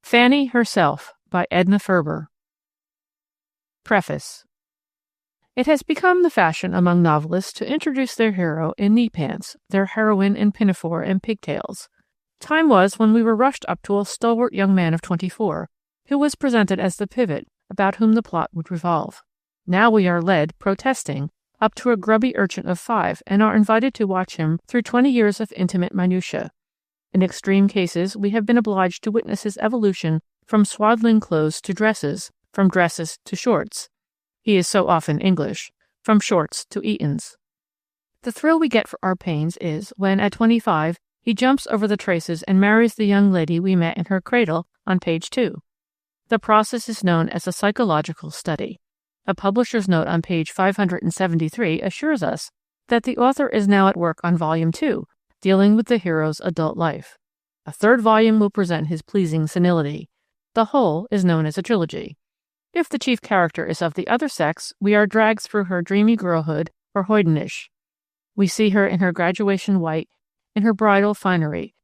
Fanny Herself by Edna Ferber. Preface. It has become the fashion among novelists to introduce their hero in knee pants, their heroine in pinafore and pigtails. Time was when we were rushed up to a stalwart young man of 24, who was presented as the pivot about whom the plot would revolve. Now we are led, protesting, up to a grubby urchin of 5 and are invited to watch him through 20 years of intimate minutiae. In extreme cases, we have been obliged to witness his evolution from swaddling clothes to dresses, from dresses to shorts. He is so often English, from shorts to Eatons. The thrill we get for our pains is when, at 25, he jumps over the traces and marries the young lady we met in her cradle on page 2. The process is known as a psychological study. A publisher's note on page 573 assures us that the author is now at work on volume 2, dealing with the hero's adult life. A third volume will present his pleasing senility. The whole is known as a trilogy. If the chief character is of the other sex, we are dragged through her dreamy girlhood or hoydenish. We see her in her graduation white, in her bridal finery.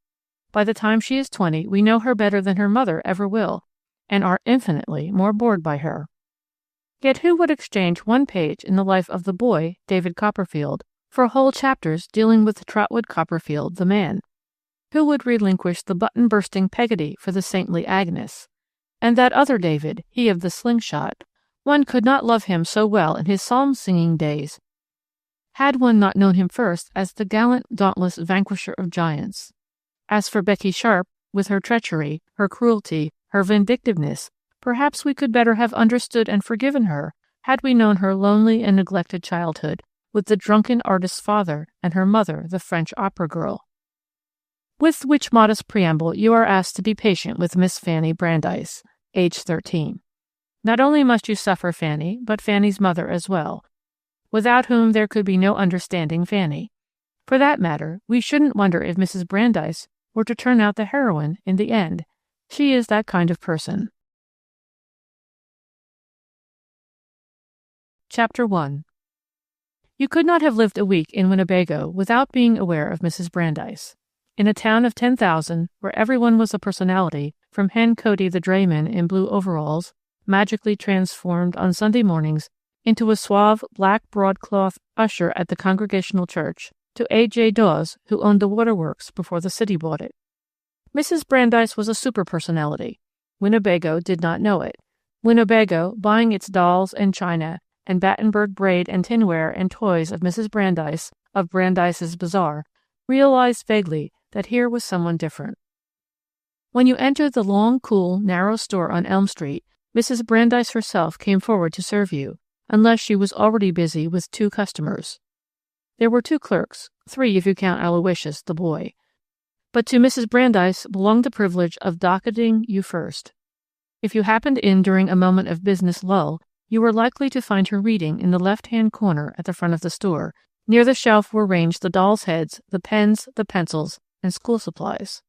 By the time she is 20, we know her better than her mother ever will, and are infinitely more bored by her. Yet who would exchange one page in the life of the boy, David Copperfield, for whole chapters dealing with Trotwood Copperfield, the man? Who would relinquish the button-bursting Peggotty for the saintly Agnes? And that other David, he of the slingshot, one could not love him so well in his psalm-singing days, had one not known him first as the gallant, dauntless vanquisher of giants. As for Becky Sharp, with her treachery, her cruelty, her vindictiveness, perhaps we could better have understood and forgiven her had we known her lonely and neglected childhood, with the drunken artist's father and her mother, the French opera girl. With which modest preamble, you are asked to be patient with Miss Fanny Brandeis, age 13. Not only must you suffer Fanny, but Fanny's mother as well, without whom there could be no understanding Fanny. For that matter, we shouldn't wonder if Mrs. Brandeis were to turn out the heroine in the end. She is that kind of person. Chapter 1. You could not have lived a week in Winnebago without being aware of Mrs. Brandeis. In a town of 10,000, where everyone was a personality, from Hen Cody the drayman in blue overalls, magically transformed on Sunday mornings into a suave black broadcloth usher at the Congregational Church, to A.J. Dawes, who owned the waterworks before the city bought it. Mrs. Brandeis was a super-personality. Winnebago did not know it. Winnebago, buying its dolls and china, and Battenberg braid and tinware and toys of Mrs. Brandeis, of Brandeis's Bazaar, realized vaguely that here was someone different. When you entered the long, cool, narrow store on Elm Street, Mrs. Brandeis herself came forward to serve you, unless she was already busy with 2 customers. There were 2 clerks, 3 if you count Aloysius, the boy. But to Mrs. Brandeis belonged the privilege of docketing you first. If you happened in during a moment of business lull, you were likely to find her reading in the left-hand corner at the front of the store. Near the shelf were ranged the dolls' heads, the pens, the pencils, and school supplies.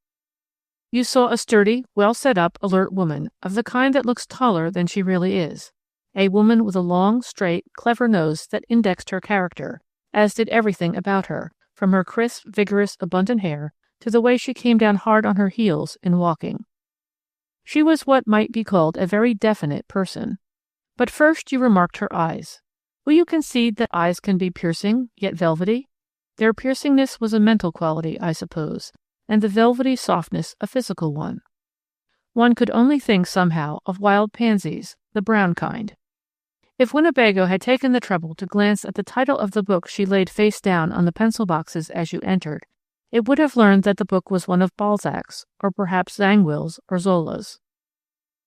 You saw a sturdy, well-set-up, alert woman, of the kind that looks taller than she really is. A woman with a long, straight, clever nose that indexed her character, as did everything about her, from her crisp, vigorous, abundant hair to the way she came down hard on her heels in walking. She was what might be called a very definite person. But first you remarked her eyes. Will you concede that eyes can be piercing, yet velvety? Their piercingness was a mental quality, I suppose, and the velvety softness a physical one. One could only think somehow of wild pansies, the brown kind. If Winnebago had taken the trouble to glance at the title of the book she laid face down on the pencil boxes as you entered, it would have learned that the book was one of Balzac's, or perhaps Zangwill's or Zola's.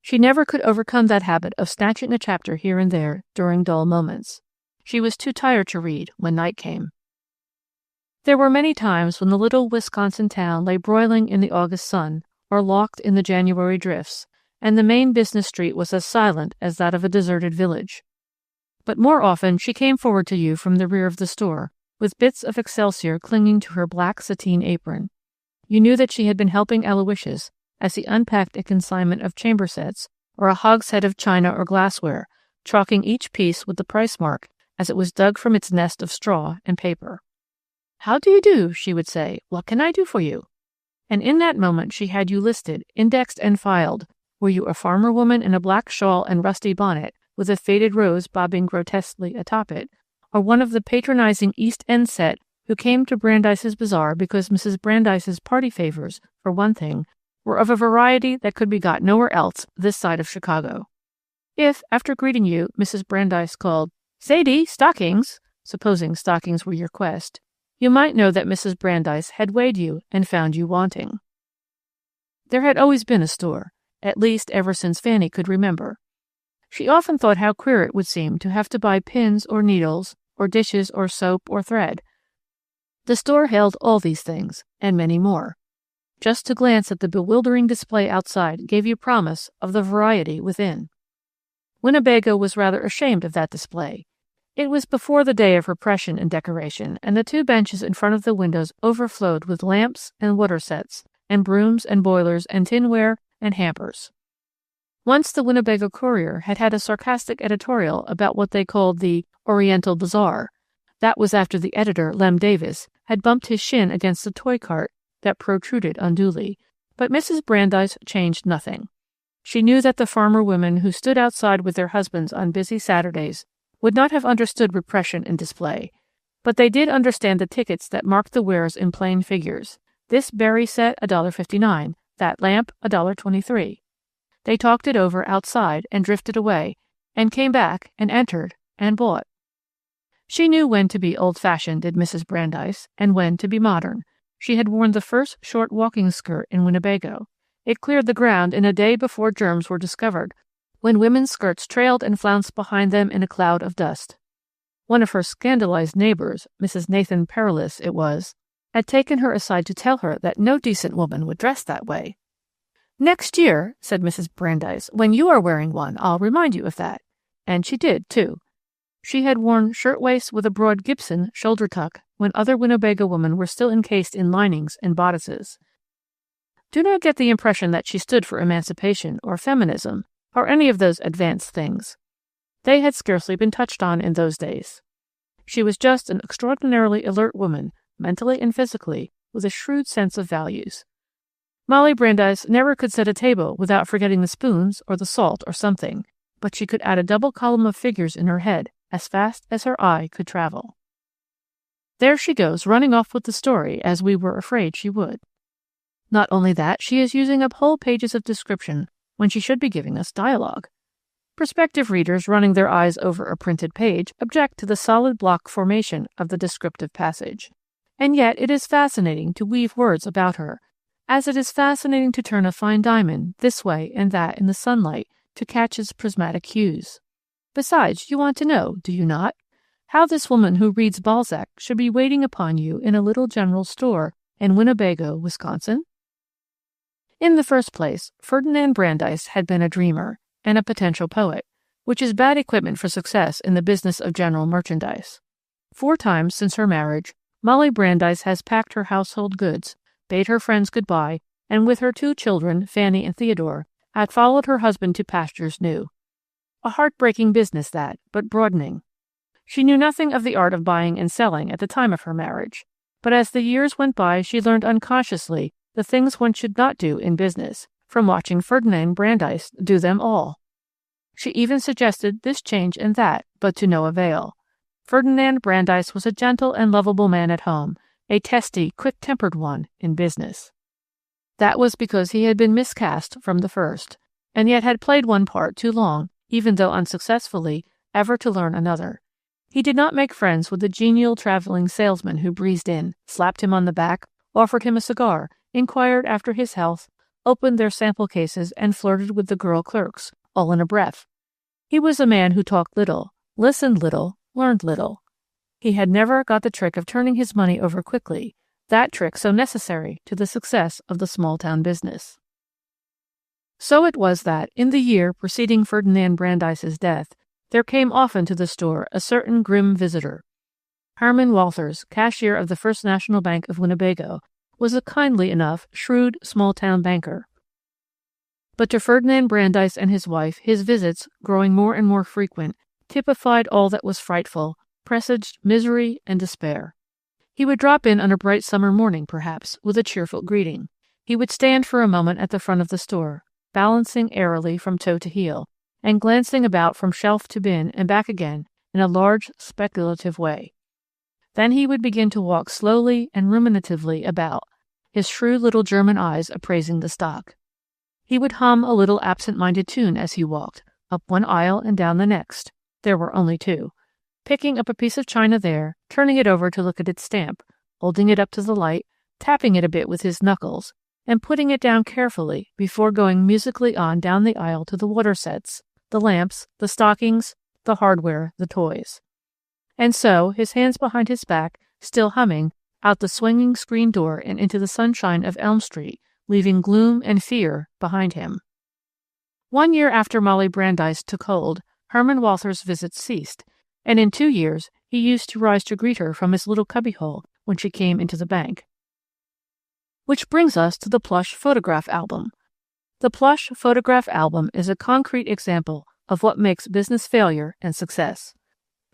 She never could overcome that habit of snatching a chapter here and there during dull moments. She was too tired to read when night came. There were many times when the little Wisconsin town lay broiling in the August sun, or locked in the January drifts, and the main business street was as silent as that of a deserted village. But more often she came forward to you from the rear of the store, with bits of excelsior clinging to her black sateen apron. You knew that she had been helping Aloysius as he unpacked a consignment of chamber sets, or a hogshead of china or glassware, chalking each piece with the price mark as it was dug from its nest of straw and paper. "How do you do?" she would say. "What can I do for you?" And in that moment she had you listed, indexed and filed, Were you a farmer woman in a black shawl and rusty bonnet, with a faded rose bobbing grotesquely atop it, or one of the patronizing East End set who came to Brandeis's Bazaar because Mrs. Brandeis's party favors, for one thing, were of a variety that could be got nowhere else this side of Chicago? If, after greeting you, Mrs. Brandeis called, "Sadie, stockings," supposing stockings were your quest, you might know that Mrs. Brandeis had weighed you and found you wanting. There had always been a store, at least ever since Fanny could remember. She often thought how queer it would seem to have to buy pins or needles or dishes or soap or thread. The store held all these things, and many more. Just to glance at the bewildering display outside gave you promise of the variety within. Winnebago was rather ashamed of that display. It was before the day of repression and decoration, and the two benches in front of the windows overflowed with lamps and water sets, and brooms and boilers and tinware and hampers. Once the Winnebago Courier had had a sarcastic editorial about what they called the Oriental Bazaar. That was after the editor, Lem Davis, had bumped his shin against a toy cart that protruded unduly, but Mrs. Brandeis changed nothing. She knew that the farmer women who stood outside with their husbands on busy Saturdays would not have understood repression in display, but they did understand the tickets that marked the wares in plain figures. This berry set $1.59, that lamp $1.23. They talked it over outside and drifted away, and came back and entered and bought. She knew when to be old-fashioned, did Mrs. Brandeis, and when to be modern. She had worn the first short walking skirt in Winnebago. It cleared the ground in a day before germs were discovered, when women's skirts trailed and flounced behind them in a cloud of dust. One of her scandalized neighbors, Mrs. Nathan Perilous it was, had taken her aside to tell her that no decent woman would dress that way. "Next year," said Mrs. Brandeis, "when you are wearing one, I'll remind you of that." And she did, too. She had worn shirtwaists with a broad Gibson shoulder tuck when other Winnebago women were still encased in linings and bodices. Do not get the impression that she stood for emancipation or feminism or any of those advanced things. They had scarcely been touched on in those days. She was just an extraordinarily alert woman, mentally and physically, with a shrewd sense of values. Molly Brandeis never could set a table without forgetting the spoons or the salt or something, but she could add a double column of figures in her head as fast as her eye could travel. There she goes, running off with the story, as we were afraid she would. Not only that, she is using up whole pages of description when she should be giving us dialogue. Prospective readers running their eyes over a printed page object to the solid block formation of the descriptive passage. And yet it is fascinating to weave words about her, as it is fascinating to turn a fine diamond this way and that in the sunlight to catch its prismatic hues. Besides, you want to know, do you not, how this woman who reads Balzac should be waiting upon you in a little general store in Winnebago, Wisconsin? In the first place, Ferdinand Brandeis had been a dreamer and a potential poet, which is bad equipment for success in the business of general merchandise. 4 times since her marriage, Molly Brandeis has packed her household goods, bade her friends goodbye, and with her 2 children, Fanny and Theodore, had followed her husband to pastures new. A heartbreaking business that, but broadening. She knew nothing of the art of buying and selling at the time of her marriage, but as the years went by she learned unconsciously the things one should not do in business, from watching Ferdinand Brandeis do them all. She even suggested this change and that, but to no avail. Ferdinand Brandeis was a gentle and lovable man at home, a testy, quick-tempered one in business. That was because he had been miscast from the first, and yet had played one part too long, even though unsuccessfully, ever to learn another. He did not make friends with the genial traveling salesman who breezed in, slapped him on the back, offered him a cigar, inquired after his health, opened their sample cases, and flirted with the girl clerks, all in a breath. He was a man who talked little, listened little, learned little. He had never got the trick of turning his money over quickly, that trick so necessary to the success of the small-town business. So it was that, in the year preceding Ferdinand Brandeis's death, there came often to the store a certain grim visitor. Harman Walthers, cashier of the First National Bank of Winnebago, was a kindly enough, shrewd, small-town banker. But to Ferdinand Brandeis and his wife, his visits, growing more and more frequent, typified all that was frightful, presaged misery and despair. He would drop in on a bright summer morning, perhaps, with a cheerful greeting. He would stand for a moment at the front of the store, balancing airily from toe to heel, and glancing about from shelf to bin and back again in a large, speculative way. Then he would begin to walk slowly and ruminatively about, his shrewd little German eyes appraising the stock. He would hum a little absent-minded tune as he walked, up one aisle and down the next. There were only two. Picking up a piece of china there, turning it over to look at its stamp, holding it up to the light, tapping it a bit with his knuckles, and putting it down carefully before going musically on down the aisle to the water sets, the lamps, the stockings, the hardware, the toys. And so, his hands behind his back, still humming, out the swinging screen door and into the sunshine of Elm Street, leaving gloom and fear behind him. 1 year after Molly Brandeis took hold, Herman Walther's visits ceased, and in 2 years he used to rise to greet her from his little cubbyhole when she came into the bank. Which brings us to the plush photograph album. The plush photograph album is a concrete example of what makes business failure and success.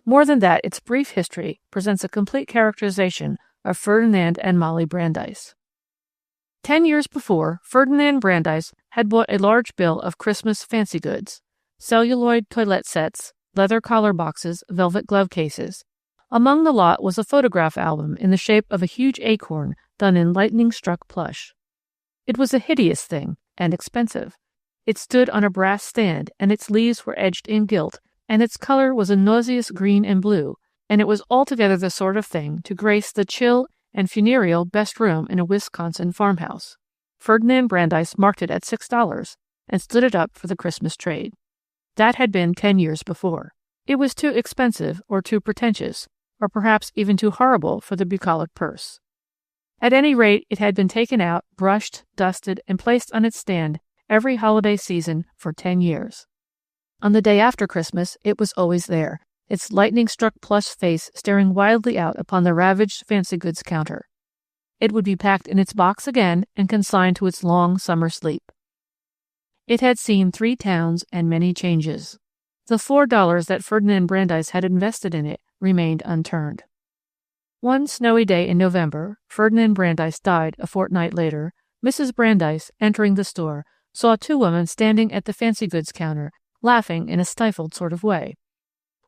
More than that, its brief history presents a complete characterization of Ferdinand and Molly Brandeis. 10 years before, Ferdinand Brandeis had bought a large bill of Christmas fancy goods, celluloid toilette sets, leather collar boxes, velvet glove cases. Among the lot was a photograph album in the shape of a huge acorn done in lightning-struck plush. It was a hideous thing, and expensive. It stood on a brass stand, and its leaves were edged in gilt, and its color was a nauseous green and blue, and it was altogether the sort of thing to grace the chill and funereal best room in a Wisconsin farmhouse. Ferdinand Brandeis marked it at $6 and stood it up for the Christmas trade. That had been 10 years before. It was too expensive or too pretentious, or perhaps even too horrible for the bucolic purse. At any rate, it had been taken out, brushed, dusted, and placed on its stand every holiday season for 10 years. On the day after Christmas, it was always there, its lightning-struck plush face staring wildly out upon the ravaged fancy goods counter. It would be packed in its box again and consigned to its long summer sleep. It had seen 3 towns and many changes. The $4 that Ferdinand Brandeis had invested in it remained unturned. One snowy day in November, Ferdinand Brandeis died a fortnight later. Mrs. Brandeis, entering the store, saw 2 women standing at the fancy goods counter, laughing in a stifled sort of way.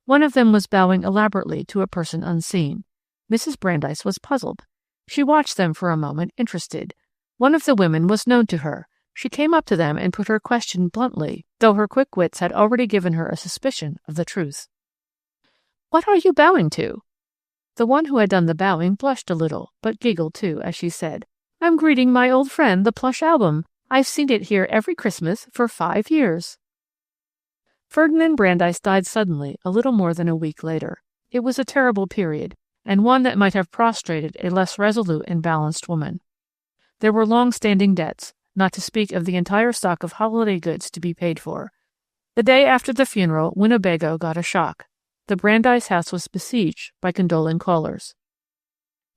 One of them was bowing elaborately to a person unseen. Mrs. Brandeis was puzzled. She watched them for a moment, interested. One of the women was known to her. She came up to them and put her question bluntly, though her quick wits had already given her a suspicion of the truth. "What are you bowing to?" The one who had done the bowing blushed a little, but giggled too, as she said, "I'm greeting my old friend, the plush album. I've seen it here every Christmas for 5 years." Ferdinand Brandeis died suddenly a little more than a week later. It was a terrible period, and one that might have prostrated a less resolute and balanced woman. There were long-standing debts, not to speak of the entire stock of holiday goods to be paid for. The day after the funeral, Winnebago got a shock. The Brandeis house was besieged by condoling callers.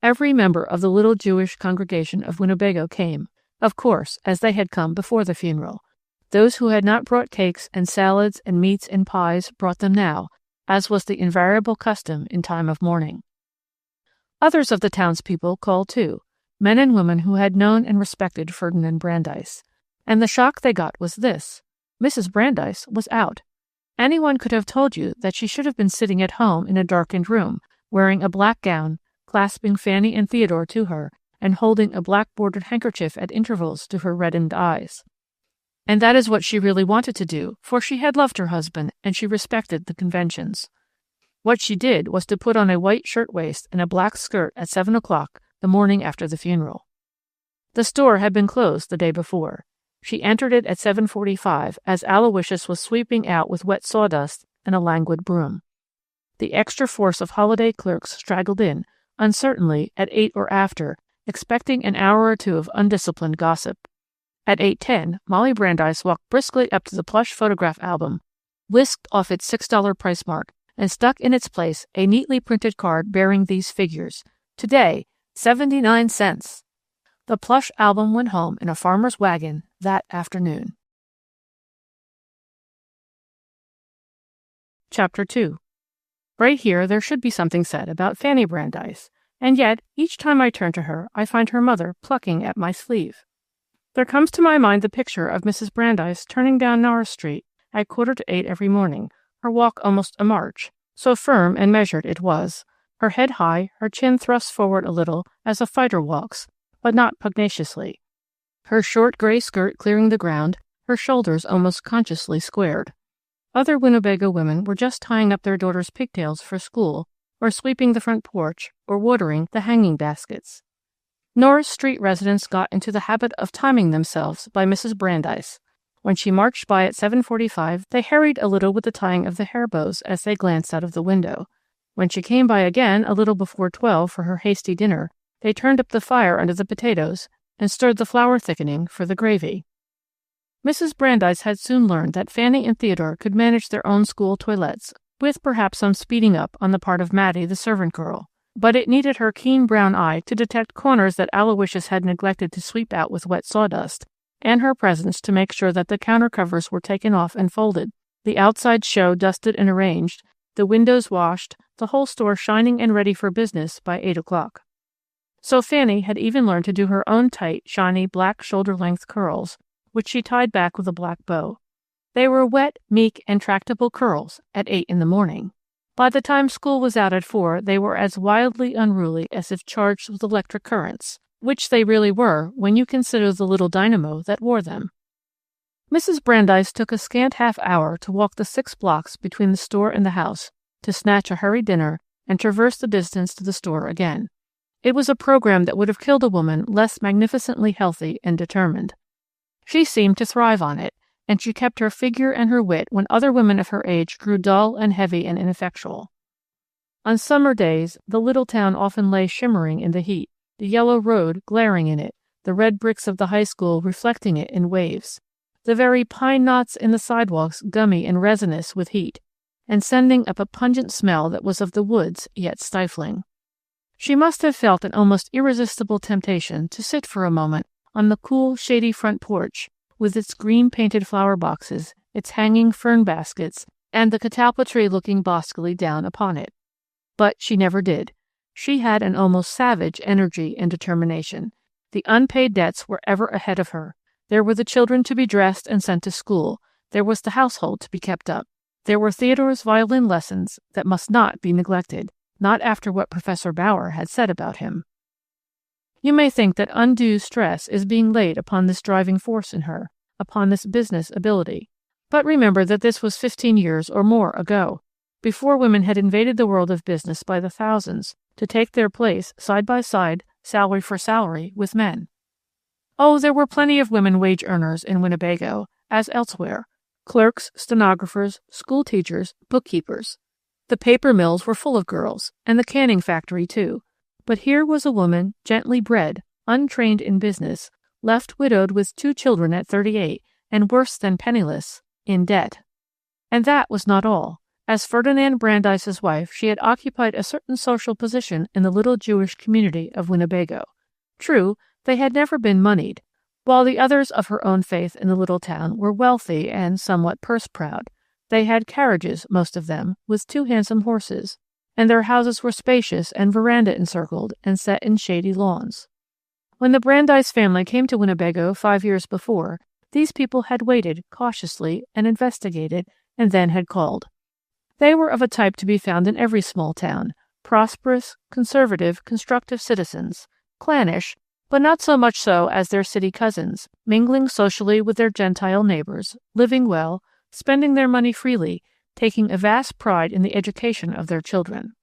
Every member of the little Jewish congregation of Winnebago came, of course, as they had come before the funeral. Those who had not brought cakes and salads and meats and pies brought them now, as was the invariable custom in time of mourning. Others of the townspeople called too, men and women who had known and respected Ferdinand Brandeis. And the shock they got was this: Mrs. Brandeis was out. Anyone could have told you that she should have been sitting at home in a darkened room, wearing a black gown, clasping Fanny and Theodore to her, and holding a black-bordered handkerchief at intervals to her reddened eyes. And that is what she really wanted to do, for she had loved her husband, and she respected the conventions. What she did was to put on a white shirtwaist and a black skirt at 7 o'clock the morning after the funeral. The store had been closed the day before. She entered it at 7:45 as Aloysius was sweeping out with wet sawdust and a languid broom. The extra force of holiday clerks straggled in, uncertainly, at 8 or after, expecting an hour or two of undisciplined gossip. At 8:10, Molly Brandeis walked briskly up to the plush photograph album, whisked off its $6 price mark, and stuck in its place a neatly printed card bearing these figures. Today, 79 cents. The plush album went home in a farmer's wagon that afternoon. Chapter 2. Right here there should be something said about Fanny Brandeis, and yet each time I turn to her I find her mother plucking at my sleeve. There comes to my mind the picture of Mrs. Brandeis turning down Norris Street at 7:45 every morning, her walk almost a march, so firm and measured it was, her head high, her chin thrust forward a little as a fighter walks, but not pugnaciously, her short gray skirt clearing the ground, her shoulders almost consciously squared. Other Winnebago women were just tying up their daughters' pigtails for school, or sweeping the front porch, or watering the hanging baskets. Norris Street residents got into the habit of timing themselves by Mrs. Brandeis. When she marched by at 7:45, they hurried a little with the tying of the hair bows as they glanced out of the window. When she came by again a little before 12 for her hasty dinner, they turned up the fire under the potatoes and stirred the flour thickening for the gravy. Mrs. Brandeis had soon learned that Fanny and Theodore could manage their own school toilettes, with perhaps some speeding up on the part of Mattie, the servant girl. But it needed her keen brown eye to detect corners that Aloysius had neglected to sweep out with wet sawdust, and her presence to make sure that the counter covers were taken off and folded, the outside show dusted and arranged, the windows washed, the whole store shining and ready for business by 8 o'clock. So Fanny had even learned to do her own tight, shiny, black shoulder-length curls, which she tied back with a black bow. They were wet, meek, and tractable curls at 8 in the morning. By the time school was out at 4, they were as wildly unruly as if charged with electric currents, which they really were when you consider the little dynamo that wore them. Mrs. Brandeis took a scant half-hour to walk the 6 blocks between the store and the house, to snatch a hurried dinner and traverse the distance to the store again. It was a program that would have killed a woman less magnificently healthy and determined. She seemed to thrive on it, and she kept her figure and her wit when other women of her age grew dull and heavy and ineffectual. On summer days, the little town often lay shimmering in the heat, the yellow road glaring in it, the red bricks of the high school reflecting it in waves, the very pine knots in the sidewalks gummy and resinous with heat, and sending up a pungent smell that was of the woods yet stifling. She must have felt an almost irresistible temptation to sit for a moment on the cool, shady front porch, with its green-painted flower boxes, its hanging fern baskets, and the catalpa tree looking boskily down upon it. But she never did. She had an almost savage energy and determination. The unpaid debts were ever ahead of her. There were the children to be dressed and sent to school. There was the household to be kept up. There were Theodore's violin lessons that must not be neglected, not after what Professor Bauer had said about him. You may think that undue stress is being laid upon this driving force in her, upon this business ability. But remember that this was 15 years or more ago, before women had invaded the world of business by the thousands, to take their place side by side, salary for salary, with men. Oh, there were plenty of women wage earners in Winnebago, as elsewhere. Clerks, stenographers, school teachers, bookkeepers. The paper mills were full of girls, and the canning factory too. But here was a woman, gently bred, untrained in business, left widowed with 2 children at 38, and worse than penniless, in debt. And that was not all. As Ferdinand Brandeis's wife, she had occupied a certain social position in the little Jewish community of Winnebago. True, they had never been moneyed, while the others of her own faith in the little town were wealthy and somewhat purse-proud. They had carriages, most of them, with 2 handsome horses, and their houses were spacious and veranda-encircled and set in shady lawns. When the Brandeis family came to Winnebago 5 years before, these people had waited cautiously and investigated, and then had called. They were of a type to be found in every small town, prosperous, conservative, constructive citizens, clannish, but not so much so as their city cousins, mingling socially with their Gentile neighbors, living well, spending their money freely, taking a vast pride in the education of their children.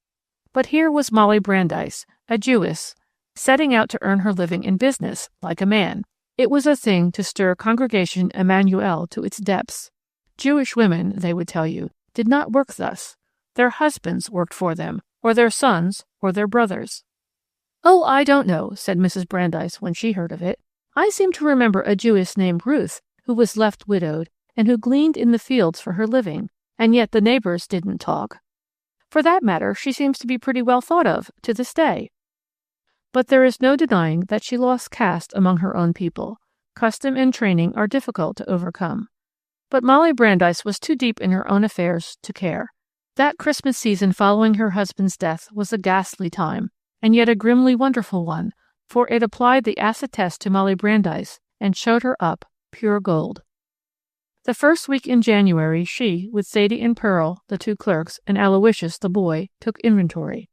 But here was Molly Brandeis, a Jewess, setting out to earn her living in business, like a man. It was a thing to stir Congregation Emmanuel to its depths. Jewish women, they would tell you, did not work thus. Their husbands worked for them, or their sons, or their brothers. "Oh, I don't know," said Mrs. Brandeis when she heard of it. "I seem to remember a Jewess named Ruth, who was left widowed, and who gleaned in the fields for her living, and yet the neighbors didn't talk. For that matter, she seems to be pretty well thought of to this day." But there is no denying that she lost caste among her own people. Custom and training are difficult to overcome. But Molly Brandeis was too deep in her own affairs to care. That Christmas season following her husband's death was a ghastly time, and yet a grimly wonderful one, for it applied the acid test to Molly Brandeis and showed her up pure gold. The first week in January, she, with Sadie and Pearl, the 2 clerks, and Aloysius, the boy, took inventory.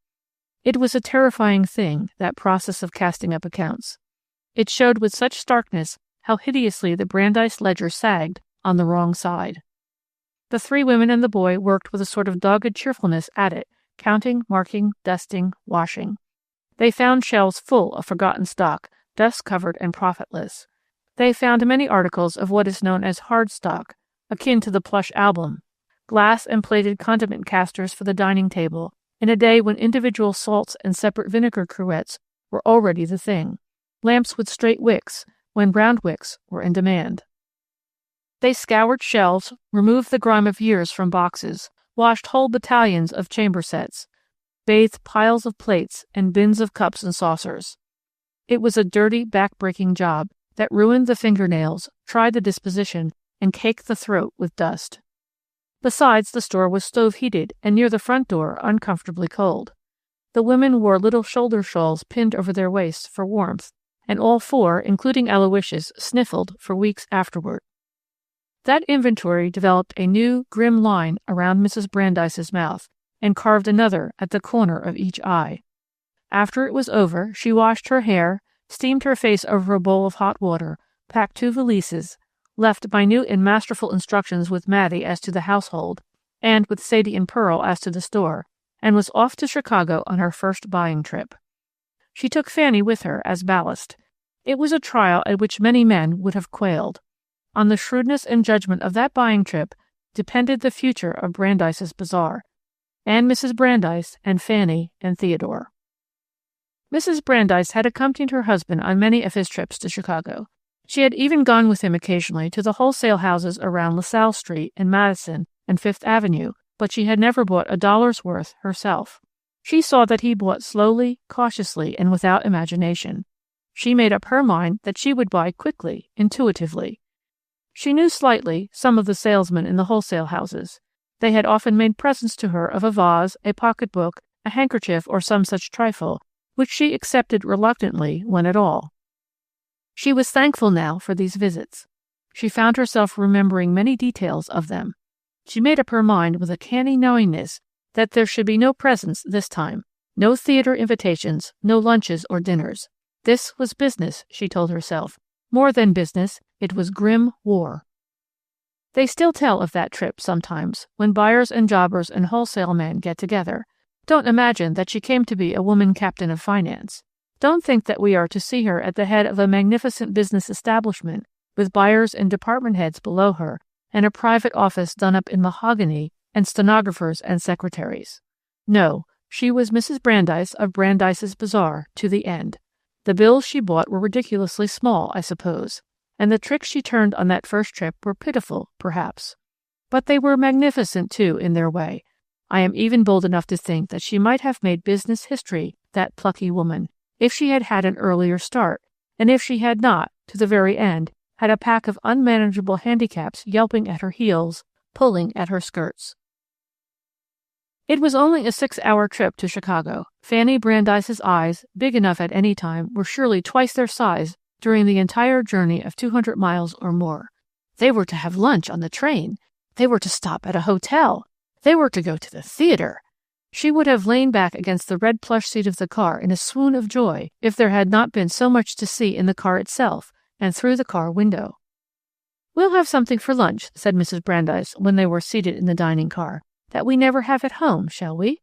It was a terrifying thing, that process of casting up accounts. It showed with such starkness how hideously the Brandeis ledger sagged on the wrong side. The 3 women and the boy worked with a sort of dogged cheerfulness at it, counting, marking, dusting, washing. They found shelves full of forgotten stock, dust-covered and profitless. They found many articles of what is known as hard stock, akin to the plush album, glass and plated condiment casters for the dining table, in a day when individual salts and separate vinegar cruets were already the thing, lamps with straight wicks, when round wicks were in demand. They scoured shelves, removed the grime of years from boxes, washed whole battalions of chamber sets, bathed piles of plates and bins of cups and saucers. It was a dirty, back-breaking job that ruined the fingernails, tried the disposition, and caked the throat with dust. Besides, the store was stove-heated and near the front door uncomfortably cold. The women wore little shoulder shawls pinned over their waists for warmth, and all 4, including Aloysius, sniffled for weeks afterward. That inventory developed a new, grim line around Mrs. Brandeis's mouth, and carved another at the corner of each eye. After it was over, she washed her hair, steamed her face over a bowl of hot water, packed 2 valises, left minute and masterful instructions with Mattie as to the household, and with Sadie and Pearl as to the store, and was off to Chicago on her first buying trip. She took Fanny with her as ballast. It was a trial at which many men would have quailed. On the shrewdness and judgment of that buying trip depended the future of Brandeis's Bazaar, and Mrs. Brandeis and Fanny and Theodore. Mrs. Brandeis had accompanied her husband on many of his trips to Chicago. She had even gone with him occasionally to the wholesale houses around LaSalle Street and Madison and Fifth Avenue, but she had never bought a dollar's worth herself. She saw that he bought slowly, cautiously, and without imagination. She made up her mind that she would buy quickly, intuitively. She knew slightly some of the salesmen in the wholesale houses. They had often made presents to her of a vase, a pocketbook, a handkerchief, or some such trifle, which she accepted reluctantly when at all. She was thankful now for these visits. She found herself remembering many details of them. She made up her mind with a canny knowingness that there should be no presents this time, no theater invitations, no lunches or dinners. This was business, she told herself. More than business, it was grim war. They still tell of that trip sometimes, when buyers and jobbers and wholesale men get together. Don't imagine that she came to be a woman captain of finance. Don't think that we are to see her at the head of a magnificent business establishment, with buyers and department heads below her, and a private office done up in mahogany, and stenographers and secretaries. No, she was Mrs. Brandeis of Brandeis's Bazaar to the end. The bills she bought were ridiculously small, I suppose, and the tricks she turned on that first trip were pitiful, perhaps. But they were magnificent, too, in their way. I am even bold enough to think that she might have made business history, that plucky woman, if she had had an earlier start, and if she had not, to the very end, had a pack of unmanageable handicaps yelping at her heels, pulling at her skirts. It was only a 6-hour trip to Chicago. Fanny Brandeis's eyes, big enough at any time, were surely twice their size during the entire journey of 200 miles or more. They were to have lunch on the train. They were to stop at a hotel. They were to go to the theater. She would have lain back against the red plush seat of the car in a swoon of joy if there had not been so much to see in the car itself and through the car window. "We'll have something for lunch," said Mrs. Brandeis when they were seated in the dining car, "that we never have at home, shall we?"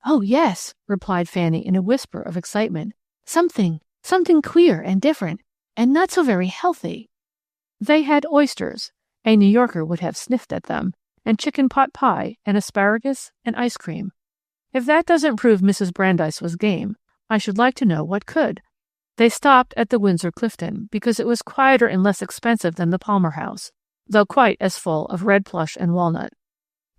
"Oh, yes," replied Fanny in a whisper of excitement. Something queer and different, and not so very healthy." They had oysters. A New Yorker would have sniffed at them, and chicken pot pie, and asparagus, and ice cream. If that doesn't prove Mrs. Brandeis was game, I should like to know what could. They stopped at the Windsor Clifton, because it was quieter and less expensive than the Palmer House, though quite as full of red plush and walnut.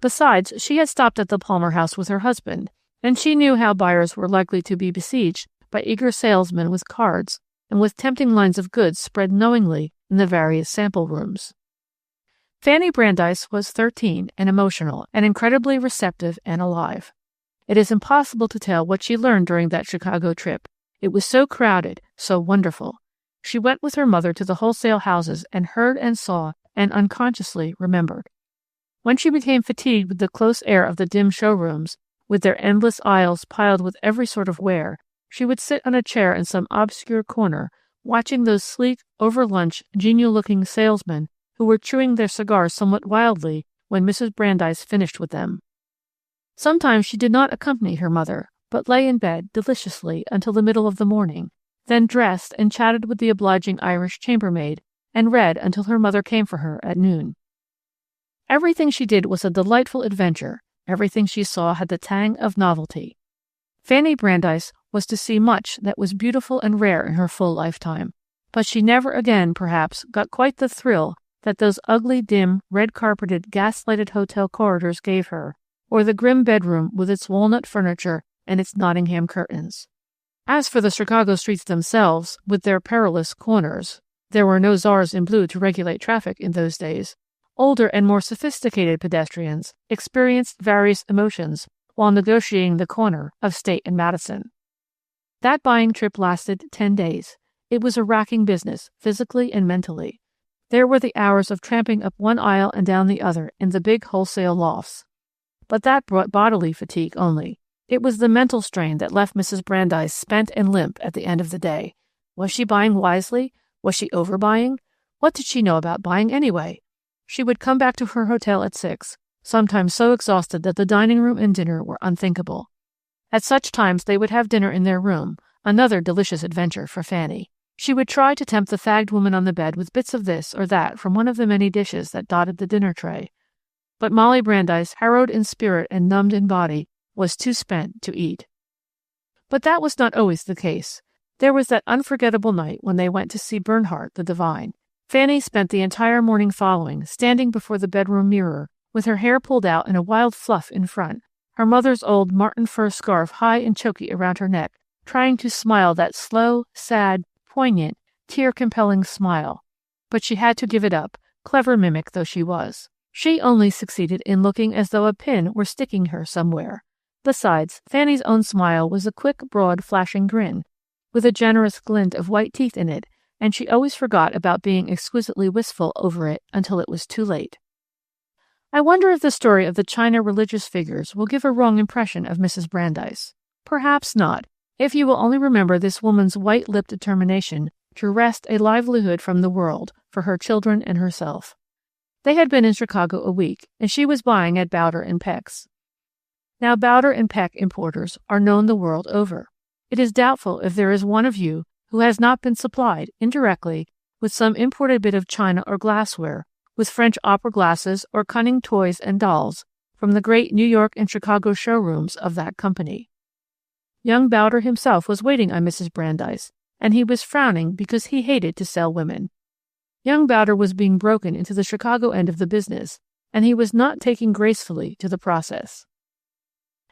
Besides, she had stopped at the Palmer House with her husband, and she knew how buyers were likely to be besieged by eager salesmen with cards, and with tempting lines of goods spread knowingly in the various sample rooms. Fanny Brandeis was 13 and emotional, and incredibly receptive and alive. It is impossible to tell what she learned during that Chicago trip. It was so crowded, so wonderful. She went with her mother to the wholesale houses and heard and saw and unconsciously remembered. When she became fatigued with the close air of the dim showrooms, with their endless aisles piled with every sort of ware, she would sit on a chair in some obscure corner, watching those sleek, over-lunch, genial-looking salesmen who were chewing their cigars somewhat wildly when Mrs. Brandeis finished with them. Sometimes she did not accompany her mother, but lay in bed deliciously until the middle of the morning, then dressed and chatted with the obliging Irish chambermaid, and read until her mother came for her at noon. Everything she did was a delightful adventure. Everything she saw had the tang of novelty. Fanny Brandeis was to see much that was beautiful and rare in her full lifetime, but she never again, perhaps, got quite the thrill that those ugly, dim, red-carpeted, gas-lighted hotel corridors gave her, or the grim bedroom with its walnut furniture and its Nottingham curtains. As for the Chicago streets themselves, with their perilous corners, there were no czars in blue to regulate traffic in those days. Older and more sophisticated pedestrians experienced various emotions while negotiating the corner of State and Madison. That buying trip lasted 10 days. It was a racking business, physically and mentally. There were the hours of tramping up one aisle and down the other in the big wholesale lofts. But that brought bodily fatigue only. It was the mental strain that left Mrs. Brandeis spent and limp at the end of the day. Was she buying wisely? Was she overbuying? What did she know about buying anyway? She would come back to her hotel at 6, sometimes so exhausted that the dining room and dinner were unthinkable. At such times they would have dinner in their room, another delicious adventure for Fanny. She would try to tempt the fagged woman on the bed with bits of this or that from one of the many dishes that dotted the dinner tray. But Molly Brandeis, harrowed in spirit and numbed in body, was too spent to eat. But that was not always the case. There was that unforgettable night when they went to see Bernhardt the Divine. Fanny spent the entire morning following, standing before the bedroom mirror, with her hair pulled out in a wild fluff in front, her mother's old marten fur scarf high and choky around her neck, trying to smile that slow, sad, poignant, tear-compelling smile. But she had to give it up, clever mimic though she was. She only succeeded in looking as though a pin were sticking her somewhere. Besides, Fanny's own smile was a quick, broad, flashing grin, with a generous glint of white teeth in it, and she always forgot about being exquisitely wistful over it until it was too late. I wonder if the story of the China religious figures will give a wrong impression of Mrs. Brandeis. Perhaps not, if you will only remember this woman's white-lipped determination to wrest a livelihood from the world for her children and herself. They had been in Chicago a week, and she was buying at Bowder and Peck's. Now Bowder and Peck importers are known the world over. It is doubtful if there is one of you who has not been supplied, indirectly, with some imported bit of china or glassware, with French opera glasses or cunning toys and dolls, from the great New York and Chicago showrooms of that company. Young Bowder himself was waiting on Mrs. Brandeis, and he was frowning because he hated to sell women. Young Bowder was being broken into the Chicago end of the business, and he was not taking gracefully to the process.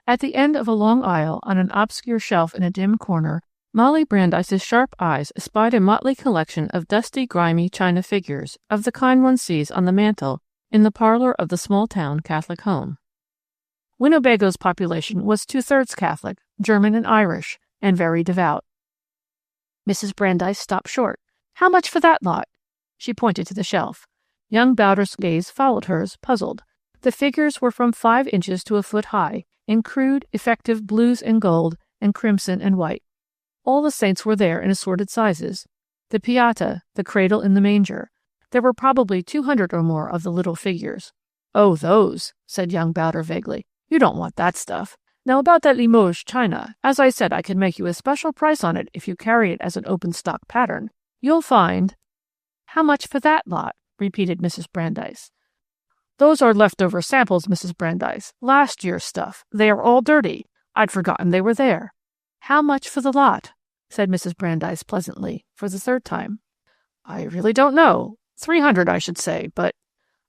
At the end of a long aisle, on an obscure shelf in a dim corner, Molly Brandeis's sharp eyes espied a motley collection of dusty, grimy china figures, of the kind one sees on the mantel in the parlor of the small-town Catholic home. Winnebago's population was 2/3 Catholic, German and Irish, and very devout. Mrs. Brandeis stopped short. "How much for that lot?" She pointed to the shelf. Young Bowder's gaze followed hers, puzzled. The figures were from 5 inches to a foot high, in crude, effective blues and gold, and crimson and white. All the saints were there in assorted sizes. The Pietà, the cradle in the manger. There were probably 200 or more of the little figures. "Oh, those," said young Bowder vaguely. "You don't want that stuff. Now about that Limoges china, as I said, I can make you a special price on it if you carry it as an open stock pattern. You'll find—" "How much for that lot?" repeated Mrs. Brandeis. "Those are leftover samples, Mrs. Brandeis. Last year's stuff. They are all dirty. I'd forgotten they were there." "How much for the lot?" said Mrs. Brandeis pleasantly, for the 3rd time. "I really don't know. 300, I should say, but—"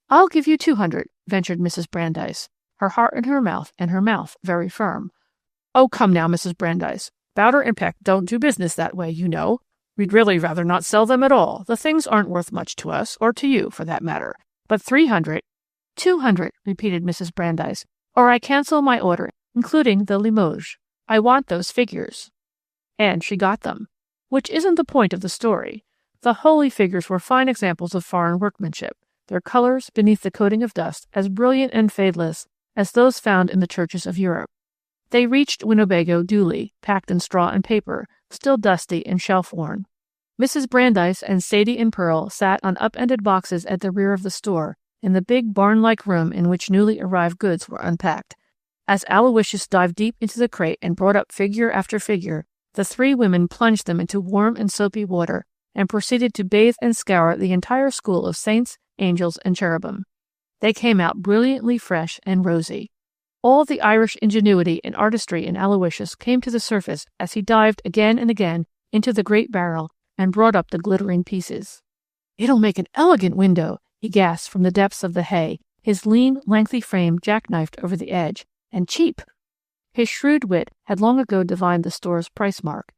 "I'll give you 200, ventured Mrs. Brandeis, her heart in her mouth and her mouth very firm. "Oh, come now, Mrs. Brandeis. Bowder and Peck don't do business that way, you know. We'd really rather not sell them at all. The things aren't worth much to us, or to you, for that matter. But 300— 200, repeated Mrs. Brandeis, "or I cancel my order, including the Limoges. I want those figures." And she got them. Which isn't the point of the story. The holy figures were fine examples of foreign workmanship, their colors, beneath the coating of dust, as brilliant and fadeless as those found in the churches of Europe. They reached Winnebago duly, packed in straw and paper, still dusty and shelf-worn. Mrs. Brandeis and Sadie and Pearl sat on upended boxes at the rear of the store, in the big barn-like room in which newly arrived goods were unpacked. As Aloysius dived deep into the crate and brought up figure after figure, the three women plunged them into warm and soapy water and proceeded to bathe and scour the entire school of saints, angels, and cherubim. They came out brilliantly fresh and rosy. All the Irish ingenuity and artistry in Aloysius came to the surface as he dived again and again into the great barrel and brought up the glittering pieces. "It'll make an elegant window," he gasped from the depths of the hay, his lean, lengthy frame jackknifed over the edge. "And cheap." His shrewd wit had long ago divined the store's price mark.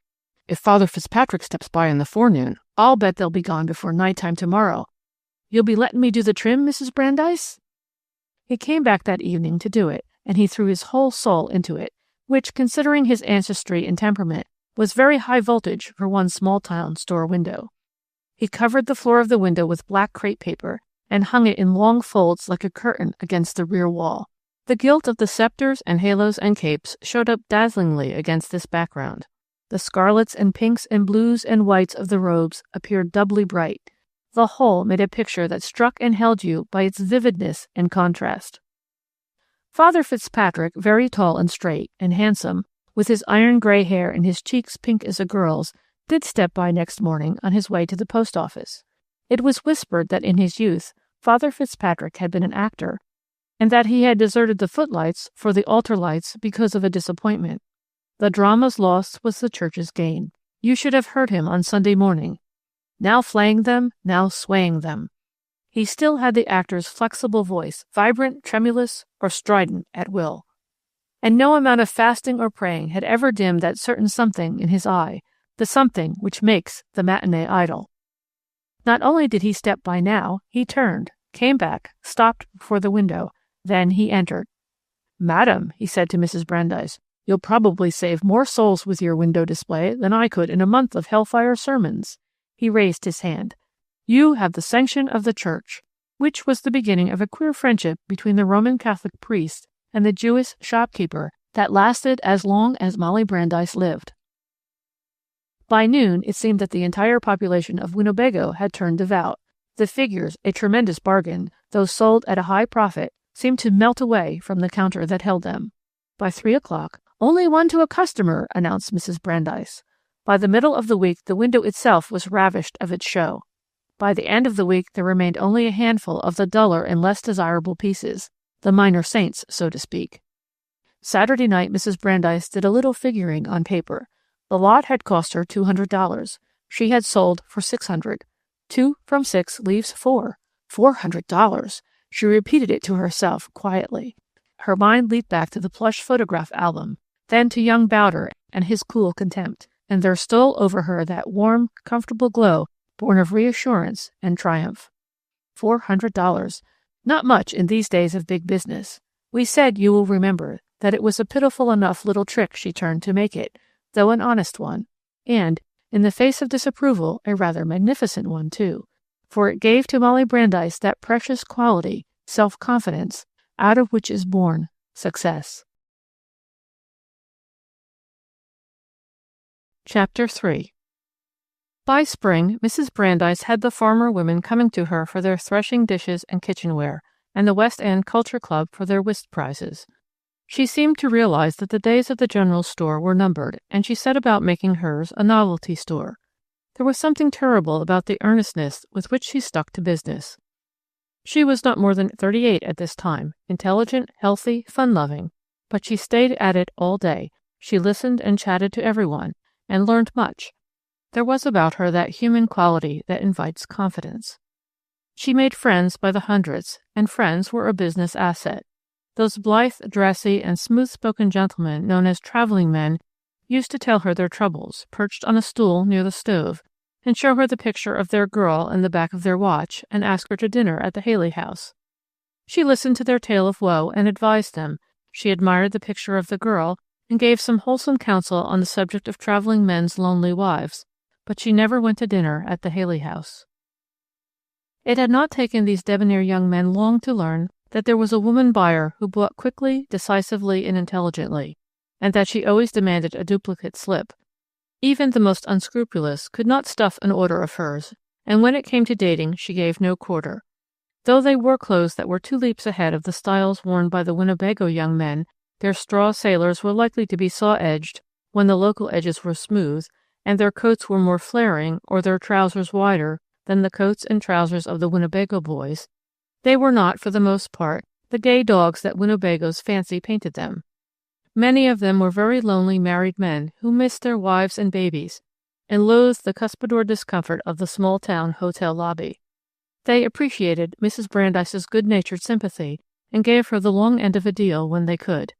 "If Father Fitzpatrick steps by in the forenoon, I'll bet they'll be gone before night-time tomorrow. You'll be letting me do the trim, Mrs. Brandeis?" He came back that evening to do it, and he threw his whole soul into it, which, considering his ancestry and temperament, was very high voltage for one small-town store window. He covered the floor of the window with black crepe paper and hung it in long folds like a curtain against the rear wall. The gilt of the scepters and halos and capes showed up dazzlingly against this background. The scarlets and pinks and blues and whites of the robes appeared doubly bright. The whole made a picture that struck and held you by its vividness and contrast. Father Fitzpatrick, very tall and straight and handsome, with his iron-gray hair and his cheeks pink as a girl's, did step by next morning on his way to the post office. It was whispered that in his youth Father Fitzpatrick had been an actor, and that he had deserted the footlights for the altar lights because of a disappointment. The drama's loss was the church's gain. You should have heard him on Sunday morning, now flaying them, now swaying them. He still had the actor's flexible voice, vibrant, tremulous, or strident at will. And no amount of fasting or praying had ever dimmed that certain something in his eye, the something which makes the matinee idol. Not only did he step by now, he turned, came back, stopped before the window. Then he entered. "Madam," he said to Mrs. Brandeis, "you'll probably save more souls with your window display than I could in a month of hellfire sermons." He raised his hand. "You have the sanction of the church," which was the beginning of a queer friendship between the Roman Catholic priest and the Jewish shopkeeper that lasted as long as Molly Brandeis lived. By noon, it seemed that the entire population of Winnebago had turned devout. The figures, a tremendous bargain, though sold at a high profit, seemed to melt away from the counter that held them. By 3 o'clock, "Only one to a customer," announced Mrs. Brandeis. By the middle of the week, the window itself was ravished of its show. By the end of the week, there remained only a handful of the duller and less desirable pieces, the minor saints, so to speak. Saturday night, Mrs. Brandeis did a little figuring on paper. The lot had cost her $200. She had sold for $600. 2 from 6 leaves 4. $400. She repeated it to herself quietly. Her mind leaped back to the plush photograph album, then to young Bowder and his cool contempt, and there stole over her that warm, comfortable glow born of reassurance and triumph. $400. Not much in these days of big business. We said, you will remember, that it was a pitiful enough little trick she turned to make it, though an honest one, and, in the face of disapproval, a rather magnificent one, too, for it gave to Molly Brandeis that precious quality, self-confidence, out of which is born success. Chapter 3. By spring, Mrs. Brandeis had the farmer women coming to her for their threshing dishes and kitchenware, and the West End Culture Club for their whist prizes. She seemed to realize that the days of the general store were numbered, and she set about making hers a novelty store. There was something terrible about the earnestness with which she stuck to business. She was not more than 38 at this time, intelligent, healthy, fun-loving, but she stayed at it all day. She listened and chatted to everyone, and learned much. There was about her that human quality that invites confidence. She made friends by the hundreds, and friends were a business asset. Those blithe, dressy, and smooth-spoken gentlemen known as traveling men used to tell her their troubles, perched on a stool near the stove, and show her the picture of their girl in the back of their watch, and ask her to dinner at the Haley House. She listened to their tale of woe and advised them. She admired the picture of the girl, and gave some wholesome counsel on the subject of traveling men's lonely wives. but she never went to dinner at the Haley house. It had not taken these debonair young men long to learn that there was a woman buyer who bought quickly, decisively, and intelligently, and that she always demanded a duplicate slip. Even the most unscrupulous could not stuff an order of hers, and when it came to dating, she gave no quarter. Though they wore clothes that were 2 leaps ahead of the styles worn by the Winnebago young men, their straw sailors were likely to be saw-edged when the local edges were smooth, and their coats were more flaring or their trousers wider than the coats and trousers of the Winnebago boys. They were not, for the most part, the gay dogs that Winnebago's fancy painted them. Many of them were very lonely married men who missed their wives and babies and loathed the cuspidor discomfort of the small-town hotel lobby. They appreciated Mrs. Brandeis's good-natured sympathy and gave her the long end of a deal when they could.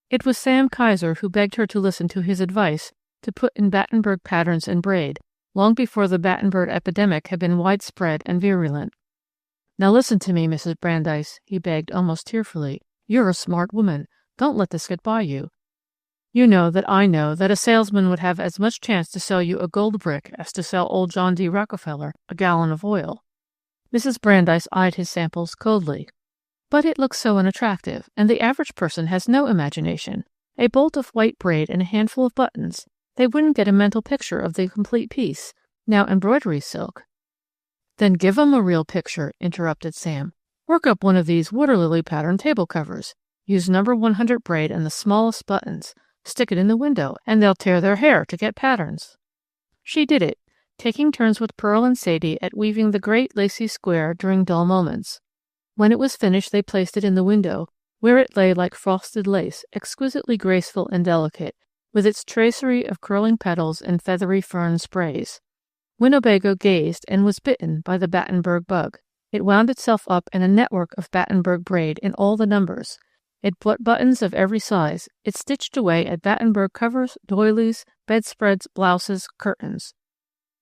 It was Sam Kaiser who begged her to listen to his advice to put in Battenberg patterns and braid, long before the Battenberg epidemic had been widespread and virulent. "Now listen to me, Mrs. Brandeis," he begged almost tearfully. "You're a smart woman. Don't let this get by you. You know that I know that a salesman would have as much chance to sell you a gold brick as to sell old John D. Rockefeller a gallon of oil." Mrs. Brandeis eyed his samples coldly. "But it looks so unattractive, and the average person has no imagination. A bolt of white braid and a handful of buttons. They wouldn't get a mental picture of the complete piece. Now embroidery silk—" "Then give 'em a real picture," interrupted Sam. "Work up one of these water lily pattern table covers. Use number 100 braid and the smallest buttons. Stick it in the window, and they'll tear their hair to get patterns." She did it, taking turns with Pearl and Sadie at weaving the great lacy square during dull moments. When it was finished, they placed it in the window, where it lay like frosted lace, exquisitely graceful and delicate, with its tracery of curling petals and feathery fern sprays. Winnebago gazed and was bitten by the Battenberg bug. It wound itself up in a network of Battenberg braid in all the numbers. It bought buttons of every size. It stitched away at Battenberg covers, doilies, bedspreads, blouses, curtains.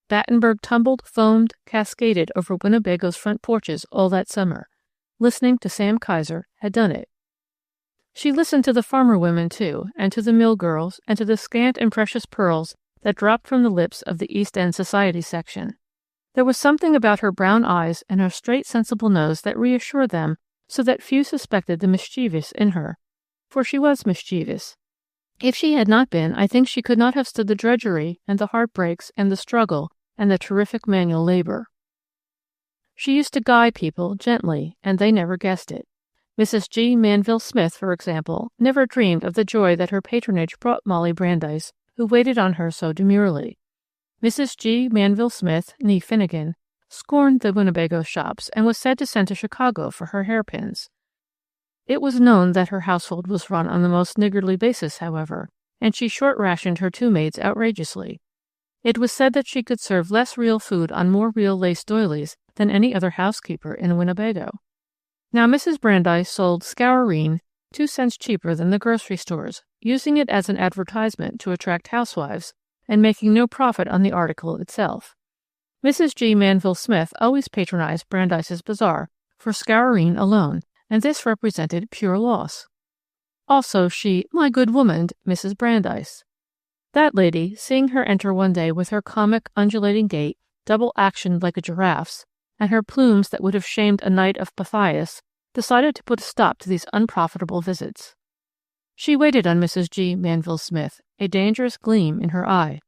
Battenberg tumbled, foamed, cascaded over Winnebago's front porches all that summer. Listening to Sam Kaiser had done it. She listened to the farmer women, too, and to the mill girls, and to the scant and precious pearls that dropped from the lips of the East End society section. There was something about her brown eyes and her straight, sensible nose that reassured them, so that few suspected the mischievous in her. For she was mischievous. If she had not been, I think she could not have stood the drudgery and the heartbreaks and the struggle and the terrific manual labor. She used to guide people gently, and they never guessed it. Mrs. G. Manville Smith, for example, never dreamed of the joy that her patronage brought Molly Brandeis, who waited on her so demurely. Mrs. G. Manville Smith, née Finnegan, scorned the Winnebago shops and was said to send to Chicago for her hairpins. It was known that her household was run on the most niggardly basis, however, and she short-rationed her 2 maids outrageously. It was said that she could serve less real food on more real lace doilies than any other housekeeper in Winnebago. Now Mrs. Brandeis sold scourine 2 cents cheaper than the grocery stores, using it as an advertisement to attract housewives, and making no profit on the article itself. Mrs. G. Manville Smith always patronized Brandeis's Bazaar for scourine alone, and this represented pure loss. Also she "my good womaned" Mrs. Brandeis. That lady, seeing her enter one day with her comic, undulating gait, double-actioned like a giraffe's, and her plumes that would have shamed a knight of Pythias, decided to put a stop to these unprofitable visits. She waited on Mrs. G. Manville Smith, a dangerous gleam in her eye.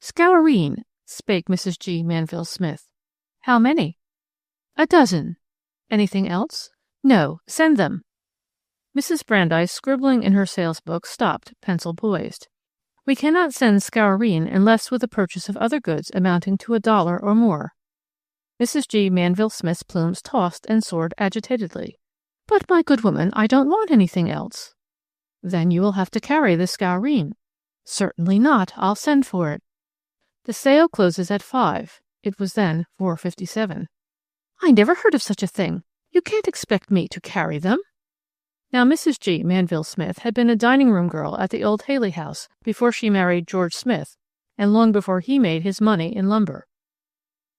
"Scourine," spake Mrs. G. Manville Smith. "How many?" "A dozen." "Anything else?" "No, send them." Mrs. Brandeis, scribbling in her sales book, stopped, pencil poised. "We cannot send scourine unless with the purchase of other goods amounting to $1 or more." Mrs. G. Manville Smith's plumes tossed and soared agitatedly. "But, my good woman, I don't want anything else." "Then you will have to carry the scourine." "Certainly not. I'll send for it." "The sale closes at 5. It was then 4:57. "I never heard of such a thing. You can't expect me to carry them." Now Mrs. G. Manville Smith had been a dining-room girl at the old Haley house before she married George Smith, and long before he made his money in lumber.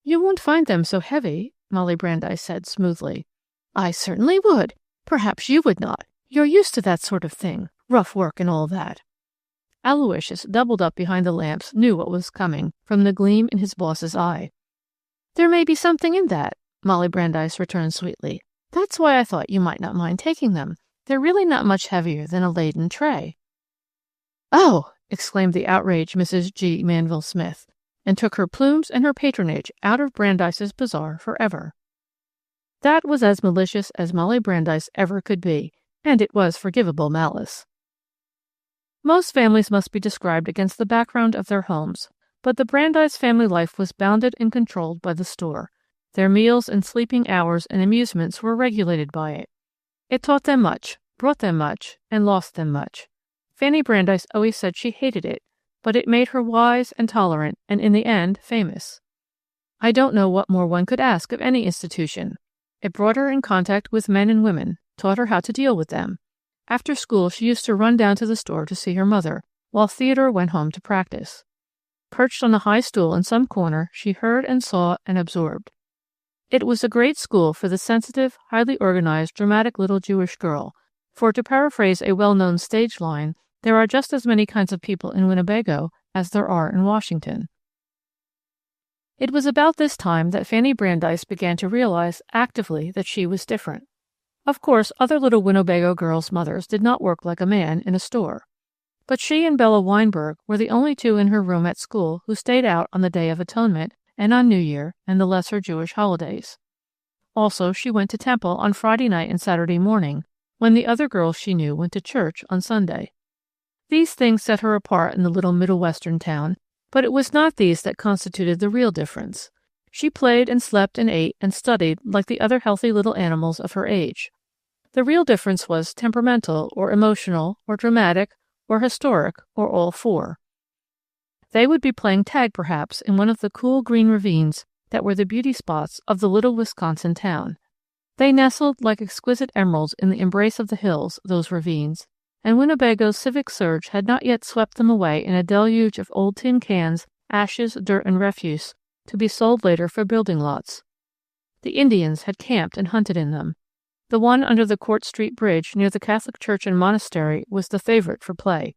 "You won't find them so heavy," Molly Brandeis said smoothly. "I certainly would. Perhaps you would not. You're used to that sort of thing, rough work and all that." Aloysius, doubled up behind the lamps, knew what was coming from the gleam in his boss's eye. "There may be something in that," Molly Brandeis returned sweetly. "That's why I thought you might not mind taking them. They're really not much heavier than a laden tray." "Oh!" exclaimed the outraged Mrs. G. Manville Smith, and took her plumes and her patronage out of Brandeis's bazaar forever. That was as malicious as Molly Brandeis ever could be, and it was forgivable malice. Most families must be described against the background of their homes, but the Brandeis family life was bounded and controlled by the store. Their meals and sleeping hours and amusements were regulated by it. It taught them much, brought them much, and lost them much. Fanny Brandeis always said she hated it, but it made her wise and tolerant, and in the end, famous. I don't know what more one could ask of any institution. It brought her in contact with men and women, taught her how to deal with them. After school, she used to run down to the store to see her mother, while Theodore went home to practice. Perched on a high stool in some corner, she heard and saw and absorbed. It was a great school for the sensitive, highly organized, dramatic little Jewish girl, for to paraphrase a well-known stage line, there are just as many kinds of people in Winnebago as there are in Washington. It was about this time that Fanny Brandeis began to realize actively that she was different. Of course, other little Winnebago girls' mothers did not work like a man in a store. But she and Bella Weinberg were the only two in her room at school who stayed out on the Day of Atonement and on New Year and the lesser Jewish holidays. Also, she went to temple on Friday night and Saturday morning, when the other girls she knew went to church on Sunday. These things set her apart in the little Middle Western town, but it was not these that constituted the real difference. She played and slept and ate and studied like the other healthy little animals of her age. The real difference was temperamental or emotional or dramatic or historic or all four. They would be playing tag perhaps in one of the cool green ravines that were the beauty spots of the little Wisconsin town. They nestled like exquisite emeralds in the embrace of the hills, those ravines, and Winnebago's civic surge had not yet swept them away in a deluge of old tin cans, ashes, dirt, and refuse, to be sold later for building lots. The Indians had camped and hunted in them. The one under the Court Street Bridge near the Catholic church and monastery was the favorite for play.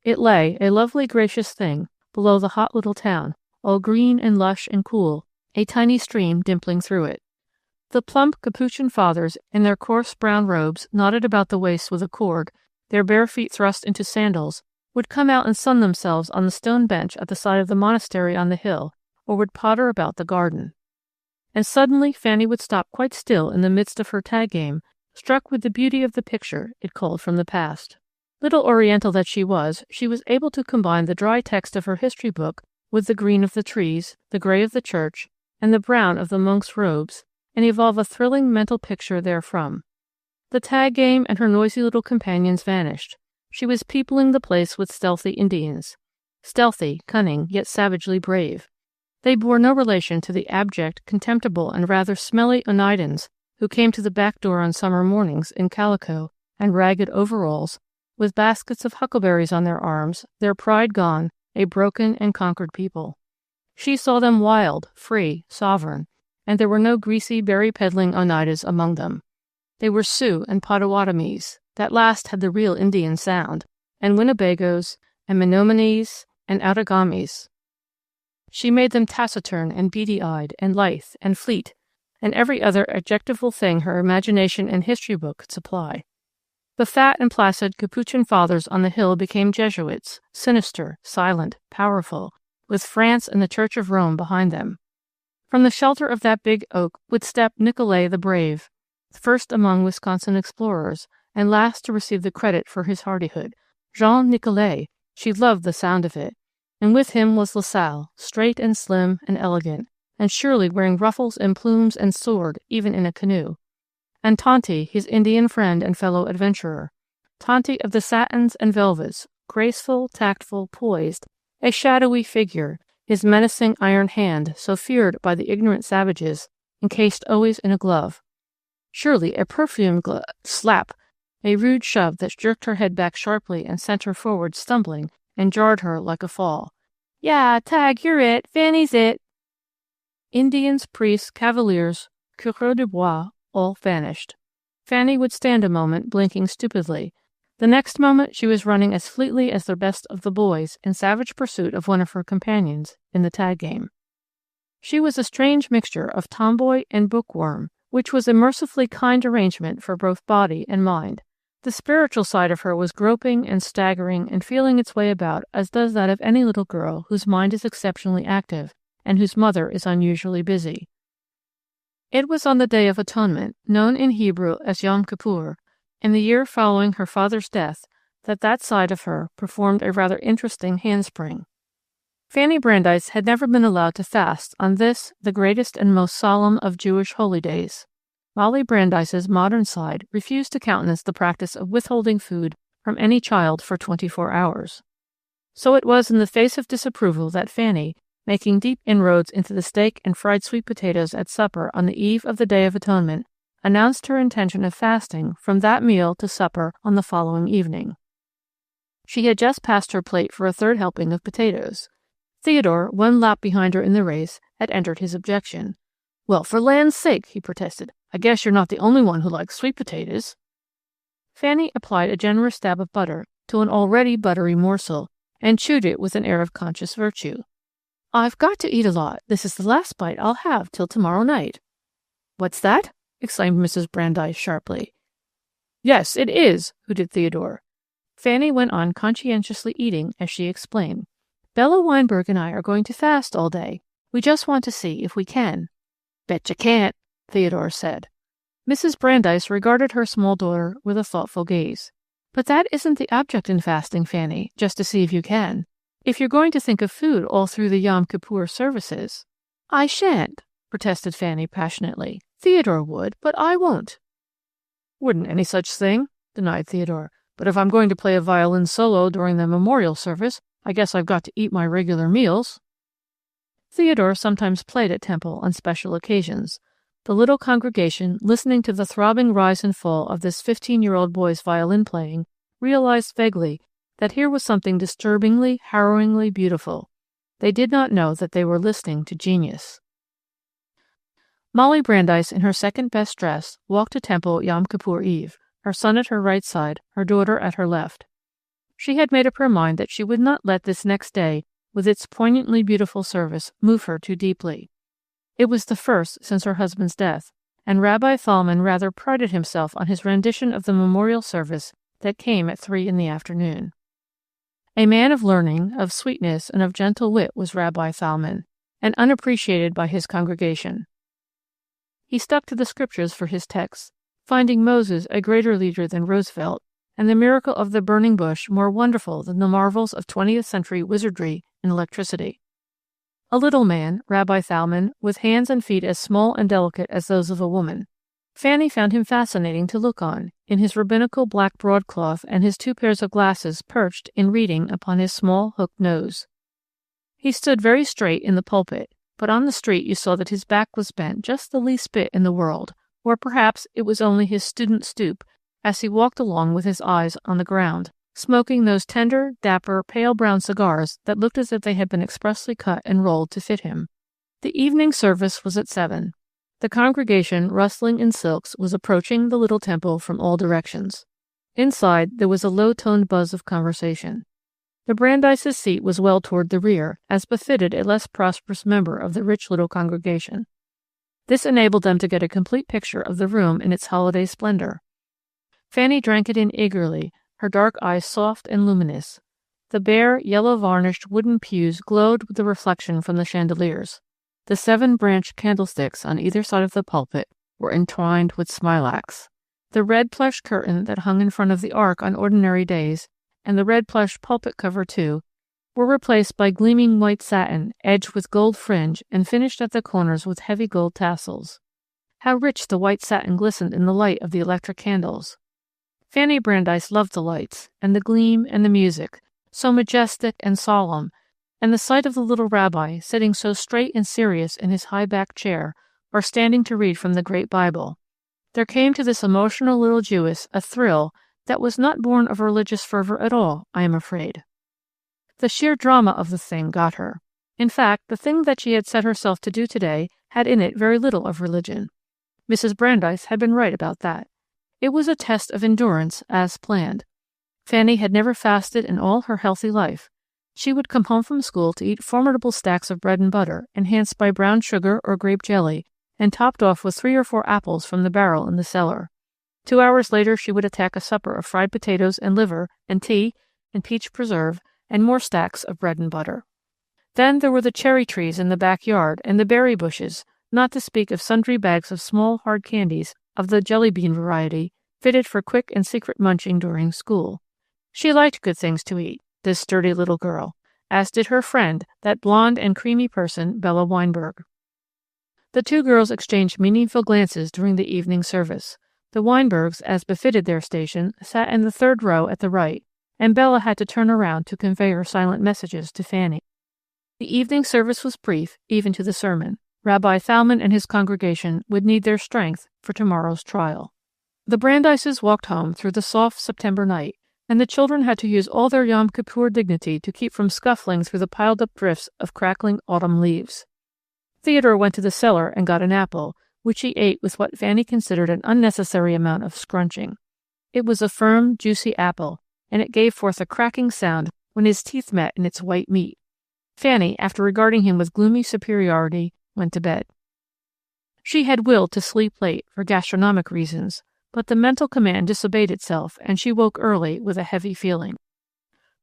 It lay, a lovely, gracious thing, below the hot little town, all green and lush and cool, a tiny stream dimpling through it. The plump Capuchin fathers, in their coarse brown robes knotted about the waist with a cord, their bare feet thrust into sandals, would come out and sun themselves on the stone bench at the side of the monastery on the hill, or would potter about the garden. And suddenly Fanny would stop quite still in the midst of her tag game, struck with the beauty of the picture it called from the past. Little Oriental that she was able to combine the dry text of her history book with the green of the trees, the gray of the church, and the brown of the monks' robes, and evolve a thrilling mental picture therefrom. The tag game and her noisy little companions vanished. She was peopling the place with stealthy Indians. Stealthy, cunning, yet savagely brave. They bore no relation to the abject, contemptible, and rather smelly Oneidas who came to the back door on summer mornings in calico and ragged overalls, with baskets of huckleberries on their arms, their pride gone, a broken and conquered people. She saw them wild, free, sovereign, and there were no greasy, berry-peddling Oneidas among them. They were Sioux and Potawatomis, that last had the real Indian sound, and Winnebagos, and Menominees, and Outagamis. She made them taciturn and beady-eyed and lithe and fleet, and every other adjectival thing her imagination and history book could supply. The fat and placid Capuchin fathers on the hill became Jesuits, sinister, silent, powerful, with France and the Church of Rome behind them. From the shelter of that big oak would step Nicolet the Brave, first among Wisconsin explorers, and last to receive the credit for his hardihood. Jean Nicolet, she loved the sound of it. And with him was La Salle, straight and slim and elegant, and surely wearing ruffles and plumes and sword, even in a canoe. And Tonty, his Indian friend and fellow adventurer. Tonty of the satins and velvets, graceful, tactful, poised, a shadowy figure, his menacing iron hand, so feared by the ignorant savages, encased always in a glove. Surely a perfumed slap, a rude shove that jerked her head back sharply and sent her forward stumbling, and jarred her like a fall. "Yeah, Tag, you're it. Fanny's it." Indians, priests, cavaliers, coureurs de bois, all vanished. Fanny would stand a moment, blinking stupidly. The next moment she was running as fleetly as the best of the boys in savage pursuit of one of her companions in the tag game. She was a strange mixture of tomboy and bookworm, which was a mercifully kind arrangement for both body and mind. The spiritual side of her was groping and staggering and feeling its way about as does that of any little girl whose mind is exceptionally active and whose mother is unusually busy. It was on the Day of Atonement, known in Hebrew as Yom Kippur, in the year following her father's death, that side of her performed a rather interesting handspring. Fanny Brandeis had never been allowed to fast on this, the greatest and most solemn of Jewish holy days. Molly Brandeis's modern side refused to countenance the practice of withholding food from any child for 24 hours. So it was in the face of disapproval that Fanny, making deep inroads into the steak and fried sweet potatoes at supper on the eve of the Day of Atonement, announced her intention of fasting from that meal to supper on the following evening. She had just passed her plate for a third helping of potatoes. Theodore, one lap behind her in the race, had entered his objection. "Well, for land's sake," he protested, "I guess you're not the only one who likes sweet potatoes." Fanny applied a generous dab of butter to an already buttery morsel and chewed it with an air of conscious virtue. "I've got to eat a lot. This is the last bite I'll have till tomorrow night." "What's that?" exclaimed Mrs. Brandeis sharply. "Yes, it is," hooted Theodore. Fanny went on conscientiously eating as she explained. "Bella Weinberg and I are going to fast all day. We just want to see if we can." "Bet you can't," Theodore said. Mrs. Brandeis regarded her small daughter with a thoughtful gaze. "But that isn't the object in fasting, Fanny, just to see if you can. If you're going to think of food all through the Yom Kippur services—" "I shan't," protested Fanny passionately. "Theodore would, but I won't." "Wouldn't any such thing," denied Theodore. "But if I'm going to play a violin solo during the memorial service, I guess I've got to eat my regular meals." Theodore sometimes played at temple on special occasions. The little congregation, listening to the throbbing rise and fall of this 15-year-old boy's violin playing, realized vaguely that here was something disturbingly, harrowingly beautiful. They did not know that they were listening to genius. Molly Brandeis, in her second-best dress, walked to temple Yom Kippur Eve, her son at her right side, her daughter at her left. She had made up her mind that she would not let this next day, with its poignantly beautiful service, move her too deeply. It was the first since her husband's death, and Rabbi Thalman rather prided himself on his rendition of the memorial service that came at 3 p.m. A man of learning, of sweetness, and of gentle wit was Rabbi Thalman, and unappreciated by his congregation. He stuck to the scriptures for his texts, finding Moses a greater leader than Roosevelt, and the miracle of the burning bush more wonderful than the marvels of 20th century wizardry and electricity. A little man, Rabbi Thalman, with hands and feet as small and delicate as those of a woman. Fanny found him fascinating to look on, in his rabbinical black broadcloth and his 2 pairs of glasses perched, in reading, upon his small hooked nose. He stood very straight in the pulpit, but on the street you saw that his back was bent just the least bit in the world, or perhaps it was only his student stoop, as he walked along with his eyes on the ground, smoking those tender, dapper, pale brown cigars that looked as if they had been expressly cut and rolled to fit him. The evening service was at 7. The congregation, rustling in silks, was approaching the little temple from all directions. Inside there was a low-toned buzz of conversation. The Brandeis' seat was well toward the rear, as befitted a less prosperous member of the rich little congregation. This enabled them to get a complete picture of the room in its holiday splendor. Fanny drank it in eagerly, her dark eyes soft and luminous. The bare, yellow-varnished wooden pews glowed with the reflection from the chandeliers. The 7-branch candlesticks on either side of the pulpit were entwined with smilax. The red plush curtain that hung in front of the ark on ordinary days, and the red plush pulpit cover too, were replaced by gleaming white satin, edged with gold fringe and finished at the corners with heavy gold tassels. How rich the white satin glistened in the light of the electric candles! Fanny Brandeis loved the lights, and the gleam and the music, so majestic and solemn, and the sight of the little rabbi sitting so straight and serious in his high-backed chair, or standing to read from the great Bible. There came to this emotional little Jewess a thrill that was not born of religious fervor at all, I am afraid. The sheer drama of the thing got her. In fact, the thing that she had set herself to do today had in it very little of religion. Mrs. Brandeis had been right about that. It was a test of endurance as planned. Fanny had never fasted in all her healthy life. She would come home from school to eat formidable stacks of bread and butter, enhanced by brown sugar or grape jelly, and topped off with 3 or 4 apples from the barrel in the cellar. 2 hours later she would attack a supper of fried potatoes and liver and tea and peach preserve and more stacks of bread and butter. Then there were the cherry trees in the backyard and the berry bushes, not to speak of sundry bags of small hard candies of the jelly bean variety, fitted for quick and secret munching during school. She liked good things to eat, this sturdy little girl, as did her friend, that blonde and creamy person, Bella Weinberg. The 2 girls exchanged meaningful glances during the evening service. The Weinbergs, as befitted their station, sat in the 3rd row at the right, and Bella had to turn around to convey her silent messages to Fanny. The evening service was brief, even to the sermon. Rabbi Thalman and his congregation would need their strength for tomorrow's trial. The Brandeises walked home through the soft September night, and the children had to use all their Yom Kippur dignity to keep from scuffling through the piled-up drifts of crackling autumn leaves. Theodore went to the cellar and got an apple, which he ate with what Fanny considered an unnecessary amount of scrunching. It was a firm, juicy apple, and it gave forth a cracking sound when his teeth met in its white meat. Fanny, after regarding him with gloomy superiority, went to bed. She had willed to sleep late for gastronomic reasons, but the mental command disobeyed itself, and she woke early with a heavy feeling.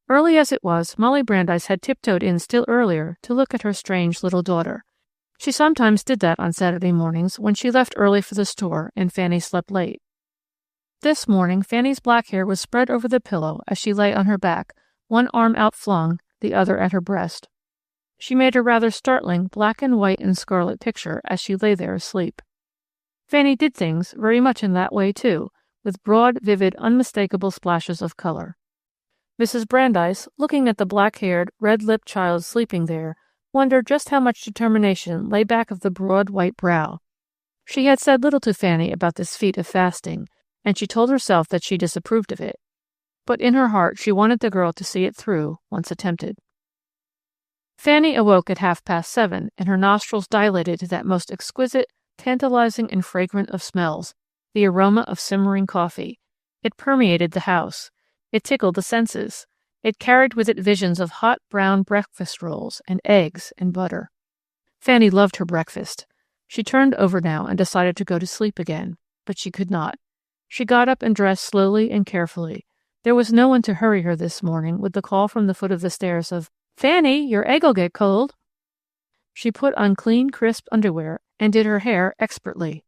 Early as it was, Molly Brandeis had tiptoed in still earlier to look at her strange little daughter. She sometimes did that on Saturday mornings when she left early for the store and Fanny slept late. This morning, Fanny's black hair was spread over the pillow as she lay on her back, one arm outflung, the other at her breast. She made a rather startling black and white and scarlet picture as she lay there asleep. Fanny did things very much in that way, too, with broad, vivid, unmistakable splashes of color. Mrs. Brandeis, looking at the black-haired, red-lipped child sleeping there, wondered just how much determination lay back of the broad white brow. She had said little to Fanny about this feat of fasting, and she told herself that she disapproved of it. But in her heart she wanted the girl to see it through, once attempted. Fanny awoke at 7:30, and her nostrils dilated to that most exquisite, tantalizing and fragrant of smells, the aroma of simmering coffee. It permeated the house. It tickled the senses. It carried with it visions of hot brown breakfast rolls and eggs and butter. Fanny loved her breakfast. She turned over now and decided to go to sleep again, but she could not. She got up and dressed slowly and carefully. There was no one to hurry her this morning with the call from the foot of the stairs of, "Fanny, your egg'll get cold." She put on clean, crisp underwear and did her hair expertly.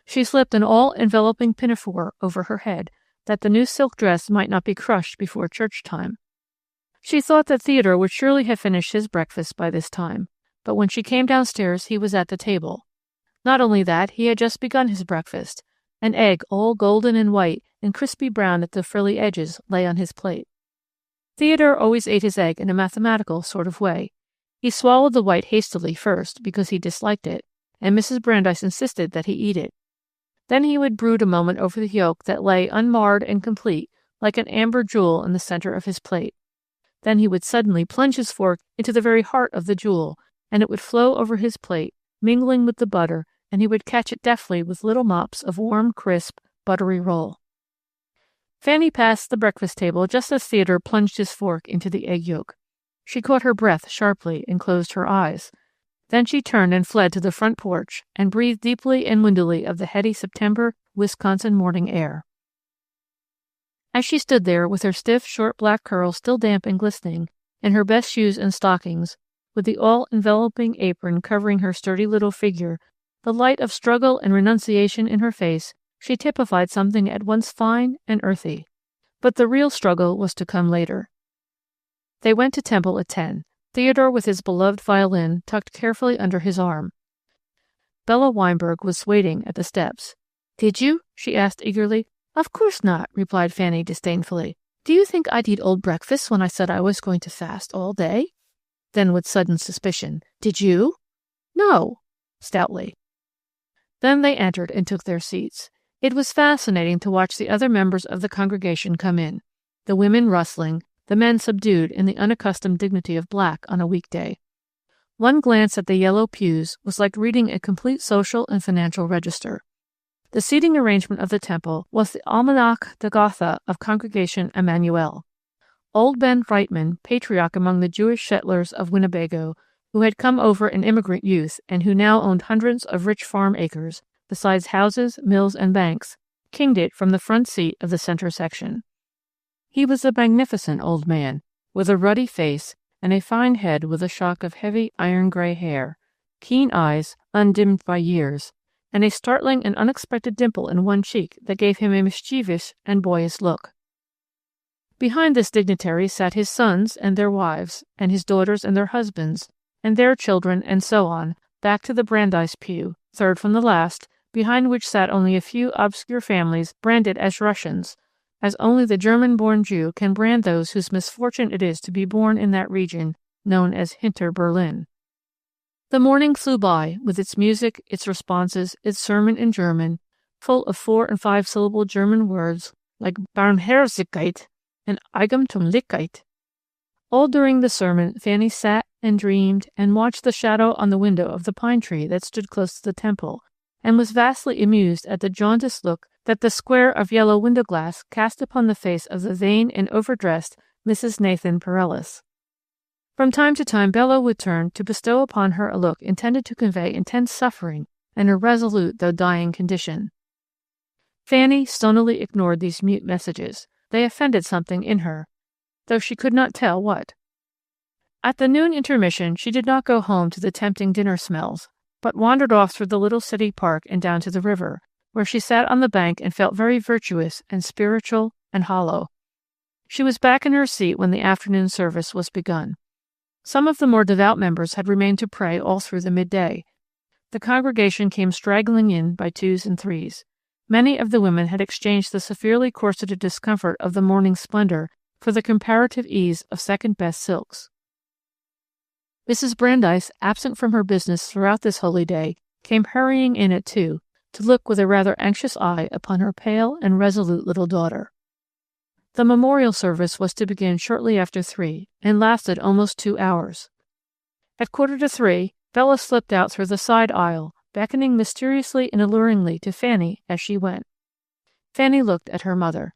She slipped an all-enveloping pinafore over her head, that the new silk dress might not be crushed before church time. She thought that Theodore would surely have finished his breakfast by this time, but when she came downstairs he was at the table. Not only that, he had just begun his breakfast. An egg all golden and white and crispy brown at the frilly edges lay on his plate. Theodore always ate his egg in a mathematical sort of way. He swallowed the white hastily first because he disliked it, and Mrs. Brandeis insisted that he eat it. Then he would brood a moment over the yolk that lay unmarred and complete, like an amber jewel in the center of his plate. Then he would suddenly plunge his fork into the very heart of the jewel, and it would flow over his plate, mingling with the butter, and he would catch it deftly with little mops of warm, crisp, buttery roll. Fanny passed the breakfast table just as Theodore plunged his fork into the egg yolk. She caught her breath sharply and closed her eyes. Then she turned and fled to the front porch and breathed deeply and windily of the heady September Wisconsin morning air. As she stood there with her stiff, short black curls still damp and glistening, and her best shoes and stockings, with the all-enveloping apron covering her sturdy little figure, the light of struggle and renunciation in her face, she typified something at once fine and earthy. But the real struggle was to come later. They went to temple at 10. Theodore with his beloved violin tucked carefully under his arm. Bella Weinberg was waiting at the steps. "Did you?" she asked eagerly. "Of course not," replied Fanny disdainfully. "Do you think I'd eat old breakfast when I said I was going to fast all day?" Then with sudden suspicion, "Did you?" "No," stoutly. Then they entered and took their seats. It was fascinating to watch the other members of the congregation come in, the women rustling, the men subdued in the unaccustomed dignity of black on a weekday. One glance at the yellow pews was like reading a complete social and financial register. The seating arrangement of the temple was the Almanach de Gotha of Congregation Emmanuel. Old Ben Reitman, patriarch among the Jewish settlers of Winnebago, who had come over in immigrant youth and who now owned hundreds of rich farm acres, besides houses, mills, and banks, kinged it from the front seat of the center section. He was a magnificent old man, with a ruddy face and a fine head with a shock of heavy iron-gray hair, keen eyes, undimmed by years, and a startling and unexpected dimple in one cheek that gave him a mischievous and boyish look. Behind this dignitary sat his sons and their wives, and his daughters and their husbands, and their children, and so on, back to the Brandeis pew, third from the last, behind which sat only a few obscure families branded as Russians, as only the German-born Jew can brand those whose misfortune it is to be born in that region known as Hinter Berlin. The morning flew by, with its music, its responses, its sermon in German, full of 4- and 5-syllable German words like Barmherzigkeit and Eigentumlichkeit. All during the sermon, Fanny sat and dreamed and watched the shadow on the window of the pine tree that stood close to the temple, and was vastly amused at the jaundiced look that the square of yellow window glass cast upon the face of the vain and overdressed Mrs. Nathan Perellis. From time to time Bella would turn to bestow upon her a look intended to convey intense suffering and a resolute though dying condition. Fanny stonily ignored these mute messages. They offended something in her, though she could not tell what. At the noon intermission she did not go home to the tempting dinner smells, but wandered off through the little city park and down to the river, where she sat on the bank and felt very virtuous and spiritual and hollow. She was back in her seat when the afternoon service was begun. Some of the more devout members had remained to pray all through the midday. The congregation came straggling in by 2s and 3s. Many of the women had exchanged the severely corseted discomfort of the morning splendor for the comparative ease of second-best silks. Mrs. Brandeis, absent from her business throughout this holy day, came hurrying in at 2 to look with a rather anxious eye upon her pale and resolute little daughter. The memorial service was to begin shortly after 3 and lasted almost 2 hours. At 2:45, Bella slipped out through the side aisle, beckoning mysteriously and alluringly to Fanny as she went. Fanny looked at her mother.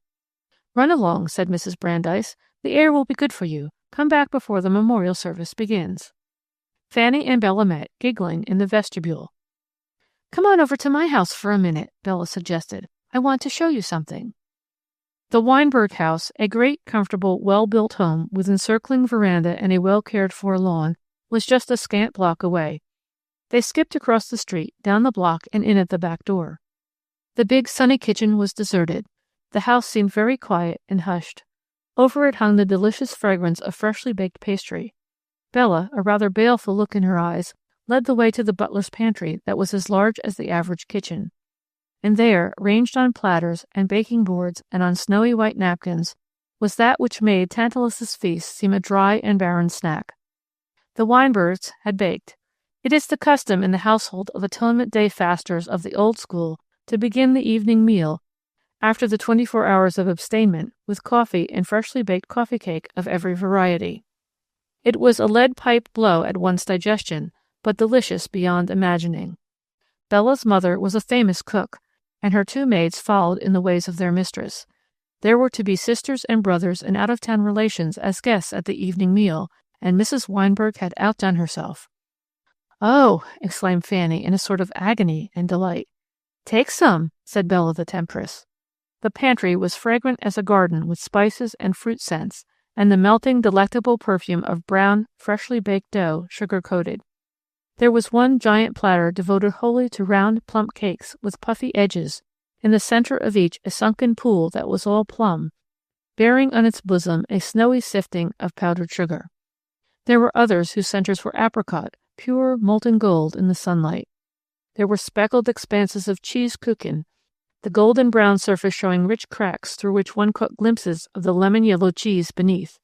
"Run along," said Mrs. Brandeis. "The air will be good for you. Come back before the memorial service begins." Fanny and Bella met, giggling, in the vestibule. "Come on over to my house for a minute," Bella suggested. "I want to show you something." The Weinberg house, a great, comfortable, well-built home with encircling veranda and a well-cared-for lawn, was just a scant block away. They skipped across the street, down the block, and in at the back door. The big, sunny kitchen was deserted. The house seemed very quiet and hushed. Over it hung the delicious fragrance of freshly baked pastry. Bella, a rather baleful look in her eyes, led the way to the butler's pantry that was as large as the average kitchen. And there, ranged on platters and baking boards and on snowy white napkins, was that which made Tantalus's feast seem a dry and barren snack. The Weinbergs had baked. It is the custom in the household of Atonement Day fasters of the old school to begin the evening meal, after the 24 hours of abstainment, with coffee and freshly baked coffee cake of every variety. It was a lead-pipe blow at one's digestion, but delicious beyond imagining. Bella's mother was a famous cook, and her 2 maids followed in the ways of their mistress. There were to be sisters and brothers and out-of-town relations as guests at the evening meal, and Mrs. Weinberg had outdone herself. "Oh!" exclaimed Fanny in a sort of agony and delight. "Take some," said Bella the temptress. The pantry was fragrant as a garden with spices and fruit scents, and the melting, delectable perfume of brown, freshly baked dough, sugar-coated. There was one giant platter devoted wholly to round, plump cakes with puffy edges, in the center of each a sunken pool that was all plum, bearing on its bosom a snowy sifting of powdered sugar. There were others whose centers were apricot, pure molten gold in the sunlight. There were speckled expanses of cheese kuchen, the golden brown surface showing rich cracks through which one caught glimpses of the lemon-yellow cheese beneath,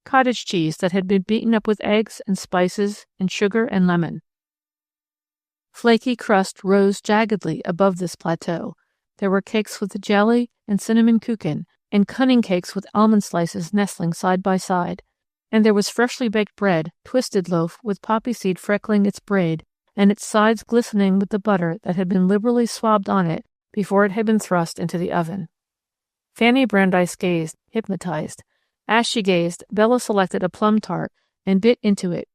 cottage cheese that had been beaten up with eggs and spices and sugar and lemon. Flaky crust rose jaggedly above this plateau. There were cakes with jelly and cinnamon kuchen, and cunning cakes with almond slices nestling side by side. And there was freshly baked bread, twisted loaf, with poppy seed freckling its braid, and its sides glistening with the butter that had been liberally swabbed on it before it had been thrust into the oven. Fanny Brandeis gazed, hypnotized. As she gazed, Bella selected a plum tart and bit into it,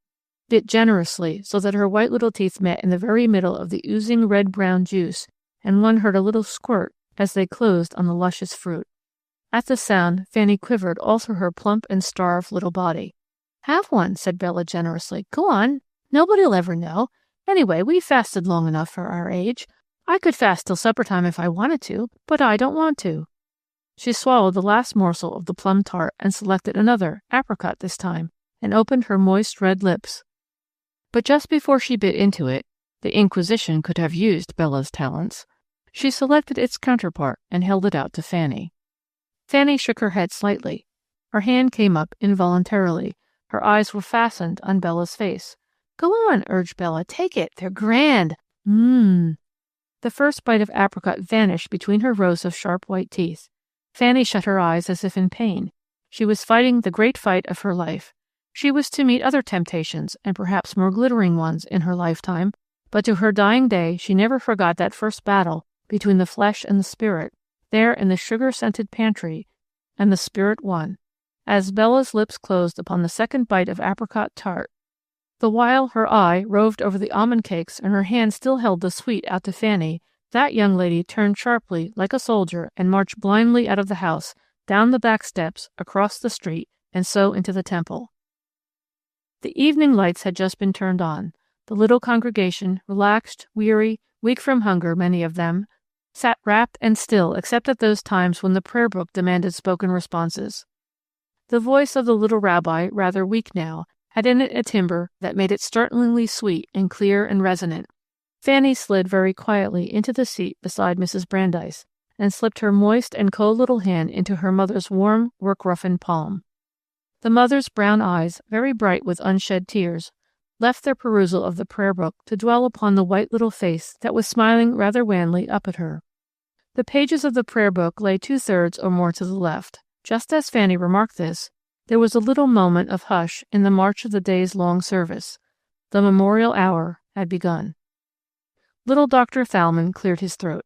bit generously so that her white little teeth met in the very middle of the oozing red-brown juice, and one heard a little squirt as they closed on the luscious fruit. At the sound, Fanny quivered all through her plump and starved little body. "Have one," said Bella generously. "Go on. Nobody'll ever know. Anyway, we've fasted long enough for our age. I could fast till supper time if I wanted to, but I don't want to." She swallowed the last morsel of the plum tart and selected another, apricot this time, and opened her moist red lips. But just before she bit into it, the Inquisition could have used Bella's talents. She selected its counterpart and held it out to Fanny. Fanny shook her head slightly. Her hand came up involuntarily. Her eyes were fastened on Bella's face. "Go on," urged Bella. "Take it. They're grand. Mmm." The first bite of apricot vanished between her rows of sharp white teeth. Fanny shut her eyes as if in pain. She was fighting the great fight of her life. She was to meet other temptations, and perhaps more glittering ones, in her lifetime, but to her dying day she never forgot that first battle between the flesh and the spirit, there in the sugar-scented pantry, and the spirit won. As Bella's lips closed upon the second bite of apricot tart, the while her eye roved over the almond cakes and her hand still held the sweet out to Fanny, that young lady turned sharply, like a soldier, and marched blindly out of the house, down the back steps, across the street, and so into the temple. The evening lights had just been turned on. The little congregation, relaxed, weary, weak from hunger, many of them, sat rapt and still except at those times when the prayer book demanded spoken responses. The voice of the little rabbi, rather weak now, had in it a timbre that made it startlingly sweet and clear and resonant. Fanny slid very quietly into the seat beside Mrs. Brandeis and slipped her moist and cold little hand into her mother's warm, work-roughened palm. The mother's brown eyes, very bright with unshed tears, left their perusal of the prayer book to dwell upon the white little face that was smiling rather wanly up at her. The pages of the prayer book lay 2/3 or more to the left. Just as Fanny remarked this, there was a little moment of hush in the march of the day's long service. The memorial hour had begun. Little Dr. Thalmann cleared his throat.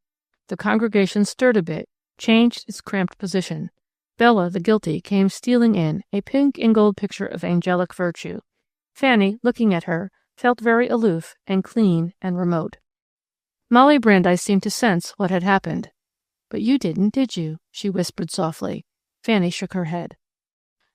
The congregation stirred a bit, changed its cramped position. Bella, the guilty, came stealing in, a pink and gold picture of angelic virtue. Fanny, looking at her, felt very aloof and clean and remote. Molly Brandeis seemed to sense what had happened. "But you didn't, did you?" she whispered softly. Fanny shook her head.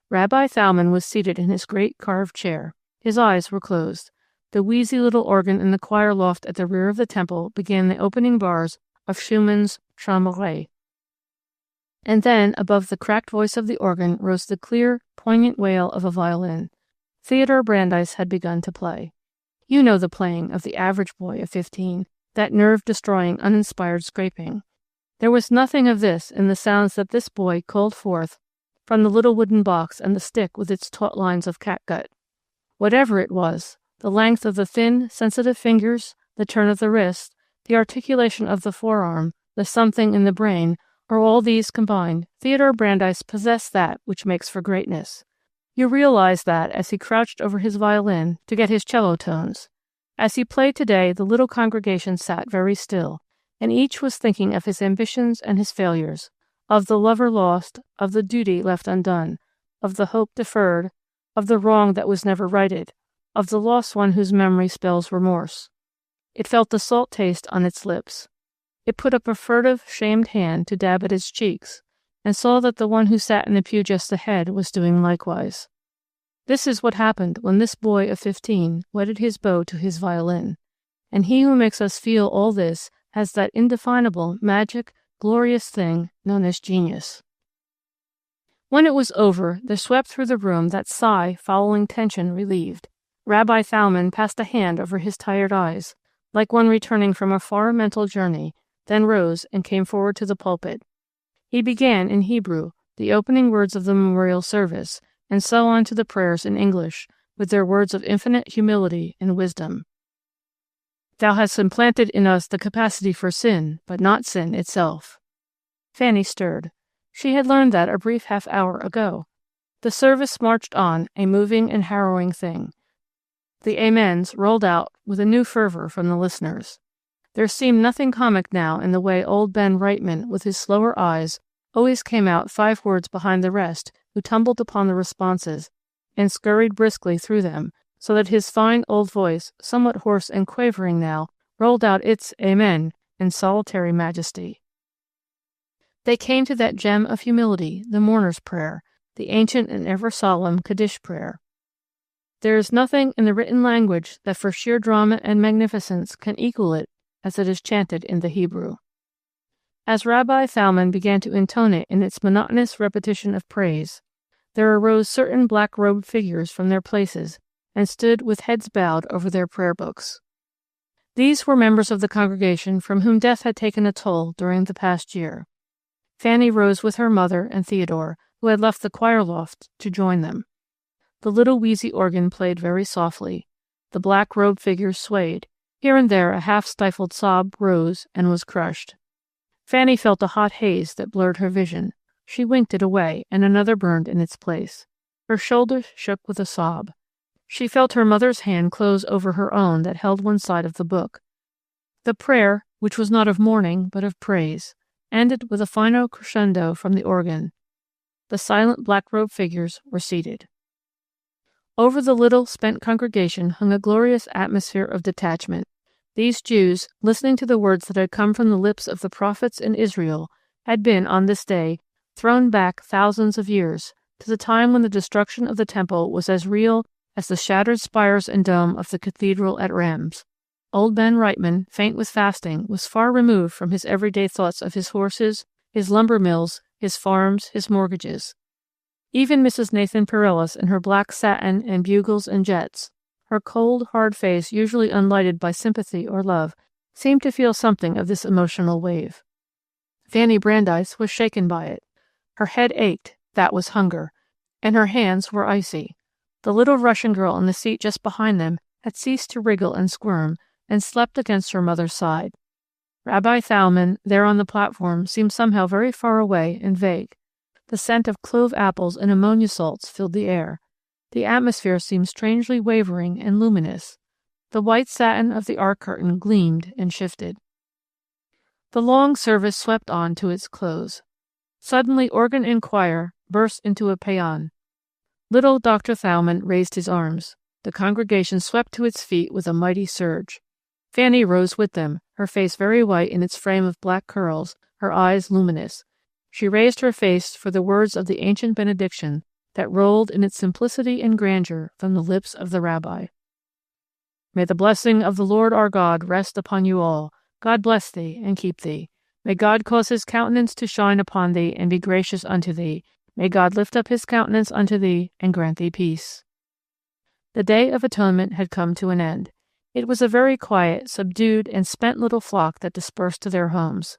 Rabbi Thalmann was seated in his great carved chair. His eyes were closed. The wheezy little organ in the choir loft at the rear of the temple began the opening bars of Schumann's Traumerei. And then, above the cracked voice of the organ, rose the clear, poignant wail of a violin. Theodore Brandeis had begun to play. You know the playing of the average boy of 15, that nerve-destroying, uninspired scraping. There was nothing of this in the sounds that this boy called forth from the little wooden box and the stick with its taut lines of catgut. Whatever it was, the length of the thin, sensitive fingers, the turn of the wrist, the articulation of the forearm, the something in the brain, or all these combined, Theodore Brandeis possessed that which makes for greatness. You realize that as he crouched over his violin to get his cello tones. As he played today, the little congregation sat very still, and each was thinking of his ambitions and his failures, of the lover lost, of the duty left undone, of the hope deferred, of the wrong that was never righted, of the lost one whose memory spells remorse. It felt the salt taste on its lips. It put up a furtive, shamed hand to dab at its cheeks, and saw that the one who sat in the pew just ahead was doing likewise. This is what happened when this boy of 15 wetted his bow to his violin, and he who makes us feel all this has that indefinable, magic, glorious thing known as genius. When it was over, there swept through the room that sigh following tension relieved. Rabbi Thalmann passed a hand over his tired eyes, like one returning from a far mental journey, then rose and came forward to the pulpit. He began in Hebrew the opening words of the memorial service, and so on to the prayers in English, with their words of infinite humility and wisdom. Thou hast implanted in us the capacity for sin, but not sin itself. Fanny stirred. She had learned that a brief half-hour ago. The service marched on, a moving and harrowing thing. The amens rolled out with a new fervor from the listeners. There seemed nothing comic now in the way old Ben Reitman, with his slower eyes, always came out 5 words behind the rest, who tumbled upon the responses, and scurried briskly through them, so that his fine old voice, somewhat hoarse and quavering now, rolled out its Amen in solitary majesty. They came to that gem of humility, the mourner's prayer, the ancient and ever-solemn Kaddish prayer. There is nothing in the written language that for sheer drama and magnificence can equal it as it is chanted in the Hebrew. As Rabbi Thalmann began to intone it in its monotonous repetition of praise, there arose certain black-robed figures from their places and stood with heads bowed over their prayer books. These were members of the congregation from whom death had taken a toll during the past year. Fanny rose with her mother and Theodore, who had left the choir loft, to join them. The little wheezy organ played very softly. The black-robed figures swayed. Here and there a half-stifled sob rose and was crushed. Fanny felt a hot haze that blurred her vision. She winked it away, and another burned in its place. Her shoulders shook with a sob. She felt her mother's hand close over her own that held one side of the book. The prayer, which was not of mourning but of praise, ended with a final crescendo from the organ. The silent black-robed figures were seated. Over the little, spent congregation hung a glorious atmosphere of detachment. These Jews, listening to the words that had come from the lips of the prophets in Israel, had been, on this day, thrown back thousands of years, to the time when the destruction of the temple was as real as the shattered spires and dome of the cathedral at Rheims. Old Ben Reitman, faint with fasting, was far removed from his everyday thoughts of his horses, his lumber mills, his farms, his mortgages. Even Mrs. Nathan Perelis in her black satin and bugles and jets, her cold, hard face usually unlighted by sympathy or love, seemed to feel something of this emotional wave. Fanny Brandeis was shaken by it. Her head ached, that was hunger, and her hands were icy. The little Russian girl in the seat just behind them had ceased to wriggle and squirm, and slept against her mother's side. Rabbi Thalmann, there on the platform, seemed somehow very far away and vague. The scent of clove apples and ammonia salts filled the air. The atmosphere seemed strangely wavering and luminous. The white satin of the ark curtain gleamed and shifted. The long service swept on to its close. Suddenly organ and choir burst into a paean. Little Dr. Thalmann raised his arms. The congregation swept to its feet with a mighty surge. Fanny rose with them, her face very white in its frame of black curls, her eyes luminous. She raised her face for the words of the ancient benediction that rolled in its simplicity and grandeur from the lips of the rabbi. May the blessing of the Lord our God rest upon you all. God bless thee and keep thee. May God cause his countenance to shine upon thee and be gracious unto thee. May God lift up his countenance unto thee and grant thee peace. The Day of Atonement had come to an end. It was a very quiet, subdued, and spent little flock that dispersed to their homes.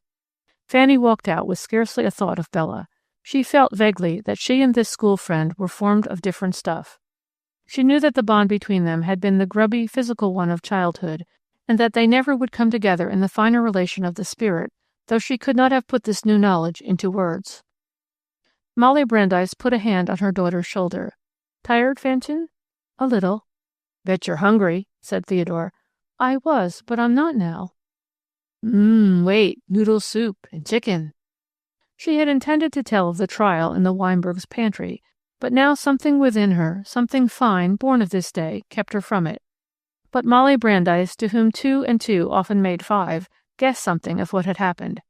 Fanny walked out with scarcely a thought of Bella. She felt vaguely that she and this school friend were formed of different stuff. She knew that the bond between them had been the grubby, physical one of childhood, and that they never would come together in the finer relation of the spirit, though she could not have put this new knowledge into words. Molly Brandeis put a hand on her daughter's shoulder. "Tired, Fanchen?" "A little." "Bet you're hungry," said Theodore. "I was, but I'm not now." Wait, noodle soup and chicken." She had intended to tell of the trial in the Weinbergs' pantry, but now something within her, something fine born of this day, kept her from it. But Molly Brandeis, to whom 2 and 2 often made 5, guessed something of what had happened.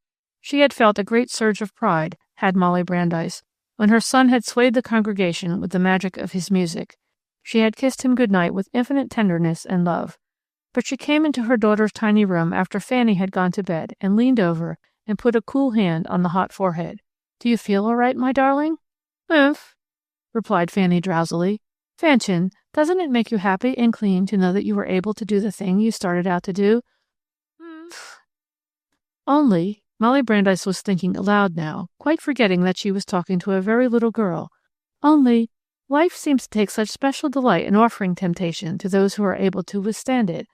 She had felt a great surge of pride, had Molly Brandeis, when her son had swayed the congregation with the magic of his music. She had kissed him good night with infinite tenderness and love. But she came into her daughter's tiny room after Fanny had gone to bed and leaned over and put a cool hand on the hot forehead. "Do you feel all right, my darling?" "Umph," replied Fanny drowsily. "Fanchen, doesn't it make you happy and clean to know that you were able to do the thing you started out to do?" "Umph." Only, Molly Brandeis was thinking aloud now, quite forgetting that she was talking to a very little girl. Only, life seems to take such special delight in offering temptation to those who are able to withstand it.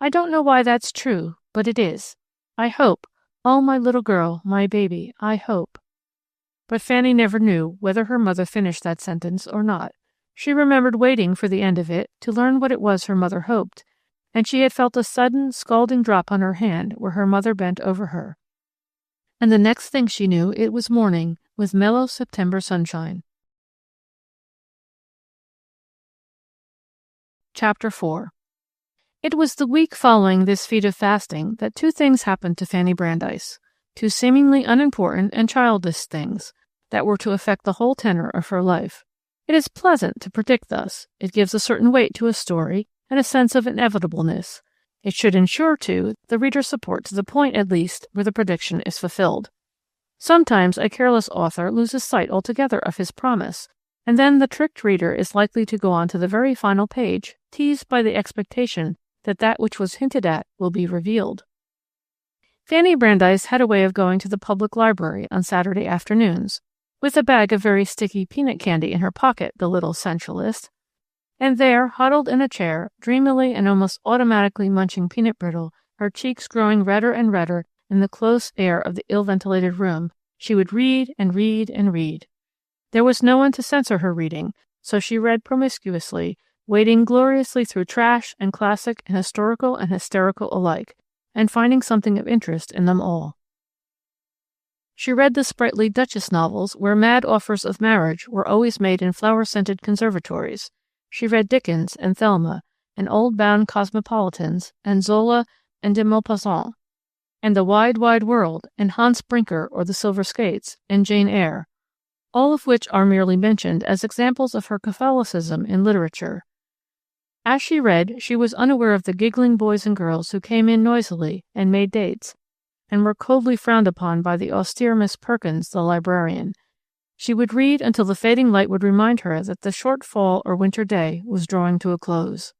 I don't know why that's true, but it is. I hope, oh, my little girl, my baby, I hope. But Fanny never knew whether her mother finished that sentence or not. She remembered waiting for the end of it to learn what it was her mother hoped, and she had felt a sudden, scalding drop on her hand where her mother bent over her. And the next thing she knew, it was morning, with mellow September sunshine. Chapter 4. It was the week following this feat of fasting that two things happened to Fanny Brandeis, two seemingly unimportant and childish things that were to affect the whole tenor of her life. It is pleasant to predict thus. It gives a certain weight to a story and a sense of inevitableness. It should ensure, too, the reader's support to the point, at least, where the prediction is fulfilled. Sometimes a careless author loses sight altogether of his promise, and then the tricked reader is likely to go on to the very final page, teased by the expectation that that which was hinted at will be revealed. Fanny Brandeis had a way of going to the public library on Saturday afternoons, with a bag of very sticky peanut candy in her pocket, the little sensualist, and there, huddled in a chair, dreamily and almost automatically munching peanut brittle, her cheeks growing redder and redder in the close air of the ill-ventilated room, she would read and read and read. There was no one to censor her reading, so she read promiscuously, wading gloriously through trash and classic and historical and hysterical alike, and finding something of interest in them all. She read the sprightly Duchess novels where mad offers of marriage were always made in flower-scented conservatories. She read Dickens and Thelma, and old-bound cosmopolitans, and Zola and de Maupassant, and The Wide, Wide World, and Hans Brinker or The Silver Skates, and Jane Eyre, all of which are merely mentioned as examples of her Catholicism in literature. As she read, she was unaware of the giggling boys and girls who came in noisily and made dates, and were coldly frowned upon by the austere Miss Perkins, the librarian. She would read until the fading light would remind her that the short fall or winter day was drawing to a close.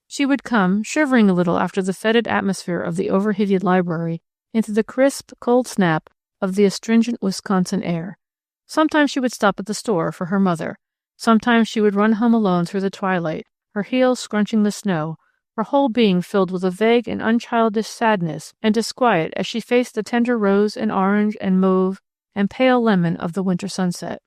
She would come, shivering a little after the fetid atmosphere of the overheated library, into the crisp, cold snap of the astringent Wisconsin air. Sometimes she would stop at the store for her mother. Sometimes she would run home alone through the twilight, her heels scrunching the snow, her whole being filled with a vague and unchildish sadness and disquiet as she faced the tender rose and orange and mauve and pale lemon of the winter sunset.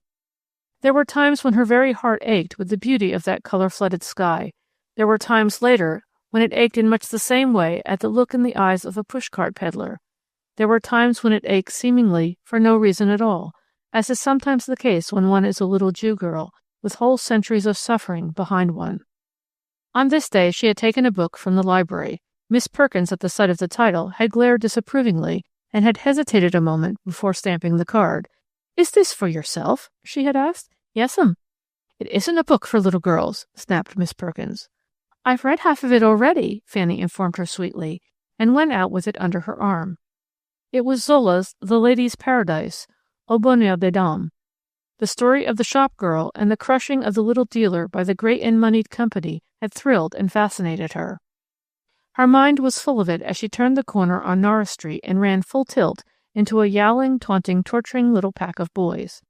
There were times when her very heart ached with the beauty of that color-flooded sky. There were times later when it ached in much the same way at the look in the eyes of a pushcart peddler. There were times when it ached seemingly for no reason at all, as is sometimes the case when one is a little Jew girl with whole centuries of suffering behind one. On this day she had taken a book from the library. Miss Perkins, at the sight of the title, had glared disapprovingly and had hesitated a moment before stamping the card. "Is this for yourself?" she had asked. "Yes'm." "It isn't a book for little girls," snapped Miss Perkins. "I've read half of it already," Fanny informed her sweetly, and went out with it under her arm. It was Zola's The Lady's Paradise, Au Bonheur des Dames, the story of the shop girl and the crushing of the little dealer by the great and moneyed company had thrilled and fascinated her. Her mind was full of it as she turned the corner on Norris Street and ran full tilt into a yowling, taunting, torturing little pack of boys.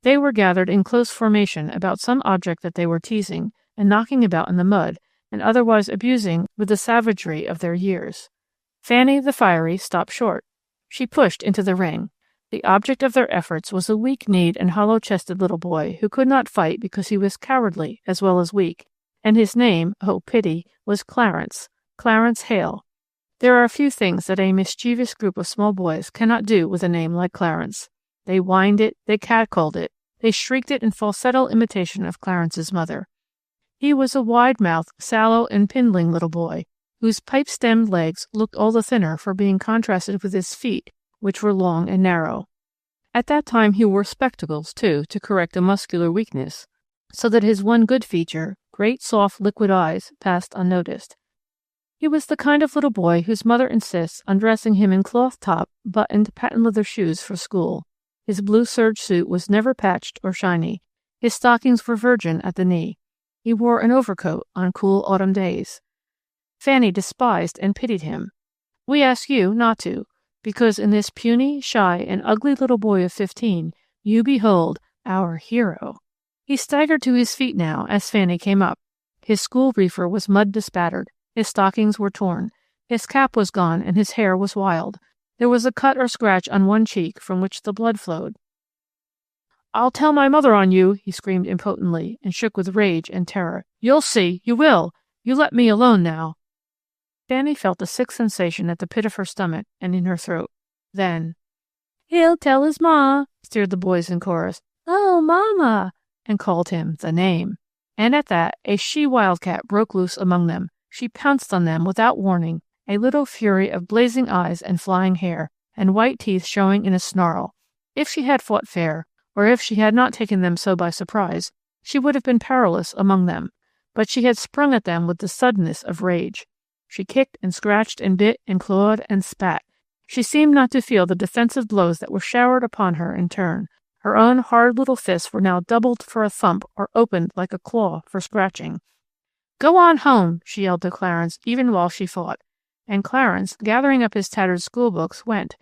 They were gathered in close formation about some object that they were teasing and knocking about in the mud and otherwise abusing with the savagery of their years. Fanny, the fiery, stopped short. She pushed into the ring. The object of their efforts was a weak-kneed and hollow-chested little boy who could not fight because he was cowardly as well as weak, and his name, oh pity, was Clarence Hale. There are a few things that a mischievous group of small boys cannot do with a name like Clarence. They whined it, they catcalled it, they shrieked it in falsetto imitation of Clarence's mother. He was a wide-mouthed, sallow, and pindling little boy, whose pipe-stemmed legs looked all the thinner for being contrasted with his feet, which were long and narrow. At that time he wore spectacles, too, to correct a muscular weakness, so that his one good feature, great soft liquid eyes, passed unnoticed. He was the kind of little boy whose mother insists on dressing him in cloth top, buttoned, patent-leather shoes for school. His blue serge suit was never patched or shiny. His stockings were virgin at the knee. He wore an overcoat on cool autumn days. Fanny despised and pitied him. We ask you not to, because in this puny, shy, and ugly little boy of 15, you behold our hero. He staggered to his feet now as Fanny came up. His school reefer was mud-bespattered. His stockings were torn. His cap was gone, and his hair was wild. There was a cut or scratch on one cheek from which the blood flowed. "I'll tell my mother on you," he screamed impotently, and shook with rage and terror. "You'll see, you will. You let me alone now." Fanny felt a sick sensation at the pit of her stomach and in her throat. Then, "He'll tell his ma," steered the boys in chorus. "Oh, Mama," and called him the name. And at that, a she-wildcat broke loose among them. She pounced on them without warning, a little fury of blazing eyes and flying hair, and white teeth showing in a snarl. If she had fought fair, or if she had not taken them so by surprise, she would have been powerless among them. But she had sprung at them with the suddenness of rage. She kicked and scratched and bit and clawed and spat. She seemed not to feel the defensive blows that were showered upon her in turn. Her own hard little fists were now doubled for a thump or opened like a claw for scratching. "Go on home," she yelled to Clarence, even while she fought. And Clarence, gathering up his tattered schoolbooks, went,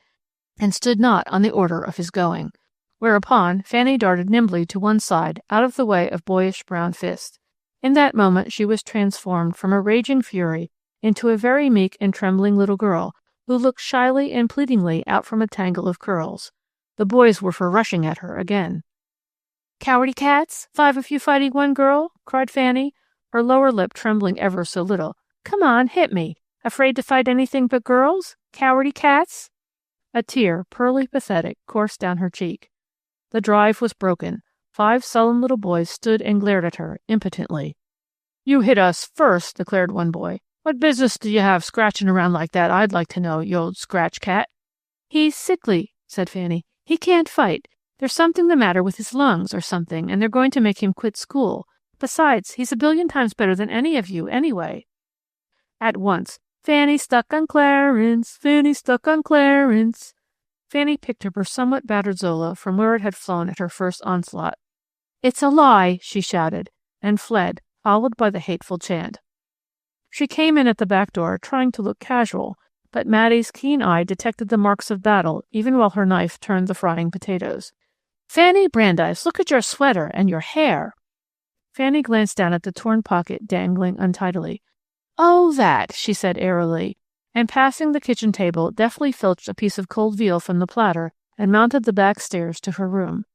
and stood not on the order of his going. Whereupon Fanny darted nimbly to one side, out of the way of boyish brown fists. In that moment she was transformed from a raging fury into a very meek and trembling little girl, who looked shyly and pleadingly out from a tangle of curls. The boys were for rushing at her again. "Cowardy cats, 5 of you fighting one girl?" cried Fanny, her lower lip trembling ever so little. "Come on, hit me. Afraid to fight anything but girls? Cowardy cats?" A tear, pearly pathetic, coursed down her cheek. The drive was broken. 5 sullen little boys stood and glared at her impotently. "You hit us first," declared one boy. "What business do you have scratching around like that, I'd like to know, you old scratch cat?" "He's sickly," said Fanny. "He can't fight. There's something the matter with his lungs or something, and they're going to make him quit school. Besides, he's a billion times better than any of you, anyway." At once, "Fanny stuck on Clarence, Fanny stuck on Clarence." Fanny picked up her somewhat battered Zola from where it had flown at her first onslaught. "It's a lie," she shouted, and fled, followed by the hateful chant. She came in at the back door, trying to look casual, but Mattie's keen eye detected the marks of battle even while her knife turned the frying potatoes. "Fanny Brandeis, look at your sweater and your hair." Fanny glanced down at the torn pocket dangling untidily. "Oh, that," she said airily, and passing the kitchen table, deftly filched a piece of cold veal from the platter and mounted the back stairs to her room.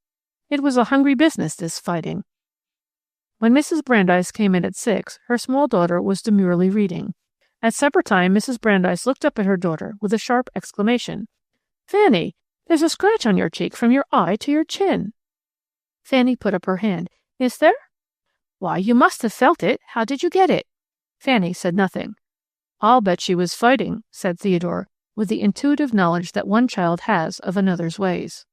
It was a hungry business, this fighting. When Mrs. Brandeis came in at 6, her small daughter was demurely reading. At supper time, Mrs. Brandeis looked up at her daughter with a sharp exclamation. "Fanny, there's a scratch on your cheek from your eye to your chin." Fanny put up her hand. "Is there?" "Why, you must have felt it. How did you get it?" Fanny said nothing. "I'll bet she was fighting," said Theodore, with the intuitive knowledge that one child has of another's ways.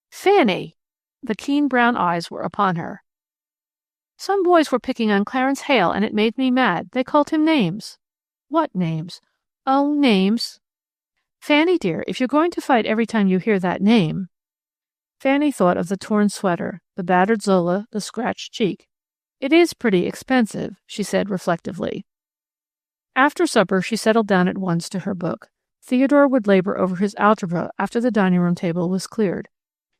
"Fanny!" The keen brown eyes were upon her. "Some boys were picking on Clarence Hale, and it made me mad. They called him names." "What names?" "Oh, names." "Fanny, dear, if you're going to fight every time you hear that name—" Fanny thought of the torn sweater, the battered Zola, the scratched cheek. "It is pretty expensive," she said reflectively. After supper, she settled down at once to her book. Theodore would labor over his algebra after the dining-room table was cleared.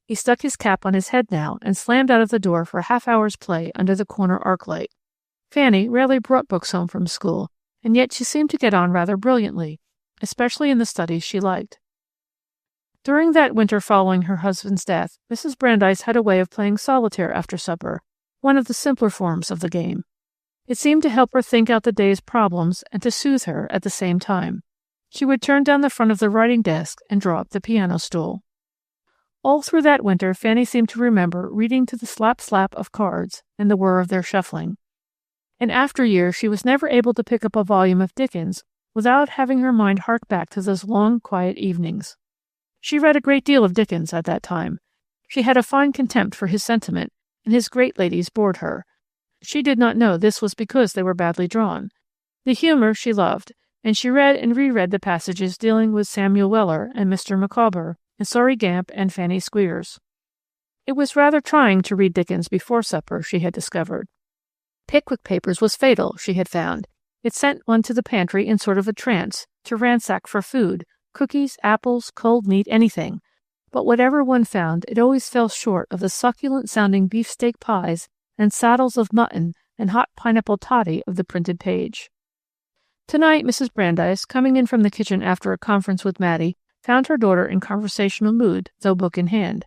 He stuck his cap on his head now and slammed out of the door for a half-hour's play under the corner arc light. Fanny rarely brought books home from school, and yet she seemed to get on rather brilliantly, especially in the studies she liked. During that winter following her husband's death, Mrs. Brandeis had a way of playing solitaire after supper, one of the simpler forms of the game. It seemed to help her think out the day's problems and to soothe her at the same time. She would turn down the front of the writing desk and draw up the piano stool. All through that winter, Fanny seemed to remember reading to the slap-slap of cards and the whir of their shuffling. In after years, she was never able to pick up a volume of Dickens without having her mind hark back to those long, quiet evenings. She read a great deal of Dickens at that time. She had a fine contempt for his sentiment, and his great ladies bored her. She did not know this was because they were badly drawn. The humor she loved, and she read and reread the passages dealing with Samuel Weller and Mr. Micawber, and Sorry Gamp and Fanny Squeers. It was rather trying to read Dickens before supper, she had discovered. Pickwick Papers was fatal, she had found. It sent one to the pantry in sort of a trance, to ransack for food, cookies, apples, cold meat, anything. But whatever one found, it always fell short of the succulent-sounding beefsteak pies and saddles of mutton and hot pineapple toddy of the printed page. Tonight, Mrs. Brandeis, coming in from the kitchen after a conference with Mattie, found her daughter in conversational mood, though book in hand.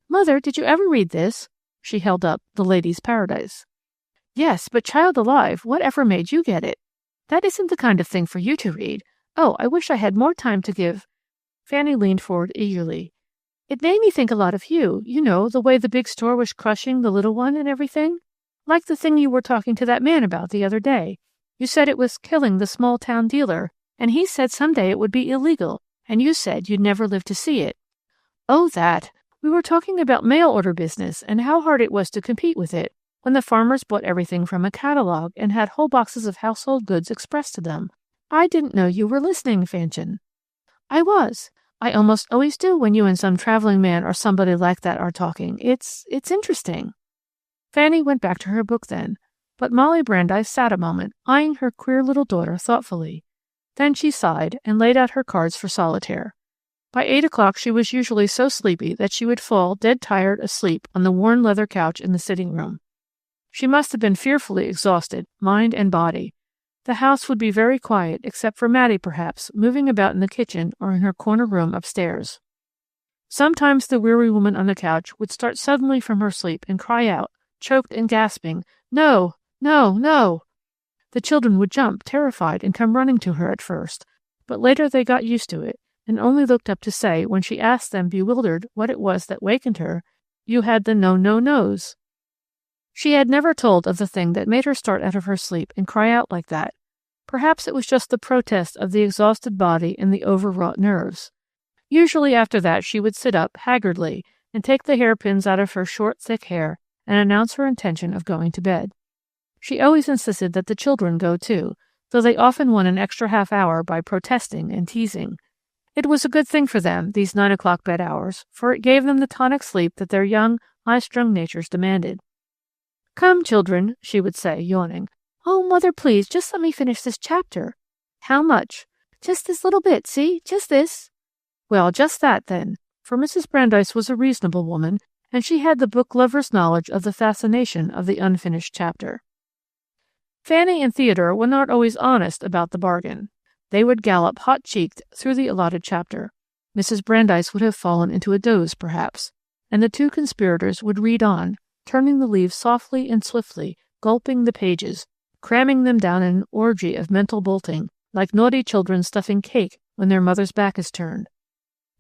"Mother, did you ever read this?" She held up The Lady's Paradise. Yes, but child alive, whatever made you get it? That isn't the kind of thing for you to read. Oh, I wish I had more time to give. Fanny leaned forward eagerly. It made me think a lot of you. You know, the way the big store was crushing the little one and everything. Like the thing you were talking to that man about the other day. You said it was killing the small town dealer, and he said someday it would be illegal, and you said you'd never live to see it. Oh, that. We were talking about mail order business and how hard it was to compete with it when the farmers bought everything from a catalog and had whole boxes of household goods expressed to them. I didn't know you were listening, Fanchen. I was. I almost always do when you and some traveling man or somebody like that are talking. It's interesting. Fanny went back to her book then, but Molly Brandeis sat a moment, eyeing her queer little daughter thoughtfully. Then she sighed and laid out her cards for solitaire. By 8 o'clock she was usually so sleepy that she would fall dead tired asleep on the worn leather couch in the sitting room. She must have been fearfully exhausted, mind and body. The house would be very quiet, except for Mattie, perhaps, moving about in the kitchen or in her corner room upstairs. Sometimes the weary woman on the couch would start suddenly from her sleep and cry out, choked and gasping, "No, no, no!" The children would jump, terrified, and come running to her at first, but later they got used to it, and only looked up to say, when she asked them, bewildered, what it was that wakened her, "You had the no-no-nos." She had never told of the thing that made her start out of her sleep and cry out like that. Perhaps it was just the protest of the exhausted body and the overwrought nerves. Usually after that she would sit up haggardly and take the hairpins out of her short, thick hair and announce her intention of going to bed. She always insisted that the children go too, though they often won an extra half hour by protesting and teasing. It was a good thing for them, these 9 o'clock bed hours, for it gave them the tonic sleep that their young, high-strung natures demanded. "Come, children," she would say, yawning. "Oh, Mother, please, just let me finish this chapter." "How much?" "Just this little bit, see? Just this." Well, just that, then, for Mrs. Brandeis was a reasonable woman, and she had the book lover's knowledge of the fascination of the unfinished chapter. Fanny and Theodore were not always honest about the bargain. They would gallop hot-cheeked through the allotted chapter. Mrs. Brandeis would have fallen into a doze, perhaps, and the two conspirators would read on, turning the leaves softly and swiftly, gulping the pages, cramming them down in an orgy of mental bolting, like naughty children stuffing cake when their mother's back is turned.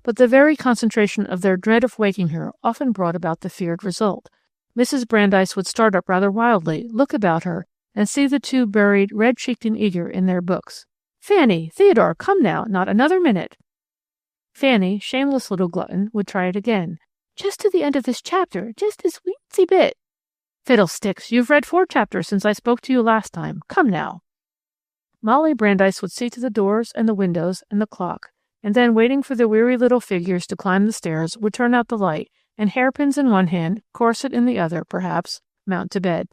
But the very concentration of their dread of waking her often brought about the feared result. Mrs. Brandeis would start up rather wildly, look about her, and see the two buried, red-cheeked and eager, in their books. "Fanny, Theodore, come now, not another minute." Fanny, shameless little glutton, would try it again. "Just to the end of this chapter, just this weensy bit." "Fiddlesticks, you've read 4 chapters since I spoke to you last time. Come now." Molly Brandeis would see to the doors and the windows and the clock, and then, waiting for the weary little figures to climb the stairs, would turn out the light, and hairpins in one hand, corset in the other, perhaps, mount to bed.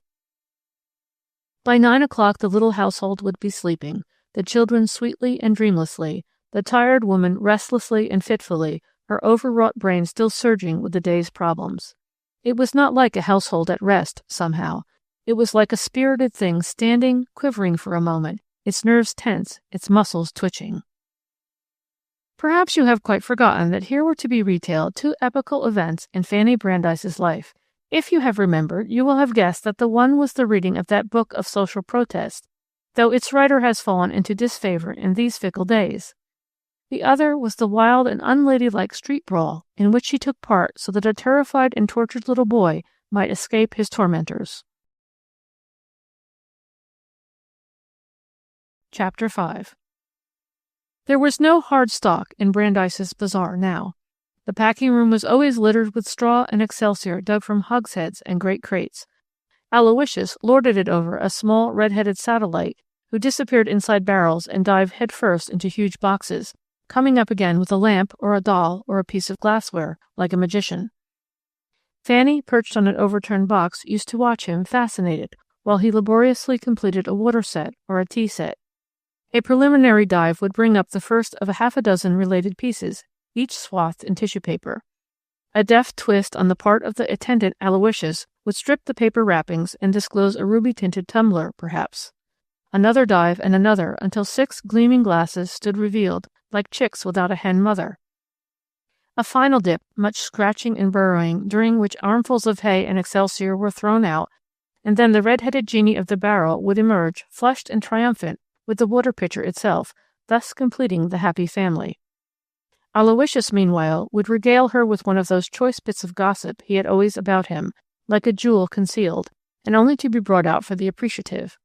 By 9 o'clock the little household would be sleeping, the children sweetly and dreamlessly, the tired woman restlessly and fitfully, her overwrought brain still surging with the day's problems. It was not like a household at rest, somehow. It was like a spirited thing standing, quivering for a moment, its nerves tense, its muscles twitching. Perhaps you have quite forgotten that here were to be retailed 2 epical events in Fanny Brandeis's life. If you have remembered, you will have guessed that the one was the reading of that book of social protest, though its writer has fallen into disfavor in these fickle days. The other was the wild and unladylike street brawl in which she took part so that a terrified and tortured little boy might escape his tormentors. Chapter 5. There was no hard stock in Brandeis's bazaar now. The packing room was always littered with straw and excelsior dug from hogsheads and great crates. Aloysius lorded it over a small red-headed satellite who disappeared inside barrels and dived headfirst into huge boxes, coming up again with a lamp or a doll or a piece of glassware, like a magician. Fanny, perched on an overturned box, used to watch him, fascinated, while he laboriously completed a water set or a tea set. A preliminary dive would bring up the first of a half a dozen related pieces, each swathed in tissue paper. A deft twist on the part of the attendant Aloysius would strip the paper wrappings and disclose a ruby-tinted tumbler, perhaps. Another dive and another, until 6 gleaming glasses stood revealed, like chicks without a hen mother. A final dip, much scratching and burrowing, during which armfuls of hay and excelsior were thrown out, and then the red-headed genie of the barrel would emerge, flushed and triumphant, with the water pitcher itself, thus completing the happy family. Aloysius, meanwhile, would regale her with one of those choice bits of gossip he had always about him, like a jewel concealed, and only to be brought out for the appreciative.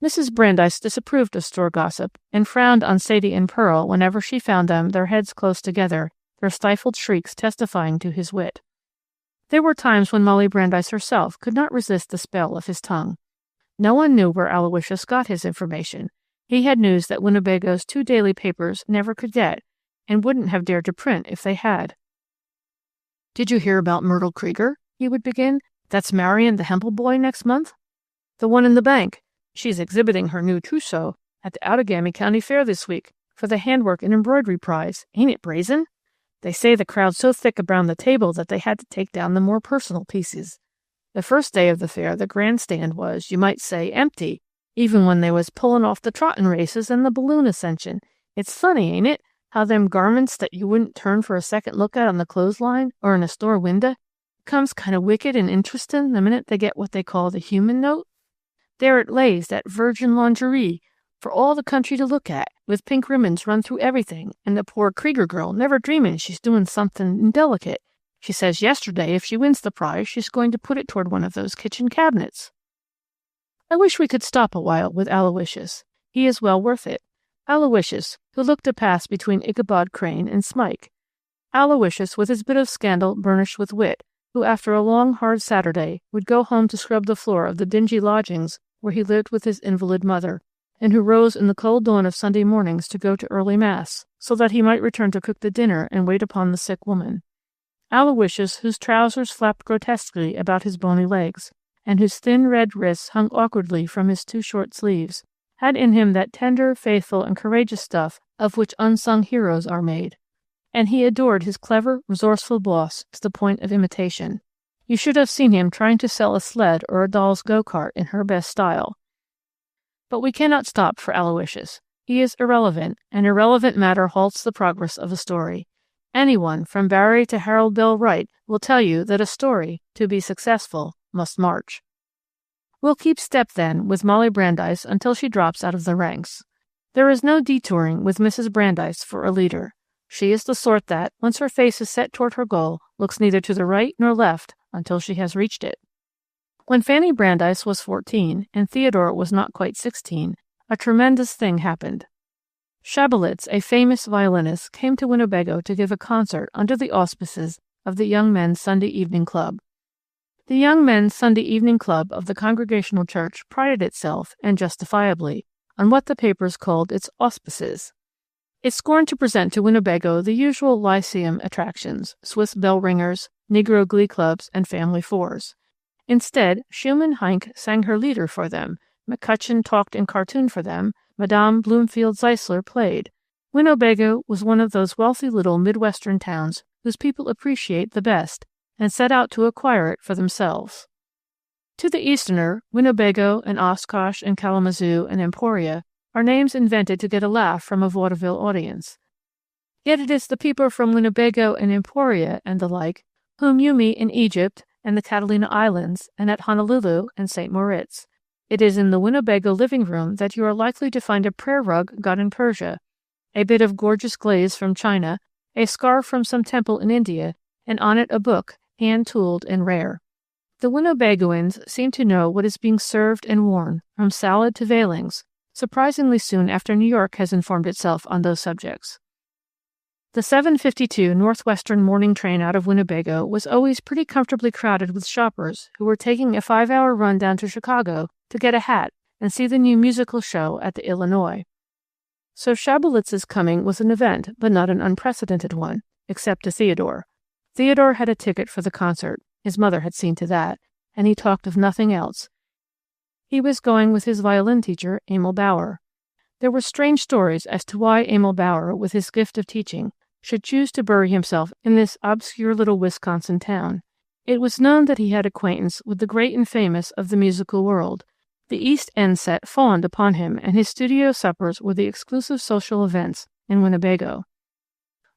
Mrs. Brandeis disapproved of store gossip, and frowned on Sadie and Pearl whenever she found them, their heads close together, their stifled shrieks testifying to his wit. There were times when Molly Brandeis herself could not resist the spell of his tongue. No one knew where Aloysius got his information. He had news that Winnebago's 2 daily papers never could get, and wouldn't have dared to print if they had. "Did you hear about Myrtle Krieger?" he would begin. "That's marrying the Hempel boy next month? The one in the bank. She's exhibiting her new trousseau at the Outagamie County Fair this week for the handwork and embroidery prize. Ain't it brazen? They say the crowd's so thick around the table that they had to take down the more personal pieces. The first day of the fair, the grandstand was, you might say, empty, even when they was pulling off the trotting races and the balloon ascension. It's funny, ain't it, how them garments that you wouldn't turn for a second look at on the clothesline or in a store window becomes kind of wicked and interesting the minute they get what they call the human note? There it lays, that virgin lingerie, for all the country to look at, with pink ribbons run through everything, and the poor Krieger girl never dreaming she's doing something indelicate. She says yesterday if she wins the prize, she's going to put it toward one of those kitchen cabinets." I wish we could stop a while with Aloysius. He is well worth it. Aloysius, who looked a pass between Ichabod Crane and Smike. Aloysius, with his bit of scandal burnished with wit, who after a long, hard Saturday would go home to scrub the floor of the dingy lodgings where he lived with his invalid mother, and who rose in the cold dawn of Sunday mornings to go to early Mass, so that he might return to cook the dinner and wait upon the sick woman. Aloysius, whose trousers flapped grotesquely about his bony legs, and whose thin red wrists hung awkwardly from his too short sleeves, had in him that tender, faithful, and courageous stuff of which unsung heroes are made. And he adored his clever, resourceful boss to the point of imitation. You should have seen him trying to sell a sled or a doll's go-kart in her best style. But we cannot stop for Aloysius. He is irrelevant, and irrelevant matter halts the progress of a story. Anyone, from Barry to Harold Bell Wright, will tell you that a story, to be successful, must march. We'll keep step, then, with Molly Brandeis until she drops out of the ranks. There is no detouring with Mrs. Brandeis for a leader. She is the sort that, once her face is set toward her goal, looks neither to the right nor left until she has reached it. When Fanny Brandeis was 14 and Theodore was not quite 16, a tremendous thing happened. Schabelitz, a famous violinist, came to Winnebago to give a concert under the auspices of the Young Men's Sunday Evening Club. The Young Men's Sunday Evening Club of the Congregational Church prided itself, and justifiably, on what the papers called its auspices. It scorned to present to Winnebago the usual lyceum attractions, Swiss bell ringers, Negro glee clubs, and family fours. Instead, Schumann Heink sang her lieder for them, McCutcheon talked in cartoon for them, Madame Bloomfield Zeisler played. Winnebago was one of those wealthy little Midwestern towns whose people appreciate the best, and set out to acquire it for themselves. To the Easterner, Winnebago and Oshkosh and Kalamazoo and Emporia are names invented to get a laugh from a vaudeville audience. Yet it is the people from Winnebago and Emporia and the like whom you meet in Egypt and the Catalina Islands and at Honolulu and St. Moritz. It is in the Winnebago living room that you are likely to find a prayer rug got in Persia, a bit of gorgeous glaze from China, a scarf from some temple in India, and on it a book, hand-tooled and rare. The Winnebagoans seem to know what is being served and worn, from salad to veilings, surprisingly soon after New York has informed itself on those subjects. The 7:52 Northwestern morning train out of Winnebago was always pretty comfortably crowded with shoppers who were taking a 5-hour run down to Chicago to get a hat and see the new musical show at the Illinois. So Schabelitz's coming was an event, but not an unprecedented one, except to Theodore. Theodore had a ticket for the concert, his mother had seen to that, and he talked of nothing else. He was going with his violin teacher, Emil Bauer. There were strange stories as to why Emil Bauer, with his gift of teaching, should choose to bury himself in this obscure little Wisconsin town. It was known that he had acquaintance with the great and famous of the musical world. The East End set fawned upon him, and his studio suppers were the exclusive social events in Winnebago.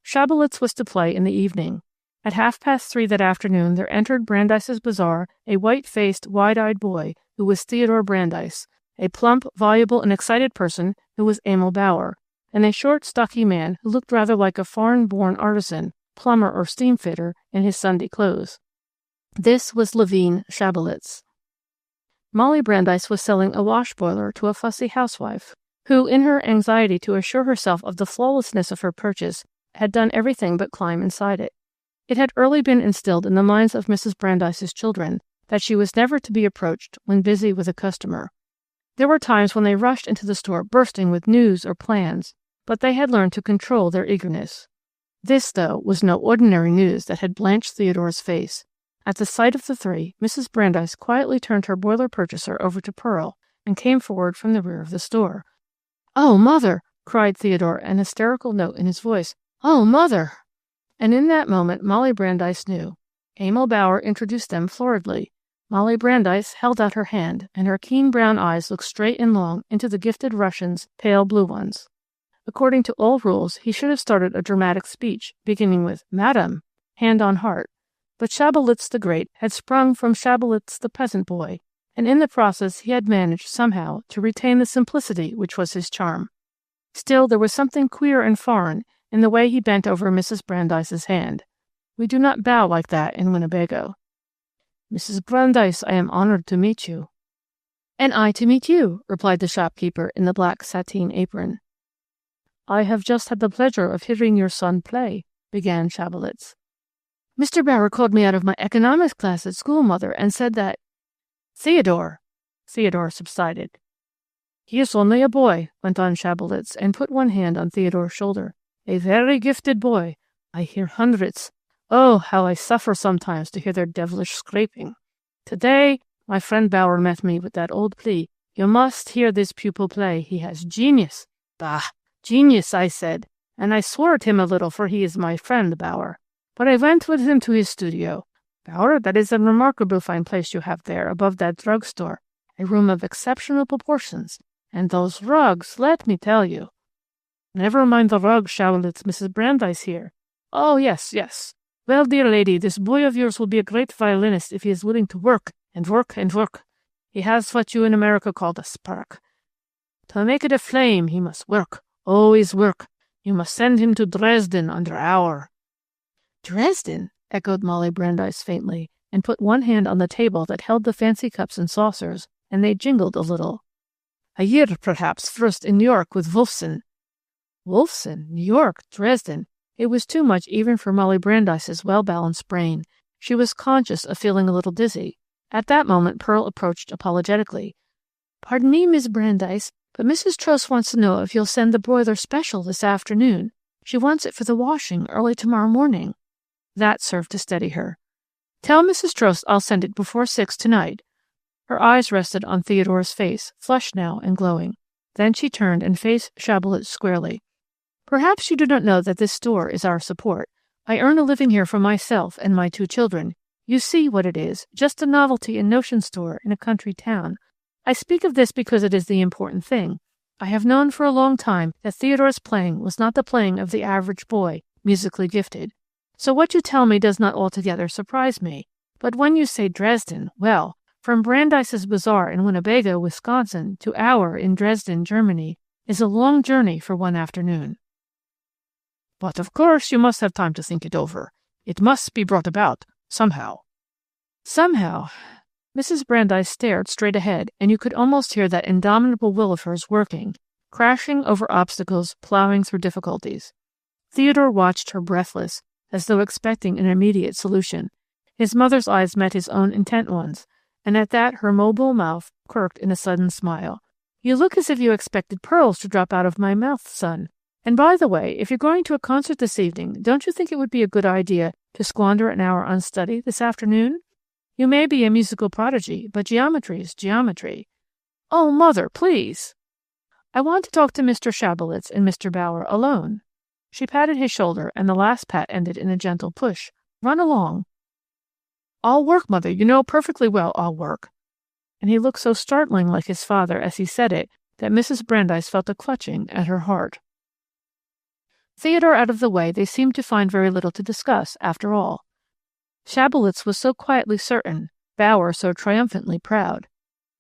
Schabelitz was to play in the evening. At 3:30 that afternoon there entered Brandeis's Bazaar a white-faced, wide-eyed boy who was Theodore Brandeis, a plump, voluble, and excited person who was Emil Bauer, and a short, stocky man who looked rather like a foreign-born artisan, plumber or steam-fitter in his Sunday clothes. This was Levine Schabelitz. Molly Brandeis was selling a wash boiler to a fussy housewife, who, in her anxiety to assure herself of the flawlessness of her purchase, had done everything but climb inside it. It had early been instilled in the minds of Mrs. Brandeis's children that she was never to be approached when busy with a customer. There were times when they rushed into the store bursting with news or plans, but they had learned to control their eagerness. This, though, was no ordinary news that had blanched Theodore's face. At the sight of the three, Mrs. Brandeis quietly turned her boiler purchaser over to Pearl and came forward from the rear of the store. "Oh, Mother!" cried Theodore, an hysterical note in his voice. "Oh, Mother!" And in that moment Molly Brandeis knew. Emil Bauer introduced them floridly. Molly Brandeis held out her hand, and her keen brown eyes looked straight and long into the gifted Russian's pale blue ones. According to all rules, he should have started a dramatic speech, beginning with "Madam," hand on heart. But Schabelitz the Great had sprung from Schabelitz the peasant boy, and in the process he had managed, somehow, to retain the simplicity which was his charm. Still, there was something queer and foreign in the way he bent over Mrs. Brandeis's hand. We do not bow like that in Winnebago. "Mrs. Brandeis, I am honored to meet you." "And I to meet you," replied the shopkeeper in the black sateen apron. "I have just had the pleasure of hearing your son play," began Schabelitz. "Mr. Bauer called me out of my economics class at school, Mother, and said that—" "Theodore!" Theodore subsided. "He is only a boy," went on Schabelitz, and put one hand on Theodore's shoulder. "A very gifted boy. I hear hundreds. Oh, how I suffer sometimes to hear their devilish scraping. Today, my friend Bauer met me with that old plea. You must hear this pupil play. He has genius. Bah! Genius, I said, and I swore at him a little, for he is my friend, Bauer. But I went with him to his studio. Bauer, that is a remarkable fine place you have there, above that drugstore. A room of exceptional proportions. And those rugs, let me tell you." "Never mind the rugs, Schabelitz. Mrs. Brandeis here." "Oh, yes, yes. Well, dear lady, this boy of yours will be a great violinist if he is willing to work and work and work. He has what you in America call a spark. To make it a flame, he must work, always work. You must send him to Dresden under our—" "Dresden?" echoed Molly Brandeis faintly, and put one hand on the table that held the fancy cups and saucers, and they jingled a little. "A year, perhaps, first in New York with Wolfson." Wolfson? New York? Dresden? It was too much even for Molly Brandeis's well-balanced brain. She was conscious of feeling a little dizzy. At that moment Pearl approached apologetically. "Pardon me, Miss Brandeis, but Mrs. Trost wants to know if you'll send the broiler special this afternoon. She wants it for the washing early tomorrow morning." That served to steady her. "Tell Mrs. Trost I'll send it before 6 tonight." Her eyes rested on Theodore's face, flushed now and glowing. Then she turned and faced Schabelitz squarely. "Perhaps you do not know that this store is our support. I earn a living here for myself and my 2 children. You see what it is, just a novelty and notion store in a country town. I speak of this because it is the important thing. I have known for a long time that Theodore's playing was not the playing of the average boy, musically gifted. So what you tell me does not altogether surprise me. But when you say Dresden, well, from Brandeis's Bazaar in Winnebago, Wisconsin, to our in Dresden, Germany, is a long journey for one afternoon." "But of course you must have time to think it over. It must be brought about, somehow." "Somehow." Mrs. Brandeis stared straight ahead, and you could almost hear that indomitable will of hers working, crashing over obstacles, plowing through difficulties. Theodore watched her breathless, as though expecting an immediate solution. His mother's eyes met his own intent ones, and at that her mobile mouth quirked in a sudden smile. "You look as if you expected pearls to drop out of my mouth, son. And by the way, if you're going to a concert this evening, don't you think it would be a good idea to squander an hour on study this afternoon? You may be a musical prodigy, but geometry is geometry." "Oh, Mother, please." "I want to talk to Mr. Schabelitz and Mr. Bauer alone." She patted his shoulder, and the last pat ended in a gentle push. "Run along." "I'll work, Mother. You know perfectly well I'll work." And he looked so startling like his father as he said it that Mrs. Brandeis felt a clutching at her heart. Theodore out of the way, they seemed to find very little to discuss, after all. Schabelitz was so quietly certain, Bauer so triumphantly proud.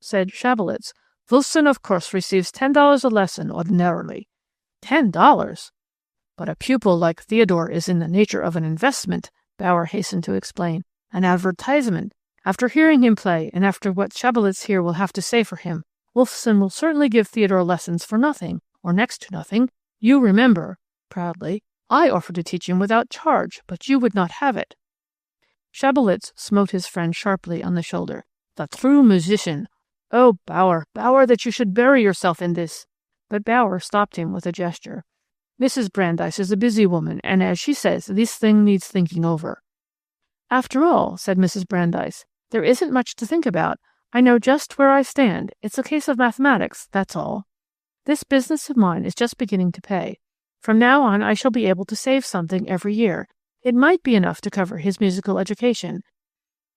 said Schabelitz. "Wilson, of course, receives $10 a lesson ordinarily." $10? But a pupil like Theodore is in the nature of an investment, Bauer hastened to explain. An advertisement. After hearing him play, and after what Schabelitz here will have to say for him, Wolfson will certainly give Theodore lessons for nothing, or next to nothing. You remember, proudly, I offered to teach him without charge, but you would not have it. Schabelitz smote his friend sharply on the shoulder. The true musician. Oh, Bauer, that you should bury yourself in this. But Bauer stopped him with a gesture. Mrs. Brandeis is a busy woman, and as she says, this thing needs thinking over. After all, said Mrs. Brandeis, there isn't much to think about. I know just where I stand. It's a case of mathematics, that's all. This business of mine is just beginning to pay. From now on I shall be able to save something every year. It might be enough to cover his musical education.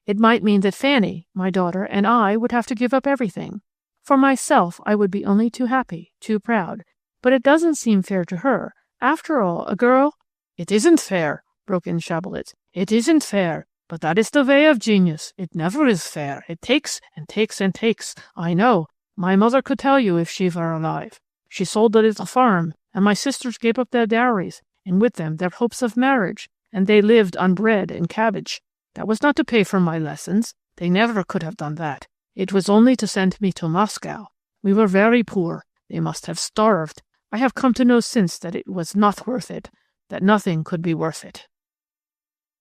It might mean that Fanny, my daughter, and I would have to give up everything. For myself, I would be only too happy, too proud. But it doesn't seem fair to her. After all, a girl— It isn't fair, broke in Schabelitz. It isn't fair. But that is the way of genius. It never is fair. It takes and takes and takes. I know. My mother could tell you if she were alive. She sold the little farm, and my sisters gave up their dowries, and with them their hopes of marriage, and they lived on bread and cabbage. That was not to pay for my lessons. They never could have done that. It was only to send me to Moscow. We were very poor. They must have starved. I have come to know since that it was not worth it, that nothing could be worth it.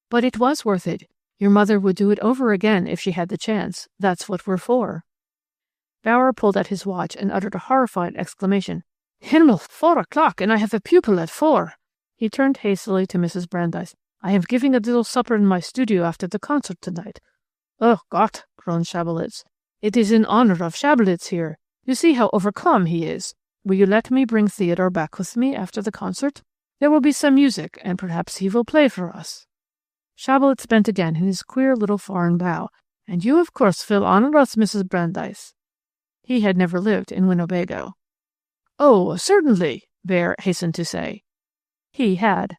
But it was worth it. Your mother would do it over again if she had the chance. That's what we're for. Bauer pulled at his watch and uttered a horrified exclamation. Himmel, 4 o'clock, and I have a pupil at 4. He turned hastily to Mrs. Brandeis. I am giving a little supper in my studio after the concert tonight. Oh, Gott, groaned Schabelitz. It is in honor of Schabelitz here. You see how overcome he is. Will you let me bring Theodore back with me after the concert? There will be some music, and perhaps he will play for us. Schabelitz bent again in his queer little foreign bow. And you, of course, will honor us, Mrs. Brandeis. He had never lived in Winnebago. Oh, certainly, Bear hastened to say. He had.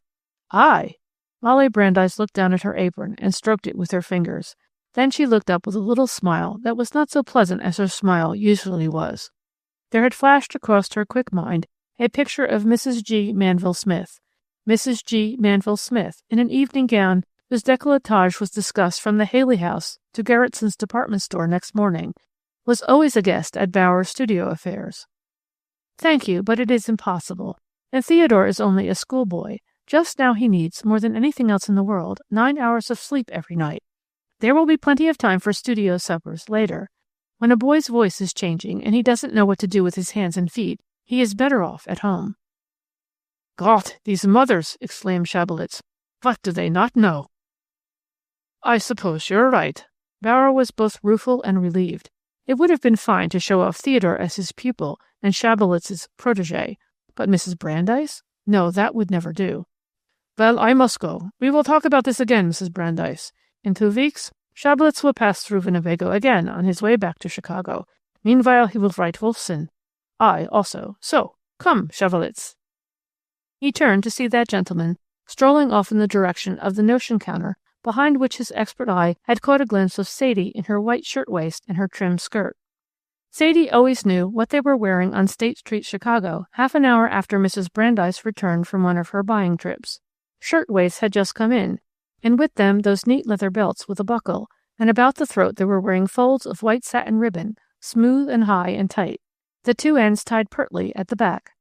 I. Molly Brandeis looked down at her apron and stroked it with her fingers. Then she looked up with a little smile that was not so pleasant as her smile usually was. There had flashed across her quick mind a picture of Mrs. G. Manville Smith. Mrs. G. Manville Smith, in an evening gown whose décolletage was discussed from the Haley House to Gerritson's department store next morning, was always a guest at Bauer's studio affairs. Thank you, but it is impossible. And Theodore is only a schoolboy. Just now he needs, more than anything else in the world, 9 hours of sleep every night. There will be plenty of time for studio suppers later. When a boy's voice is changing and he doesn't know what to do with his hands and feet, he is better off at home. Gott, these mothers, exclaimed Schabelitz. What do they not know? I suppose you're right. Bauer was both rueful and relieved. It would have been fine to show off Theodore as his pupil and Schabelitz's protégé, but Mrs. Brandeis? No, that would never do. Well, I must go. We will talk about this again, Mrs. Brandeis. In 2 weeks, Schabelitz will pass through Winnebago again on his way back to Chicago. Meanwhile, he will write Wolfson. I also. So, come, Schabelitz. He turned to see that gentleman strolling off in the direction of the notion counter, behind which his expert eye had caught a glimpse of Sadie in her white shirtwaist and her trim skirt. Sadie always knew what they were wearing on State Street, Chicago, half an hour after Mrs. Brandeis returned from one of her buying trips. Shirtwaists had just come in, and with them those neat leather belts with a buckle, and about the throat they were wearing folds of white satin ribbon, smooth and high and tight, the 2 ends tied pertly at the back.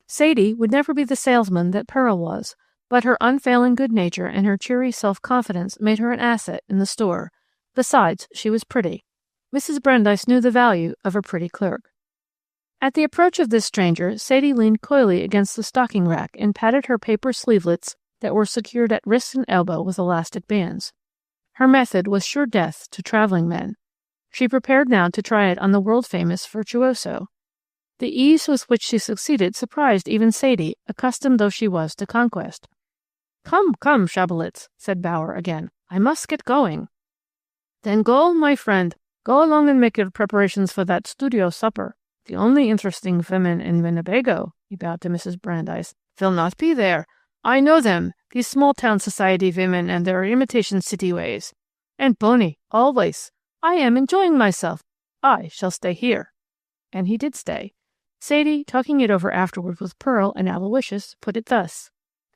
Sadie would never be the salesman that Pearl was, but her unfailing good nature and her cheery self-confidence made her an asset in the store. Besides, she was pretty. Mrs. Brandeis knew the value of a pretty clerk. At the approach of this stranger, Sadie leaned coyly against the stocking rack and patted her paper sleevelets that were secured at wrist and elbow with elastic bands. Her method was sure death to traveling men. She prepared now to try it on the world-famous virtuoso. The ease with which she succeeded surprised even Sadie, accustomed though she was to conquest. Come, Schabelitz, said Bauer again. I must get going. Then go, my friend. Go along and make your preparations for that studio supper. The only interesting women in Winnebago, he bowed to Mrs. Brandeis, will not be there. I know them, these small-town society women and their imitation city ways. And bony, always. I am enjoying myself. I shall stay here. And he did stay. Sadie, talking it over afterward with Pearl and Aloysius, put it thus.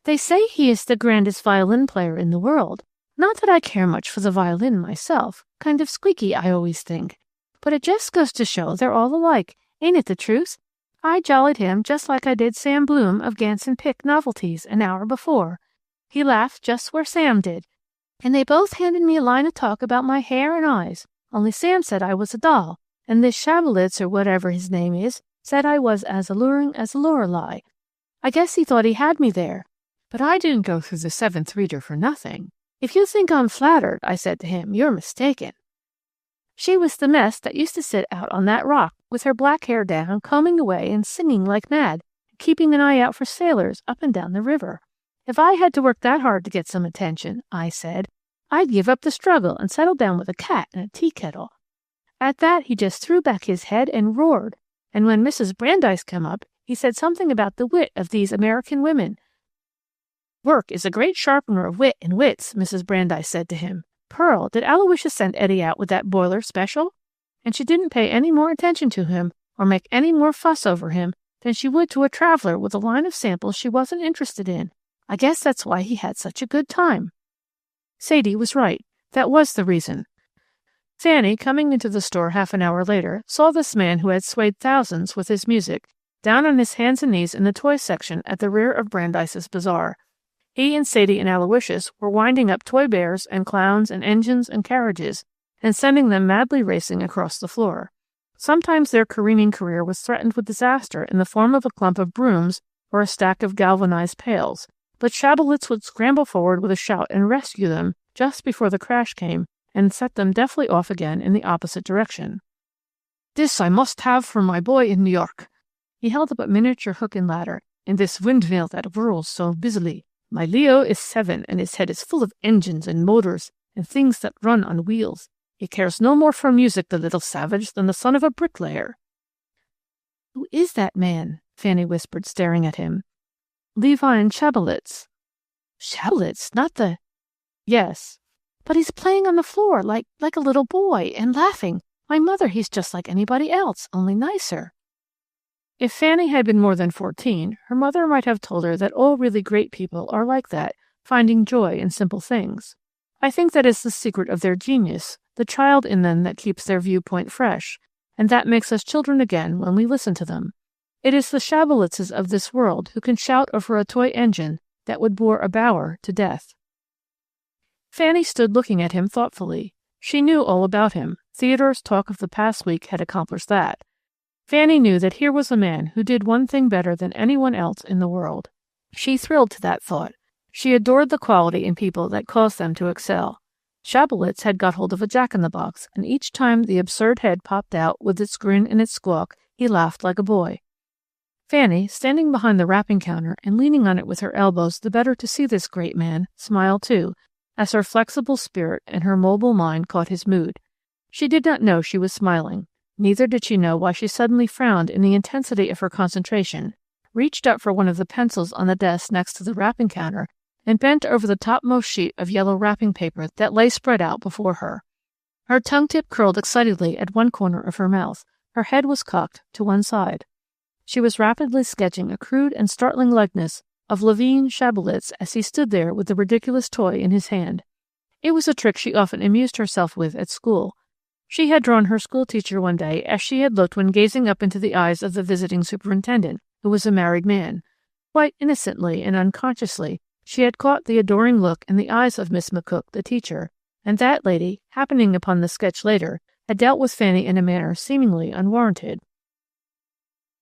They say he is the grandest violin player in the world. Not that I care much for the violin myself. Kind of squeaky, I always think. But it just goes to show they're all alike. Ain't it the truth? I jollied him just like I did Sam Bloom of Gans and Pick Novelties an hour before. He laughed just where Sam did. And they both handed me a line of talk about my hair and eyes, only Sam said I was a doll, and this Schabelitz, or whatever his name is, said I was as alluring as a Lorelei. I guess he thought he had me there. But I didn't go through the seventh reader for nothing. If you think I'm flattered, I said to him, you're mistaken. She was the mess that used to sit out on that rock with her black hair down, combing away and singing like mad, keeping an eye out for sailors up and down the river. If I had to work that hard to get some attention, I said, I'd give up the struggle and settle down with a cat and a tea kettle. At that, he just threw back his head and roared, and when Mrs. Brandeis came up, he said something about the wit of these American women. Work is a great sharpener of wit and wits, Mrs. Brandeis said to him. Pearl, did Aloysius send Eddie out with that boiler special? And she didn't pay any more attention to him or make any more fuss over him than she would to a traveler with a line of samples she wasn't interested in. I guess that's why he had such a good time. Sadie was right. That was the reason. Fanny, coming into the store half an hour later, saw this man who had swayed thousands with his music, down on his hands and knees in the toy section at the rear of Brandeis's bazaar. He and Sadie and Aloysius were winding up toy bears and clowns and engines and carriages and sending them madly racing across the floor. Sometimes their careening career was threatened with disaster in the form of a clump of brooms or a stack of galvanized pails, but Schabelitz would scramble forward with a shout and rescue them just before the crash came and set them deftly off again in the opposite direction. This I must have for my boy in New York. He held up a miniature hook and ladder in this windmill that whirls so busily. My Leo is 7, and his head is full of engines and motors and things that run on wheels. He cares no more for music, the little savage, than the son of a bricklayer. Who is that man? Fanny whispered, staring at him. Levine Schabelitz. Schabelitz, not the... Yes. But he's playing on the floor like a little boy and laughing. My mother, he's just like anybody else, only nicer. If Fanny had been more than 14, her mother might have told her that all really great people are like that, finding joy in simple things. I think that is the secret of their genius, the child in them that keeps their viewpoint fresh, and that makes us children again when we listen to them. It is the Schabelitzes of this world who can shout over a toy engine that would bore a bower to death. Fanny stood looking at him thoughtfully. She knew all about him. Theodore's talk of the past week had accomplished that. Fanny knew that here was a man who did one thing better than anyone else in the world. She thrilled to that thought. She adored the quality in people that caused them to excel. Schabelitz had got hold of a jack-in-the-box, and each time the absurd head popped out with its grin and its squawk, he laughed like a boy. Fanny, standing behind the wrapping counter and leaning on it with her elbows the better to see this great man, smiled too, as her flexible spirit and her mobile mind caught his mood. She did not know she was smiling. Neither did she know why she suddenly frowned in the intensity of her concentration, reached up for one of the pencils on the desk next to the wrapping counter, and bent over the topmost sheet of yellow wrapping paper that lay spread out before her. Her tongue-tip curled excitedly at one corner of her mouth. Her head was cocked to one side. She was rapidly sketching a crude and startling likeness of Levine Schabelitz as he stood there with the ridiculous toy in his hand. It was a trick she often amused herself with at school. She had drawn her schoolteacher one day as she had looked when gazing up into the eyes of the visiting superintendent, who was a married man. Quite innocently and unconsciously, she had caught the adoring look in the eyes of Miss McCook, the teacher, and that lady, happening upon the sketch later, had dealt with Fanny in a manner seemingly unwarranted.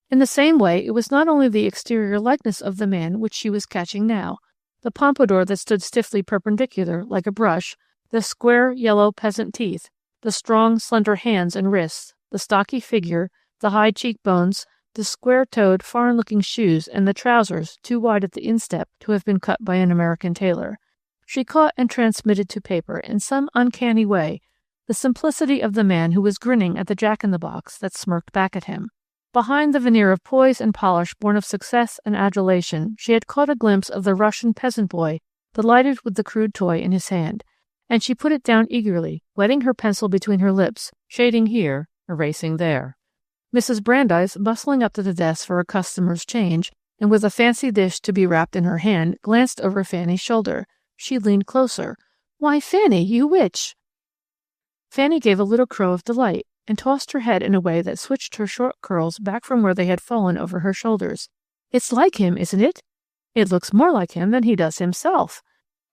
In the same way, it was not only the exterior likeness of the man which she was catching now, the pompadour that stood stiffly perpendicular like a brush, the square yellow peasant teeth, the strong, slender hands and wrists, the stocky figure, the high cheekbones, the square-toed, foreign-looking shoes, and the trousers too wide at the instep to have been cut by an American tailor. She caught and transmitted to paper, in some uncanny way, the simplicity of the man who was grinning at the jack-in-the-box that smirked back at him. Behind the veneer of poise and polish born of success and adulation, she had caught a glimpse of the Russian peasant boy, delighted with the crude toy in his hand, and she put it down eagerly, wetting her pencil between her lips, shading here, erasing there. Mrs. Brandeis, bustling up to the desk for a customer's change, and with a fancy dish to be wrapped in her hand, glanced over Fanny's shoulder. She leaned closer. "Why, Fanny, you witch!" Fanny gave a little crow of delight, and tossed her head in a way that switched her short curls back from where they had fallen over her shoulders. "It's like him, isn't it? It looks more like him than he does himself."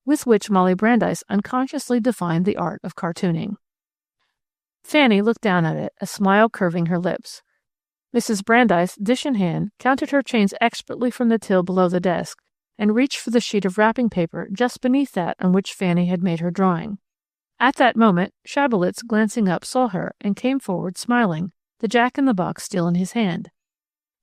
With which Molly Brandeis unconsciously defined the art of cartooning. Fanny looked down at it, a smile curving her lips. Mrs. Brandeis, dish in hand, counted her change expertly from the till below the desk, and reached for the sheet of wrapping paper just beneath that on which Fanny had made her drawing. At that moment, Schabelitz, glancing up, saw her, and came forward smiling, the jack-in-the-box still in his hand.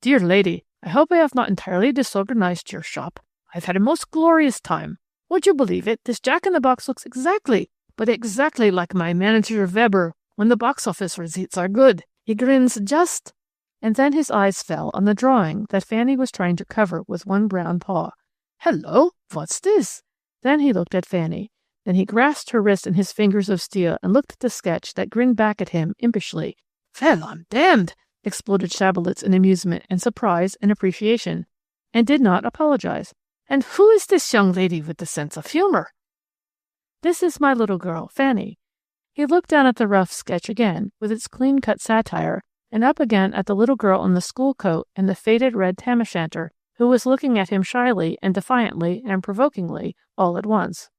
"Dear lady, I hope I have not entirely disorganized your shop. I've had a most glorious time. Would you believe it, this jack-in-the-box looks exactly, but exactly like my manager Weber when the box office receipts are good. He grins just—" And then his eyes fell on the drawing that Fanny was trying to cover with one brown paw. "Hello, what's this?" Then he looked at Fanny. Then he grasped her wrist in his fingers of steel and looked at the sketch that grinned back at him impishly. "Well, I'm damned!" exploded Schabelitz in amusement and surprise and appreciation, and did not apologize. "And who is this young lady with the sense of humor?" "This is my little girl, Fanny." He looked down at the rough sketch again, with its clean-cut satire, and up again at the little girl in the school coat and the faded red tam-o'-shanter, who was looking at him shyly and defiantly and provokingly all at once.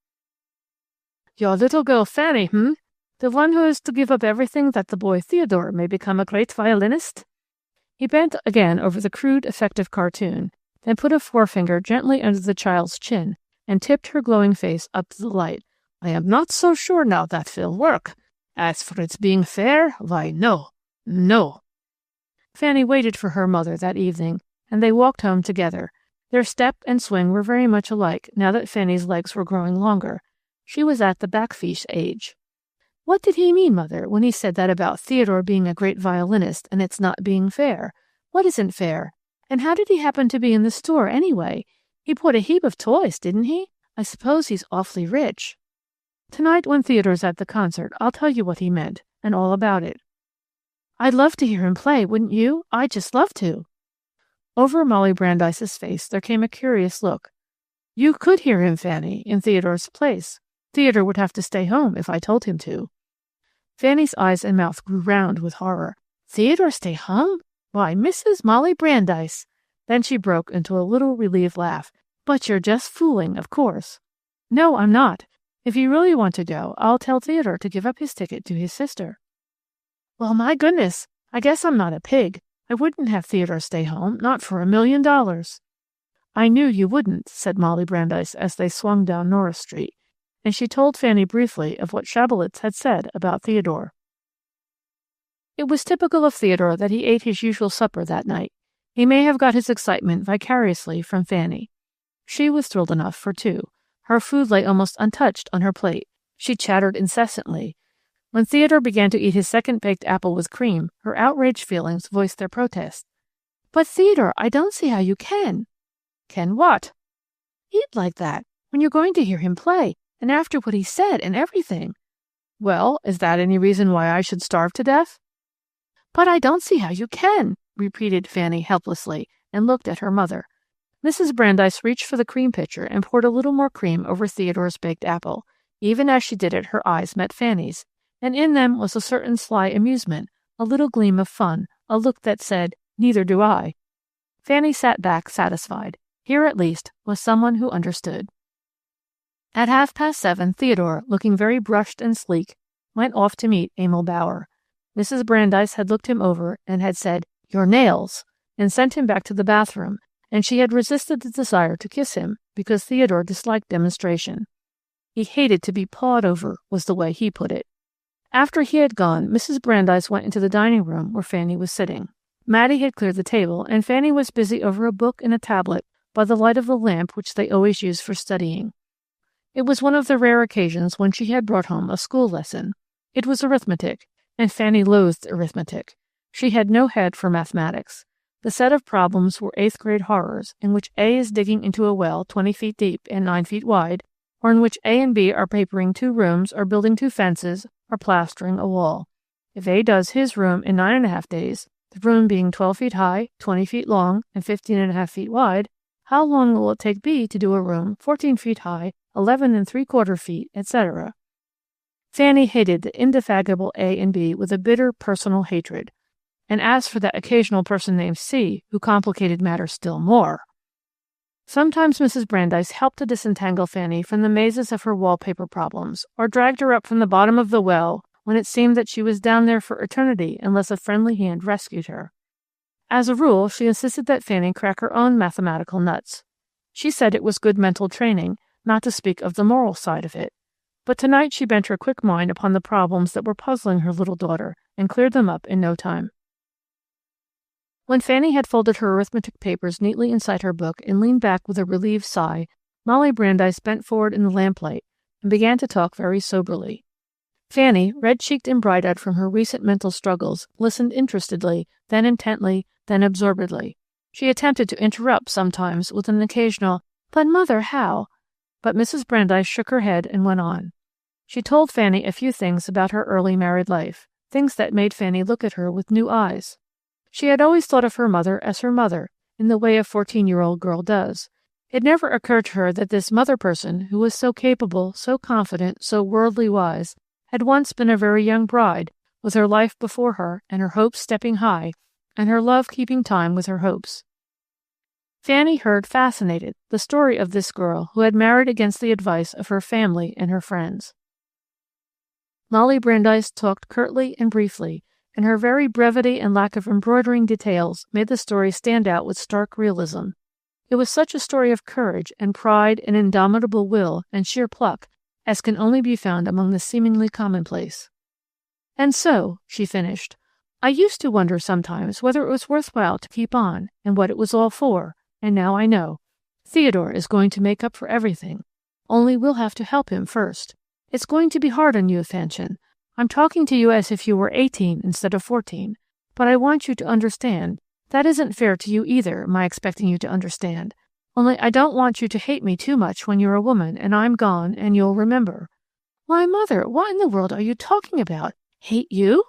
"Your little girl Fanny, The one who is to give up everything that the boy Theodore may become a great violinist?" He bent again over the crude, effective cartoon, then put a forefinger gently under the child's chin and tipped her glowing face up to the light. "I am not so sure now that will work. As for its being fair, why, no. No." Fanny waited for her mother that evening, and they walked home together. Their step and swing were very much alike now that Fanny's legs were growing longer. She was at the backfiche age. "What did he mean, Mother, when he said that about Theodore being a great violinist and its not being fair? What isn't fair? And how did he happen to be in the store, anyway? He bought a heap of toys, didn't he? I suppose he's awfully rich." "Tonight, when Theodore's at the concert, I'll tell you what he meant, and all about it." "I'd love to hear him play, wouldn't you? I'd just love to." Over Molly Brandeis's face there came a curious look. "You could hear him, Fanny, in Theodore's place. Theodore would have to stay home if I told him to." Fanny's eyes and mouth grew round with horror. "Theodore stay home? Why, Mrs. Molly Brandeis!" Then she broke into a little relieved laugh. "But you're just fooling, of course." "No, I'm not. If you really want to go, I'll tell Theodore to give up his ticket to his sister." "Well, my goodness, I guess I'm not a pig. I wouldn't have Theodore stay home, not for $1,000,000. "I knew you wouldn't," said Molly Brandeis as they swung down Norris Street, and she told Fanny briefly of what Schabelitz had said about Theodore. It was typical of Theodore that he ate his usual supper that night. He may have got his excitement vicariously from Fanny. She was thrilled enough for two. Her food lay almost untouched on her plate. She chattered incessantly. When Theodore began to eat his second baked apple with cream, her outraged feelings voiced their protest. "But Theodore, I don't see how you can." "Can what?" "Eat like that, when you're going to hear him play, and after what he said and everything." "Well, is that any reason why I should starve to death?" "But I don't see how you can," repeated Fanny helplessly, and looked at her mother. Mrs. Brandeis reached for the cream pitcher and poured a little more cream over Theodore's baked apple. Even as she did it, her eyes met Fanny's, and in them was a certain sly amusement, a little gleam of fun, a look that said, "Neither do I." Fanny sat back satisfied. Here, at least, was someone who understood. At 7:30, Theodore, looking very brushed and sleek, went off to meet Emil Bauer. Mrs. Brandeis had looked him over and had said, "Your nails," and sent him back to the bathroom, and she had resisted the desire to kiss him because Theodore disliked demonstration. He hated to be pawed over, was the way he put it. After he had gone, Mrs. Brandeis went into the dining room where Fanny was sitting. Mattie had cleared the table, and Fanny was busy over a book and a tablet by the light of the lamp which they always used for studying. It was one of the rare occasions when she had brought home a school lesson. It was arithmetic, and Fanny loathed arithmetic. She had no head for mathematics. The set of problems were 8th-grade horrors, in which A is digging into a well 20 feet deep and 9 feet wide, or in which A and B are papering 2 rooms or building 2 fences or plastering a wall. If A does his room in 9.5 days, the room being 12 feet high, 20 feet long, and 15.5 feet wide, how long will it take B to do a room 14 feet high, 11 3/4 feet, etc.? Fanny hated the indefatigable A and B with a bitter personal hatred. And as for that occasional person named C, who complicated matters still more. Sometimes Mrs. Brandeis helped to disentangle Fanny from the mazes of her wallpaper problems, or dragged her up from the bottom of the well when it seemed that she was down there for eternity unless a friendly hand rescued her. As a rule, she insisted that Fanny crack her own mathematical nuts. She said it was good mental training, not to speak of the moral side of it. But tonight she bent her quick mind upon the problems that were puzzling her little daughter, and cleared them up in no time. When Fanny had folded her arithmetic papers neatly inside her book and leaned back with a relieved sigh, Molly Brandeis bent forward in the lamplight and began to talk very soberly. Fanny, red-cheeked and bright-eyed from her recent mental struggles, listened interestedly, then intently, then absorbedly. She attempted to interrupt sometimes with an occasional, "But, Mother, how?" But Mrs. Brandeis shook her head and went on. She told Fanny a few things about her early married life, things that made Fanny look at her with new eyes. She had always thought of her mother as her mother, in the way a 14-year-old girl does. It never occurred to her that this mother person, who was so capable, so confident, so worldly wise, had once been a very young bride, with her life before her, and her hopes stepping high, and her love keeping time with her hopes. Fanny heard, fascinated, the story of this girl who had married against the advice of her family and her friends. Molly Brandeis talked curtly and briefly, and her very brevity and lack of embroidering details made the story stand out with stark realism. It was such a story of courage and pride and indomitable will and sheer pluck as can only be found among the seemingly commonplace. "And so," she finished, "I used to wonder sometimes whether it was worthwhile to keep on and what it was all for, and now I know. Theodore is going to make up for everything. Only we'll have to help him first. It's going to be hard on you, Fanchen. I'm talking to you as if you were 18 instead of 14, but I want you to understand. That isn't fair to you either, my expecting you to understand. Only I don't want you to hate me too much when you're a woman and I'm gone and you'll remember." "Why, Mother, what in the world are you talking about? Hate you?"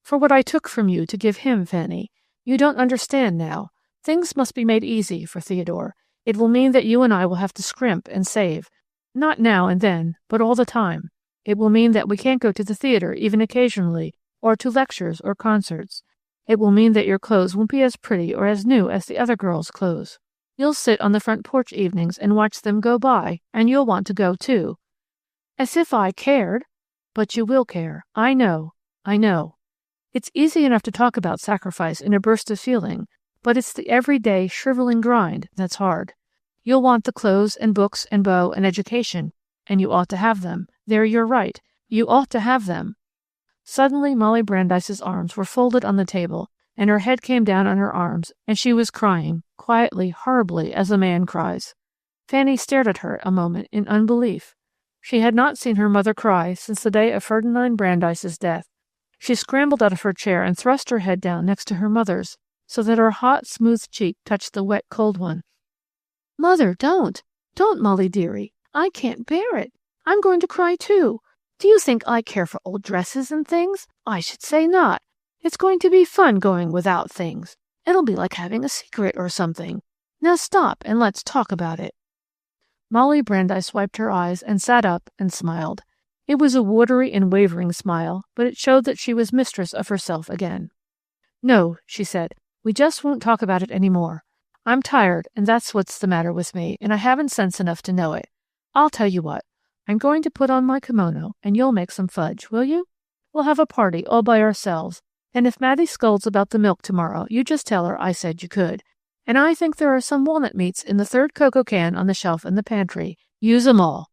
"For what I took from you to give him, Fanny. You don't understand now. Things must be made easy for Theodore. It will mean that you and I will have to scrimp and save. Not now and then, but all the time. It will mean that we can't go to the theater even occasionally, or to lectures or concerts. It will mean that your clothes won't be as pretty or as new as the other girls' clothes. You'll sit on the front porch evenings and watch them go by, and you'll want to go too." "As if I cared." "But you will care. I know. I know. It's easy enough to talk about sacrifice in a burst of feeling, but it's the everyday, shriveling grind that's hard. You'll want the clothes and books and beau and education, and you ought to have them. There you're right. You ought to have them." Suddenly Molly Brandeis's arms were folded on the table, and her head came down on her arms, and she was crying, quietly, horribly, as a man cries. Fanny stared at her a moment in unbelief. She had not seen her mother cry since the day of Ferdinand Brandeis's death. She scrambled out of her chair and thrust her head down next to her mother's, so that her hot, smooth cheek touched the wet, cold one. "Mother, don't. Don't, Molly dearie. I can't bear it. I'm going to cry too. Do you think I care for old dresses and things? I should say not. It's going to be fun going without things. It'll be like having a secret or something. Now stop and let's talk about it." Molly Brandeis wiped her eyes and sat up and smiled. It was a watery and wavering smile, but it showed that she was mistress of herself again. "No," she said, "we just won't talk about it any more. I'm tired, and that's what's the matter with me, and I haven't sense enough to know it. I'll tell you what. I'm going to put on my kimono, and you'll make some fudge, will you? We'll have a party all by ourselves, and if Maddie scolds about the milk tomorrow, you just tell her I said you could. And I think there are some walnut meats in the third cocoa can on the shelf in the pantry. Use 'em all."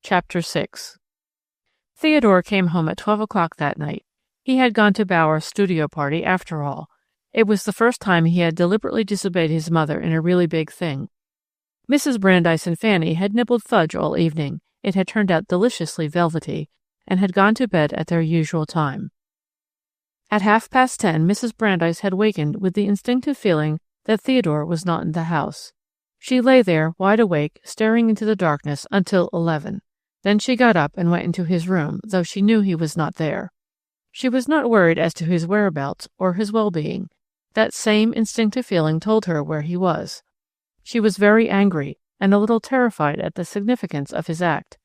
Chapter 6. Theodore came home at 12 o'clock that night. He had gone to Bauer's studio party after all. It was the first time he had deliberately disobeyed his mother in a really big thing. Mrs. Brandeis and Fanny had nibbled fudge all evening. It had turned out deliciously velvety, and had gone to bed at their usual time. At 10:30, Mrs. Brandeis had wakened with the instinctive feeling that Theodore was not in the house. She lay there, wide awake, staring into the darkness until 11. Then she got up and went into his room, though she knew he was not there. She was not worried as to his whereabouts or his well-being. That same instinctive feeling told her where he was. She was very angry and a little terrified at the significance of his act.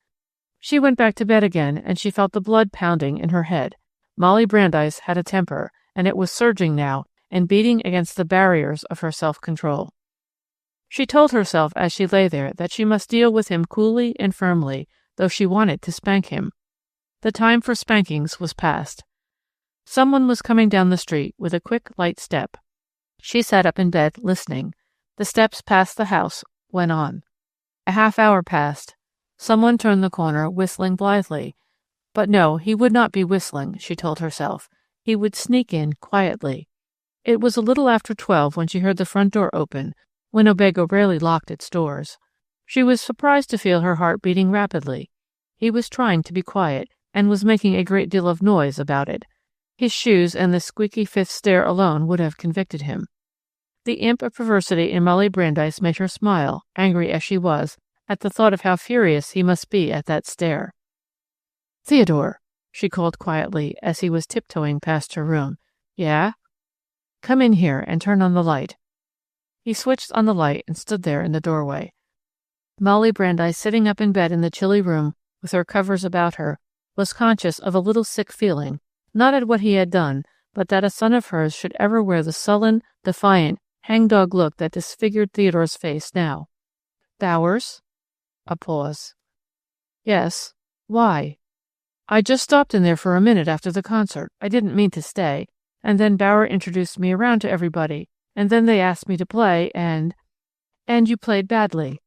She went back to bed again, and she felt the blood pounding in her head. Molly Brandeis had a temper, and it was surging now and beating against the barriers of her self-control. She told herself as she lay there that she must deal with him coolly and firmly, though she wanted to spank him. The time for spankings was past. Someone was coming down the street with a quick, light step. She sat up in bed, listening. The steps past the house went on. A half-hour passed. Someone turned the corner, whistling blithely. But no, he would not be whistling, she told herself. He would sneak in quietly. It was a little after 12 when she heard the front door open. Winnebago rarely locked its doors. She was surprised to feel her heart beating rapidly. He was trying to be quiet, and was making a great deal of noise about it. His shoes and the squeaky fifth stair alone would have convicted him. The imp of perversity in Molly Brandeis made her smile, angry as she was, at the thought of how furious he must be at that stair. "Theodore," she called quietly as he was tiptoeing past her room. "Yeah?" "Come in here and turn on the light." He switched on the light and stood there in the doorway. Molly Brandeis, sitting up in bed in the chilly room with her covers about her, was conscious of a little sick feeling, not at what he had done, but that a son of hers should ever wear the sullen, defiant, hangdog look that disfigured Theodore's face now. "Bowers?" A pause. "Yes. Why?" "I just stopped in there for a minute after the concert. I didn't mean to stay. And then Bauer introduced me around to everybody. And then they asked me to play, and you played badly.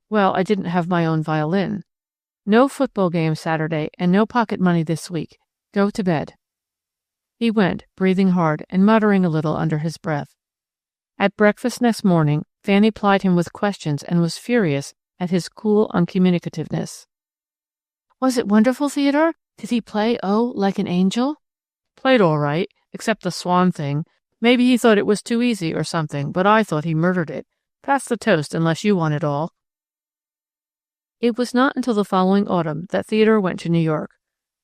Well, I didn't have my own violin. No football game Saturday, and no pocket money this week. Go to bed." He went, breathing hard and muttering a little under his breath. At breakfast next morning, Fanny plied him with questions and was furious at his cool uncommunicativeness. "Was it wonderful, Theodore? Did he play, like an angel?" "Played all right, except the swan thing. Maybe he thought it was too easy or something, but I thought he murdered it. Pass the toast unless you want it all." It was not until the following autumn that Theodore went to New York.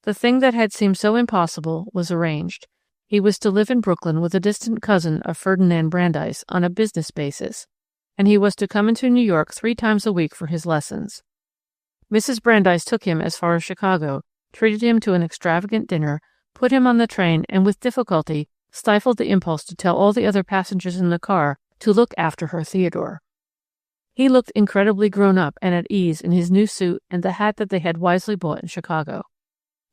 The thing that had seemed so impossible was arranged. He was to live in Brooklyn with a distant cousin of Ferdinand Brandeis on a business basis, and he was to come into New York 3 times a week for his lessons. Mrs. Brandeis took him as far as Chicago, treated him to an extravagant dinner, put him on the train, and with difficulty stifled the impulse to tell all the other passengers in the car to look after her Theodore. He looked incredibly grown up and at ease in his new suit and the hat that they had wisely bought in Chicago.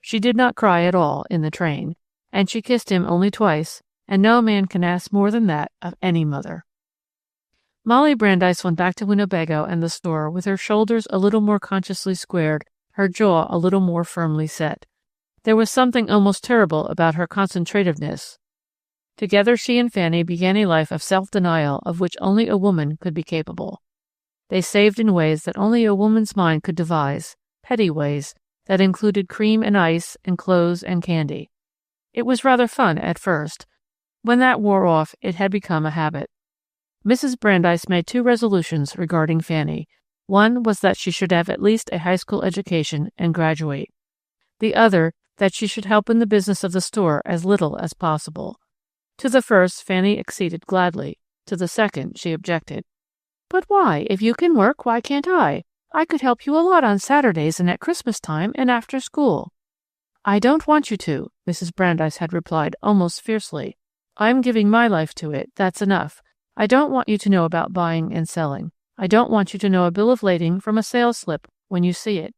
She did not cry at all in the train, and she kissed him only twice, and no man can ask more than that of any mother. Molly Brandeis went back to Winnebago and the store with her shoulders a little more consciously squared, her jaw a little more firmly set. There was something almost terrible about her concentrativeness. Together she and Fanny began a life of self-denial of which only a woman could be capable. They saved in ways that only a woman's mind could devise, petty ways that included cream and ice and clothes and candy. It was rather fun at first. When that wore off, it had become a habit. Mrs. Brandeis made 2 resolutions regarding Fanny. One was that she should have at least a high school education and graduate. The other, that she should help in the business of the store as little as possible. To the first, Fanny acceded gladly. To the second, she objected. "But why? If you can work, why can't I? I could help you a lot on Saturdays and at Christmas time and after school." "I don't want you to," Mrs. Brandeis had replied almost fiercely. "I'm giving my life to it, that's enough. I don't want you to know about buying and selling. I don't want you to know a bill of lading from a sales slip when you see it.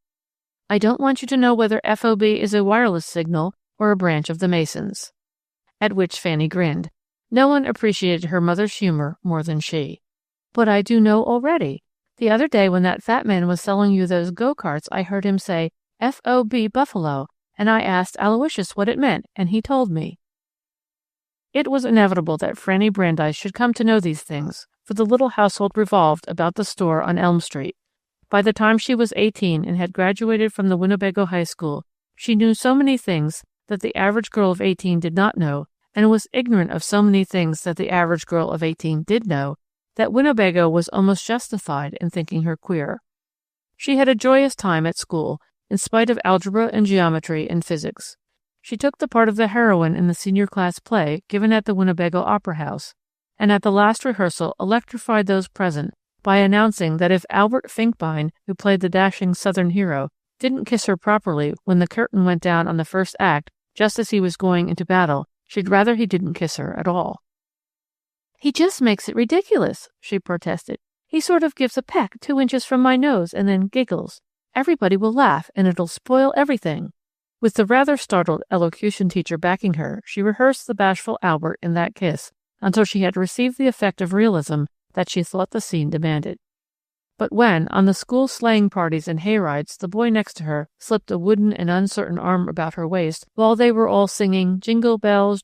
I don't want you to know whether FOB is a wireless signal or a branch of the Masons." At which Fanny grinned. No one appreciated her mother's humor more than she. "But I do know already. The other day when that fat man was selling you those go-karts, I heard him say FOB Buffalo, and I asked Aloysius what it meant, and he told me." It was inevitable that Fanny Brandeis should come to know these things, for the little household revolved about the store on Elm Street. By the time she was 18 and had graduated from the Winnebago High School, she knew so many things that the average girl of 18 did not know, and was ignorant of so many things that the average girl of 18 did know, that Winnebago was almost justified in thinking her queer. She had a joyous time at school, in spite of algebra and geometry and physics. She took the part of the heroine in the senior class play given at the Winnebago Opera House, and at the last rehearsal electrified those present by announcing that if Albert Finkbein, who played the dashing Southern hero, didn't kiss her properly when the curtain went down on the first act just as he was going into battle, she'd rather he didn't kiss her at all. "He just makes it ridiculous," she protested. "He sort of gives a peck 2 inches from my nose and then giggles. Everybody will laugh and it'll spoil everything." With the rather startled elocution teacher backing her, she rehearsed the bashful Albert in that kiss until she had received the effect of realism that she thought the scene demanded. But when, on the school sleighing parties and hayrides, the boy next to her slipped a wooden and uncertain arm about her waist while they were all singing jingle bells,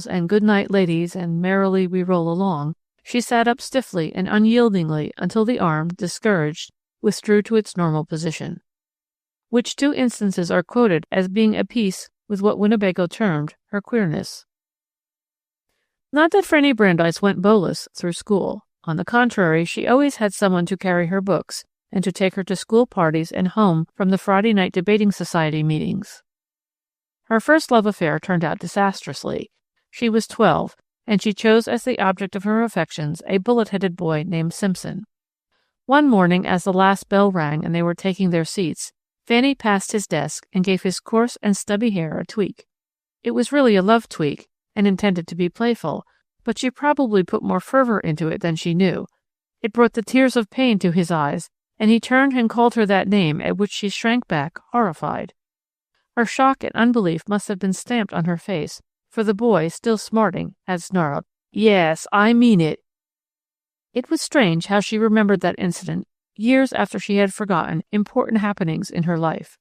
and good night, ladies, and merrily we roll along, she sat up stiffly and unyieldingly until the arm, discouraged, withdrew to its normal position. Which 2 instances are quoted as being a piece with what Winnebago termed her queerness. Not that Fanny Brandeis went beauless through school. On the contrary, she always had someone to carry her books and to take her to school parties and home from the Friday night debating society meetings. Her first love affair turned out disastrously. She was 12, and she chose as the object of her affections a bullet-headed boy named Simpson. One morning, as the last bell rang and they were taking their seats, Fanny passed his desk and gave his coarse and stubby hair a tweak. It was really a love tweak, and intended to be playful, but she probably put more fervor into it than she knew. It brought the tears of pain to his eyes, and he turned and called her that name, at which she shrank back, horrified. Her shock and unbelief must have been stamped on her face, for the boy, still smarting, had snarled, "Yes, I mean it." It was strange how she remembered that incident, years after she had forgotten important happenings in her life.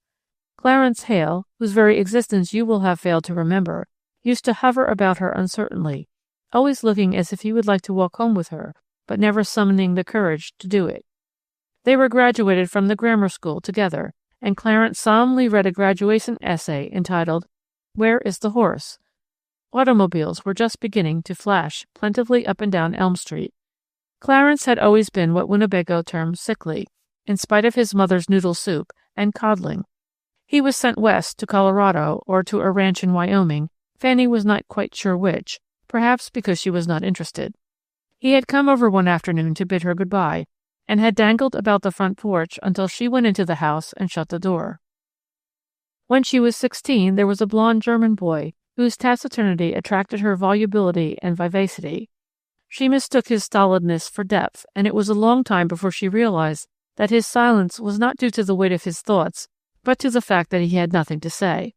Clarence Hale, whose very existence you will have failed to remember, used to hover about her uncertainly, always looking as if he would like to walk home with her, but never summoning the courage to do it. They were graduated from the grammar school together, and Clarence solemnly read a graduation essay entitled, "Where is the Horse?" Automobiles were just beginning to flash plentifully up and down Elm Street. Clarence had always been what Winnebago termed sickly, in spite of his mother's noodle soup and coddling. He was sent west to Colorado or to a ranch in Wyoming. Fanny was not quite sure which, perhaps because she was not interested. He had come over one afternoon to bid her goodbye, and had dangled about the front porch until she went into the house and shut the door. When she was 16, there was a blond German boy whose taciturnity attracted her volubility and vivacity. She mistook his stolidness for depth, and it was a long time before she realized that his silence was not due to the weight of his thoughts, but to the fact that he had nothing to say.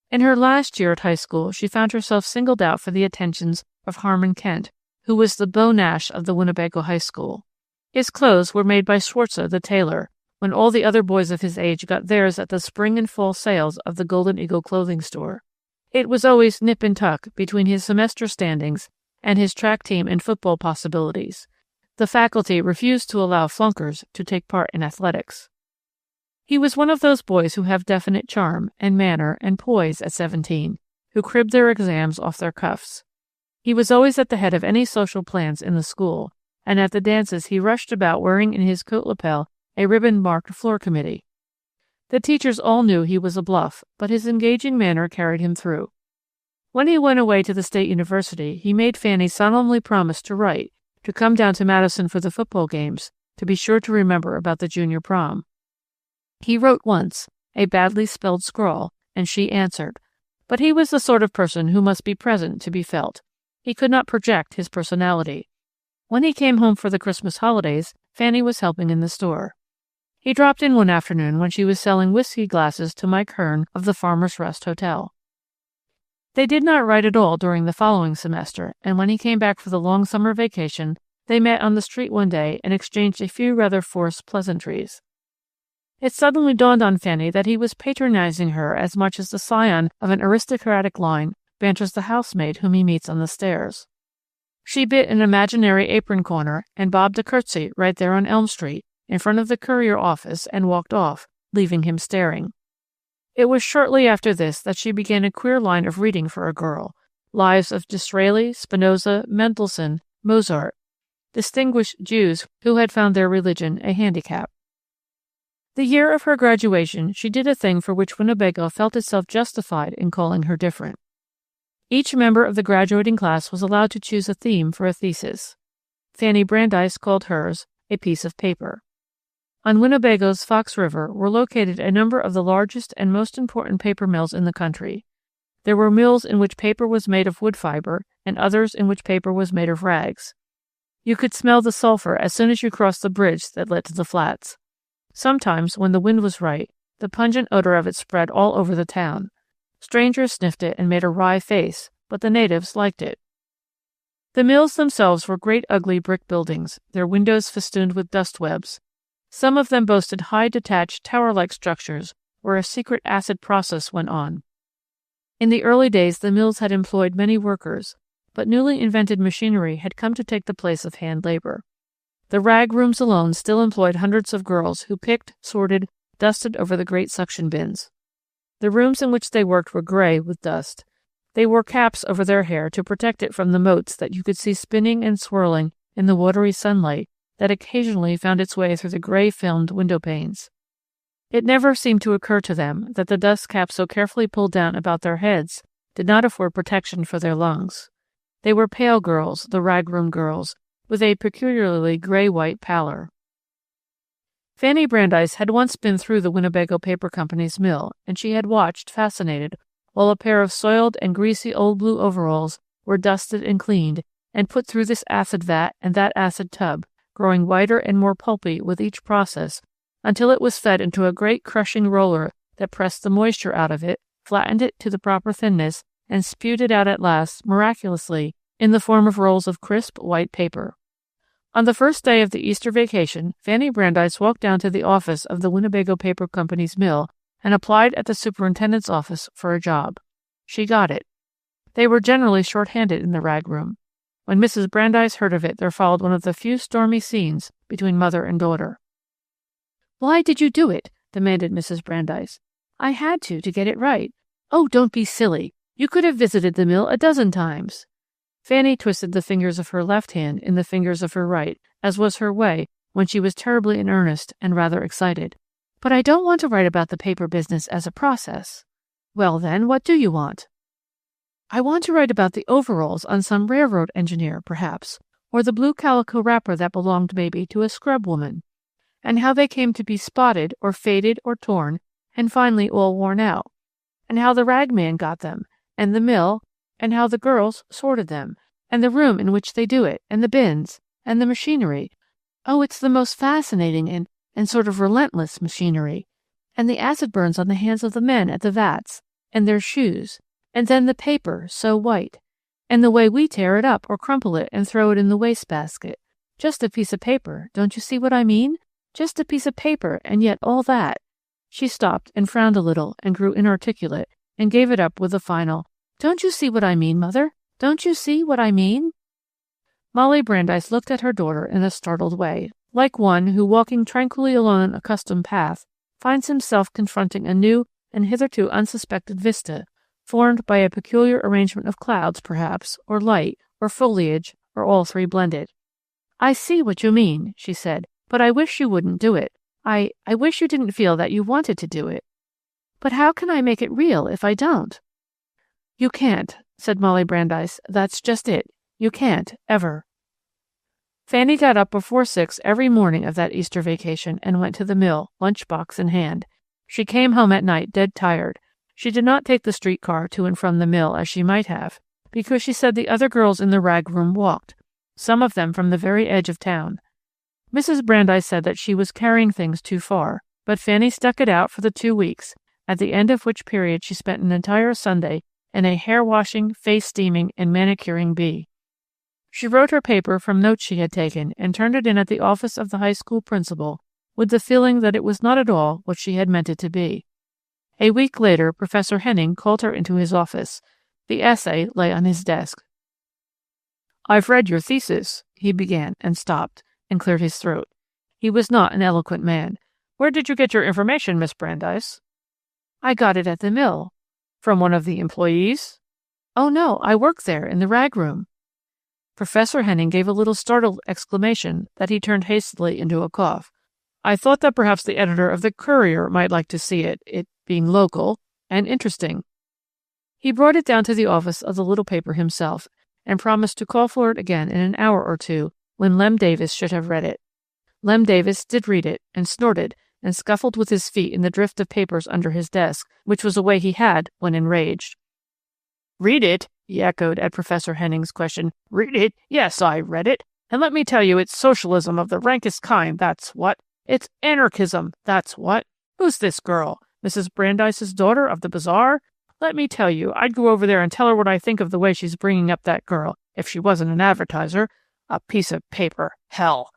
In her last year at high school, she found herself singled out for the attentions of Harmon Kent, who was the Beau Nash of the Winnebago High School. His clothes were made by Schwartza, the tailor, when all the other boys of his age got theirs at the spring and fall sales of the Golden Eagle clothing store. It was always nip and tuck between his semester standings and his track team and football possibilities. The faculty refused to allow flunkers to take part in athletics. He was one of those boys who have definite charm and manner and poise at 17, who crib their exams off their cuffs. He was always at the head of any social plans in the school, and at the dances he rushed about wearing in his coat lapel a ribbon-marked floor committee. The teachers all knew he was a bluff, but his engaging manner carried him through. When he went away to the State University, he made Fanny solemnly promise to write, to come down to Madison for the football games, to be sure to remember about the junior prom. He wrote once, a badly spelled scrawl, and she answered. But he was the sort of person who must be present to be felt. He could not project his personality. When he came home for the Christmas holidays, Fanny was helping in the store. He dropped in one afternoon when she was selling whiskey glasses to Mike Hearn of the Farmer's Rest Hotel. They did not write at all during the following semester, and when he came back for the long summer vacation, they met on the street one day and exchanged a few rather forced pleasantries. It suddenly dawned on Fanny that he was patronizing her as much as the scion of an aristocratic line banters the housemaid whom he meets on the stairs. She bit an imaginary apron corner and bobbed a curtsy right there on Elm Street, in front of the courier office, and walked off, leaving him staring. It was shortly after this that she began a queer line of reading for a girl, lives of Disraeli, Spinoza, Mendelssohn, Mozart, distinguished Jews who had found their religion a handicap. The year of her graduation, she did a thing for which Winnebago felt itself justified in calling her different. Each member of the graduating class was allowed to choose a theme for a thesis. Fanny Brandeis called hers a piece of paper. On Winnebago's Fox River were located a number of the largest and most important paper mills in the country. There were mills in which paper was made of wood fiber and others in which paper was made of rags. You could smell the sulfur as soon as you crossed the bridge that led to the flats. Sometimes, when the wind was right, the pungent odor of it spread all over the town. Strangers sniffed it and made a wry face, but the natives liked it. The mills themselves were great ugly brick buildings, their windows festooned with dust webs. Some of them boasted high detached tower-like structures where a secret acid process went on. In the early days the mills had employed many workers, but newly invented machinery had come to take the place of hand labor. The rag rooms alone still employed hundreds of girls who picked, sorted, dusted over the great suction bins. The rooms in which they worked were gray with dust. They wore caps over their hair to protect it from the motes that you could see spinning and swirling in the watery sunlight that occasionally found its way through the gray-filmed window panes. It never seemed to occur to them that the dust caps so carefully pulled down about their heads did not afford protection for their lungs. They were pale girls, the rag-room girls, with a peculiarly gray-white pallor. Fanny Brandeis had once been through the Winnebago Paper Company's mill, and she had watched, fascinated, while a pair of soiled and greasy old blue overalls were dusted and cleaned and put through this acid vat and that acid tub, growing whiter and more pulpy with each process, until it was fed into a great crushing roller that pressed the moisture out of it, flattened it to the proper thinness, and spewed it out at last, miraculously, in the form of rolls of crisp white paper. On the first day of the Easter vacation, Fanny Brandeis walked down to the office of the Winnebago Paper Company's mill and applied at the superintendent's office for a job. She got it. They were generally short-handed in the rag room. When Mrs. Brandeis heard of it, there followed one of the few stormy scenes between mother and daughter. "Why did you do it?" demanded Mrs. Brandeis. "I had to get it right." "Oh, don't be silly. You could have visited the mill a dozen times." Fanny twisted the fingers of her left hand in the fingers of her right, as was her way when she was terribly in earnest and rather excited. "But I don't want to write about the paper business as a process." "Well, then, what do you want?" "I want to write about the overalls on some railroad engineer, perhaps, or the blue calico wrapper that belonged maybe to a scrub woman, and how they came to be spotted or faded or torn and finally all worn out, and how the ragman got them, and the mill, and how the girls sorted them, and the room in which they do it, and the bins, and the machinery. Oh, it's the most fascinating and sort of relentless machinery. And the acid burns on the hands of the men at the vats, and their shoes, and then the paper, so white, and the way we tear it up or crumple it and throw it in the wastebasket. Just a piece of paper, don't you see what I mean? Just a piece of paper, and yet all that." She stopped and frowned a little and grew inarticulate and gave it up with a final, "Don't you see what I mean, Mother? Don't you see what I mean?" Molly Brandeis looked at her daughter in a startled way, like one who, walking tranquilly along an accustomed path, finds himself confronting a new and hitherto unsuspected vista, formed by a peculiar arrangement of clouds, perhaps, or light, or foliage, or all three blended. "I see what you mean," she said, "but I wish you wouldn't do it. I wish you didn't feel that you wanted to do it." "But how can I make it real if I don't?" "You can't," said Molly Brandeis. "That's just it. You can't, ever." Fanny got up before 6 every morning of that Easter vacation and went to the mill, lunchbox in hand. She came home at night dead tired. She did not take the streetcar to and from the mill as she might have, because she said the other girls in the rag room walked, some of them from the very edge of town. Mrs. Brandeis said that she was carrying things too far, but Fanny stuck it out for the 2 weeks, at the end of which period she spent an entire Sunday in a hair-washing, face-steaming, and manicuring bee. She wrote her paper from notes she had taken and turned it in at the office of the high school principal with the feeling that it was not at all what she had meant it to be. A week later, Professor Henning called her into his office. The essay lay on his desk. "I've read your thesis," he began, and stopped, and cleared his throat. He was not an eloquent man. "Where did you get your information, Miss Brandeis?" "I got it at the mill." "From one of the employees?" "Oh, no, I work there, in the rag room." Professor Henning gave a little startled exclamation that he turned hastily into a cough. I thought that perhaps the editor of the Courier might like to see it being local and interesting. He brought it down to the office of the little paper himself, and promised to call for it again in an hour or two when Lem Davis should have read it. Lem Davis did read it, and snorted, and scuffled with his feet in the drift of papers under his desk, which was a way he had when enraged. "Read it?" he echoed at Professor Henning's question. "Read it? Yes, I read it. And let me tell you, it's socialism of the rankest kind, that's what. It's anarchism, that's what. Who's this girl? Mrs. Brandeis's daughter of the bazaar? Let me tell you, I'd go over there and tell her what I think of the way she's bringing up that girl, if she wasn't an advertiser. A piece of paper. Hell."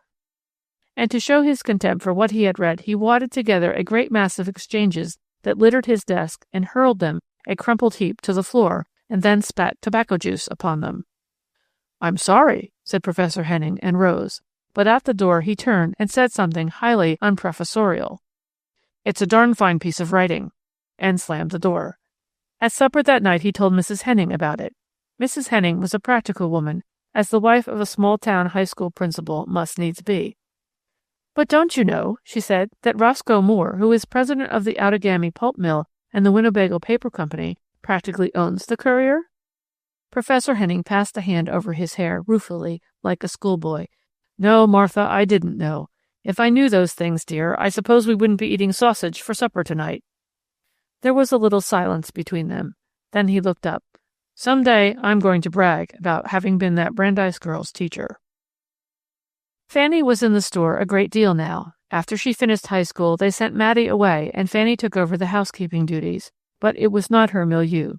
And to show his contempt for what he had read, he wadded together a great mass of exchanges that littered his desk and hurled them, a crumpled heap, to the floor, and then spat tobacco juice upon them. "I'm sorry," said Professor Henning, and rose. But at the door he turned and said something highly unprofessorial. "It's a darn fine piece of writing," and slammed the door. At supper that night he told Mrs. Henning about it. Mrs. Henning was a practical woman, as the wife of a small-town high school principal must needs be. "But don't you know," she said, "that Roscoe Moore, who is president of the Outagamie Pulp Mill and the Winnebago Paper Company, practically owns the Courier?" Professor Henning passed a hand over his hair ruefully, like a schoolboy. "No, Martha, I didn't know. If I knew those things, dear, I suppose we wouldn't be eating sausage for supper tonight." There was a little silence between them. Then he looked up. "Some day I'm going to brag about having been that Brandeis girl's teacher." Fanny was in the store a great deal now. After she finished high school, they sent Maddie away, and Fanny took over the housekeeping duties. But it was not her milieu.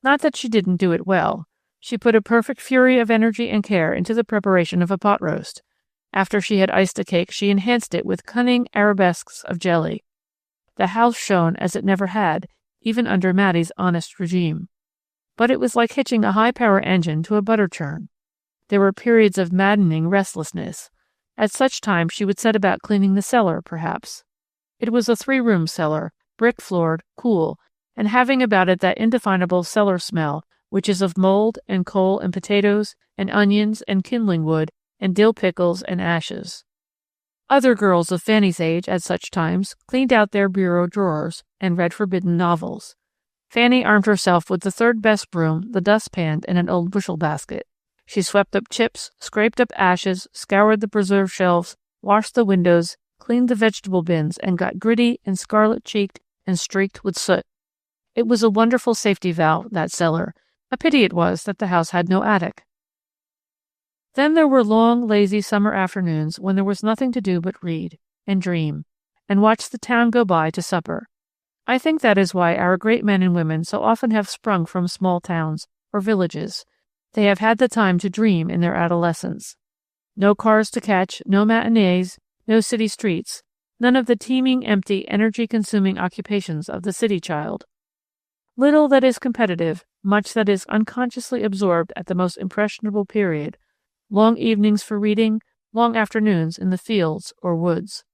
Not that she didn't do it well. She put a perfect fury of energy and care into the preparation of a pot roast. After she had iced a cake, she enhanced it with cunning arabesques of jelly. The house shone as it never had, even under Maddie's honest regime. But it was like hitching a high-power engine to a butter churn. There were periods of maddening restlessness. At such times she would set about cleaning the cellar, perhaps. It was a 3-room cellar, brick-floored, cool, and having about it that indefinable cellar smell, which is of mold and coal and potatoes and onions and kindling wood and dill pickles and ashes. Other girls of Fanny's age at such times cleaned out their bureau drawers and read forbidden novels. Fanny armed herself with the third best broom, the dustpan, and an old bushel basket. She swept up chips, scraped up ashes, scoured the preserve shelves, washed the windows, cleaned the vegetable bins, and got gritty and scarlet-cheeked and streaked with soot. It was a wonderful safety valve, that cellar. A pity it was that the house had no attic. Then there were long, lazy summer afternoons when there was nothing to do but read and dream and watch the town go by to supper. I think that is why our great men and women so often have sprung from small towns or villages. They have had the time to dream in their adolescence. No cars to catch, no matinees, no city streets, none of the teeming, empty, energy-consuming occupations of the city child. Little that is competitive, much that is unconsciously absorbed at the most impressionable period, long evenings for reading, long afternoons in the fields or woods.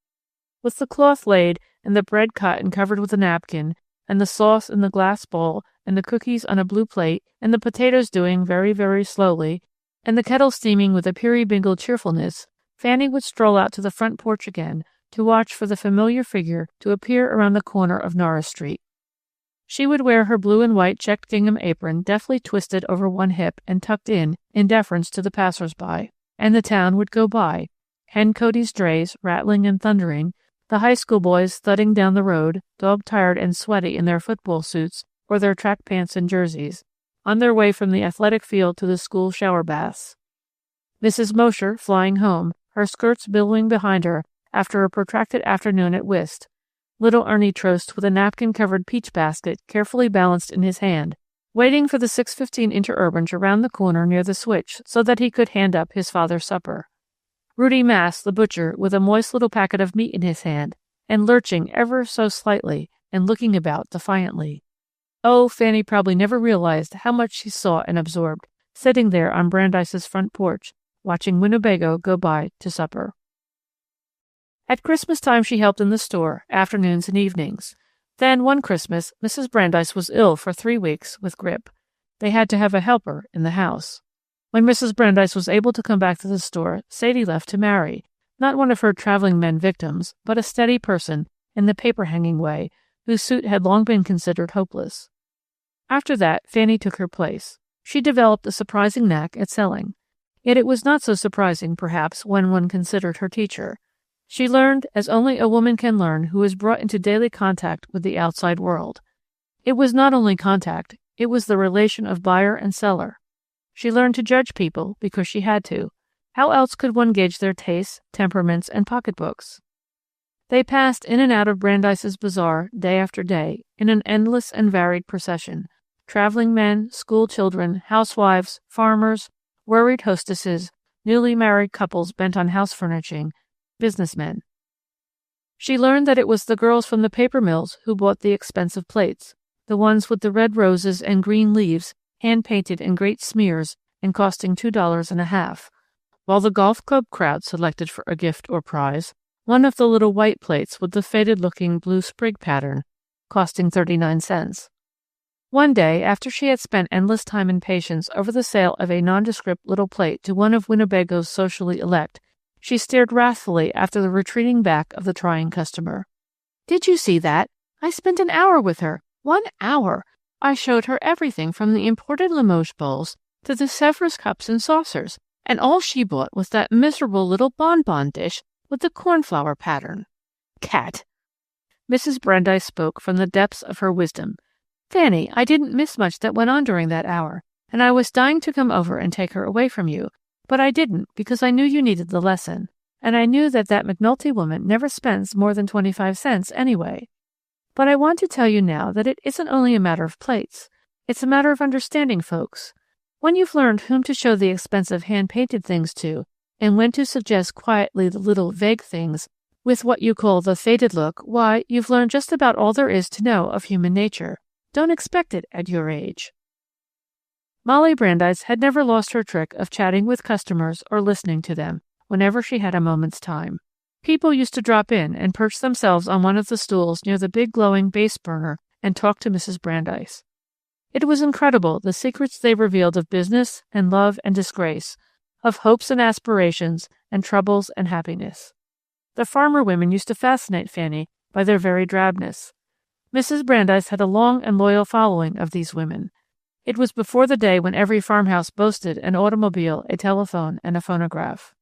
With the cloth laid, and the bread cut and covered with a napkin, and the sauce in the glass bowl, and the cookies on a blue plate, and the potatoes doing very, very slowly, and the kettle steaming with a periwinkle cheerfulness, Fanny would stroll out to the front porch again to watch for the familiar figure to appear around the corner of Norris Street. She would wear her blue and white checked gingham apron deftly twisted over one hip and tucked in deference to the passers-by, and the town would go by, Hen Cody's drays rattling and thundering, the high school boys thudding down the road, dog-tired and sweaty in their football suits or their track pants and jerseys, on their way from the athletic field to the school shower baths. Mrs. Mosher flying home, her skirts billowing behind her after a protracted afternoon at whist, little Ernie Trost with a napkin-covered peach basket carefully balanced in his hand, waiting for the 6:15 interurban to round the corner near the switch so that he could hand up his father's supper. Rudy Mass, the butcher, with a moist little packet of meat in his hand, and lurching ever so slightly and looking about defiantly. Oh, Fanny probably never realized how much she saw and absorbed, sitting there on Brandeis's front porch, watching Winnebago go by to supper. At Christmas time she helped in the store, afternoons and evenings. Then, one Christmas, Mrs. Brandeis was ill for 3 weeks with grippe. They had to have a helper in the house. When Mrs. Brandeis was able to come back to the store, Sadie left to marry. not one of her traveling men victims, but a steady person in the paper-hanging way, whose suit had long been considered hopeless. After that, Fanny took her place. She developed a surprising knack at selling. Yet it was not so surprising, perhaps, when one considered her teacher. She learned as only a woman can learn who is brought into daily contact with the outside world. It was not only contact, it was the relation of buyer and seller. She learned to judge people because she had to. How else could one gauge their tastes, temperaments, and pocketbooks? They passed in and out of Brandeis's bazaar day after day in an endless and varied procession. Traveling men, school children, housewives, farmers, worried hostesses, newly married couples bent on house furnishing, businessmen. She learned that it was the girls from the paper mills who bought the expensive plates, the ones with the red roses and green leaves, hand-painted in great smears and costing $2.50, while the golf club crowd selected for a gift or prize one of the little white plates with the faded-looking blue sprig pattern, costing 39 cents. One day, after she had spent endless time and patience over the sale of a nondescript little plate to one of Winnebago's socially elect, she stared wrathfully after the retreating back of the trying customer. "Did you see that? I spent an hour with her. 1 hour. I showed her everything from the imported Limoges bowls to the Sèvres cups and saucers, and all she bought was that miserable little bonbon dish with the cornflower pattern. Cat!" Mrs. Brandeis spoke from the depths of her wisdom. "Fanny, I didn't miss much that went on during that hour, and I was dying to come over and take her away from you, but I didn't because I knew you needed the lesson, and I knew that McNulty woman never spends more than 25 cents anyway. But I want to tell you now that it isn't only a matter of plates. It's a matter of understanding folks. When you've learned whom to show the expensive hand-painted things to, and when to suggest quietly the little vague things with what you call the faded look, why, you've learned just about all there is to know of human nature. Don't expect it at your age." Molly Brandeis had never lost her trick of chatting with customers or listening to them whenever she had a moment's time. People used to drop in and perch themselves on one of the stools near the big glowing base burner and talk to Mrs. Brandeis. It was incredible the secrets they revealed of business and love and disgrace, of hopes and aspirations and troubles and happiness. The farmer women used to fascinate Fanny by their very drabness. Mrs. Brandeis had a long and loyal following of these women. It was before the day when every farmhouse boasted an automobile, a telephone, and a phonograph.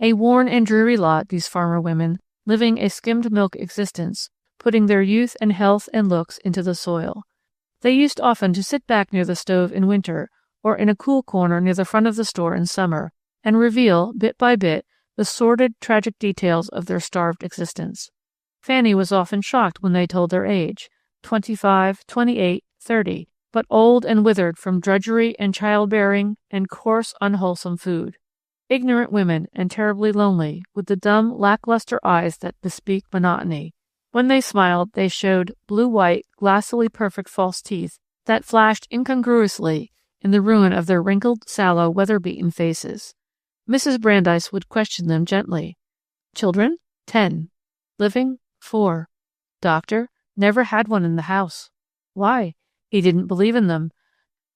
A worn and dreary lot, these farmer women, living a skimmed milk existence, putting their youth and health and looks into the soil. They used often to sit back near the stove in winter, or in a cool corner near the front of the store in summer, and reveal, bit by bit, the sordid, tragic details of their starved existence. Fanny was often shocked when they told their age, 25, 28, 30, but old and withered from drudgery and childbearing and coarse, unwholesome food. Ignorant women and terribly lonely, with the dumb, lackluster eyes that bespeak monotony. When they smiled, they showed blue-white, glassily perfect false teeth that flashed incongruously in the ruin of their wrinkled, sallow, weather-beaten faces. Mrs. Brandeis would question them gently. "Children? 10. Living? 4. Doctor? Never had one in the house. Why? He didn't believe in them.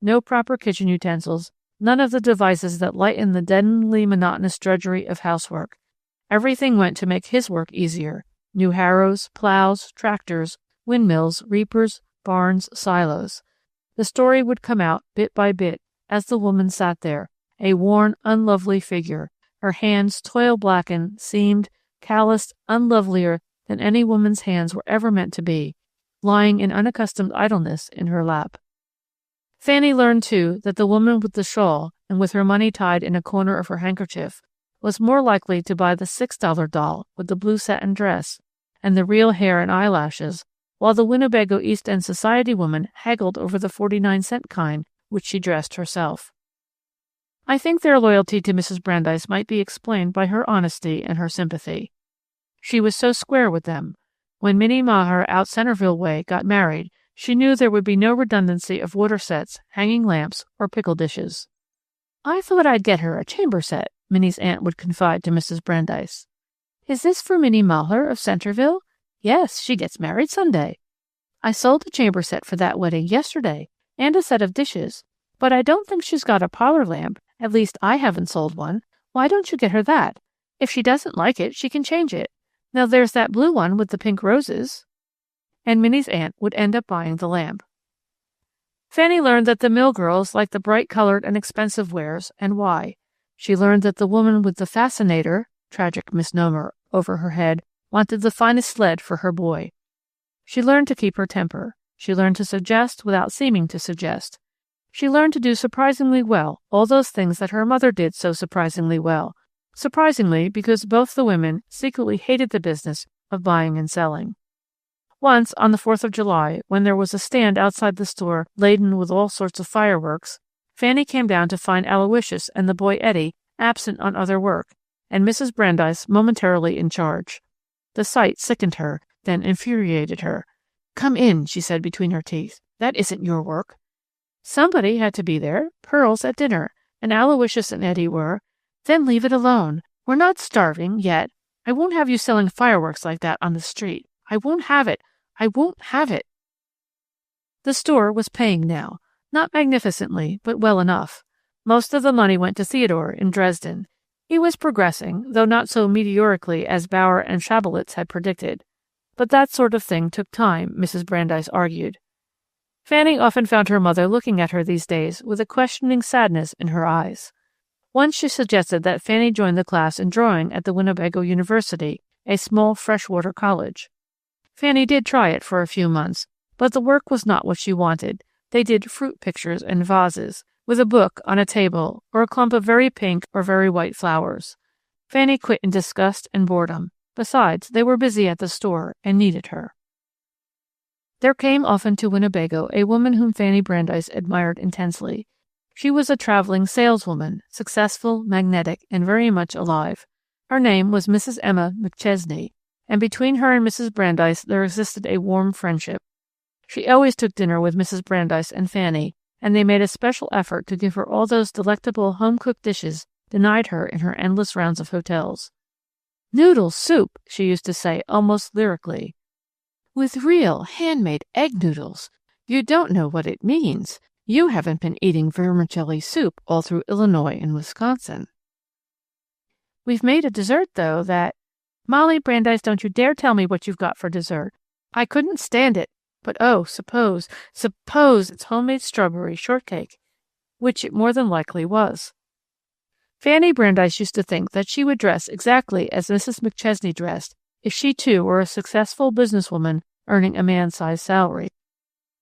No proper kitchen utensils, none of the devices that lighten the deadeningly monotonous drudgery of housework. Everything went to make his work easier. New harrows, plows, tractors, windmills, reapers, barns, silos." The story would come out bit by bit as the woman sat there, a worn, unlovely figure, her hands toil-blackened, seamed, calloused, unlovelier than any woman's hands were ever meant to be, lying in unaccustomed idleness in her lap. Fanny learned, too, that the woman with the shawl and with her money tied in a corner of her handkerchief was more likely to buy the $6 doll with the blue satin dress and the real hair and eyelashes, while the Winnebago East End society woman haggled over the 49-cent kind which she dressed herself. I think their loyalty to Mrs. Brandeis might be explained by her honesty and her sympathy. She was so square with them. When Minnie Maher out Centerville way got married, she knew there would be no redundancy of water sets, hanging lamps, or pickle dishes. "I thought I'd get her a chamber set," Minnie's aunt would confide to Mrs. Brandeis. "Is this for Minnie Maher of Centerville?" "Yes, she gets married Sunday." "I sold a chamber set for that wedding yesterday, and a set of dishes, but I don't think she's got a parlor lamp. At least I haven't sold one. Why don't you get her that? If she doesn't like it, she can change it. Now there's that blue one with the pink roses." And Minnie's aunt would end up buying the lamp. Fanny learned that the mill girls liked the bright-colored and expensive wares, and why. She learned that the woman with the fascinator, tragic misnomer, over her head wanted the finest sled for her boy. She learned to keep her temper. She learned to suggest without seeming to suggest. She learned to do surprisingly well all those things that her mother did so surprisingly well. Surprisingly, because both the women secretly hated the business of buying and selling. Once, on the 4th of July, when there was a stand outside the store laden with all sorts of fireworks, Fanny came down to find Aloysius and the boy Eddie absent on other work, and Mrs. Brandeis momentarily in charge. The sight sickened her, then infuriated her. "Come in," she said between her teeth. "That isn't your work." Somebody had to be there. Pearl's at dinner, and Aloysius and Eddie were. "Then leave it alone. We're not starving, yet. I won't have you selling fireworks like that on the street. I won't have it. I won't have it." The store was paying now. Not magnificently, but well enough. Most of the money went to Theodore in Dresden. He was progressing, though not so meteorically as Bauer and Schabelitz had predicted. But that sort of thing took time, Mrs. Brandeis argued. Fanny often found her mother looking at her these days with a questioning sadness in her eyes. Once she suggested that Fanny join the class in drawing at the Winnebago University, a small freshwater college. Fanny did try it for a few months, but the work was not what she wanted. They did fruit pictures and vases, with a book on a table, or a clump of very pink or very white flowers. Fanny quit in disgust and boredom. Besides, they were busy at the store and needed her. There came often to Winnebago a woman whom Fanny Brandeis admired intensely. She was a traveling saleswoman, successful, magnetic, and very much alive. Her name was Mrs. Emma McChesney, and between her and Mrs. Brandeis there existed a warm friendship. She always took dinner with Mrs. Brandeis and Fanny, and they made a special effort to give her all those delectable home-cooked dishes denied her in her endless rounds of hotels. "Noodle soup," she used to say almost lyrically. "With real handmade egg noodles. You don't know what it means. You haven't been eating vermicelli soup all through Illinois and Wisconsin." "We've made a dessert, though, that—" "Molly Brandeis, don't you dare tell me what you've got for dessert. I couldn't stand it. But oh, suppose it's homemade strawberry shortcake," which it more than likely was. Fanny Brandeis used to think that she would dress exactly as Mrs. McChesney dressed if she too were a successful businesswoman earning a man-sized salary.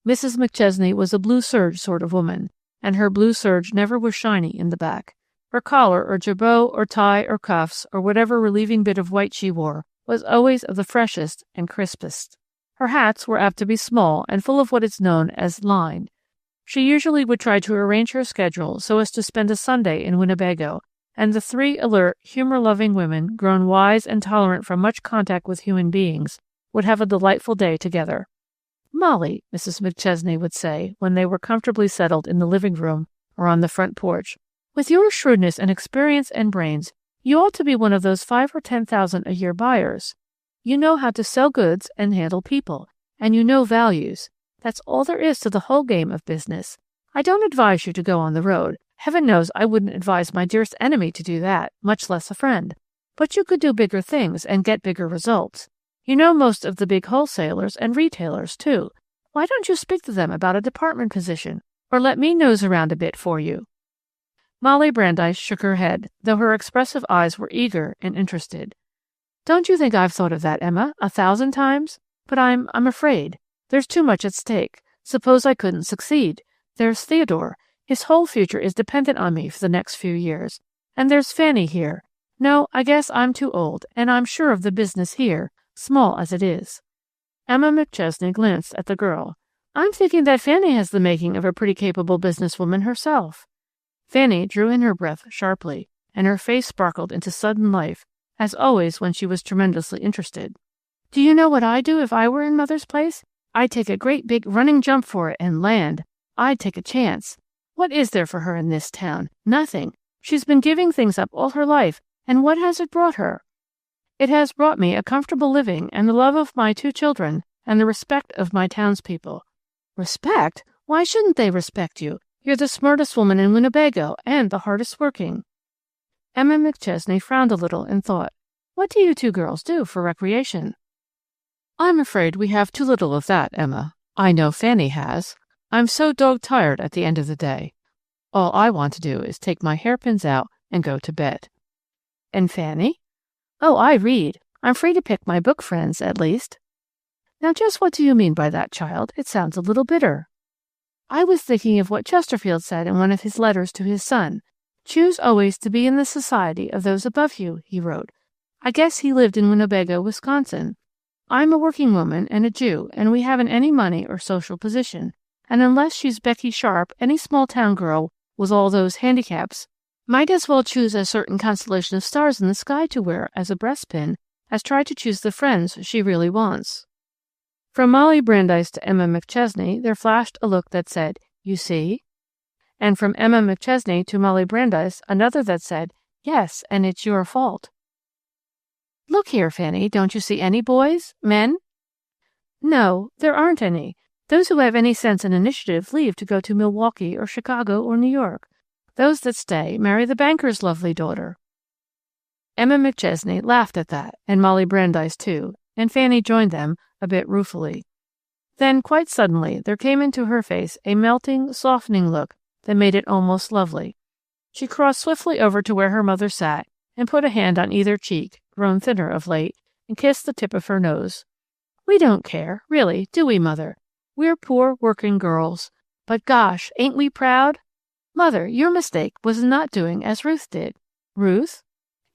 Mrs. McChesney was a blue serge sort of woman, and her blue serge never was shiny in the back. Her collar or jabot or tie or cuffs or whatever relieving bit of white she wore was always of the freshest and crispest. Her hats were apt to be small and full of what is known as line. She usually would try to arrange her schedule so as to spend a Sunday in Winnebago, and the three alert, humor-loving women, grown wise and tolerant from much contact with human beings, would have a delightful day together. "Molly," Mrs. McChesney would say, when they were comfortably settled in the living room or on the front porch, "with your shrewdness and experience and brains, you ought to be one of those 5,000 or 10,000 a year buyers. You know how to sell goods and handle people, and you know values. That's all there is to the whole game of business. I don't advise you to go on the road. Heaven knows I wouldn't advise my dearest enemy to do that, much less a friend. But you could do bigger things and get bigger results. You know most of the big wholesalers and retailers, too. Why don't you speak to them about a department position, or let me nose around a bit for you?" Molly Brandeis shook her head, though her expressive eyes were eager and interested. "Don't you think I've thought of that, Emma, 1,000 times? But I'm afraid. There's too much at stake. Suppose I couldn't succeed. There's Theodore. His whole future is dependent on me for the next few years. And there's Fanny here. No, I guess I'm too old, and I'm sure of the business here, small as it is." Emma McChesney glanced at the girl. "I'm thinking that Fanny has the making of a pretty capable businesswoman herself." Fanny drew in her breath sharply, and her face sparkled into sudden life, as always when she was tremendously interested. "Do you know what I'd do if I were in Mother's place? I'd take a great big running jump for it and land. I'd take a chance. What is there for her in this town? Nothing. She's been giving things up all her life, and what has it brought her? It has brought me a comfortable living and the love of my 2 children and the respect of my townspeople." "Respect? Why shouldn't they respect you? You're the smartest woman in Winnebago and the hardest working." Emma McChesney frowned a little and thought, "What do you two girls do for recreation?" "I'm afraid we have too little of that, Emma. I know Fanny has. I'm so dog-tired at the end of the day. All I want to do is take my hairpins out and go to bed." "And Fanny?" "Oh, I read. I'm free to pick my book friends, at least." "Now just what do you mean by that, child? It sounds a little bitter." "I was thinking of what Chesterfield said in one of his letters to his son. 'Choose always to be in the society of those above you,' he wrote. I guess he lived in Winnebago, Wisconsin. I'm a working woman and a Jew, and we haven't any money or social position, and unless she's Becky Sharp, any small-town girl with all those handicaps might as well choose a certain constellation of stars in the sky to wear as a breastpin as try to choose the friends she really wants." From Molly Brandeis to Emma McChesney there flashed a look that said, "You see?" And from Emma McChesney to Molly Brandeis another that said, "Yes, and it's your fault." "Look here, Fanny, don't you see any boys? Men?" "No, there aren't any. Those who have any sense and initiative leave to go to Milwaukee or Chicago or New York. Those that stay marry the banker's lovely daughter." Emma McChesney laughed at that, and Molly Brandeis too, and Fanny joined them, a bit ruefully. Then, quite suddenly, there came into her face a melting, softening look that made it almost lovely. She crossed swiftly over to where her mother sat and put a hand on either cheek, grown thinner of late, and kissed the tip of her nose. "We don't care, really, do we, Mother? We're poor working girls. But gosh, ain't we proud? Mother, your mistake was in not doing as Ruth did." "Ruth?"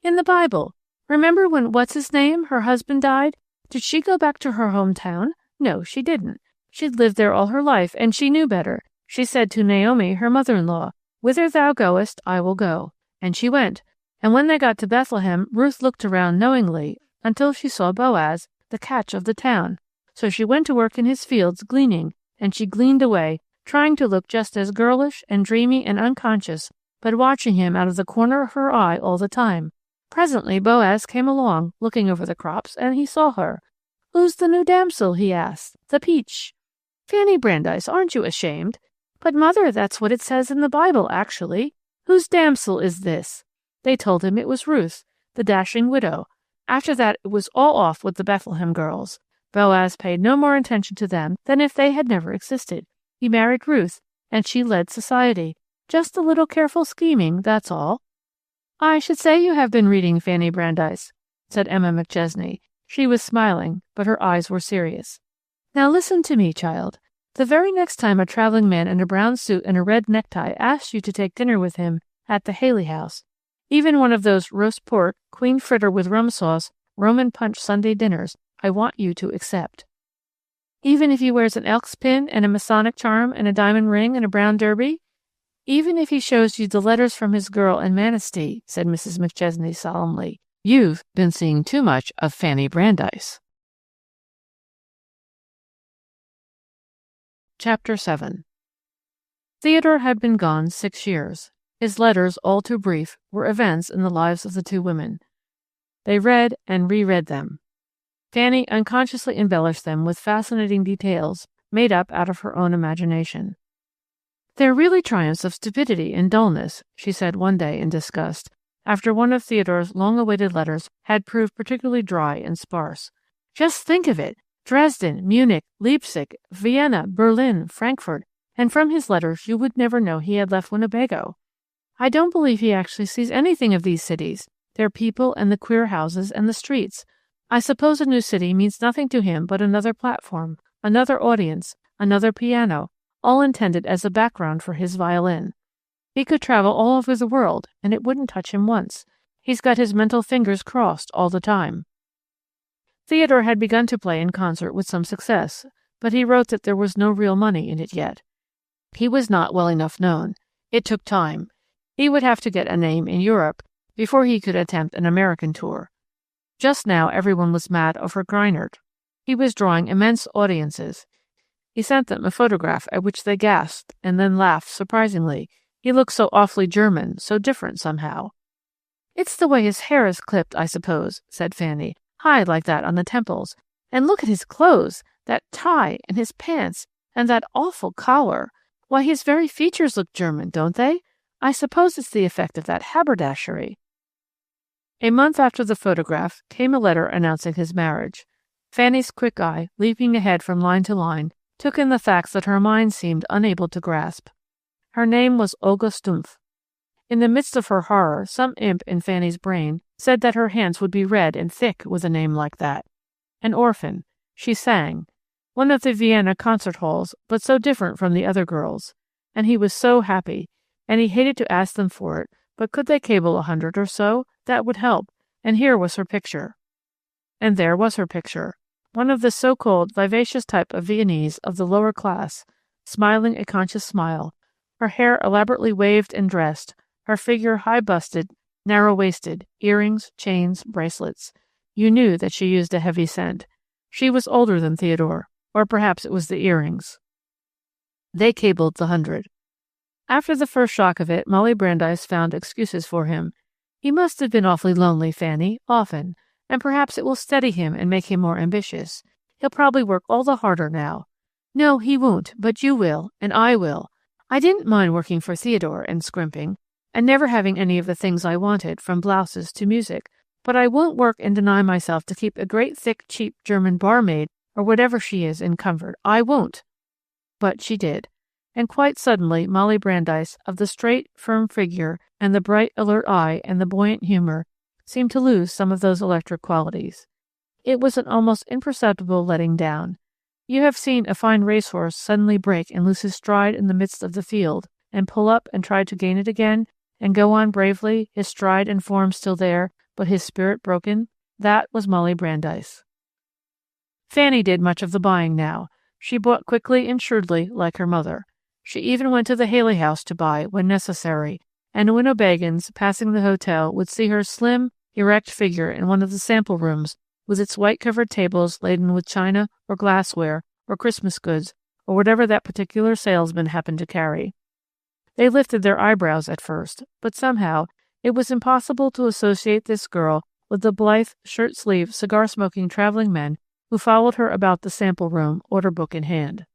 "In the Bible. Remember when what's-his-name, her husband, died? Did she go back to her hometown? No, she didn't. She'd lived there all her life, and she knew better. She said to Naomi, her mother-in-law, 'Whither thou goest, I will go.' And she went. And when they got to Bethlehem, Ruth looked around knowingly until she saw Boaz, the catch of the town. So she went to work in his fields gleaning, and she gleaned away, trying to look just as girlish and dreamy and unconscious, but watching him out of the corner of her eye all the time. Presently Boaz came along, looking over the crops, and he saw her. 'Who's the new damsel?' he asked. 'The peach.' Fanny Brandeis, aren't you ashamed? But, Mother, that's what it says in the Bible, actually. 'Whose damsel is this?' They told him it was Ruth, the dashing widow. After that it was all off with the Bethlehem girls. Boaz paid no more attention to them than if they had never existed. He married Ruth, and she led society. Just a little careful scheming, that's all." "I should say you have been reading, Fanny Brandeis," said Emma McChesney. She was smiling, but her eyes were serious. "Now listen to me, child. The very next time a traveling man in a brown suit and a red necktie asks you to take dinner with him at the Haley House, even one of those roast pork, queen fritter with rum sauce, Roman punch Sunday dinners, I want you to accept. Even if he wears an Elks pin and a Masonic charm and a diamond ring and a brown derby? Even if he shows you the letters from his girl in Manistee," said Mrs. McChesney solemnly. "You've been seeing too much of Fanny Brandeis." Chapter 7. Theodore had been gone 6 years. His letters, all too brief, were events in the lives of the two women. They read and reread them. Fanny unconsciously embellished them with fascinating details made up out of her own imagination. "They're really triumphs of stupidity and dullness," she said one day in disgust, after one of Theodore's long-awaited letters had proved particularly dry and sparse. "Just think of it! Dresden, Munich, Leipzig, Vienna, Berlin, Frankfurt, and from his letters you would never know he had left Winnebago. I don't believe he actually sees anything of these cities, their people and the queer houses and the streets. I suppose a new city means nothing to him but another platform, another audience, another piano, all intended as a background for his violin. He could travel all over the world, and it wouldn't touch him once. He's got his mental fingers crossed all the time." Theodore had begun to play in concert with some success, but he wrote that there was no real money in it yet. He was not well enough known. It took time. He would have to get a name in Europe before he could attempt an American tour. Just now everyone was mad over Greinert. He was drawing immense audiences. He sent them a photograph at which they gasped and then laughed surprisingly. He looked so awfully German, so different somehow. "It's the way his hair is clipped, I suppose," said Fanny, "high like that on the temples. And look at his clothes, that tie and his pants, and that awful collar. Why, his very features look German, don't they? I suppose it's the effect of that haberdashery." A month after the photograph came a letter announcing his marriage. Fanny's quick eye, leaping ahead from line to line, took in the facts that her mind seemed unable to grasp. Her name was Olga Stumpf. In the midst of her horror, some imp in Fanny's brain said that her hands would be red and thick with a name like that. An orphan. She sang. One of the Vienna concert halls, but so different from the other girls. And he was so happy, and he hated to ask them for it, but could they cable 100 or so? That would help. And here was her picture. And there was her picture. One of the so-called vivacious type of Viennese of the lower class, smiling a conscious smile, her hair elaborately waved and dressed, her figure high-busted, narrow-waisted, earrings, chains, bracelets. You knew that she used a heavy scent. She was older than Theodore, or perhaps it was the earrings. They cabled the 100. After the first shock of it, Molly Brandeis found excuses for him. He must have been awfully lonely, Fanny, often, and perhaps it will steady him and make him more ambitious. He'll probably work all the harder now. No, he won't, but you will, and I will. I didn't mind working for Theodore and scrimping, and never having any of the things I wanted, from blouses to music, but I won't work and deny myself to keep a great, thick, cheap German barmaid, or whatever she is, in comfort. I won't. But she did. And quite suddenly, Molly Brandeis, of the straight, firm figure, and the bright, alert eye, and the buoyant humor, seemed to lose some of those electric qualities. It was an almost imperceptible letting down. You have seen a fine racehorse suddenly break and lose his stride in the midst of the field, and pull up and try to gain it again, and go on bravely, his stride and form still there, but his spirit broken? That was Molly Brandeis. Fanny did much of the buying now. She bought quickly and shrewdly, like her mother. She even went to the Haley House to buy, when necessary, and Winnebagans, passing the hotel, would see her slim, erect figure in one of the sample rooms, with its white-covered tables laden with china or glassware or Christmas goods or whatever that particular salesman happened to carry. They lifted their eyebrows at first, but somehow it was impossible to associate this girl with the blithe, shirt-sleeved, cigar-smoking traveling men who followed her about the sample room, order book in hand.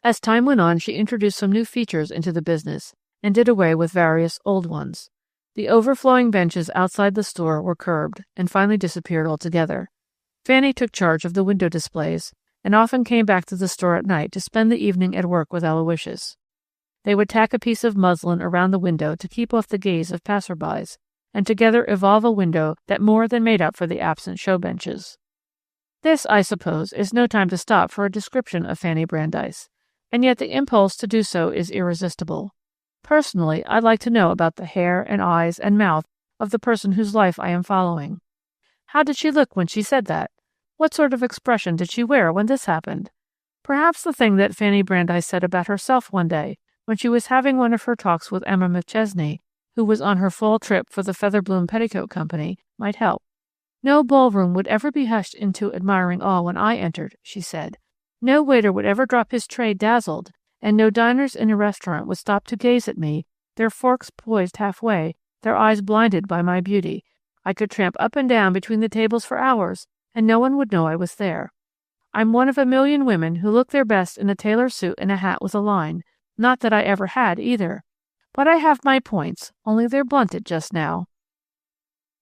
As time went on, she introduced some new features into the business and did away with various old ones. The overflowing benches outside the store were curbed and finally disappeared altogether. Fanny took charge of the window displays and often came back to the store at night to spend the evening at work with Aloysius. They would tack a piece of muslin around the window to keep off the gaze of passerbys, and together evolve a window that more than made up for the absent show benches. This, I suppose, is no time to stop for a description of Fanny Brandeis, and yet the impulse to do so is irresistible. Personally, I'd like to know about the hair and eyes and mouth of the person whose life I am following. How did she look when she said that? What sort of expression did she wear when this happened? Perhaps the thing that Fanny Brandeis said about herself one day, when she was having one of her talks with Emma McChesney, who was on her fall trip for the Featherbloom Petticoat Company, might help. No ballroom would ever be hushed into admiring awe when I entered, she said. No waiter would ever drop his tray dazzled, and no diners in a restaurant would stop to gaze at me, their forks poised halfway, their eyes blinded by my beauty. I could tramp up and down between the tables for hours, and no one would know I was there. I'm one of a million women who look their best in a tailor suit and a hat with a line. Not that I ever had, either. But I have my points, only they're blunted just now.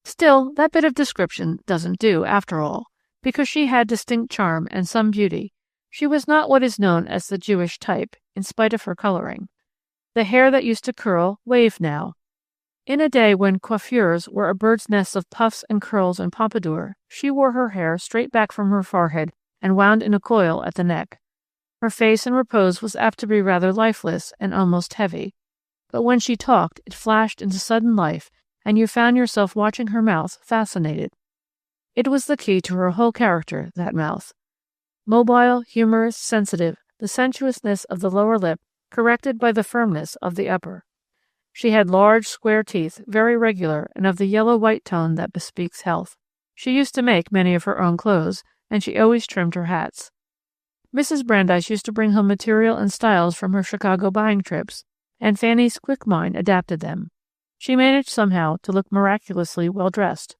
Still, that bit of description doesn't do, after all, because she had distinct charm and some beauty. She was not what is known as the Jewish type, in spite of her coloring. The hair that used to curl waved now. In a day when coiffures were a bird's nest of puffs and curls and pompadour, she wore her hair straight back from her forehead and wound in a coil at the neck. Her face in repose was apt to be rather lifeless and almost heavy. But when she talked, it flashed into sudden life, and you found yourself watching her mouth, fascinated. It was the key to her whole character, that mouth. Mobile, humorous, sensitive, the sensuousness of the lower lip corrected by the firmness of the upper. She had large, square teeth, very regular, and of the yellow-white tone that bespeaks health. She used to make many of her own clothes, and she always trimmed her hats. Mrs. Brandeis used to bring home material and styles from her Chicago buying trips, and Fanny's quick mind adapted them. She managed somehow to look miraculously well-dressed.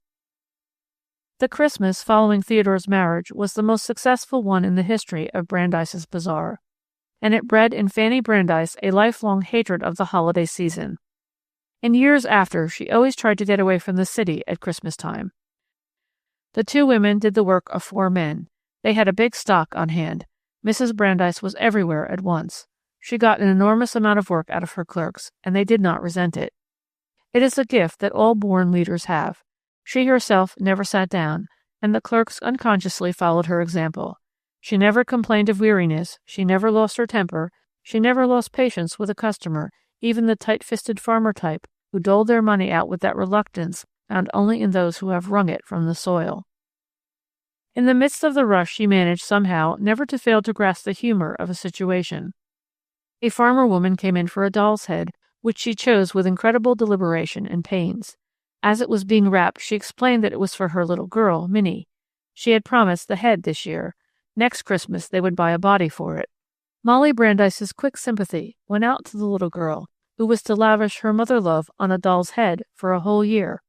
The Christmas following Theodore's marriage was the most successful one in the history of Brandeis's Bazaar, and it bred in Fanny Brandeis a lifelong hatred of the holiday season. In years after, she always tried to get away from the city at Christmas time. The two women did the work of 4 men. They had a big stock on hand. Mrs. Brandeis was everywhere at once. She got an enormous amount of work out of her clerks, and they did not resent it. It is a gift that all born leaders have. She herself never sat down, and the clerks unconsciously followed her example. She never complained of weariness, she never lost her temper, she never lost patience with a customer, even the tight-fisted farmer type, who doled their money out with that reluctance found only in those who have wrung it from the soil. In the midst of the rush she managed somehow never to fail to grasp the humor of a situation. A farmer woman came in for a doll's head, which she chose with incredible deliberation and pains. As it was being wrapped, she explained that it was for her little girl, Minnie. She had promised the head this year. Next Christmas they would buy a body for it. Molly Brandeis's quick sympathy went out to the little girl, who was to lavish her mother love on a doll's head for a whole year.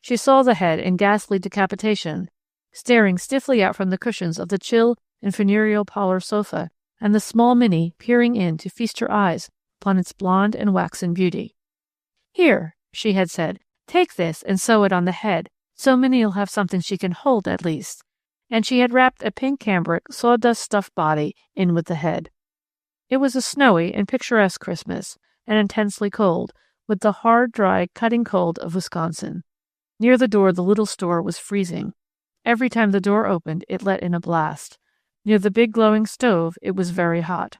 She saw the head in ghastly decapitation, staring stiffly out from the cushions of the chill and funereal parlor sofa, and the small Minnie peering in to feast her eyes upon its blonde and waxen beauty. "Here," she had said, "take this and sew it on the head, so Minnie'll have something she can hold at least." And she had wrapped a pink cambric, sawdust-stuffed body in with the head. It was a snowy and picturesque Christmas, and intensely cold, with the hard, dry, cutting cold of Wisconsin. Near the door the little store was freezing. Every time the door opened, it let in a blast. Near the big glowing stove, it was very hot.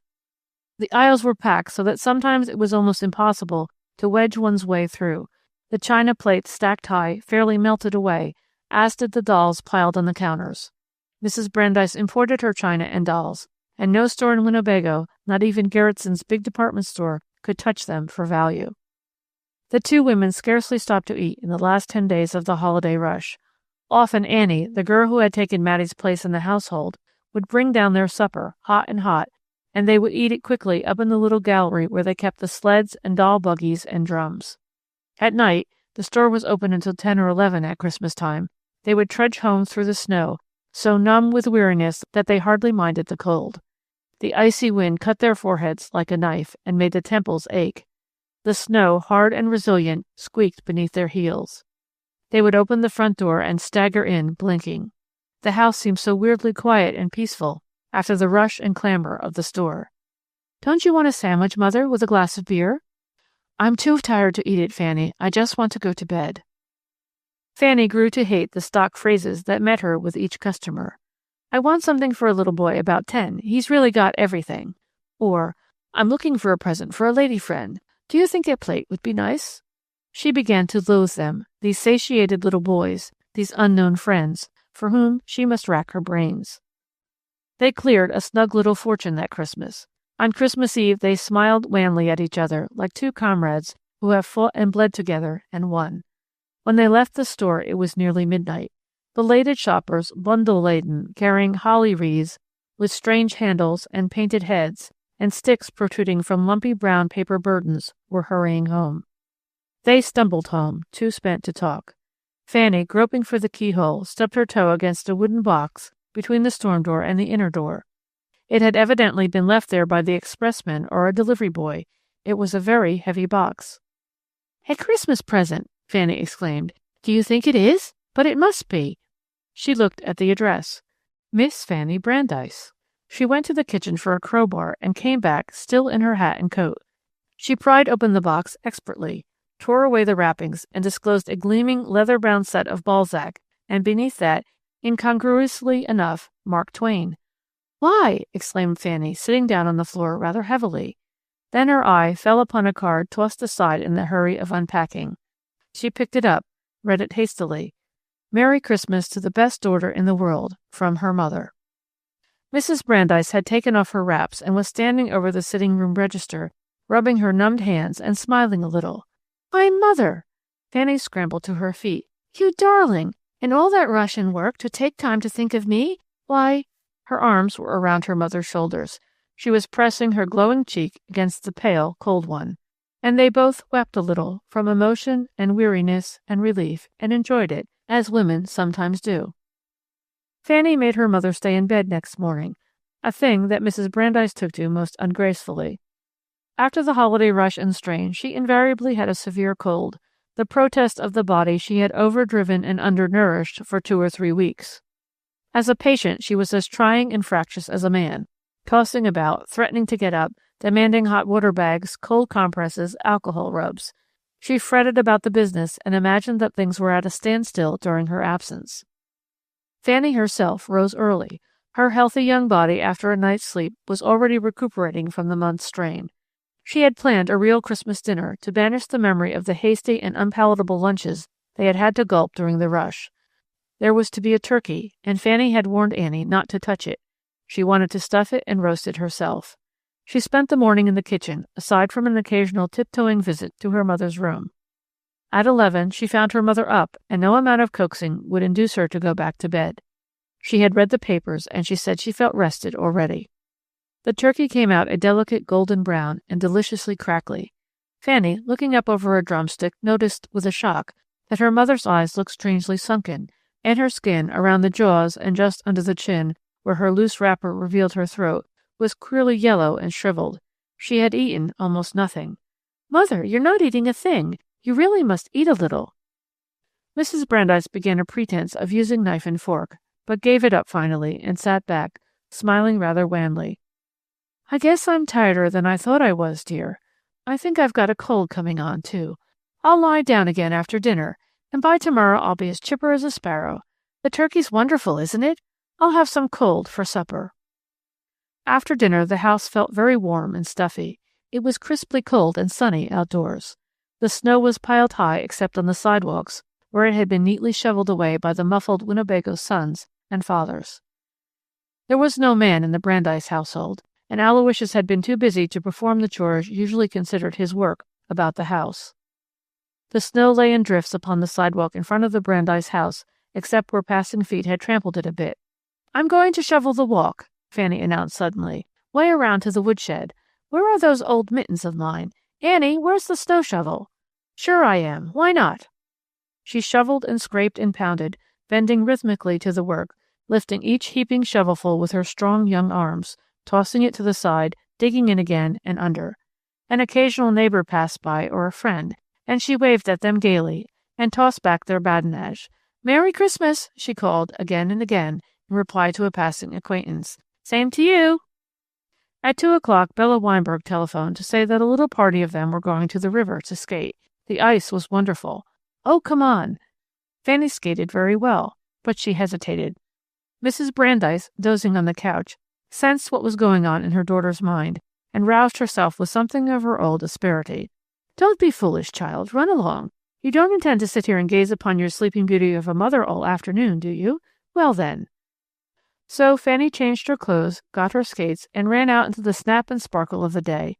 The aisles were packed so that sometimes it was almost impossible to wedge one's way through. The china plates stacked high fairly melted away, as did the dolls piled on the counters. Mrs. Brandeis imported her china and dolls, and no store in Winnebago, not even Gerritson's big department store, could touch them for value. The two women scarcely stopped to eat in the last 10 days of the holiday rush. Often Annie, the girl who had taken Mattie's place in the household, would bring down their supper, hot, and they would eat it quickly up in the little gallery where they kept the sleds and doll buggies and drums. At night, the store was open until 10 or 11 at Christmas time. They would trudge home through the snow, so numb with weariness that they hardly minded the cold. The icy wind cut their foreheads like a knife and made the temples ache. The snow, hard and resilient, squeaked beneath their heels. They would open the front door and stagger in, blinking. The house seemed so weirdly quiet and peaceful after the rush and clamor of the store. "Don't you want a sandwich, Mother, with a glass of beer?" "I'm too tired to eat it, Fanny. I just want to go to bed." Fanny grew to hate the stock phrases that met her with each customer. "I want something for a little boy about 10. He's really got everything." Or, "I'm looking for a present for a lady friend. Do you think a plate would be nice?" She began to loathe them, these satiated little boys, these unknown friends, for whom she must rack her brains. They cleared a snug little fortune that Christmas. On Christmas Eve they smiled wanly at each other like two comrades who have fought and bled together and won. When they left the store it was nearly midnight. Belated shoppers, bundle-laden, carrying holly wreaths with strange handles and painted heads, and sticks protruding from lumpy brown paper burdens, were hurrying home. They stumbled home, too spent to talk. Fanny, groping for the keyhole, stubbed her toe against a wooden box between the storm door and the inner door. It had evidently been left there by the expressman or a delivery boy. It was a very heavy box. "A Christmas present!" Fanny exclaimed. "Do you think it is? But it must be." She looked at the address. Miss Fanny Brandeis. She went to the kitchen for a crowbar and came back, still in her hat and coat. She pried open the box expertly, tore away the wrappings, and disclosed a gleaming leather-bound set of Balzac, and beneath that, incongruously enough, Mark Twain. "Why!" exclaimed Fanny, sitting down on the floor rather heavily. Then her eye fell upon a card tossed aside in the hurry of unpacking. She picked it up, read it hastily. "Merry Christmas to the best daughter in the world, from her mother." Mrs. Brandeis had taken off her wraps and was standing over the sitting-room register, rubbing her numbed hands and smiling a little. "My mother!" Fanny scrambled to her feet. "You darling! And all that rush and work to take time to think of me? Why—" Her arms were around her mother's shoulders. She was pressing her glowing cheek against the pale, cold one. And they both wept a little from emotion and weariness and relief, and enjoyed it, as women sometimes do. Fanny made her mother stay in bed next morning, a thing that Mrs. Brandeis took to most ungracefully. After the holiday rush and strain, she invariably had a severe cold, the protest of the body she had overdriven and undernourished for 2 or 3 weeks. As a patient, she was as trying and fractious as a man, tossing about, threatening to get up, demanding hot water bags, cold compresses, alcohol rubs. She fretted about the business and imagined that things were at a standstill during her absence. Fanny herself rose early. Her healthy young body, after a night's sleep, was already recuperating from the month's strain. She had planned a real Christmas dinner to banish the memory of the hasty and unpalatable lunches they had had to gulp during the rush. There was to be a turkey, and Fanny had warned Annie not to touch it. She wanted to stuff it and roast it herself. She spent the morning in the kitchen, aside from an occasional tiptoeing visit to her mother's room. At 11, she found her mother up, and no amount of coaxing would induce her to go back to bed. She had read the papers, and she said she felt rested already. The turkey came out a delicate golden brown and deliciously crackly. Fanny, looking up over a drumstick, noticed with a shock that her mother's eyes looked strangely sunken, and her skin, around the jaws and just under the chin, where her loose wrapper revealed her throat, was queerly yellow and shriveled. She had eaten almost nothing. "Mother, you're not eating a thing. You really must eat a little." Mrs. Brandeis began a pretense of using knife and fork, but gave it up finally and sat back, smiling rather wanly. "I guess I'm tireder than I thought I was, dear. I think I've got a cold coming on, too. I'll lie down again after dinner, and by tomorrow I'll be as chipper as a sparrow. The turkey's wonderful, isn't it? I'll have some cold for supper." After dinner, the house felt very warm and stuffy. It was crisply cold and sunny outdoors. The snow was piled high except on the sidewalks, where it had been neatly shoveled away by the muffled Winnebago sons and fathers. There was no man in the Brandeis household, and Aloysius had been too busy to perform the chores usually considered his work about the house. The snow lay in drifts upon the sidewalk in front of the Brandeis house, except where passing feet had trampled it a bit. "I'm going to shovel the walk," Fanny announced suddenly, "way around to the woodshed. Where are those old mittens of mine? Annie, where's the snow shovel?" "Sure I am. Why not?" She shoveled and scraped and pounded, bending rhythmically to the work, lifting each heaping shovelful with her strong young arms, tossing it to the side, digging in again and under. An occasional neighbor passed by or a friend, and she waved at them gaily and tossed back their badinage. "Merry Christmas," she called again and again in reply to a passing acquaintance. "Same to you." At 2 o'clock, Bella Weinberg telephoned to say that a little party of them were going to the river to skate. The ice was wonderful. "Oh, come on." Fanny skated very well, but she hesitated. Mrs. Brandeis, dozing on the couch, sensed what was going on in her daughter's mind and roused herself with something of her old asperity. "Don't be foolish, child. Run along. You don't intend to sit here and gaze upon your sleeping beauty of a mother all afternoon, do you? Well, then." So Fanny changed her clothes, got her skates, and ran out into the snap and sparkle of the day.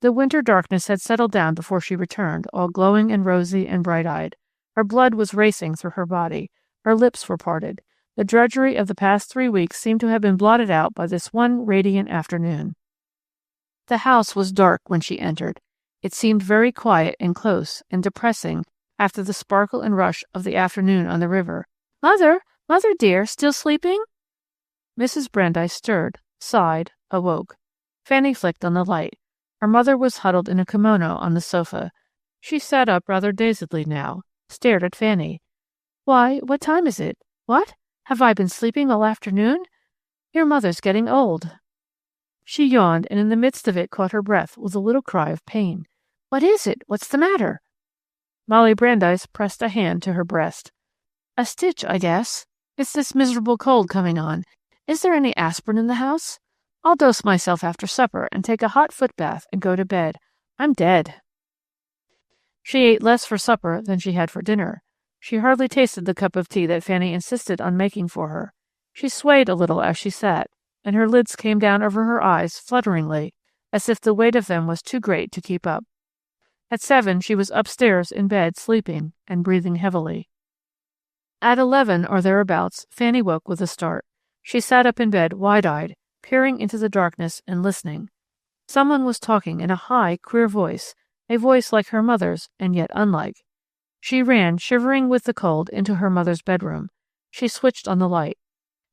The winter darkness had settled down before she returned, all glowing and rosy and bright-eyed. Her blood was racing through her body. Her lips were parted. The drudgery of the past 3 weeks seemed to have been blotted out by this one radiant afternoon. The house was dark when she entered. It seemed very quiet and close and depressing after the sparkle and rush of the afternoon on the river. "Mother, Mother dear, still sleeping?" Mrs. Brandeis stirred, sighed, awoke. Fanny flicked on the light. Her mother was huddled in a kimono on the sofa. She sat up rather dazedly now, stared at Fanny. "Why, what time is it? What? Have I been sleeping all afternoon? Your mother's getting old." She yawned, and in the midst of it caught her breath with a little cry of pain. "What is it? What's the matter?" Molly Brandeis pressed a hand to her breast. "A stitch, I guess. It's this miserable cold coming on. Is there any aspirin in the house? I'll dose myself after supper and take a hot foot bath and go to bed. I'm dead." She ate less for supper than she had for dinner. She hardly tasted the cup of tea that Fanny insisted on making for her. She swayed a little as she sat, and her lids came down over her eyes flutteringly, as if the weight of them was too great to keep up. At 7, she was upstairs in bed sleeping and breathing heavily. At 11 or thereabouts, Fanny woke with a start. She sat up in bed, wide-eyed, peering into the darkness and listening. Someone was talking in a high, queer voice, a voice like her mother's and yet unlike. She ran, shivering with the cold, into her mother's bedroom. She switched on the light.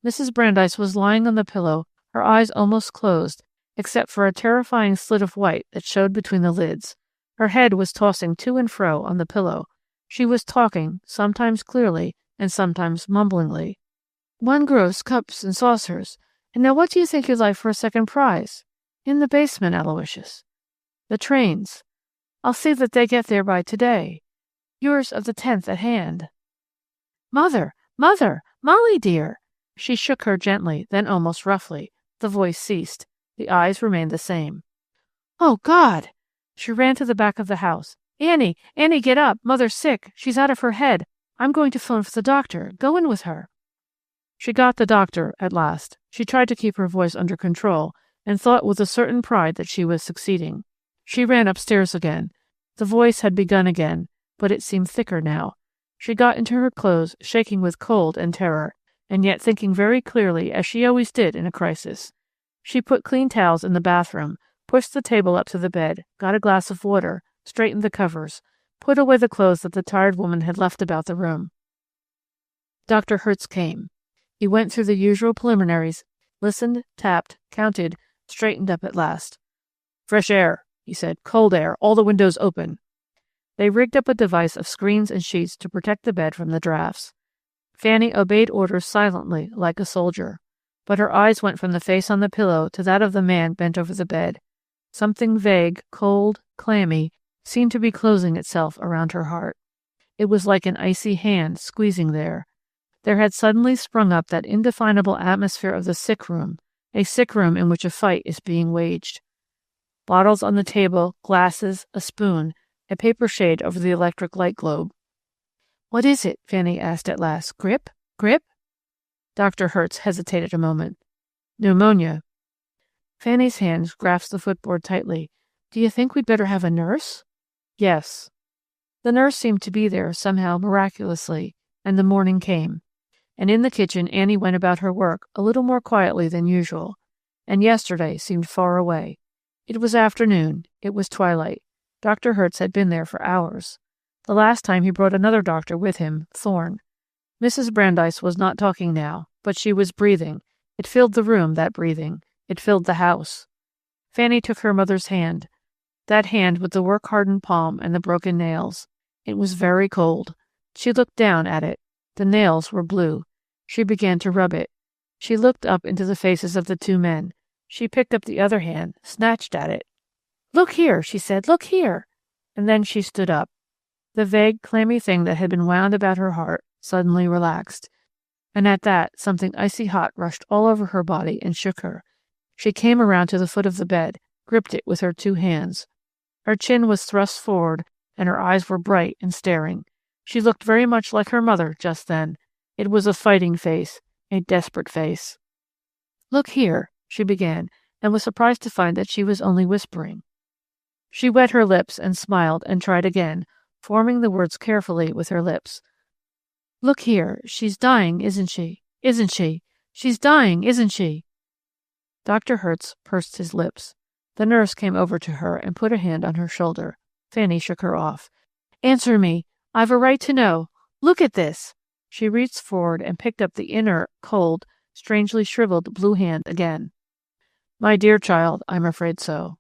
Mrs. Brandeis was lying on the pillow, her eyes almost closed, except for a terrifying slit of white that showed between the lids. Her head was tossing to and fro on the pillow. She was talking, sometimes clearly and sometimes mumblingly. 1 gross cups and saucers. And now what do you think you'd like for a second prize? In the basement, Aloysius. The trains. I'll see that they get there by today. Yours of the 10th at hand. Mother! Mother! Molly, dear! She shook her gently, then almost roughly. The voice ceased. The eyes remained the same. Oh, God! She ran to the back of the house. Annie! Annie, get up! Mother's sick. She's out of her head. I'm going to phone for the doctor. Go in with her. She got the doctor, at last. She tried to keep her voice under control, and thought with a certain pride that she was succeeding. She ran upstairs again. The voice had begun again, but it seemed thicker now. She got into her clothes, shaking with cold and terror, and yet thinking very clearly, as she always did in a crisis. She put clean towels in the bathroom, pushed the table up to the bed, got a glass of water, straightened the covers, put away the clothes that the tired woman had left about the room. Dr. Hertz came. He went through the usual preliminaries, listened, tapped, counted, straightened up at last. Fresh air, he said. Cold air. All the windows open. They rigged up a device of screens and sheets to protect the bed from the drafts. Fanny obeyed orders silently, like a soldier, but her eyes went from the face on the pillow to that of the man bent over the bed. Something vague, cold, clammy, seemed to be closing itself around her heart. It was like an icy hand squeezing there. There had suddenly sprung up that indefinable atmosphere of the sick room, a sick room in which a fight is being waged. Bottles on the table, glasses, a spoon, a paper shade over the electric light globe. What is it? Fanny asked at last. Grip? Grip? Dr. Hertz hesitated a moment. Pneumonia. Fanny's hands grasped the footboard tightly. Do you think we'd better have a nurse? Yes. The nurse seemed to be there somehow miraculously, and the morning came. And in the kitchen Annie went about her work a little more quietly than usual, and yesterday seemed far away. It was afternoon. It was twilight. Dr. Hertz had been there for hours. The last time he brought another doctor with him, Thorne. Mrs. Brandeis was not talking now, but she was breathing. It filled the room, that breathing. It filled the house. Fanny took her mother's hand, that hand with the work-hardened palm and the broken nails. It was very cold. She looked down at it. The nails were blue. She began to rub it. She looked up into the faces of the 2 men. She picked up the other hand, snatched at it. Look here, she said, look here. And then she stood up. The vague, clammy thing that had been wound about her heart suddenly relaxed. And at that, something icy hot rushed all over her body and shook her. She came around to the foot of the bed, gripped it with her 2 hands. Her chin was thrust forward, and her eyes were bright and staring. She looked very much like her mother just then. It was a fighting face, a desperate face. Look here, she began, and was surprised to find that she was only whispering. She wet her lips and smiled and tried again, forming the words carefully with her lips. Look here, she's dying, isn't she? Isn't she? She's dying, isn't she? Dr. Hertz pursed his lips. The nurse came over to her and put a hand on her shoulder. Fanny shook her off. Answer me. I've a right to know. Look at this. She reached forward and picked up the inert, cold, strangely shriveled blue hand again. My dear child, I'm afraid so.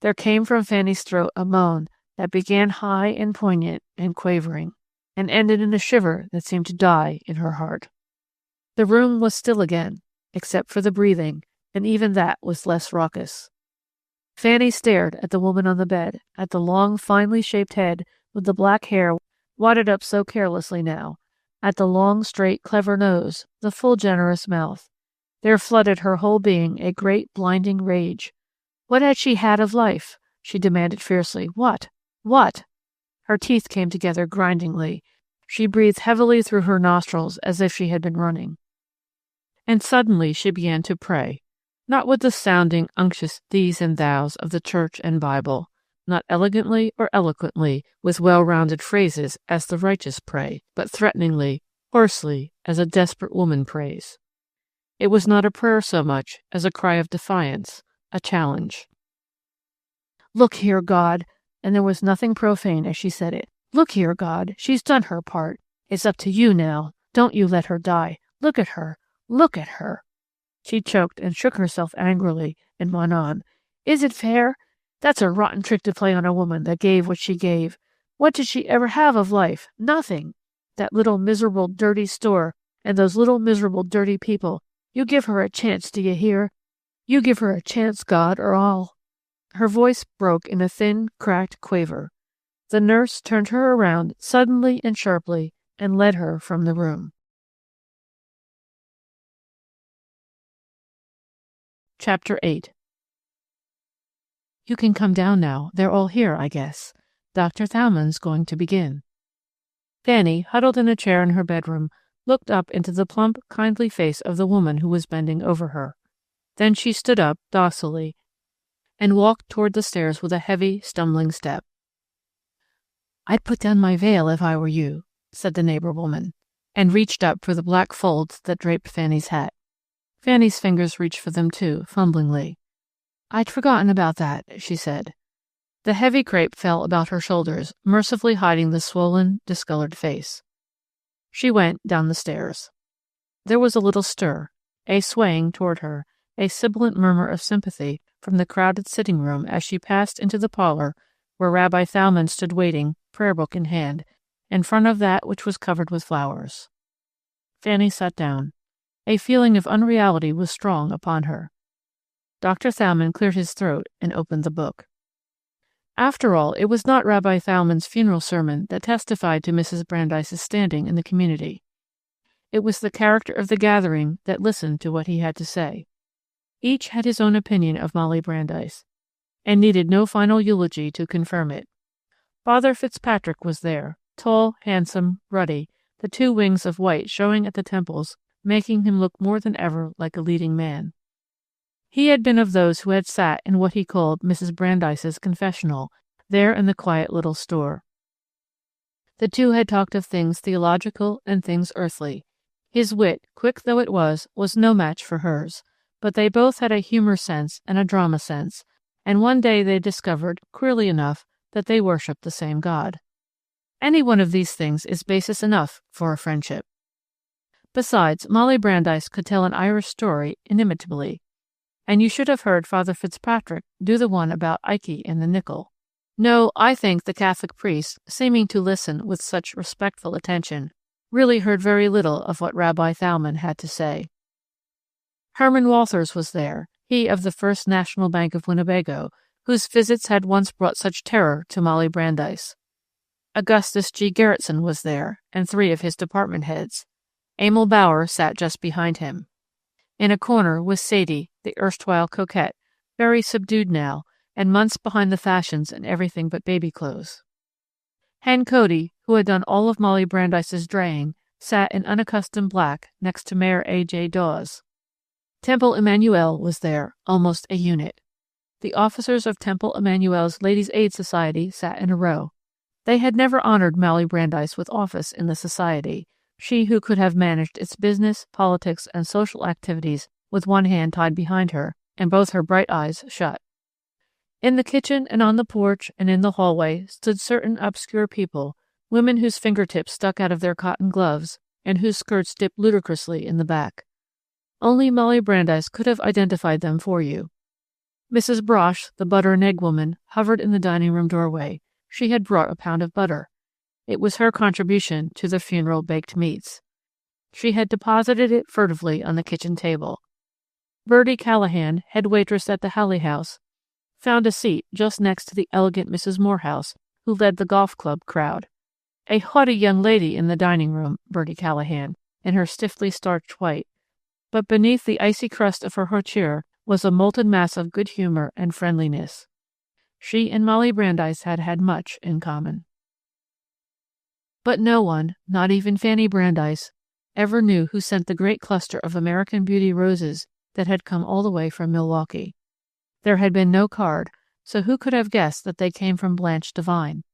There came from Fanny's throat a moan that began high and poignant and quavering, and ended in a shiver that seemed to die in her heart. The room was still again, except for the breathing, and even that was less raucous. Fanny stared at the woman on the bed, at the long, finely shaped head with the black hair wadded up so carelessly now, at the long, straight, clever nose, the full, generous mouth. There flooded her whole being a great, blinding rage. What had she had of life? She demanded fiercely. What? What? Her teeth came together grindingly. She breathed heavily through her nostrils as if she had been running. And suddenly she began to pray, not with the sounding, unctuous these and thous of the Church and Bible, not elegantly or eloquently with well-rounded phrases as the righteous pray, but threateningly, hoarsely, as a desperate woman prays. It was not a prayer so much as a cry of defiance, a challenge. Look here, God, and there was nothing profane as she said it. Look here, God, she's done her part. It's up to you now. Don't you let her die. Look at her. Look at her. She choked and shook herself angrily, and went on. "Is it fair? That's a rotten trick to play on a woman that gave what she gave. What did she ever have of life? Nothing. That little miserable dirty store, and those little miserable dirty people. You give her a chance, do you hear? You give her a chance, God, or I'll—" Her voice broke in a thin, cracked quaver. The nurse turned her around suddenly and sharply and led her from the room. Chapter 8. "You can come down now. They're all here, I guess. Dr. Thouman's going to begin." Fanny, huddled in a chair in her bedroom, looked up into the plump, kindly face of the woman who was bending over her. Then she stood up docilely and walked toward the stairs with a heavy, stumbling step. "I'd put down my veil if I were you," said the neighbor woman, and reached up for the black folds that draped Fanny's hat. Fanny's fingers reached for them too, fumblingly. "I'd forgotten about that," she said. The heavy crepe fell about her shoulders, mercifully hiding the swollen, discolored face. She went down the stairs. There was a little stir, a swaying toward her, a sibilant murmur of sympathy from the crowded sitting room as she passed into the parlor where Rabbi Thouman stood waiting, prayer book in hand, in front of that which was covered with flowers. Fanny sat down. A feeling of unreality was strong upon her. Dr. Thouman cleared his throat and opened the book. After all, it was not Rabbi Thouman's funeral sermon that testified to Mrs. Brandeis's standing in the community. It was the character of the gathering that listened to what he had to say. Each had his own opinion of Molly Brandeis, and needed no final eulogy to confirm it. Father Fitzpatrick was there, tall, handsome, ruddy, the two wings of white showing at the temples, making him look more than ever like a leading man. He had been of those who had sat in what he called Mrs. Brandeis's confessional, there in the quiet little store. The two had talked of things theological and things earthly. His wit, quick though it was no match for hers, but they both had a humor sense and a drama sense, and one day they discovered, queerly enough, that they worshipped the same God. Any one of these things is basis enough for a friendship. Besides, Molly Brandeis could tell an Irish story inimitably, and you should have heard Father Fitzpatrick do the one about Ike and the nickel. No, I think the Catholic priest, seeming to listen with such respectful attention, really heard very little of what Rabbi Thouman had to say. Herman Walthers was there, he of the First National Bank of Winnebago, whose visits had once brought such terror to Molly Brandeis. Augustus G. Gerritsen was there, and 3 of his department heads. Emil Bauer sat just behind him. In a corner was Sadie, the erstwhile coquette, very subdued now, and months behind the fashions in everything but baby clothes. Hen Cody, who had done all of Molly Brandeis's draying, sat in unaccustomed black next to Mayor A.J. Dawes. Temple Emmanuel was there, almost a unit. The officers of Temple Emmanuel's Ladies' Aid Society sat in a row. They had never honored Molly Brandeis with office in the society, she who could have managed its business, politics, and social activities with one hand tied behind her and both her bright eyes shut. In the kitchen and on the porch and in the hallway stood certain obscure people, women whose fingertips stuck out of their cotton gloves and whose skirts dipped ludicrously in the back. Only Molly Brandeis could have identified them for you. Mrs. Brosh, the butter and egg woman, hovered in the dining room doorway. She had brought a pound of butter. It was her contribution to the funeral baked meats. She had deposited it furtively on the kitchen table. Bertie Callahan, head waitress at the Halley House, found a seat just next to the elegant Mrs. Morehouse, who led the golf club crowd. A haughty young lady in the dining room, Bertie Callahan, in her stiffly starched white, but beneath the icy crust of her hauteur was a molten mass of good humor and friendliness. She and Molly Brandeis had had much in common. But no one, not even Fanny Brandeis, ever knew who sent the great cluster of American Beauty roses that had come all the way from Milwaukee. There had been no card, so who could have guessed that they came from Blanche Devine?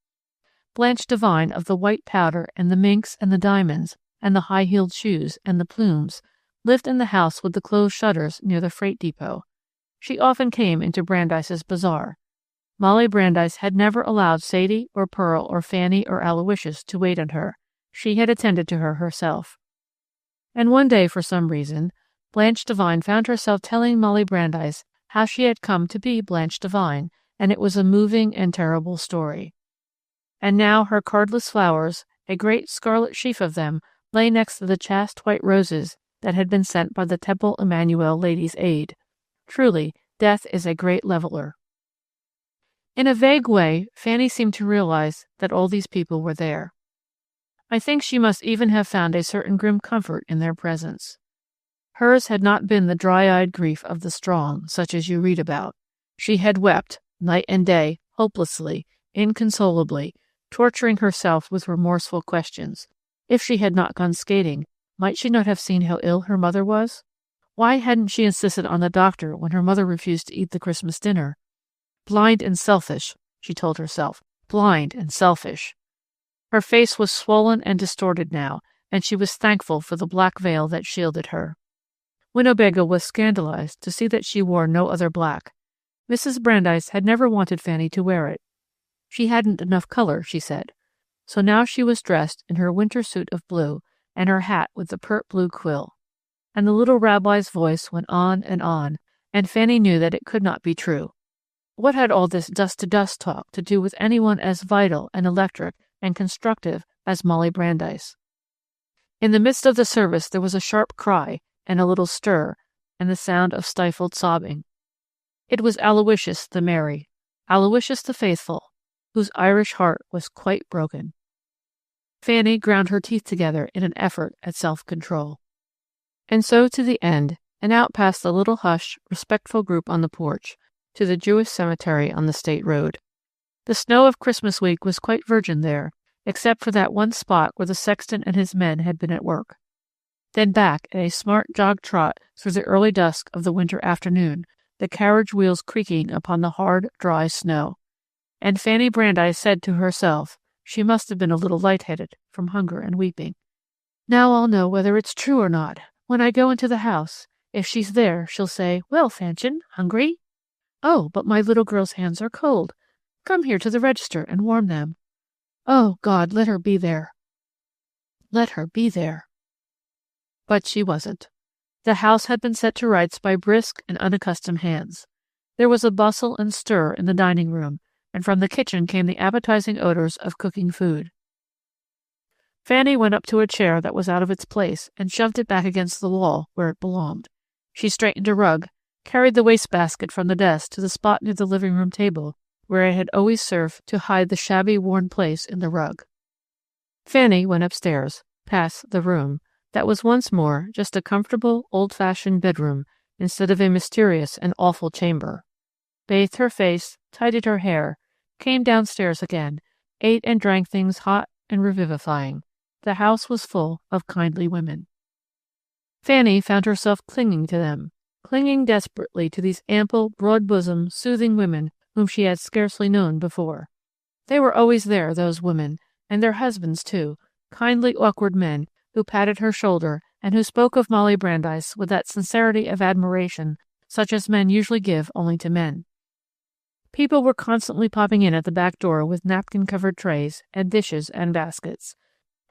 Blanche Devine of the white powder and the minks and the diamonds and the high-heeled shoes and the plumes lived in the house with the closed shutters near the freight depot. She often came into Brandeis's bazaar. Molly Brandeis had never allowed Sadie or Pearl or Fanny or Aloysius to wait on her. She had attended to her herself. And one day, for some reason, Blanche Devine found herself telling Molly Brandeis how she had come to be Blanche Devine, and it was a moving and terrible story. And now her cardless flowers, a great scarlet sheaf of them, lay next to the chaste white roses that had been sent by the Temple Emmanuel Ladies' Aid. Truly, death is a great leveler. In a vague way, Fanny seemed to realize that all these people were there. I think she must even have found a certain grim comfort in their presence. Hers had not been the dry-eyed grief of the strong, such as you read about. She had wept, night and day, hopelessly, inconsolably, torturing herself with remorseful questions. If she had not gone skating, might she not have seen how ill her mother was? Why hadn't she insisted on the doctor when her mother refused to eat the Christmas dinner? Blind and selfish, she told herself, blind and selfish. Her face was swollen and distorted now, and she was thankful for the black veil that shielded her. Winnebago was scandalized to see that she wore no other black. Mrs. Brandeis had never wanted Fanny to wear it. She hadn't enough color, she said. So now she was dressed in her winter suit of blue, and her hat with the pert blue quill. And the little rabbi's voice went on, and Fanny knew that it could not be true. What had all this dust-to-dust talk to do with anyone as vital and electric and constructive as Molly Brandeis? In the midst of the service there was a sharp cry, and a little stir, and the sound of stifled sobbing. It was Aloysius the merry, Aloysius the faithful, whose Irish heart was quite broken. Fanny ground her teeth together in an effort at self-control. And so to the end, and out past the little hushed, respectful group on the porch, to the Jewish cemetery on the state road. The snow of Christmas week was quite virgin there, except for that one spot where the sexton and his men had been at work. Then back at a smart jog-trot through the early dusk of the winter afternoon, the carriage wheels creaking upon the hard, dry snow. And Fanny Brandeis said to herself, she must have been a little light-headed from hunger and weeping, "Now I'll know whether it's true or not. When I go into the house, if she's there, she'll say, 'Well, Fanchen, hungry?' Oh, but my little girl's hands are cold. Come here to the register and warm them. Oh, God, let her be there. Let her be there." But she wasn't. The house had been set to rights by brisk and unaccustomed hands. There was a bustle and stir in the dining room, and from the kitchen came the appetizing odors of cooking food. Fanny went up to a chair that was out of its place and shoved it back against the wall where it belonged. She straightened a rug, carried the wastebasket from the desk to the spot near the living-room table where it had always served to hide the shabby worn place in the rug. Fanny went upstairs, past the room, that was once more just a comfortable, old-fashioned bedroom instead of a mysterious and awful chamber, bathed her face, tidied her hair, came downstairs again, ate and drank things hot and revivifying. The house was full of kindly women. Fanny found herself clinging to them, clinging desperately to these ample, broad-bosomed, soothing women whom she had scarcely known before. They were always there, those women, and their husbands, too, kindly, awkward men who patted her shoulder and who spoke of Molly Brandeis with that sincerity of admiration such as men usually give only to men. People were constantly popping in at the back door with napkin-covered trays and dishes and baskets.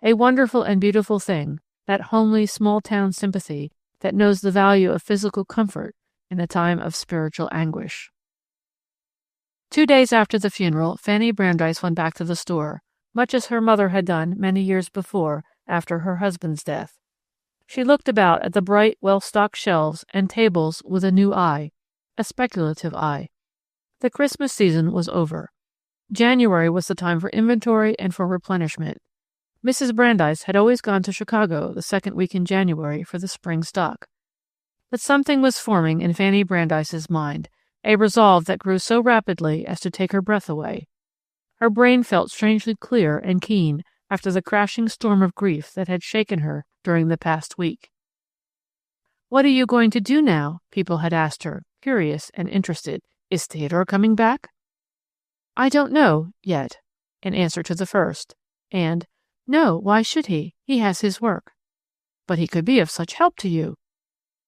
A wonderful and beautiful thing, that homely, small-town sympathy that knows the value of physical comfort in a time of spiritual anguish. 2 days after the funeral, Fanny Brandeis went back to the store, much as her mother had done many years before after her husband's death. She looked about at the bright, well-stocked shelves and tables with a new eye, a speculative eye. The Christmas season was over. January was the time for inventory and for replenishment. Mrs. Brandeis had always gone to Chicago the second week in January for the spring stock. But something was forming in Fanny Brandeis's mind, a resolve that grew so rapidly as to take her breath away. Her brain felt strangely clear and keen after the crashing storm of grief that had shaken her during the past week. "What are you going to do now?" people had asked her, curious and interested. "Is Theodore coming back?" "I don't know, yet," in answer to the first, and "No, why should he? He has his work." "But he could be of such help to you."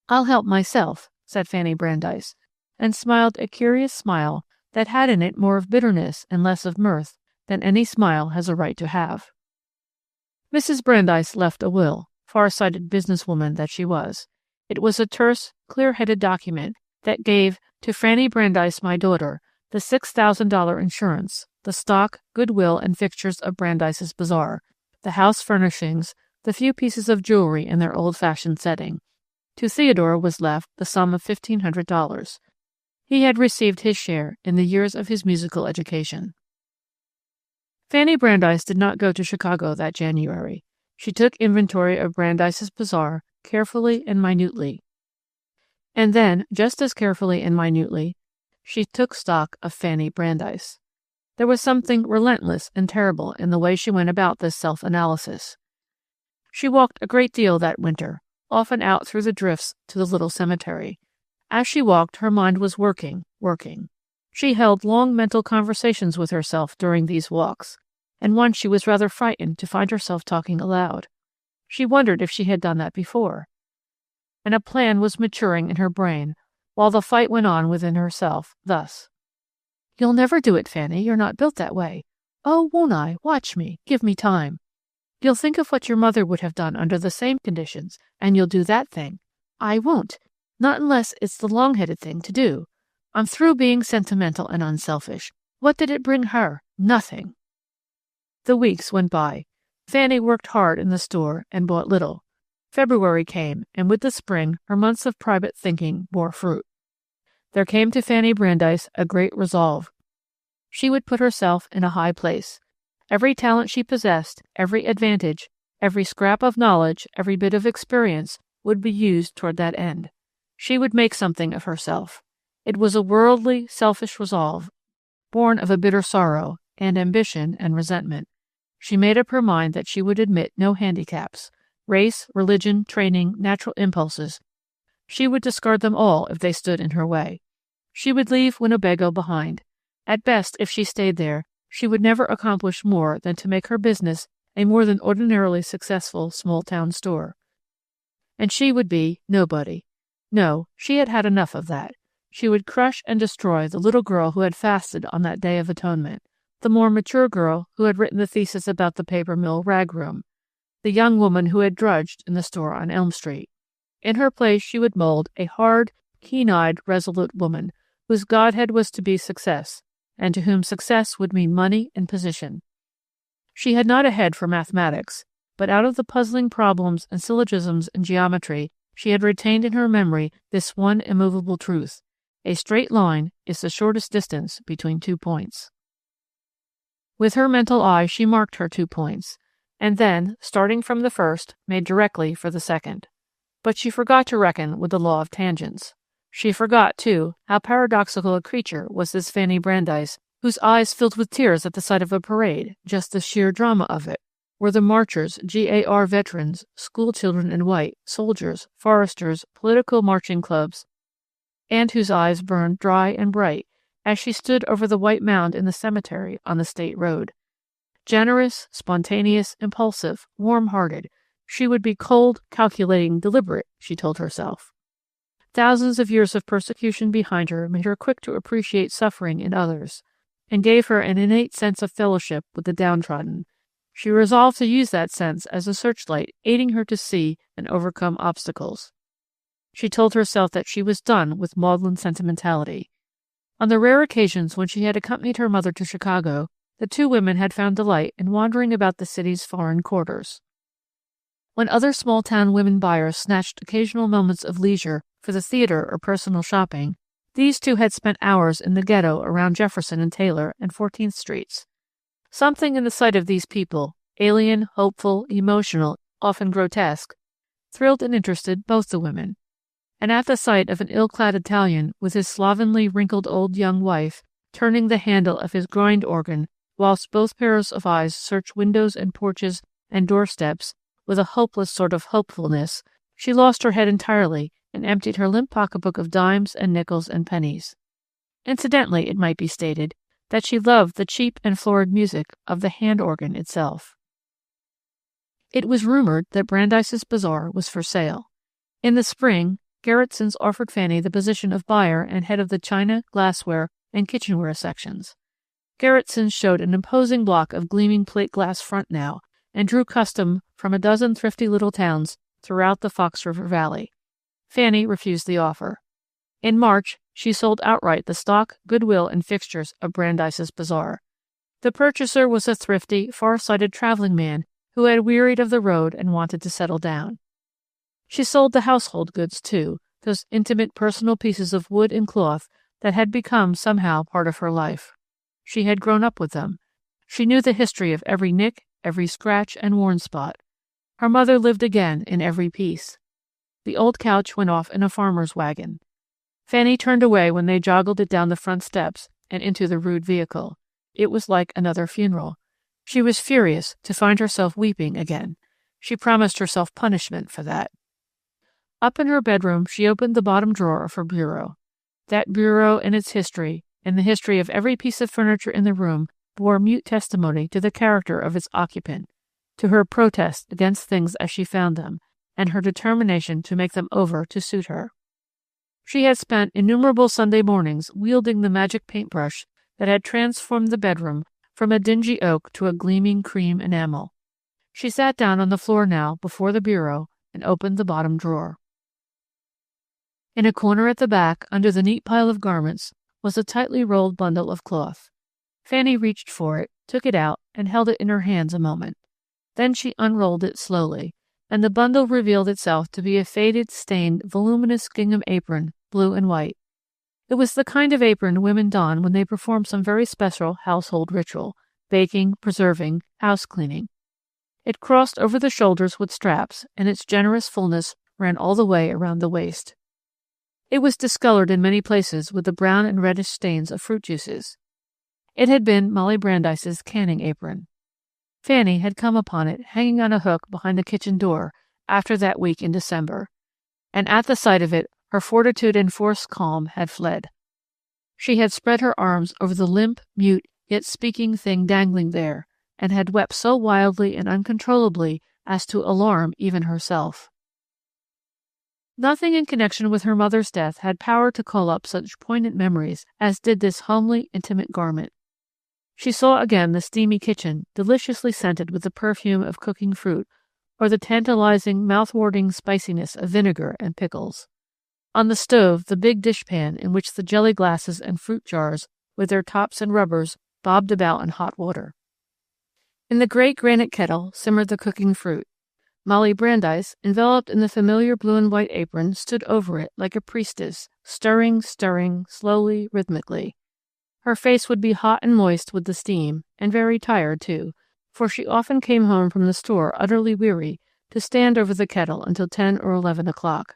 "I'll help myself," said Fanny Brandeis, and smiled a curious smile that had in it more of bitterness and less of mirth than any smile has a right to have. Mrs. Brandeis left a will, far-sighted businesswoman that she was. It was a terse, clear-headed document that gave To Fanny Brandeis, my daughter, the $6,000 insurance, the stock, goodwill, and fixtures of Brandeis's Bazaar, the house furnishings, the few pieces of jewelry in their old-fashioned setting. To Theodore was left the sum of $1,500. He had received his share in the years of his musical education. Fanny Brandeis did not go to Chicago that January. She took inventory of Brandeis's Bazaar carefully and minutely. And then, just as carefully and minutely, she took stock of Fanny Brandeis. There was something relentless and terrible in the way she went about this self-analysis. She walked a great deal that winter, often out through the drifts to the little cemetery. As she walked, her mind was working. She held long mental conversations with herself during these walks, and once she was rather frightened to find herself talking aloud. She wondered if she had done that before. And a plan was maturing in her brain, while the fight went on within herself, thus. "You'll never do it, Fanny. You're not built that way. Oh, won't I? Watch me. Give me time. You'll think of what your mother would have done under the same conditions, and you'll do that thing. I won't. Not unless it's the long-headed thing to do. I'm through being sentimental and unselfish. What did it bring her? Nothing." The weeks went by. Fanny worked hard in the store and bought little. February came, and with the spring, her months of private thinking bore fruit. There came to Fanny Brandeis a great resolve. She would put herself in a high place. Every talent she possessed, every advantage, every scrap of knowledge, every bit of experience would be used toward that end. She would make something of herself. It was a worldly, selfish resolve, born of a bitter sorrow, and ambition and resentment. She made up her mind that she would admit no handicaps. Race, religion, training, natural impulses. She would discard them all if they stood in her way. She would leave Winnebago behind. At best, if she stayed there, she would never accomplish more than to make her business a more than ordinarily successful small-town store. And she would be nobody. No, she had had enough of that. She would crush and destroy the little girl who had fasted on that Day of Atonement, the more mature girl who had written the thesis about the paper mill rag room, the young woman who had drudged in the store on Elm Street. In her place she would mold a hard, keen-eyed, resolute woman whose godhead was to be success, and to whom success would mean money and position. She had not a head for mathematics, but out of the puzzling problems and syllogisms in geometry she had retained in her memory this one immovable truth: a straight line is the shortest distance between 2 points. With her mental eye she marked her 2 points, and then, starting from the first, made directly for the second. But she forgot to reckon with the law of tangents. She forgot, too, how paradoxical a creature was this Fanny Brandeis, whose eyes filled with tears at the sight of a parade, just the sheer drama of it, where the marchers, GAR veterans, schoolchildren in white, soldiers, foresters, political marching clubs, and whose eyes burned dry and bright as she stood over the white mound in the cemetery on the state road. Generous, spontaneous, impulsive, warm-hearted, she would be cold, calculating, deliberate, she told herself. Thousands of years of persecution behind her made her quick to appreciate suffering in others, and gave her an innate sense of fellowship with the downtrodden. She resolved to use that sense as a searchlight, aiding her to see and overcome obstacles. She told herself that she was done with maudlin sentimentality. On the rare occasions when she had accompanied her mother to Chicago, the two women had found delight in wandering about the city's foreign quarters. When other small-town women buyers snatched occasional moments of leisure for the theater or personal shopping, these two had spent hours in the ghetto around Jefferson and Taylor and 14th Streets. Something in the sight of these people, alien, hopeful, emotional, often grotesque, thrilled and interested both the women. And at the sight of an ill-clad Italian with his slovenly, wrinkled old young wife turning the handle of his groined organ whilst both pairs of eyes searched windows and porches and doorsteps with a hopeless sort of hopefulness, she lost her head entirely and emptied her limp pocketbook of dimes and nickels and pennies. Incidentally, it might be stated that she loved the cheap and florid music of the hand organ itself. It was rumored that Brandeis's Bazaar was for sale. In the spring, Gerritson's offered Fanny the position of buyer and head of the china, glassware, and kitchenware sections. Gerritson's showed an imposing block of gleaming plate glass front now, and drew custom from a dozen thrifty little towns throughout the Fox River Valley. Fanny refused the offer. In March, She sold outright the stock, goodwill, and fixtures of Brandeis's bazaar. The purchaser was a thrifty, far-sighted traveling man who had wearied of the road and wanted to settle down. She sold the household goods, too, those intimate personal pieces of wood and cloth that had become somehow part of her life. She had grown up with them. She knew the history of every nick, every scratch and worn spot. Her mother lived again in every piece. The old couch went off in a farmer's wagon. Fanny turned away when they joggled it down the front steps and into the rude vehicle. It was like another funeral. She was furious to find herself weeping again. She promised herself punishment for that. Up in her bedroom, she opened the bottom drawer of her bureau. That bureau and its history, and the history of every piece of furniture in the room, bore mute testimony to the character of its occupant, to her protest against things as she found them, and her determination to make them over to suit her. She had spent innumerable Sunday mornings wielding the magic paintbrush that had transformed the bedroom from a dingy oak to a gleaming cream enamel. She sat down on the floor now before the bureau and opened the bottom drawer. In a corner at the back, under the neat pile of garments, was a tightly rolled bundle of cloth. Fanny reached for it, took it out, and held it in her hands a moment. Then she unrolled it slowly, and the bundle revealed itself to be a faded, stained, voluminous gingham apron, blue and white. It was the kind of apron women don when they perform some very special household ritual, baking, preserving, house cleaning. It crossed over the shoulders with straps, and its generous fullness ran all the way around the waist. It was discolored in many places with the brown and reddish stains of fruit juices. It had been Molly Brandeis's canning apron. Fanny had come upon it hanging on a hook behind the kitchen door after that week in December, and at the sight of it her fortitude and forced calm had fled. She had spread her arms over the limp, mute, yet speaking thing dangling there, and had wept so wildly and uncontrollably as to alarm even herself. Nothing in connection with her mother's death had power to call up such poignant memories as did this homely, intimate garment. She saw again the steamy kitchen, deliciously scented with the perfume of cooking fruit, or the tantalizing, mouth-watering spiciness of vinegar and pickles. On the stove, the big dishpan in which the jelly glasses and fruit jars, with their tops and rubbers, bobbed about in hot water. In the great granite kettle simmered the cooking fruit. Molly Brandeis, enveloped in the familiar blue and white apron, stood over it like a priestess, stirring, slowly, rhythmically. Her face would be hot and moist with the steam, and very tired, too, for she often came home from the store utterly weary to stand over the kettle until 10 or 11 o'clock.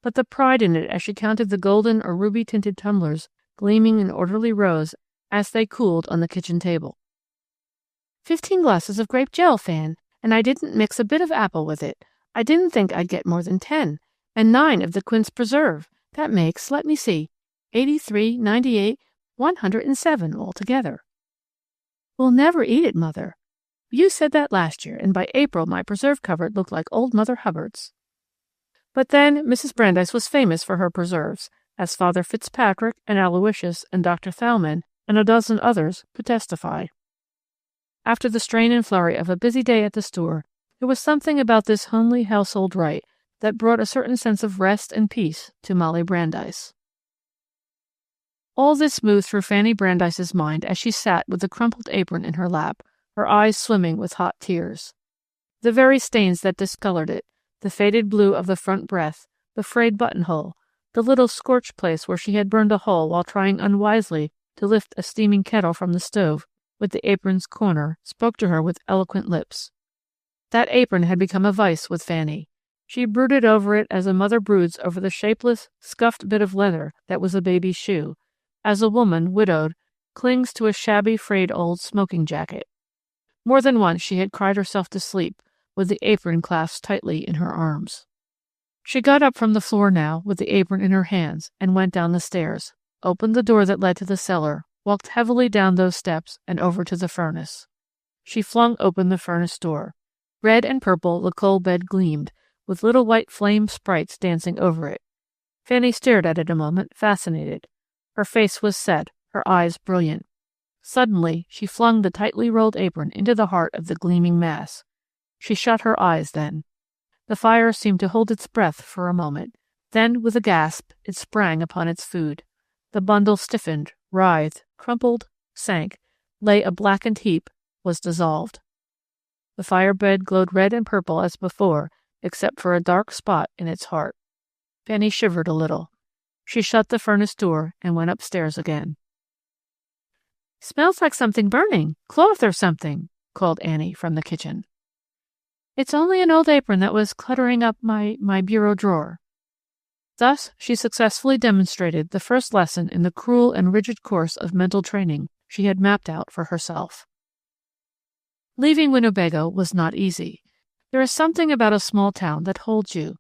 But the pride in it as she counted the golden or ruby-tinted tumblers gleaming in orderly rows as they cooled on the kitchen table. 15 glasses of grape jell, Fan, and I didn't mix a bit of apple with it. I didn't think I'd get more than 10, and 9 of the quince preserve. That makes, let me see, 83, 98, 107 altogether. We'll never eat it, Mother. You said that last year, and by April my preserve cupboard looked like old Mother Hubbard's. But then Mrs. Brandeis was famous for her preserves, as Father Fitzpatrick and Aloysius and Dr. Thalmann and a dozen others could testify. After the strain and flurry of a busy day at the store, there was something about this homely household rite that brought a certain sense of rest and peace to Molly Brandeis. All this moved through Fanny Brandeis's mind as she sat with the crumpled apron in her lap, her eyes swimming with hot tears. The very stains that discolored it, the faded blue of the front breadth, the frayed buttonhole, the little scorched place where she had burned a hole while trying unwisely to lift a steaming kettle from the stove with the apron's corner, spoke to her with eloquent lips. That apron had become a vice with Fanny. She brooded over it as a mother broods over the shapeless, scuffed bit of leather that was a baby's shoe, as a woman, widowed, clings to a shabby, frayed old smoking jacket. More than once she had cried herself to sleep, with the apron clasped tightly in her arms. She got up from the floor now, with the apron in her hands, and went down the stairs, opened the door that led to the cellar, walked heavily down those steps and over to the furnace. She flung open the furnace door. Red and purple the coal bed gleamed, with little white flame sprites dancing over it. Fanny stared at it a moment, fascinated. Her face was set, her eyes brilliant. Suddenly she flung the tightly rolled apron into the heart of the gleaming mass. She shut her eyes then. The fire seemed to hold its breath for a moment. Then, with a gasp, it sprang upon its food. The bundle stiffened, writhed, crumpled, sank, lay a blackened heap, was dissolved. The firebed glowed red and purple as before, except for a dark spot in its heart. Fanny shivered a little. She shut the furnace door and went upstairs again. "Smells like something burning, cloth or something," called Annie from the kitchen. "It's only an old apron that was cluttering up my bureau drawer." Thus she successfully demonstrated the first lesson in the cruel and rigid course of mental training she had mapped out for herself. Leaving Winnebago was not easy. There is something about a small town that holds you.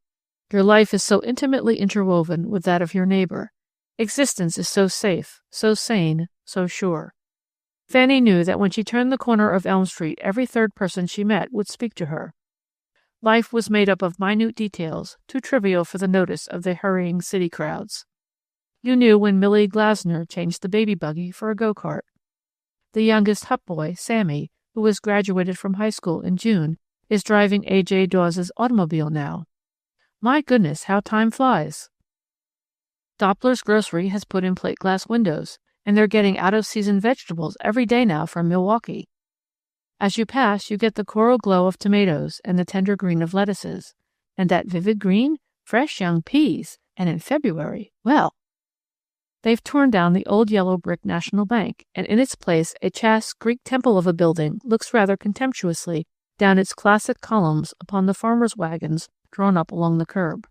Your life is so intimately interwoven with that of your neighbor. Existence is so safe, so sane, so sure. Fanny knew that when she turned the corner of Elm Street, every third person she met would speak to her. Life was made up of minute details, too trivial for the notice of the hurrying city crowds. You knew when Millie Glasner changed the baby buggy for a go-kart. The youngest Hupp boy, Sammy, who was graduated from high school in June, is driving A.J. Dawes' automobile now. My goodness, how time flies. Doppler's Grocery has put in plate glass windows, and they're getting out-of-season vegetables every day now from Milwaukee. As you pass, you get the coral glow of tomatoes and the tender green of lettuces. And that vivid green? Fresh young peas. And in February, well. They've torn down the old yellow brick National Bank, and in its place a chaste Greek temple of a building looks rather contemptuously down its classic columns upon the farmers' wagons drawn up along the curb.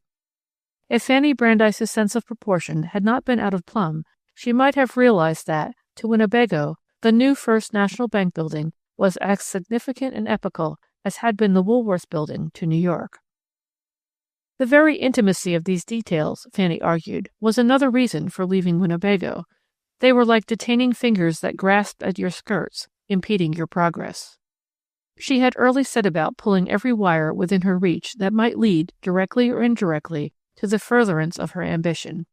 If Fanny Brandeis' sense of proportion had not been out of plumb, she might have realized that, to Winnebago, the new First National Bank building was as significant and epical as had been the Woolworth Building to New York. The very intimacy of these details, Fanny argued, was another reason for leaving Winnebago. They were like detaining fingers that grasped at your skirts, impeding your progress. She had early set about pulling every wire within her reach that might lead, directly or indirectly, to the furtherance of her ambition.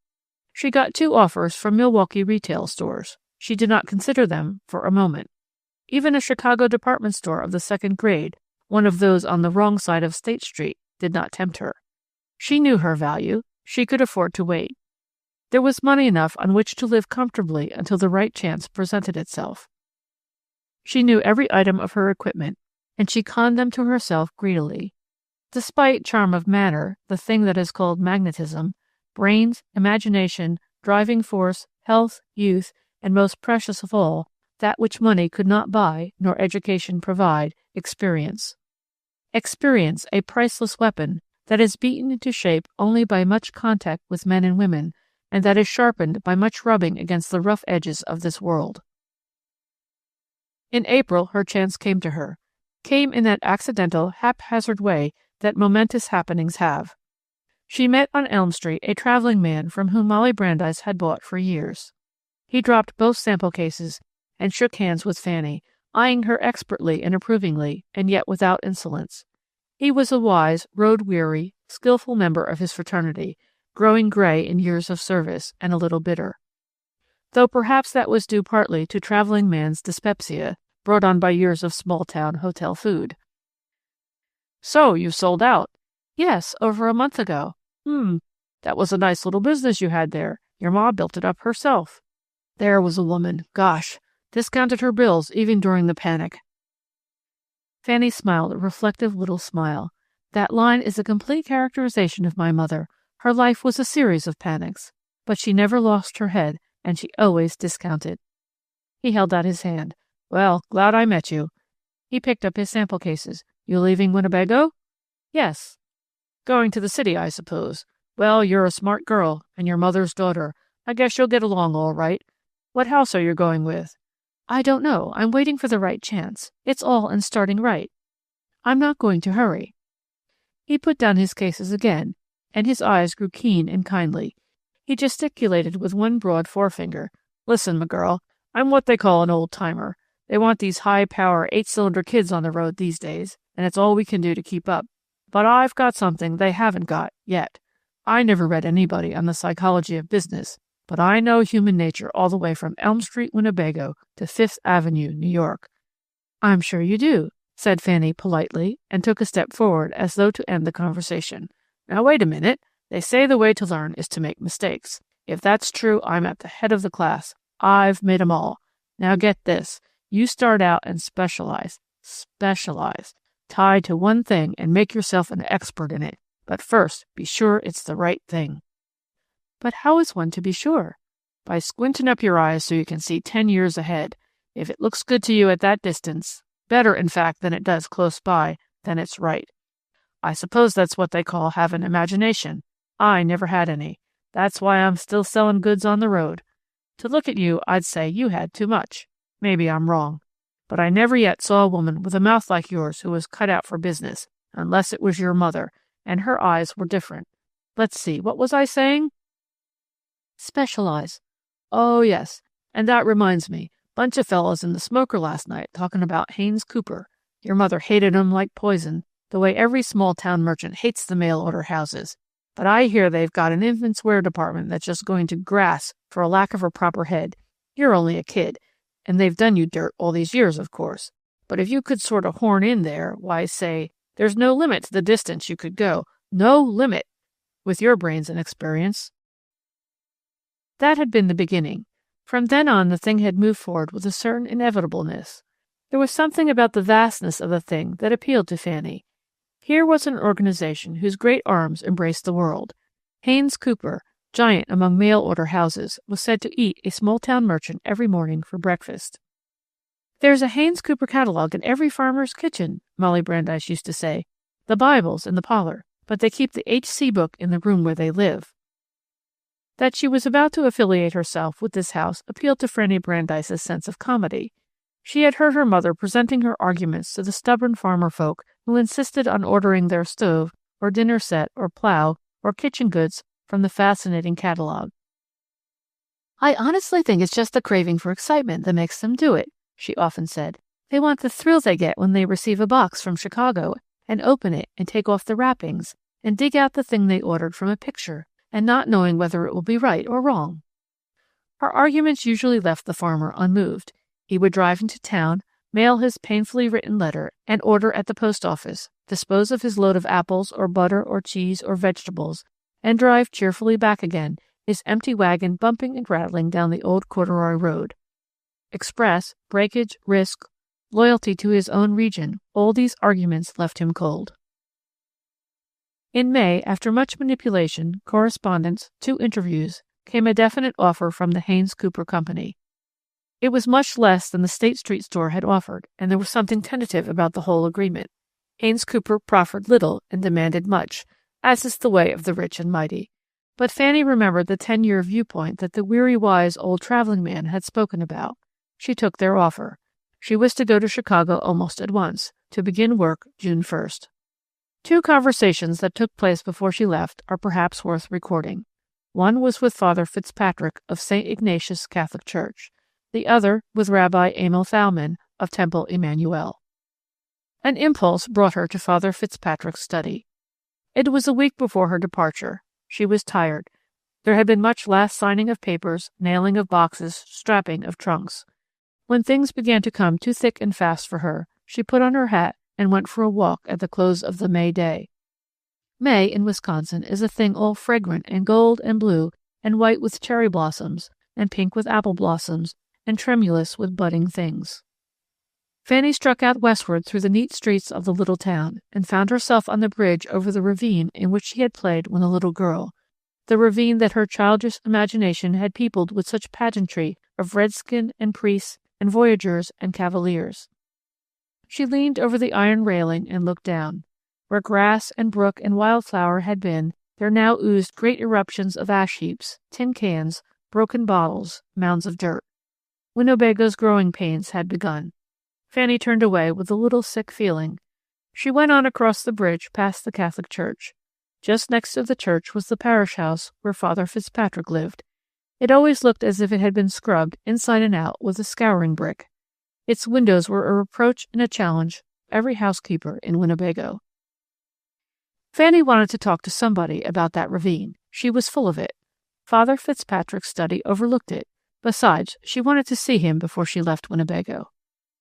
She got 2 offers from Milwaukee retail stores. She did not consider them for a moment. Even a Chicago department store of the second grade, one of those on the wrong side of State Street, did not tempt her. She knew her value. She could afford to wait. There was money enough on which to live comfortably until the right chance presented itself. She knew every item of her equipment, and she conned them to herself greedily. Despite charm of manner, the thing that is called magnetism, brains, imagination, driving force, health, youth, and most precious of all, that which money could not buy, nor education provide, experience. Experience, a priceless weapon, that is beaten into shape only by much contact with men and women, and that is sharpened by much rubbing against the rough edges of this world. In April, her chance came to her. Came in that accidental, haphazard way that momentous happenings have. She met on Elm Street a traveling man from whom Molly Brandeis had bought for years. He dropped both sample cases and shook hands with Fanny, eyeing her expertly and approvingly, and yet without insolence. He was a wise, road-weary, skillful member of his fraternity, growing gray in years of service, and a little bitter. Though perhaps that was due partly to traveling man's dyspepsia, brought on by years of small-town hotel food. "So, you sold out?" "Yes, over a month ago." That was a nice little business you had there. Your ma built it up herself." There was a woman, gosh, discounted her bills even during the panic. Fanny smiled a reflective little smile. That line is a complete characterization of my mother. Her life was a series of panics, but she never lost her head, and she always discounted. He held out his hand. "Well, glad I met you." He picked up his sample cases. "You leaving Winnebago?" "Yes." "Going to the city, I suppose. Well, you're a smart girl, and your mother's daughter. I guess you'll get along all right. What house are you going with?" "I don't know. I'm waiting for the right chance. It's all in starting right. I'm not going to hurry." He put down his cases again, and his eyes grew keen and kindly. He gesticulated with one broad forefinger. "Listen, my girl, I'm what they call an old-timer. They want these high-power, 8-cylinder kids on the road these days, and it's all we can do to keep up. But I've got something they haven't got, yet. I never read anybody on the psychology of business, but I know human nature all the way from Elm Street, Winnebago, to Fifth Avenue, New York." "I'm sure you do," said Fanny politely, and took a step forward as though to end the conversation. "Now, wait a minute. They say the way to learn is to make mistakes. If that's true, I'm at the head of the class. I've made 'em all. Now get this. You start out and specialize. Specialize. Tie to one thing and make yourself an expert in it. But first, be sure it's the right thing." "But how is one to be sure?" "By squinting up your eyes so you can see 10 years ahead. If it looks good to you at that distance, better, in fact, than it does close by, then it's right. I suppose that's what they call having imagination. I never had any. That's why I'm still selling goods on the road. To look at you, I'd say you had too much. Maybe I'm wrong. But I never yet saw a woman with a mouth like yours who was cut out for business, unless it was your mother, and her eyes were different. Let's see, what was I saying?" "Specialize." "Oh, yes. And that reminds me. Bunch of fellows in the smoker last night talking about Haynes Cooper. Your mother hated him like poison, the way every small-town merchant hates the mail-order houses. But I hear they've got an infants' wear department that's just going to grass for a lack of a proper head. You're only a kid, and they've done you dirt all these years, of course. But if you could sort of horn in there, why, say, there's no limit to the distance you could go. No limit, with your brains and experience." That had been the beginning. From then on, the thing had moved forward with a certain inevitableness. There was something about the vastness of the thing that appealed to Fanny. Here was an organization whose great arms embraced the world. Haynes Cooper, giant among mail-order houses, was said to eat a small-town merchant every morning for breakfast. "There's a Haynes Cooper catalog in every farmer's kitchen," Molly Brandeis used to say. "The Bible's in the parlor, but they keep the H.C. book in the room where they live." That she was about to affiliate herself with this house appealed to Fanny Brandeis's sense of comedy. She had heard her mother presenting her arguments to the stubborn farmer folk who insisted on ordering their stove, or dinner set, or plow, or kitchen goods from the fascinating catalog. "I honestly think it's just the craving for excitement that makes them do it," she often said. "They want the thrill they get when they receive a box from Chicago and open it and take off the wrappings and dig out the thing they ordered from a picture, and not knowing whether it will be right or wrong." Her arguments usually left the farmer unmoved. He would drive into town, mail his painfully written letter, and order at the post office, dispose of his load of apples or butter or cheese or vegetables, and drive cheerfully back again, his empty wagon bumping and rattling down the old corduroy road. Express, breakage, risk, loyalty to his own region, all these arguments left him cold. In May, after much manipulation, correspondence, 2 interviews, came a definite offer from the Haynes Cooper Company. It was much less than the State Street store had offered, and there was something tentative about the whole agreement. Haynes Cooper proffered little and demanded much, as is the way of the rich and mighty. But Fanny remembered the 10-year viewpoint that the weary-wise old traveling man had spoken about. She took their offer. She was to go to Chicago almost at once, to begin work June 1st. 2 conversations that took place before she left are perhaps worth recording. One was with Father Fitzpatrick of St. Ignatius Catholic Church. The other with Rabbi Emil Thalmann of Temple Emmanuel. An impulse brought her to Father Fitzpatrick's study. It was a week before her departure. She was tired. There had been much last signing of papers, nailing of boxes, strapping of trunks. When things began to come too thick and fast for her, she put on her hat and went for a walk at the close of the May day. May in Wisconsin is a thing all fragrant and gold and blue and white with cherry blossoms and pink with apple blossoms and tremulous with budding things. Fanny struck out westward through the neat streets of the little town and found herself on the bridge over the ravine in which she had played when a little girl, the ravine that her childish imagination had peopled with such pageantry of redskin and priests and voyageurs and cavaliers. She leaned over the iron railing and looked down. Where grass and brook and wildflower had been, there now oozed great eruptions of ash heaps, tin cans, broken bottles, mounds of dirt. Winnebago's growing pains had begun. Fanny turned away with a little sick feeling. She went on across the bridge past the Catholic church. Just next to the church was the parish house where Father Fitzpatrick lived. It always looked as if it had been scrubbed inside and out with a scouring brick. Its windows were a reproach and a challenge to every housekeeper in Winnebago. Fanny wanted to talk to somebody about that ravine. She was full of it. Father Fitzpatrick's study overlooked it. Besides, she wanted to see him before she left Winnebago.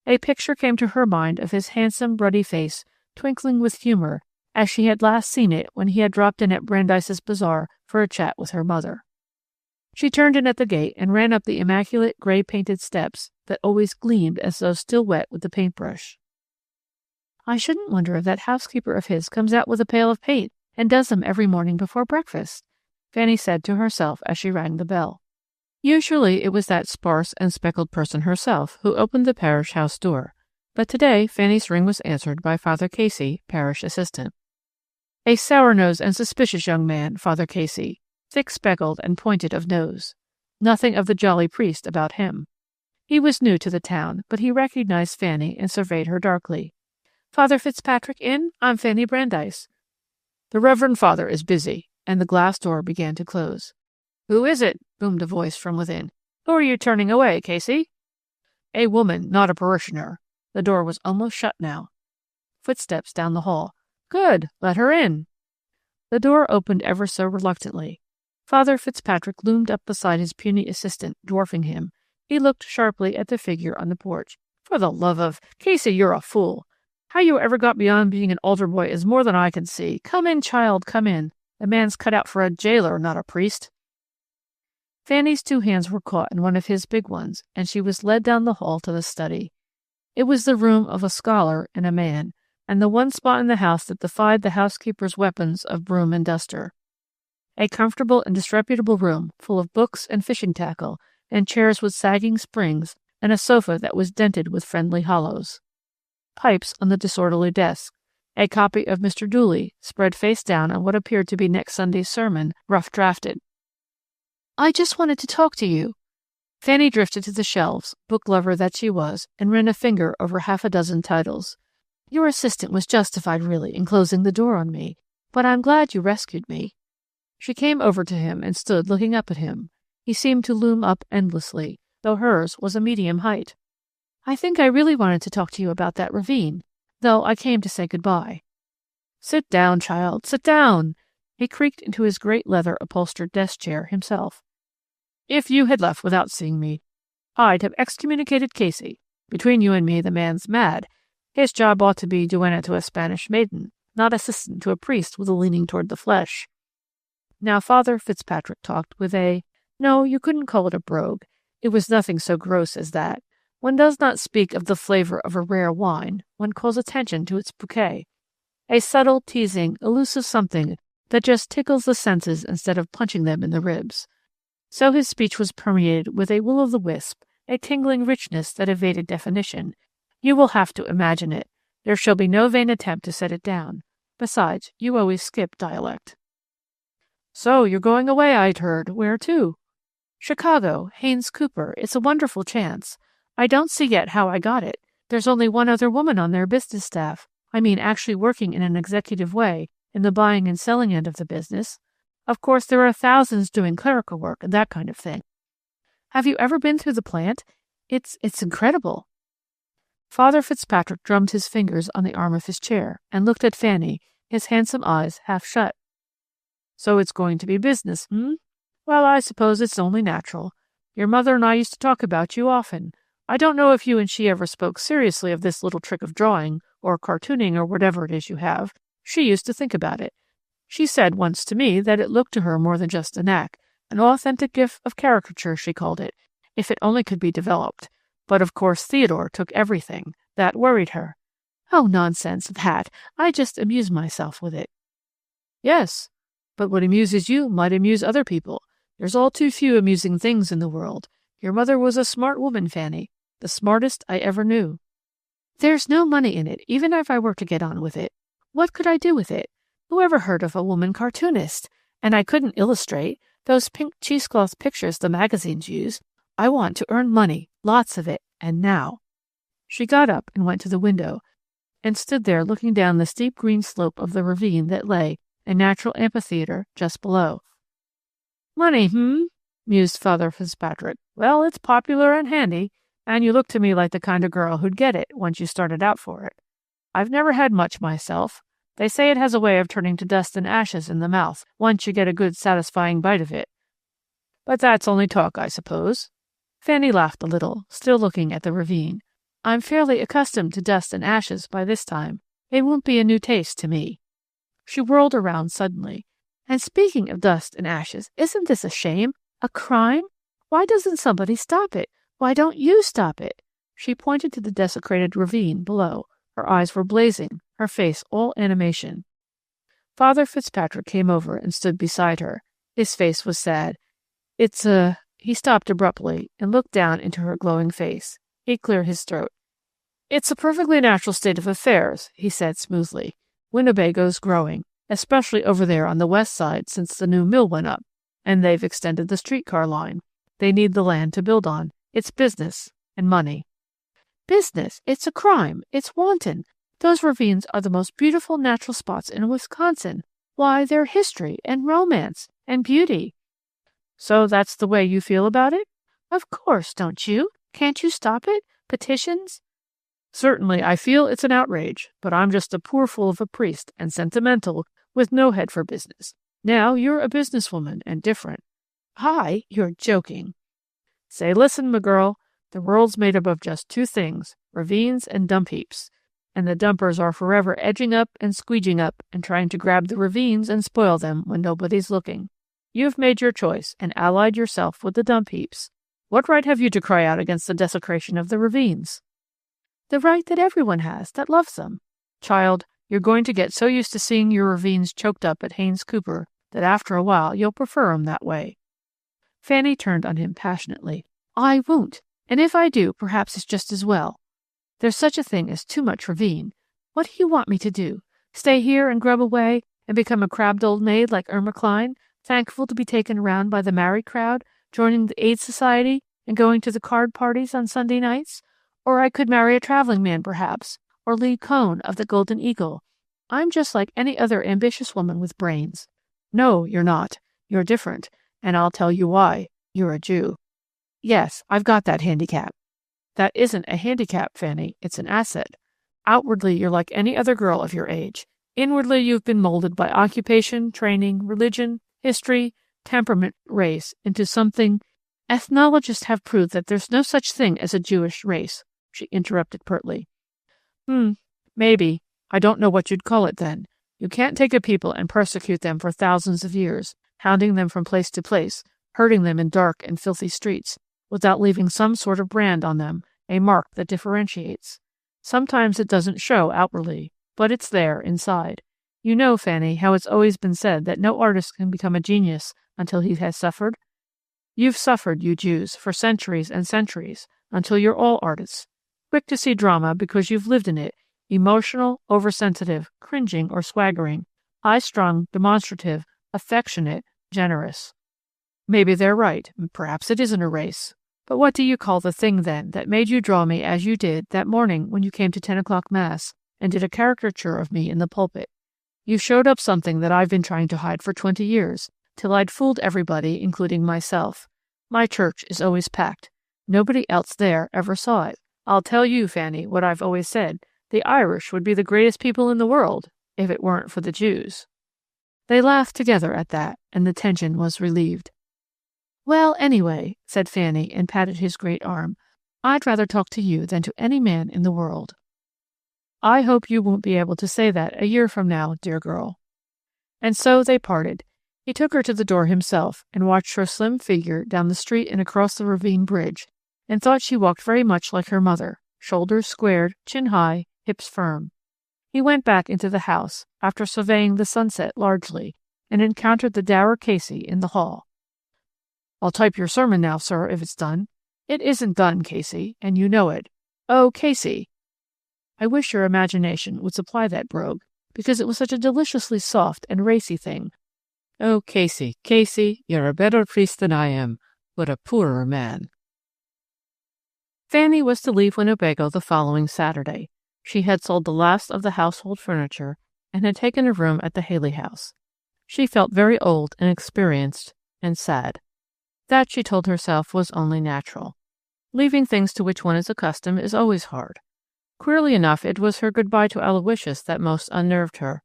A picture came to her mind of his handsome, ruddy face, twinkling with humor, as she had last seen it when he had dropped in at Brandeis's bazaar for a chat with her mother. She turned in at the gate and ran up the immaculate gray-painted steps that always gleamed as though still wet with the paintbrush. "I shouldn't wonder if that housekeeper of his comes out with a pail of paint and does them every morning before breakfast," Fanny said to herself as she rang the bell. Usually it was that sparse and speckled person herself who opened the parish house door, but today Fanny's ring was answered by Father Casey, parish assistant. A sour-nosed and suspicious young man, Father Casey, thick-speckled and pointed of nose. Nothing of the jolly priest about him. He was new to the town, but he recognized Fanny and surveyed her darkly. "Father Fitzpatrick in? I'm Fanny Brandeis." "The Reverend Father is busy," and the glass door began to close. "Who is it?" boomed a voice from within. "Who are you turning away, Casey?" "A woman, not a parishioner." The door was almost shut now. Footsteps down the hall. "Good. Let her in." The door opened ever so reluctantly. Father Fitzpatrick loomed up beside his puny assistant, dwarfing him. He looked sharply at the figure on the porch. "For the love of... Casey, you're a fool. How you ever got beyond being an altar boy is more than I can see. Come in, child, come in. The man's cut out for a jailer, not a priest." Fanny's two hands were caught in one of his big ones, and she was led down the hall to the study. It was the room of a scholar and a man, and the one spot in the house that defied the housekeeper's weapons of broom and duster. A comfortable and disreputable room, full of books and fishing tackle, and chairs with sagging springs, and a sofa that was dented with friendly hollows. Pipes on the disorderly desk. A copy of Mr. Dooley, spread face down on what appeared to be next Sunday's sermon, rough drafted. "I just wanted to talk to you." Fanny drifted to the shelves, book lover that she was, and ran a finger over half a dozen titles. "Your assistant was justified, really, in closing the door on me, but I'm glad you rescued me." She came over to him and stood looking up at him. He seemed to loom up endlessly, though hers was a medium height. "I think I really wanted to talk to you about that ravine, though I came to say goodbye." "Sit down, child, sit down." He creaked into his great leather-upholstered desk chair himself. "If you had left without seeing me, I'd have excommunicated Casey. Between you and me, the man's mad. His job ought to be duenna to a Spanish maiden, not assistant to a priest with a leaning toward the flesh." Now Father Fitzpatrick talked with no, you couldn't call it a brogue. It was nothing so gross as that. One does not speak of the flavor of a rare wine. One calls attention to its bouquet. A subtle, teasing, elusive something that just tickles the senses instead of punching them in the ribs. So his speech was permeated with a will-o'-the-wisp, a tingling richness that evaded definition. You will have to imagine it. There shall be no vain attempt to set it down. Besides, you always skip dialect. "So you're going away, I'd heard. Where to?" "Chicago. Haynes Cooper. It's a wonderful chance. I don't see yet how I got it. There's only one other woman on their business staff. I mean actually working in an executive way in the buying and selling end of the business. Of course, there are thousands doing clerical work and that kind of thing. Have you ever been through the plant? It's incredible." Father Fitzpatrick drummed his fingers on the arm of his chair and looked at Fanny, his handsome eyes half shut. "So it's going to be business, Well, I suppose it's only natural. Your mother and I used to talk about you often. I don't know if you and she ever spoke seriously of this little trick of drawing, or cartooning, or whatever it is you have. She used to think about it. She said once to me that it looked to her more than just a knack, an authentic gift of caricature, she called it, if it only could be developed. But of course Theodore took everything. That worried her." "Oh, nonsense, that. I just amuse myself with it." "Yes, but what amuses you might amuse other people. There's all too few amusing things in the world. Your mother was a smart woman, Fanny, the smartest I ever knew." "There's no money in it, even if I were to get on with it. What could I do with it? Who ever heard of a woman cartoonist? And I couldn't illustrate those pink cheesecloth pictures the magazines use. I want to earn money, lots of it, and now." She got up and went to the window, and stood there looking down the steep green slope of the ravine that lay, a natural amphitheater, just below. "Money, mused Father Fitzpatrick. "Well, it's popular and handy, and you look to me like the kind of girl who'd get it once you started out for it. I've never had much myself. They say it has a way of turning to dust and ashes in the mouth once you get a good satisfying bite of it. But that's only talk, I suppose." Fanny laughed a little, still looking at the ravine. "I'm fairly accustomed to dust and ashes by this time. It won't be a new taste to me." She whirled around suddenly. And speaking of dust and ashes, isn't this a shame? A crime? Why doesn't somebody stop it? Why don't you stop it? She pointed to the desecrated ravine below. Her eyes were blazing, her face all animation. Father Fitzpatrick came over and stood beside her. His face was sad. He stopped abruptly and looked down into her glowing face. He cleared his throat. It's a perfectly natural state of affairs, he said smoothly. Winnebago's growing, especially over there on the west side since the new mill went up, and they've extended the streetcar line. They need the land to build on. It's business and money. Business? It's a crime. It's wanton. Those ravines are the most beautiful natural spots in Wisconsin. Why, they're history and romance and beauty. So that's the way you feel about it? Of course, don't you? Can't you stop it? Petitions? Certainly, I feel it's an outrage, but I'm just a poor fool of a priest and sentimental with no head for business. Now you're a businesswoman and different. You're joking. Say, listen, my girl, the world's made up of just two things, ravines and dump heaps. And the dumpers are forever edging up and squeegeeing up and trying to grab the ravines and spoil them when nobody's looking. You've made your choice and allied yourself with the dump heaps. What right have you to cry out against the desecration of the ravines? The right that everyone has that loves them. Child, you're going to get so used to seeing your ravines choked up at Haynes Cooper that after a while you'll prefer 'em that way. Fanny turned on him passionately. I won't, and if I do, perhaps it's just as well. There's such a thing as too much ravine. What do you want me to do? Stay here and grub away and become a crabbed old maid like Irma Klein, thankful to be taken around by the married crowd, joining the Aid Society and going to the card parties on Sunday nights? Or I could marry a traveling man, perhaps, or Lee Cohn of the Golden Eagle. I'm just like any other ambitious woman with brains. No, you're not. You're different, and I'll tell you why. You're a Jew. Yes, I've got that handicap. That isn't a handicap, Fanny. It's an asset. Outwardly, you're like any other girl of your age. Inwardly, you've been molded by occupation, training, religion, history, temperament, race, into something. Ethnologists have proved that there's no such thing as a Jewish race, she interrupted pertly. Maybe. I don't know what you'd call it then. You can't take a people and persecute them for thousands of years, hounding them from place to place, hurting them in dark and filthy streets, without leaving some sort of brand on them, a mark that differentiates. Sometimes it doesn't show outwardly, but it's there inside. You know, Fanny, how it's always been said that no artist can become a genius until he has suffered? You've suffered, you Jews, for centuries and centuries, until you're all artists. Quick to see drama because you've lived in it, emotional, oversensitive, cringing or swaggering, high-strung, demonstrative, affectionate, generous. Maybe they're right. Perhaps it isn't a race. But what do you call the thing, then, that made you draw me as you did that morning when you came to 10 o'clock Mass and did a caricature of me in the pulpit? You showed up something that I've been trying to hide for 20 years, till I'd fooled everybody, including myself. My church is always packed. Nobody else there ever saw it. I'll tell you, Fanny, what I've always said. The Irish would be the greatest people in the world if it weren't for the Jews. They laughed together at that, and the tension was relieved. Well, anyway, said Fanny, and patted his great arm, I'd rather talk to you than to any man in the world. I hope you won't be able to say that a year from now, dear girl. And so they parted. He took her to the door himself and watched her slim figure down the street and across the ravine bridge, and thought she walked very much like her mother, shoulders squared, chin high, hips firm. He went back into the house, after surveying the sunset largely, and encountered the dour Casey in the hall. I'll type your sermon now, sir, if it's done. It isn't done, Casey, and you know it. Oh, Casey! I wish your imagination would supply that brogue, because it was such a deliciously soft and racy thing. Oh, Casey, Casey, you're a better priest than I am, but a poorer man. Fanny was to leave Winnebago the following Saturday. She had sold the last of the household furniture and had taken a room at the Haley House. She felt very old and experienced and sad. That, she told herself, was only natural. Leaving things to which one is accustomed is always hard. Queerly enough, it was her goodbye to Aloysius that most unnerved her.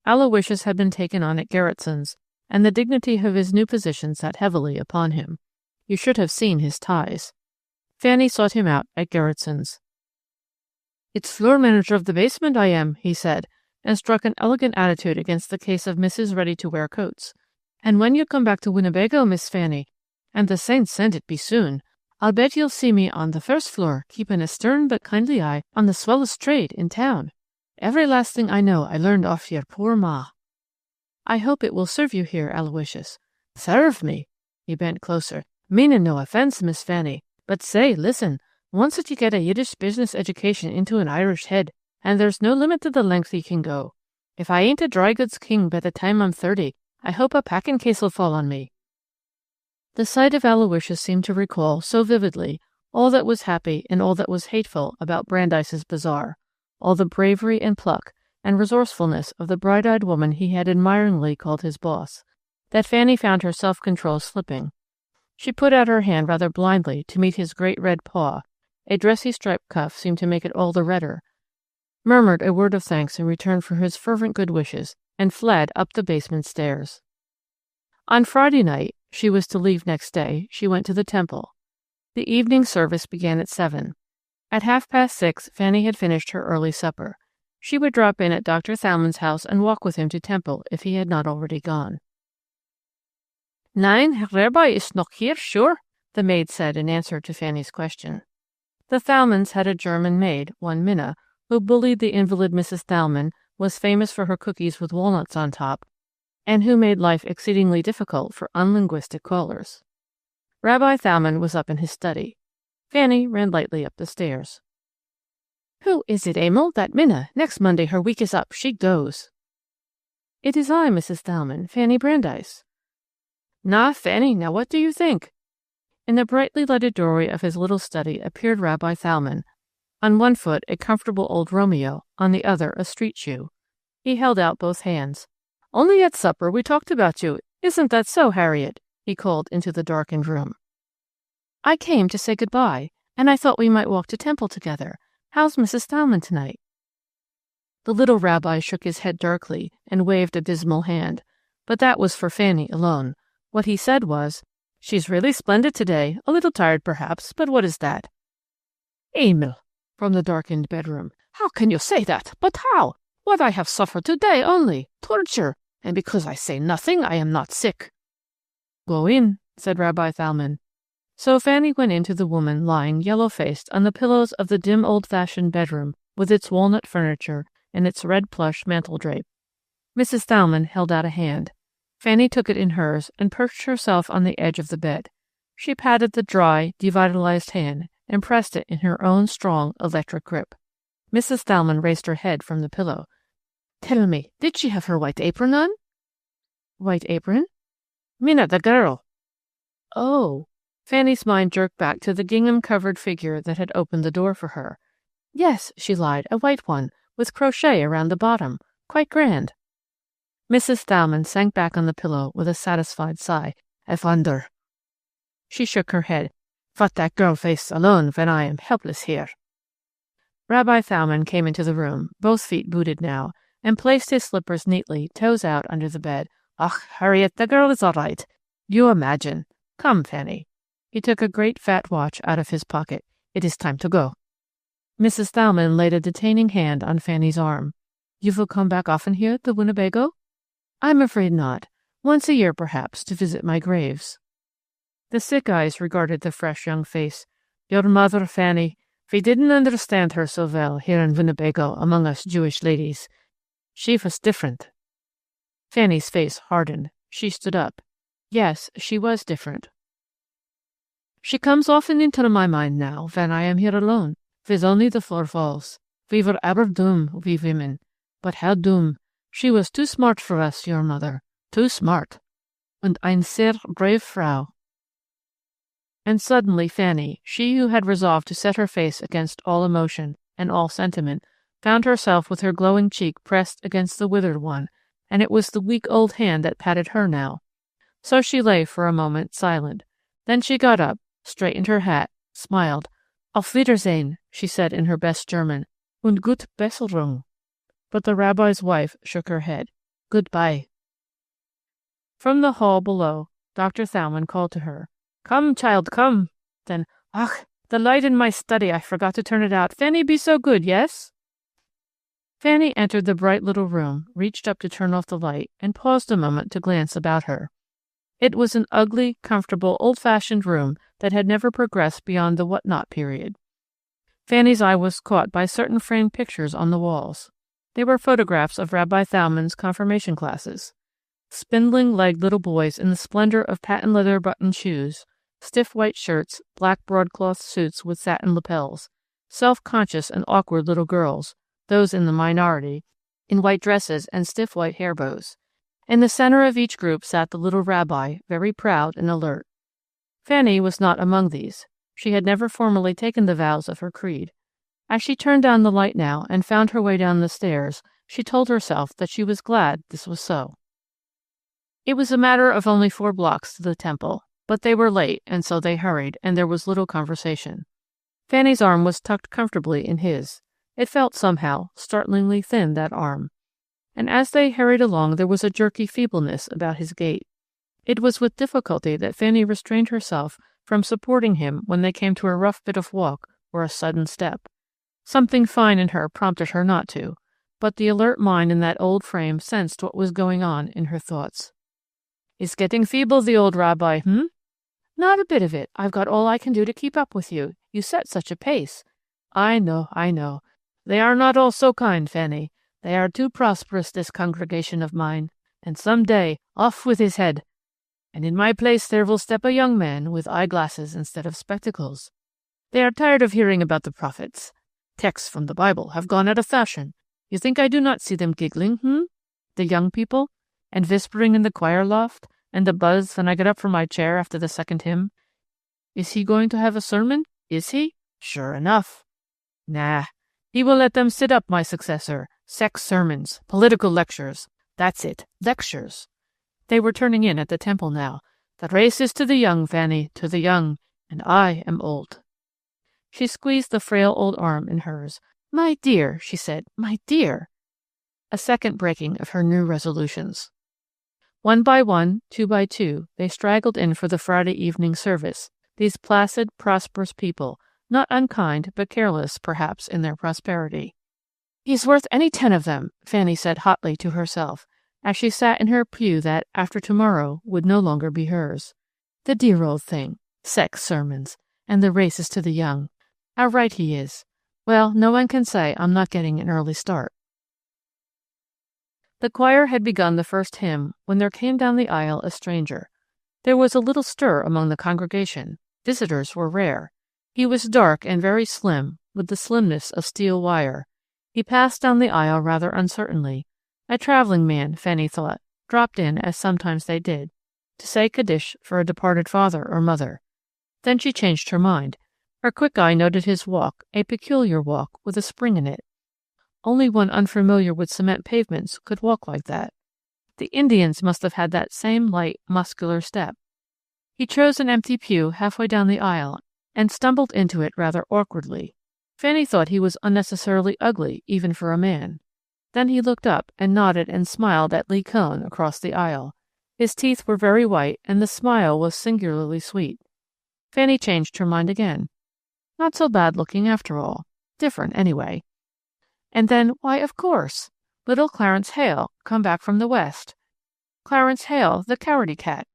Aloysius had been taken on at Gerritson's, and the dignity of his new position sat heavily upon him. You should have seen his ties. Fanny sought him out at Gerritson's. It's floor manager of the basement I am, he said, and struck an elegant attitude against the case of Mrs. Ready-to-Wear coats. "And when you come back to Winnebago, Miss Fanny, and the saints send it be soon, I'll bet you'll see me on the first floor, keeping a stern but kindly eye on the swellest trade in town. Every last thing I know I learned off your poor ma." "I hope it will serve you here, Aloysius." "Serve me?" He bent closer. "Meanin' no offense, Miss Fanny, but say, listen, once that you get a Yiddish business education into an Irish head, and there's no limit to the length you can go. If I ain't a dry goods king by the time I'm 30, I hope a packing case'll fall on me." The sight of Aloysius seemed to recall so vividly all that was happy and all that was hateful about Brandeis's bazaar, all the bravery and pluck and resourcefulness of the bright-eyed woman he had admiringly called his boss, that Fanny found her self-control slipping. She put out her hand rather blindly to meet his great red paw. A dressy striped cuff seemed to make it all the redder, murmured a word of thanks in return for his fervent good wishes, and fled up the basement stairs. On Friday night, she was to leave next day, she went to the temple. The evening service began at 7. At 6:30, Fanny had finished her early supper. She would drop in at Dr. Thalmann's house and walk with him to temple if he had not already gone. "Nein, Herr Rabbi is noch hier, sure," the maid said in answer to Fanny's question. The Thalmanns had a German maid, one Minna, who bullied the invalid Mrs. Thalmann, was famous for her cookies with walnuts on top, and who made life exceedingly difficult for unlinguistic callers. Rabbi Thalmann was up in his study. Fanny ran lightly up the stairs. "Who is it, Emil? That Minna. Next Monday her week is up. She goes." "It is I, Mrs. Thalmann, Fanny Brandeis." "Na, Fanny, now what do you think?" In the brightly lighted doorway of his little study appeared Rabbi Thalmann, on one foot a comfortable old Romeo, on the other a street shoe. He held out both hands. "Only at supper we talked about you. Isn't that so, Harriet?" he called into the darkened room. "I came to say good-bye, and I thought we might walk to temple together. How's Mrs. Thalmann tonight?" The little rabbi shook his head darkly and waved a dismal hand, but that was for Fanny alone. What he said was, "She's really splendid today, a little tired perhaps, but what is that?" "Emil," from the darkened bedroom, "how can you say that? But how? What I have suffered today only, torture, and because I say nothing, I am not sick." "Go in," said Rabbi Thalmann. So Fanny went into the woman lying yellow-faced on the pillows of the dim old-fashioned bedroom with its walnut furniture and its red plush mantel-drape. Mrs. Thalmann held out a hand. Fanny took it in hers and perched herself on the edge of the bed. She patted the dry, devitalized hand and pressed it in her own strong electric grip. Mrs. Thalmann raised her head from the pillow. "Tell me, did she have her white apron on?" "White apron?" "Minna, the girl." "Oh." Fanny's mind jerked back to the gingham-covered figure that had opened the door for her. "Yes," she lied, "a white one, with crochet around the bottom. Quite grand." Mrs. Thalmann sank back on the pillow with a satisfied sigh. "I wonder." She shook her head. "What that girl face alone when I am helpless here." Rabbi Thalmann came into the room, both feet booted now, and placed his slippers neatly, toes out, under the bed. "Ach, Harriet, the girl is all right. You imagine. Come, Fanny." He took a great fat watch out of his pocket. "It is time to go." Mrs. Thalmann laid a detaining hand on Fanny's arm. "You will come back often here to Winnebago?" "I'm afraid not. Once a year, perhaps, to visit my graves." The sick eyes regarded the fresh young face. "Your mother, Fanny, we didn't understand her so well here in Winnebago among us Jewish ladies. She was different." Fanny's face hardened. She stood up. Yes, she was different. "She comes often into my mind now, when I am here alone, with only the four walls. We were ever doomed, we women. But how doomed? She was too smart for us, your mother. Too smart. Und eine sehr brave Frau." And suddenly Fanny, she who had resolved to set her face against all emotion and all sentiment, found herself with her glowing cheek pressed against the withered one, and it was the weak old hand that patted her now. So she lay for a moment silent. Then she got up, straightened her hat, smiled. "Auf Wiedersehen," she said in her best German, "und gute Besserung." But the rabbi's wife shook her head. "Goodbye." From the hall below, Dr. Thalmann called to her. "Come, child, come." Then, "Ach, the light in my study, I forgot to turn it out. Fanny, be so good, yes?" Fanny entered the bright little room, reached up to turn off the light, and paused a moment to glance about her. It was an ugly, comfortable, old-fashioned room that had never progressed beyond the what-not period. Fanny's eye was caught by certain framed pictures on the walls. They were photographs of Rabbi Thalmann's confirmation classes. Spindling-legged little boys in the splendor of patent leather buttoned shoes, stiff white shirts, black broadcloth suits with satin lapels, self-conscious and awkward little girls, those in the minority, in white dresses and stiff white hair bows. In the center of each group sat the little rabbi, very proud and alert. Fanny was not among these. She had never formally taken the vows of her creed. As she turned down the light now and found her way down the stairs, she told herself that she was glad this was so. It was a matter of only 4 blocks to the temple, but they were late, and so they hurried, and there was little conversation. Fanny's arm was tucked comfortably in his. It felt somehow startlingly thin, that arm. And as they hurried along, there was a jerky feebleness about his gait. It was with difficulty that Fanny restrained herself from supporting him when they came to a rough bit of walk or a sudden step. Something fine in her prompted her not to, but the alert mind in that old frame sensed what was going on in her thoughts. "Is getting feeble, the old rabbi, "Not a bit of it. I've got all I can do to keep up with you. You set such a pace." I know. They are not all so kind, Fanny. They are too prosperous, this congregation of mine, and some day off with his head. And in my place there will step a young man with eyeglasses instead of spectacles. They are tired of hearing about the prophets. Texts from the Bible have gone out of fashion. You think I do not see them giggling, The young people? And whispering in the choir loft? And the buzz when I get up from my chair after the second hymn? Is he going to have a sermon? Is he? Sure enough. Nah. He will let them sit up, my successor. Sex sermons, political lectures. That's it, lectures. They were turning in at the temple now. The race is to the young, Fanny, to the young, and I am old. She squeezed the frail old arm in hers. My dear, she said, my dear. A second breaking of her new resolutions. 1 by 1, 2 by 2, they straggled in for the Friday evening service, these placid, prosperous people, not unkind, but careless, perhaps, in their prosperity. He's worth any 10 of them, Fanny said hotly to herself, as she sat in her pew that, after tomorrow, would no longer be hers. The dear old thing, sex sermons, and the races to the young. How right he is. Well, no one can say I'm not getting an early start. The choir had begun the first hymn when there came down the aisle a stranger. There was a little stir among the congregation. Visitors were rare. He was dark and very slim, with the slimness of steel wire. He passed down the aisle rather uncertainly. A traveling man, Fanny thought, dropped in, as sometimes they did, to say Kaddish for a departed father or mother. Then she changed her mind. Her quick eye noted his walk, a peculiar walk with a spring in it. Only one unfamiliar with cement pavements could walk like that. The Indians must have had that same light, muscular step. He chose an empty pew halfway down the aisle and stumbled into it rather awkwardly. Fanny thought he was unnecessarily ugly, even for a man. Then he looked up and nodded and smiled at Lee Cohn across the aisle. His teeth were very white, and the smile was singularly sweet. Fanny changed her mind again. Not so bad looking after all. Different, anyway. And then, why, of course, little Clarence Hale, come back from the West. Clarence Hale, the cowardy cat.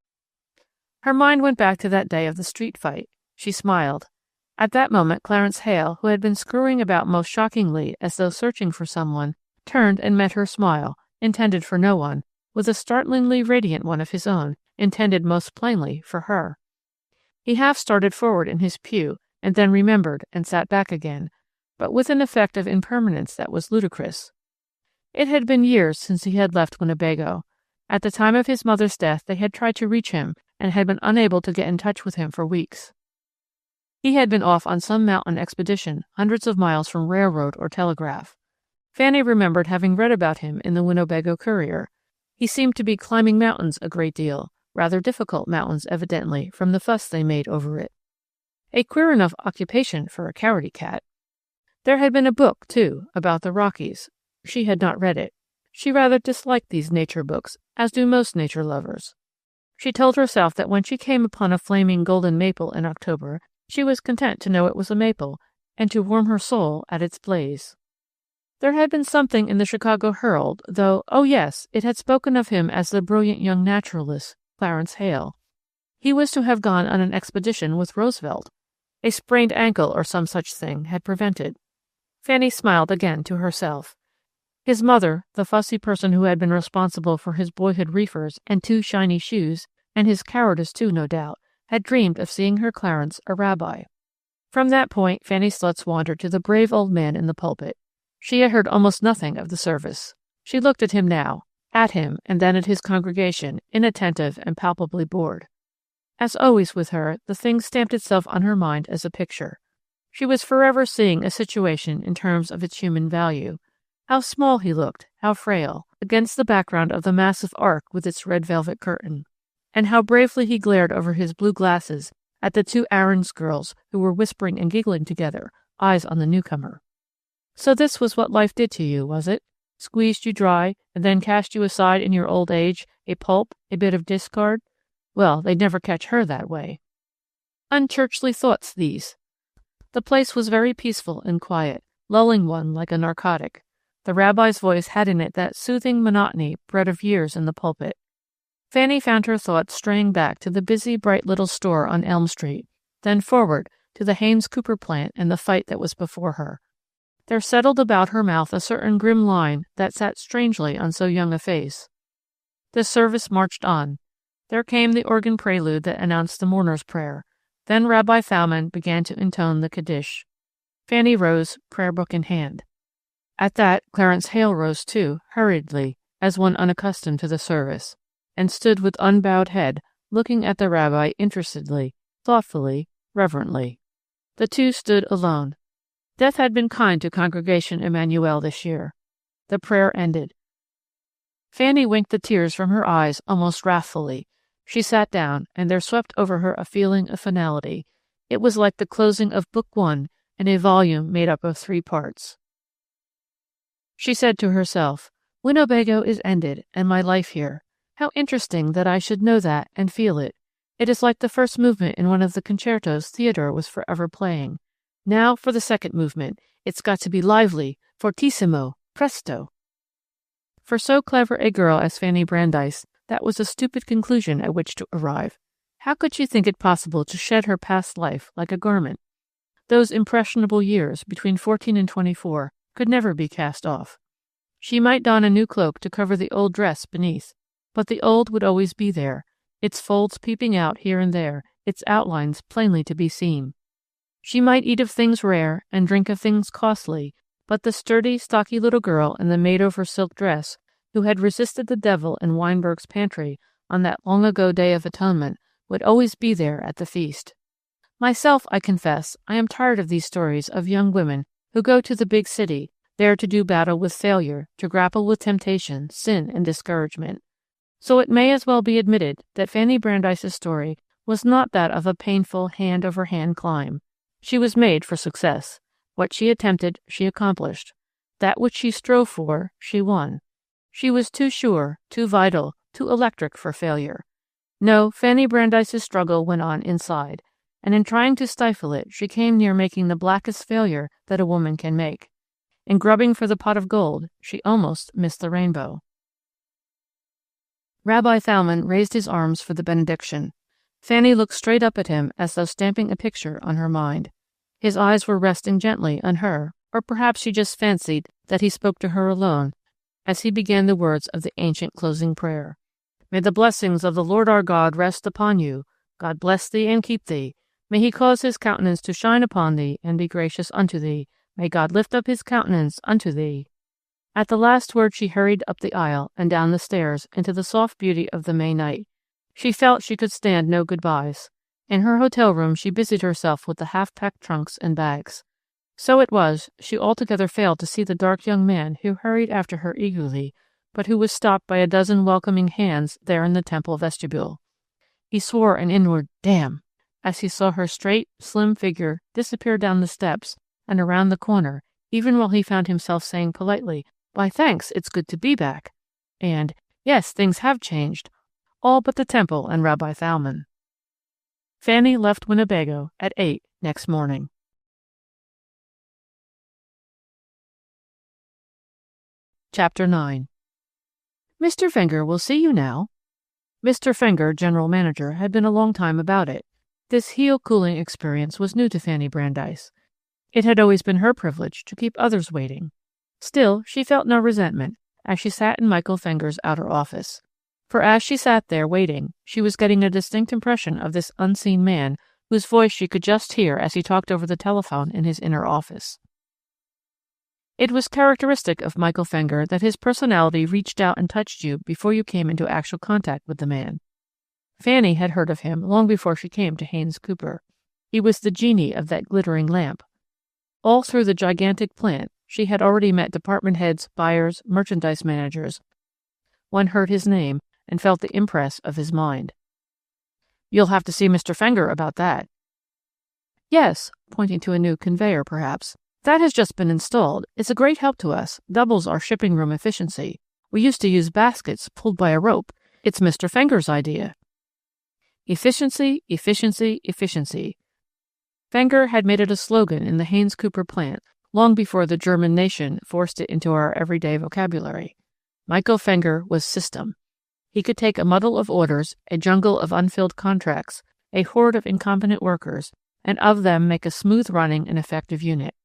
Her mind went back to that day of the street fight. She smiled. At that moment, Clarence Hale, who had been screwing about most shockingly as though searching for someone, turned and met her smile, intended for no one, with a startlingly radiant one of his own, intended most plainly for her. He half started forward in his pew, and then remembered and sat back again, but with an effect of impermanence that was ludicrous. It had been years since he had left Winnebago. At the time of his mother's death they had tried to reach him and had been unable to get in touch with him for weeks. He had been off on some mountain expedition, hundreds of miles from railroad or telegraph. Fanny remembered having read about him in the Winnebago Courier. He seemed to be climbing mountains a great deal, rather difficult mountains evidently, from the fuss they made over it. A queer enough occupation for a cowardy cat. There had been a book, too, about the Rockies. She had not read it. She rather disliked these nature books, as do most nature lovers. She told herself that when she came upon a flaming golden maple in October, she was content to know it was a maple, and to warm her soul at its blaze. There had been something in the Chicago Herald, though, oh yes, it had spoken of him as the brilliant young naturalist, Clarence Hale. He was to have gone on an expedition with Roosevelt. A sprained ankle or some such thing had prevented. Fanny smiled again to herself. His mother, the fussy person who had been responsible for his boyhood reefers and 2 shiny shoes, and his cowardice too, no doubt, had dreamed of seeing her Clarence a rabbi. From that point, Fanny's thoughts wandered to the brave old man in the pulpit. She had heard almost nothing of the service. She looked at him now, at him, and then at his congregation, inattentive and palpably bored. As always with her, the thing stamped itself on her mind as a picture. She was forever seeing a situation in terms of its human value. How small he looked, how frail, against the background of the massive ark with its red velvet curtain. And how bravely he glared over his blue glasses at the 2 Aaron's girls who were whispering and giggling together, eyes on the newcomer. So this was what life did to you, was it? Squeezed you dry, and then cast you aside in your old age, a pulp, a bit of discard? Well, they'd never catch her that way. Unchurchly thoughts, these. The place was very peaceful and quiet, lulling one like a narcotic. The rabbi's voice had in it that soothing monotony bred of years in the pulpit. Fanny found her thoughts straying back to the busy, bright little store on Elm Street, then forward to the Haynes Cooper plant and the fight that was before her. There settled about her mouth a certain grim line that sat strangely on so young a face. The service marched on. There came the organ prelude that announced the mourner's prayer. Then Rabbi Thalmann began to intone the Kaddish. Fanny rose, prayer book in hand. At that, Clarence Hale rose too, hurriedly, as one unaccustomed to the service, and stood with unbowed head, looking at the rabbi interestedly, thoughtfully, reverently. The 2 stood alone. Death had been kind to Congregation Emmanuel this year. The prayer ended. Fanny winked the tears from her eyes almost wrathfully. She sat down, and there swept over her a feeling of finality. It was like the closing of Book 1 in a volume made up of 3 parts. She said to herself, Winnebago is ended, and my life here. How interesting that I should know that and feel it. It is like the first movement in one of the concertos Theodore was forever playing. Now for the second movement. It's got to be lively, fortissimo, presto. For so clever a girl as Fanny Brandeis, that was a stupid conclusion at which to arrive. How could she think it possible to shed her past life like a garment? Those impressionable years, between 14 and 24, could never be cast off. She might don a new cloak to cover the old dress beneath, but the old would always be there, its folds peeping out here and there, its outlines plainly to be seen. She might eat of things rare and drink of things costly, but the sturdy, stocky little girl in the made-over silk dress, who had resisted the devil in Weinberg's pantry on that long-ago Day of Atonement, would always be there at the feast. Myself, I confess, I am tired of these stories of young women who go to the big city, there to do battle with failure, to grapple with temptation, sin, and discouragement. So it may as well be admitted that Fanny Brandeis' story was not that of a painful hand-over-hand climb. She was made for success. What she attempted, she accomplished. That which she strove for, she won. She was too sure, too vital, too electric for failure. No, Fanny Brandeis' struggle went on inside, and in trying to stifle it, she came near making the blackest failure that a woman can make. In grubbing for the pot of gold, she almost missed the rainbow. Rabbi Thalmann raised his arms for the benediction. Fanny looked straight up at him as though stamping a picture on her mind. His eyes were resting gently on her, or perhaps she just fancied that he spoke to her alone as he began the words of the ancient closing prayer. May the blessings of the Lord our God rest upon you. God bless thee and keep thee. May he cause his countenance to shine upon thee and be gracious unto thee. May God lift up his countenance unto thee. At the last word she hurried up the aisle and down the stairs into the soft beauty of the May night. She felt she could stand no goodbyes. In her hotel room she busied herself with the half-packed trunks and bags. So it was, she altogether failed to see the dark young man who hurried after her eagerly, but who was stopped by a dozen welcoming hands there in the temple vestibule. He swore an inward "damn" as he saw her straight, slim figure disappear down the steps and around the corner, even while he found himself saying politely, "Why, thanks, it's good to be back," and, "Yes, things have changed," all but the temple and Rabbi Thalmann. Fanny left Winnebago at 8 next morning. Chapter 9. Mr. Fenger will see you now. Mr. Fenger, general manager, had been a long time about it. This heel-cooling experience was new to Fanny Brandeis. It had always been her privilege to keep others waiting. Still, she felt no resentment as she sat in Michael Fenger's outer office. For as she sat there waiting, she was getting a distinct impression of this unseen man whose voice she could just hear as he talked over the telephone in his inner office. It was characteristic of Michael Fenger that his personality reached out and touched you before you came into actual contact with the man. Fanny had heard of him long before she came to Haynes Cooper. He was the genie of that glittering lamp. All through the gigantic plant, she had already met department heads, buyers, merchandise managers. One heard his name and felt the impress of his mind. "You'll have to see Mr. Fenger about that." "Yes," pointing to a new conveyor, perhaps. "That has just been installed. It's a great help to us, doubles our shipping room efficiency. We used to use baskets pulled by a rope. It's Mr. Fenger's idea." Efficiency, efficiency, efficiency. Fenger had made it a slogan in the Haynes Cooper plant long before the German nation forced it into our everyday vocabulary. Michael Fenger was system. He could take a muddle of orders, a jungle of unfilled contracts, a horde of incompetent workers, and of them make a smooth-running and effective unit.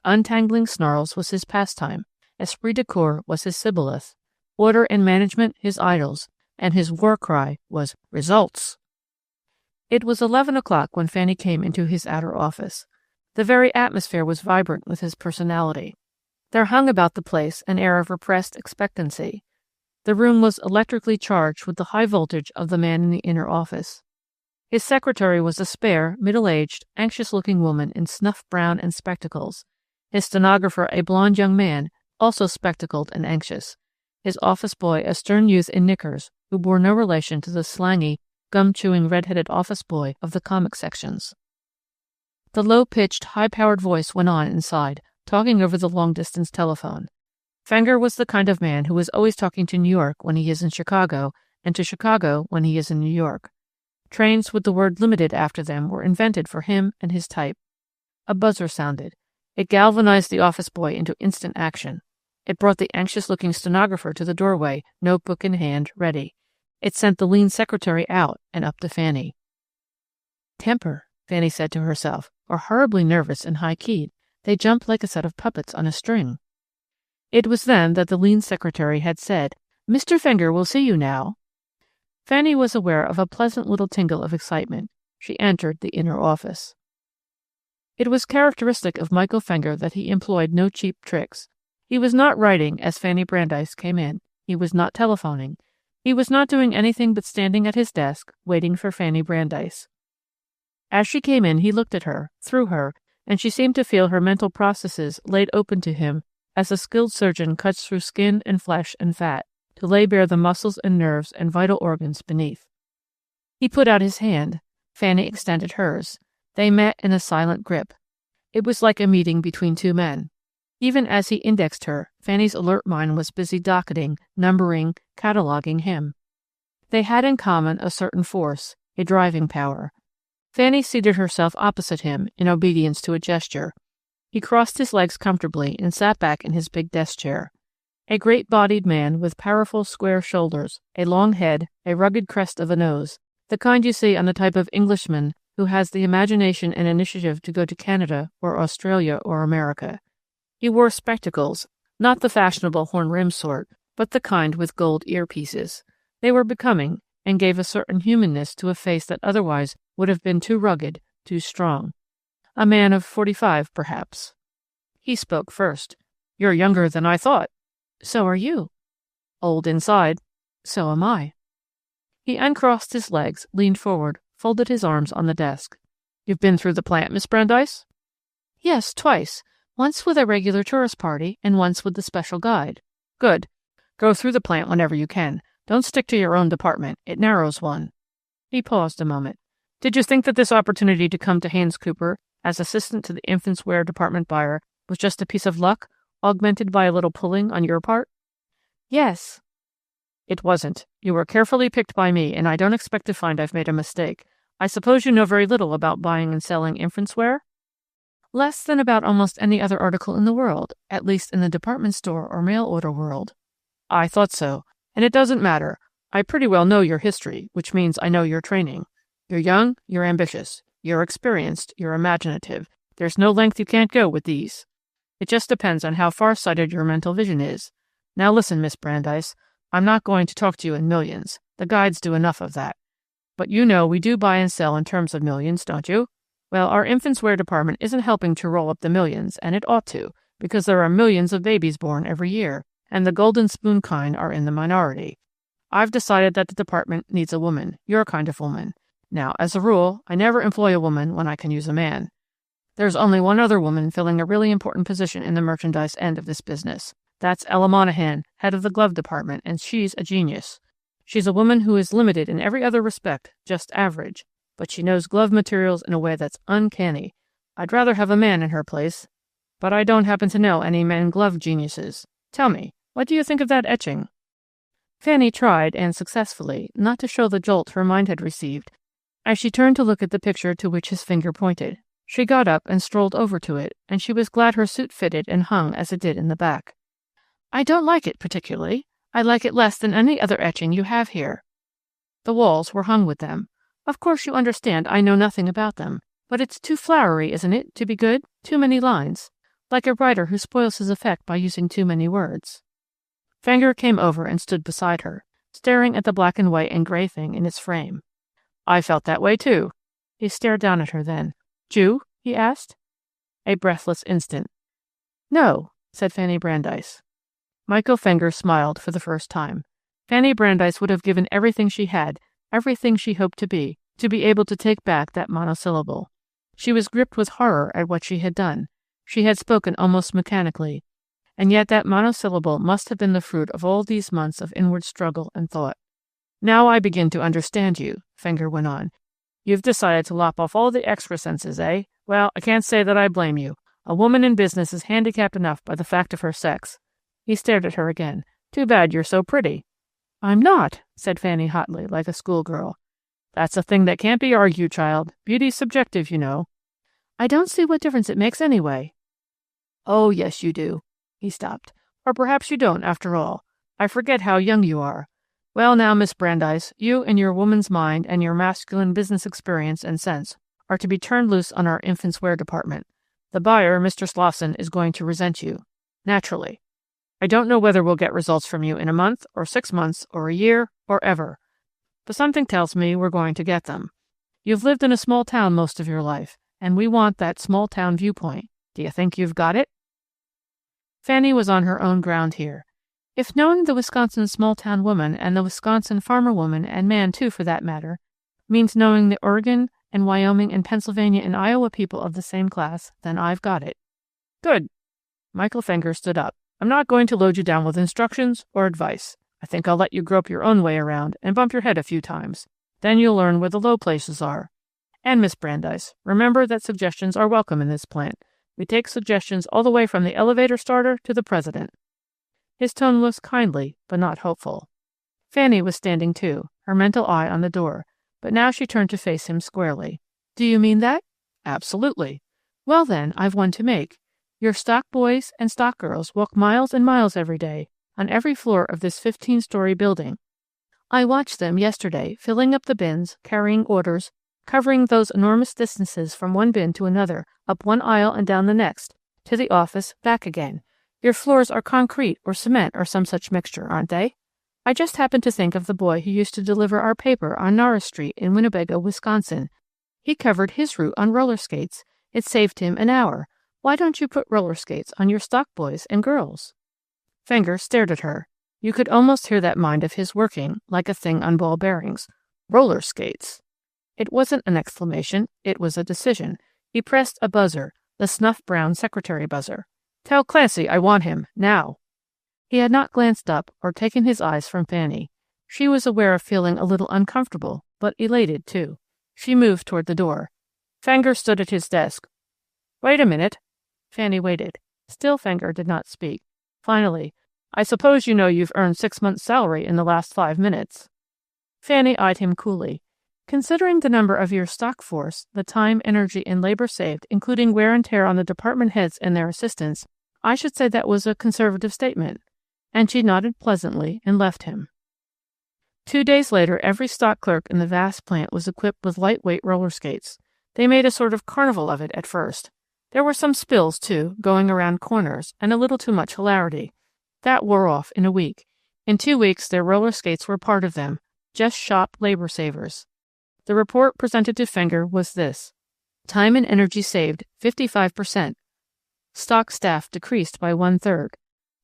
Untangling snarls was his pastime, esprit de corps was his shibboleth, order and management his idols, and his war cry was results. It was 11 o'clock when Fanny came into his outer office. The very atmosphere was vibrant with his personality. There hung about the place an air of repressed expectancy. The room was electrically charged with the high voltage of the man in the inner office. His secretary was a spare, middle-aged, anxious-looking woman in snuff-brown and spectacles. His stenographer a blond young man, also spectacled and anxious. His office boy a stern youth in knickers, who bore no relation to the slangy, gum-chewing red-headed office boy of the comic sections. The low-pitched, high-powered voice went on inside, talking over the long-distance telephone. Fenger was the kind of man who is always talking to New York when he is in Chicago, and to Chicago when he is in New York. Trains with the word limited after them were invented for him and his type. A buzzer sounded. It galvanized the office boy into instant action. It brought the anxious-looking stenographer to the doorway, notebook in hand, ready. It sent the lean secretary out and up to Fanny. "Temper," Fanny said to herself, "or horribly nervous and high-keyed. They jump like a set of puppets on a string." It was then that the lean secretary had said, "Mr. Fenger will see you now." Fanny was aware of a pleasant little tingle of excitement. She entered the inner office. It was characteristic of Michael Fenger that he employed no cheap tricks. He was not writing as Fanny Brandeis came in. He was not telephoning. He was not doing anything but standing at his desk, waiting for Fanny Brandeis. As she came in, he looked at her, through her, and she seemed to feel her mental processes laid open to him as a skilled surgeon cuts through skin and flesh and fat to lay bare the muscles and nerves and vital organs beneath. He put out his hand. Fanny extended hers. They met in a silent grip. It was like a meeting between two men. Even as he indexed her, Fanny's alert mind was busy docketing, numbering, cataloging him. They had in common a certain force, a driving power. Fanny seated herself opposite him in obedience to a gesture. He crossed his legs comfortably and sat back in his big desk chair. A great-bodied man with powerful square shoulders, a long head, a rugged crest of a nose, the kind you see on the type of Englishman who has the imagination and initiative to go to Canada or Australia or America. He wore spectacles, not the fashionable horn-rimmed sort, but the kind with gold earpieces. They were becoming, and gave a certain humanness to a face that otherwise would have been too rugged, too strong. A man of 45, perhaps. He spoke first. "You're younger than I thought." "So are you." "Old inside." "So am I." He uncrossed his legs, leaned forward, folded his arms on the desk. "You've been through the plant, Miss Brandeis?" "Yes, twice. Once with a regular tourist party, and once with the special guide." "Good. Go through the plant whenever you can. Don't stick to your own department. It narrows one." He paused a moment. "Did you think that this opportunity to come to Haynes Cooper as assistant to the infants' wear department buyer was just a piece of luck, augmented by a little pulling on your part?" "Yes." "It wasn't. You were carefully picked by me, and I don't expect to find I've made a mistake. I suppose you know very little about buying and selling infants' wear?" "Less than about almost any other article in the world, at least in the department store or mail order world." I thought so. And it doesn't matter. I pretty well know your history, which means I know your training. You're young, you're ambitious, you're experienced, you're imaginative. There's no length you can't go with these. It just depends on how far-sighted your mental vision is. Now listen, Miss Brandeis, I'm not going to talk to you in millions. The guides do enough of that. But you know we do buy and sell in terms of millions, don't you? Well, our infants' wear department isn't helping to roll up the millions, and it ought to, because there are millions of babies born every year, and the golden spoon kind are in the minority. I've decided that the department needs a woman, your kind of woman. Now, as a rule, I never employ a woman when I can use a man. There's only one other woman filling a really important position in the merchandise end of this business. That's Ella Monahan, head of the glove department, and she's a genius. She's a woman who is limited in every other respect, just average, but she knows glove materials in a way that's uncanny. I'd rather have a man in her place, but I don't happen to know any men glove geniuses. Tell me, what do you think of that etching? Fanny tried, and successfully, not to show the jolt her mind had received, as she turned to look at the picture to which his finger pointed. She got up and strolled over to it, and she was glad her suit fitted and hung as it did in the back. I don't like it particularly. I like it less than any other etching you have here. The walls were hung with them. Of course you understand I know nothing about them, but it's too flowery, isn't it, to be good? Too many lines. Like a writer who spoils his effect by using too many words. Fenger came over and stood beside her, staring at the black and white and gray thing in its frame. I felt that way, too. He stared down at her then. Jew? He asked. A breathless instant. No, said Fanny Brandeis. Michael Fenger smiled for the first time. Fanny Brandeis would have given everything she had, everything she hoped to be able to take back that monosyllable. She was gripped with horror at what she had done. She had spoken almost mechanically, and yet that monosyllable must have been the fruit of all these months of inward struggle and thought. Now I begin to understand you, Fenger went on. You've decided to lop off all the extra senses, eh? Well, I can't say that I blame you. A woman in business is handicapped enough by the fact of her sex. He stared at her again. Too bad you're so pretty. I'm not, said Fanny hotly, like a schoolgirl. That's a thing that can't be argued, child. Beauty's subjective, you know. I don't see what difference it makes anyway. Oh, yes, you do. He stopped. Or perhaps you don't, after all. I forget how young you are. Well, now, Miss Brandeis, you and your woman's mind and your masculine business experience and sense are to be turned loose on our infants' wear department. The buyer, Mr. Slosson, is going to resent you. Naturally. I don't know whether we'll get results from you in a month, or 6 months, or a year, or ever. But something tells me we're going to get them. You've lived in a small town most of your life, and we want that small town viewpoint. Do you think you've got it? Fanny was on her own ground here. If knowing the Wisconsin small-town woman and the Wisconsin farmer woman, and man too for that matter, means knowing the Oregon and Wyoming and Pennsylvania and Iowa people of the same class, then I've got it. Good. Michael Fenger stood up. I'm not going to load you down with instructions or advice. I think I'll let you grope your own way around and bump your head a few times. Then you'll learn where the low places are. And, Miss Brandeis, remember that suggestions are welcome in this plant. We take suggestions all the way from the elevator starter to the president. His tone was kindly, but not hopeful. Fanny was standing too, her mental eye on the door, but now she turned to face him squarely. Do you mean that? Absolutely. Well then, I've one to make. Your stock boys and stock girls walk miles and miles every day, on every floor of this 15-story building. I watched them yesterday, filling up the bins, carrying orders, covering those enormous distances from one bin to another, up one aisle and down the next, to the office, back again. Your floors are concrete or cement or some such mixture, aren't they? I just happened to think of the boy who used to deliver our paper on Norris Street in Winnebago, Wisconsin. He covered his route on roller skates. It saved him an hour. Why don't you put roller skates on your stock boys and girls? Fenger stared at her. You could almost hear that mind of his working, like a thing on ball bearings. Roller skates. It wasn't an exclamation. It was a decision. He pressed a buzzer, the snuff-brown secretary buzzer. Tell Clancy I want him, now. He had not glanced up or taken his eyes from Fanny. She was aware of feeling a little uncomfortable, but elated, too. She moved toward the door. Fenger stood at his desk. Wait a minute. Fanny waited. Still Fenger did not speak. Finally, I suppose you know you've earned 6 months' salary in the last 5 minutes. Fanny eyed him coolly. Considering the number of your stock force, the time, energy, and labor saved, including wear and tear on the department heads and their assistants, I should say that was a conservative statement. and she nodded pleasantly and left him. 2 days later, every stock clerk in the vast plant was equipped with lightweight roller skates. They made a sort of carnival of it at first. There were some spills, too, going around corners, and a little too much hilarity. That wore off in a week. In 2 weeks, their roller skates were part of them, just shop labor savers. The report presented to Fenger was this: time and energy saved 55%. Stock staff decreased by 1/3.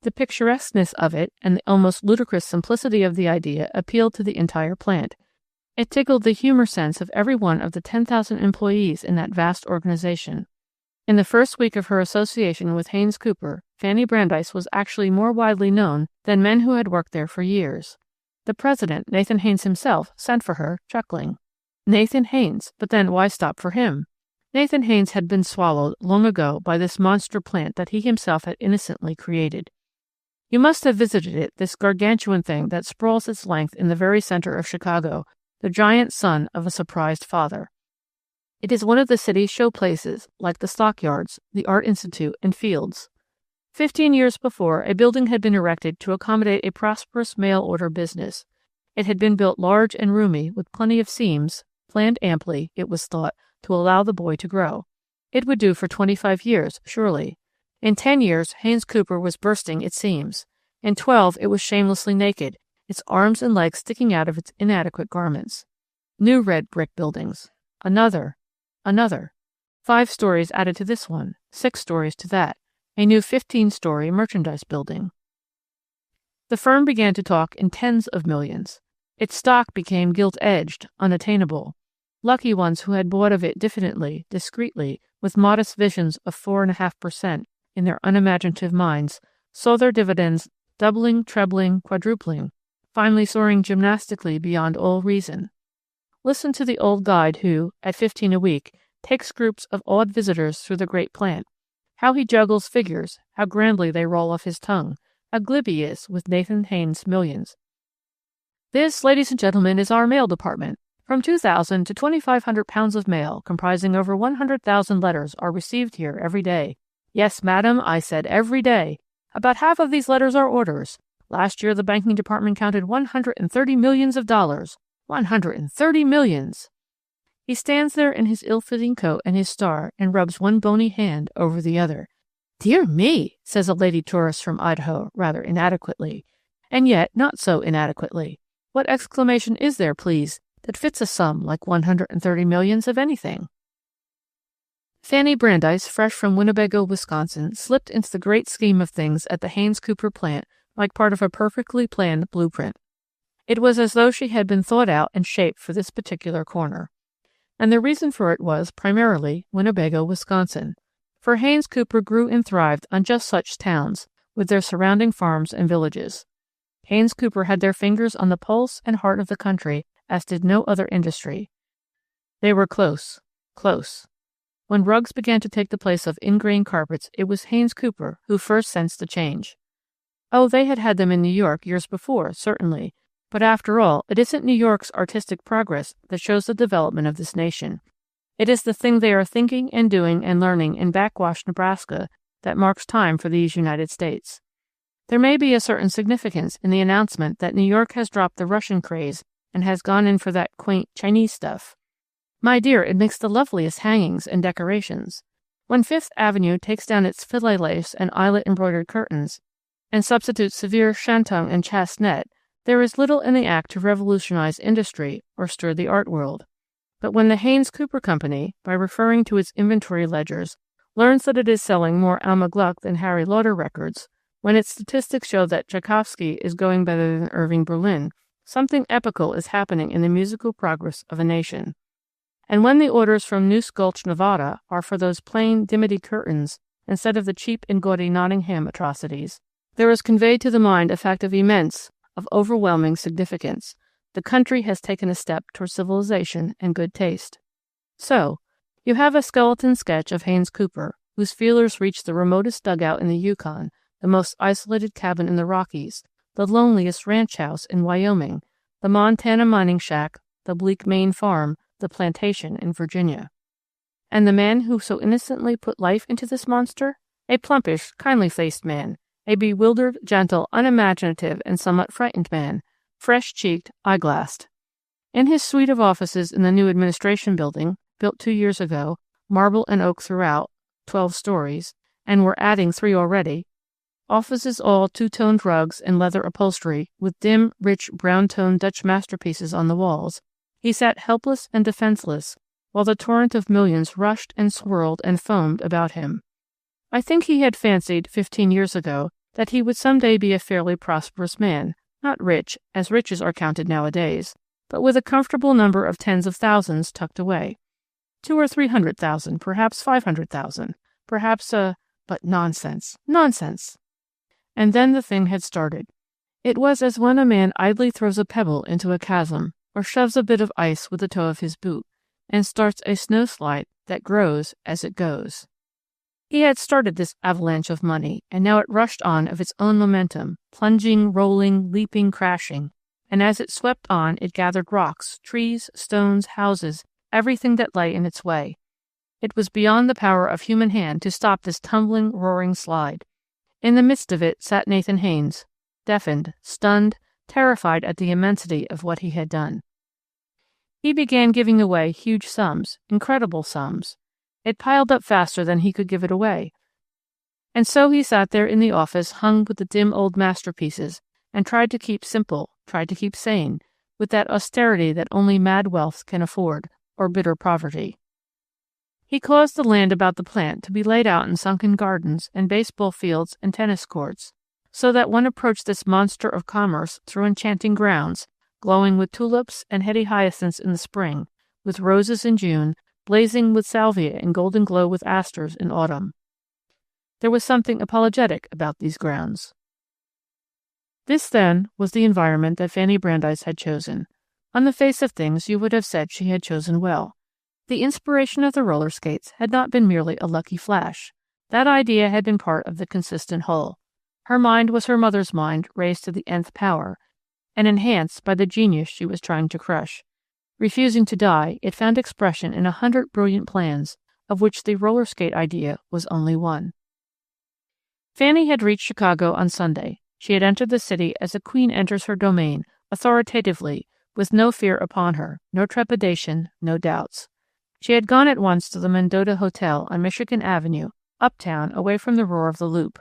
The picturesqueness of it and the almost ludicrous simplicity of the idea appealed to the entire plant. It tickled the humor sense of every one of the 10,000 employees in that vast organization. In the first week of her association with Haynes Cooper, Fanny Brandeis was actually more widely known than men who had worked there for years. The president, Nathan Haynes himself, sent for her, chuckling. Nathan Haynes, but then why stop for him? Nathan Haynes had been swallowed long ago by this monster plant that he himself had innocently created. You must have visited it, this gargantuan thing that sprawls its length in the very center of Chicago, the giant son of a surprised father. It is one of the city's show places, like the stockyards, the Art Institute, and Fields. 15 years before, a building had been erected to accommodate a prosperous mail-order business. It had been built large and roomy, with plenty of seams, planned amply, it was thought, to allow the boy to grow. It would do for 25 years, surely. In 10 years, Haynes Cooper was bursting its seams. In 12, it was shamelessly naked, its arms and legs sticking out of its inadequate garments. New red brick buildings. Another. 5 stories added to this one, 6 stories to that. A new 15-story merchandise building. The firm began to talk in tens of millions. Its stock became gilt-edged, unattainable. Lucky ones who had bought of it diffidently, discreetly, with modest visions of 4.5% in their unimaginative minds, saw their dividends doubling, trebling, quadrupling, finally soaring gymnastically beyond all reason. Listen to the old guide who, at 15 a week, takes groups of awed visitors through the great plant. How he juggles figures, how grandly they roll off his tongue, how glib he is with Nathan Haynes' millions. This, ladies and gentlemen, is our mail department. From 2,000 to 2,500 pounds of mail, comprising over 100,000 letters, are received here every day. Yes, madam, I said every day. About half of these letters are orders. Last year, the banking department counted 130 millions of dollars. 130 millions! He stands there in his ill-fitting coat and his star and rubs one bony hand over the other. Dear me, says a lady tourist from Idaho, rather inadequately. And yet, not so inadequately. What exclamation is there, please, that fits a sum like 130 millions of anything? Fanny Brandeis, fresh from Winnebago, Wisconsin, slipped into the great scheme of things at the Haynes Cooper plant like part of a perfectly planned blueprint. It was as though she had been thought out and shaped for this particular corner. And the reason for it was, primarily, Winnebago, Wisconsin. For Haynes Cooper grew and thrived on just such towns, with their surrounding farms and villages. Haynes Cooper had their fingers on the pulse and heart of the country, as did no other industry. They were close. When rugs began to take the place of ingrain carpets, it was Haynes Cooper who first sensed the change. Oh, they had had them in New York years before, certainly. But after all, it isn't New York's artistic progress that shows the development of this nation. It is the thing they are thinking and doing and learning in backwash Nebraska that marks time for these United States. There may be a certain significance in the announcement that New York has dropped the Russian craze and has gone in for that quaint Chinese stuff. My dear, it makes the loveliest hangings and decorations. When Fifth Avenue takes down its filet lace and eyelet-embroidered curtains and substitutes severe shantung and chasnet, there is little in the act to revolutionize industry or stir the art world. But when the Haynes Cooper Company, by referring to its inventory ledgers, learns that it is selling more Alma Gluck than Harry Lauder records, when its statistics show that Tchaikovsky is going better than Irving Berlin, something epical is happening in the musical progress of a nation. And when the orders from Noose Gulch, Nevada, are for those plain dimity curtains instead of the cheap and gaudy Nottingham atrocities, there is conveyed to the mind a fact of immense, of overwhelming significance. The country has taken a step toward civilization and good taste. So, you have a skeleton sketch of Haynes Cooper, whose feelers reach the remotest dugout in the Yukon, the most isolated cabin in the Rockies, the loneliest ranch house in Wyoming, the Montana mining shack, the bleak Maine farm, the plantation in Virginia. And the man who so innocently put life into this monster? A plumpish, kindly-faced man, a bewildered, gentle, unimaginative, and somewhat frightened man, fresh-cheeked, eye-glassed. In his suite of offices in the new administration building, built 2 years ago, marble and oak throughout, 12 stories, and we're adding 3 already, offices all two-toned rugs and leather upholstery, with dim, rich, brown-toned Dutch masterpieces on the walls, he sat helpless and defenseless, while the torrent of millions rushed and swirled and foamed about him. I think he had fancied, 15 years ago, that he would someday be a fairly prosperous man, not rich, as riches are counted nowadays, but with a comfortable number of tens of thousands tucked away. 200,000 or 300,000, perhaps 500,000, perhaps but nonsense, nonsense. And then the thing had started. It was as when a man idly throws a pebble into a chasm, or shoves a bit of ice with the toe of his boot, and starts a snowslide that grows as it goes. He had started this avalanche of money, and now it rushed on of its own momentum, plunging, rolling, leaping, crashing, and as it swept on it gathered rocks, trees, stones, houses, everything that lay in its way. It was beyond the power of human hand to stop this tumbling, roaring slide. In the midst of it sat Nathan Haynes, deafened, stunned, terrified at the immensity of what he had done. He began giving away huge sums, incredible sums. It piled up faster than he could give it away. And so he sat there in the office hung with the dim old masterpieces, and tried to keep simple, tried to keep sane, with that austerity that only mad wealth can afford, or bitter poverty. He caused the land about the plant to be laid out in sunken gardens and baseball fields and tennis courts, so that one approached this monster of commerce through enchanting grounds, glowing with tulips and heady hyacinths in the spring, with roses in June, blazing with salvia and golden glow with asters in autumn. There was something apologetic about these grounds. This, then, was the environment that Fanny Brandeis had chosen. On the face of things, you would have said she had chosen well. The inspiration of the roller skates had not been merely a lucky flash. That idea had been part of the consistent whole. Her mind was her mother's mind raised to the nth power, and enhanced by the genius she was trying to crush. Refusing to die, it found expression in 100 brilliant plans, of which the roller skate idea was only one. Fanny had reached Chicago on Sunday. She had entered the city as a queen enters her domain, authoritatively, with no fear upon her, no trepidation, no doubts. She had gone at once to the Mendota Hotel on Michigan Avenue, uptown, away from the roar of the Loop.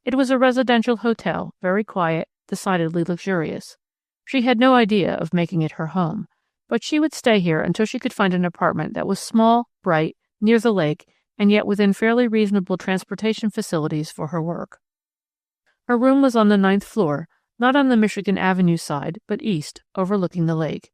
It was a residential hotel, very quiet, decidedly luxurious. She had no idea of making it her home, but she would stay here until she could find an apartment that was small, bright, near the lake, and yet within fairly reasonable transportation facilities for her work. Her room was on the 9th floor, not on the Michigan Avenue side, but east, overlooking the lake.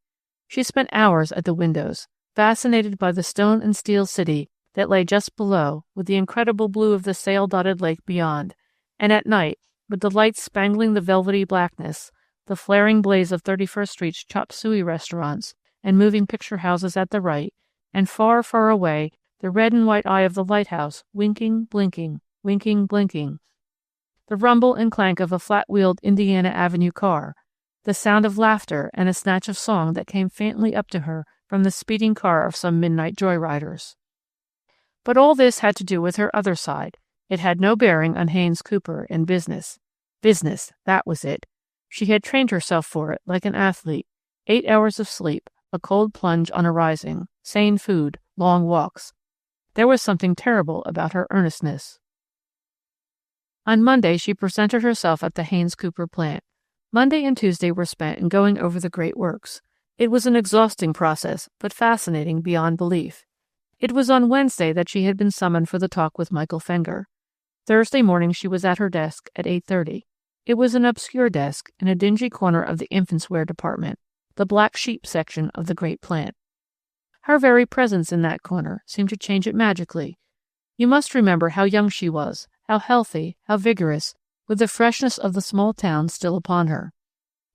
She spent hours at the windows, fascinated by the stone and steel city that lay just below, with the incredible blue of the sail-dotted lake beyond, and at night, with the lights spangling the velvety blackness, the flaring blaze of 31st Street's chop suey restaurants and moving picture houses at the right, and far, far away, the red and white eye of the lighthouse, winking, blinking, winking, blinking. The rumble and clank of a flat-wheeled Indiana Avenue car, the sound of laughter and a snatch of song that came faintly up to her from the speeding car of some midnight joyriders. But all this had to do with her other side. It had no bearing on Haynes Cooper and business. Business, that was it. She had trained herself for it like an athlete. 8 hours of sleep, a cold plunge on arising, sane food, long walks. There was something terrible about her earnestness. On Monday, she presented herself at the Haynes Cooper plant. Monday and Tuesday were spent in going over the great works. It was an exhausting process, but fascinating beyond belief. It was on Wednesday that she had been summoned for the talk with Michael Fenger. Thursday morning she was at her desk at 8:30. It was an obscure desk in a dingy corner of the infants' wear department, the black sheep section of the great plant. Her very presence in that corner seemed to change it magically. You must remember how young she was, how healthy, how vigorous, with the freshness of the small town still upon her.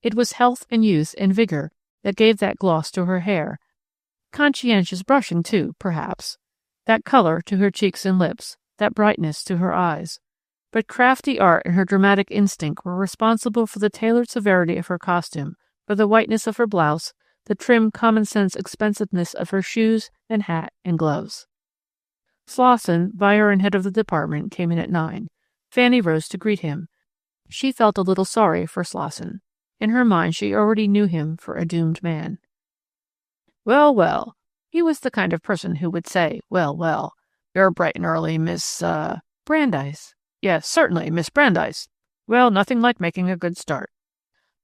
It was health and youth and vigor that gave that gloss to her hair. Conscientious brushing, too, perhaps. That color to her cheeks and lips, that brightness to her eyes. But crafty art and her dramatic instinct were responsible for the tailored severity of her costume, for the whiteness of her blouse, the trim common-sense expensiveness of her shoes and hat and gloves. Slauson, buyer and head of the department, came in at 9. Fanny rose to greet him. She felt a little sorry for Slosson. In her mind, she already knew him for a doomed man. Well, well. He was the kind of person who would say, well, well. You're bright and early, Miss, Brandeis. Yes, certainly, Miss Brandeis. Well, nothing like making a good start.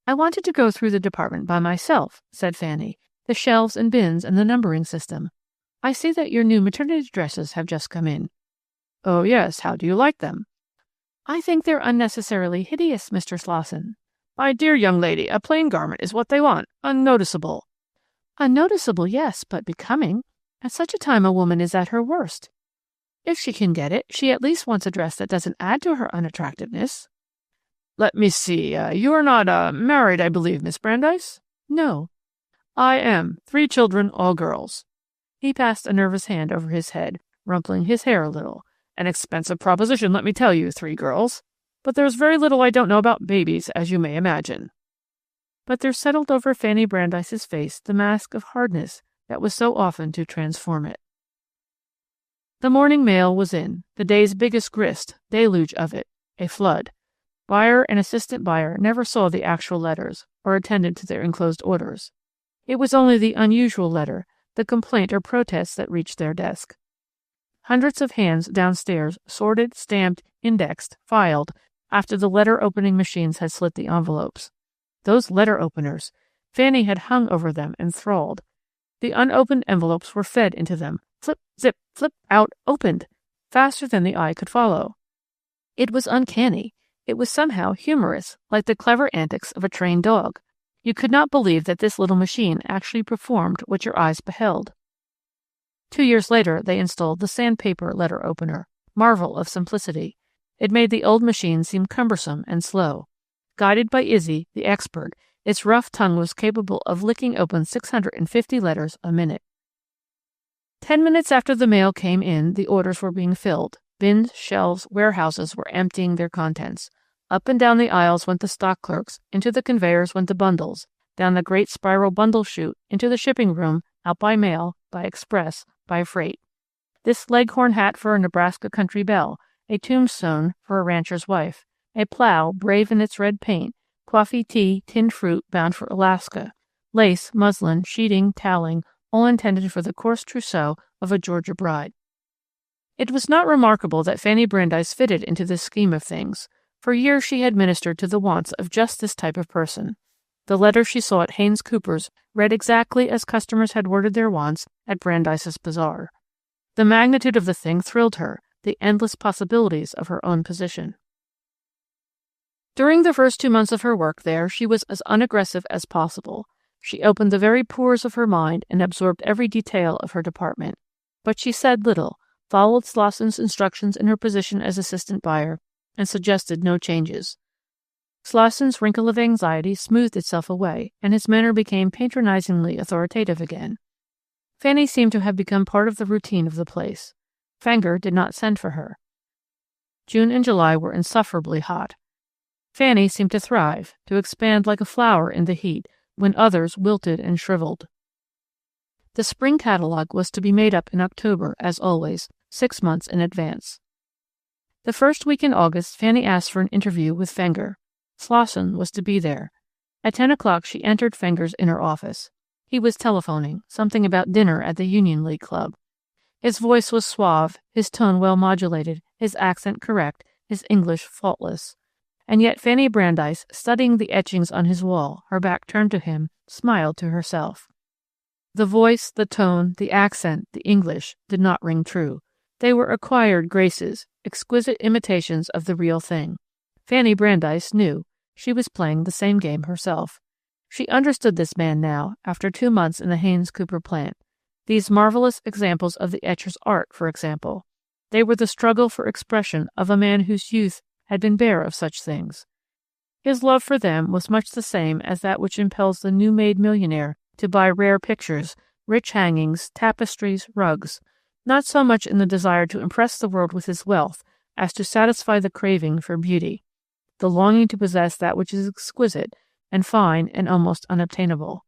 I wanted to go through the department by myself, said Fanny, the shelves and bins and the numbering system. I see that your new maternity dresses have just come in. Oh, yes, how do you like them? I think they're unnecessarily hideous, Mr. Slosson. My dear young lady, a plain garment is what they want, unnoticeable. Unnoticeable, yes, but becoming. At such a time a woman is at her worst. If she can get it, she at least wants a dress that doesn't add to her unattractiveness. Let me see, you are not, married, I believe, Miss Brandeis? No. I am. 3 children, all girls. He passed a nervous hand over his head, rumpling his hair a little. An expensive proposition, let me tell you, 3 girls. But there's very little I don't know about babies, as you may imagine. But there settled over Fanny Brandeis's face the mask of hardness that was so often to transform it. The morning mail was in, the day's biggest grist, deluge of it, a flood. Buyer and assistant buyer never saw the actual letters or attended to their enclosed orders. It was only the unusual letter, the complaint or protest that reached their desk. Hundreds of hands downstairs sorted, stamped, indexed, filed, after the letter-opening machines had slit the envelopes. Those letter-openers! Fanny had hung over them enthralled. The unopened envelopes were fed into them, flip, zip, flip, out, opened, faster than the eye could follow. It was uncanny. It was somehow humorous, like the clever antics of a trained dog. You could not believe that this little machine actually performed what your eyes beheld. 2 years later, they installed the sandpaper letter opener, marvel of simplicity. It made the old machine seem cumbersome and slow. Guided by Izzy, the expert, its rough tongue was capable of licking open 650 letters a minute. 10 minutes after the mail came in, the orders were being filled. Bins, shelves, warehouses were emptying their contents. Up and down the aisles went the stock clerks, into the conveyors went the bundles, down the great spiral bundle chute, into the shipping room, out by mail, by express, by freight. This leghorn hat for a Nebraska country belle, a tombstone for a rancher's wife, a plow brave in its red paint, coffee, tea, tinned fruit bound for Alaska, lace, muslin, sheeting, toweling, all intended for the coarse trousseau of a Georgia bride. It was not remarkable that Fanny Brandeis fitted into this scheme of things. For years she had ministered to the wants of just this type of person. The letters she saw at Haynes Cooper's read exactly as customers had worded their wants at Brandeis's Bazaar. The magnitude of the thing thrilled her, the endless possibilities of her own position. During the first 2 months of her work there, she was as unaggressive as possible. She opened the very pores of her mind and absorbed every detail of her department. But she said little, followed Slosson's instructions in her position as assistant buyer, and suggested no changes. Slosson's wrinkle of anxiety smoothed itself away, and his manner became patronizingly authoritative again. Fanny seemed to have become part of the routine of the place. Fenger did not send for her. June and July were insufferably hot. Fanny seemed to thrive, to expand like a flower in the heat, when others wilted and shriveled. The spring catalogue was to be made up in October, as always, 6 months in advance. The first week in August, Fanny asked for an interview with Fenger. Slosson was to be there. At 10 o'clock she entered Fenger's inner office. He was telephoning, something about dinner at the Union League Club. His voice was suave, his tone well modulated, his accent correct, his English faultless. And yet Fanny Brandeis, studying the etchings on his wall, her back turned to him, smiled to herself. The voice, the tone, the accent, the English did not ring true. They were acquired graces, exquisite imitations of the real thing. Fanny Brandeis knew. She was playing the same game herself. She understood this man now, after 2 months in the Haynes Cooper plant. These marvelous examples of the etcher's art, for example. They were the struggle for expression of a man whose youth had been bare of such things. His love for them was much the same as that which impels the new-made millionaire to buy rare pictures, rich hangings, tapestries, rugs, not so much in the desire to impress the world with his wealth as to satisfy the craving for beauty, the longing to possess that which is exquisite and fine and almost unobtainable.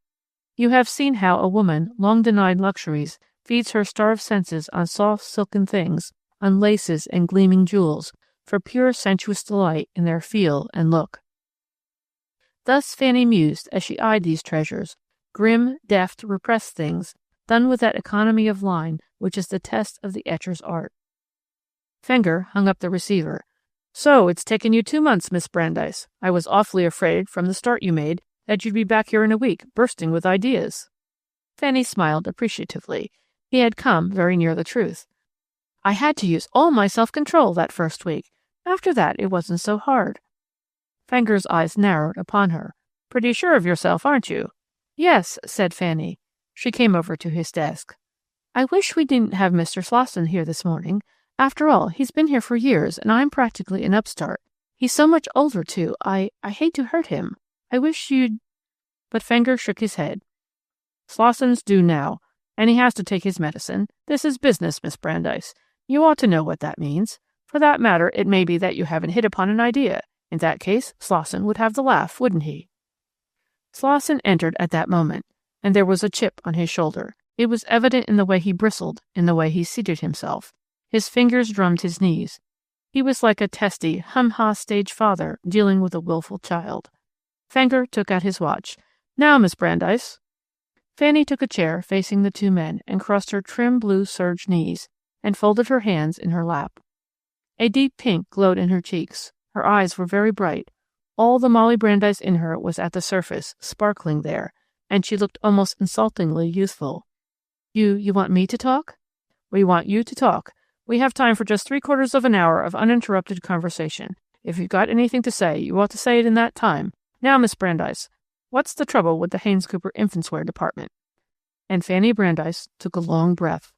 You have seen how a woman, long denied luxuries, feeds her starved senses on soft silken things, on laces and gleaming jewels, for pure sensuous delight in their feel and look. Thus Fanny mused as she eyed these treasures, grim, deft, repressed things, done with that economy of line which is the test of the etcher's art. Fenger hung up the receiver. "So it's taken you 2 months, Miss Brandeis. I was awfully afraid, from the start you made, that you'd be back here in a week, bursting with ideas." Fanny smiled appreciatively. He had come very near the truth. "I had to use all my self-control that first week. After that, it wasn't so hard." Fenger's eyes narrowed upon her. "Pretty sure of yourself, aren't you?" "Yes," said Fanny. She came over to his desk. "I wish we didn't have Mr. Slosson here this morning. After all, he's been here for years, and I'm practically an upstart. He's so much older, too. I hate to hurt him. I wish you'd—" But Fenger shook his head. "Slosson's due now, and he has to take his medicine. This is business, Miss Brandeis. You ought to know what that means. For that matter, it may be that you haven't hit upon an idea. In that case, Slosson would have the laugh, wouldn't he?" Slosson entered at that moment, and there was a chip on his shoulder. It was evident in the way he bristled, in the way he seated himself. His fingers drummed his knees. He was like a testy, hum-ha stage father dealing with a willful child. Fenger took out his watch. "Now, Miss Brandeis." Fanny took a chair facing the two men and crossed her trim blue serge knees and folded her hands in her lap. A deep pink glowed in her cheeks. Her eyes were very bright. All the Molly Brandeis in her was at the surface, sparkling there, and she looked almost insultingly youthful. You want me to talk?" "We want you to talk. We have time for just 3/4 of an hour of uninterrupted conversation. If you've got anything to say, you ought to say it in that time. Now, Miss Brandeis, what's the trouble with the Haynes Cooper Infants' Wear Department?" And Fanny Brandeis took a long breath.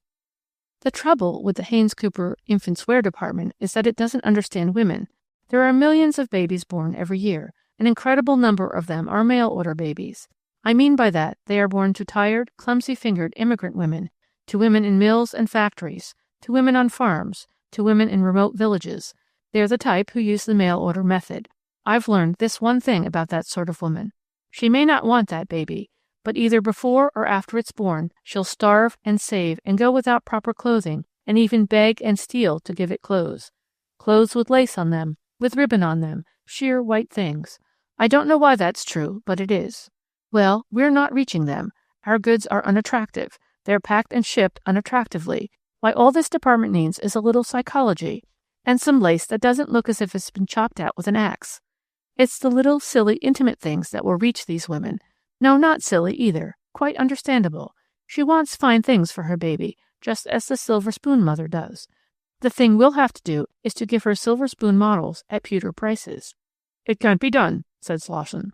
"The trouble with the Haynes Cooper Infants' Wear Department is that it doesn't understand women. There are millions of babies born every year. An incredible number of them are mail-order babies. I mean by that they are born to tired, clumsy-fingered immigrant women, to women in mills and factories, to women on farms, to women in remote villages. They're the type who use the mail-order method. I've learned this one thing about that sort of woman. She may not want that baby, but either before or after it's born, she'll starve and save and go without proper clothing, and even beg and steal to give it clothes. Clothes with lace on them, with ribbon on them, sheer white things. I don't know why that's true, but it is. Well, we're not reaching them. Our goods are unattractive. They're packed and shipped unattractively. Why, all this department needs is a little psychology, and some lace that doesn't look as if it's been chopped out with an axe. It's the little, silly, intimate things that will reach these women. No, not silly either. Quite understandable. She wants fine things for her baby, just as the silver spoon mother does. The thing we'll have to do is to give her silver spoon models at pewter prices." "It can't be done," said Slosson.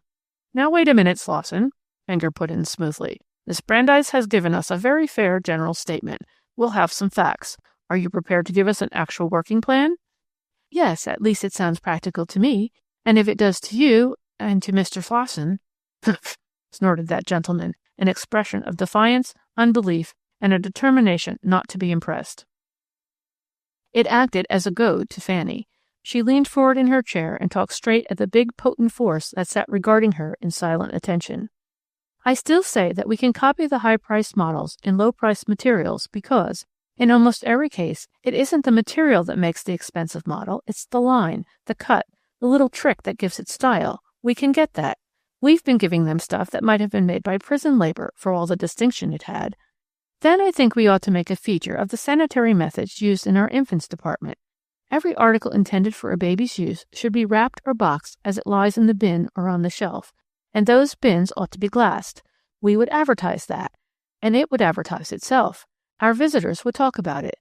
"Now wait a minute, Slosson," Fenger put in smoothly. "Miss Brandeis has given us a very fair general statement. We'll have some facts. Are you prepared to give us an actual working plan?" "Yes, at least it sounds practical to me. And if it does to you, and to Mr. Slosson—" "Humph!" snorted that gentleman, an expression of defiance, unbelief, and a determination not to be impressed. It acted as a goad to Fanny. She leaned forward in her chair and talked straight at the big, potent force that sat regarding her in silent attention. "I still say that we can copy the high-priced models in low-priced materials because, in almost every case, it isn't the material that makes the expensive model, it's the line, the cut, the little trick that gives it style. We can get that. We've been giving them stuff that might have been made by prison labor for all the distinction it had. Then I think we ought to make a feature of the sanitary methods used in our infants department. Every article intended for a baby's use should be wrapped or boxed as it lies in the bin or on the shelf, and those bins ought to be glassed. We would advertise that, and it would advertise itself. Our visitors would talk about it.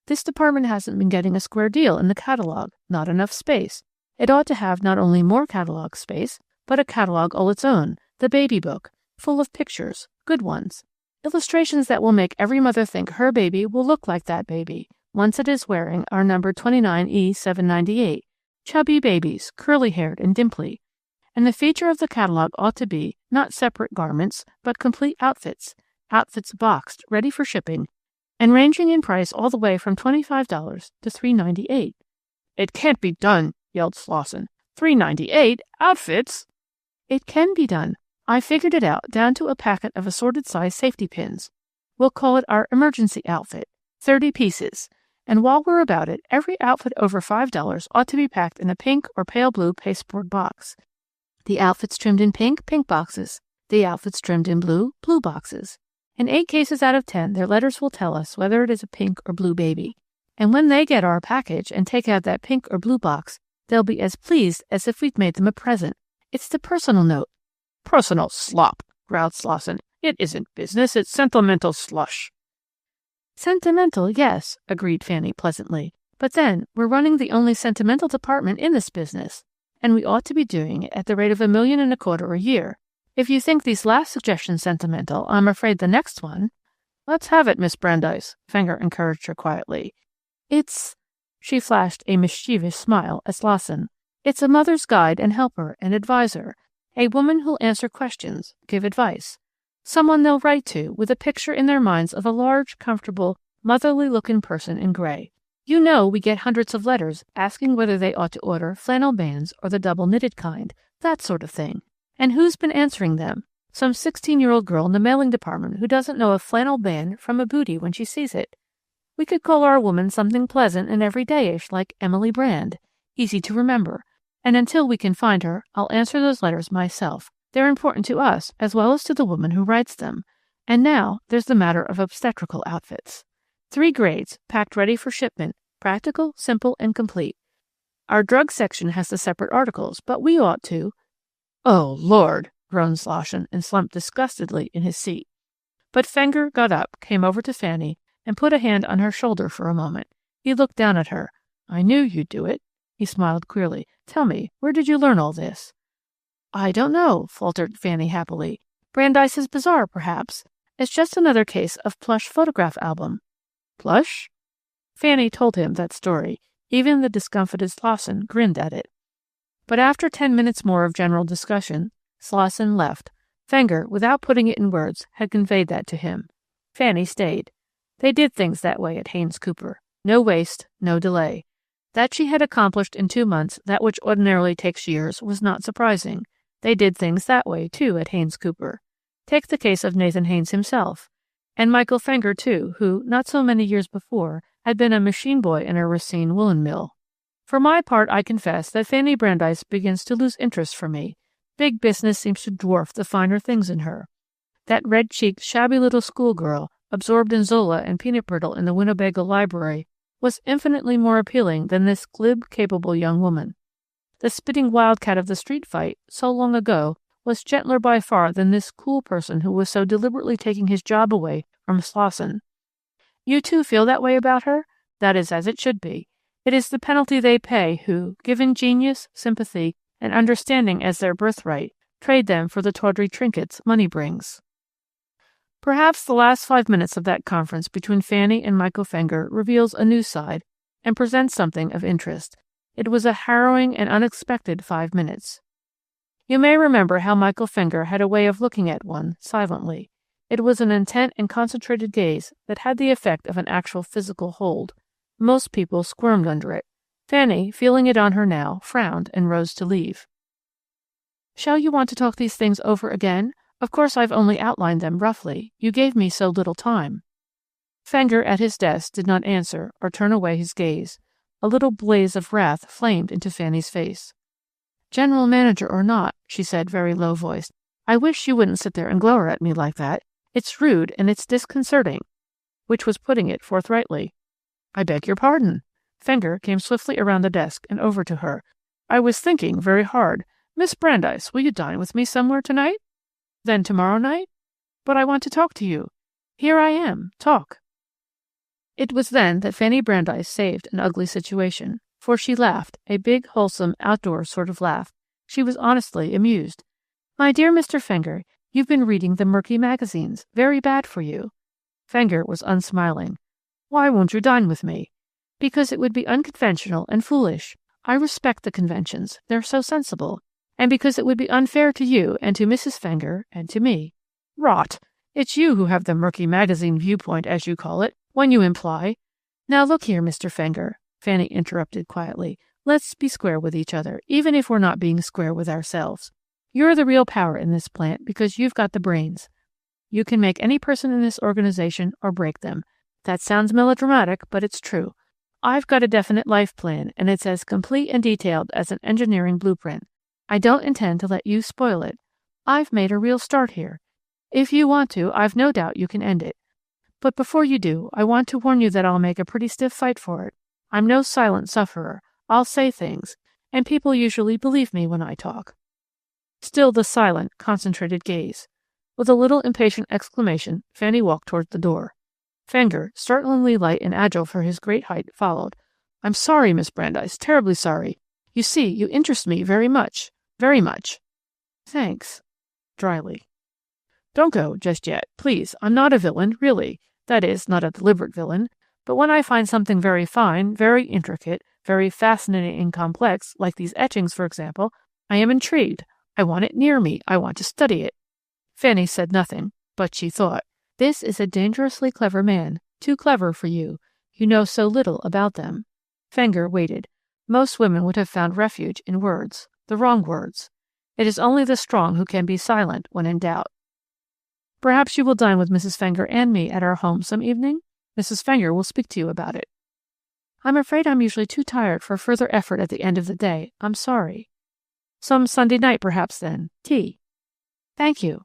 This department hasn't been getting a square deal in the catalog, not enough space. It ought to have not only more catalog space, but a catalog all its own, the baby book, full of pictures, good ones. Illustrations that will make every mother think her baby will look like that baby, once it is wearing our number 29E798, chubby babies, curly-haired and dimply. And the feature of the catalog ought to be, not separate garments, but complete outfits, outfits boxed, ready for shipping, and ranging in price all the way from $25 to $3.98. "It can't be done," yelled Slosson. "$3.98? Outfits?" "It can be done. I figured it out down to a packet of assorted size safety pins. We'll call it our emergency outfit. 30 pieces. And while we're about it, every outfit over $5 ought to be packed in a pink or pale blue pasteboard box. The outfits trimmed in pink, pink boxes. The outfits trimmed in blue, blue boxes. In 8 cases out of 10, their letters will tell us whether it is a pink or blue baby. And when they get our package and take out that pink or blue box, they'll be as pleased as if we'd made them a present. It's the personal note. Personal slop, growled Slosson. It isn't business, it's sentimental slush. Sentimental, yes, agreed Fanny pleasantly. But then, we're running the only sentimental department in this business, and we ought to be doing it at the rate of $1.25 million a year. If you think these last suggestions sentimental, I'm afraid the next one— Let's have it, Miss Brandeis, Fenger encouraged her quietly. It's— She flashed a mischievous smile at Slosson. It's a mother's guide and helper and advisor, a woman who'll answer questions, give advice. Someone they'll write to with a picture in their minds of a large, comfortable, motherly-looking person in gray. You know we get hundreds of letters asking whether they ought to order flannel bands or the double-knitted kind, that sort of thing. And who's been answering them? Some 16-year-old girl in the mailing department who doesn't know a flannel band from a booty when she sees it. We could call our woman something pleasant and everydayish like Emily Brand, easy to remember. And until we can find her, I'll answer those letters myself. They're important to us, as well as to the woman who writes them. And now, there's the matter of obstetrical outfits. 3 grades, packed ready for shipment, practical, simple, and complete. Our drug section has the separate articles, but we ought to— Oh, Lord, groaned Slosson, and slumped disgustedly in his seat. But Fenger got up, came over to Fanny, and put a hand on her shoulder for a moment. He looked down at her. I knew you'd do it. He smiled queerly. Tell me, where did you learn all this? I don't know, faltered Fanny happily. Brandeis's Bazaar, perhaps. It's just another case of plush photograph album. Plush? Fanny told him that story. Even the discomfited Slosson grinned at it. But after 10 minutes more of general discussion, Slosson left. Fenger, without putting it in words, had conveyed that to him. Fanny stayed. They did things that way at Haynes Cooper. No waste, no delay. That she had accomplished in 2 months that which ordinarily takes years was not surprising. They did things that way, too, at Haynes Cooper. Take the case of Nathan Haynes himself. And Michael Fenger, too, who, not so many years before, had been a machine boy in a Racine woolen mill. For my part, I confess that Fanny Brandeis begins to lose interest for me. Big business seems to dwarf the finer things in her. That red-cheeked, shabby little schoolgirl, absorbed in Zola and peanut brittle in the Winnebago library, was infinitely more appealing than this glib, capable young woman. The spitting wildcat of the street fight, so long ago, was gentler by far than this cool person who was so deliberately taking his job away from Slosson. You too feel that way about her? That is as it should be. It is the penalty they pay who, given genius, sympathy, and understanding as their birthright, trade them for the tawdry trinkets money brings. Perhaps the last 5 minutes of that conference between Fanny and Michael Fenger reveals a new side and presents something of interest. It was a harrowing and unexpected 5 minutes. You may remember how Michael Fenger had a way of looking at one silently. It was an intent and concentrated gaze that had the effect of an actual physical hold. Most people squirmed under it. Fanny, feeling it on her now, frowned and rose to leave. Shall you want to talk these things over again? Of course I've only outlined them roughly. You gave me so little time. Fenger at his desk did not answer or turn away his gaze. A little blaze of wrath flamed into Fanny's face. General manager or not, she said, very low-voiced, I wish you wouldn't sit there and glower at me like that. It's rude and it's disconcerting, which was putting it forthrightly. I beg your pardon. Fenger came swiftly around the desk and over to her. I was thinking very hard. Miss Brandeis, will you dine with me somewhere tonight? Then tomorrow night? But I want to talk to you. Here I am. Talk. It was then that Fanny Brandeis saved an ugly situation, for she laughed, a big, wholesome, outdoor sort of laugh. She was honestly amused. My dear Mr. Fenger, you've been reading the murky magazines. Very bad for you. Fenger was unsmiling. Why won't you dine with me? Because it would be unconventional and foolish. I respect the conventions. They're so sensible. And because it would be unfair to you and to Mrs. Fenger and to me. Rot! It's you who have the murky magazine viewpoint, as you call it, when you imply— Now look here, Mr. Fenger, Fanny interrupted quietly. Let's be square with each other, even if we're not being square with ourselves. You're the real power in this plant because you've got the brains. You can make any person in this organization or break them. That sounds melodramatic, but it's true. I've got a definite life plan, and it's as complete and detailed as an engineering blueprint. I don't intend to let you spoil it. I've made a real start here. If you want to, I've no doubt you can end it. But before you do, I want to warn you that I'll make a pretty stiff fight for it. I'm no silent sufferer. I'll say things, and people usually believe me when I talk." Still the silent, concentrated gaze. With a little impatient exclamation, Fanny walked toward the door. Fenger, startlingly light and agile for his great height, followed. "I'm sorry, Miss Brandeis, terribly sorry. You see, you interest me very much. Very much." "Thanks," dryly. "Don't go just yet, please. I'm not a villain, really. That is, not a deliberate villain. But when I find something very fine, very intricate, very fascinating and complex, like these etchings, for example, I am intrigued. I want it near me. I want to study it." Fanny said nothing, but she thought, "This is a dangerously clever man. Too clever for you. You know so little about them." Fenger waited. Most women would have found refuge in words. The wrong words. It is only the strong who can be silent when in doubt. "Perhaps you will dine with Mrs. Fenger and me at our home some evening? Mrs. Fenger will speak to you about it." "I'm afraid I'm usually too tired for further effort at the end of the day. I'm sorry." "Some Sunday night, perhaps, then. Tea." "Thank you."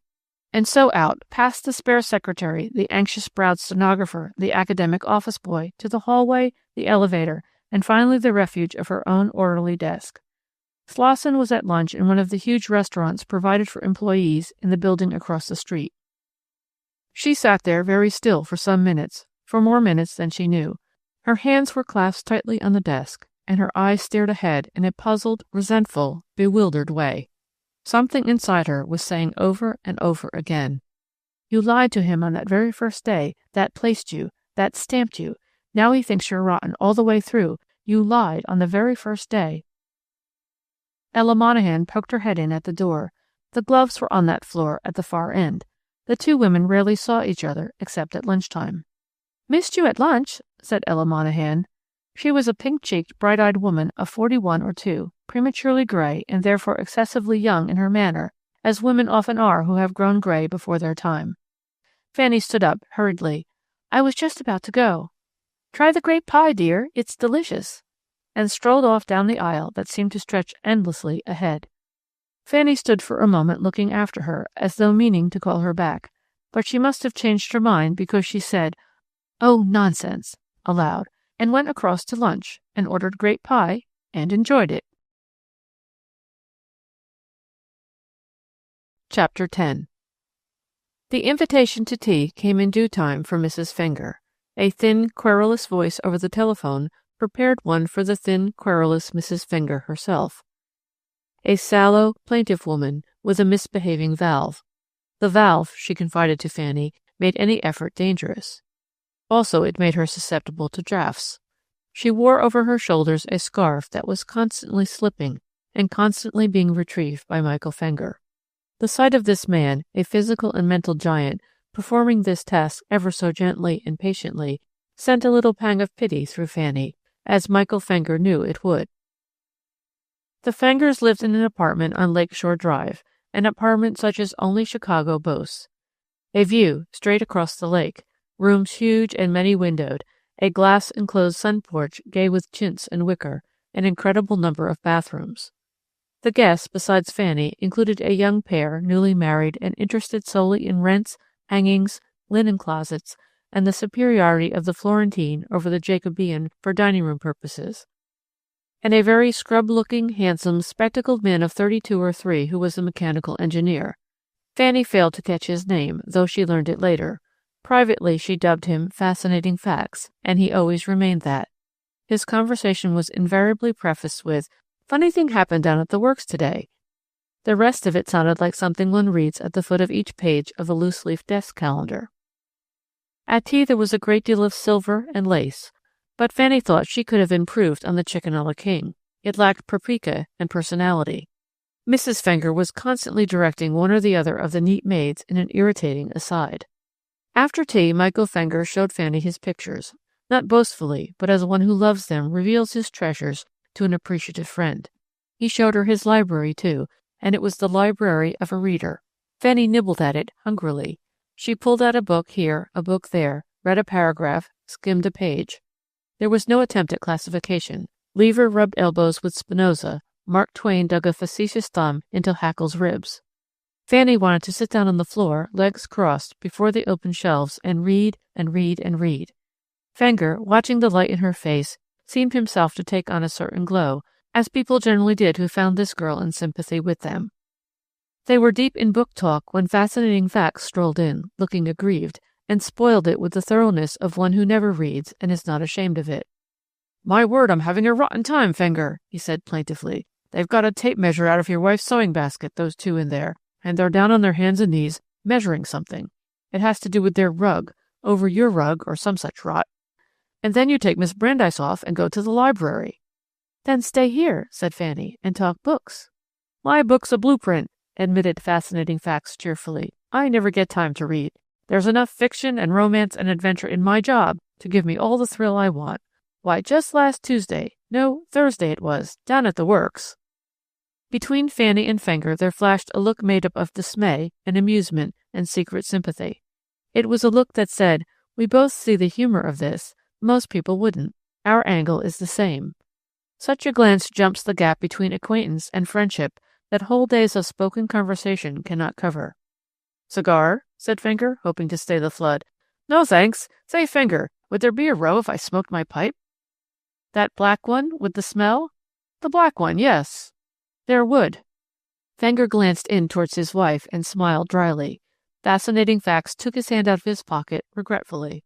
And so out, past the spare secretary, the anxious-browed stenographer, the academic office boy, to the hallway, the elevator, and finally the refuge of her own orderly desk. Slosson was at lunch in one of the huge restaurants provided for employees in the building across the street. She sat there very still for some minutes, for more minutes than she knew. Her hands were clasped tightly on the desk, and her eyes stared ahead in a puzzled, resentful, bewildered way. Something inside her was saying over and over again, "You lied to him on that very first day. That placed you. That stamped you. Now he thinks you're rotten all the way through. You lied on the very first day." Ella Monahan poked her head in at the door. The gloves were on that floor at the far end. The two women rarely saw each other except at lunchtime. "Missed you at lunch," said Ella Monahan. She was a pink-cheeked, bright-eyed woman of 41 or 2, prematurely gray and therefore excessively young in her manner, as women often are who have grown gray before their time. Fanny stood up hurriedly. "I was just about to go." "Try the grape pie, dear. It's delicious," and strolled off down the aisle that seemed to stretch endlessly ahead. Fanny stood for a moment looking after her, as though meaning to call her back, but she must have changed her mind because she said, "Oh, nonsense," aloud, and went across to lunch, and ordered grape pie, and enjoyed it. Chapter 10. The invitation to tea came in due time for Mrs. Fenger. A thin, querulous voice over the telephone prepared one for the thin, querulous Mrs. Fenger herself. A sallow, plaintive woman with a misbehaving valve. The valve, she confided to Fanny, made any effort dangerous. Also, it made her susceptible to drafts. She wore over her shoulders a scarf that was constantly slipping and constantly being retrieved by Michael Fenger. The sight of this man, a physical and mental giant, performing this task ever so gently and patiently, sent a little pang of pity through Fanny, as Michael Fenger knew it would. The Fengers lived in an apartment on Lakeshore Drive, an apartment such as only Chicago boasts. A view straight across the lake, rooms huge and many-windowed, a glass-enclosed sun porch gay with chintz and wicker, an incredible number of bathrooms. The guests, besides Fanny, included a young pair, newly married and interested solely in rents, hangings, linen closets, and the superiority of the Florentine over the Jacobean for dining-room purposes, and a very scrub-looking, handsome, spectacled man of 32 or 3 who was a mechanical engineer. Fanny failed to catch his name, though she learned it later. Privately, she dubbed him Fascinating Facts, and he always remained that. His conversation was invariably prefaced with, "Funny thing happened down at the works today." The rest of it sounded like something one reads at the foot of each page of a loose-leaf desk calendar. At tea there was a great deal of silver and lace, but Fanny thought she could have improved on the chicken a la king. It lacked paprika and personality. Mrs. Fenger was constantly directing one or the other of the neat maids in an irritating aside. After tea, Michael Fenger showed Fanny his pictures, not boastfully, but as one who loves them reveals his treasures to an appreciative friend. He showed her his library, too, and it was the library of a reader. Fanny nibbled at it hungrily. She pulled out a book here, a book there, read a paragraph, skimmed a page. There was no attempt at classification. Lever rubbed elbows with Spinoza. Mark Twain dug a facetious thumb into Haeckel's ribs. Fanny wanted to sit down on the floor, legs crossed, before the open shelves, and read and read and read. Fenger, watching the light in her face, seemed himself to take on a certain glow, as people generally did who found this girl in sympathy with them. They were deep in book talk when Fascinating Facts strolled in, looking aggrieved, and spoiled it with the thoroughness of one who never reads and is not ashamed of it. "My word, I'm having a rotten time, Fenger," he said plaintively. "They've got a tape measure out of your wife's sewing basket, those two in there, and they're down on their hands and knees measuring something. It has to do with their rug, over your rug, or some such rot. And then you take Miss Brandeis off and go to the library." "Then stay here," said Fanny, "and talk books." "My book's a blueprint," admitted Fascinating Facts cheerfully. "I never get time to read. There's enough fiction and romance and adventure in my job to give me all the thrill I want. Why, just last Thursday it was, down at the works." Between Fanny and Fenger there flashed a look made up of dismay and amusement and secret sympathy. It was a look that said, "We both see the humor of this. Most people wouldn't. Our angle is the same." Such a glance jumps the gap between acquaintance and friendship that whole days of spoken conversation cannot cover. "Cigar?" said Fenger, hoping to stay the flood. "No, thanks. Say, Fenger, would there be a row if I smoked my pipe?" "That black one, with the smell?" "The black one, yes." "There would." Fenger glanced in towards his wife and smiled dryly. Fascinating Facts took his hand out of his pocket regretfully.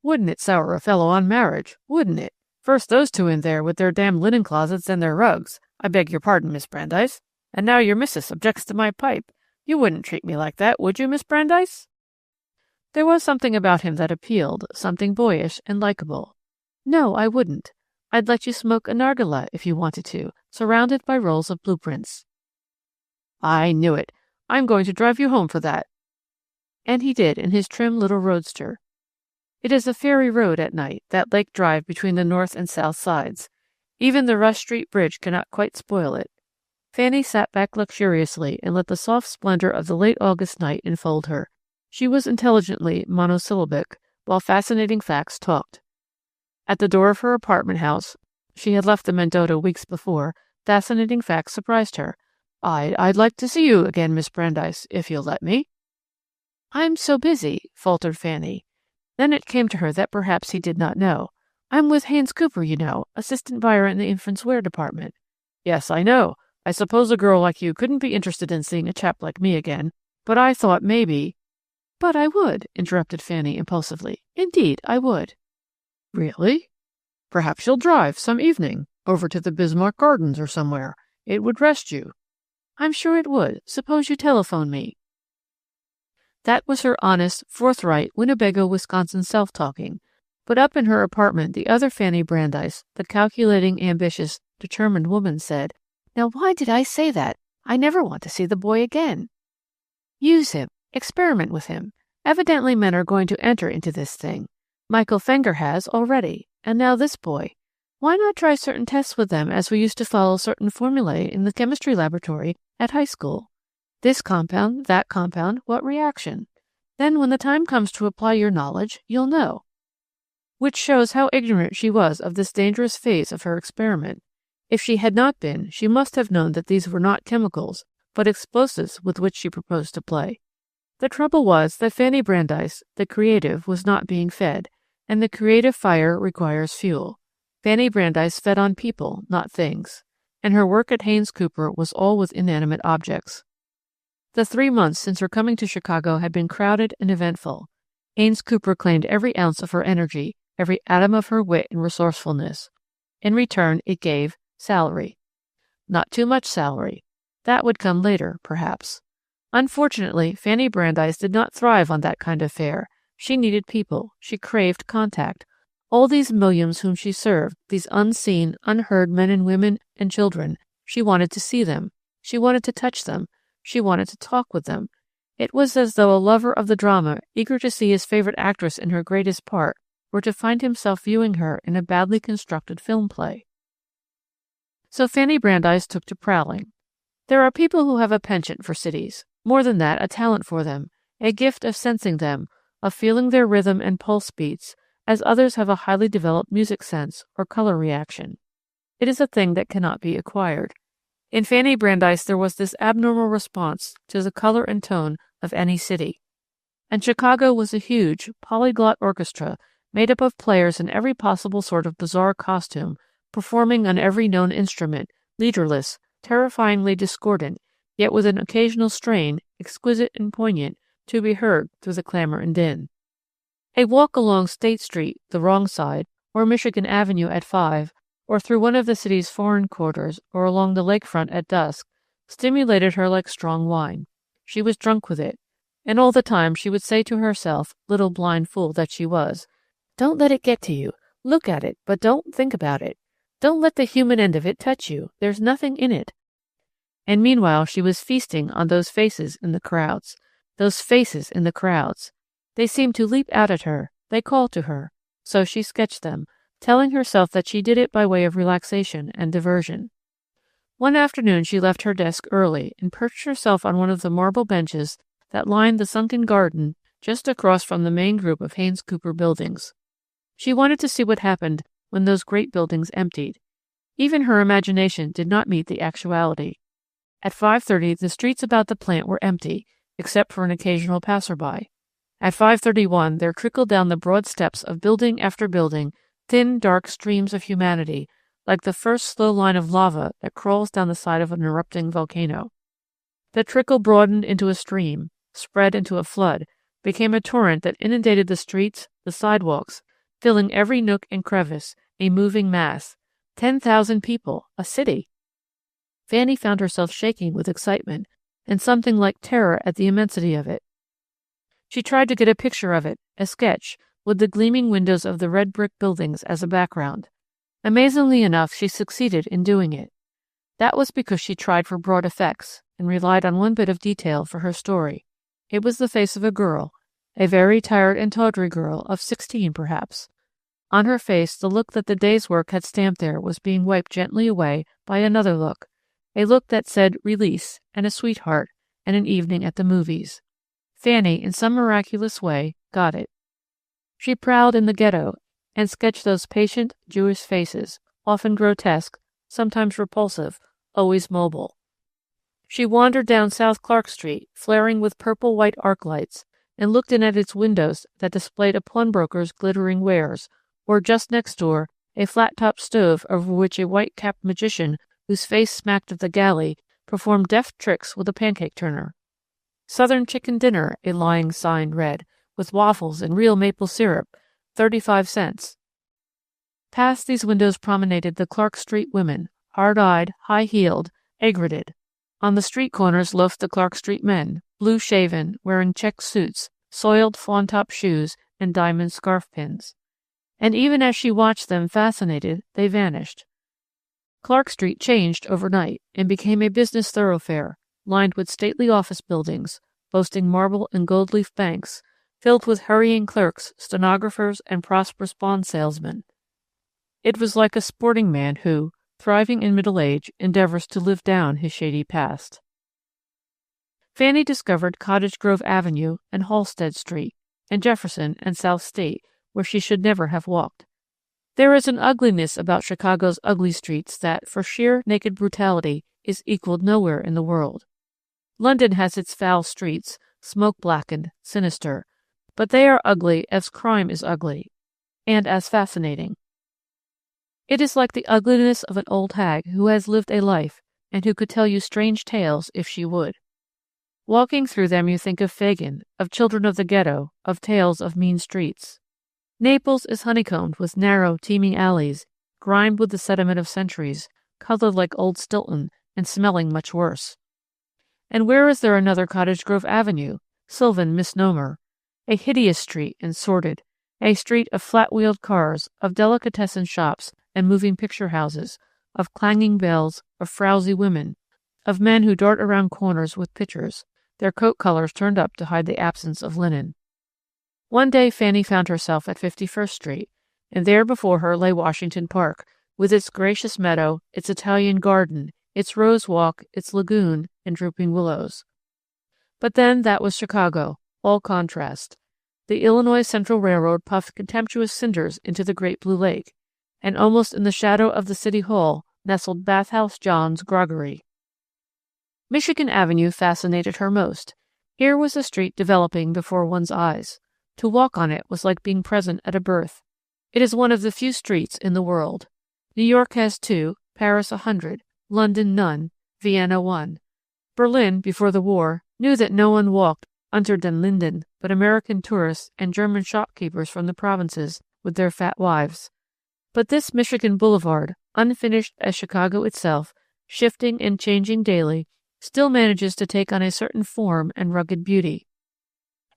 "Wouldn't it sour a fellow on marriage? Wouldn't it? First those two in there with their damn linen closets and their rugs. I beg your pardon, Miss Brandeis. And now your missus objects to my pipe. You wouldn't treat me like that, would you, Miss Brandeis?" There was something about him that appealed, something boyish and likable. "No, I wouldn't. I'd let you smoke a nargileh if you wanted to, surrounded by rolls of blueprints." "I knew it. I'm going to drive you home for that." And he did in his trim little roadster. It is a fairy road at night, that lake drive between the north and south sides. Even the Rush Street Bridge cannot quite spoil it. Fanny sat back luxuriously and let the soft splendor of the late August night enfold her. She was intelligently monosyllabic, while Fascinating Facts talked. At the door of her apartment house, she had left the Mendota weeks before, Fascinating Facts surprised her. I'd like to see you again, Miss Brandeis, if you'll let me." "I'm so busy," faltered Fanny. Then it came to her that perhaps he did not know. "I'm with Haynes Cooper, you know, assistant buyer in the infants' wear department." "Yes, I know. I suppose a girl like you couldn't be interested in seeing a chap like me again, but I thought maybe—" "But I would," interrupted Fanny impulsively. "Indeed, I would." "Really? Perhaps you'll drive some evening over to the Bismarck Gardens or somewhere. It would rest you." "I'm sure it would. Suppose you telephone me." That was her honest, forthright, Winnebago, Wisconsin self-talking. But up in her apartment, the other Fanny Brandeis, the calculating, ambitious, determined woman, said, "Now why did I say that? I never want to see the boy again." "Use him. Experiment with him. Evidently men are going to enter into this thing. Michael Fenger has already. And now this boy. Why not try certain tests with them as we used to follow certain formulae in the chemistry laboratory at high school? This compound, that compound, what reaction? Then when the time comes to apply your knowledge, you'll know." Which shows how ignorant she was of this dangerous phase of her experiment. If she had not been, she must have known that these were not chemicals, but explosives with which she proposed to play. The trouble was that Fanny Brandeis, the creative, was not being fed, and the creative fire requires fuel. Fanny Brandeis fed on people, not things, and her work at Haynes Cooper was all with inanimate objects. The 3 months since her coming to Chicago had been crowded and eventful. Haynes Cooper claimed every ounce of her energy, every atom of her wit and resourcefulness. In return, it gave salary. Not too much salary. That would come later, perhaps. Unfortunately, Fanny Brandeis did not thrive on that kind of fare. She needed people. She craved contact. All these millions whom she served, these unseen, unheard men and women and children, she wanted to see them. She wanted to touch them. She wanted to talk with them. It was as though a lover of the drama, eager to see his favorite actress in her greatest part, were to find himself viewing her in a badly constructed film play. So Fanny Brandeis took to prowling. There are people who have a penchant for cities. More than that, a talent for them, a gift of sensing them, of feeling their rhythm and pulse beats, as others have a highly developed music sense or color reaction. It is a thing that cannot be acquired. In Fanny Brandeis, there was this abnormal response to the color and tone of any city. And Chicago was a huge, polyglot orchestra made up of players in every possible sort of bizarre costume, performing on every known instrument, leaderless, terrifyingly discordant, yet with an occasional strain, exquisite and poignant, to be heard through the clamor and din. A walk along State Street, the wrong side, or Michigan Avenue at 5, or through one of the city's foreign quarters, or along the lakefront at dusk, stimulated her like strong wine. She was drunk with it, and all the time she would say to herself, little blind fool that she was, "Don't let it get to you. Look at it, but don't think about it. Don't let the human end of it touch you. There's nothing in it." And meanwhile she was feasting on those faces in the crowds. Those faces in the crowds. They seemed to leap out at her. They called to her. So she sketched them, telling herself that she did it by way of relaxation and diversion. One afternoon she left her desk early and perched herself on one of the marble benches that lined the sunken garden just across from the main group of Haynes Cooper buildings. She wanted to see what happened when those great buildings emptied. Even her imagination did not meet the actuality. At 5:30 the streets about the plant were empty, except for an occasional passerby. At 5:31 there trickled down the broad steps of building after building thin, dark streams of humanity, like the first slow line of lava that crawls down the side of an erupting volcano. The trickle broadened into a stream, spread into a flood, became a torrent that inundated the streets, the sidewalks, filling every nook and crevice, a moving mass. 10,000 people, a city. Fanny found herself shaking with excitement and something like terror at the immensity of it. She tried to get a picture of it, a sketch, with the gleaming windows of the red brick buildings as a background. Amazingly enough, she succeeded in doing it. That was because she tried for broad effects and relied on one bit of detail for her story. It was the face of a girl, a very tired and tawdry girl of 16 perhaps. On her face, the look that the day's work had stamped there was being wiped gently away by another look, a look that said release and a sweetheart and an evening at the movies. Fanny, in some miraculous way, got it. She prowled in the ghetto and sketched those patient Jewish faces, often grotesque, sometimes repulsive, always mobile. She wandered down South Clark Street, flaring with purple-white arc lights, and looked in at its windows that displayed a pawnbroker's glittering wares, or just next door, a flat-topped stove over which a white-capped magician whose face smacked of the galley performed deft tricks with a pancake turner. Southern chicken dinner, a lying sign read, with waffles and real maple syrup, 35 cents. Past these windows promenaded the Clark Street women, hard-eyed, high-heeled, egreted. On the street corners loafed the Clark Street men, blue-shaven, wearing check suits, soiled fawn-top shoes, and diamond scarf pins. And even as she watched them fascinated, they vanished. Clark Street changed overnight and became a business thoroughfare, lined with stately office buildings, boasting marble and gold-leaf banks, filled with hurrying clerks, stenographers, and prosperous bond salesmen. It was like a sporting man who, thriving in middle age, endeavors to live down his shady past. Fanny discovered Cottage Grove Avenue and Halsted Street, and Jefferson and South State, where she should never have walked. There is an ugliness about Chicago's ugly streets that, for sheer naked brutality, is equaled nowhere in the world. London has its foul streets, smoke-blackened, sinister, but they are ugly as crime is ugly, and as fascinating. It is like the ugliness of an old hag who has lived a life, and who could tell you strange tales if she would. Walking through them you think of Fagin, of Children of the Ghetto, of tales of mean streets. Naples is honeycombed with narrow, teeming alleys, grimed with the sediment of centuries, colored like old Stilton, and smelling much worse. And where is there another Cottage Grove Avenue, sylvan misnomer, a hideous street and sordid, a street of flat-wheeled cars, of delicatessen shops and moving picture houses, of clanging bells, of frowsy women, of men who dart around corners with pitchers, their coat collars turned up to hide the absence of linen. One day Fanny found herself at 51st Street, and there before her lay Washington Park, with its gracious meadow, its Italian garden, its rose walk, its lagoon, and drooping willows. But then that was Chicago, all contrast. the Illinois Central Railroad puffed contemptuous cinders into the great blue lake, and almost in the shadow of the City Hall nestled Bathhouse John's groggery. Michigan Avenue fascinated her most. Here was a street developing before one's eyes. To walk on it was like being present at a birth. It is one of the few streets in the world. New York has 2, Paris 100, London none, Vienna 1. Berlin, before the war, knew that no one walked unter den Linden but American tourists and German shopkeepers from the provinces with their fat wives. But this Michigan Boulevard, unfinished as Chicago itself, shifting and changing daily, still manages to take on a certain form and rugged beauty.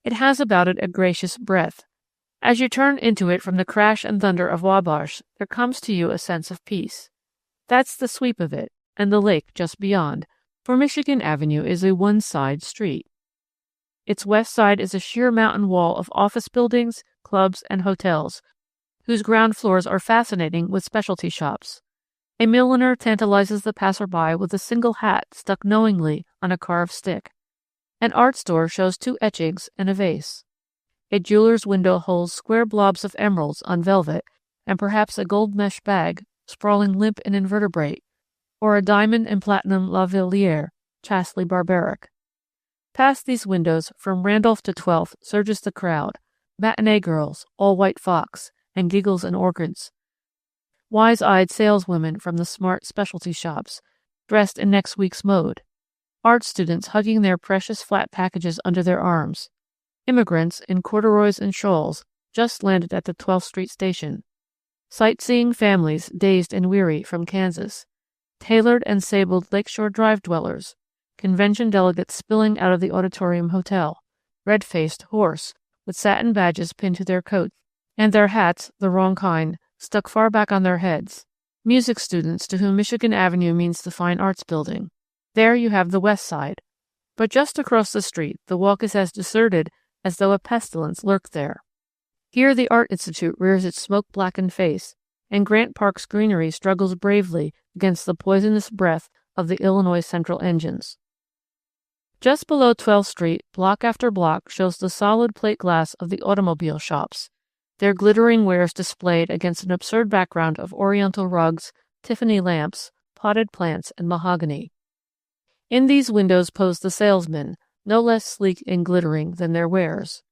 It has about it a gracious breath. As you turn into it from the crash and thunder of Wabash, there comes to you a sense of peace. That's the sweep of it, and the lake just beyond, for Michigan Avenue is a one-side street. Its west side is a sheer mountain wall of office buildings, clubs, and hotels, whose ground floors are fascinating with specialty shops. A milliner tantalizes the passerby with a single hat stuck knowingly on a carved stick. An art store shows 2 etchings and a vase. A jeweler's window holds square blobs of emeralds on velvet, and perhaps a gold mesh bag, sprawling limp and invertebrate, or a diamond and platinum La Villiers, chastely barbaric. Past these windows, from Randolph to 12th, surges the crowd, matinee girls, all white fox, and giggles and orchids. Wise-eyed saleswomen from the smart specialty shops, dressed in next week's mode. Art students hugging their precious flat packages under their arms. Immigrants in corduroys and shawls, just landed at the 12th Street station. Sightseeing families dazed and weary from Kansas. Tailored and sabled Lakeshore Drive dwellers. Convention delegates spilling out of the Auditorium Hotel. Red-faced, hoarse, with satin badges pinned to their coats, and their hats, the wrong kind, stuck far back on their heads. Music students to whom Michigan Avenue means the Fine Arts Building. There you have the west side. But just across the street, the walk is as deserted as though a pestilence lurked there. Here the Art Institute rears its smoke-blackened face, and Grant Park's greenery struggles bravely against the poisonous breath of the Illinois Central engines. Just below 12th Street, block after block shows the solid plate glass of the automobile shops, their glittering wares displayed against an absurd background of oriental rugs, Tiffany lamps, potted plants, and mahogany. In these windows pose the salesmen, no less sleek and glittering than their wares.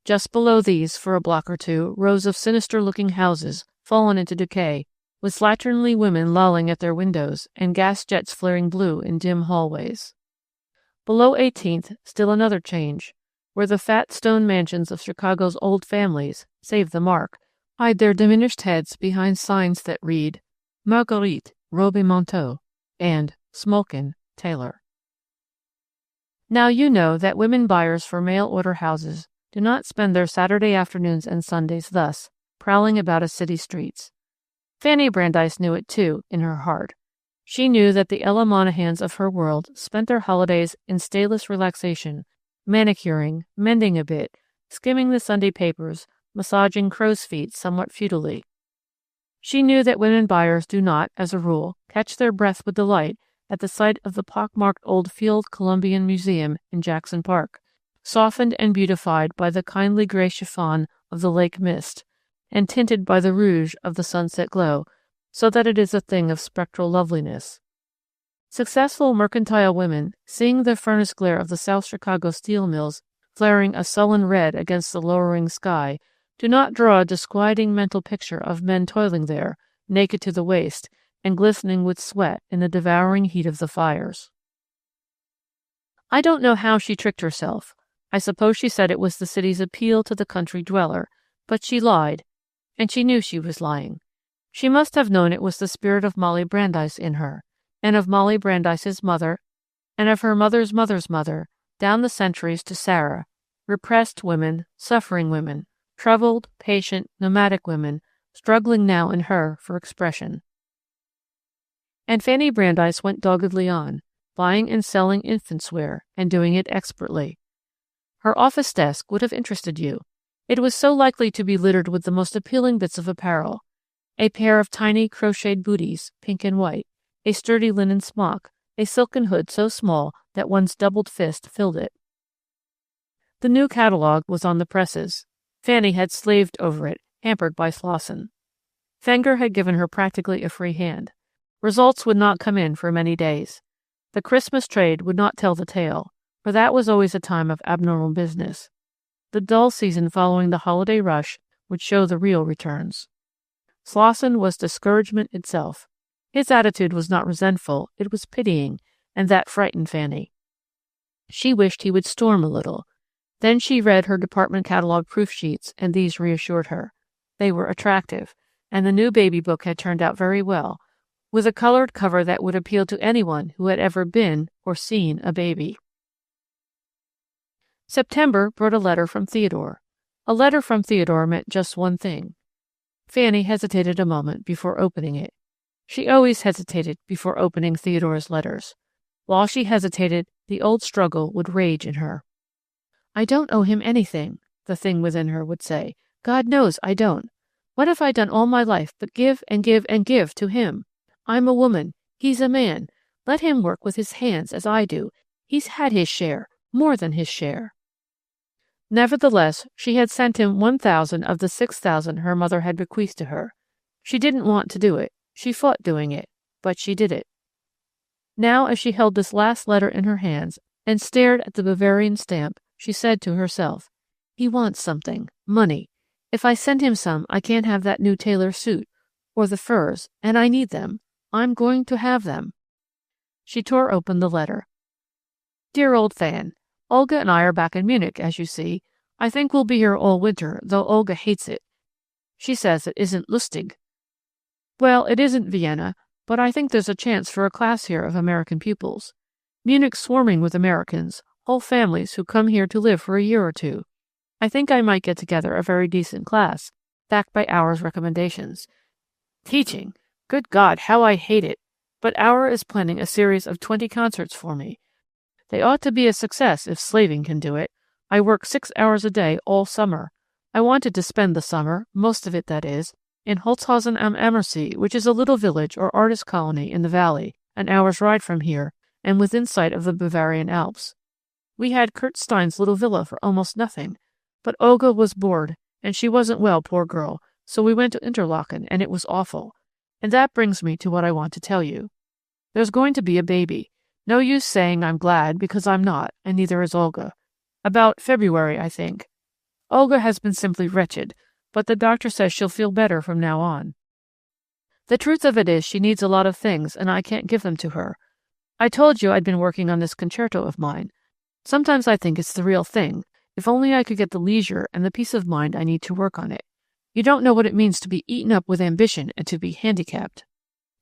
Just below these, for a block or 2, rows of sinister-looking houses, fallen into decay, with slatternly women lolling at their windows and gas jets flaring blue in dim hallways. Below 18th, still another change, where the fat stone mansions of Chicago's old families, save the mark, hide their diminished heads behind signs that read Marguerite, robe et manteau, and Smolkin, tailor. Now you know that women buyers for mail-order houses do not spend their Saturday afternoons and Sundays thus, prowling about a city streets. Fanny Brandeis knew it too, in her heart. She knew that the Ella Monahans of her world spent their holidays in stayless relaxation, manicuring, mending a bit, skimming the Sunday papers, massaging crow's feet somewhat futilely. She knew that women buyers do not, as a rule, catch their breath with delight at the sight of the pockmarked old Field Columbian Museum in Jackson Park, softened and beautified by the kindly gray chiffon of the lake mist, and tinted by the rouge of the sunset glow, so that it is a thing of spectral loveliness. Successful mercantile women, seeing the furnace glare of the South Chicago steel mills flaring a sullen red against the lowering sky, do not draw a disquieting mental picture of men toiling there, naked to the waist, and glistening with sweat in the devouring heat of the fires. I don't know how she tricked herself. I suppose she said it was the city's appeal to the country dweller, but she lied, and she knew she was lying. She must have known it was the spirit of Molly Brandeis in her, and of Molly Brandeis's mother, and of her mother's mother's mother, down the centuries to Sarah, repressed women, suffering women, troubled, patient, nomadic women, struggling now in her for expression. And Fanny Brandeis went doggedly on, buying and selling infants' wear, and doing it expertly. Her office desk would have interested you. It was so likely to be littered with the most appealing bits of apparel. A pair of tiny crocheted booties, pink and white, a sturdy linen smock, a silken hood so small that one's doubled fist filled it. The new catalog was on the presses. Fanny had slaved over it, hampered by Slauson. Fenger had given her practically a free hand. Results would not come in for many days. The Christmas trade would not tell the tale, for that was always a time of abnormal business. The dull season following the holiday rush would show the real returns. Slauson was discouragement itself. His attitude was not resentful, it was pitying, and that frightened Fanny. She wished he would storm a little. Then she read her department catalog proof sheets, and these reassured her. They were attractive, and the new baby book had turned out very well, with a colored cover that would appeal to anyone who had ever been or seen a baby. September brought a letter from Theodore. A letter from Theodore meant just one thing. Fanny hesitated a moment before opening it. She always hesitated before opening Theodore's letters. While she hesitated, the old struggle would rage in her. I don't owe him anything, the thing within her would say. God knows I don't. What have I done all my life but give and give and give to him? I'm a woman. He's a man. Let him work with his hands as I do. He's had his share, more than his share. Nevertheless, she had sent him 1,000 of the 6,000 her mother had bequeathed to her. She didn't want to do it. She fought doing it, but she did it. Now, as she held this last letter in her hands and stared at the Bavarian stamp, she said to herself, he wants something, money. If I send him some, I can't have that new tailor suit, or the furs, and I need them. I'm going to have them. She tore open the letter. Dear old Fan, Olga and I are back in Munich, as you see. I think we'll be here all winter, though Olga hates it. She says it isn't lustig. Well, it isn't Vienna, but I think there's a chance for a class here of American pupils. Munich's swarming with Americans, whole families who come here to live for a year or two. I think I might get together a very decent class, backed by Auer's recommendations. Teaching! Good God, how I hate it! But Auer is planning a series of 20 concerts for me. They ought to be a success if slaving can do it. I work 6 hours a day all summer. I wanted to spend the summer, most of it that is, in Holzhausen am Ammersee, which is a little village or artist colony in the valley, an hour's ride from here, and within sight of the Bavarian Alps. We had Kurt Stein's little villa for almost nothing, but Olga was bored, and she wasn't well, poor girl, so we went to Interlaken, and it was awful. And that brings me to what I want to tell you. There's going to be a baby. No use saying I'm glad, because I'm not, and neither is Olga. About February, I think. Olga has been simply wretched, but the doctor says she'll feel better from now on. The truth of it is she needs a lot of things, and I can't give them to her. I told you I'd been working on this concerto of mine. Sometimes I think it's the real thing, if only I could get the leisure and the peace of mind I need to work on it. You don't know what it means to be eaten up with ambition and to be handicapped.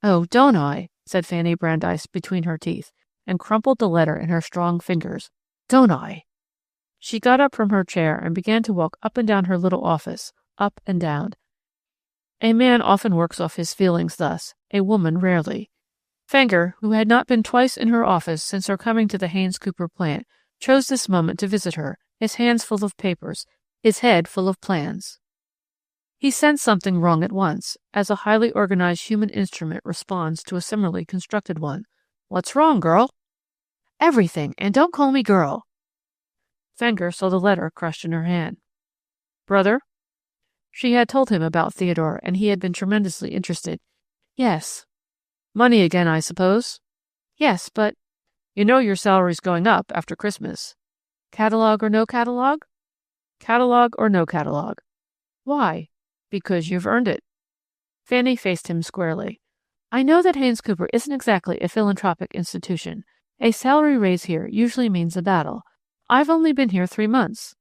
Oh, don't I? Said Fanny Brandeis between her teeth, and crumpled the letter in her strong fingers. Don't I? She got up from her chair and began to walk up and down her little office, up and down. A man often works off his feelings thus, a woman rarely. Fenger, who had not been twice in her office since her coming to the Haynes Cooper plant, chose this moment to visit her, his hands full of papers, his head full of plans. He sensed something wrong at once, as a highly organized human instrument responds to a similarly constructed one. What's wrong, girl? Everything, and don't call me girl. Fenger saw the letter crushed in her hand. Brother? She had told him about Theodore, and he had been tremendously interested. Yes. Money again, I suppose? Yes, but... You know your salary's going up after Christmas. Catalog or no catalog? Catalog or no catalog. Why? Because you've earned it. Fanny faced him squarely. I know that Haynes Cooper isn't exactly a philanthropic institution. A salary raise here usually means a battle. I've only been here 3 months.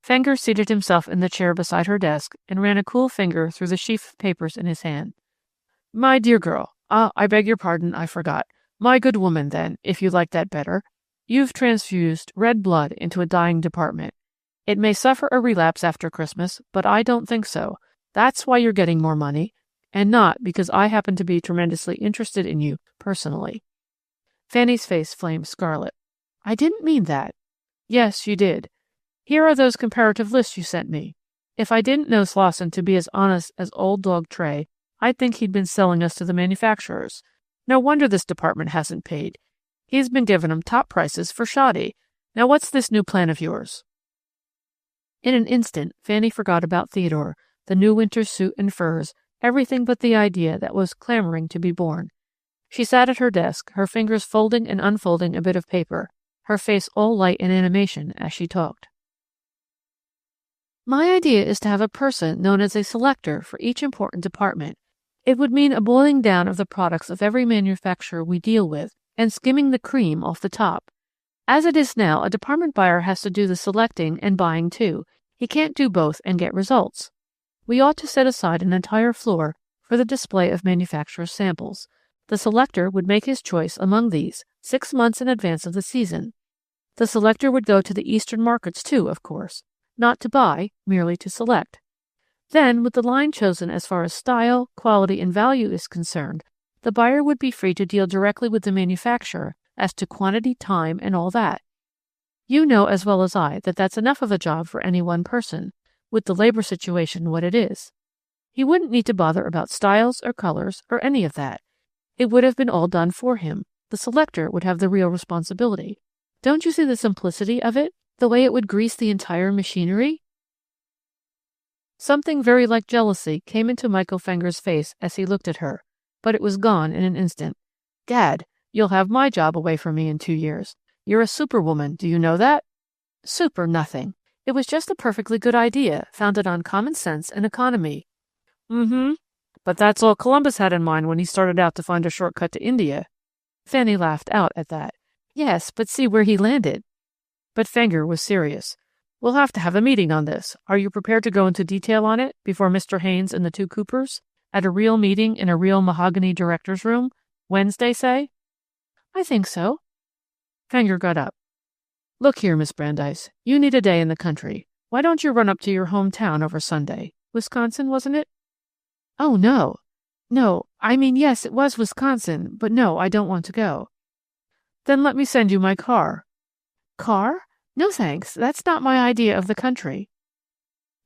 Fenger seated himself in the chair beside her desk and ran a cool finger through the sheaf of papers in his hand. My dear girl, I beg your pardon, I forgot. My good woman, then, if you like that better. You've transfused red blood into a dying department. It may suffer a relapse after Christmas, but I don't think so. That's why you're getting more money, and not because I happen to be tremendously interested in you personally. Fanny's face flamed scarlet. I didn't mean that. Yes, you did. Here are those comparative lists you sent me. If I didn't know Slauson to be as honest as old dog Tray, I'd think he'd been selling us to the manufacturers. No wonder this department hasn't paid. He's been giving 'em top prices for shoddy. Now what's this new plan of yours?" In an instant, Fanny forgot about Theodore, the new winter suit and furs, everything but the idea that was clamoring to be born. She sat at her desk, her fingers folding and unfolding a bit of paper, her face all light and animation as she talked. "My idea is to have a person known as a selector for each important department. It would mean a boiling down of the products of every manufacturer we deal with and skimming the cream off the top. As it is now, a department buyer has to do the selecting and buying too. He can't do both and get results. We ought to set aside an entire floor for the display of manufacturers' samples. The selector would make his choice among these 6 months in advance of the season. The selector would go to the Eastern markets too, of course, not to buy, merely to select. Then, with the line chosen as far as style, quality, and value is concerned, the buyer would be free to deal directly with the manufacturer as to quantity, time, and all that. You know as well as I that that's enough of a job for any one person, with the labor situation what it is. He wouldn't need to bother about styles or colors or any of that. It would have been all done for him. The selector would have the real responsibility. Don't you see the simplicity of it? The way it would grease the entire machinery?" Something very like jealousy came into Michael Fenger's face as he looked at her, but it was gone in an instant. "Gad, you'll have my job away from me in 2 years. You're a superwoman, do you know that?" "Super nothing. It was just a perfectly good idea, founded on common sense and economy." "Mm-hmm. But that's all Columbus had in mind when he started out to find a shortcut to India." Fanny laughed out at that. "Yes, but see where he landed." But Fenger was serious. "We'll have to have a meeting on this. Are you prepared to go into detail on it before Mr. Haynes and the 2 Coopers? At a real meeting in a real mahogany director's room? Wednesday, say?" "I think so." Fenger got up. "Look here, Miss Brandeis, you need a day in the country. Why don't you run up to your hometown over Sunday? Wisconsin, wasn't it?" "Oh, no. No, I mean, yes, it was Wisconsin, but no, I don't want to go." "Then let me send you my car." "Car? No, thanks. That's not my idea of the country."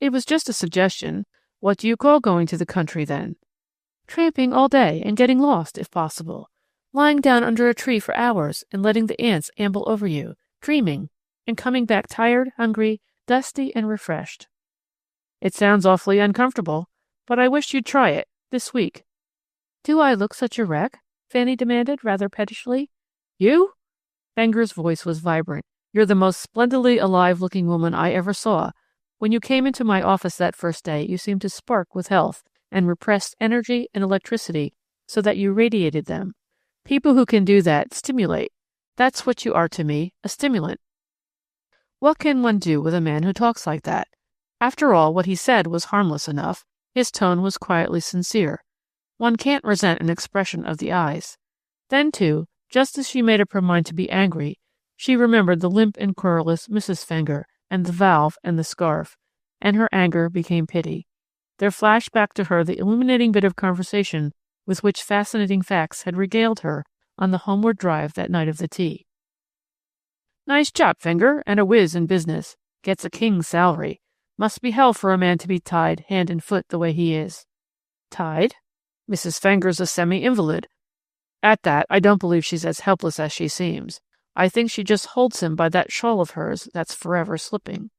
"It was just a suggestion. What do you call going to the country, then?" "Tramping all day and getting lost, if possible. Lying down under a tree for hours and letting the ants amble over you, dreaming, and coming back tired, hungry, dusty, and refreshed." "It sounds awfully uncomfortable, but I wish you'd try it, this week." "Do I look such a wreck?" Fanny demanded, rather pettishly. "You?" Fenger's voice was vibrant. "You're the most splendidly alive-looking woman I ever saw. When you came into my office that first day, you seemed to spark with health and repressed energy and electricity so that you radiated them. People who can do that stimulate. That's what you are to me, a stimulant." What can one do with a man who talks like that? After all, what he said was harmless enough. His tone was quietly sincere. One can't resent an expression of the eyes. Then, too, just as she made up her mind to be angry, she remembered the limp and querulous Mrs. Fenger, and the valve and the scarf, and her anger became pity. There flashed back to her the illuminating bit of conversation with which Fascinating Facts had regaled her on the homeward drive that night of the tea. "Nice chap, Fenger, and a whiz in business. Gets a king's salary. Must be hell for a man to be tied hand and foot the way he is." "Tied?" "Mrs. Fenger's a semi-invalid. At that, I don't believe she's as helpless as she seems. I think she just holds him by that shawl of hers that's forever slipping.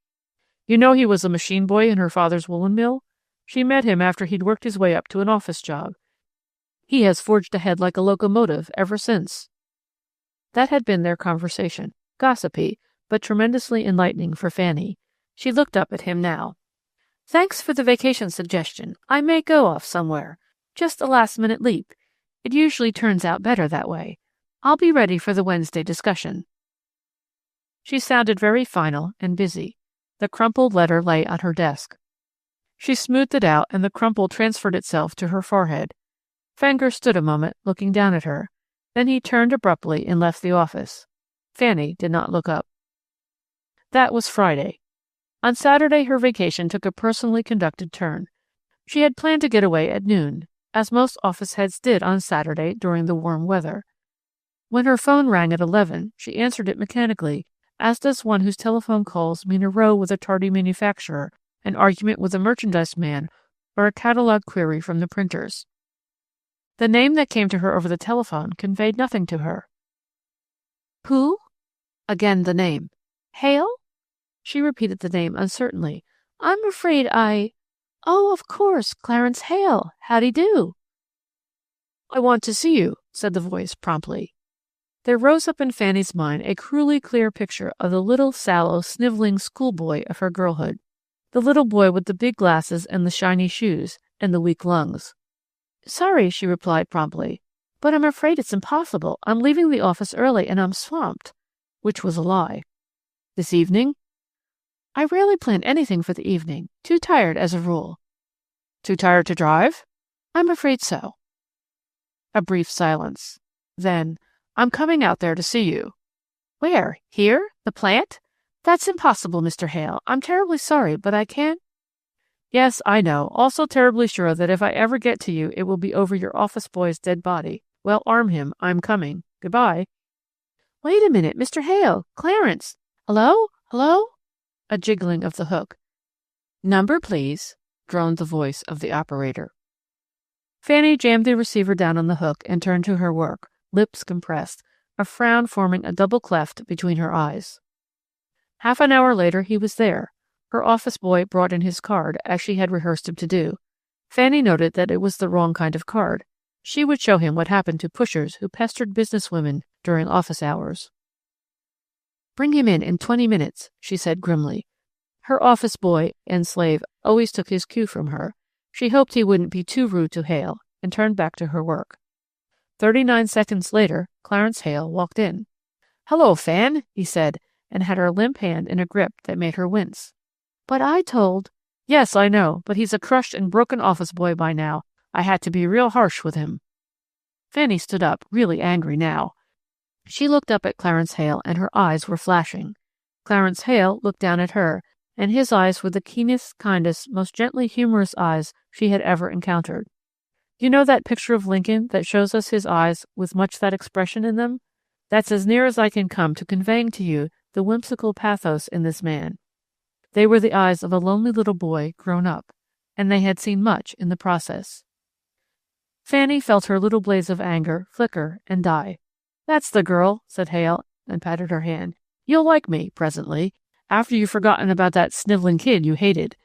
You know he was a machine boy in her father's woolen mill? She met him after he'd worked his way up to an office job. He has forged ahead like a locomotive ever since." That had been their conversation, gossipy, but tremendously enlightening for Fanny. She looked up at him now. "Thanks for the vacation suggestion. I may go off somewhere. Just a last-minute leap. It usually turns out better that way. I'll be ready for the Wednesday discussion." She sounded very final and busy. The crumpled letter lay on her desk. She smoothed it out, and the crumple transferred itself to her forehead. Fenger stood a moment, looking down at her. Then he turned abruptly and left the office. Fanny did not look up. That was Friday. On Saturday, her vacation took a personally conducted turn. She had planned to get away at noon, as most office heads did on Saturday during the warm weather. When her phone rang at 11, she answered it mechanically, as does one whose telephone calls mean a row with a tardy manufacturer, an argument with a merchandise man, or a catalog query from the printers. The name that came to her over the telephone conveyed nothing to her. "Who?" Again the name. Hale? She repeated the name uncertainly. I'm afraid I... Oh, of course, Clarence Hale. Howdy do. I want to see you, said the voice promptly. There rose up in Fanny's mind a cruelly clear picture of the little, sallow, sniveling schoolboy of her girlhood. The little boy with the big glasses and the shiny shoes and the weak lungs. Sorry, she replied promptly, but I'm afraid it's impossible. I'm leaving the office early and I'm swamped. Which was a lie. This evening? I rarely plan anything for the evening. Too tired as a rule. Too tired to drive? I'm afraid so. A brief silence. Then, I'm coming out there to see you. Where? Here? The plant? That's impossible, Mr. Hale. I'm terribly sorry, but I can't. Yes, I know. Also terribly sure that if I ever get to you, it will be over your office boy's dead body. Well, arm him. I'm coming. Goodbye. Wait a minute, Mr. Hale. Clarence. Hello? Hello? A jiggling of the hook. Number, please, droned the voice of the operator. Fanny jammed the receiver down on the hook and turned to her work, lips compressed, a frown forming a double cleft between her eyes. Half an hour later he was there. Her office boy brought in his card, as she had rehearsed him to do. Fanny noted that it was the wrong kind of card. She would show him what happened to pushers who pestered businesswomen during office hours. Bring him in 20 minutes, she said grimly. Her office boy and slave always took his cue from her. She hoped he wouldn't be too rude to Hale, and turned back to her work. 39 seconds later, Clarence Hale walked in. Hello, Fan, he said, and had her limp hand in a grip that made her wince. But I told... Yes, I know, but he's a crushed and broken office boy by now. I had to be real harsh with him. Fanny stood up, really angry now. She looked up at Clarence Hale, and her eyes were flashing. Clarence Hale looked down at her, and his eyes were the keenest, kindest, most gently humorous eyes she had ever encountered. You know that picture of Lincoln that shows us his eyes with much that expression in them? That's as near as I can come to conveying to you the whimsical pathos in this man. They were the eyes of a lonely little boy grown up, and they had seen much in the process. Fanny felt her little blaze of anger flicker and die. That's the girl, said Hale, and patted her hand. You'll like me, presently, after you've forgotten about that sniveling kid you hated.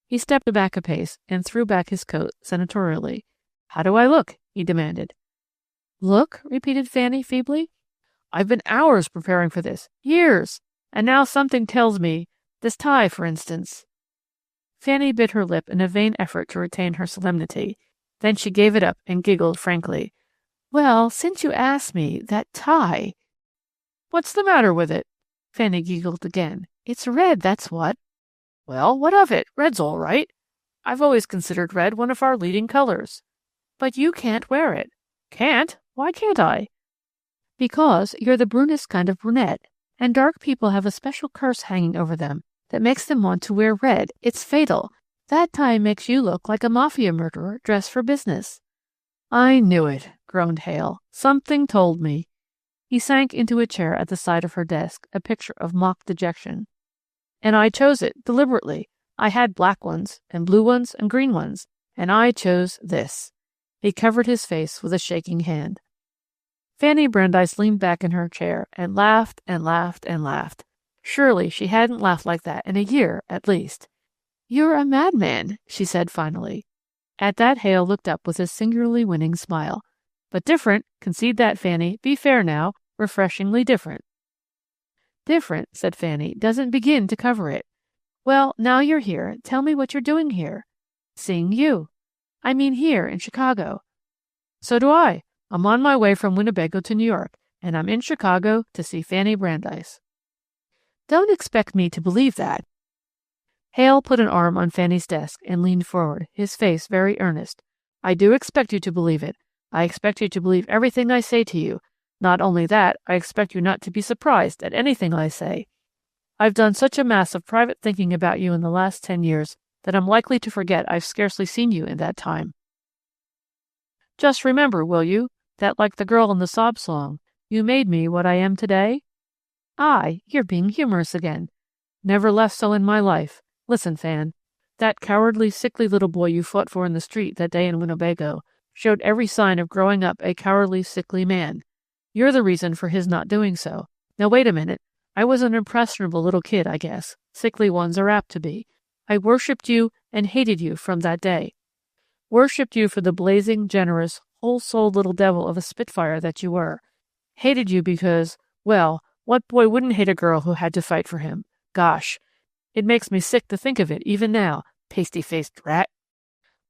He stepped back a pace and threw back his coat senatorially. How do I look? He demanded. Look? Repeated Fanny feebly. I've been hours preparing for this. Years. And now something tells me... This tie, for instance. Fanny bit her lip in a vain effort to retain her solemnity. Then she gave it up and giggled frankly. Well, since you ask me, that tie... What's the matter with it? Fanny giggled again. It's red, that's what. Well, what of it? Red's all right. I've always considered red one of our leading colors. But you can't wear it. Can't? Why can't I? Because you're the brunest kind of brunette, and dark people have a special curse hanging over them that makes them want to wear red. It's fatal. That tie makes you look like a mafia murderer dressed for business. I knew it, groaned Hale. Something told me. He sank into a chair at the side of her desk, a picture of mock dejection. And I chose it, deliberately. I had black ones, and blue ones, and green ones, and I chose this. He covered his face with a shaking hand. Fanny Brandeis leaned back in her chair and laughed and laughed and laughed. Surely she hadn't laughed like that in a year, at least. You're a madman, she said finally. At that Hale looked up with his singularly winning smile. But different, concede that, Fanny. Be fair now. Refreshingly different. Different, said Fanny, doesn't begin to cover it. Well, now you're here, tell me what you're doing here. Seeing you. I mean here in Chicago. So do I. I'm on my way from Winnebago to New York, and I'm in Chicago to see Fanny Brandeis. Don't expect me to believe that. Hale put an arm on Fanny's desk and leaned forward, his face very earnest. I do expect you to believe it. I expect you to believe everything I say to you. Not only that, I expect you not to be surprised at anything I say. I've done such a mass of private thinking about you in the last 10 years that I'm likely to forget I've scarcely seen you in that time. Just remember, will you, that like the girl in the sob song, you made me what I am today? Aye, you're being humorous again. Never less so in my life. Listen, Fan, that cowardly, sickly little boy you fought for in the street that day in Winnebago showed every sign of growing up a cowardly, sickly man. You're the reason for his not doing so. Now wait a minute. I was an impressionable little kid, I guess. Sickly ones are apt to be. I worshipped you and hated you from that day. Worshipped you for the blazing, generous, whole-souled little devil of a spitfire that you were. Hated you because, well, what boy wouldn't hate a girl who had to fight for him? Gosh, it makes me sick to think of it, even now. Pasty-faced rat.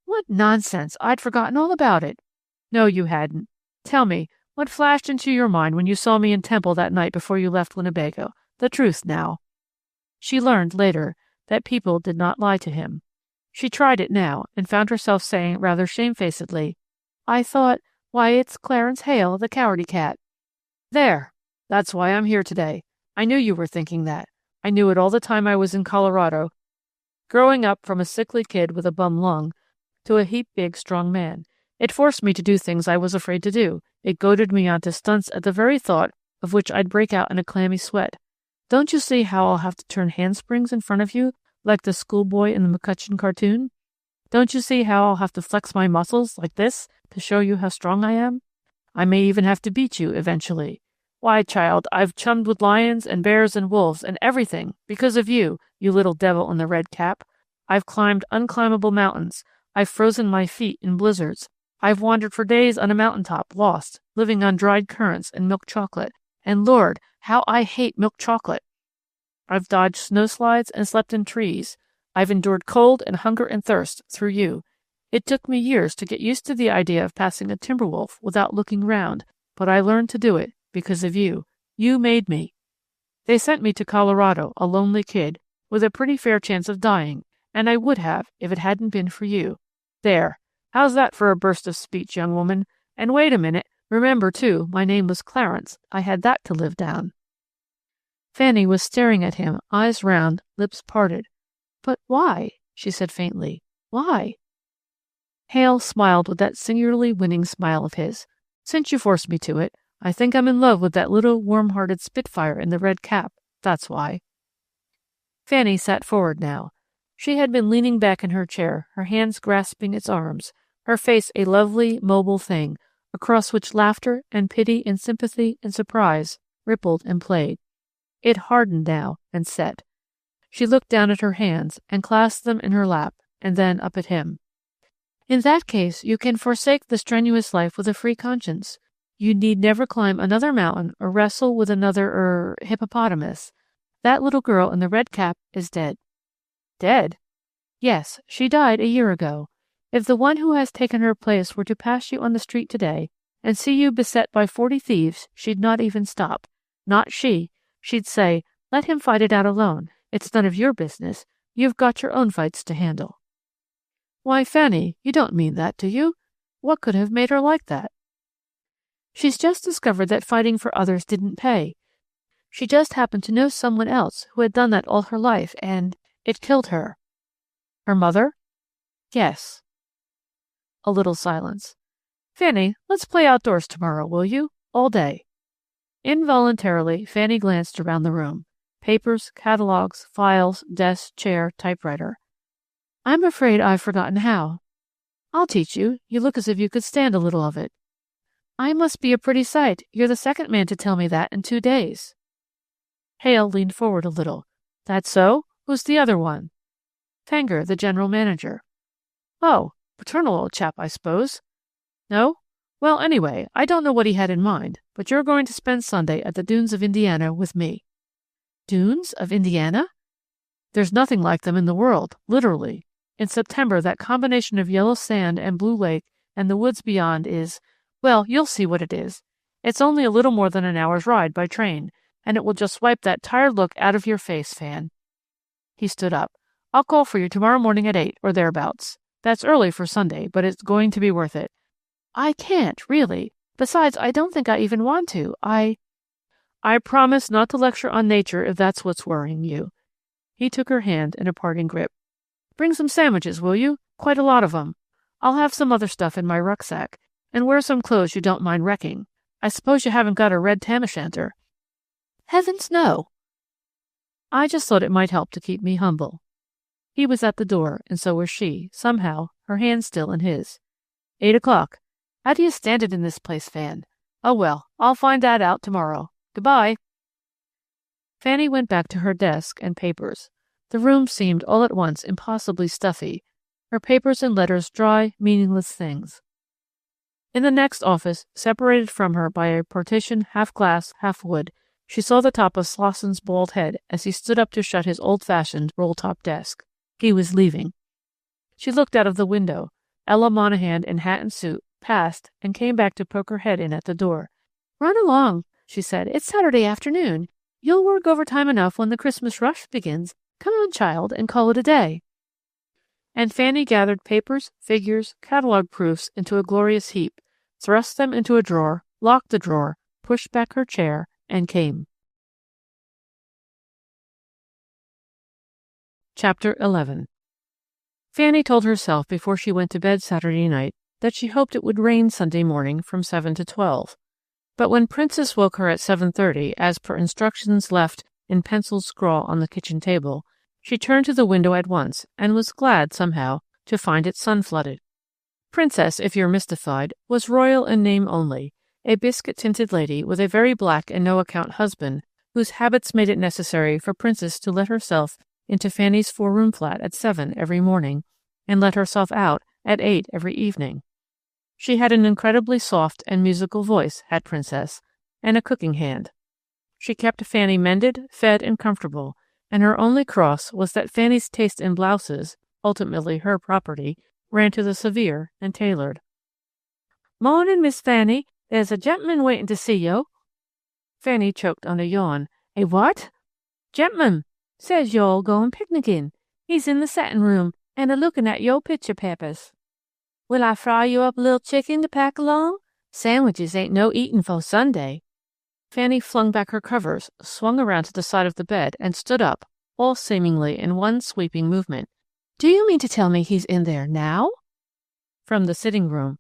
What nonsense! I'd forgotten all about it. No, you hadn't. Tell me, what flashed into your mind when you saw me in Temple that night before you left Winnebago? The truth now. She learned, later, that people did not lie to him. She tried it now, and found herself saying rather shamefacedly, I thought, why, it's Clarence Hale, the cowardy cat. There! That's why I'm here today. I knew you were thinking that. I knew it all the time I was in Colorado, growing up from a sickly kid with a bum lung to a heap big, strong man. It forced me to do things I was afraid to do. It goaded me onto stunts at the very thought of which I'd break out in a clammy sweat. Don't you see how I'll have to turn handsprings in front of you, like the schoolboy in the McCutcheon cartoon? Don't you see how I'll have to flex my muscles like this to show you how strong I am? I may even have to beat you eventually. Why, child, I've chummed with lions and bears and wolves and everything because of you, you little devil in the red cap. I've climbed unclimbable mountains. I've frozen my feet in blizzards. I've wandered for days on a mountaintop, lost, living on dried currants and milk chocolate. And Lord, how I hate milk chocolate. I've dodged snowslides and slept in trees. I've endured cold and hunger and thirst through you. It took me years to get used to the idea of passing a timber wolf without looking round, but I learned to do it because of you. You made me. They sent me to Colorado, a lonely kid, with a pretty fair chance of dying, and I would have if it hadn't been for you. There. How's that for a burst of speech, young woman? And wait a minute. Remember, too, my name was Clarence. I had that to live down. Fanny was staring at him, eyes round, lips parted. But why? She said faintly. Why? Hale smiled with that singularly winning smile of his. Since you forced me to it, I think I'm in love with that little warm-hearted spitfire in the red cap. That's why. Fanny sat forward now. She had been leaning back in her chair, her hands grasping its arms, her face a lovely, mobile thing, across which laughter and pity and sympathy and surprise rippled and played. It hardened now and set. She looked down at her hands and clasped them in her lap, and then up at him. In that case, you can forsake the strenuous life with a free conscience. You need never climb another mountain or wrestle with another, hippopotamus. That little girl in the red cap is dead. Dead? Yes, she died a year ago. If the one who has taken her place were to pass you on the street today and see you beset by 40 thieves, she'd not even stop. Not she. She'd say, let him fight it out alone. It's none of your business. You've got your own fights to handle. Why, Fanny, you don't mean that, do you? What could have made her like that? She's just discovered that fighting for others didn't pay. She just happened to know someone else who had done that all her life, and it killed her. Her mother? Yes. A little silence. Fanny, let's play outdoors tomorrow, will you? All day. Involuntarily, Fanny glanced around the room. Papers, catalogs, files, desk, chair, typewriter. I'm afraid I've forgotten how. I'll teach you. You look as if you could stand a little of it. I must be a pretty sight. You're the second man to tell me that in 2 days. Hale leaned forward a little. That so? Who's the other one? Fenger, the general manager. Oh, paternal old chap, I suppose. No? Well, anyway, I don't know what he had in mind, but you're going to spend Sunday at the dunes of Indiana with me. Dunes of Indiana? There's nothing like them in the world, literally. In September, that combination of yellow sand and blue lake and the woods beyond is, well, you'll see what it is. It's only a little more than an hour's ride by train, and it will just wipe that tired look out of your face, Fan. He stood up. I'll call for you tomorrow morning at 8 or thereabouts. That's early for Sunday, but it's going to be worth it. I can't, really. Besides, I don't think I even want to. I promise not to lecture on nature if that's what's worrying you. He took her hand in a parting grip. Bring some sandwiches, will you? Quite a lot of 'em. I'll have some other stuff in my rucksack. And wear some clothes you don't mind wrecking. I suppose you haven't got a red tam o' shanter. Heavens, no. I just thought it might help to keep me humble. He was at the door, and so was she, somehow, her hand still in his. 8 o'clock. How do you stand it in this place, Fan? Oh, well, I'll find that out tomorrow. Goodbye. Fanny went back to her desk and papers. The room seemed all at once impossibly stuffy, her papers and letters dry, meaningless things. In the next office, separated from her by a partition half glass, half wood, she saw the top of Slosson's bald head as he stood up to shut his old-fashioned roll-top desk. He was leaving. She looked out of the window. Ella Monahan in hat and suit passed and came back to poke her head in at the door. "Run along," she said. "It's Saturday afternoon. You'll work overtime enough when the Christmas rush begins. Come on, child, and call it a day." And Fanny gathered papers, figures, catalog proofs into a glorious heap, thrust them into a drawer, locked the drawer, pushed back her chair, and came. Chapter 11. Fanny told herself before she went to bed Saturday night that she hoped it would rain Sunday morning from 7 to 12. But when Princess woke her at 7:30, as per instructions left in penciled scrawl on the kitchen table, she turned to the window at once and was glad, somehow, to find it sun-flooded. Princess, if you're mystified, was royal in name only, a biscuit-tinted lady with a very black and no-account husband whose habits made it necessary for Princess to let herself into Fanny's four-room flat at 7 every morning and let herself out at 8 every evening. She had an incredibly soft and musical voice, had Princess, and a cooking hand. She kept Fanny mended, fed, and comfortable, and her only cross was that Fanny's taste in blouses, ultimately her property, ran to the severe and tailored. "Mornin', Miss Fanny. There's a gentleman waiting to see yo." Fanny choked on a yawn. "A what?" "Gentleman. Says yo'all goin' picnickin'. He's in the settin' room, and a-lookin' at yo' picture papers. Will I fry you up a little chicken to pack along? Sandwiches ain't no eatin' for Sunday." Fanny flung back her covers, swung around to the side of the bed, and stood up, all seemingly in one sweeping movement. "Do you mean to tell me he's in there now?" From the sitting room.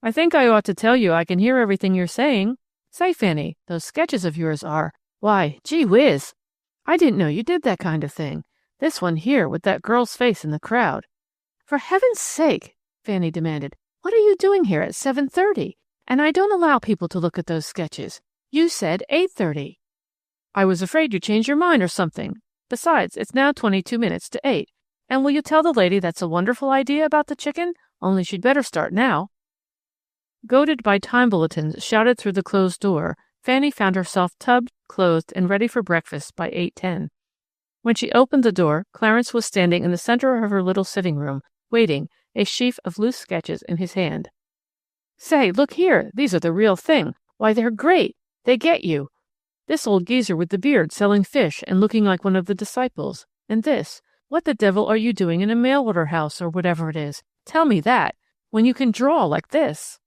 "I think I ought to tell you I can hear everything you're saying. Say, Fanny, those sketches of yours are, why, gee whiz! I didn't know you did that kind of thing. This one here with that girl's face in the crowd." "For heaven's sake," Fanny demanded, "what are you doing here at 7:30? And I don't allow people to look at those sketches. You said 8:30. "I was afraid you'd change your mind or something. Besides, it's now 22 minutes to 8. And will you tell the lady that's a wonderful idea about the chicken? Only she'd better start now." Goaded by time bulletins shouted through the closed door, Fanny found herself tubbed, clothed, and ready for breakfast by 8:10. When she opened the door, Clarence was standing in the center of her little sitting room, waiting, a sheaf of loose sketches in his hand. "Say, look here, these are the real thing. Why, they're great. They get you. This old geezer with the beard selling fish and looking like one of the disciples. And this. What the devil are you doing in a mail-order house or whatever it is? Tell me that, when you can draw like this."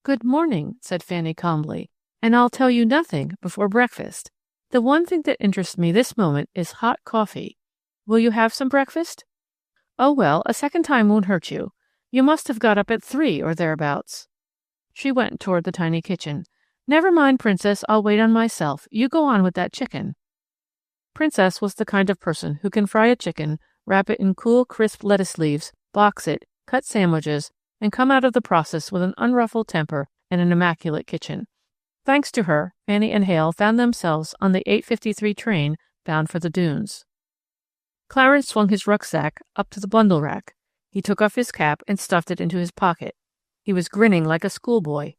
"Good morning," said Fanny calmly, "and I'll tell you nothing before breakfast. The one thing that interests me this moment is hot coffee. Will you have some breakfast?" "Oh, well, a second time won't hurt you. You must have got up at 3 or thereabouts." She went toward the tiny kitchen. "Never mind, Princess, I'll wait on myself. You go on with that chicken." Princess was the kind of person who can fry a chicken, wrap it in cool, crisp lettuce leaves, box it, cut sandwiches, and come out of the process with an unruffled temper and an immaculate kitchen. Thanks to her, Fanny and Hale found themselves on the 8:53 train bound for the dunes. Clarence swung his rucksack up to the bundle rack. He took off his cap and stuffed it into his pocket. He was grinning like a schoolboy.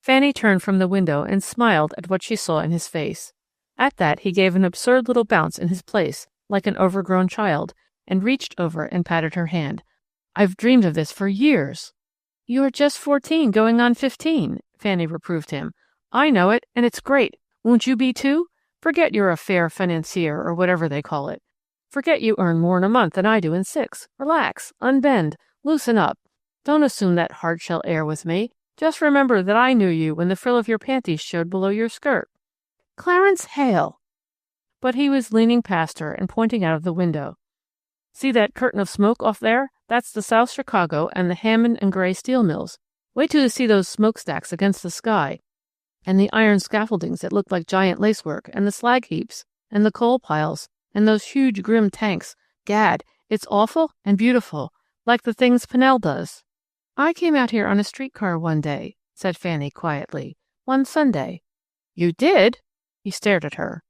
Fanny turned from the window and smiled at what she saw in his face. At that, he gave an absurd little bounce in his place, like an overgrown child, and reached over and patted her hand. "I've dreamed of this for years." "You're just 14, going on 15, Fanny reproved him. "I know it, and it's great. Won't you be too? Forget you're a fair financier or whatever they call it. Forget you earn more in a month than I do in 6. Relax, unbend, loosen up. Don't assume that hard-shell air with me. Just remember that I knew you when the frill of your panties showed below your skirt." "Clarence Hale!" But he was leaning past her and pointing out of the window. "See that curtain of smoke off there? That's the South Chicago and the Hammond and Gray steel mills. Wait till you see those smokestacks against the sky, and the iron scaffoldings that look like giant lacework, and the slag heaps, and the coal piles, and those huge grim tanks. Gad, it's awful and beautiful, like the things Pinnell does." "I came out here on a streetcar one day," said Fanny quietly. "One Sunday." "You did?" He stared at her.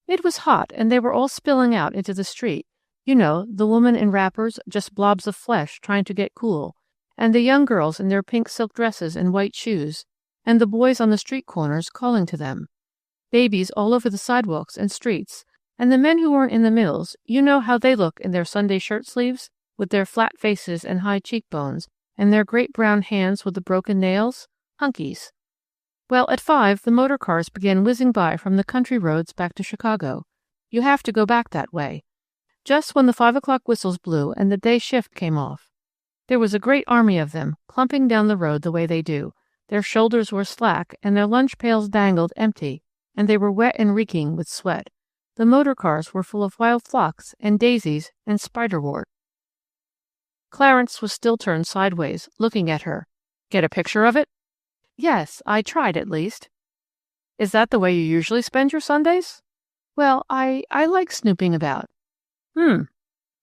It was hot, and they were all spilling out into the street. You know, the women in wrappers, just blobs of flesh trying to get cool, and the young girls in their pink silk dresses and white shoes, and the boys on the street corners calling to them. Babies all over the sidewalks and streets, and the men who weren't in the mills, you know how they look in their Sunday shirt sleeves, with their flat faces and high cheekbones, and their great brown hands with the broken nails? Hunkies. Well, at 5, the motor cars began whizzing by from the country roads back to Chicago. You have to go back that way. Just when the 5 o'clock whistles blew and the day shift came off. There was a great army of them, clumping down the road the way they do. Their shoulders were slack, and their lunch pails dangled empty, and they were wet and reeking with sweat. The motor cars were full of wild phlox and daisies and spiderwort. Clarence was still turned sideways, looking at her. Get a picture of it? Yes, I tried at least. Is that the way you usually spend your Sundays? Well, I like snooping about.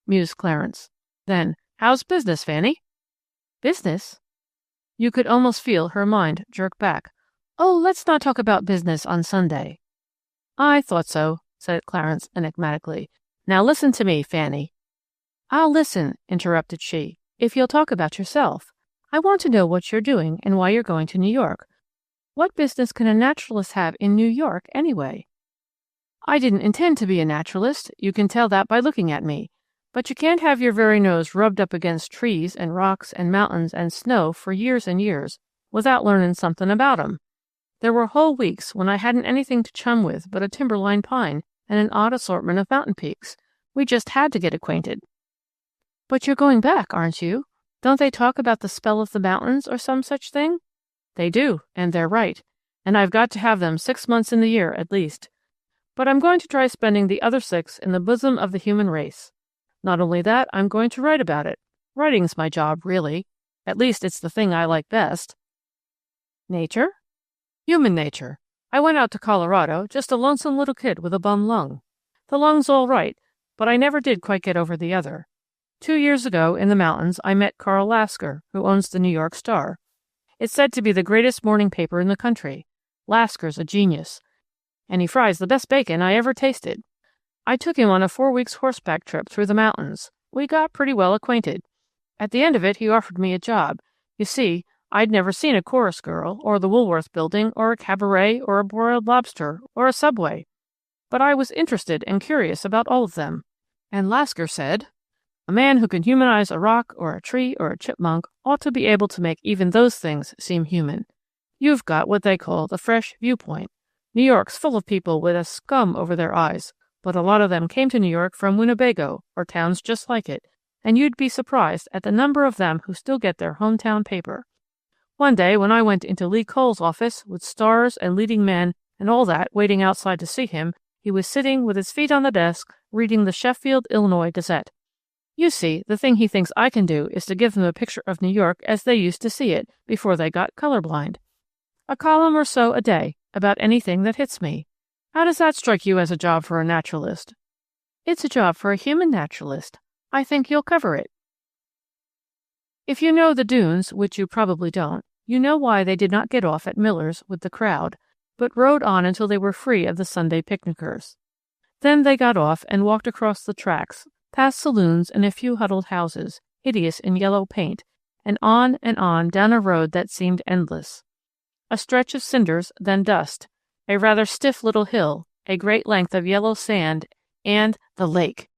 Mused Clarence. Then, how's business, Fanny? Business? You could almost feel her mind jerk back. Oh, let's not talk about business on Sunday. I thought so, said Clarence enigmatically. Now listen to me, Fanny. I'll listen, interrupted she, if you'll talk about yourself. I want to know what you're doing and why you're going to New York. What business can a naturalist have in New York, anyway? I didn't intend to be a naturalist. You can tell that by looking at me. But you can't have your very nose rubbed up against trees and rocks and mountains and snow for years and years without learning something about 'em. There were whole weeks when I hadn't anything to chum with but a timberline pine and an odd assortment of mountain peaks. We just had to get acquainted. But you're going back, aren't you? Don't they talk about the spell of the mountains or some such thing? They do, and they're right. And I've got to have them 6 months in the year at least. But I'm going to try spending the other 6 in the bosom of the human race. Not only that, I'm going to write about it. Writing's my job, really. At least it's the thing I like best. Nature? Human nature. I went out to Colorado, just a lonesome little kid with a bum lung. The lung's all right, but I never did quite get over the other. 2 years ago, in the mountains, I met Carl Lasker, who owns the New York Star. It's said to be the greatest morning paper in the country. Lasker's a genius, and he fries the best bacon I ever tasted. I took him on a 4 weeks horseback trip through the mountains. We got pretty well acquainted. At the end of it, he offered me a job. You see, I'd never seen a chorus girl, or the Woolworth Building, or a cabaret, or a broiled lobster, or a subway. But I was interested and curious about all of them. And Lasker said, a man who can humanize a rock, or a tree, or a chipmunk ought to be able to make even those things seem human. You've got what they call the fresh viewpoint. New York's full of people with a scum over their eyes, but a lot of them came to New York from Winnebago, or towns just like it, and you'd be surprised at the number of them who still get their hometown paper. One day, when I went into Lee Cole's office, with stars and leading men and all that waiting outside to see him, he was sitting with his feet on the desk, reading the Sheffield, Illinois Gazette. You see, the thing he thinks I can do is to give them a picture of New York as they used to see it before they got colorblind. A column or so a day, about anything that hits me. How does that strike you as a job for a naturalist? It's a job for a human naturalist. I think you'll cover it. If you know the dunes, which you probably don't, you know why they did not get off at Miller's with the crowd, but rode on until they were free of the Sunday picnickers. Then they got off and walked across the tracks, past saloons and a few huddled houses, hideous in yellow paint, and on down a road that seemed endless. A stretch of cinders, then dust, a rather stiff little hill, a great length of yellow sand, and the lake.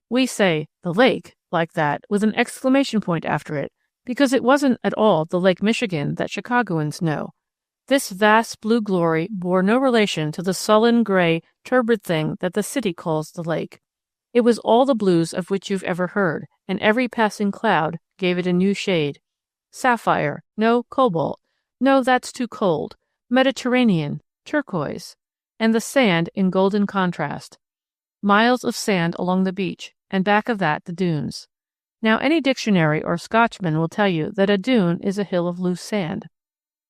We say, the lake, like that, with an exclamation point after it, because it wasn't at all the Lake Michigan that Chicagoans know. This vast blue glory bore no relation to the sullen, gray, turbid thing that the city calls the lake. It was all the blues of which you've ever heard, and every passing cloud gave it a new shade. Sapphire, no, cobalt, no, that's too cold, Mediterranean, turquoise, and the sand in golden contrast. Miles of sand along the beach, and back of that the dunes. Now any dictionary or Scotchman will tell you that a dune is a hill of loose sand.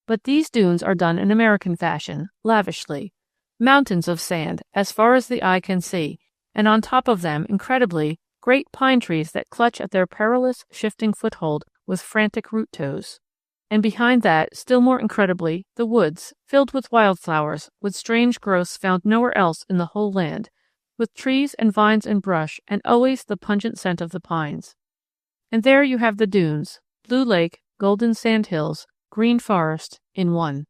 But these dunes are done in American fashion, lavishly. Mountains of sand, as far as the eye can see, and on top of them, incredibly, great pine trees that clutch at their perilous, shifting foothold with frantic root toes. And behind that, still more incredibly, the woods, filled with wildflowers, with strange growths found nowhere else in the whole land, with trees and vines and brush, and always the pungent scent of the pines. And there you have the dunes, blue lake, golden sand hills, green forest, in one.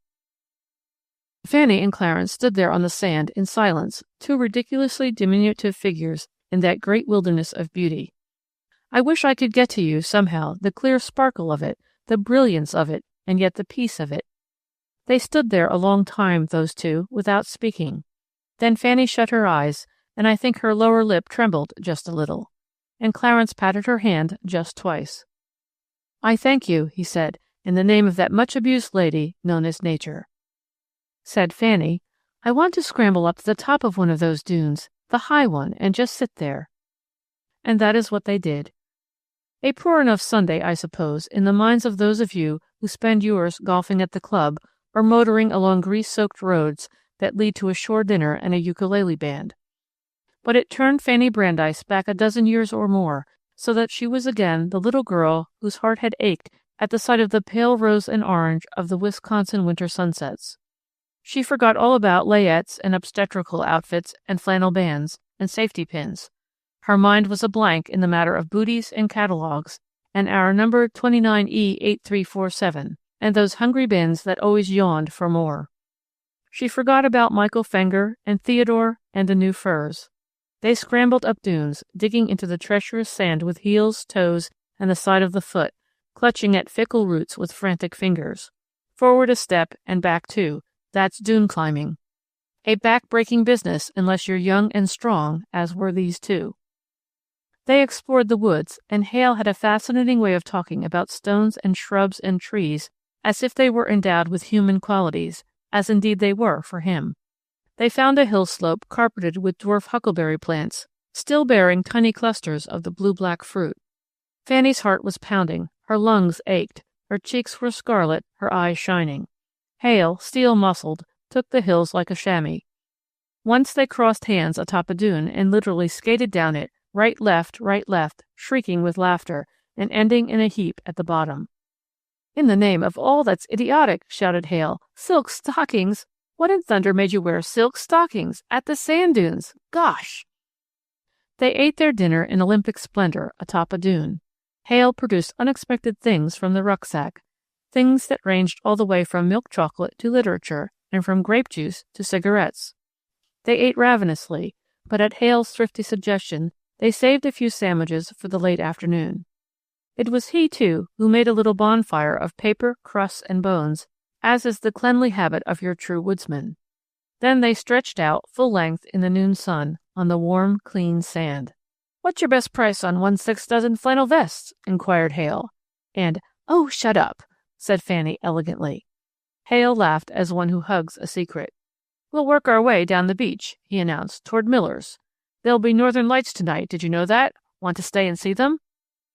Fanny and Clarence stood there on the sand in silence, two ridiculously diminutive figures in that great wilderness of beauty. I wish I could get to you, somehow, the clear sparkle of it, the brilliance of it, and yet the peace of it. They stood there a long time, those two, without speaking. Then Fanny shut her eyes, and I think her lower lip trembled just a little, and Clarence patted her hand just twice. "I thank you," he said, "in the name of that much-abused lady known as Nature." Said Fanny, "I want to scramble up to the top of one of those dunes, the high one, and just sit there." And that is what they did. A poor enough Sunday, I suppose, in the minds of those of you who spend yours golfing at the club or motoring along grease-soaked roads that lead to a shore dinner and a ukulele band. But it turned Fanny Brandeis back a dozen years or more, so that she was again the little girl whose heart had ached at the sight of the pale rose and orange of the Wisconsin winter sunsets. She forgot all about layettes and obstetrical outfits and flannel bands and safety pins. Her mind was a blank in the matter of booties and catalogues, and our number 29E8347, and those hungry bins that always yawned for more. She forgot about Michael Fenger and Theodore and the new furs. They scrambled up dunes, digging into the treacherous sand with heels, toes, and the side of the foot, clutching at fickle roots with frantic fingers. Forward a step, and back two. That's dune climbing. A back-breaking business unless you're young and strong, as were these two. They explored the woods, and Hale had a fascinating way of talking about stones and shrubs and trees as if they were endowed with human qualities, as indeed they were for him. They found a hill slope carpeted with dwarf huckleberry plants, still bearing tiny clusters of the blue-black fruit. Fanny's heart was pounding, her lungs ached, her cheeks were scarlet, her eyes shining. Hale, steel-muscled, took the hills like a chamois. Once they crossed hands atop a dune and literally skated down it, right, left, shrieking with laughter, and ending in a heap at the bottom. "In the name of all that's idiotic," shouted Hale, "silk stockings! What in thunder made you wear silk stockings at the sand dunes? Gosh!" They ate their dinner in Olympic splendor atop a dune. Hale produced unexpected things from the rucksack, things that ranged all the way from milk chocolate to literature, and from grape juice to cigarettes. They ate ravenously, but at Hale's thrifty suggestion, they saved a few sandwiches for the late afternoon. It was he, too, who made a little bonfire of paper, crusts, and bones, as is the cleanly habit of your true woodsman. Then they stretched out, full length, in the noon sun, on the warm, clean sand. "What's your best price on 1/6 dozen flannel vests?" inquired Hale. And, "Oh, shut up," said Fanny elegantly. Hale laughed as one who hugs a secret. "We'll work our way down the beach," he announced, "toward Miller's. There'll be northern lights tonight, did you know that? Want to stay and see them?"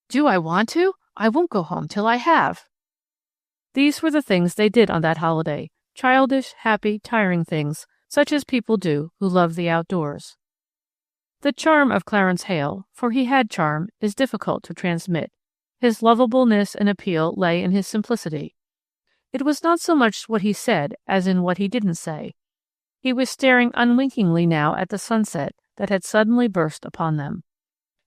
"Do I want to? I won't go home till I have." These were the things they did on that holiday, childish, happy, tiring things, such as people do who love the outdoors. The charm of Clarence Hale, for he had charm, is difficult to transmit. His lovableness and appeal lay in his simplicity. It was not so much what he said as in what he didn't say. He was staring unwinkingly now at the sunset that had suddenly burst upon them.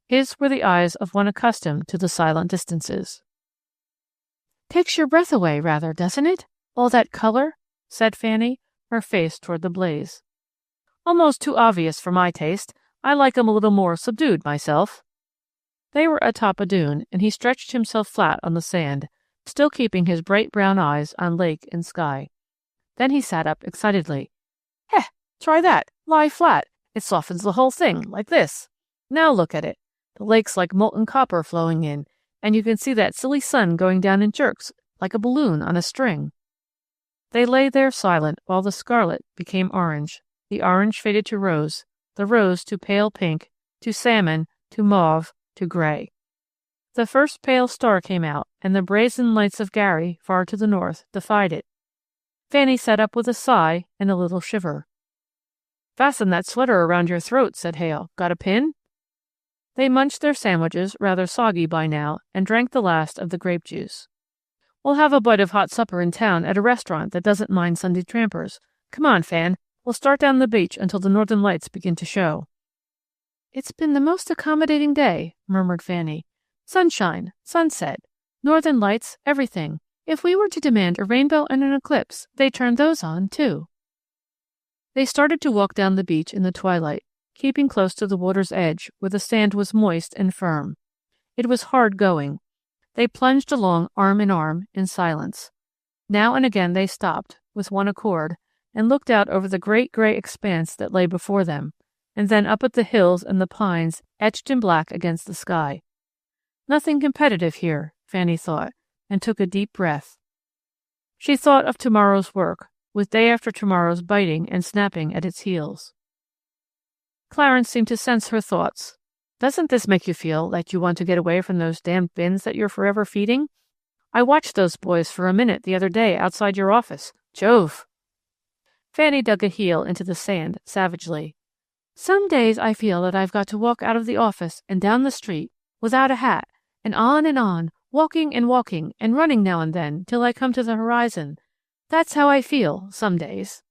His were the eyes of one accustomed to the silent distances. "Takes your breath away, rather, doesn't it? All that color?" said Fanny, her face toward the blaze. "Almost too obvious for my taste. I like 'em a little more subdued myself." They were atop a dune, and he stretched himself flat on the sand, still keeping his bright brown eyes on lake and sky. Then he sat up excitedly. "Heh! Try that. Lie flat. It softens the whole thing, like this. Now look at it. The lake's like molten copper flowing in, and you can see that silly sun going down in jerks, like a balloon on a string." They lay there silent while the scarlet became orange, the orange faded to rose, the rose to pale pink, to salmon, to mauve, to gray. The first pale star came out, and the brazen lights of Gary, far to the north, defied it. Fanny sat up with a sigh and a little shiver. "Fasten that sweater around your throat," said Hale. "Got a pin?" They munched their sandwiches, rather soggy by now, and drank the last of the grape juice. "We'll have a bite of hot supper in town at a restaurant that doesn't mind Sunday trampers. Come on, Fan. We'll start down the beach until the northern lights begin to show." It's been the most accommodating day, murmured Fanny. Sunshine, sunset, northern lights, everything. If we were to demand a rainbow and an eclipse, they'd turn those on, too. They started to walk down the beach in the twilight, keeping close to the water's edge, where the sand was moist and firm. It was hard going. They plunged along arm in arm, in silence. Now and again they stopped, with one accord, and looked out over the great gray expanse that lay before them, and then up at the hills and the pines etched in black against the sky. Nothing competitive here, Fanny thought, and took a deep breath. She thought of tomorrow's work, with day after tomorrow's biting and snapping at its heels. Clarence seemed to sense her thoughts. Doesn't this make you feel like you want to get away from those damned bins that you're forever feeding? I watched those boys for a minute the other day outside your office. Jove! Fanny dug a heel into the sand savagely. Some days I feel that I've got to walk out of the office and down the street without a hat, and on, walking and running now and then till I come to the horizon. That's how I feel, some days.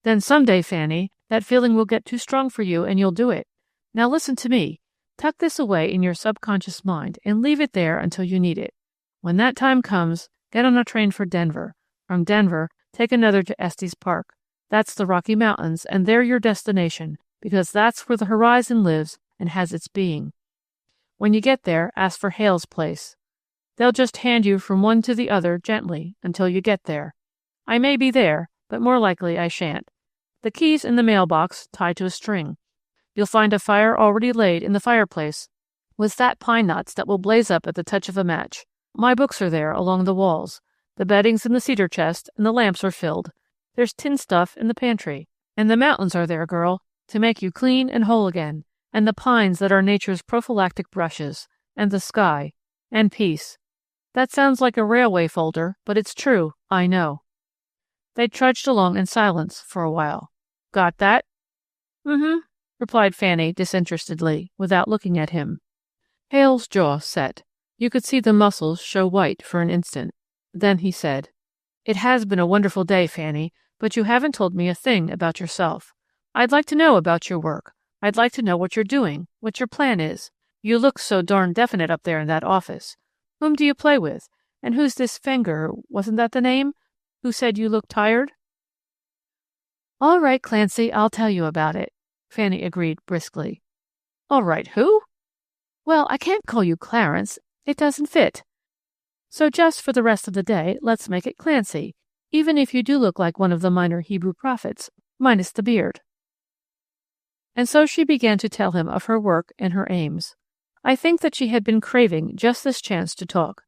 Then some day, Fanny, that feeling will get too strong for you and you'll do it. Now listen to me. Tuck this away in your subconscious mind and leave it there until you need it. When that time comes, get on a train for Denver. From Denver, take another to Estes Park. That's the Rocky Mountains, and they're your destination, because that's where the horizon lives and has its being. When you get there, ask for Hale's place. They'll just hand you from one to the other gently until you get there. I may be there, but more likely I shan't. The key's in the mailbox, tied to a string. You'll find a fire already laid in the fireplace, with fat pine knots that will blaze up at the touch of a match. My books are there along the walls. The bedding's in the cedar chest, and the lamps are filled. There's tin stuff in the pantry. And the mountains are there, girl, to make you clean and whole again. And the pines that are nature's prophylactic brushes. And the sky. And peace. That sounds like a railway folder, but it's true, I know. They trudged along in silence for a while. Got that? Mm-hmm, replied Fanny disinterestedly, without looking at him. Hale's jaw set. You could see the muscles show white for an instant. Then he said, It has been a wonderful day, Fanny, but you haven't told me a thing about yourself. I'd like to know about your work. I'd like to know what you're doing, what your plan is. You look so darn definite up there in that office. Whom do you play with? And who's this Fenger, wasn't that the name, who said you looked tired? All right, Clancy, I'll tell you about it, Fanny agreed briskly. All right, who? Well, I can't call you Clarence. It doesn't fit. So just for the rest of the day, let's make it Clancy, even if you do look like one of the minor Hebrew prophets, minus the beard. And so she began to tell him of her work and her aims. I think that she had been craving just this chance to talk.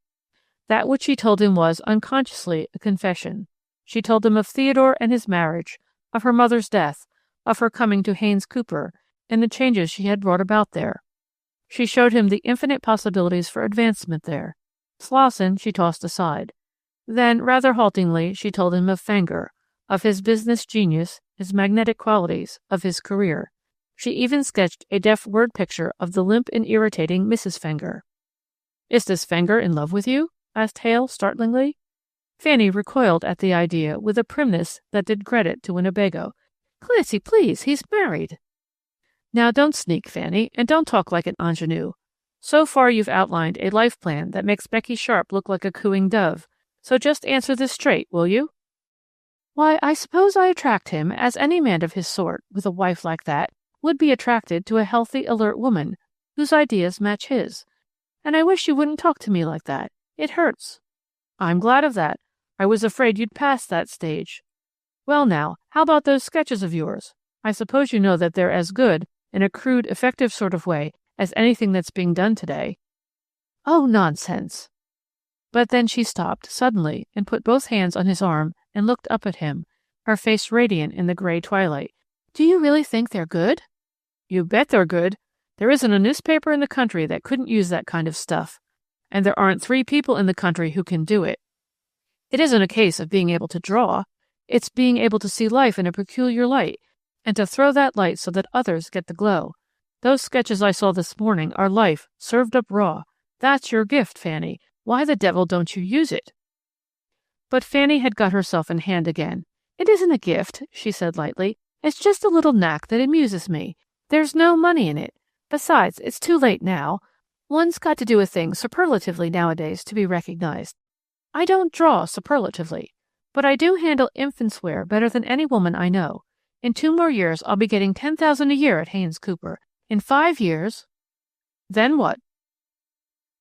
That which she told him was, unconsciously, a confession. She told him of Theodore and his marriage, of her mother's death, of her coming to Haynes Cooper, and the changes she had brought about there. She showed him the infinite possibilities for advancement there. Slauson she tossed aside. Then, rather haltingly, she told him of Fenger, of his business genius, his magnetic qualities, of his career. She even sketched a deft word picture of the limp and irritating Mrs. Fenger. Is this Fenger in love with you? Asked Hale startlingly. Fanny recoiled at the idea with a primness that did credit to Winnebago. Clancy, please, he's married. Now don't sneak, Fanny, and don't talk like an ingenue. So far you've outlined a life plan that makes Becky Sharp look like a cooing dove. So just answer this straight, will you? Why, I suppose I attract him, as any man of his sort, with a wife like that, would be attracted to a healthy, alert woman, whose ideas match his. And I wish you wouldn't talk to me like that. It hurts. I'm glad of that. I was afraid you'd passed that stage. Well now, how about those sketches of yours? I suppose you know that they're as good, in a crude, effective sort of way, as anything that's being done today. Oh, nonsense. But then she stopped suddenly and put both hands on his arm and looked up at him, her face radiant in the gray twilight. Do you really think they're good? You bet they're good. There isn't a newspaper in the country that couldn't use that kind of stuff. And there aren't 3 people in the country who can do it. It isn't a case of being able to draw. It's being able to see life in a peculiar light, and to throw that light so that others get the glow. Those sketches I saw this morning are life, served up raw. That's your gift, Fanny. Why the devil don't you use it? But Fanny had got herself in hand again. It isn't a gift, she said lightly. It's just a little knack that amuses me. There's no money in it. Besides, it's too late now. One's got to do a thing superlatively nowadays to be recognized. I don't draw superlatively, but I do handle infants' wear better than any woman I know. In 2 more years, I'll be getting $10,000 a year at Haynes Cooper. In 5 years... Then what?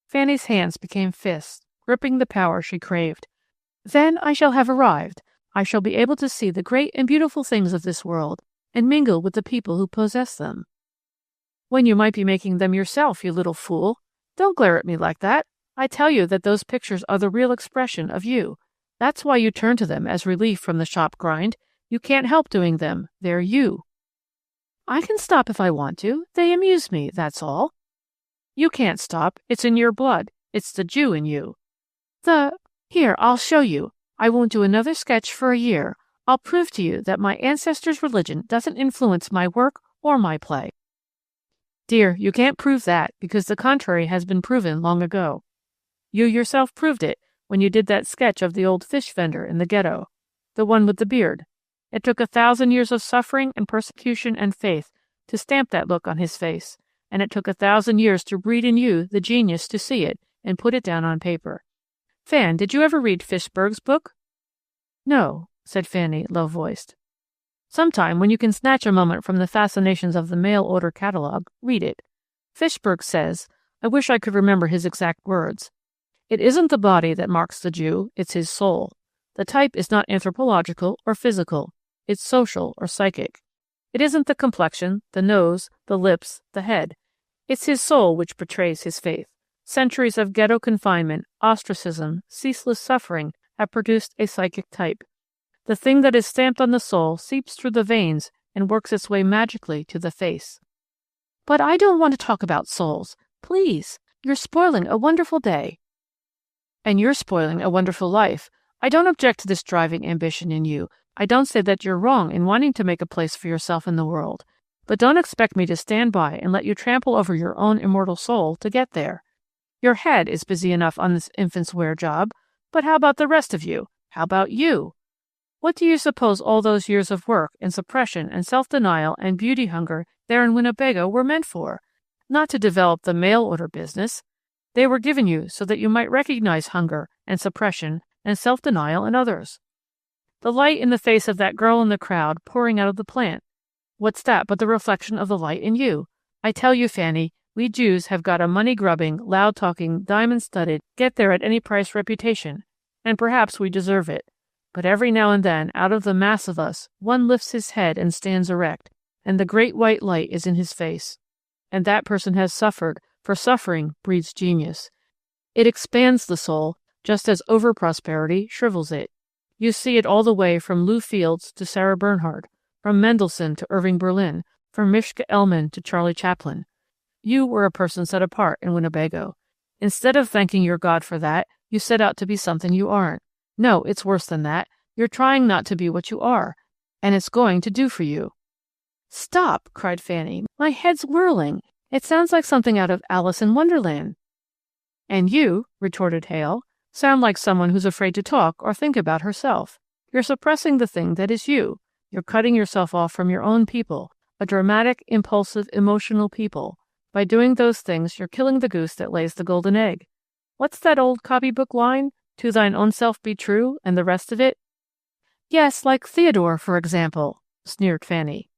Fanny's hands became fists, gripping the power she craved. Then I shall have arrived. I shall be able to see the great and beautiful things of this world and mingle with the people who possess them. When you might be making them yourself, you little fool. Don't glare at me like that. I tell you that those pictures are the real expression of you. That's why you turn to them as relief from the shop grind. You can't help doing them. They're you. I can stop if I want to. They amuse me, that's all. You can't stop. It's in your blood. It's the Jew in you. Here, I'll show you. I won't do another sketch for a year. I'll prove to you that my ancestors' religion doesn't influence my work or my play. Dear, you can't prove that, because the contrary has been proven long ago. You yourself proved it when you did that sketch of the old fish vendor in the ghetto, the one with the beard. It took 1,000 years of suffering and persecution and faith to stamp that look on his face, and it took 1,000 years to breed in you the genius to see it and put it down on paper. Fan, did you ever read Fishberg's book? No, said Fanny, low-voiced. Sometime, when you can snatch a moment from the fascinations of the mail-order catalog, read it. Fishberg says, I wish I could remember his exact words, it isn't the body that marks the Jew, it's his soul. The type is not anthropological or physical, it's social or psychic. It isn't the complexion, the nose, the lips, the head. It's his soul which betrays his faith. Centuries of ghetto confinement, ostracism, ceaseless suffering have produced a psychic type. The thing that is stamped on the soul seeps through the veins and works its way magically to the face. But I don't want to talk about souls. Please, you're spoiling a wonderful day. And you're spoiling a wonderful life. I don't object to this driving ambition in you. I don't say that you're wrong in wanting to make a place for yourself in the world. But don't expect me to stand by and let you trample over your own immortal soul to get there. Your head is busy enough on this infant's wear job, but how about the rest of you? How about you? What do you suppose all those years of work and suppression and self-denial and beauty hunger there in Winnebago were meant for? Not to develop the mail-order business. They were given you so that you might recognize hunger and suppression and self-denial in others. The light in the face of that girl in the crowd pouring out of the plant. What's that but the reflection of the light in you? I tell you, Fanny, we Jews have got a money-grubbing, loud-talking, diamond-studded, get-there-at-any-price reputation, and perhaps we deserve it. But every now and then, out of the mass of us, one lifts his head and stands erect, and the great white light is in his face. And that person has suffered, for suffering breeds genius. It expands the soul, just as over-prosperity shrivels it. You see it all the way from Lou Fields to Sarah Bernhardt, from Mendelssohn to Irving Berlin, from Mishka Elman to Charlie Chaplin. You were a person set apart in Winnebago. Instead of thanking your God for that, you set out to be something you aren't. No, it's worse than that. You're trying not to be what you are, and it's going to do for you. Stop, cried Fanny. My head's whirling. It sounds like something out of Alice in Wonderland. And you, retorted Hale, sound like someone who's afraid to talk or think about herself. You're suppressing the thing that is you. You're cutting yourself off from your own people, a dramatic, impulsive, emotional people. By doing those things, you're killing the goose that lays the golden egg. What's that old copybook line? To thine own self be true, and the rest of it? Yes, like Theodore, for example, sneered Fanny.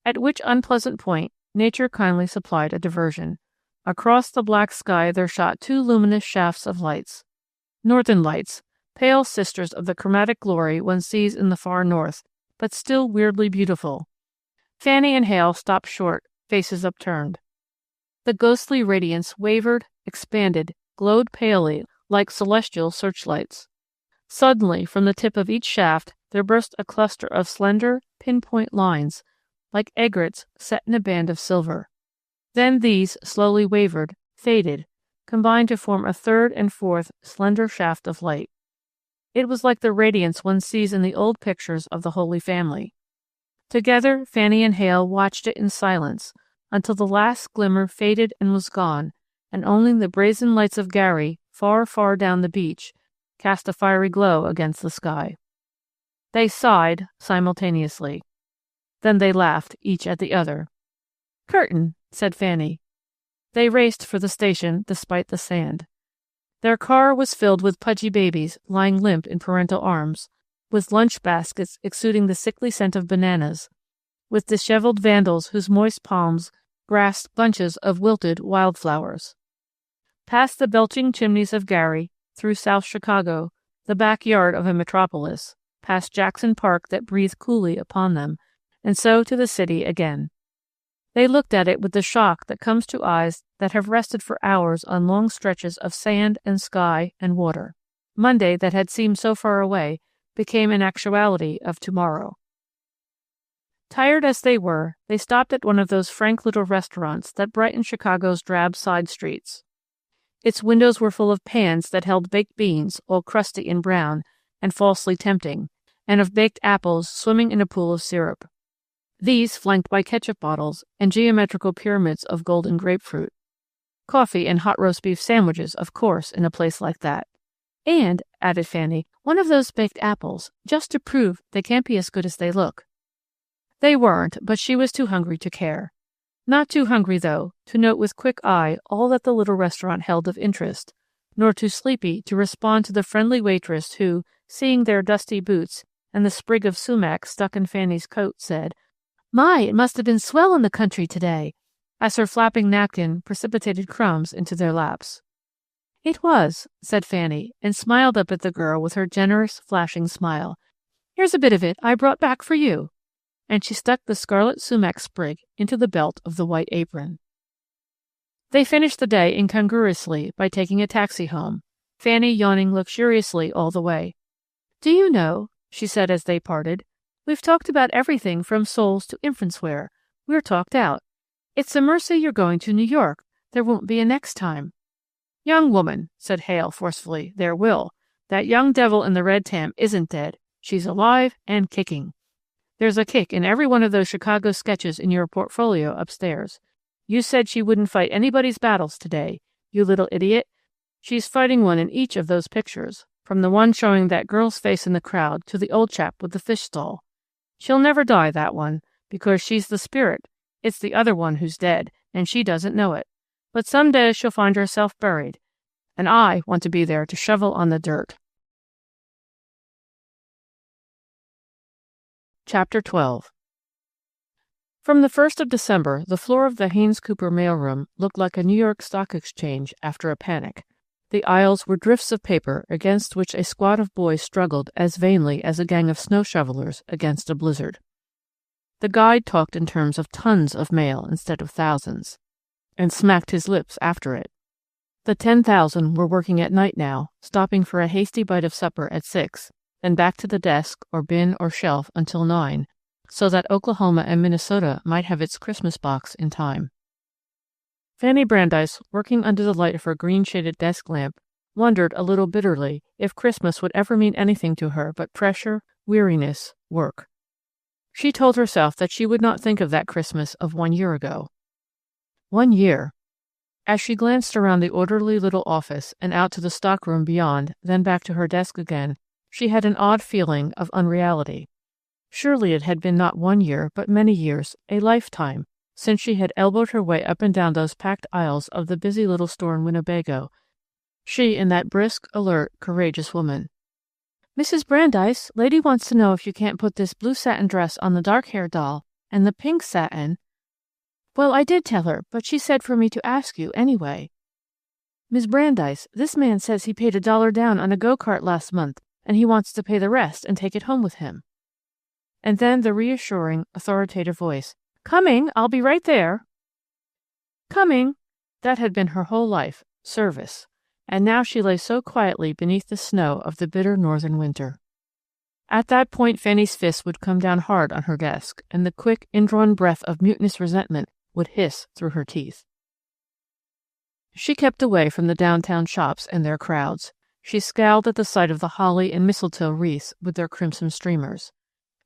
At which unpleasant point, nature kindly supplied a diversion. Across the black sky there shot 2 luminous shafts of lights. Northern lights, pale sisters of the chromatic glory one sees in the far north, but still weirdly beautiful. Fanny and Hale stopped short, faces upturned. The ghostly radiance wavered, expanded, glowed palely, like celestial searchlights. Suddenly, from the tip of each shaft, there burst a cluster of slender, pinpoint lines, like aigrettes set in a band of silver. Then these slowly wavered, faded, combined to form a third and fourth slender shaft of light. It was like the radiance one sees in the old pictures of the Holy Family. Together, Fanny and Hale watched it in silence, until the last glimmer faded and was gone, and only the brazen lights of Gary, far, far down the beach, cast a fiery glow against the sky. They sighed simultaneously. Then they laughed, each at the other. "Curtain," said Fanny. They raced for the station despite the sand. Their car was filled with pudgy babies lying limp in parental arms, with lunch baskets exuding the sickly scent of bananas, with disheveled vandals whose moist palms grasped bunches of wilted wildflowers. Past the belching chimneys of Gary, through South Chicago, the backyard of a metropolis, past Jackson Park that breathed coolly upon them, and so to the city again. They looked at it with the shock that comes to eyes that have rested for hours on long stretches of sand and sky and water. Monday, that had seemed so far away, became an actuality of tomorrow. Tired as they were, they stopped at one of those frank little restaurants that brighten Chicago's drab side streets. Its windows were full of pans that held baked beans, all crusty and brown and falsely tempting, and of baked apples swimming in a pool of syrup. These flanked by ketchup bottles and geometrical pyramids of golden grapefruit. Coffee and hot roast beef sandwiches, of course, in a place like that. And, added Fanny, one of those baked apples, just to prove they can't be as good as they look. They weren't, but she was too hungry to care. Not too hungry, though, to note with quick eye all that the little restaurant held of interest, nor too sleepy to respond to the friendly waitress who, seeing their dusty boots and the sprig of sumac stuck in Fanny's coat, said, "My, it must have been swell in the country today," as her flapping napkin precipitated crumbs into their laps. "It was," said Fanny, and smiled up at the girl with her generous, flashing smile. "Here's a bit of it I brought back for you." And she stuck the scarlet sumac sprig into the belt of the white apron. They finished the day incongruously by taking a taxi home, Fanny yawning luxuriously all the way. "Do you know," she said as they parted, "we've talked about everything from souls to infants' wear. We're talked out. It's a mercy you're going to New York. There won't be a next time." "Young woman," said Hale forcefully, "there will. That young devil in the red tam isn't dead. She's alive and kicking. There's a kick in every one of those Chicago sketches in your portfolio upstairs. You said she wouldn't fight anybody's battles today, you little idiot. She's fighting one in each of those pictures, from the one showing that girl's face in the crowd to the old chap with the fish stall. She'll never die, that one, because she's the spirit. It's the other one who's dead, and she doesn't know it. But some day she'll find herself buried, and I want to be there to shovel on the dirt." Chapter 12. From the 1st of December, the floor of the Haynes Cooper mailroom looked like a New York Stock Exchange after a panic. The aisles were drifts of paper against which a squad of boys struggled as vainly as a gang of snow shovelers against a blizzard. The guide talked in terms of tons of mail instead of thousands, and smacked his lips after it. The 10,000 were working at night now, stopping for a hasty bite of supper at 6, then back to the desk or bin or shelf until 9, so that Oklahoma and Minnesota might have its Christmas box in time. Fanny Brandeis, working under the light of her green-shaded desk lamp, wondered a little bitterly if Christmas would ever mean anything to her but pressure, weariness, work. She told herself that she would not think of that Christmas of 1 year ago. 1 year! As she glanced around the orderly little office and out to the stockroom beyond, then back to her desk again, she had an odd feeling of unreality. Surely it had been not 1 year, but many years, a lifetime, since she had elbowed her way up and down those packed aisles of the busy little store in Winnebago, she and that brisk, alert, courageous woman. "Mrs. Brandeis, lady wants to know if you can't put this blue satin dress on the dark-haired doll, and the pink satin—" "Well, I did tell her, but she said for me to ask you anyway." "Miss Brandeis, this man says he paid $1 down on a go-kart last month, and he wants to pay the rest and take it home with him." And then the reassuring, authoritative voice, "Coming, I'll be right there." Coming! That had been her whole life, service, and now she lay so quietly beneath the snow of the bitter northern winter. At that point Fanny's fist would come down hard on her desk, and the quick, indrawn breath of mutinous resentment would hiss through her teeth. She kept away from the downtown shops and their crowds. She scowled at the sight of the holly and mistletoe wreaths with their crimson streamers.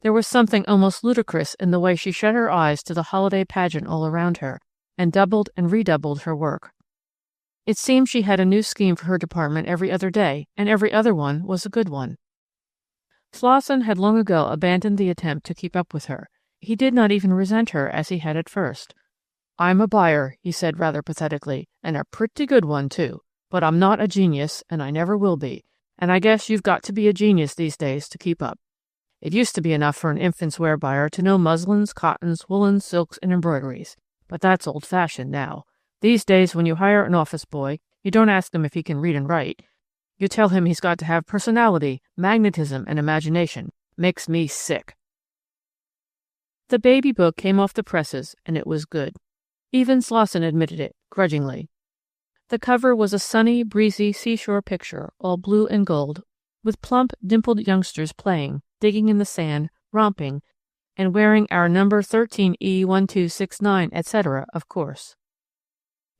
There was something almost ludicrous in the way she shut her eyes to the holiday pageant all around her, and doubled and redoubled her work. It seemed she had a new scheme for her department every other day, and every other one was a good one. Slauson had long ago abandoned the attempt to keep up with her. He did not even resent her as he had at first. I'm a buyer, he said rather pathetically, and a pretty good one, too. But I'm not a genius, and I never will be. And I guess you've got to be a genius these days to keep up. It used to be enough for an infant's wear buyer to know muslins, cottons, woolens, silks, and embroideries. But that's old-fashioned now. These days, when you hire an office boy, you don't ask him if he can read and write. You tell him he's got to have personality, magnetism, and imagination. Makes me sick. The baby book came off the presses, and it was good. Even Slosson admitted it, grudgingly. The cover was a sunny, breezy seashore picture, all blue and gold, with plump, dimpled youngsters playing, digging in the sand, romping, and wearing our number 13E1269, etc., of course.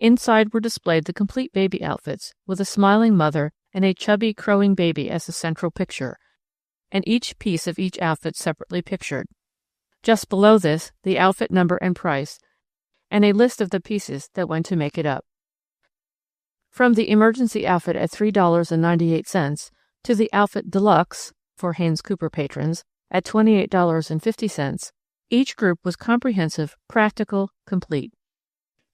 Inside were displayed the complete baby outfits, with a smiling mother and a chubby, crowing baby as the central picture, and each piece of each outfit separately pictured. Just below this, the outfit number and price, and a list of the pieces that went to make it up. From the emergency outfit at $3.98 to the outfit deluxe, for Haynes Cooper patrons, at $28.50, each group was comprehensive, practical, complete.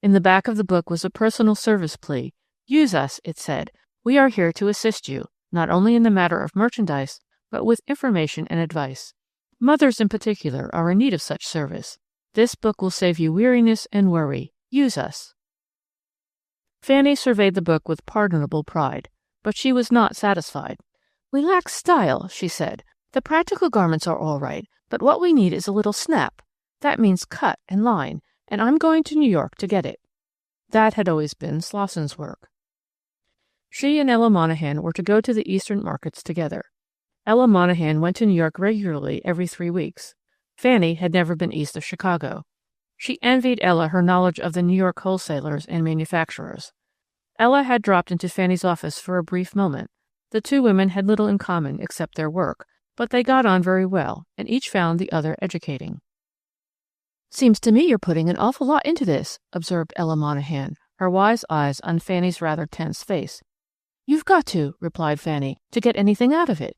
In the back of the book was a personal service plea. Use us, it said. We are here to assist you, not only in the matter of merchandise, but with information and advice. Mothers in particular are in need of such service. This book will save you weariness and worry. Use us. Fanny surveyed the book with pardonable pride, but she was not satisfied. We lack style, she said. The practical garments are all right, but what we need is a little snap. That means cut and line, and I'm going to New York to get it. That had always been Slosson's work. She and Ella Monahan were to go to the Eastern markets together. Ella Monahan went to New York regularly every 3 weeks. Fanny had never been east of Chicago. She envied Ella her knowledge of the New York wholesalers and manufacturers. Ella had dropped into Fanny's office for a brief moment. The two women had little in common except their work, but they got on very well, and each found the other educating. Seems to me you're putting an awful lot into this, observed Ella Monahan, her wise eyes on Fanny's rather tense face. You've got to, replied Fanny, to get anything out of it.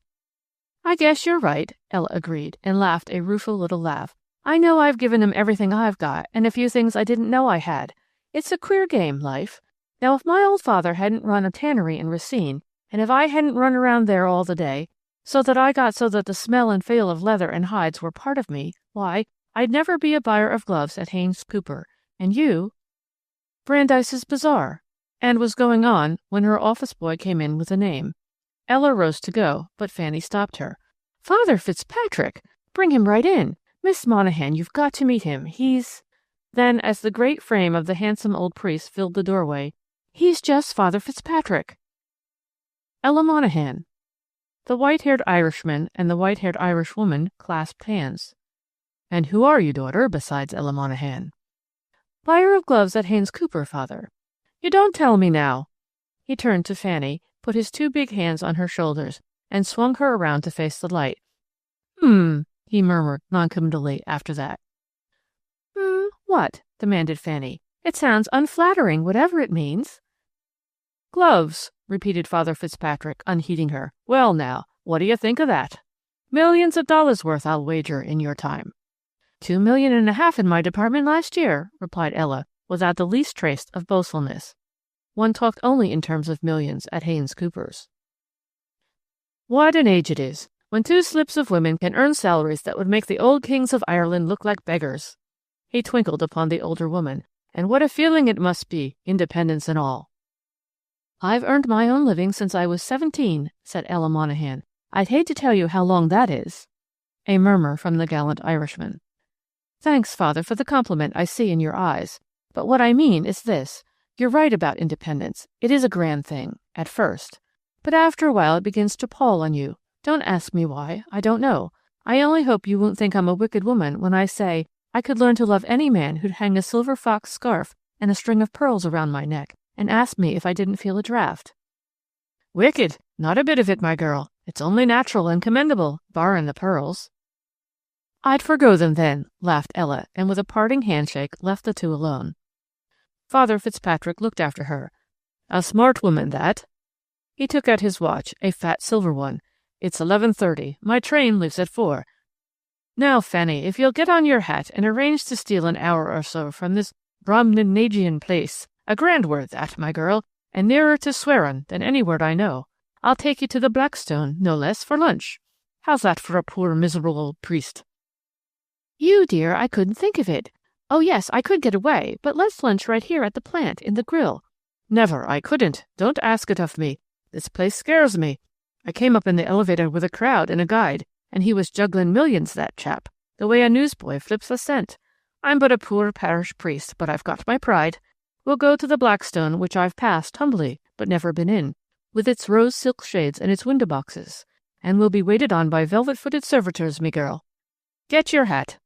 I guess you're right, Ella agreed, and laughed a rueful little laugh. I know I've given him everything I've got, and a few things I didn't know I had. It's a queer game, life. Now, if my old father hadn't run a tannery in Racine, and if I hadn't run around there all the day, so that the smell and feel of leather and hides were part of me, why, I'd never be a buyer of gloves at Haynes Cooper. And you? Brandeis's Bazaar, and was going on when her office boy came in with a name. Ella rose to go, but Fanny stopped her. Father Fitzpatrick! Bring him right in. Miss Monahan, you've got to meet him. He's... Then, as the great frame of the handsome old priest filled the doorway, he's just Father Fitzpatrick. Ella Monahan. The white-haired Irishman and the white-haired Irish woman clasped hands. And who are you, daughter, besides Ella Monahan? Buyer of gloves at Haynes Cooper, father. You don't tell me now. He turned to Fanny, put his two big hands on her shoulders, and swung her around to face the light. He murmured noncommittally after that. What? Demanded Fanny. It sounds unflattering, whatever it means. Gloves, repeated Father Fitzpatrick, unheeding her. Well, now, what do you think of that? Millions of dollars worth, I'll wager, in your time. $2.5 million in my department last year, replied Ella, without the least trace of boastfulness. One talked only in terms of millions at Haynes Cooper's. What an age it is, when two slips of women can earn salaries that would make the old kings of Ireland look like beggars. He twinkled upon the older woman. And what a feeling it must be, independence and all. I've earned my own living since I was 17, said Ella Monahan. I'd hate to tell you how long that is. A murmur from the gallant Irishman. Thanks, Father, for the compliment I see in your eyes. But what I mean is this. You're right about independence. It is a grand thing, at first. But after a while it begins to pall on you. Don't ask me why. I don't know. I only hope you won't think I'm a wicked woman when I say I could learn to love any man who'd hang a silver fox scarf and a string of pearls around my neck and ask me if I didn't feel a draft. Wicked? Not a bit of it, my girl. It's only natural and commendable, barrin' the pearls. I'd forgo them then, laughed Ella, and with a parting handshake left the two alone. Father Fitzpatrick looked after her. A smart woman, that. He took out his watch, a fat silver one. It's 11:30. My train leaves at 4. Now, Fanny, if you'll get on your hat and arrange to steal an hour or so from this Bromnagian place. A grand word, that, my girl, and nearer to swearin' than any word I know. I'll take you to the Blackstone, no less, for lunch. How's that for a poor, miserable old priest?" "You, dear, I couldn't think of it. Oh, yes, I could get away, but let's lunch right here at the plant, in the grill." "Never, I couldn't. Don't ask it of me. This place scares me. I came up in the elevator with a crowd and a guide, and he was juggling millions, that chap, the way a newsboy flips a cent. I'm but a poor parish priest, but I've got my pride. We'll go to the Blackstone, which I've passed humbly, but never been in, with its rose silk shades and its window boxes, and we'll be waited on by velvet-footed servitors, me girl. Get your hat."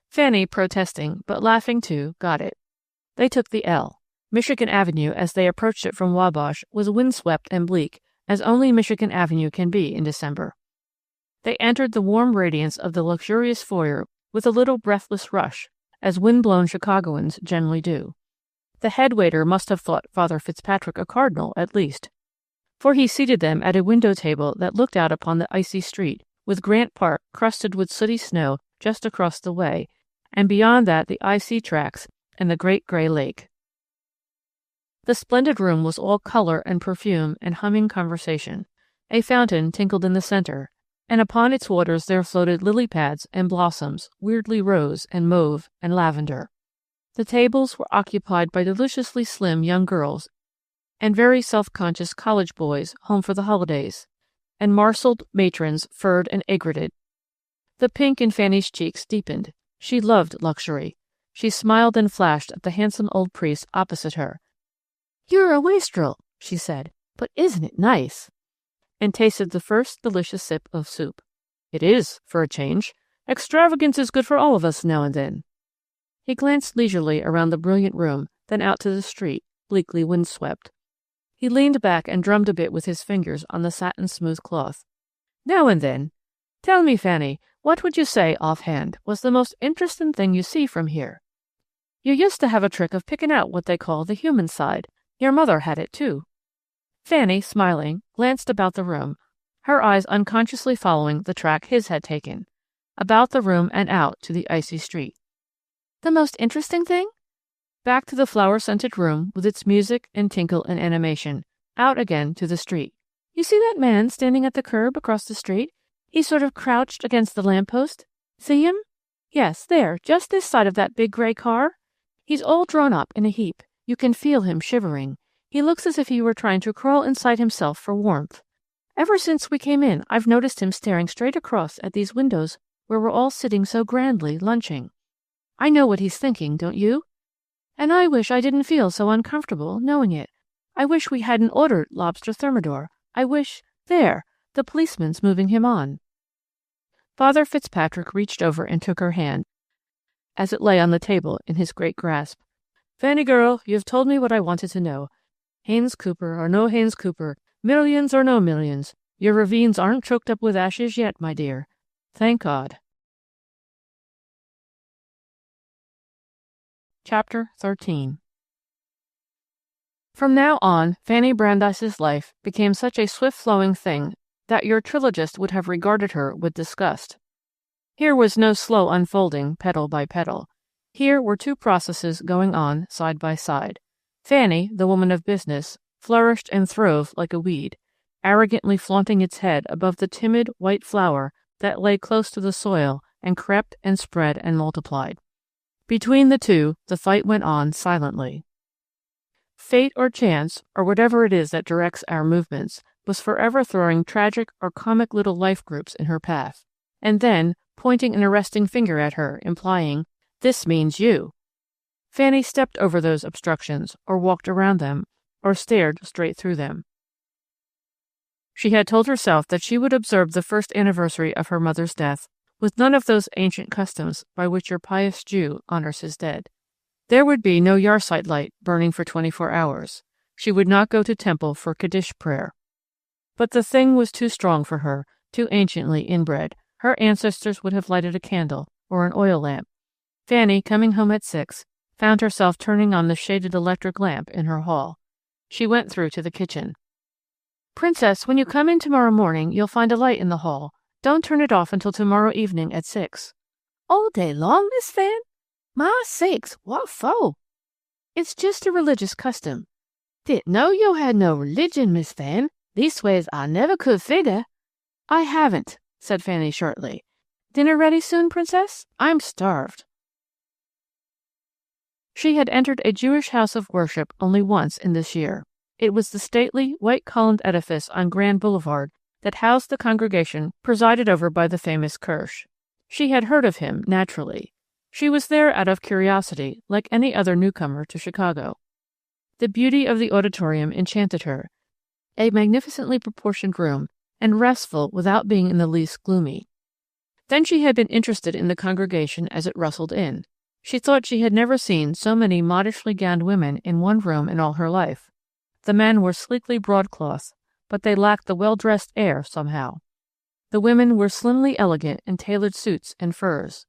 Fanny, protesting, but laughing too, got it. They took the L. Michigan Avenue, as they approached it from Wabash, was windswept and bleak, as only Michigan Avenue can be in December. They entered the warm radiance of the luxurious foyer with a little breathless rush, as wind-blown Chicagoans generally do. The head waiter must have thought Father Fitzpatrick a cardinal, at least, for he seated them at a window table that looked out upon the icy street, with Grant Park crusted with sooty snow just across the way, and beyond that the icy tracks and the great gray lake. The splendid room was all color and perfume and humming conversation. A fountain tinkled in the center, and upon its waters there floated lily pads and blossoms, weirdly rose and mauve and lavender. The tables were occupied by deliciously slim young girls and very self-conscious college boys home for the holidays, and marceled matrons furred and aigretted. The pink in Fanny's cheeks deepened. She loved luxury. She smiled and flashed at the handsome old priest opposite her. "You're a wastrel," she said, "but isn't it nice?" and tasted the first delicious sip of soup. "It is, for a change. Extravagance is good for all of us now and then." He glanced leisurely around the brilliant room, then out to the street, bleakly windswept. He leaned back and drummed a bit with his fingers on the satin-smooth cloth. "Now and then. Tell me, Fanny, what would you say, offhand, was the most interesting thing you see from here? You used to have a trick of picking out what they call the human side. Your mother had it, too." Fanny, smiling, glanced about the room, her eyes unconsciously following the track his had taken, about the room and out to the icy street. "The most interesting thing?" Back to the flower-scented room with its music and tinkle and animation, out again to the street. "You see that man standing at the curb across the street? He's sort of crouched against the lamppost. See him? Yes, there, just this side of that big gray car. He's all drawn up in a heap. You can feel him shivering. He looks as if he were trying to crawl inside himself for warmth. Ever since we came in, I've noticed him staring straight across at these windows where we're all sitting so grandly lunching. I know what he's thinking, don't you? And I wish I didn't feel so uncomfortable knowing it. I wish we hadn't ordered lobster thermidor. I wish... There, the policeman's moving him on." Father Fitzpatrick reached over and took her hand, as it lay on the table in his great grasp. "Fanny girl, you've told me what I wanted to know. Haynes Cooper or no Haynes Cooper, millions or no millions, your ravines aren't choked up with ashes yet, my dear. Thank God." Chapter 13. From now on, Fanny Brandeis's life became such a swift-flowing thing that your trilogist would have regarded her with disgust. Here was no slow unfolding, petal by petal. Here were two processes going on side by side. Fanny, the woman of business, flourished and throve like a weed, arrogantly flaunting its head above the timid white flower that lay close to the soil and crept and spread and multiplied. Between the two, the fight went on silently. Fate or chance, or whatever it is that directs our movements, was forever throwing tragic or comic little life groups in her path, and then pointing an arresting finger at her, implying, "This means you." Fanny stepped over those obstructions, or walked around them, or stared straight through them. She had told herself that she would observe the first anniversary of her mother's death with none of those ancient customs by which your pious Jew honors his dead. There would be no yahrzeit light burning for 24 hours. She would not go to temple for Kaddish prayer. But the thing was too strong for her, too anciently inbred. Her ancestors would have lighted a candle or an oil lamp. Fanny, coming home at 6, found herself turning on the shaded electric lamp in her hall. She went through to the kitchen. "Princess, when you come in tomorrow morning, you'll find a light in the hall. Don't turn it off until tomorrow evening at 6. "All day long, Miss Fan? My sakes, what fo'?" It's just a religious custom." "Didn't know yo' had no religion, Miss Fan. Leastways, I never could figure." "I haven't," said Fanny shortly. "Dinner ready soon, Princess? I'm starved." She had entered a Jewish house of worship only once in this year. It was the stately, white-columned edifice on Grand Boulevard that housed the congregation presided over by the famous Kirsch. She had heard of him, naturally. She was there out of curiosity, like any other newcomer to Chicago. The beauty of the auditorium enchanted her, a magnificently proportioned room, and restful without being in the least gloomy. Then she had been interested in the congregation as it rustled in. She thought she had never seen so many modishly gowned women in one room in all her life. The men were sleekly broadcloth, but they lacked the well-dressed air somehow. The women were slimly elegant in tailored suits and furs.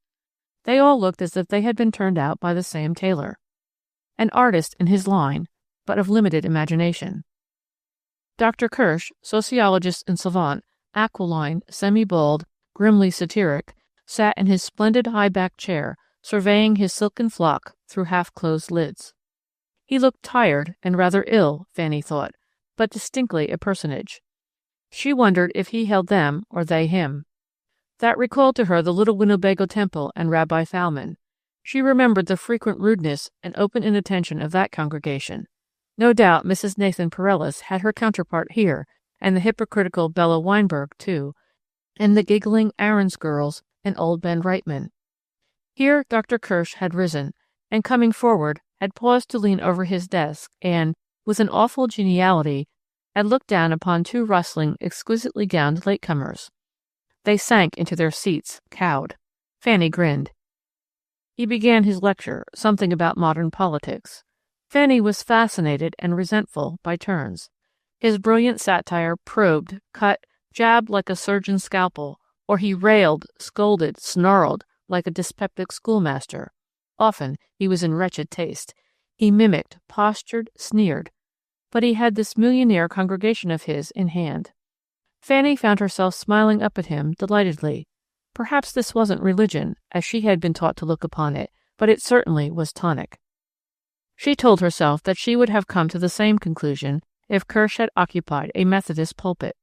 They all looked as if they had been turned out by the same tailor. An artist in his line, but of limited imagination. Dr. Kirsch, sociologist and savant, aquiline, semi-bald, grimly satiric, sat in his splendid high-backed chair, surveying his silken flock through half-closed lids. He looked tired and rather ill, Fanny thought, but distinctly a personage. She wondered if he held them or they him. That recalled to her the little Winnebago Temple and Rabbi Thalmann. She remembered the frequent rudeness and open inattention of that congregation. No doubt Mrs. Nathan Perellis had her counterpart here, and the hypocritical Bella Weinberg, too, and the giggling Aaron's girls and old Ben Reitman. Here Dr. Kirsch had risen, and coming forward, had paused to lean over his desk and, with an awful geniality, had looked down upon two rustling, exquisitely gowned latecomers. They sank into their seats, cowed. Fanny grinned. He began his lecture, something about modern politics. Fanny was fascinated and resentful by turns. His brilliant satire probed, cut, jabbed like a surgeon's scalpel, or he railed, scolded, snarled like a dyspeptic schoolmaster. Often he was in wretched taste. He mimicked, postured, sneered. But he had this millionaire congregation of his in hand. Fanny found herself smiling up at him delightedly. Perhaps this wasn't religion, as she had been taught to look upon it, but it certainly was tonic. She told herself that she would have come to the same conclusion if Kirsch had occupied a Methodist pulpit.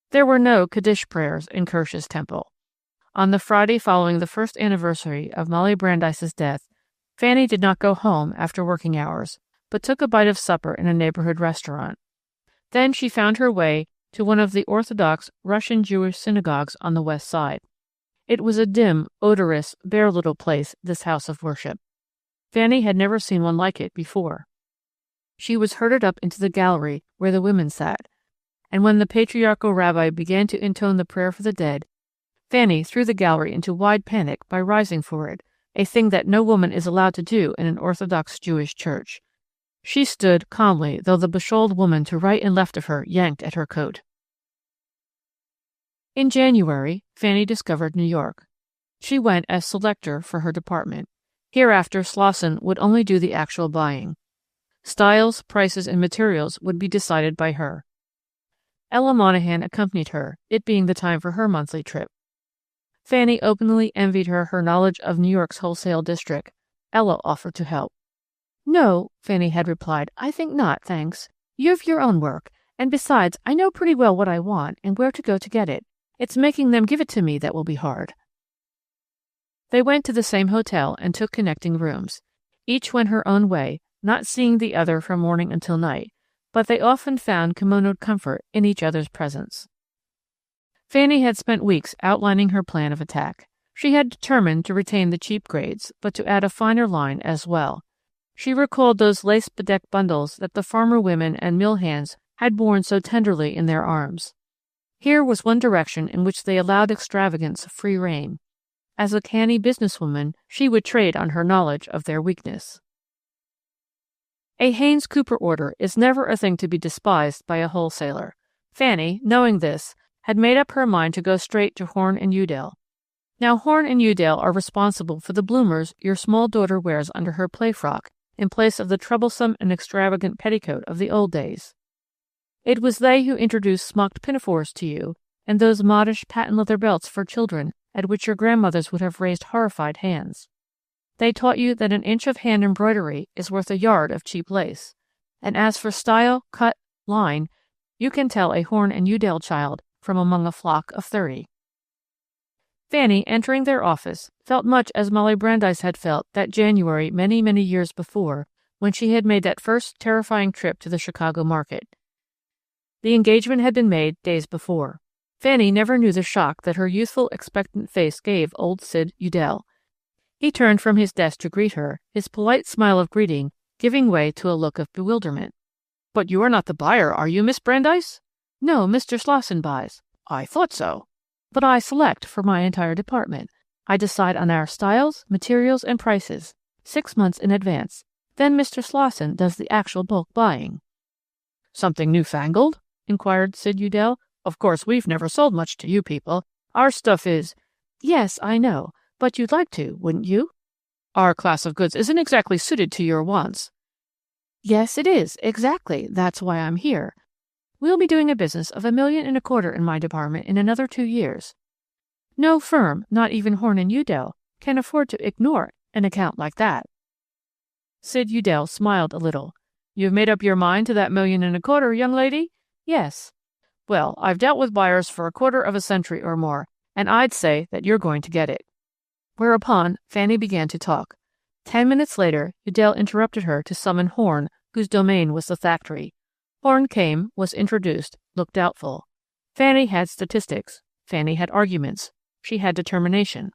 There were no Kaddish prayers in Kirsch's temple. On the Friday following the first anniversary of Molly Brandeis's death, Fanny did not go home after working hours, but took a bite of supper in a neighborhood restaurant. Then she found her way to one of the Orthodox Russian Jewish synagogues on the west side. It was a dim, odorous, bare little place, this house of worship. Fanny had never seen one like it before. She was herded up into the gallery where the women sat, and when the patriarchal rabbi began to intone the prayer for the dead, Fanny threw the gallery into wide panic by rising for it, a thing that no woman is allowed to do in an Orthodox Jewish church. She stood calmly, though the beshawled woman to right and left of her yanked at her coat. In January, Fanny discovered New York. She went as selector for her department. Hereafter, Slauson would only do the actual buying. Styles, prices, and materials would be decided by her. Ella Monahan accompanied her, it being the time for her monthly trip. Fanny openly envied her knowledge of New York's wholesale district. Ella offered to help. "No," Fanny had replied, "I think not, thanks. You've your own work, and besides, I know pretty well what I want and where to go to get it. It's making them give it to me that will be hard." They went to the same hotel and took connecting rooms. Each went her own way, not seeing the other from morning until night, but they often found kimonoed comfort in each other's presence. Fanny had spent weeks outlining her plan of attack. She had determined to retain the cheap grades, but to add a finer line as well. She recalled those lace-bedecked bundles that the farmer women and mill hands had borne so tenderly in their arms. Here was one direction in which they allowed extravagance free rein. As a canny businesswoman, she would trade on her knowledge of their weakness. A Haynes Cooper order is never a thing to be despised by a wholesaler. Fanny, knowing this, had made up her mind to go straight to Horn and Udell. Now Horn and Udell are responsible for the bloomers your small daughter wears under her play frock, in place of the troublesome and extravagant petticoat of the old days. It was they who introduced smocked pinafores to you, and those modish patent leather belts for children at which your grandmothers would have raised horrified hands. They taught you that an inch of hand embroidery is worth a yard of cheap lace. And as for style, cut, line, you can tell a Horn and Udell child from among a flock of 30. Fanny, entering their office, felt much as Molly Brandeis had felt that January many, many years before, when she had made that first terrifying trip to the Chicago market. The engagement had been made days before. Fanny never knew the shock that her youthful, expectant face gave old Sid Udell. He turned from his desk to greet her, his polite smile of greeting giving way to a look of bewilderment. "But you are not the buyer, are you, Miss Brandeis?" "No, Mr. Slosson buys." "I thought so." "But I select for my entire department. I decide on our styles, materials, and prices 6 months in advance. Then Mr. Slosson does the actual bulk buying." "Something newfangled?" inquired Sid Udell. "Of course, we've never sold much to you people. Our stuff is—" "Yes, I know, but you'd like to, wouldn't you?" "Our class of goods isn't exactly suited to your wants." "Yes, it is, exactly. That's why I'm here. We'll be doing a business of $1.25 million in my department in another 2 years. No firm, not even Horn and Udell, can afford to ignore an account like that." Sid Udell smiled a little. "You've made up your mind to that $1.25 million, young lady?" "Yes." "Well, I've dealt with buyers for a quarter of a century or more, and I'd say that you're going to get it." Whereupon Fanny began to talk. 10 minutes later, Udell interrupted her to summon Horn, whose domain was the factory. Horn came, was introduced, looked doubtful. Fanny had statistics. Fanny had arguments. She had determination.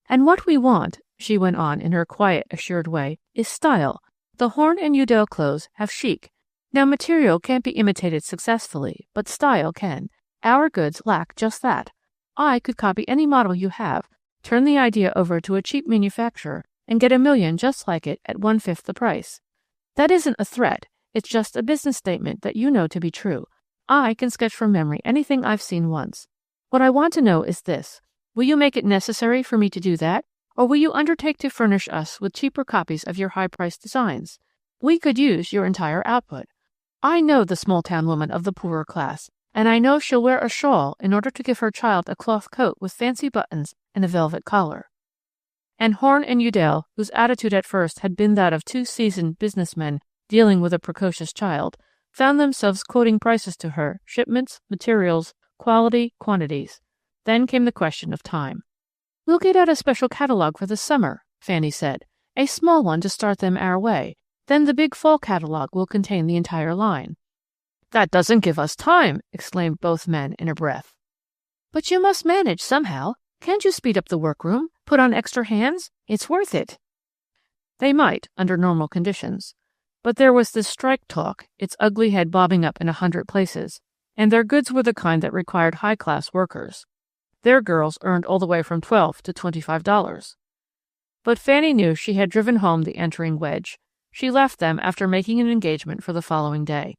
"And what we want," she went on in her quiet, assured way, "is style. The Horn and Udell clothes have chic. Now, material can't be imitated successfully, but style can. Our goods lack just that. I could copy any model you have, turn the idea over to a cheap manufacturer, and get $1 million just like it at 1/5 the price. That isn't a threat. It's just a business statement that you know to be true. I can sketch from memory anything I've seen once. What I want to know is this. Will you make it necessary for me to do that, or will you undertake to furnish us with cheaper copies of your high-priced designs? We could use your entire output. I know the small-town woman of the poorer class, and I know she'll wear a shawl in order to give her child a cloth coat with fancy buttons and a velvet collar." And Horn and Udell, whose attitude at first had been that of 2 seasoned businessmen dealing with a precocious child, found themselves quoting prices to her, shipments, materials, quality, quantities. Then came the question of time. "We'll get out a special catalog for the summer," Fanny said. "A small one to start them our way. Then the big fall catalog will contain the entire line." "That doesn't give us time!" exclaimed both men in a breath. "But you must manage somehow. Can't you speed up the workroom? Put on extra hands? It's worth it." They might, under normal conditions. But there was this strike talk, its ugly head bobbing up in 100 places, and their goods were the kind that required high-class workers. Their girls earned all the way from $12 to $25. But Fanny knew she had driven home the entering wedge. She left them after making an engagement for the following day.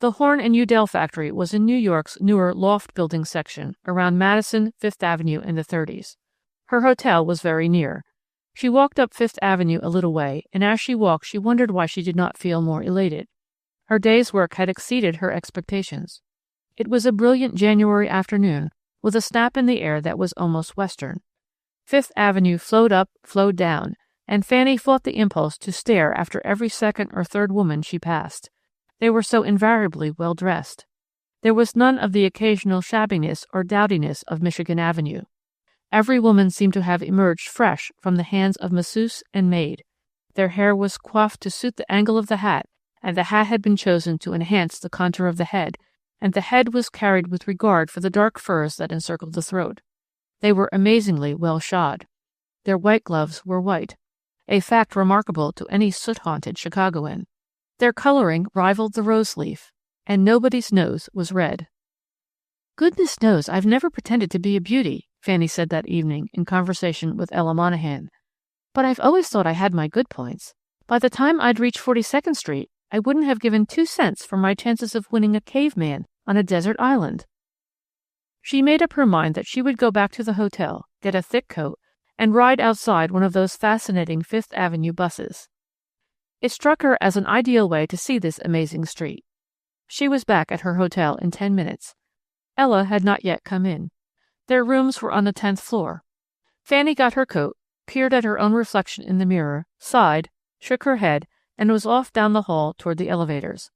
The Horn and Udell factory was in New York's newer loft building section, around Madison, Fifth Avenue in the 30s. Her hotel was very near. She walked up Fifth Avenue a little way, and as she walked she wondered why she did not feel more elated. Her day's work had exceeded her expectations. It was a brilliant January afternoon, with a snap in the air that was almost western. Fifth Avenue flowed up, flowed down, and Fanny fought the impulse to stare after every second or third woman she passed. They were so invariably well dressed. There was none of the occasional shabbiness or dowdiness of Michigan Avenue. Every woman seemed to have emerged fresh from the hands of masseuse and maid. Their hair was coiffed to suit the angle of the hat, and the hat had been chosen to enhance the contour of the head, and the head was carried with regard for the dark furs that encircled the throat. They were amazingly well shod. Their white gloves were white, a fact remarkable to any soot-haunted Chicagoan. Their coloring rivaled the rose leaf, and nobody's nose was red. "Goodness knows I've never pretended to be a beauty," Fanny said that evening in conversation with Ella Monahan. "But I've always thought I had my good points. By the time I'd reached 42nd Street, I wouldn't have given 2 cents for my chances of winning a caveman on a desert island." She made up her mind that she would go back to the hotel, get a thick coat, and ride outside one of those fascinating Fifth Avenue buses. It struck her as an ideal way to see this amazing street. She was back at her hotel in 10 minutes. Ella had not yet come in. Their rooms were on the 10th floor. Fanny got her coat, peered at her own reflection in the mirror, sighed, shook her head, and was off down the hall toward the elevators.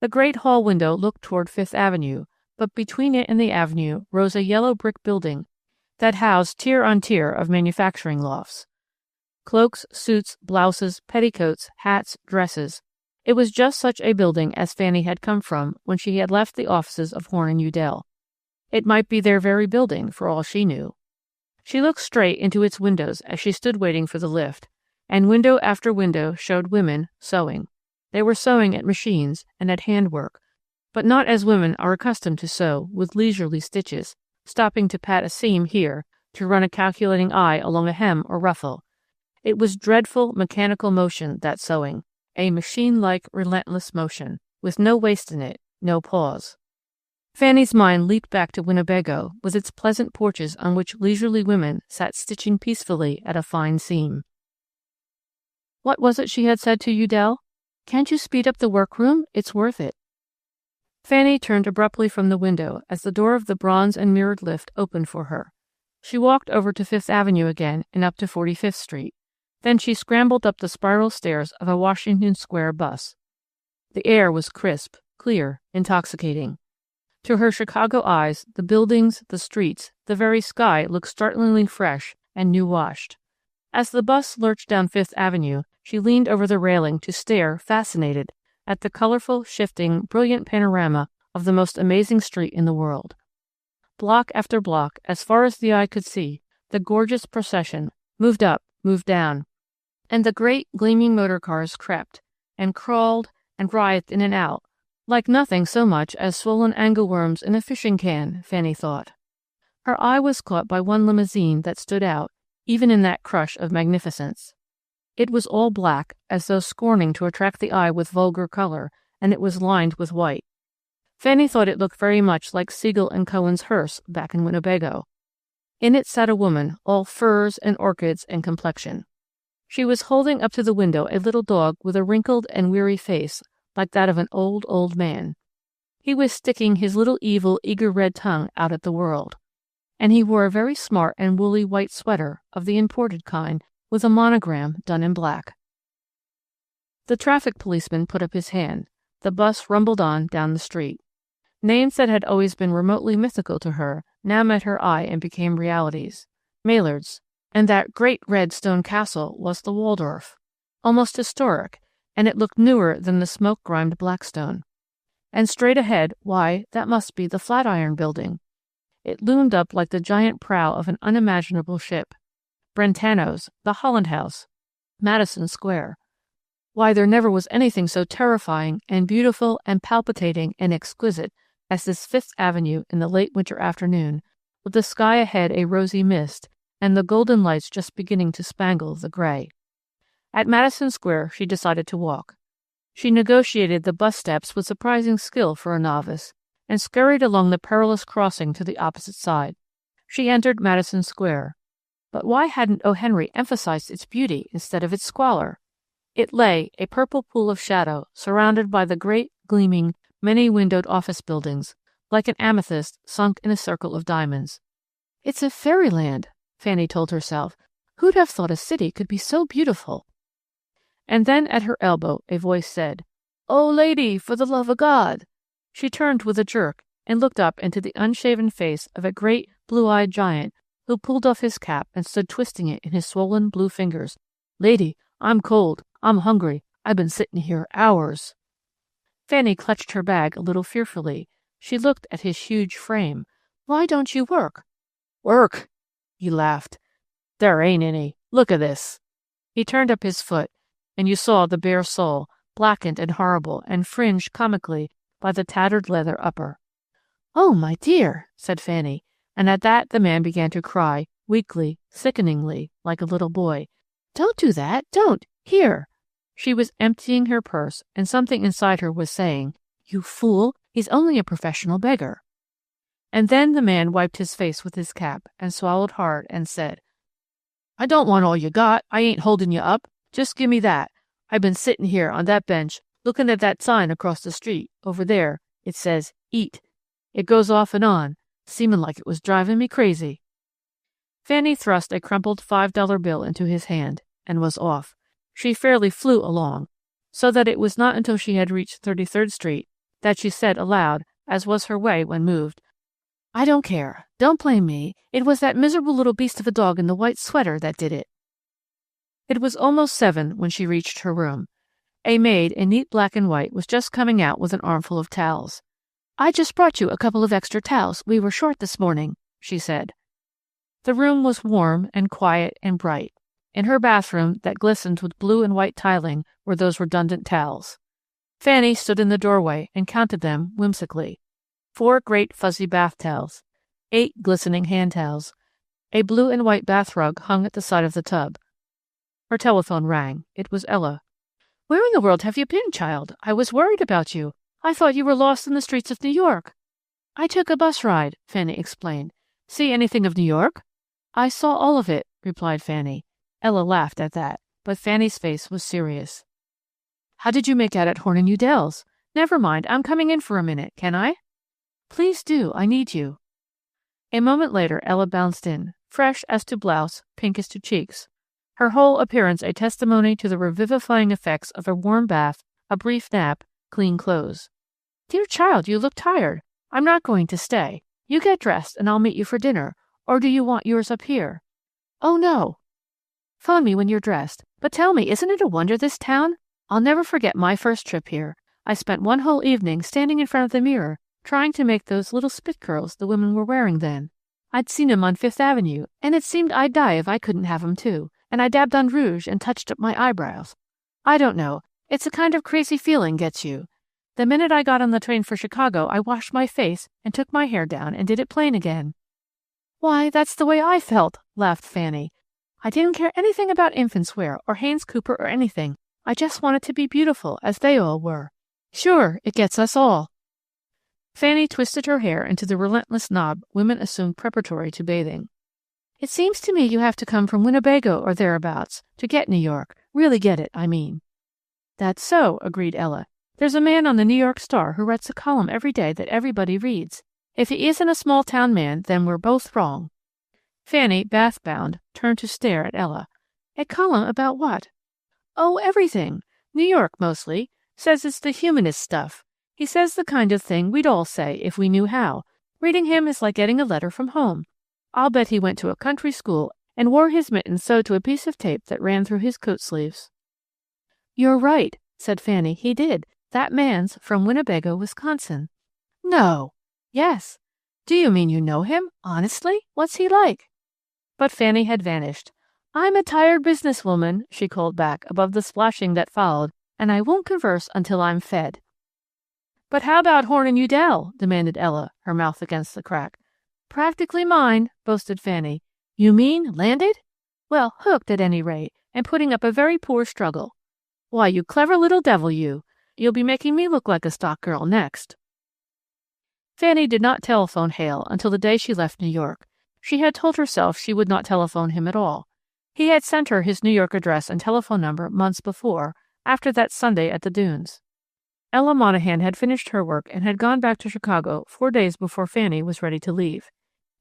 The great hall window looked toward Fifth Avenue, but between it and the avenue rose a yellow brick building that housed tier on tier of manufacturing lofts. Cloaks, suits, blouses, petticoats, hats, dresses. It was just such a building as Fanny had come from when she had left the offices of Horn and Udell. It might be their very building, for all she knew. She looked straight into its windows as she stood waiting for the lift, and window after window showed women sewing. They were sewing at machines and at handwork, but not as women are accustomed to sew, with leisurely stitches, stopping to pat a seam here, to run a calculating eye along a hem or ruffle. It was dreadful mechanical motion, that sewing, a machine-like relentless motion, with no waste in it, no pause. Fanny's mind leaped back to Winnebago, with its pleasant porches on which leisurely women sat stitching peacefully at a fine seam. What was it she had said to Udell? "Can't you speed up the workroom? It's worth it." Fanny turned abruptly from the window as the door of the bronze and mirrored lift opened for her. She walked over to Fifth Avenue again and up to 45th Street. Then she scrambled up the spiral stairs of a Washington Square bus. The air was crisp, clear, intoxicating. To her Chicago eyes, the buildings, the streets, the very sky looked startlingly fresh and new-washed. As the bus lurched down Fifth Avenue, she leaned over the railing to stare, fascinated, at the colorful, shifting, brilliant panorama of the most amazing street in the world. Block after block, as far as the eye could see, the gorgeous procession moved up, moved down, and the great gleaming motor cars crept and crawled and writhed in and out, like nothing so much as swollen angleworms in a fishing can, Fanny thought. Her eye was caught by one limousine that stood out, even in that crush of magnificence. It was all black, as though scorning to attract the eye with vulgar color, and it was lined with white. Fanny thought it looked very much like Siegel and Cohen's hearse back in Winnebago. In it sat a woman, all furs and orchids and complexion. She was holding up to the window a little dog with a wrinkled and weary face, like that of an old, old man. He was sticking his little evil, eager red tongue out at the world. And he wore a very smart and woolly white sweater of the imported kind, with a monogram done in black. The traffic policeman put up his hand. The bus rumbled on down the street. Names that had always been remotely mythical to her now met her eye and became realities. Maillard's, and that great red stone castle was the Waldorf, almost historic, and it looked newer than the smoke-grimed Blackstone. And straight ahead, why, that must be the Flatiron Building. It loomed up like the giant prow of an unimaginable ship. Brentano's, the Holland House, Madison Square. Why, there never was anything so terrifying and beautiful and palpitating and exquisite as this Fifth Avenue in the late winter afternoon, with the sky ahead a rosy mist, and the golden lights just beginning to spangle the gray. At Madison Square she decided to walk. She negotiated the bus steps with surprising skill for a novice, and scurried along the perilous crossing to the opposite side. She entered Madison Square. But why hadn't O. Henry emphasized its beauty instead of its squalor? It lay, a purple pool of shadow, surrounded by the great, gleaming, many-windowed office buildings, like an amethyst sunk in a circle of diamonds. "It's a fairyland," Fanny told herself. "Who'd have thought a city could be so beautiful?" And then at her elbow a voice said, "Oh, lady, for the love of God!" She turned with a jerk and looked up into the unshaven face of a great, blue-eyed giant who pulled off his cap and stood twisting it in his swollen blue fingers. "Lady, I'm cold. I'm hungry. I've been sitting here hours." Fanny clutched her bag a little fearfully. She looked at his huge frame. "Why don't you work?" "Work?" He laughed. "There ain't any. Look at this." He turned up his foot, and you saw the bare sole, blackened and horrible, and fringed comically by the tattered leather upper. "Oh, my dear," said Fanny, and at that the man began to cry, weakly, sickeningly, like a little boy. "Don't do that. Don't. Here." She was emptying her purse, and something inside her was saying, "You fool, he's only a professional beggar." And then the man wiped his face with his cap and swallowed hard and said, "I don't want all you got. I ain't holding you up. Just give me that. I've been sitting here on that bench looking at that sign across the street. Over there, it says, 'Eat.' It goes off and on, seeming like it was driving me crazy." Fanny thrust a crumpled $5 bill into his hand and was off. She fairly flew along, so that it was not until she had reached 33rd Street that she said aloud, as was her way when moved, "I don't care. Don't blame me. It was that miserable little beast of a dog in the white sweater that did it." It was almost 7 when she reached her room. A maid in neat black and white was just coming out with an armful of towels. "I just brought you a couple of extra towels. We were short this morning," she said. The room was warm and quiet and bright. In her bathroom that glistened with blue and white tiling were those redundant towels. Fanny stood in the doorway and counted them whimsically. 4 great fuzzy bath towels, 8 glistening hand towels. A blue and white bath rug hung at the side of the tub. Her telephone rang. It was Ella. "Where in the world have you been, child? I was worried about you. I thought you were lost in the streets of New York." "I took a bus ride," Fanny explained. "See anything of New York?" "I saw all of it," replied Fanny. Ella laughed at that, but Fanny's face was serious. "How did you make out at Horn & Udell's? Never mind, I'm coming in for a minute. Can I?" "Please do. I need you." A moment later Ella bounced in, fresh as to blouse, pink as to cheeks. Her whole appearance a testimony to the revivifying effects of a warm bath, a brief nap, clean clothes. "Dear child, you look tired. I'm not going to stay. You get dressed and I'll meet you for dinner. Or do you want yours up here?" "Oh, no." "Phone me when you're dressed. But tell me, isn't it a wonder, this town? I'll never forget my first trip here. I spent one whole evening standing in front of the mirror, trying to make those little spit curls the women were wearing then. I'd seen 'em on Fifth Avenue, and it seemed I'd die if I couldn't have 'em too, and I dabbed on rouge and touched up my eyebrows. I don't know. It's a kind of crazy feeling gets you. The minute I got on the train for Chicago, I washed my face and took my hair down and did it plain again." "Why, that's the way I felt," laughed Fanny. "I didn't care anything about infants' wear or Haynes Cooper or anything. I just wanted to be beautiful, as they all were. Sure, it gets us all." Fanny twisted her hair into the relentless knob women assumed preparatory to bathing. "It seems to me you have to come from Winnebago or thereabouts to get New York. Really get it, I mean." "That's so," agreed Ella. "There's a man on the New York Star who writes a column every day that everybody reads. If he isn't a small-town man, then we're both wrong." Fanny, bath-bound, turned to stare at Ella. "A column about what?" "Oh, everything. New York, mostly. Says it's the humanist stuff. He says the kind of thing we'd all say if we knew how. Reading him is like getting a letter from home. I'll bet he went to a country school and wore his mittens sewed to a piece of tape that ran through his coat sleeves." "You're right," said Fanny. "He did. That man's from Winnebago, Wisconsin." "No." "Yes." "Do you mean you know him? Honestly? What's he like?" But Fanny had vanished. "I'm a tired businesswoman," she called back above the splashing that followed, "and I won't converse until I'm fed." "But how about Horn & Udell?" demanded Ella, her mouth against the crack. "Practically mine," boasted Fanny. "You mean landed?" "Well, hooked at any rate, and putting up a very poor struggle." "Why, you clever little devil, you. You'll be making me look like a stock girl next." Fanny did not telephone Hale until the day she left New York. She had told herself she would not telephone him at all. He had sent her his New York address and telephone number months before, after that Sunday at the Dunes. Ella Monahan had finished her work and had gone back to Chicago 4 days before Fanny was ready to leave.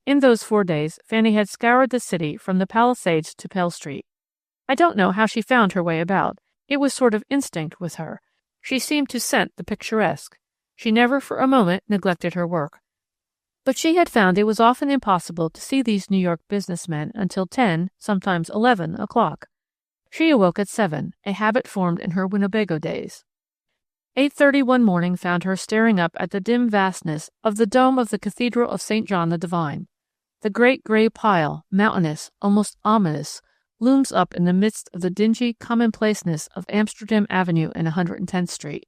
In those 4 days, Fanny had scoured the city from the Palisades to Pell Street. I don't know how she found her way about. It was sort of instinct with her. She seemed to scent the picturesque. She never for a moment neglected her work. But she had found it was often impossible to see these New York businessmen until 10, sometimes 11 o'clock. She awoke at 7, a habit formed in her Winnebago days. 8:30 one morning found her staring up at the dim vastness of the dome of the Cathedral of St. John the Divine. The great gray pile, mountainous, almost ominous, looms up in the midst of the dingy commonplaceness of Amsterdam Avenue and 110th Street.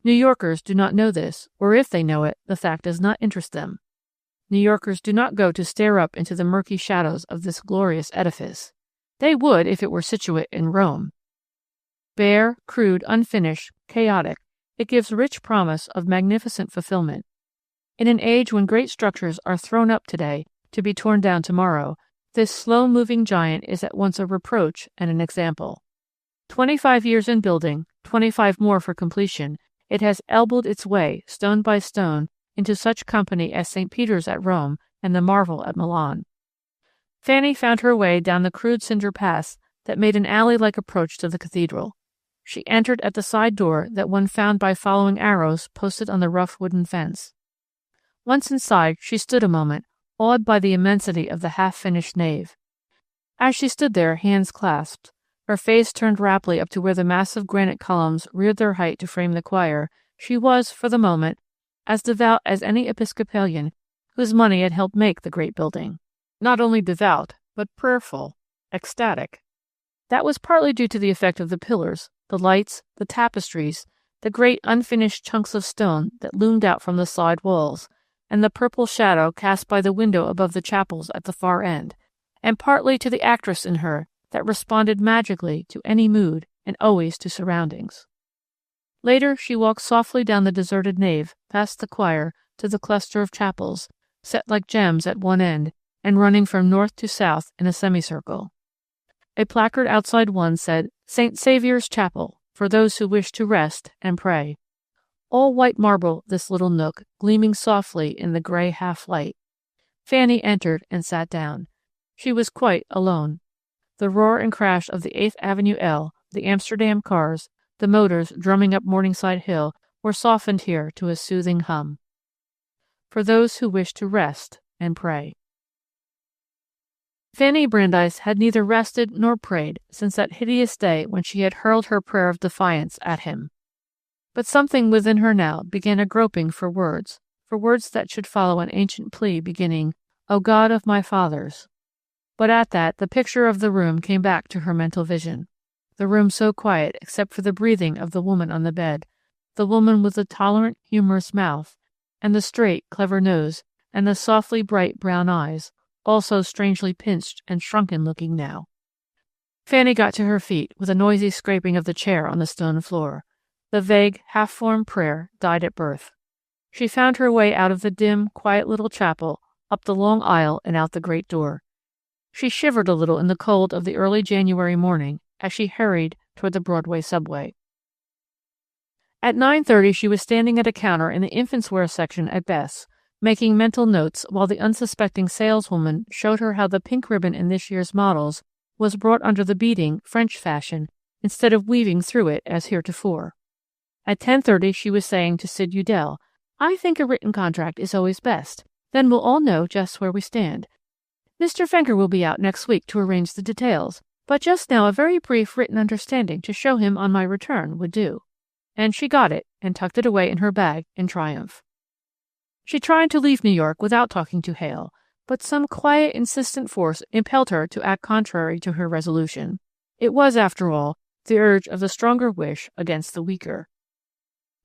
New Yorkers do not know this, or if they know it, the fact does not interest them. New Yorkers do not go to stare up into the murky shadows of this glorious edifice. They would if it were situate in Rome. Bare, crude, unfinished, chaotic, it gives rich promise of magnificent fulfillment. In an age when great structures are thrown up today to be torn down tomorrow, this slow-moving giant is at once a reproach and an example. 25 years in building, 25 more for completion, it has elbowed its way, stone by stone, into such company as St. Peter's at Rome and the Marvel at Milan. Fanny found her way down the crude cinder paths that made an alley-like approach to the cathedral. She entered at the side door that one found by following arrows posted on the rough wooden fence. Once inside, she stood a moment, awed by the immensity of the half-finished nave. As she stood there, hands clasped, her face turned raptly up to where the massive granite columns reared their height to frame the choir, she was, for the moment, as devout as any Episcopalian whose money had helped make the great building. Not only devout, but prayerful, ecstatic. That was partly due to the effect of the pillars, the lights, the tapestries, the great unfinished chunks of stone that loomed out from the side walls, and the purple shadow cast by the window above the chapels at the far end, and partly to the actress in her that responded magically to any mood and always to surroundings. Later, she walked softly down the deserted nave, past the choir, to the cluster of chapels, set like gems at one end, and running from north to south in a semicircle. A placard outside one said, St. Saviour's Chapel, for those who wish to rest and pray. All white marble, this little nook, gleaming softly in the gray half-light. Fanny entered and sat down. She was quite alone. The roar and crash of the 8th Avenue L, the Amsterdam cars, the motors drumming up Morningside Hill were softened here to a soothing hum. For those who wish to rest and pray. Fanny Brandeis had neither rested nor prayed since that hideous day when she had hurled her prayer of defiance at him. But something within her now began a groping for words that should follow an ancient plea beginning, O God of my fathers. But at that, the picture of the room came back to her mental vision. The room so quiet except for the breathing of the woman on the bed, the woman with the tolerant, humorous mouth, and the straight, clever nose, and the softly bright brown eyes, also strangely pinched and shrunken-looking now. Fanny got to her feet with a noisy scraping of the chair on the stone floor. The vague, half-formed prayer died at birth. She found her way out of the dim, quiet little chapel, up the long aisle and out the great door. She shivered a little in the cold of the early January morning as she hurried toward the Broadway subway. At 9:30 she was standing at a counter in the infants' wear section at Beth's, making mental notes while the unsuspecting saleswoman showed her how the pink ribbon in this year's models was brought under the beading, French fashion, instead of weaving through it as heretofore. At 10:30 she was saying to Sid Udell, I think a written contract is always best. Then we'll all know just where we stand. Mr. Fenker will be out next week to arrange the details, but just now a very brief written understanding to show him on my return would do. And she got it and tucked it away in her bag in triumph. She tried to leave New York without talking to Hale, but some quiet, insistent force impelled her to act contrary to her resolution. It was, after all, the urge of the stronger wish against the weaker.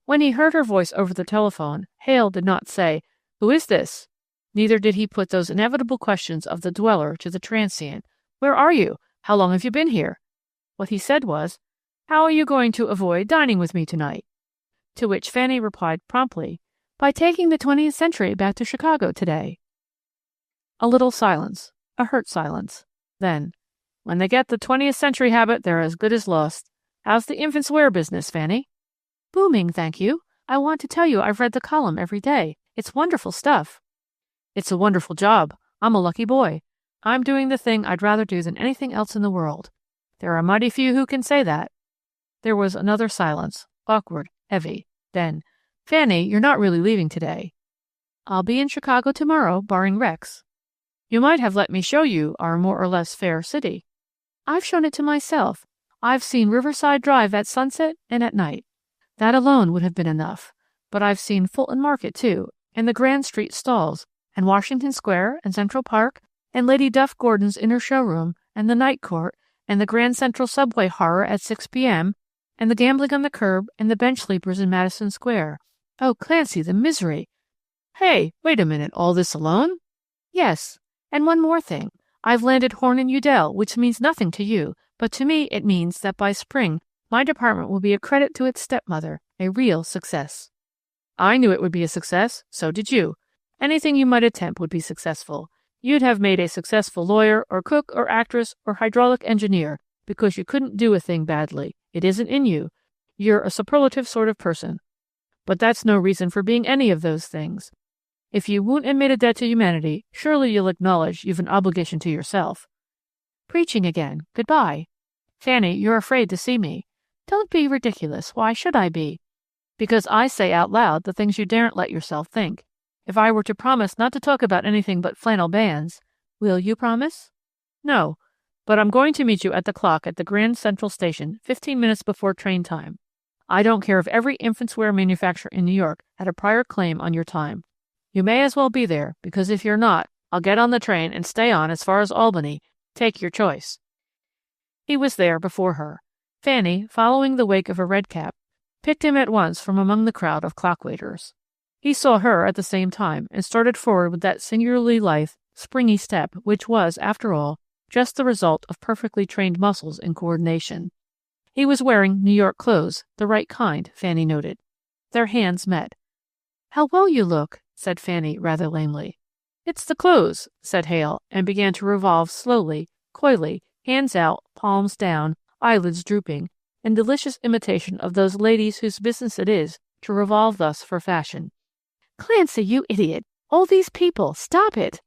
When he heard her voice over the telephone, Hale did not say, Who is this? Neither did he put those inevitable questions of the dweller to the transient. Where are you? How long have you been here? What he said was, How are you going to avoid dining with me tonight? To which Fanny replied promptly, By taking the 20th Century back to Chicago today. A little silence, a hurt silence. Then, When they get the 20th Century habit, they're as good as lost. How's the infants' wear business, Fanny? Booming, thank you. I want to tell you I've read the column every day. It's wonderful stuff. It's a wonderful job. I'm a lucky boy. I'm doing the thing I'd rather do than anything else in the world. There are mighty few who can say that. There was another silence, awkward, heavy. Then, Fanny, you're not really leaving today. I'll be in Chicago tomorrow, barring wrecks. You might have let me show you our more or less fair city. I've shown it to myself. I've seen Riverside Drive at sunset and at night. That alone would have been enough. But I've seen Fulton Market, too, and the Grand Street stalls, and Washington Square, and Central Park, and Lady Duff Gordon's inner showroom, and the Night Court, and the Grand Central Subway horror at 6 p.m., and the gambling on the curb, and the bench sleepers in Madison Square. Oh, Clancy, the misery! Hey, wait a minute, all this alone? Yes, and one more thing. I've landed Horn and Udell, which means nothing to you, but to me it means that by spring my department will be a credit to its stepmother, a real success. I knew it would be a success, so did you. Anything you might attempt would be successful. You'd have made a successful lawyer or cook or actress or hydraulic engineer because you couldn't do a thing badly. It isn't in you. You're a superlative sort of person. But that's no reason for being any of those things. If you won't admit a debt to humanity, surely you'll acknowledge you've an obligation to yourself. Preaching again. Goodbye. Fanny, you're afraid to see me. Don't be ridiculous. Why should I be? Because I say out loud the things you daren't let yourself think. If I were to promise not to talk about anything but flannel bands, will you promise? No, but I'm going to meet you at the clock at the Grand Central Station 15 minutes before train time. I don't care if every infants' wear manufacturer in New York had a prior claim on your time. You may as well be there, because if you're not, I'll get on the train and stay on as far as Albany. Take your choice. He was there before her. Fanny, following the wake of a redcap, picked him at once from among the crowd of clock waiters. He saw her at the same time and started forward with that singularly lithe, springy step which was, after all, just the result of perfectly trained muscles in coordination. He was wearing New York clothes, the right kind, Fanny noted. Their hands met. "How well you look," said Fanny rather lamely. "It's the clothes," said Hale, and began to revolve slowly, coyly, hands out, palms down, eyelids drooping, in delicious imitation of those ladies whose business it is to revolve thus for fashion. "Clancy, you idiot! All these people! Stop it!"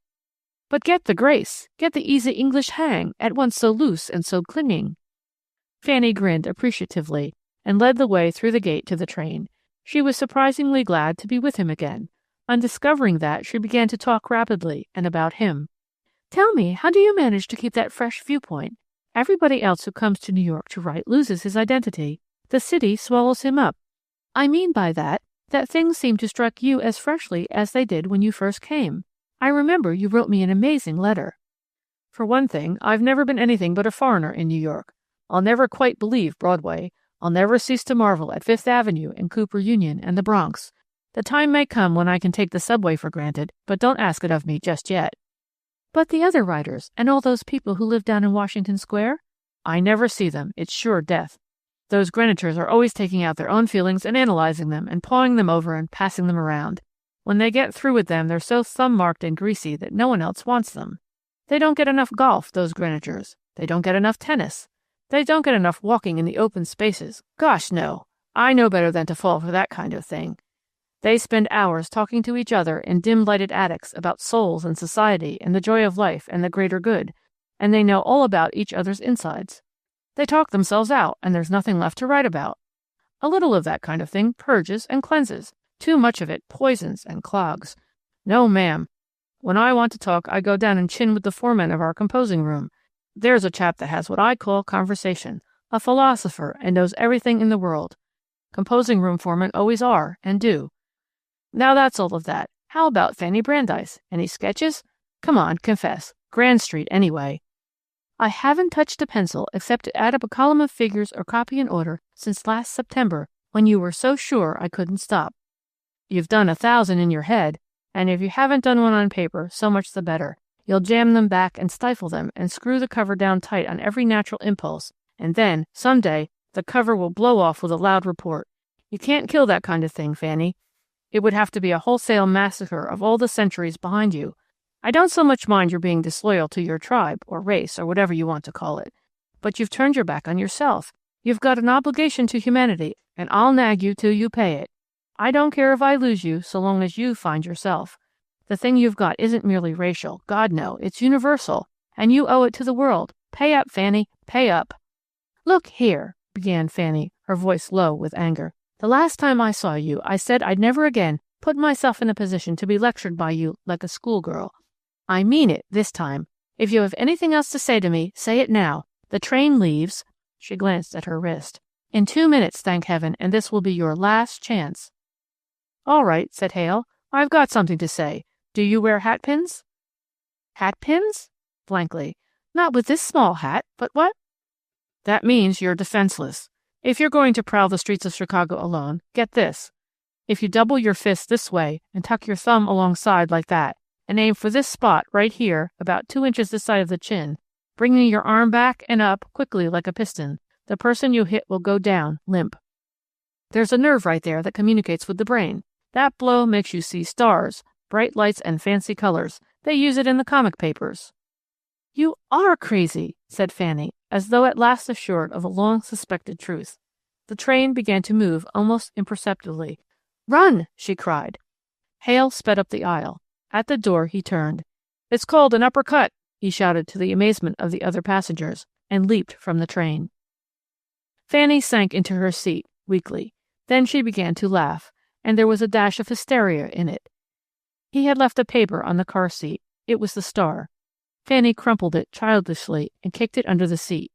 "But get the grace, get the easy English hang, at once so loose and so clinging." Fanny grinned appreciatively and led the way through the gate to the train. She was surprisingly glad to be with him again. On discovering that, she began to talk rapidly and about him. "Tell me, how do you manage to keep that fresh viewpoint? Everybody else who comes to New York to write loses his identity. The city swallows him up. I mean by that things seem to strike you as freshly as they did when you first came. I remember you wrote me an amazing letter." "For one thing, I've never been anything but a foreigner in New York. I'll never quite believe Broadway. I'll never cease to marvel at Fifth Avenue and Cooper Union and the Bronx. The time may come when I can take the subway for granted, but don't ask it of me just yet." "But the other writers, and all those people who live down in Washington Square?" "I never see them. It's sure death. Those Greenwichers are always taking out their own feelings and analyzing them and pawing them over and passing them around. When they get through with them, they're so thumb-marked and greasy that no one else wants them. They don't get enough golf, those Greenwichers. They don't get enough tennis. They don't get enough walking in the open spaces. Gosh, no. I know better than to fall for that kind of thing. They spend hours talking to each other in dim-lighted attics about souls and society and the joy of life and the greater good, and they know all about each other's insides. They talk themselves out, and there's nothing left to write about. A little of that kind of thing purges and cleanses. Too much of it poisons and clogs. No, ma'am. When I want to talk, I go down and chin with the foreman of our composing room. There's a chap that has what I call conversation, a philosopher, and knows everything in the world. Composing room foremen always are, and do. Now that's all of that. How about Fanny Brandeis? Any sketches? Come on, confess. Grand Street, anyway." "I haven't touched a pencil except to add up a column of figures or copy an order since last September, when you were so sure I couldn't stop." "You've done 1,000 in your head, and if you haven't done one on paper, so much the better. You'll jam them back and stifle them and screw the cover down tight on every natural impulse, and then, some day, the cover will blow off with a loud report. You can't kill that kind of thing, Fanny. It would have to be a wholesale massacre of all the centuries behind you. I don't so much mind your being disloyal to your tribe, or race, or whatever you want to call it. But you've turned your back on yourself. You've got an obligation to humanity, and I'll nag you till you pay it. I don't care if I lose you, so long as you find yourself. The thing you've got isn't merely racial. God, no. It's universal. And you owe it to the world. Pay up, Fanny. Pay up." "Look here," began Fanny, her voice low with anger. "The last time I saw you, I said I'd never again put myself in a position to be lectured by you like a schoolgirl. I mean it this time. If you have anything else to say to me, say it now. The train leaves," she glanced at her wrist, "in 2 minutes, thank heaven, and this will be your last chance." "All right," said Hale. "I've got something to say. Do you wear hat pins?" "Hat pins?" blankly. "Not with this small hat, but what?" "That means you're defenseless. If you're going to prowl the streets of Chicago alone, get this. If you double your fist this way and tuck your thumb alongside like that, and aim for this spot right here, about 2 inches this side of the chin, bringing your arm back and up quickly like a piston, the person you hit will go down limp. There's a nerve right there that communicates with the brain. That blow makes you see stars, bright lights, and fancy colors. They use it in the comic papers." "You are crazy," said Fanny, as though at last assured of a long-suspected truth. The train began to move almost imperceptibly. "Run!" she cried. Hale sped up the aisle. At the door, he turned. "It's called an uppercut," he shouted to the amazement of the other passengers, and leaped from the train. Fanny sank into her seat, weakly. Then she began to laugh, and there was a dash of hysteria in it. He had left a paper on the car seat. It was the Star. Fanny crumpled it childishly and kicked it under the seat.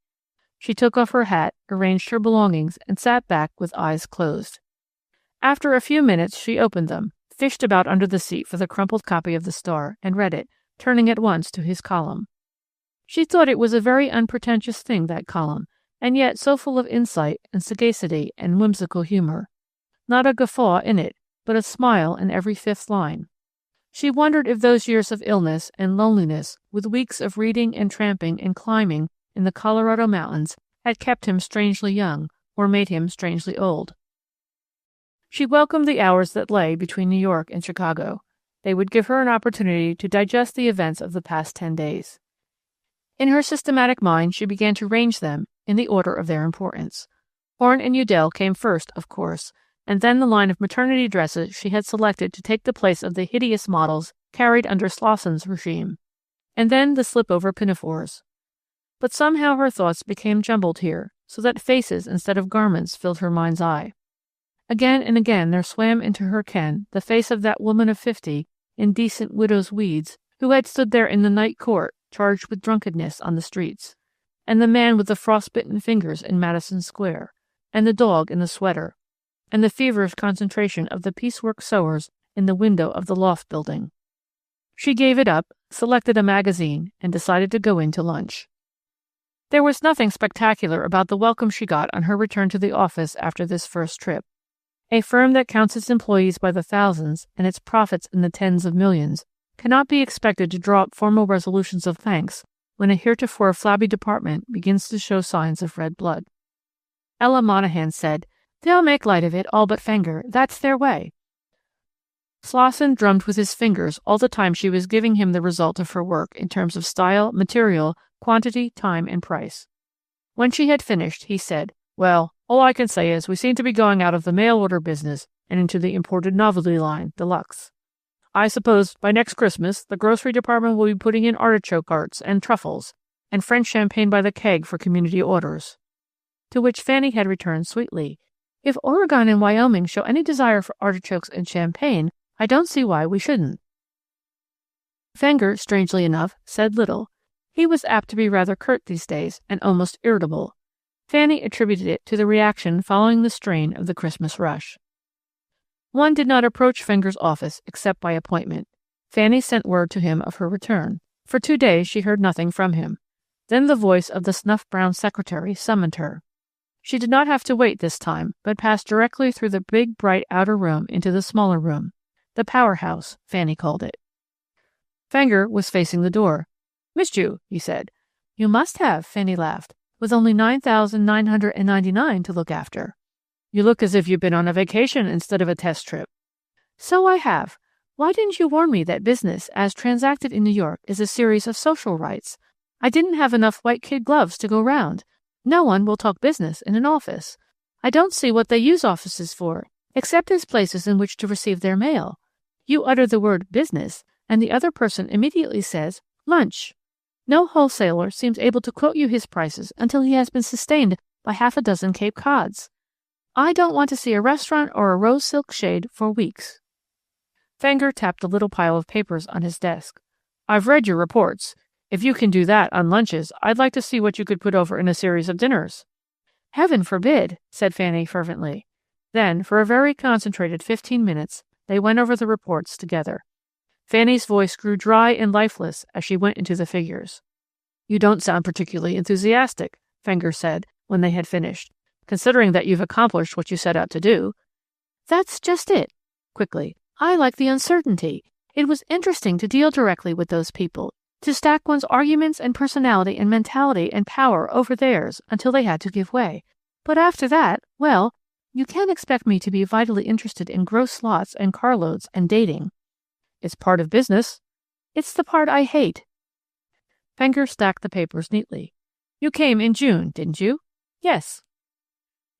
She took off her hat, arranged her belongings, and sat back with eyes closed. After a few minutes, she opened them, fished about under the seat for the crumpled copy of the Star, and read it, turning at once to his column. She thought it was a very unpretentious thing, that column, and yet so full of insight and sagacity and whimsical humor. Not a guffaw in it, but a smile in every fifth line. She wondered if those years of illness and loneliness, with weeks of reading and tramping and climbing in the Colorado mountains, had kept him strangely young, or made him strangely old. She welcomed the hours that lay between New York and Chicago. They would give her an opportunity to digest the events of the past 10 days. In her systematic mind, she began to range them in the order of their importance. Horn and Udell came first, of course, and then the line of maternity dresses she had selected to take the place of the hideous models carried under Slosson's regime, and then the slip-over pinafores. But somehow her thoughts became jumbled here, so that faces instead of garments filled her mind's eye. Again and again there swam into her ken the face of that woman of 50, in decent widow's weeds, who had stood there in the night court, charged with drunkenness on the streets, and the man with the frostbitten fingers in Madison Square, and the dog in the sweater, and the feverish concentration of the piecework sewers in the window of the loft building. She gave it up, selected a magazine, and decided to go in to lunch. There was nothing spectacular about the welcome she got on her return to the office after this first trip. A firm that counts its employees by the thousands and its profits in the tens of millions cannot be expected to draw up formal resolutions of thanks when a heretofore flabby department begins to show signs of red blood. Ella Monahan said, "They'll make light of it, all but Fenger. That's their way." Slosson drummed with his fingers all the time she was giving him the result of her work in terms of style, material, quantity, time, and price. When she had finished, he said, "Well, all I can say is we seem to be going out of the mail-order business and into the imported novelty line, deluxe. I suppose by next Christmas the grocery department will be putting in artichoke hearts and truffles and French champagne by the keg for community orders." To which Fanny had returned sweetly, "If Oregon and Wyoming show any desire for artichokes and champagne, I don't see why we shouldn't." Fenger, strangely enough, said little. He was apt to be rather curt these days, and almost irritable. Fanny attributed it to the reaction following the strain of the Christmas rush. One did not approach Fenger's office except by appointment. Fanny sent word to him of her return. For 2 days she heard nothing from him. Then the voice of the snuff-brown secretary summoned her. She did not have to wait this time, but passed directly through the big, bright outer room into the smaller room. The powerhouse, Fanny called it. Fenger was facing the door. "Missed you," he said. "You must have," Fanny laughed, "with only 9,999 to look after." "You look as if you've been on a vacation instead of a test trip." "So I have. Why didn't you warn me that business, as transacted in New York, is a series of social rites? I didn't have enough white kid gloves to go round. No one will talk business in an office. I don't see what they use offices for, except as places in which to receive their mail. You utter the word business, and the other person immediately says lunch. No wholesaler seems able to quote you his prices until he has been sustained by half a dozen Cape Cods. I don't want to see a restaurant or a rose silk shade for weeks." Fenger tapped the little pile of papers on his desk. "I've read your reports. If you can do that on lunches, I'd like to see what you could put over in a series of dinners." "Heaven forbid," said Fanny fervently. Then, for a very concentrated 15 minutes, they went over the reports together. Fanny's voice grew dry and lifeless as she went into the figures. "You don't sound particularly enthusiastic," Fenger said, when they had finished, "considering that you've accomplished what you set out to do." "That's just it." Quickly, "I like the uncertainty. It was interesting to deal directly with those people, to stack one's arguments and personality and mentality and power over theirs until they had to give way. But after that, well, you can't expect me to be vitally interested in gross lots and carloads and dating." "It's part of business." "It's the part I hate." Fenger stacked the papers neatly. "You came in June, didn't you?" "Yes."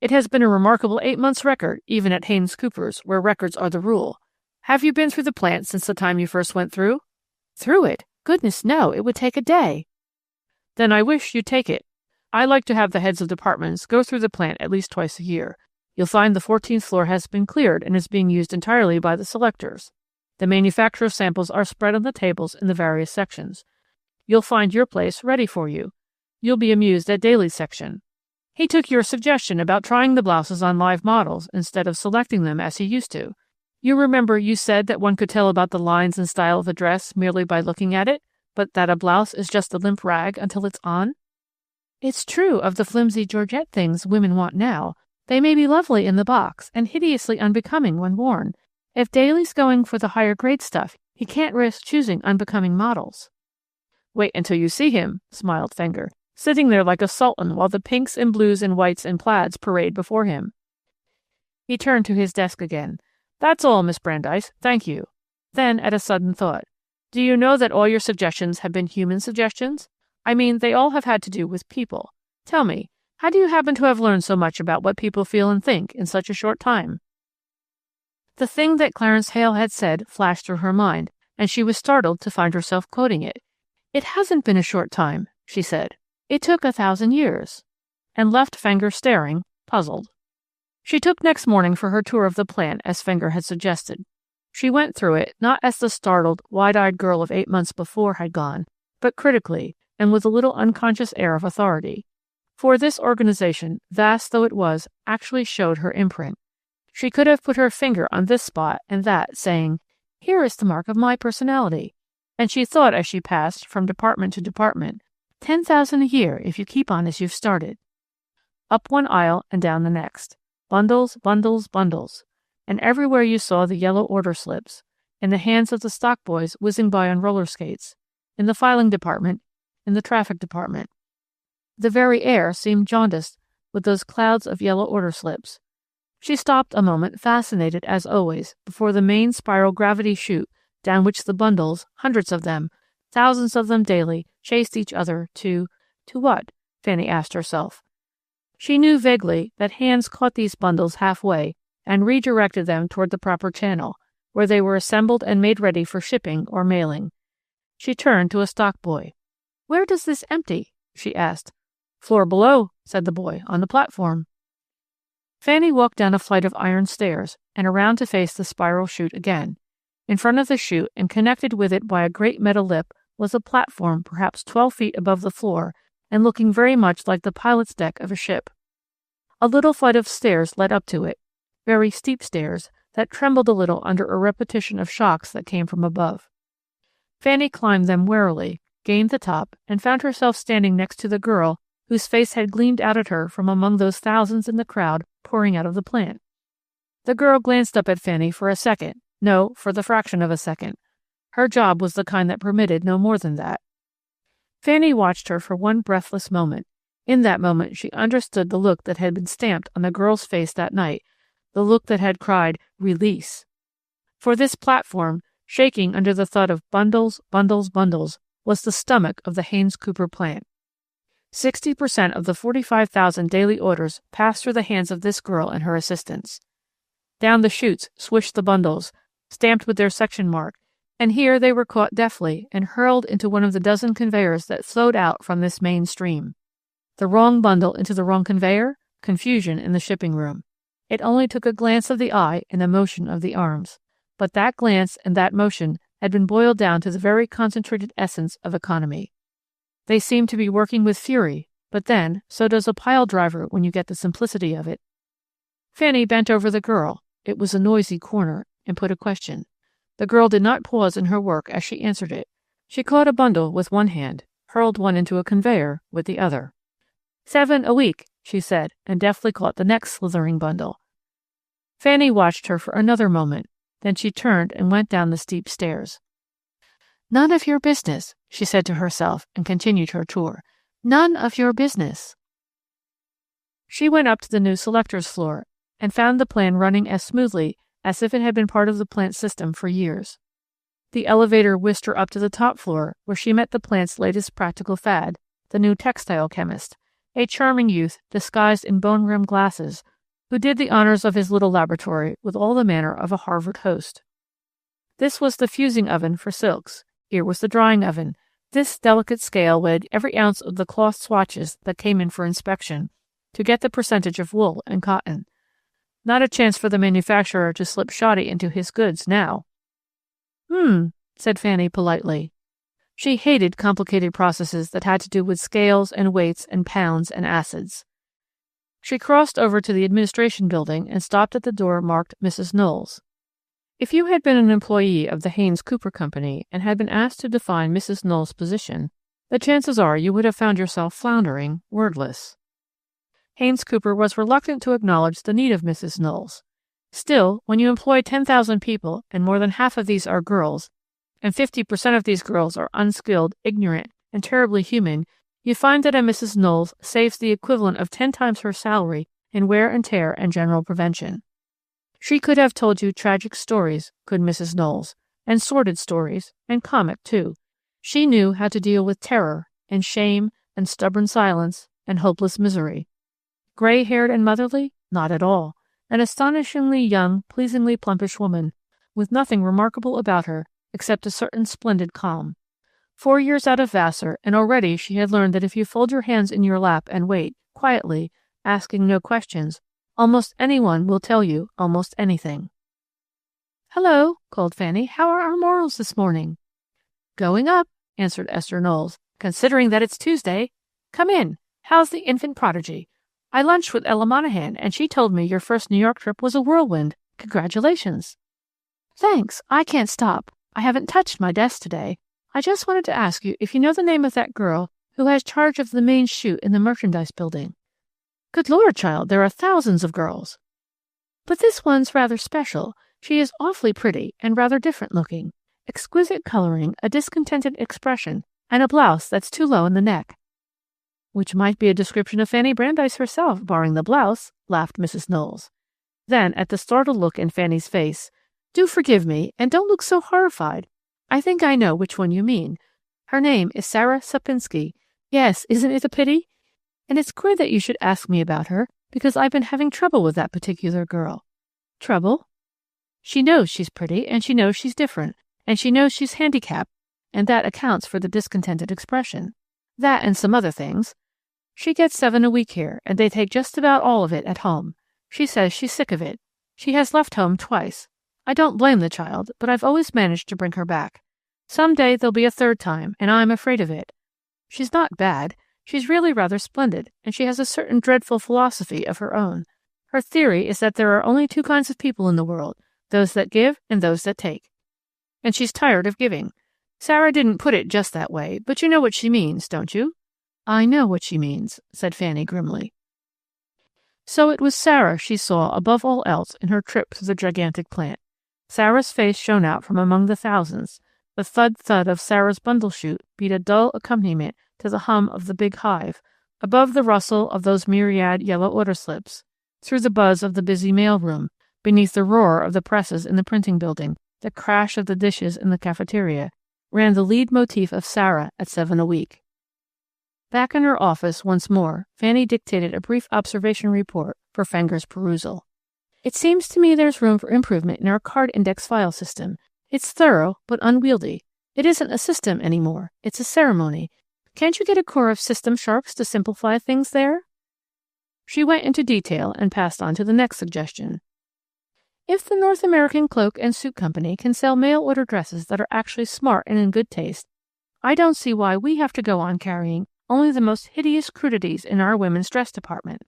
"It has been a remarkable 8 months' record, even at Haynes Cooper's, where records are the rule. Have you been through the plant since the time you first went through? Through it? Goodness, no, it would take a day. Then I wish you'd take it. I like to have the heads of departments go through the plant at least twice a year. You'll find the 14th floor has been cleared and is being used entirely by the selectors. The manufacturer's samples are spread on the tables in the various sections. You'll find your place ready for you. You'll be amused at Daly's section. He took your suggestion about trying the blouses on live models instead of selecting them as he used to. You remember you said that one could tell about the lines and style of a dress merely by looking at it, but that a blouse is just a limp rag until it's on? It's true of the flimsy Georgette things women want now. They may be lovely in the box and hideously unbecoming when worn. If Daly's going for the higher grade stuff, he can't risk choosing unbecoming models. Wait until you see him, smiled Fenger, sitting there like a sultan while the pinks and blues and whites and plaids parade before him. He turned to his desk again. That's all, Miss Brandeis. Thank you. Then, at a sudden thought, do you know that all your suggestions have been human suggestions? I mean, they all have had to do with people. Tell me, how do you happen to have learned so much about what people feel and think in such a short time? The thing that Clarence Hale had said flashed through her mind, and she was startled to find herself quoting it. It hasn't been a short time, she said. It took 1,000 years. And left Fenger staring, puzzled. She took next morning for her tour of the plant as Fenger had suggested. She went through it not as the startled, wide-eyed girl of 8 months before had gone, but critically and with a little unconscious air of authority. For this organization, vast though it was, actually showed her imprint. She could have put her finger on this spot and that, saying, "Here is the mark of my personality." And she thought as she passed from department to department, 10,000 a year if you keep on as you've started. Up one aisle and down the next. Bundles, bundles, bundles. And everywhere you saw the yellow order slips, in the hands of the stock boys whizzing by on roller skates, in the filing department, in the traffic department. The very air seemed jaundiced with those clouds of yellow order slips. She stopped a moment, fascinated as always, before the main spiral gravity chute down which the bundles, hundreds of them, thousands of them daily, chased each other to what? Fanny asked herself. She knew vaguely that hands caught these bundles halfway and redirected them toward the proper channel, where they were assembled and made ready for shipping or mailing. She turned to a stock boy. "Where does this empty?" she asked. "Floor below," said the boy, "on the platform." Fanny walked down a flight of iron stairs and around to face the spiral chute again. In front of the chute and connected with it by a great metal lip was a platform perhaps 12 feet above the floor and looking very much like the pilot's deck of a ship. A little flight of stairs led up to it, very steep stairs that trembled a little under a repetition of shocks that came from above. Fanny climbed them warily, gained the top, and found herself standing next to the girl whose face had gleamed out at her from among those thousands in the crowd pouring out of the plant. The girl glanced up at Fanny for a second. No, for the fraction of a second. Her job was the kind that permitted no more than that. Fanny watched her for one breathless moment. In that moment she understood the look that had been stamped on the girl's face that night, the look that had cried, "Release." For this platform, shaking under the thud of bundles, bundles, bundles, was the stomach of the Haynes Cooper plant. 60% of the 45,000 daily orders passed through the hands of this girl and her assistants. Down the chutes swished the bundles, stamped with their section mark, and here they were caught deftly and hurled into one of the dozen conveyors that flowed out from this main stream. The wrong bundle into the wrong conveyor? Confusion in the shipping room. It only took a glance of the eye and a motion of the arms. But that glance and that motion had been boiled down to the very concentrated essence of economy. They seemed to be working with fury, but then, so does a pile driver when you get the simplicity of it. Fanny bent over the girl, it was a noisy corner, and put a question. The girl did not pause in her work as she answered it. She caught a bundle with one hand, hurled one into a conveyor with the other. 7 a week, she said, and deftly caught the next slithering bundle. Fanny watched her for another moment, then she turned and went down the steep stairs. "None of your business," she said to herself, and continued her tour. "None of your business." She went up to the new selector's floor and found the plan running as smoothly as if it had been part of the plant system for years. The elevator whisked her up to the top floor, where she met the plant's latest practical fad, the new textile chemist, a charming youth disguised in bone-rimmed glasses, who did the honors of his little laboratory with all the manner of a Harvard host. This was the fusing oven for silks. Here was the drying oven. This delicate scale weighed every ounce of the cloth swatches that came in for inspection to get the percentage of wool and cotton. Not a chance for the manufacturer to slip shoddy into his goods now. Said Fanny politely. She hated complicated processes that had to do with scales and weights and pounds and acids. She crossed over to the administration building and stopped at the door marked Mrs. Knowles. If you had been an employee of the Haynes Cooper Company and had been asked to define Mrs. Knowles' position, the chances are you would have found yourself floundering, wordless. Haynes Cooper was reluctant to acknowledge the need of Mrs. Knowles. Still, when you employ 10,000 people and more than half of these are girls, and 50% of these girls are unskilled, ignorant, and terribly human, you find that a Mrs. Knowles saves the equivalent of 10 times her salary in wear and tear and general prevention. She could have told you tragic stories, could Mrs. Knowles, and sordid stories, and comic too. She knew how to deal with terror, and shame, and stubborn silence, and hopeless misery. Gray-haired and motherly? Not at all. An astonishingly young, pleasingly plumpish woman, with nothing remarkable about her except a certain splendid calm. 4 years out of Vassar, and already she had learned that if you fold your hands in your lap and wait, quietly, asking no questions, almost anyone will tell you almost anything. "Hello," called Fanny. "How are our morals this morning?" "Going up," answered Esther Knowles, "considering that it's Tuesday. Come in. How's the infant prodigy? I lunched with Ella Monahan, and she told me your first New York trip was a whirlwind. Congratulations." "Thanks. I can't stop. I haven't touched my desk today. I just wanted to ask you if you know the name of that girl who has charge of the main chute in the merchandise building." "Good Lord, child, there are thousands of girls." "But this one's rather special. She is awfully pretty and rather different looking. Exquisite coloring, a discontented expression, and a blouse that's too low in the neck." "Which might be a description of Fanny Brandeis herself, barring the blouse," laughed Mrs. Knowles. Then, at the startled look in Fanny's face, "Do forgive me, and don't look so horrified. I think I know which one you mean. Her name is Sarah Sapinski. Yes, isn't it a pity? And it's queer that you should ask me about her, because I've been having trouble with that particular girl." "Trouble?" "She knows she's pretty, and she knows she's different, and she knows she's handicapped, and that accounts for the discontented expression. That and some other things. She gets $7 a week here, and they take just about all of it at home. She says she's sick of it. She has left home twice. I don't blame the child, but I've always managed to bring her back. Some day there'll be a third time, and I'm afraid of it. She's not bad. She's really rather splendid, and she has a certain dreadful philosophy of her own. Her theory is that there are only two kinds of people in the world, those that give and those that take. And she's tired of giving. Sarah didn't put it just that way, but you know what she means, don't you?" "I know what she means," said Fanny grimly. So it was Sarah she saw above all else in her trip through the gigantic plant. Sarah's face shone out from among the thousands. The thud-thud of Sarah's bundle chute beat a dull accompaniment to the hum of the big hive, above the rustle of those myriad yellow order slips, through the buzz of the busy mail room, beneath the roar of the presses in the printing building, the crash of the dishes in the cafeteria, ran the lead motif of Sarah at $7 a week. Back in her office once more, Fanny dictated a brief observation report for Fenger's perusal. "It seems to me there's room for improvement in our card index file system. It's thorough, but unwieldy. It isn't a system anymore. It's a ceremony. Can't you get a corps of system sharks to simplify things there?" She went into detail and passed on to the next suggestion. "If the North American Cloak and Suit Company can sell mail-order dresses that are actually smart and in good taste, I don't see why we have to go on carrying only the most hideous crudities in our women's dress department.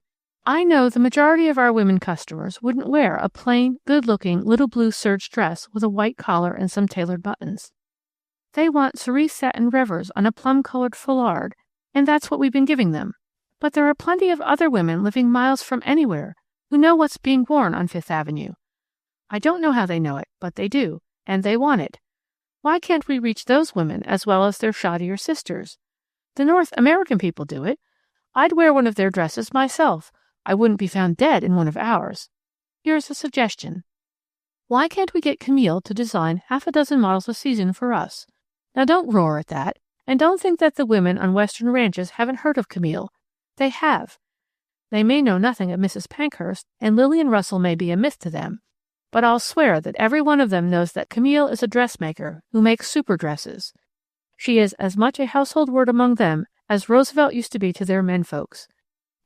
I know the majority of our women customers wouldn't wear a plain, good-looking little blue serge dress with a white collar and some tailored buttons. They want cerise satin revers on a plum-colored foulard, and that's what we've been giving them. But there are plenty of other women living miles from anywhere who know what's being worn on Fifth Avenue. I don't know how they know it, but they do, and they want it. Why can't we reach those women as well as their shoddier sisters? The North American people do it. I'd wear one of their dresses myself. I wouldn't be found dead in one of ours. Here's a suggestion. Why can't we get Camille to design half a dozen models a season for us? Now don't roar at that, and don't think that the women on Western ranches haven't heard of Camille. They have. They may know nothing of Mrs. Pankhurst, and Lillian Russell may be a myth to them. But I'll swear that every one of them knows that Camille is a dressmaker who makes super dresses. She is as much a household word among them as Roosevelt used to be to their menfolks.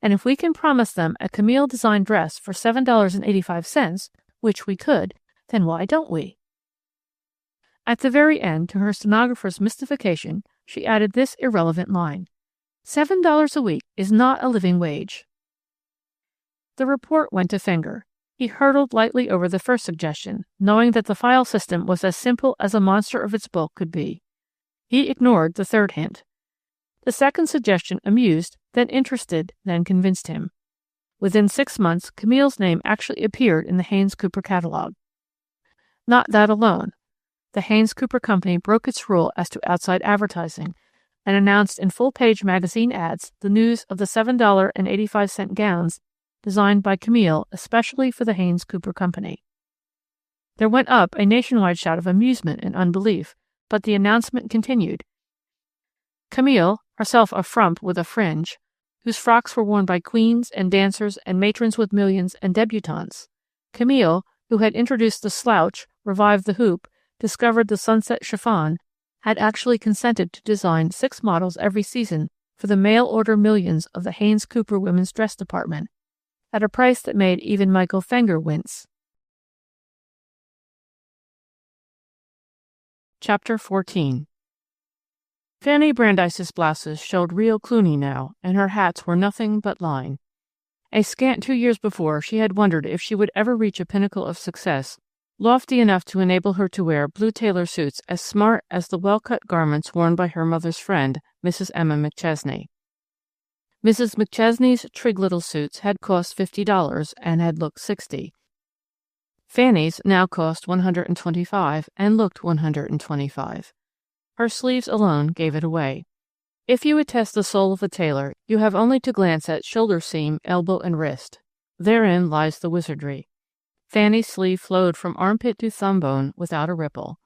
And if we can promise them a Camille-designed dress for $7.85, which we could, then why don't we? At the very end, to her stenographer's mystification, she added this irrelevant line: $7 a week is not a living wage. The report went to Fenger. He hurtled lightly over the first suggestion, knowing that the file system was as simple as a monster of its bulk could be. He ignored the third hint. The second suggestion amused, then interested, then convinced him. Within 6 months, Camille's name actually appeared in the Haynes-Cooper catalog. Not that alone. The Haynes-Cooper Company broke its rule as to outside advertising and announced in full-page magazine ads the news of the $7.85 gowns designed by Camille especially for the Haynes-Cooper Company. There went up a nationwide shout of amusement and unbelief, but the announcement continued. Camille, herself a frump with a fringe, whose frocks were worn by queens and dancers and matrons with millions and debutantes. Camille, who had introduced the slouch, revived the hoop, discovered the sunset chiffon, had actually consented to design 6 models every season for the mail-order millions of the Haynes-Cooper women's dress department, at a price that made even Michael Fenger wince. Chapter 14. Fanny Brandeis's blouses showed real Clooney now, and her hats were nothing but line. A scant 2 years before, she had wondered if she would ever reach a pinnacle of success, lofty enough to enable her to wear blue tailor suits as smart as the well-cut garments worn by her mother's friend, Mrs. Emma McChesney. Mrs. McChesney's trig little suits had cost $50 and had looked $60. Fanny's now cost $125 and looked $125. Her sleeves alone gave it away. If you would test the soul of a tailor, you have only to glance at shoulder seam, elbow, and wrist. Therein lies the wizardry. Fanny's sleeve flowed from armpit to thumb bone without a ripple.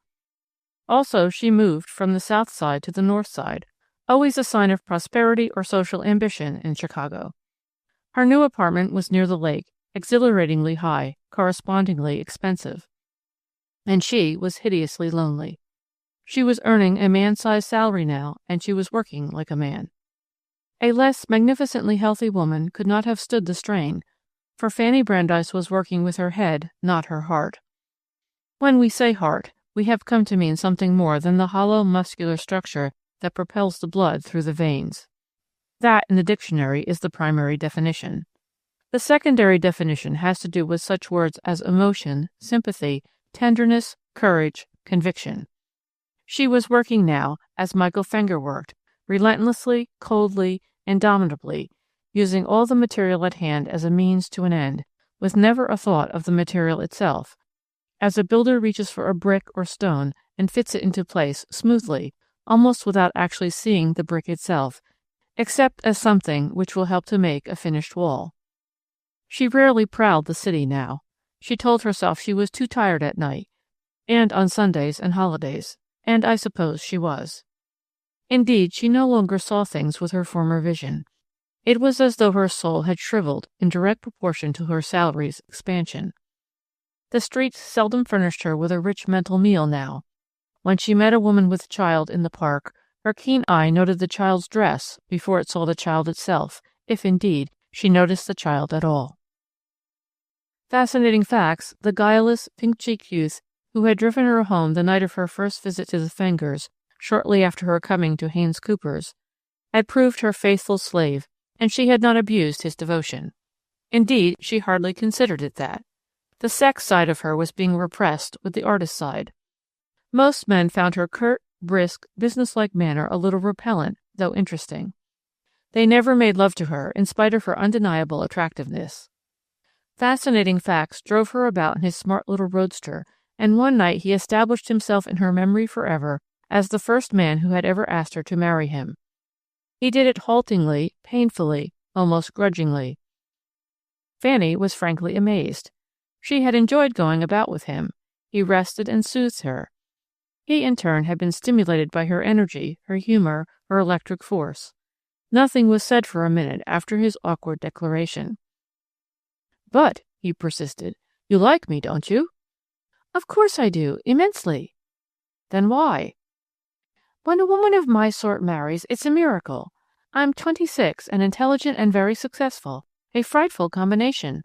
Also, she moved from the south side to the north side, always a sign of prosperity or social ambition in Chicago. Her new apartment was near the lake, exhilaratingly high, correspondingly expensive. And she was hideously lonely. She was earning a man-sized salary now, and she was working like a man. A less magnificently healthy woman could not have stood the strain, for Fanny Brandeis was working with her head, not her heart. When we say heart, we have come to mean something more than the hollow muscular structure that propels the blood through the veins. That, in the dictionary, is the primary definition. The secondary definition has to do with such words as emotion, sympathy, tenderness, courage, conviction. She was working now, as Michael Fenger worked, relentlessly, coldly, indomitably, using all the material at hand as a means to an end, with never a thought of the material itself, as a builder reaches for a brick or stone and fits it into place smoothly, almost without actually seeing the brick itself, except as something which will help to make a finished wall. She rarely prowled the city now. She told herself she was too tired at night, and on Sundays and holidays, and I suppose she was. Indeed, she no longer saw things with her former vision. It was as though her soul had shriveled in direct proportion to her salary's expansion. The streets seldom furnished her with a rich mental meal now. When she met a woman with a child in the park, her keen eye noted the child's dress before it saw the child itself, if indeed she noticed the child at all. Fascinating facts, the guileless, pink-cheeked youth who had driven her home the night of her first visit to the Fengers, shortly after her coming to Haynes-Cooper's, had proved her faithful slave, and she had not abused his devotion. Indeed, she hardly considered it that. The sex side of her was being repressed with the artist side. Most men found her curt, brisk, businesslike manner a little repellent, though interesting. They never made love to her, in spite of her undeniable attractiveness. Fascinating facts drove her about in his smart little roadster, and one night he established himself in her memory forever as the first man who had ever asked her to marry him. He did it haltingly, painfully, almost grudgingly. Fanny was frankly amazed. She had enjoyed going about with him. He rested and soothed her. He, in turn, had been stimulated by her energy, her humor, her electric force. Nothing was said for a minute after his awkward declaration. "But," he persisted, "you like me, don't you?" Of course I do, immensely. Then why? When a woman of my sort marries, it's a miracle. I'm 26 and intelligent and very successful. A frightful combination.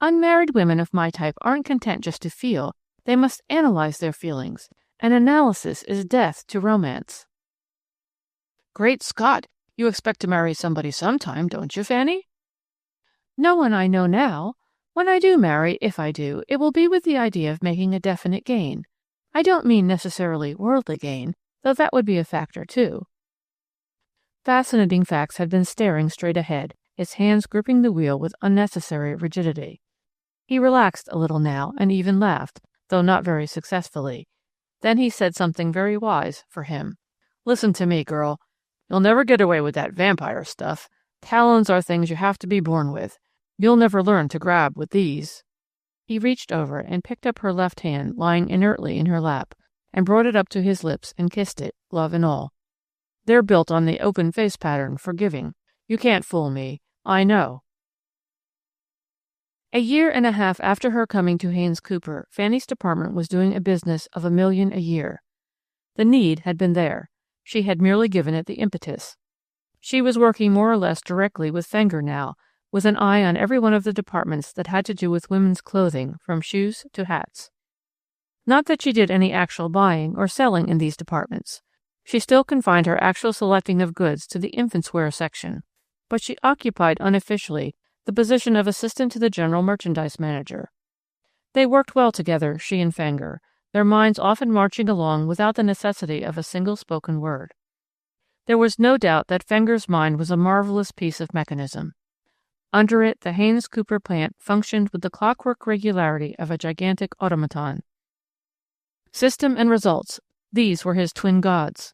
Unmarried women of my type aren't content just to feel. They must analyze their feelings. And analysis is death to romance. Great Scott! You expect to marry somebody sometime, don't you, Fanny? No one I know now. When I do marry, if I do, it will be with the idea of making a definite gain. I don't mean necessarily worldly gain, though that would be a factor, too. Fascinating Facts had been staring straight ahead, his hands gripping the wheel with unnecessary rigidity. He relaxed a little now and even laughed, though not very successfully. Then he said something very wise for him. Listen to me, girl. You'll never get away with that vampire stuff. Talons are things you have to be born with. You'll never learn to grab with these. He reached over and picked up her left hand lying inertly in her lap, and brought it up to his lips and kissed it, glove and all. They're built on the open face pattern for giving. You can't fool me. I know. A year and a half after her coming to Haynes Cooper, Fanny's department was doing a business of $1 million a year. The need had been there. She had merely given it the impetus. She was working more or less directly with Fenger now, with an eye on every one of the departments that had to do with women's clothing, from shoes to hats. Not that she did any actual buying or selling in these departments. She still confined her actual selecting of goods to the infants' wear section, but she occupied unofficially the position of assistant to the general merchandise manager. They worked well together, she and Fenger, their minds often marching along without the necessity of a single spoken word. There was no doubt that Fenger's mind was a marvelous piece of mechanism. Under it, the Haynes Cooper plant functioned with the clockwork regularity of a gigantic automaton. System and results, these were his twin gods.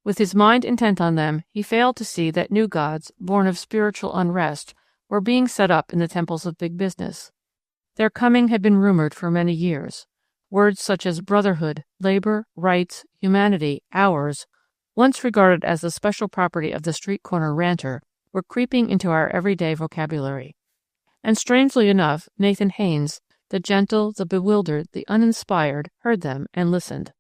With his mind intent on them, he failed to see that new gods, born of spiritual unrest, were being set up in the temples of big business. Their coming had been rumored for many years. Words such as brotherhood, labor, rights, humanity, ours, once regarded as the special property of the street corner ranter, were creeping into our everyday vocabulary. And strangely enough, Nathan Haynes, the gentle, the bewildered, the uninspired, heard them and listened.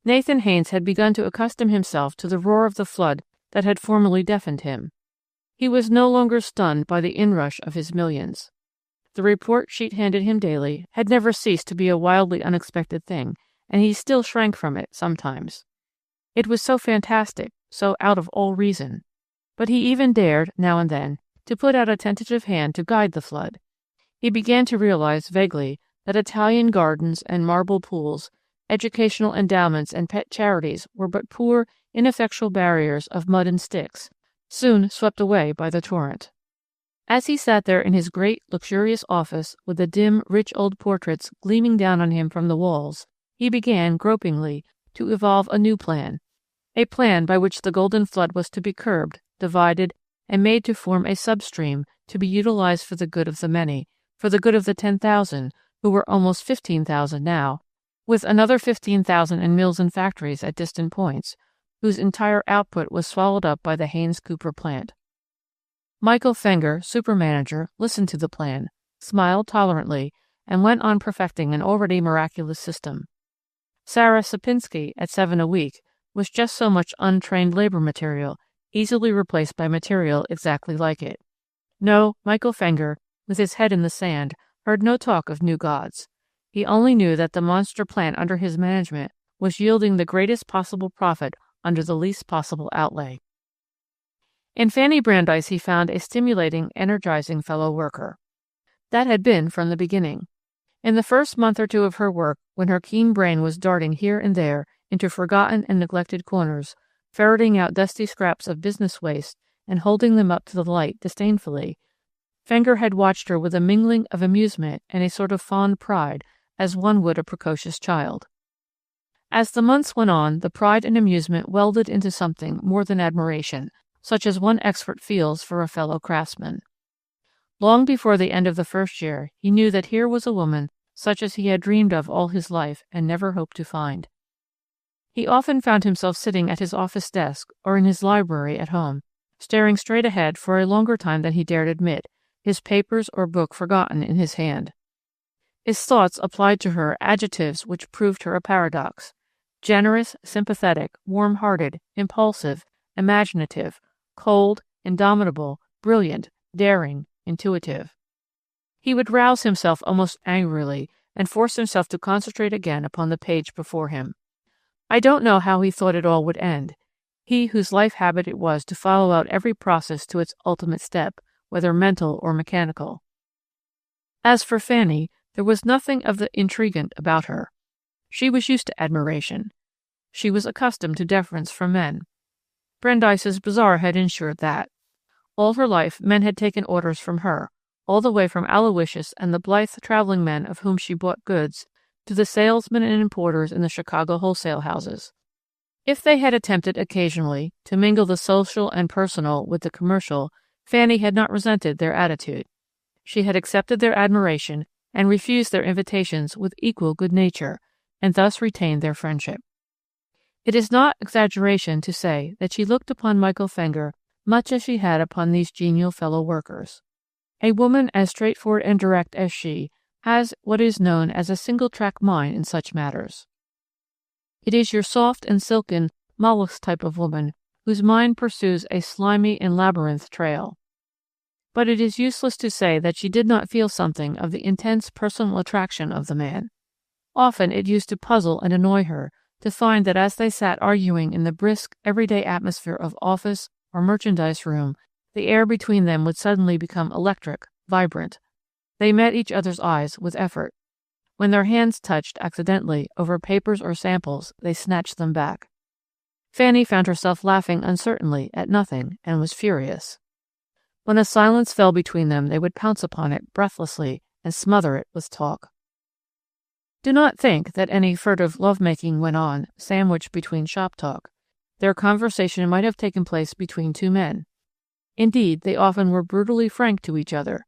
Nathan Haynes had begun to accustom himself to the roar of the flood that had formerly deafened him. He was no longer stunned by the inrush of his millions. The report sheet handed him daily had never ceased to be a wildly unexpected thing, and he still shrank from it sometimes. It was so fantastic, so out of all reason. But he even dared, now and then, to put out a tentative hand to guide the flood. He began to realize vaguely that Italian gardens and marble pools, educational endowments and pet charities were but poor, ineffectual barriers of mud and sticks, soon swept away by the torrent. As he sat there in his great, luxurious office with the dim, rich old portraits gleaming down on him from the walls, he began, gropingly, to evolve a new plan. A plan by which the golden flood was to be curbed, divided, and made to form a substream to be utilized for the good of the many, for the good of the 10,000, who were almost 15,000 now, with another 15,000 in mills and factories at distant points, whose entire output was swallowed up by the Haynes Cooper plant. Michael Fenger, supermanager, listened to the plan, smiled tolerantly, and went on perfecting an already miraculous system. Sarah Sapinski, at $7 a week, was just so much untrained labor material, easily replaced by material exactly like it. No, Michael Fenger, with his head in the sand, heard no talk of new gods. He only knew that the monster plant under his management was yielding the greatest possible profit under the least possible outlay. In Fanny Brandeis he found a stimulating, energizing fellow worker. That had been from the beginning. In the first month or two of her work, when her keen brain was darting here and there into forgotten and neglected corners, ferreting out dusty scraps of business waste and holding them up to the light disdainfully, Fenger had watched her with a mingling of amusement and a sort of fond pride, as one would a precocious child. As the months went on, the pride and amusement welded into something more than admiration, such as one expert feels for a fellow craftsman. Long before the end of the first year, he knew that here was a woman such as he had dreamed of all his life and never hoped to find. He often found himself sitting at his office desk or in his library at home, staring straight ahead for a longer time than he dared admit, his papers or book forgotten in his hand. His thoughts applied to her adjectives which proved her a paradox: generous, sympathetic, warm-hearted, impulsive, imaginative, cold, indomitable, brilliant, daring, intuitive. He would rouse himself almost angrily and force himself to concentrate again upon the page before him. I don't know how he thought it all would end, he whose life habit it was to follow out every process to its ultimate step, whether mental or mechanical. As for Fanny, there was nothing of the intriguant about her. She was used to admiration. She was accustomed to deference from men. Brandeis's bazaar had ensured that. All her life men had taken orders from her, all the way from Aloysius and the blithe traveling men of whom she bought goods, to the salesmen and importers in the Chicago wholesale houses. If they had attempted occasionally to mingle the social and personal with the commercial, Fanny had not resented their attitude. She had accepted their admiration and refused their invitations with equal good nature, and thus retained their friendship. It is not exaggeration to say that she looked upon Michael Fenger much as she had upon these genial fellow workers. A woman as straightforward and direct as she has what is known as a single-track mind in such matters. It is your soft and silken mollusk type of woman whose mind pursues a slimy and labyrinth trail. But it is useless to say that she did not feel something of the intense personal attraction of the man. Often it used to puzzle and annoy her to find that as they sat arguing in the brisk, everyday atmosphere of office or merchandise room, the air between them would suddenly become electric, vibrant. They met each other's eyes with effort. When their hands touched accidentally over papers or samples, they snatched them back. Fanny found herself laughing uncertainly at nothing and was furious. When a silence fell between them, they would pounce upon it breathlessly and smother it with talk. Do not think that any furtive love-making went on, sandwiched between shop talk. Their conversation might have taken place between two men. Indeed, they often were brutally frank to each other.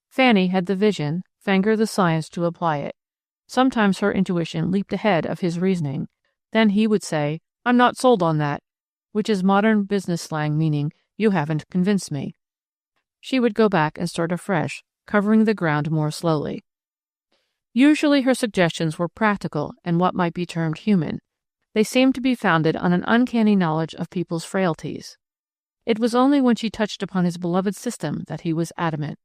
Fanny had the vision, Fenger the science to apply it. Sometimes her intuition leaped ahead of his reasoning. Then he would say, "I'm not sold on that," which is modern business slang meaning, "You haven't convinced me." She would go back and start afresh, covering the ground more slowly. Usually her suggestions were practical and what might be termed human. They seemed to be founded on an uncanny knowledge of people's frailties. It was only when she touched upon his beloved system that he was adamant.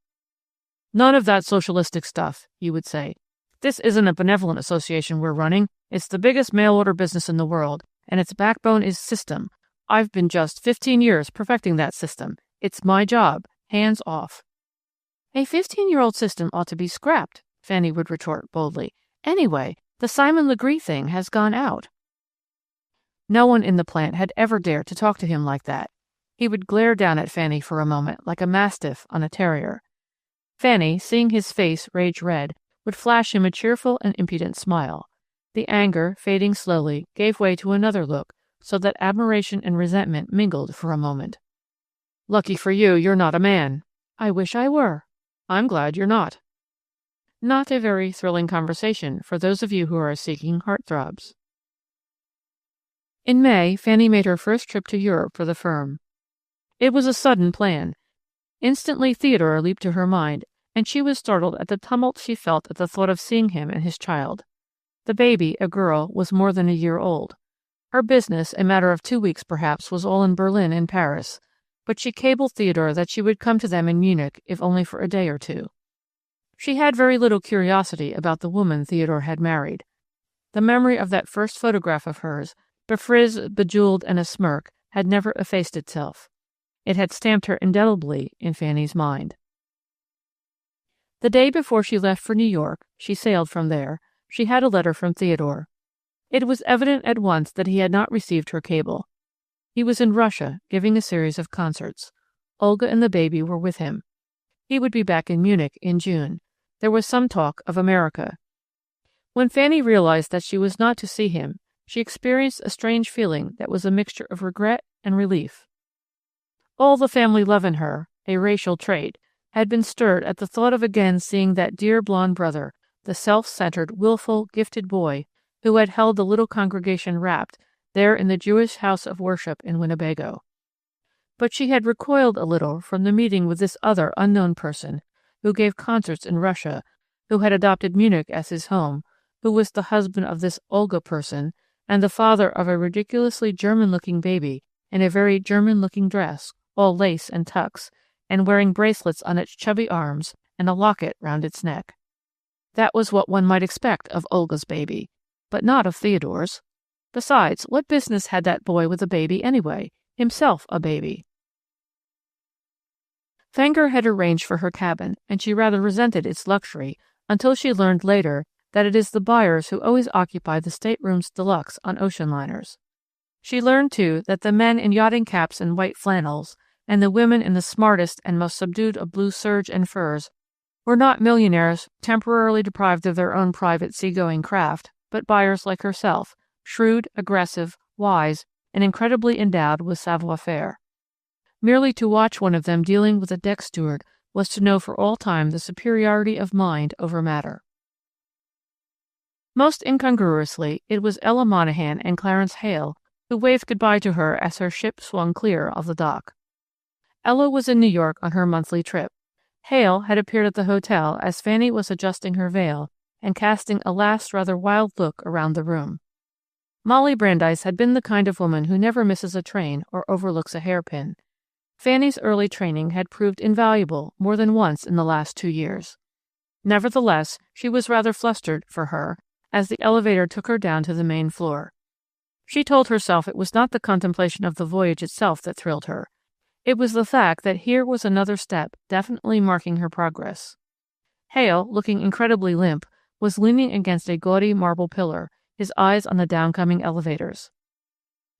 "None of that socialistic stuff," he would say. "This isn't a benevolent association we're running. It's the biggest mail-order business in the world, and its backbone is system. I've been just 15 years perfecting that system. It's my job. Hands off." "A 15-year-old system ought to be scrapped," Fanny would retort boldly. "Anyway, the Simon Legree thing has gone out." No one in the plant had ever dared to talk to him like that. He would glare down at Fanny for a moment like a mastiff on a terrier. Fanny, seeing his face rage red, would flash him a cheerful and impudent smile. The anger, fading slowly, gave way to another look, so that admiration and resentment mingled for a moment. "Lucky for you, you're not a man." "I wish I were." "I'm glad you're not." Not a very thrilling conversation for those of you who are seeking heartthrobs. In May, Fanny made her first trip to Europe for the firm. It was a sudden plan. Instantly Theodore leaped to her mind, and she was startled at the tumult she felt at the thought of seeing him and his child. The baby, a girl, was more than a year old. Her business, a matter of 2 weeks perhaps, was all in Berlin and Paris, but she cabled Theodore that she would come to them in Munich, if only for a day or two. She had very little curiosity about the woman Theodore had married. The memory of that first photograph of hers, befrizzed, bejeweled, and a smirk, had never effaced itself. It had stamped her indelibly in Fanny's mind. The day before she left for New York, she sailed from there, she had a letter from Theodore. It was evident at once that he had not received her cable. He was in Russia, giving a series of concerts. Olga and the baby were with him. He would be back in Munich in June. There was some talk of America. When Fanny realized that she was not to see him, she experienced a strange feeling that was a mixture of regret and relief. All the family love in her, a racial trait, had been stirred at the thought of again seeing that dear blond brother, the self-centered, willful, gifted boy who had held the little congregation rapt there in the Jewish house of worship in Winnebago. But she had recoiled a little from the meeting with this other unknown person who gave concerts in Russia, who had adopted Munich as his home, who was the husband of this Olga person, and the father of a ridiculously German-looking baby in a very German-looking dress, all lace and tucks, and wearing bracelets on its chubby arms and a locket round its neck. That was what one might expect of Olga's baby, but not of Theodore's. Besides, what business had that boy with a baby anyway, himself a baby? Fenger had arranged for her cabin, and she rather resented its luxury until she learned later that it is the buyers who always occupy the staterooms de luxe on ocean liners. She learned, too, that the men in yachting caps and white flannels, and the women in the smartest and most subdued of blue serge and furs, were not millionaires temporarily deprived of their own private seagoing craft, but buyers like herself, shrewd, aggressive, wise, and incredibly endowed with savoir-faire. Merely to watch one of them dealing with a deck steward was to know for all time the superiority of mind over matter. Most incongruously, it was Ella Monahan and Clarence Hale who waved goodbye to her as her ship swung clear of the dock. Ella was in New York on her monthly trip. Hale had appeared at the hotel as Fanny was adjusting her veil and casting a last rather wild look around the room. Molly Brandeis had been the kind of woman who never misses a train or overlooks a hairpin. Fanny's early training had proved invaluable more than once in the last 2 years. Nevertheless, she was rather flustered for her as the elevator took her down to the main floor. She told herself it was not the contemplation of the voyage itself that thrilled her. It was the fact that here was another step definitely marking her progress. Hale, looking incredibly limp, was leaning against a gaudy marble pillar, his eyes on the downcoming elevators.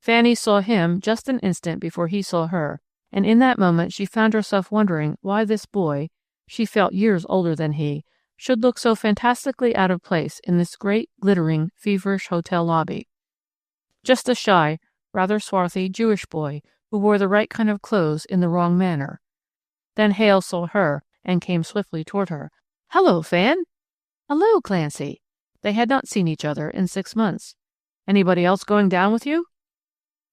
Fanny saw him just an instant before he saw her, and in that moment she found herself wondering why this boy, she felt years older than he, should look so fantastically out of place in this great, glittering, feverish hotel lobby. Just a shy, rather swarthy Jewish boy who wore the right kind of clothes in the wrong manner. Then Hale saw her and came swiftly toward her. "Hello, Fan!" "Hello, Clancy." They had not seen each other in 6 months. "Anybody else going down with you?"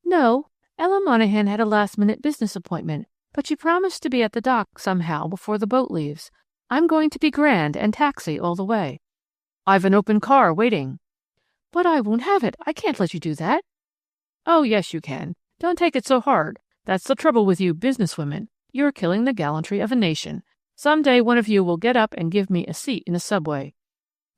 "No. Ella Monahan had a last-minute business appointment, but she promised to be at the dock somehow before the boat leaves. I'm going to be grand and taxi all the way." "I've an open car waiting." "But I won't have it. I can't let you do that." "Oh, yes, you can. Don't take it so hard. That's the trouble with you businesswomen. You're killing the gallantry of a nation. Some day one of you will get up and give me a seat in a subway."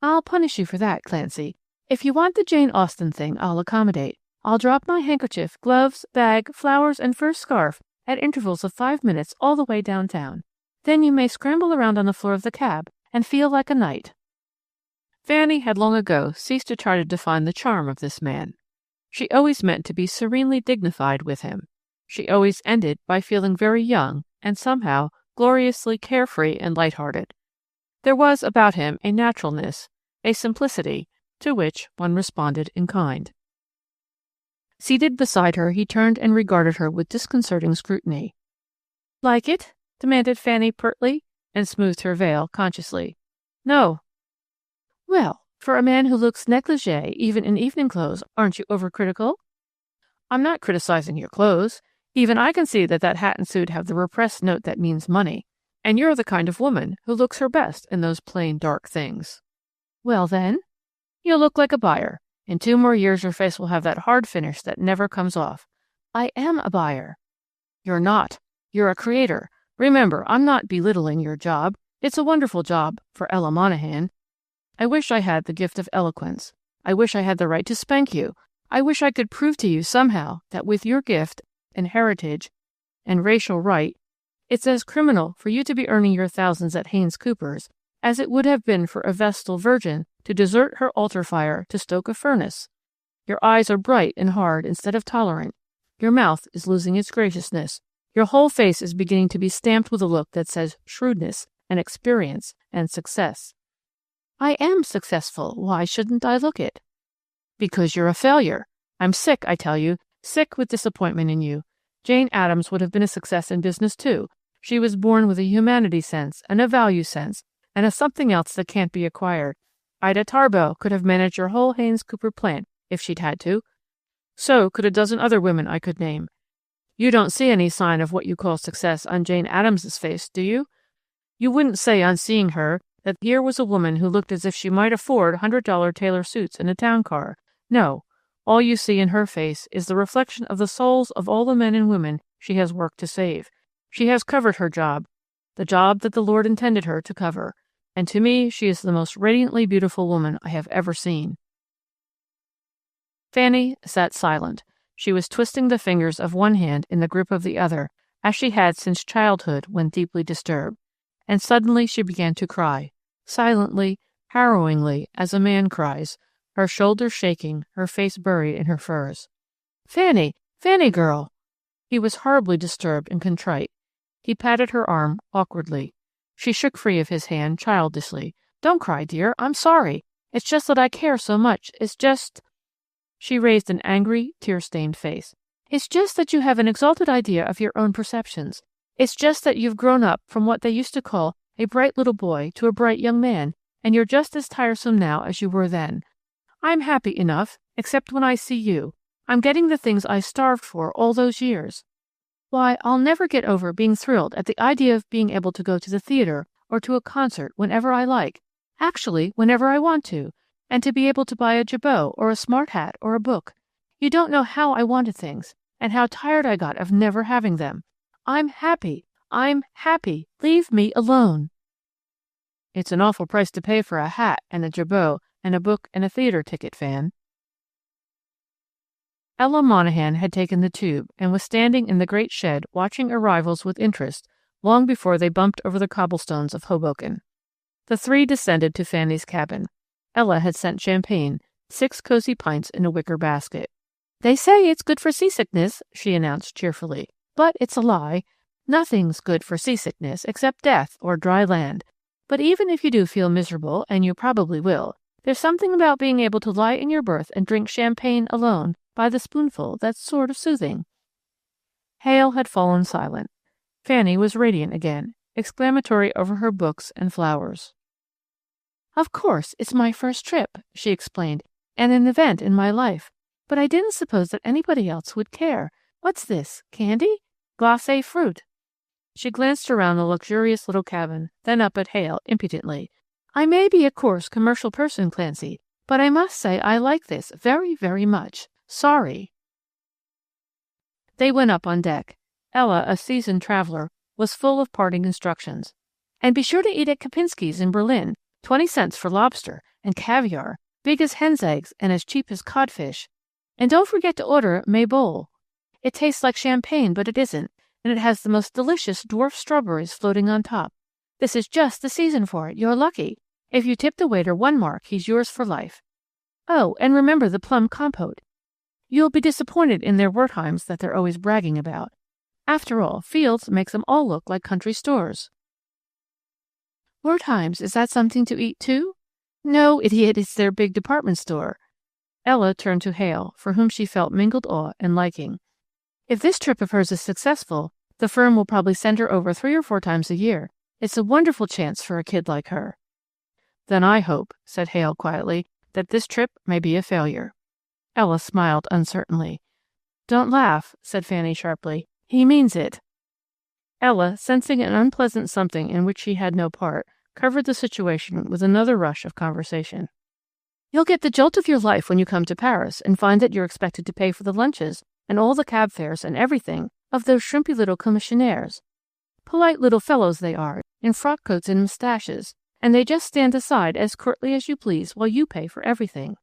"I'll punish you for that, Clancy. If you want the Jane Austen thing, I'll accommodate. I'll drop my handkerchief, gloves, bag, flowers, and fur scarf at intervals of 5 minutes all the way downtown. Then you may scramble around on the floor of the cab and feel like a knight." Fanny had long ago ceased to try to define the charm of this man. She always meant to be serenely dignified with him. She always ended by feeling very young and somehow gloriously carefree and light-hearted. There was about him a naturalness, a simplicity, to which one responded in kind. Seated beside her, he turned and regarded her with disconcerting scrutiny. "Like it?" demanded Fanny pertly, and smoothed her veil consciously. "No." "Well, for a man who looks negligé even in evening clothes, aren't you overcritical?" "I'm not criticizing your clothes. Even I can see that hat and suit have the repressed note that means money. And you're the kind of woman who looks her best in those plain, dark things." "Well, then?" "You'll look like a buyer. In 2 more years your face will have that hard finish that never comes off." "I am a buyer." "You're not. You're a creator. Remember, I'm not belittling your job. It's a wonderful job for Ella Monahan. I wish I had the gift of eloquence. I wish I had the right to spank you. I wish I could prove to you somehow that with your gift and heritage and racial right, it's as criminal for you to be earning your thousands at Haynes Cooper's as it would have been for a Vestal Virgin to desert her altar fire to stoke a furnace. Your eyes are bright and hard instead of tolerant. Your mouth is losing its graciousness. Your whole face is beginning to be stamped with a look that says shrewdness and experience and success." "I am successful. Why shouldn't I look it?" "Because you're a failure. I'm sick, I tell you, sick with disappointment in you. Jane Addams would have been a success in business, too. She was born with a humanity sense and a value sense and a something else that can't be acquired. Ida Tarbow could have managed your whole Haynes Cooper plant if she'd had to. So could a dozen other women I could name. You don't see any sign of what you call success on Jane Addams's face, do you? You wouldn't say on seeing her that here was a woman who looked as if she might afford $100 tailor suits in a town car. No, all you see in her face is the reflection of the souls of all the men and women she has worked to save. She has covered her job, the job that the Lord intended her to cover, and to me she is the most radiantly beautiful woman I have ever seen. Fanny sat silent. She was twisting the fingers of one hand in the grip of the other, as she had since childhood when deeply disturbed, and suddenly she began to cry, silently, harrowingly, as a man cries, her shoulders shaking, her face buried in her furs. "Fanny! Fanny, girl!" He was horribly disturbed and contrite. He patted her arm awkwardly. She shook free of his hand childishly. "Don't cry, dear. I'm sorry. It's just that I care so much. It's just—" She raised an angry, tear-stained face. "It's just that you have an exalted idea of your own perceptions. It's just that you've grown up from what they used to call a bright little boy to a bright young man, and you're just as tiresome now as you were then. I'm happy enough, except when I see you. I'm getting the things I starved for all those years. Why, I'll never get over being thrilled at the idea of being able to go to the theater or to a concert whenever I like, actually whenever I want to, and to be able to buy a jabot or a smart hat or a book. You don't know how I wanted things, and how tired I got of never having them. I'm happy. I'm happy. Leave me alone." "It's an awful price to pay for a hat and a jabot and a book and a theater ticket, Fan." Ella Monahan had taken the tube and was standing in the great shed watching arrivals with interest long before they bumped over the cobblestones of Hoboken. The three descended to Fanny's cabin. Ella had sent champagne, 6 cozy pints in a wicker basket. "They say it's good for seasickness," she announced cheerfully, "but it's a lie. Nothing's good for seasickness except death or dry land. But even if you do feel miserable, and you probably will, there's something about being able to lie in your berth and drink champagne alone, by the spoonful, that's sort of soothing." Hale had fallen silent. Fanny was radiant again, exclamatory over her books and flowers. "Of course, it's my first trip," she explained, "and an event in my life. But I didn't suppose that anybody else would care. What's this, candy? Glacé fruit." She glanced around the luxurious little cabin, then up at Hale impudently. "I may be a coarse commercial person, Clancy, but I must say I like this very, very much. Sorry." They went up on deck. Ella, a seasoned traveler, was full of parting instructions. "And be sure to eat at Kapinski's in Berlin. 20 cents for lobster, and caviar, big as hen's eggs and as cheap as codfish. And don't forget to order Maybole. It tastes like champagne, but it isn't, and it has the most delicious dwarf strawberries floating on top. This is just the season for it. You're lucky. If you tip the waiter 1 mark, he's yours for life. Oh, and remember the plum compote. You'll be disappointed in their Wertheims that they're always bragging about. After all, Fields makes them all look like country stores." "Wertheims, is that something to eat too?" "No, idiot, it's their big department store." Ella turned to Hale, for whom she felt mingled awe and liking. "If this trip of hers is successful, the firm will probably send her over 3 or 4 times a year. It's a wonderful chance for a kid like her." "Then I hope," said Hale quietly, "that this trip may be a failure." Ella smiled uncertainly. "Don't laugh," said Fanny sharply. "He means it." Ella, sensing an unpleasant something in which she had no part, covered the situation with another rush of conversation. "You'll get the jolt of your life when you come to Paris and find that you're expected to pay for the lunches and all the cab fares and everything of those shrimpy little commissionaires. Polite little fellows they are, in frock coats and moustaches, and they just stand aside as courtly as you please while you pay for everything.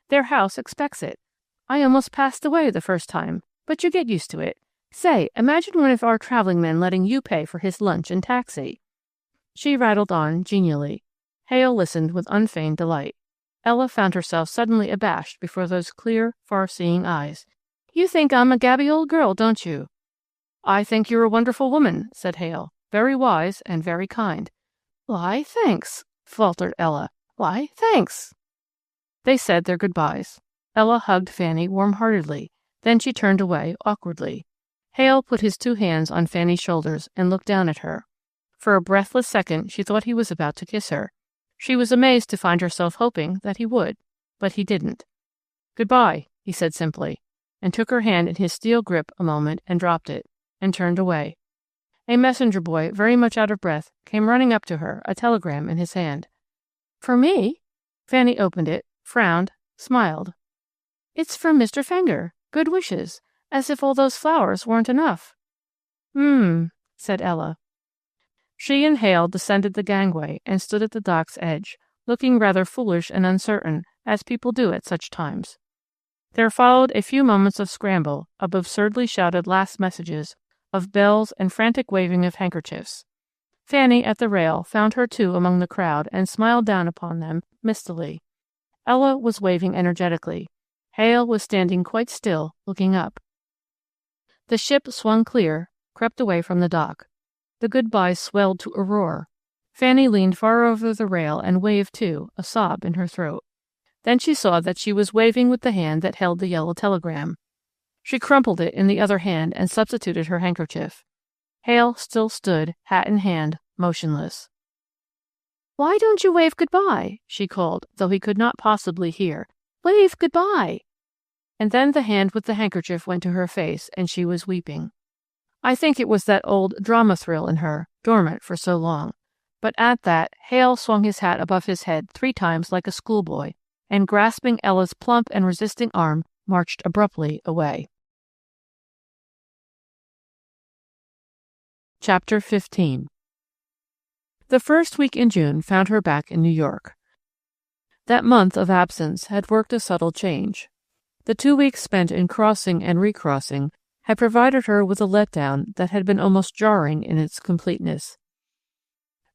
Their house expects it. I almost passed away the first time, but you get used to it. Say, imagine one of our traveling men letting you pay for his lunch and taxi." She rattled on genially. Hale listened with unfeigned delight. Ella found herself suddenly abashed before those clear, far-seeing eyes. "You think I'm a gabby old girl, don't you?" "I think you're a wonderful woman," said Hale. "Very wise and very kind." "Why, thanks," faltered Ella. "Why, thanks." They said their goodbyes. Ella hugged Fanny warm-heartedly. Then she turned away awkwardly. Hale put his 2 hands on Fanny's shoulders and looked down at her. For a breathless second she thought he was about to kiss her. She was amazed to find herself hoping that he would, but he didn't. "Goodbye," he said simply, and took her hand in his steel grip a moment and dropped it, and turned away. A messenger boy, very much out of breath, came running up to her, a telegram in his hand. "For me?" Fanny opened it, frowned, smiled. "It's from Mr. Fenger. Good wishes. As if all those flowers weren't enough." Said Ella. She and Hale descended the gangway and stood at the dock's edge, looking rather foolish and uncertain, as people do at such times. There followed a few moments of scramble, of absurdly shouted last messages, of bells and frantic waving of handkerchiefs. Fanny, at the rail, found her two among the crowd and smiled down upon them mistily. Ella was waving energetically. Hale was standing quite still, looking up. The ship swung clear, crept away from the dock. The goodbyes swelled to a roar. Fanny leaned far over the rail and waved too, a sob in her throat. Then she saw that she was waving with the hand that held the yellow telegram. She crumpled it in the other hand and substituted her handkerchief. Hale still stood, hat in hand, motionless. "Why don't you wave goodbye?" she called, though he could not possibly hear. "Wave goodbye!" And then the hand with the handkerchief went to her face, and she was weeping. I think it was that old drama thrill in her, dormant for so long. But at that, Hale swung his hat above his head 3 times like a schoolboy, and grasping Ella's plump and resisting arm, marched abruptly away. Chapter 15. The first week in June found her back in New York. That month of absence had worked a subtle change. The 2 weeks spent in crossing and recrossing had provided her with a letdown that had been almost jarring in its completeness.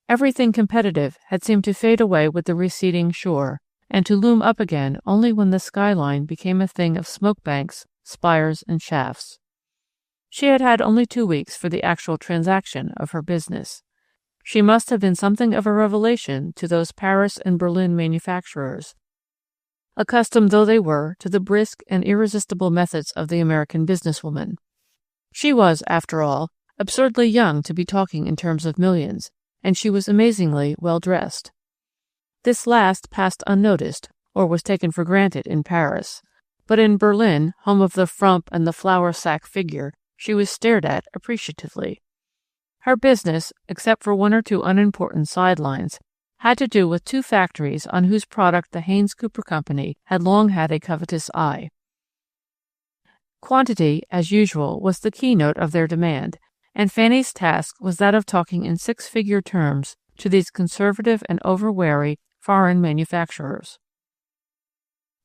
Everything competitive had seemed to fade away with the receding shore, and to loom up again only when the skyline became a thing of smoke banks, spires, and shafts. She had had only 2 weeks for the actual transaction of her business. She must have been something of a revelation to those Paris and Berlin manufacturers, accustomed though they were to the brisk and irresistible methods of the American businesswoman. She was, after all, absurdly young to be talking in terms of millions, and she was amazingly well dressed. This last passed unnoticed, or was taken for granted in Paris, but in Berlin, home of the frump and the flour sack figure, she was stared at appreciatively. Her business, except for 1 or 2 unimportant sidelines, had to do with 2 factories on whose product the Haynes Cooper Company had long had a covetous eye. Quantity, as usual, was the keynote of their demand, and Fanny's task was that of talking in 6-figure terms to these conservative and over-wary foreign manufacturers.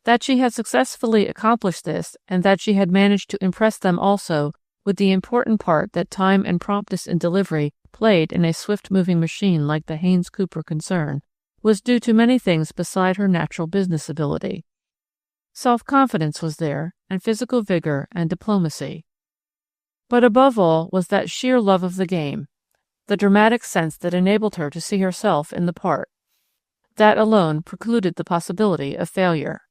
That she had successfully accomplished this, and that she had managed to impress them also with the important part that time and promptness in delivery played in a swift-moving machine like the Haynes Cooper concern, was due to many things beside her natural business ability. Self-confidence was there, and physical vigor and diplomacy. But above all was that sheer love of the game, the dramatic sense that enabled her to see herself in the part. That alone precluded the possibility of failure.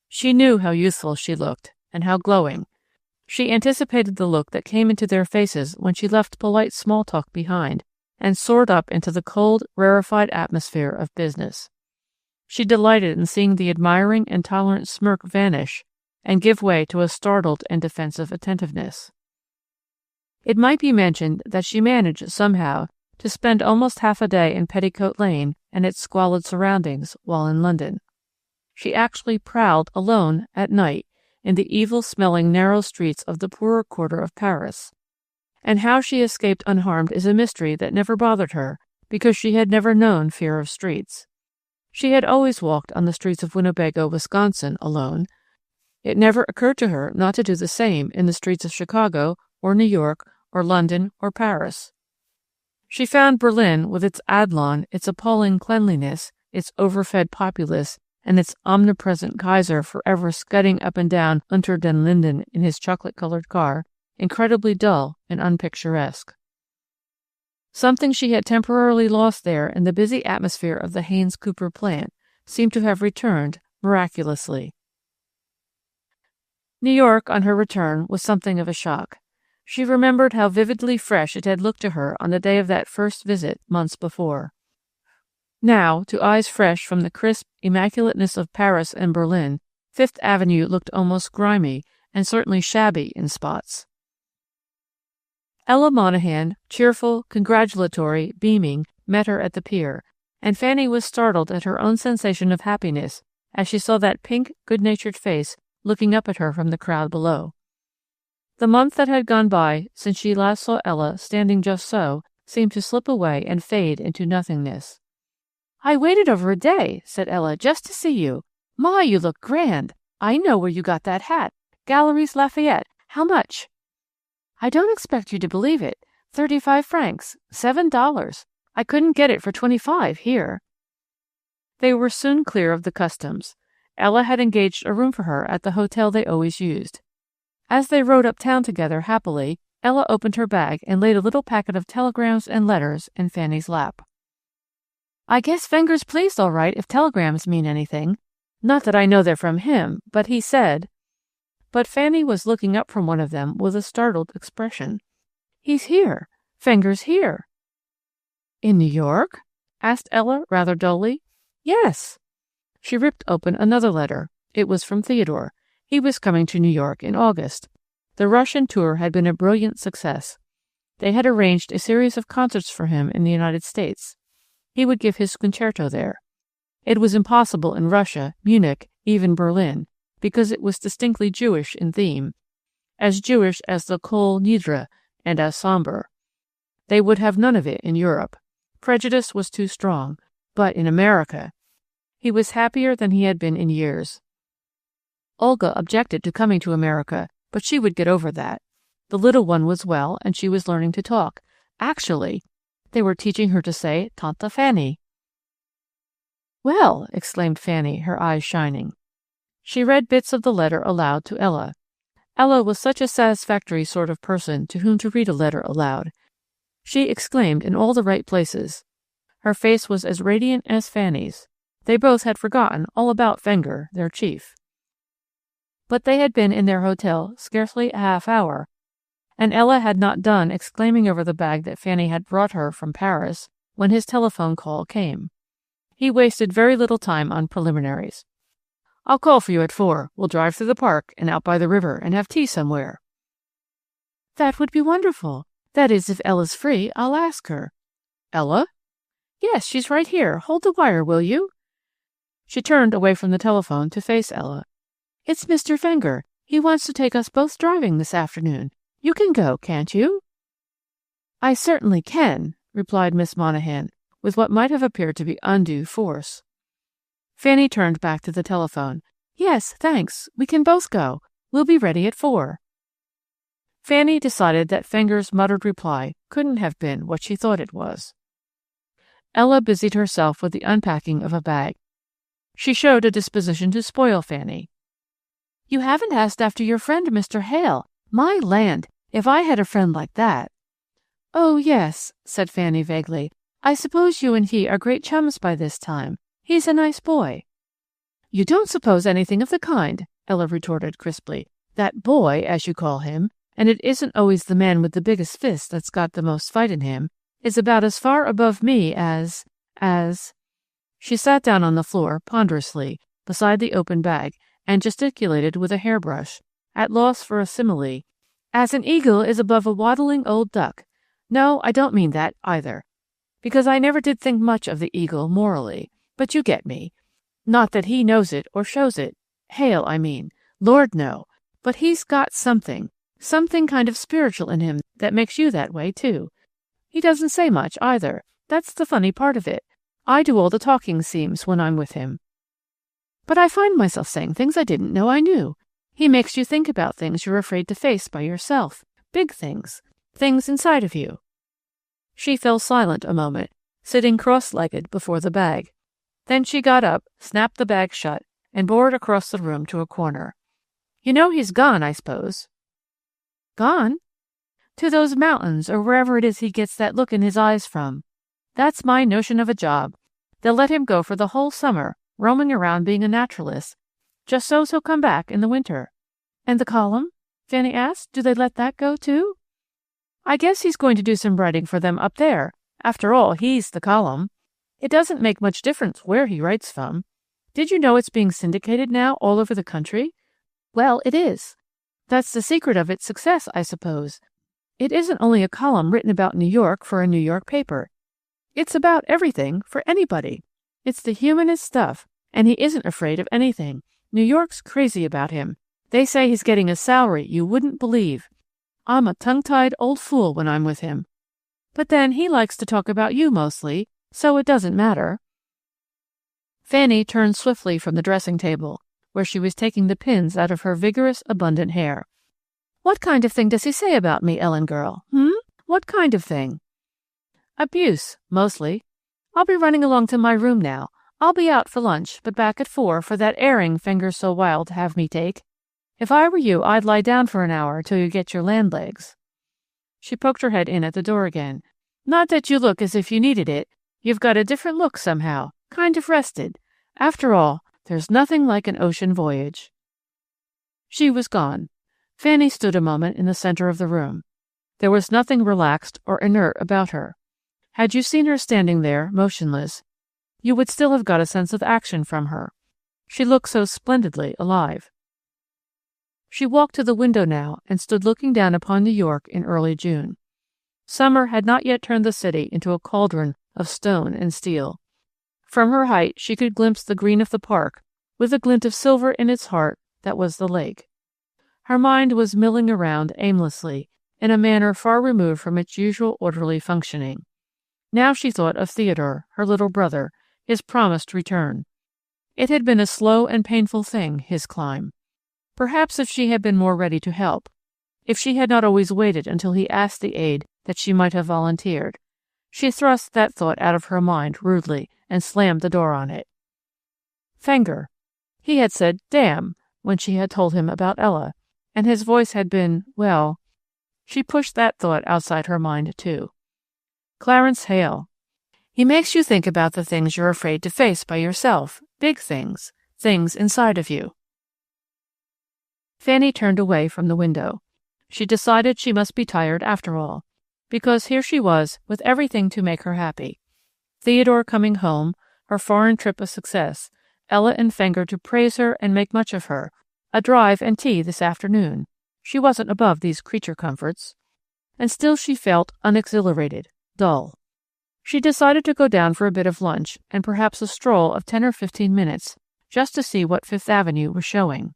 She knew how youthful she looked, and how glowing. She anticipated the look that came into their faces when she left polite small talk behind and soared up into the cold, rarefied atmosphere of business. She delighted in seeing the admiring and tolerant smirk vanish and give way to a startled and defensive attentiveness. It might be mentioned that she managed, somehow, to spend almost half a day in Petticoat Lane and its squalid surroundings while in London. She actually prowled alone at night in the evil-smelling narrow streets of the poorer quarter of Paris. And how she escaped unharmed is a mystery that never bothered her, because she had never known fear of streets. She had always walked on the streets of Winnebago, Wisconsin, alone. It never occurred to her not to do the same in the streets of Chicago, or New York, or London, or Paris. She found Berlin, with its Adlon, its appalling cleanliness, its overfed populace, and its omnipresent Kaiser forever scudding up and down Unter den Linden in his chocolate-colored car, incredibly dull and unpicturesque. Something she had temporarily lost there in the busy atmosphere of the Haynes Cooper plant seemed to have returned miraculously. New York, on her return, was something of a shock. She remembered how vividly fresh it had looked to her on the day of that first visit months before. Now, to eyes fresh from the crisp immaculateness of Paris and Berlin, Fifth Avenue looked almost grimy and certainly shabby in spots. Ella Monahan, cheerful, congratulatory, beaming, met her at the pier, and Fanny was startled at her own sensation of happiness as she saw that pink, good-natured face looking up at her from the crowd below. The month that had gone by since she last saw Ella standing just so seemed to slip away and fade into nothingness. "I waited over a day," said Ella, "just to see you. My, you look grand. I know where you got that hat. Galeries Lafayette. How much?" "I don't expect you to believe it. 35 francs. $7. I couldn't get it for 25 here." They were soon clear of the customs. Ella had engaged a room for her at the hotel they always used. As they rode uptown together happily, Ella opened her bag and laid a little packet of telegrams and letters in Fanny's lap. "I guess Fenger's pleased all right if telegrams mean anything. Not that I know they're from him, but he said—" But Fanny was looking up from one of them with a startled expression. "He's here. Fenger's here." "In New York?" asked Ella rather dully. "Yes." She ripped open another letter. It was from Theodore. He was coming to New York in August. The Russian tour had been a brilliant success. They had arranged a series of concerts for him in the United States. He would give his concerto there. It was impossible in Russia, Munich, even Berlin, because it was distinctly Jewish in theme, as Jewish as the Kol Nidre and as somber. They would have none of it in Europe. Prejudice was too strong. But in America— He was happier than he had been in years. Olga objected to coming to America, but she would get over that. The little one was well, and she was learning to talk. Actually, they were teaching her to say Tante Fanny. "Well," exclaimed Fanny, her eyes shining. She read bits of the letter aloud to Ella. Ella was such a satisfactory sort of person to whom to read a letter aloud. She exclaimed in all the right places. Her face was as radiant as Fanny's. They both had forgotten all about Fenger, their chief. But they had been in their hotel scarcely a half hour, and Ella had not done exclaiming over the bag that Fanny had brought her from Paris when his telephone call came. He wasted very little time on preliminaries. "I'll call for you at 4. We'll drive through the park and out by the river and have tea somewhere." "That would be wonderful. That is, if Ella's free, I'll ask her." "Ella?" "Yes, she's right here. Hold the wire, will you?" She turned away from the telephone to face Ella. "It's Mr. Fenger. He wants to take us both driving this afternoon. You can go, can't you?" "I certainly can," replied Miss Monahan, with what might have appeared to be undue force. Fanny turned back to the telephone. "Yes, thanks. We can both go. We'll be ready at 4. Fanny decided that Fenger's muttered reply couldn't have been what she thought it was. Ella busied herself with the unpacking of a bag. She showed a disposition to spoil Fanny. "You haven't asked after your friend, Mr. Hale. My land, if I had a friend like that." "Oh, yes," said Fanny vaguely. "I suppose you and he are great chums by this time. He's a nice boy." "You don't suppose anything of the kind," Ella retorted crisply. "That boy, as you call him, and it isn't always the man with the biggest fist that's got the most fight in him, is about as far above me as— She sat down on the floor, ponderously, beside the open bag, and gesticulated with a hairbrush, at loss for a simile. "As an eagle is above a waddling old duck. No, I don't mean that, either. Because I never did think much of the eagle morally. But you get me. Not that he knows it or shows it. Hale, I mean. Lord, no. But he's got something kind of spiritual in him that makes you that way, too. He doesn't say much, either. That's the funny part of it. I do all the talking, seems, when I'm with him. But I find myself saying things I didn't know I knew. He makes you think about things you're afraid to face by yourself. Big things. Things inside of you." She fell silent a moment, sitting cross-legged before the bag. Then she got up, snapped the bag shut, and bore it across the room to a corner. "You know he's gone, I suppose." "Gone?" "To those mountains, or wherever it is he gets that look in his eyes from. That's my notion of a job. They'll let him go for the whole summer, roaming around being a naturalist, just so's he'll come back in the winter." "And the column?" Fanny asked. "Do they let that go, too?" "I guess he's going to do some writing for them up there. After all, he's the column. It doesn't make much difference where he writes from. Did you know it's being syndicated now all over the country? Well, it is. That's the secret of its success, I suppose. It isn't only a column written about New York for a New York paper. It's about everything for anybody. It's the humanest stuff, and he isn't afraid of anything. New York's crazy about him. They say he's getting a salary you wouldn't believe. I'm a tongue-tied old fool when I'm with him. But then he likes to talk about you mostly, so it doesn't matter." Fanny turned swiftly from the dressing table, where she was taking the pins out of her vigorous, abundant hair. "What kind of thing does he say about me, Ellen girl? What kind of thing?" "Abuse, mostly. I'll be running along to my room now. I'll be out for lunch, but back at 4 for that airing Finger's so wild to have me take. If I were you, I'd lie down for an hour till you get your land legs." She poked her head in at the door again. "Not that you look as if you needed it. You've got a different look somehow, kind of rested. After all, there's nothing like an ocean voyage." She was gone. Fanny stood a moment in the center of the room. There was nothing relaxed or inert about her. Had you seen her standing there, motionless, you would still have got a sense of action from her. She looked so splendidly alive. She walked to the window now and stood looking down upon New York in early June. Summer had not yet turned the city into a cauldron of stone and steel. From her height she could glimpse the green of the park, with a glint of silver in its heart that was the lake. Her mind was milling around aimlessly, in a manner far removed from its usual orderly functioning. Now she thought of Theodore, her little brother, his promised return. It had been a slow and painful thing, his climb. Perhaps if she had been more ready to help, if she had not always waited until he asked the aid that she might have volunteered. She thrust that thought out of her mind rudely and slammed the door on it. Fenger. He had said, "Damn," when she had told him about Ella, and his voice had been, well. She pushed that thought outside her mind, too. Clarence Hale. He makes you think about the things you're afraid to face by yourself, big things, things inside of you. Fanny turned away from the window. She decided she must be tired after all, because here she was with everything to make her happy. Theodore coming home, her foreign trip a success, Ella and Fenger to praise her and make much of her, a drive and tea this afternoon. She wasn't above these creature comforts. And still she felt unexhilarated, dull. She decided to go down for a bit of lunch and perhaps a stroll of 10 or 15 minutes, just to see what Fifth Avenue was showing.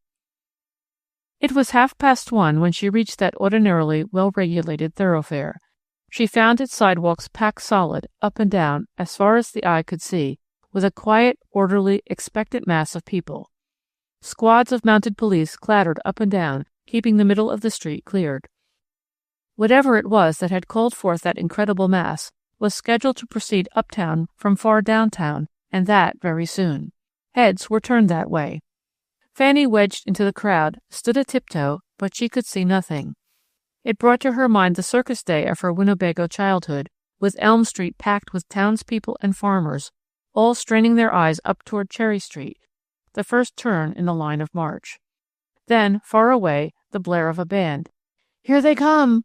It was 1:30 when she reached that ordinarily well-regulated thoroughfare. She found its sidewalks packed solid, up and down, as far as the eye could see, with a quiet, orderly, expectant mass of people. Squads of mounted police clattered up and down, keeping the middle of the street cleared. Whatever it was that had called forth that incredible mass was scheduled to proceed uptown from far downtown, and that very soon. Heads were turned that way. Fanny wedged into the crowd, stood a tiptoe, but she could see nothing. It brought to her mind the circus day of her Winnebago childhood, with Elm Street packed with townspeople and farmers, all straining their eyes up toward Cherry Street, the first turn in the line of march. Then, far away, the blare of a band. "Here they come!"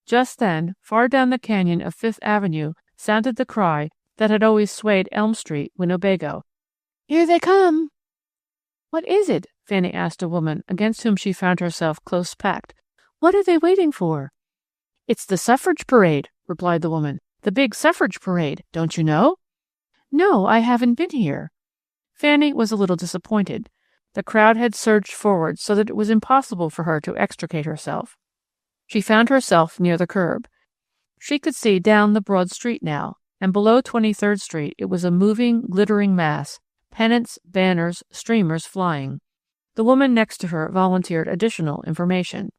Just then, far down the canyon of Fifth Avenue, sounded the cry that had always swayed Elm Street, Winnebago. "Here they come!" "What is it?" Fanny asked a woman against whom she found herself close packed. "What are they waiting for?" "It's the suffrage parade," replied the woman. "The big suffrage parade. Don't you know?" "No, I haven't been here." Fanny was a little disappointed. The crowd had surged forward so that it was impossible for her to extricate herself. She found herself near the curb. She could see down the broad street now, and below 23rd Street it was a moving, glittering mass, pennants, banners, streamers flying. The woman next to her volunteered additional information.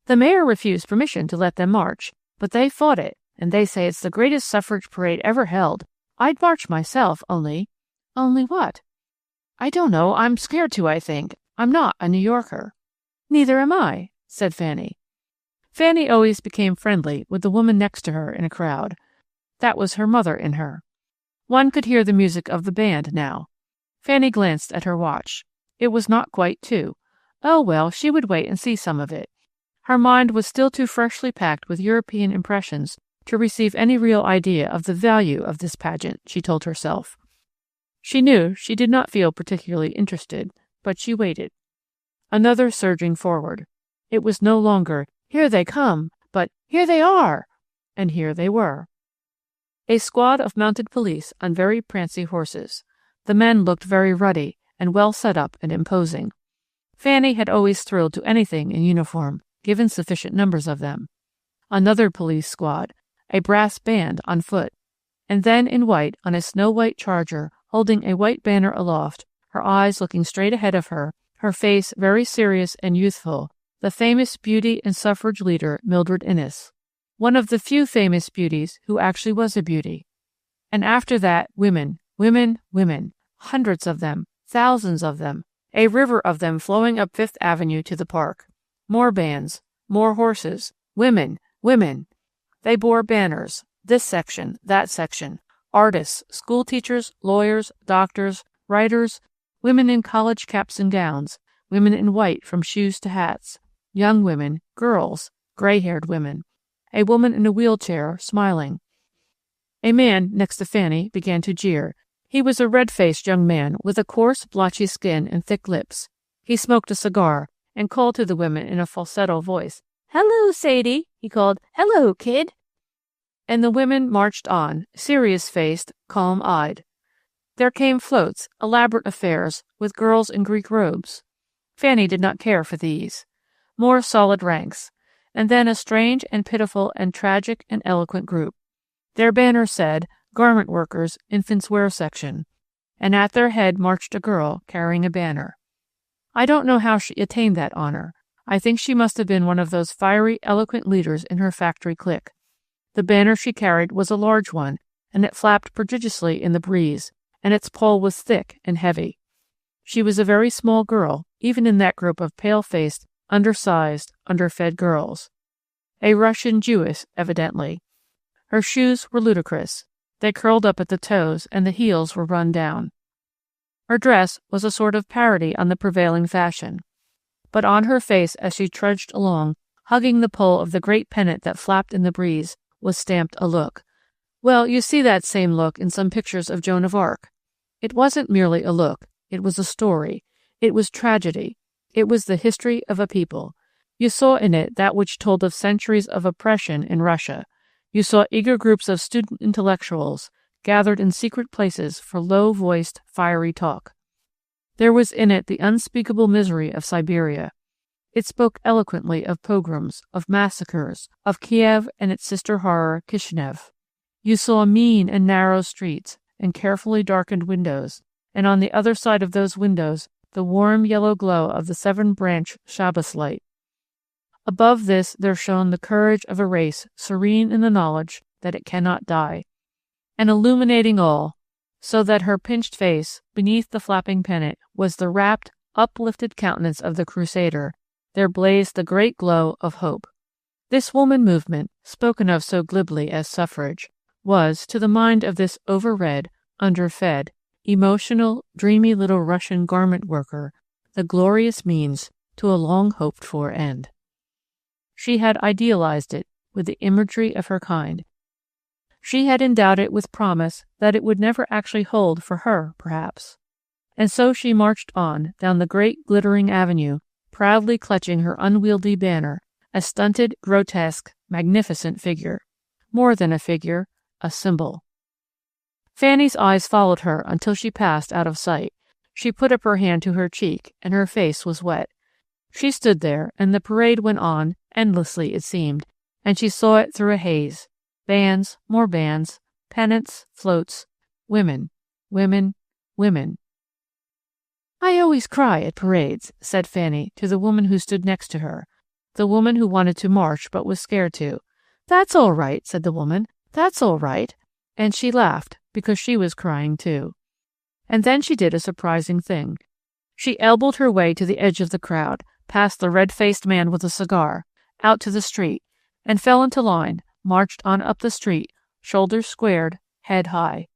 "The mayor refused permission to let them march, but they fought it, and they say it's the greatest suffrage parade ever held. I'd march myself, only..." "Only what?" "I don't know. I'm scared to, I think. I'm not a New Yorker." "Neither am I," said Fanny. Fanny always became friendly with the woman next to her in a crowd. That was her mother in her. One could hear the music of the band now. Fanny glanced at her watch. It was not quite 2. Oh, well, she would wait and see some of it. Her mind was still too freshly packed with European impressions to receive any real idea of the value of this pageant, she told herself. She knew she did not feel particularly interested, but she waited. Another surging forward. It was no longer, "Here they come," but here they are! And here they were. A squad of mounted police on very prancy horses. The men looked very ruddy and well set up and imposing. Fanny had always thrilled to anything in uniform, given sufficient numbers of them. Another police squad, a brass band on foot, and then in white on a snow-white charger holding a white banner aloft, her eyes looking straight ahead of her, her face very serious and youthful, the famous beauty and suffrage leader Mildred Innes, one of the few famous beauties who actually was a beauty. And after that, women, women, women, hundreds of them, thousands of them, a river of them flowing up Fifth Avenue to the park. More bands, more horses, women, women. They bore banners, this section, that section, artists, school teachers, lawyers, doctors, writers, women in college caps and gowns, women in white from shoes to hats, young women, girls, gray-haired women, a woman in a wheelchair smiling. A man next to Fanny began to jeer. He was a red-faced young man with a coarse, blotchy skin and thick lips. He smoked a cigar and called to the women in a falsetto voice. "Hello, Sadie," he called. "Hello, kid." And the women marched on, serious-faced, calm-eyed. There came floats, elaborate affairs, with girls in Greek robes. Fanny did not care for these. More solid ranks, and then a strange and pitiful and tragic and eloquent group. Their banner said, Garment Workers, Infants' Wear Section, and at their head marched a girl carrying a banner. I don't know how she attained that honor. I think she must have been one of those fiery, eloquent leaders in her factory clique. The banner she carried was a large one, and it flapped prodigiously in the breeze, and its pole was thick and heavy. She was a very small girl, even in that group of pale-faced, undersized, underfed girls. A Russian Jewess, evidently. Her shoes were ludicrous. They curled up at the toes, and the heels were run down. Her dress was a sort of parody on the prevailing fashion. But on her face, as she trudged along, hugging the pole of the great pennant that flapped in the breeze, was stamped a look. Well, you see that same look in some pictures of Joan of Arc. It wasn't merely a look. It was a story. It was tragedy. It was the history of a people. You saw in it that which told of centuries of oppression in Russia. You saw eager groups of student intellectuals gathered in secret places for low-voiced, fiery talk. There was in it the unspeakable misery of Siberia. It spoke eloquently of pogroms, of massacres, of Kiev and its sister horror, Kishinev. You saw mean and narrow streets and carefully darkened windows, and on the other side of those windows the warm yellow glow of the seven-branch Shabbos light. Above this there shone the courage of a race serene in the knowledge that it cannot die, and illuminating all, so that her pinched face, beneath the flapping pennant, was the rapt, uplifted countenance of the Crusader. There blazed the great glow of hope. This woman movement, spoken of so glibly as suffrage, was, to the mind of this overread, underfed, emotional, dreamy little Russian garment worker, the glorious means to a long-hoped-for end. She had idealized it with the imagery of her kind. She had endowed it with promise that it would never actually hold for her, perhaps. And so she marched on down the great glittering avenue, proudly clutching her unwieldy banner, a stunted, grotesque, magnificent figure. More than a figure, a symbol. Fanny's eyes followed her until she passed out of sight. She put up her hand to her cheek, and her face was wet. She stood there, and the parade went on, endlessly it seemed, and she saw it through a haze. Bands, more bands, pennants, floats, women, women, women. "I always cry at parades," said Fanny to the woman who stood next to her, the woman who wanted to march but was scared to. "That's all right," said the woman. "That's all right." And she laughed, because she was crying too. And then she did a surprising thing. She elbowed her way to the edge of the crowd, past the red-faced man with a cigar, out to the street, and fell into line, marched on up the street, shoulders squared, head high.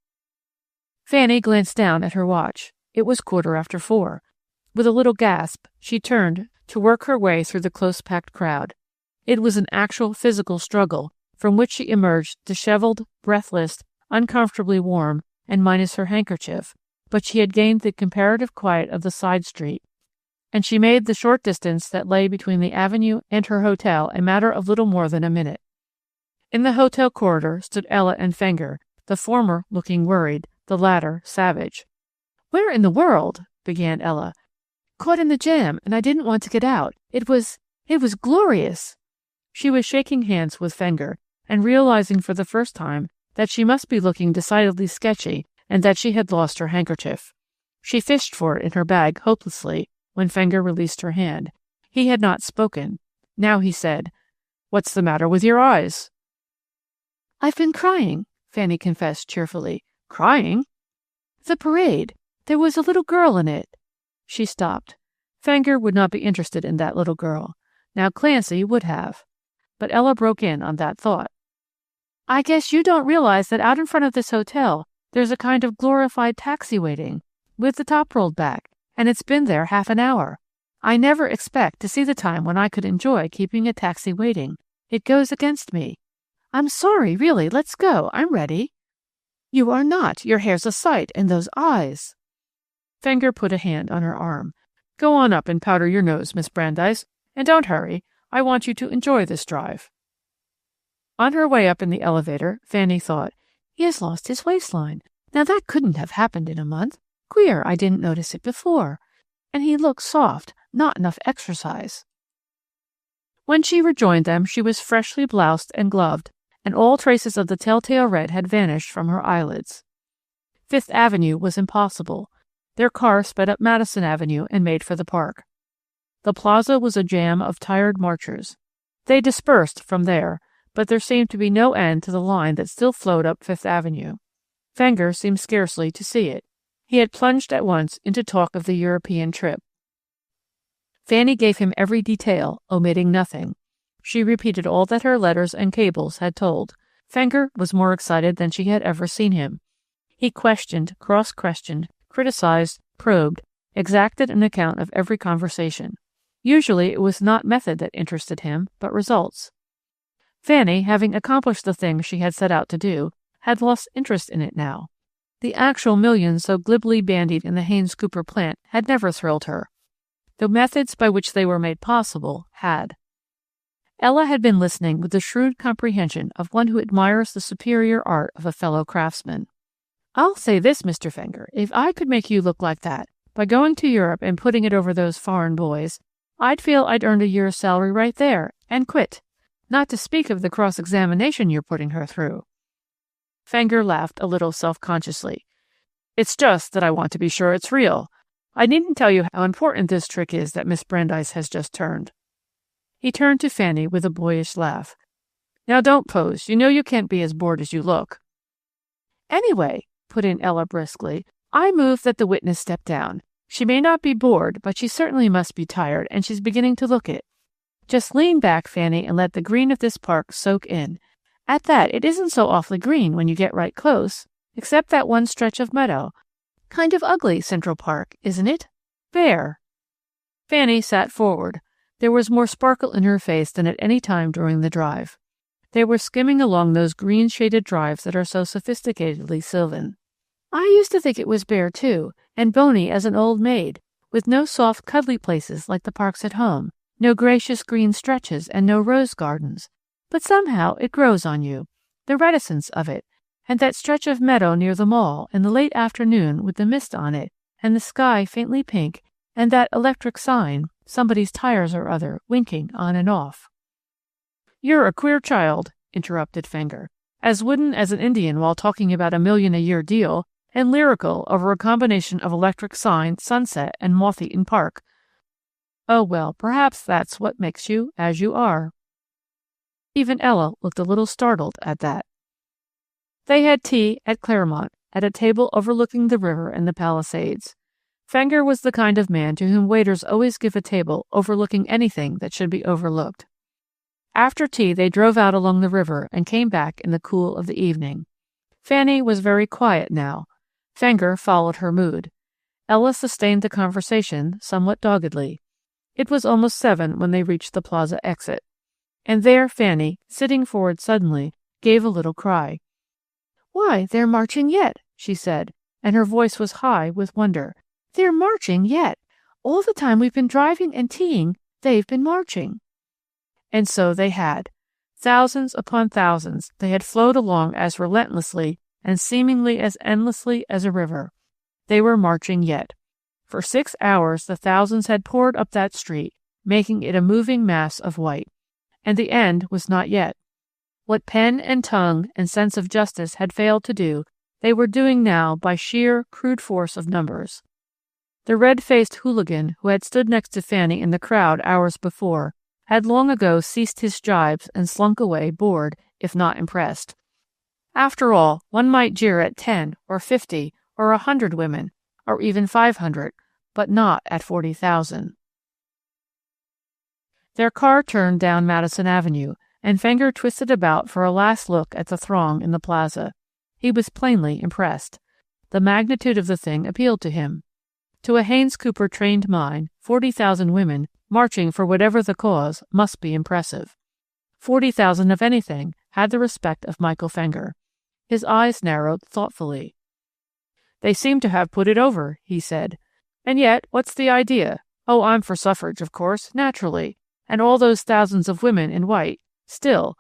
Fanny glanced down at her watch. It was 4:15. With a little gasp, she turned to work her way through the close-packed crowd. It was an actual physical struggle, from which she emerged disheveled, breathless, uncomfortably warm, and minus her handkerchief, but she had gained the comparative quiet of the side street. and she made the short distance that lay between the avenue and her hotel a matter of little more than a minute. In the hotel corridor stood Ella and Fenger, the former looking worried, the latter savage. "Where in the world?" began Ella. "Caught in the jam, and I didn't want to get out. It was glorious." She was shaking hands with Fenger, and realizing for the first time that she must be looking decidedly sketchy and that she had lost her handkerchief. She fished for it in her bag hopelessly when Fenger released her hand. He had not spoken. Now he said, "What's the matter with your eyes?" "I've been crying," Fanny confessed cheerfully. "Crying?" "The parade. There was a little girl in it." She stopped. Fenger would not be interested in that little girl. Now Clancy would have. But Ella broke in on that thought. "I guess you don't realize that out in front of this hotel there's a kind of glorified taxi waiting, with the top rolled back, and it's been there half an hour. I never expect to see the time when I could enjoy keeping a taxi waiting. It goes against me. I'm sorry, really, let's go. I'm ready." "You are not. Your hair's a sight, and those eyes." Fenger put a hand on her arm. "Go on up and powder your nose, Miss Brandeis, and don't hurry. I want you to enjoy this drive." On her way up in the elevator, Fanny thought, "He has lost his waistline. Now that couldn't have happened in a month. Queer, I didn't notice it before. And he looks soft, not enough exercise." When she rejoined them, she was freshly bloused and gloved, and all traces of the telltale red had vanished from her eyelids. Fifth Avenue was impossible. Their car sped up Madison Avenue and made for the park. The plaza was a jam of tired marchers. They dispersed from there, but there seemed to be no end to the line that still flowed up Fifth Avenue. Fenger seemed scarcely to see it. He had plunged at once into talk of the European trip. Fanny gave him every detail, omitting nothing. She repeated all that her letters and cables had told. Fenger was more excited than she had ever seen him. He questioned, cross-questioned, criticized, probed, exacted an account of every conversation. Usually it was not method that interested him, but results. Fanny, having accomplished the thing she had set out to do, had lost interest in it now. The actual millions so glibly bandied in the Haynes-Cooper plant had never thrilled her. The methods by which they were made possible had. Ella had been listening with the shrewd comprehension of one who admires the superior art of a fellow craftsman. "I'll say this, Mr. Fenger, if I could make you look like that, by going to Europe and putting it over those foreign boys, I'd feel I'd earned a year's salary right there, and quit. Not to speak of the cross-examination you're putting her through." Fenger laughed a little self-consciously. "It's just that I want to be sure it's real. I needn't tell you how important this trick is that Miss Brandeis has just turned." He turned to Fanny with a boyish laugh. "Now don't pose. You know you can't be as bored as you look." "Anyway," put in Ella briskly, "I move that the witness step down. She may not be bored, but she certainly must be tired, and she's beginning to look it. Just lean back, Fanny, and let the green of this park soak in. At that, it isn't so awfully green when you get right close, except that one stretch of meadow. Kind of ugly, Central Park, isn't it? Bare." Fanny sat forward. There was more sparkle in her face than at any time during the drive. They were skimming along those green-shaded drives that are so sophisticatedly sylvan. "I used to think it was bare, too, and bony as an old maid, with no soft, cuddly places like the parks at home, no gracious green stretches, and no rose gardens. But somehow it grows on you, the reticence of it, and that stretch of meadow near the mall in the late afternoon with the mist on it, and the sky faintly pink, and that electric sign, somebody's tires or other, winking on and off." "You're a queer child," interrupted Fenger, "as wooden as an Indian while talking about $1,000,000-a-year deal, and lyrical over a combination of electric sign, sunset, and moth-eaten park. Oh, well, perhaps that's what makes you as you are." Even Ella looked a little startled at that. They had tea at Claremont, at a table overlooking the river and the Palisades. Fenger was the kind of man to whom waiters always give a table overlooking anything that should be overlooked. After tea, they drove out along the river and came back in the cool of the evening. Fanny was very quiet now. Fenger followed her mood. Ella sustained the conversation somewhat doggedly. It was almost 7 when they reached the plaza exit. And there Fanny, sitting forward suddenly, gave a little cry. "Why, they're marching yet," she said, and her voice was high with wonder. "They're marching yet. All the time we've been driving and teaing, they've been marching." And so they had. Thousands upon thousands, they had flowed along as relentlessly and seemingly as endlessly as a river. They were marching yet. For 6 hours the thousands had poured up that street, making it a moving mass of white. And the end was not yet. What pen and tongue and sense of justice had failed to do, they were doing now by sheer, crude force of numbers. The red-faced hooligan who had stood next to Fanny in the crowd hours before had long ago ceased his jibes and slunk away bored, if not impressed. After all, one might jeer at 10 or 50 or 100 women, or even 500, but not at 40,000. Their car turned down Madison Avenue, and Fenger twisted about for a last look at the throng in the plaza. He was plainly impressed. The magnitude of the thing appealed to him. To a Haynes Cooper trained mind, 40,000 women marching for whatever the cause must be impressive. 40,000 of anything had the respect of Michael Fenger. His eyes narrowed thoughtfully. "They seem to have put it over," he said. "And yet, what's the idea? Oh, I'm for suffrage, of course, naturally. And all those thousands of women in white. Still,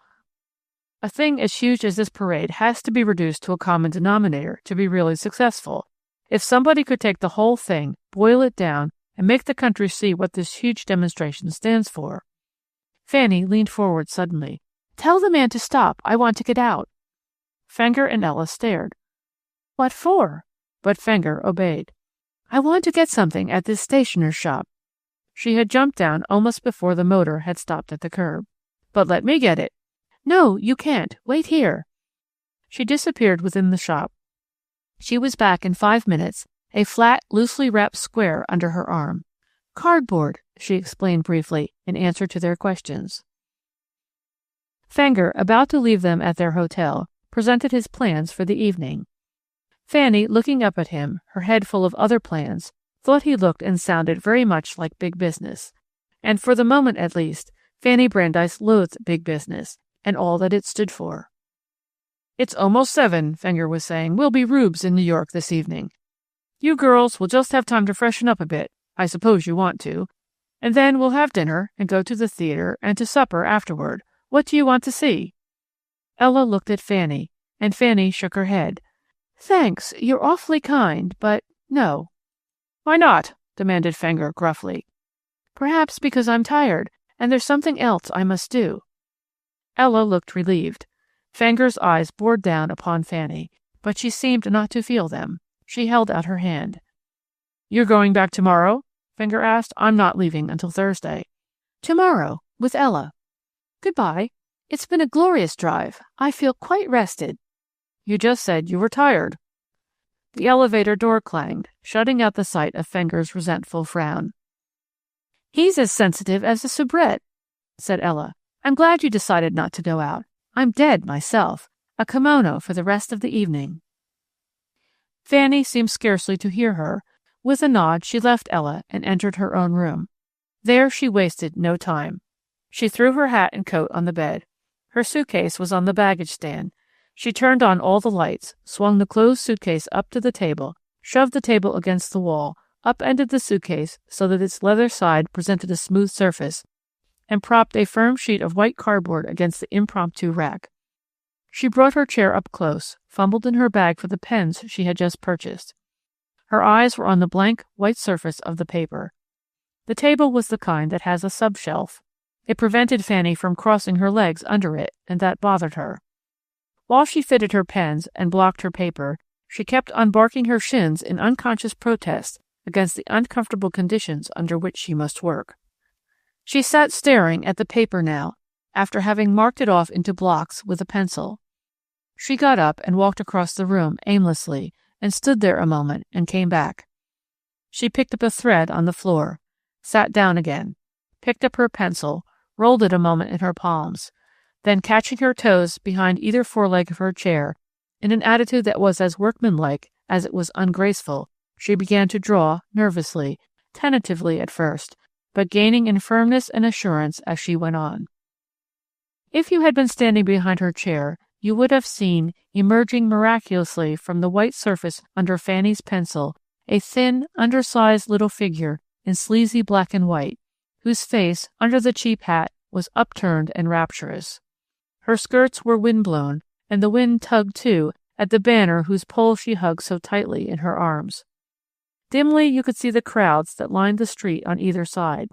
a thing as huge as this parade has to be reduced to a common denominator to be really successful. If somebody could take the whole thing, boil it down, and make the country see what this huge demonstration stands for." Fanny leaned forward suddenly. "Tell the man to stop. I want to get out." Fenger and Ella stared. "What for?" But Fenger obeyed. "I want to get something at this stationer's shop." She had jumped down almost before the motor had stopped at the curb. "But let me get it." "No, you can't. Wait here." She disappeared within the shop. She was back in 5 minutes, a flat, loosely wrapped square under her arm. "Cardboard," she explained briefly, in answer to their questions. Fenger, about to leave them at their hotel, presented his plans for the evening. Fanny, looking up at him, her head full of other plans, thought he looked and sounded very much like big business. And for the moment at least, Fanny Brandeis loathed big business, and all that it stood for. "It's almost 7, Fenger was saying. "We'll be rubes in New York this evening. You girls will just have time to freshen up a bit. I suppose you want to. And then we'll have dinner, and go to the theater, and to supper afterward. What do you want to see?" Ella looked at Fanny, and Fanny shook her head. "Thanks, you're awfully kind, but no." "Why not?" demanded Fenger gruffly. "Perhaps because I'm tired, and there's something else I must do." Ella looked relieved. Fenger's eyes bored down upon Fanny, but she seemed not to feel them. She held out her hand. "You're going back tomorrow?" Fenger asked. "I'm not leaving until Thursday." "Tomorrow, with Ella. Goodbye. It's been a glorious drive. I feel quite rested." "You just said you were tired." The elevator door clanged, shutting out the sight of Fenger's resentful frown. "He's as sensitive as a soubrette," said Ella. "I'm glad you decided not to go out. I'm dead myself. A kimono for the rest of the evening." Fanny seemed scarcely to hear her. With a nod, she left Ella and entered her own room. There she wasted no time. She threw her hat and coat on the bed. Her suitcase was on the baggage stand. She turned on all the lights, swung the closed suitcase up to the table, shoved the table against the wall, upended the suitcase so that its leather side presented a smooth surface, and propped a firm sheet of white cardboard against the impromptu rack. She brought her chair up close, fumbled in her bag for the pens she had just purchased. Her eyes were on the blank white surface of the paper. The table was the kind that has a subshelf. It prevented Fanny from crossing her legs under it, and that bothered her. While she fitted her pens and blocked her paper, she kept unbarking her shins in unconscious protest against the uncomfortable conditions under which she must work. She sat staring at the paper now, after having marked it off into blocks with a pencil. She got up and walked across the room aimlessly, and stood there a moment and came back. She picked up a thread on the floor, sat down again, picked up her pencil, rolled it a moment in her palms, then catching her toes behind either foreleg of her chair, in an attitude that was as workmanlike as it was ungraceful, she began to draw nervously, tentatively at first, but gaining in firmness and assurance as she went on. If you had been standing behind her chair, you would have seen, emerging miraculously from the white surface under Fanny's pencil, a thin, undersized little figure in sleazy black and white, whose face, under the cheap hat, was upturned and rapturous. Her skirts were wind-blown, and the wind tugged, too, at the banner whose pole she hugged so tightly in her arms. Dimly you could see the crowds that lined the street on either side.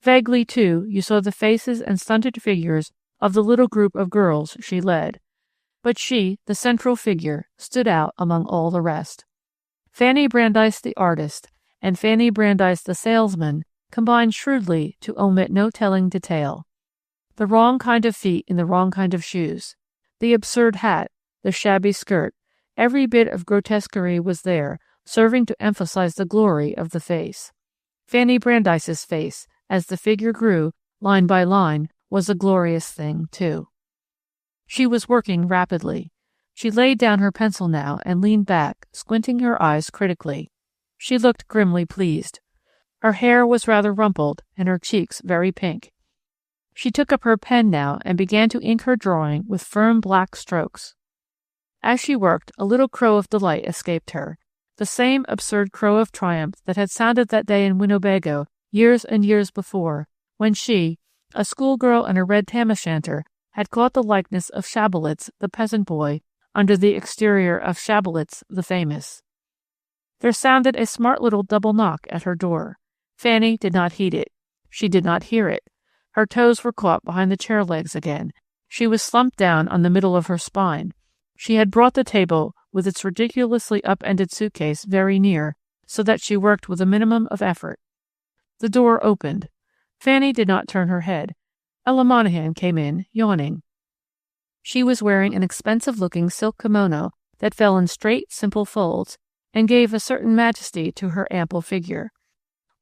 Vaguely, too, you saw the faces and stunted figures of the little group of girls she led. But she, the central figure, stood out among all the rest. Fanny Brandeis the artist and Fanny Brandeis the salesman combined shrewdly to omit no telling detail. The wrong kind of feet in the wrong kind of shoes, the absurd hat, the shabby skirt, every bit of grotesquerie was there, serving to emphasize the glory of the face. Fanny Brandeis's face, as the figure grew, line by line, was a glorious thing, too. She was working rapidly. She laid down her pencil now and leaned back, squinting her eyes critically. She looked grimly pleased. Her hair was rather rumpled, and her cheeks very pink. She took up her pen now and began to ink her drawing with firm black strokes. As she worked, a little crow of delight escaped her, the same absurd crow of triumph that had sounded that day in Winnebago years and years before, when she, a schoolgirl and a red tam-o'-shanter, had caught the likeness of Schabelitz, the peasant boy, under the exterior of Schabelitz, the famous. There sounded a smart little double knock at her door. Fanny did not heed it. She did not hear it. Her toes were caught behind the chair legs again. She was slumped down on the middle of her spine. She had brought the table, with its ridiculously up-ended suitcase, very near, so that she worked with a minimum of effort. The door opened. Fanny did not turn her head. Ella Monahan came in, yawning. She was wearing an expensive-looking silk kimono that fell in straight, simple folds, and gave a certain majesty to her ample figure.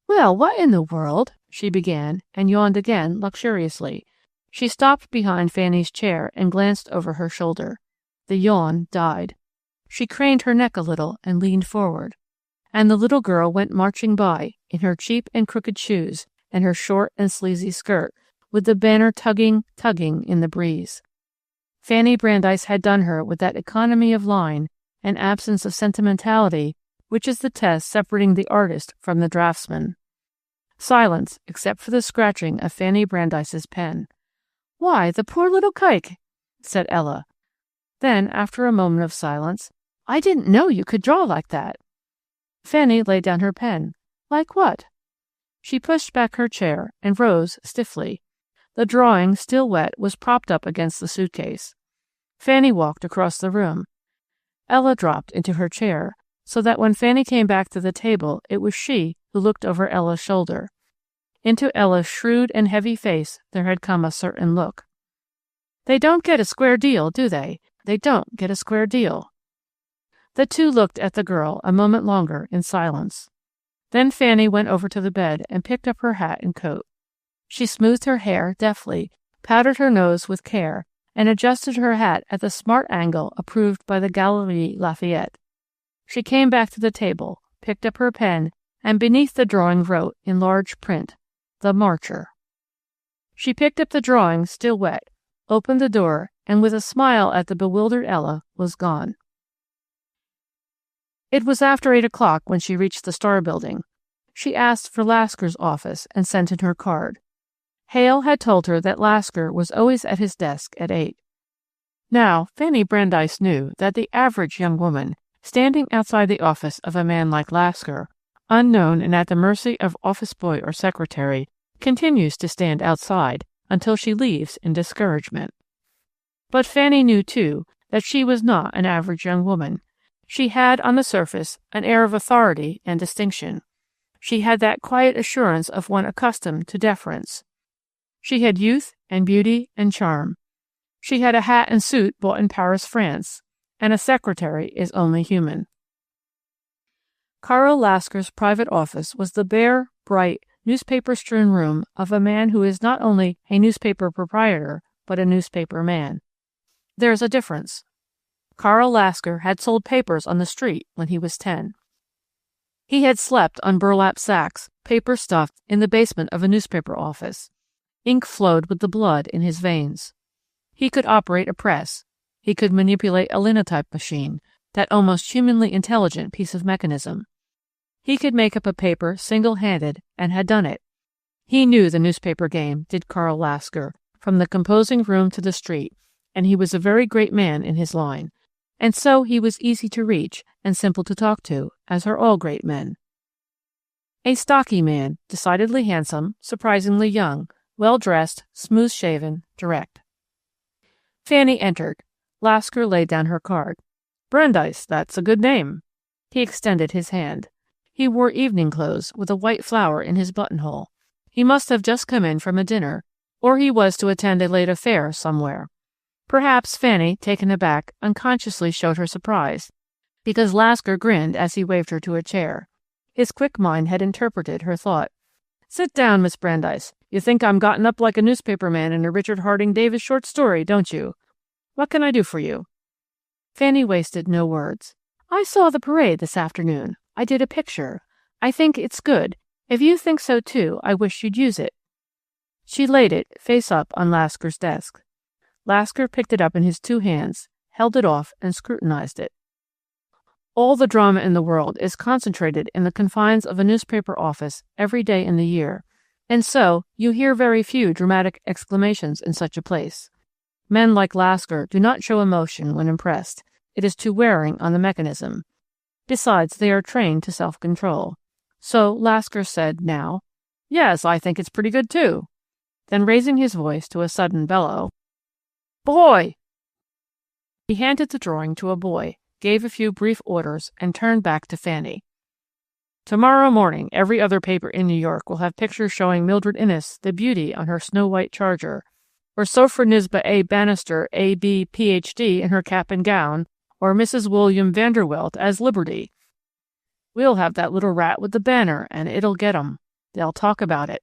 "Well, what in the world?" she began, and yawned again, luxuriously. She stopped behind Fanny's chair and glanced over her shoulder. The yawn died. She craned her neck a little and leaned forward. And the little girl went marching by, in her cheap and crooked shoes, and her short and sleazy skirt, with the banner tugging in the breeze. Fanny Brandeis had done her with that economy of line and absence of sentimentality which is the test separating the artist from the draftsman. Silence, except for the scratching of Fanny Brandeis's pen. "Why, the poor little kike," said Ella. Then, after a moment of silence, "I didn't know you could draw like that." Fanny laid down her pen. "Like what?" She pushed back her chair and rose stiffly. The drawing, still wet, was propped up against the suitcase. Fanny walked across the room. Ella dropped into her chair, so that when Fanny came back to the table, it was she who looked over Ella's shoulder. Into Ella's shrewd and heavy face there had come a certain look. "They don't get a square deal, do they? They don't get a square deal." The two looked at the girl a moment longer in silence. Then Fanny went over to the bed and picked up her hat and coat. She smoothed her hair deftly, powdered her nose with care, and adjusted her hat at the smart angle approved by the Galerie Lafayette. She came back to the table, picked up her pen, and beneath the drawing wrote, in large print, "The Marcher." She picked up the drawing, still wet, opened the door, and with a smile at the bewildered Ella, was gone. It was after 8 o'clock when she reached the Star Building. She asked for Lasker's office and sent in her card. Hale had told her that Lasker was always at his desk at 8. Now, Fanny Brandeis knew that the average young woman, standing outside the office of a man like Lasker, unknown and at the mercy of office boy or secretary, continues to stand outside until she leaves in discouragement. But Fanny knew, too, that she was not an average young woman. She had, on the surface, an air of authority and distinction. She had that quiet assurance of one accustomed to deference. She had youth and beauty and charm. She had a hat and suit bought in Paris, France, and a secretary is only human. Karl Lasker's private office was the bare, bright, newspaper-strewn room of a man who is not only a newspaper proprietor, but a newspaper man. There's a difference. Karl Lasker had sold papers on the street when he was 10. He had slept on burlap sacks, paper stuffed, in the basement of a newspaper office. Ink flowed with the blood in his veins. He could operate a press. He could manipulate a linotype machine, that almost humanly intelligent piece of mechanism. He could make up a paper single-handed and had done it. He knew the newspaper game, did Carl Lasker, from the composing room to the street, and he was a very great man in his line. And so he was easy to reach and simple to talk to, as are all great men. A stocky man, decidedly handsome, surprisingly young, well-dressed, smooth-shaven, direct. Fanny entered. Lasker laid down her card. "Brandeis, that's a good name." He extended his hand. He wore evening clothes, with a white flower in his buttonhole. He must have just come in from a dinner, or he was to attend a late affair somewhere. Perhaps Fanny, taken aback, unconsciously showed her surprise, because Lasker grinned as he waved her to a chair. His quick mind had interpreted her thought. "Sit down, Miss Brandeis. You think I'm gotten up like a newspaper man in a Richard Harding Davis short story, don't you? What can I do for you?" Fanny wasted no words. "I saw the parade this afternoon. I did a picture. I think it's good. If you think so too, I wish you'd use it." She laid it, face up, on Lasker's desk. Lasker picked it up in his two hands, held it off, and scrutinized it. All the drama in the world is concentrated in the confines of a newspaper office every day in the year, and so you hear very few dramatic exclamations in such a place. Men like Lasker do not show emotion when impressed. It is too wearing on the mechanism. Besides, they are trained to self-control. So Lasker said now, "Yes, I think it's pretty good too." Then raising his voice to a sudden bellow, "Boy!" He handed the drawing to a boy, gave a few brief orders, and turned back to Fanny. "Tomorrow morning every other paper in New York will have pictures showing Mildred Innes, the beauty, on her snow-white charger, or Sophronisba A. Bannister, A.B., Ph.D., in her cap and gown, or Mrs. William Vanderwelt as Liberty. We'll have that little rat with the banner, and it'll get 'em. They'll talk about it."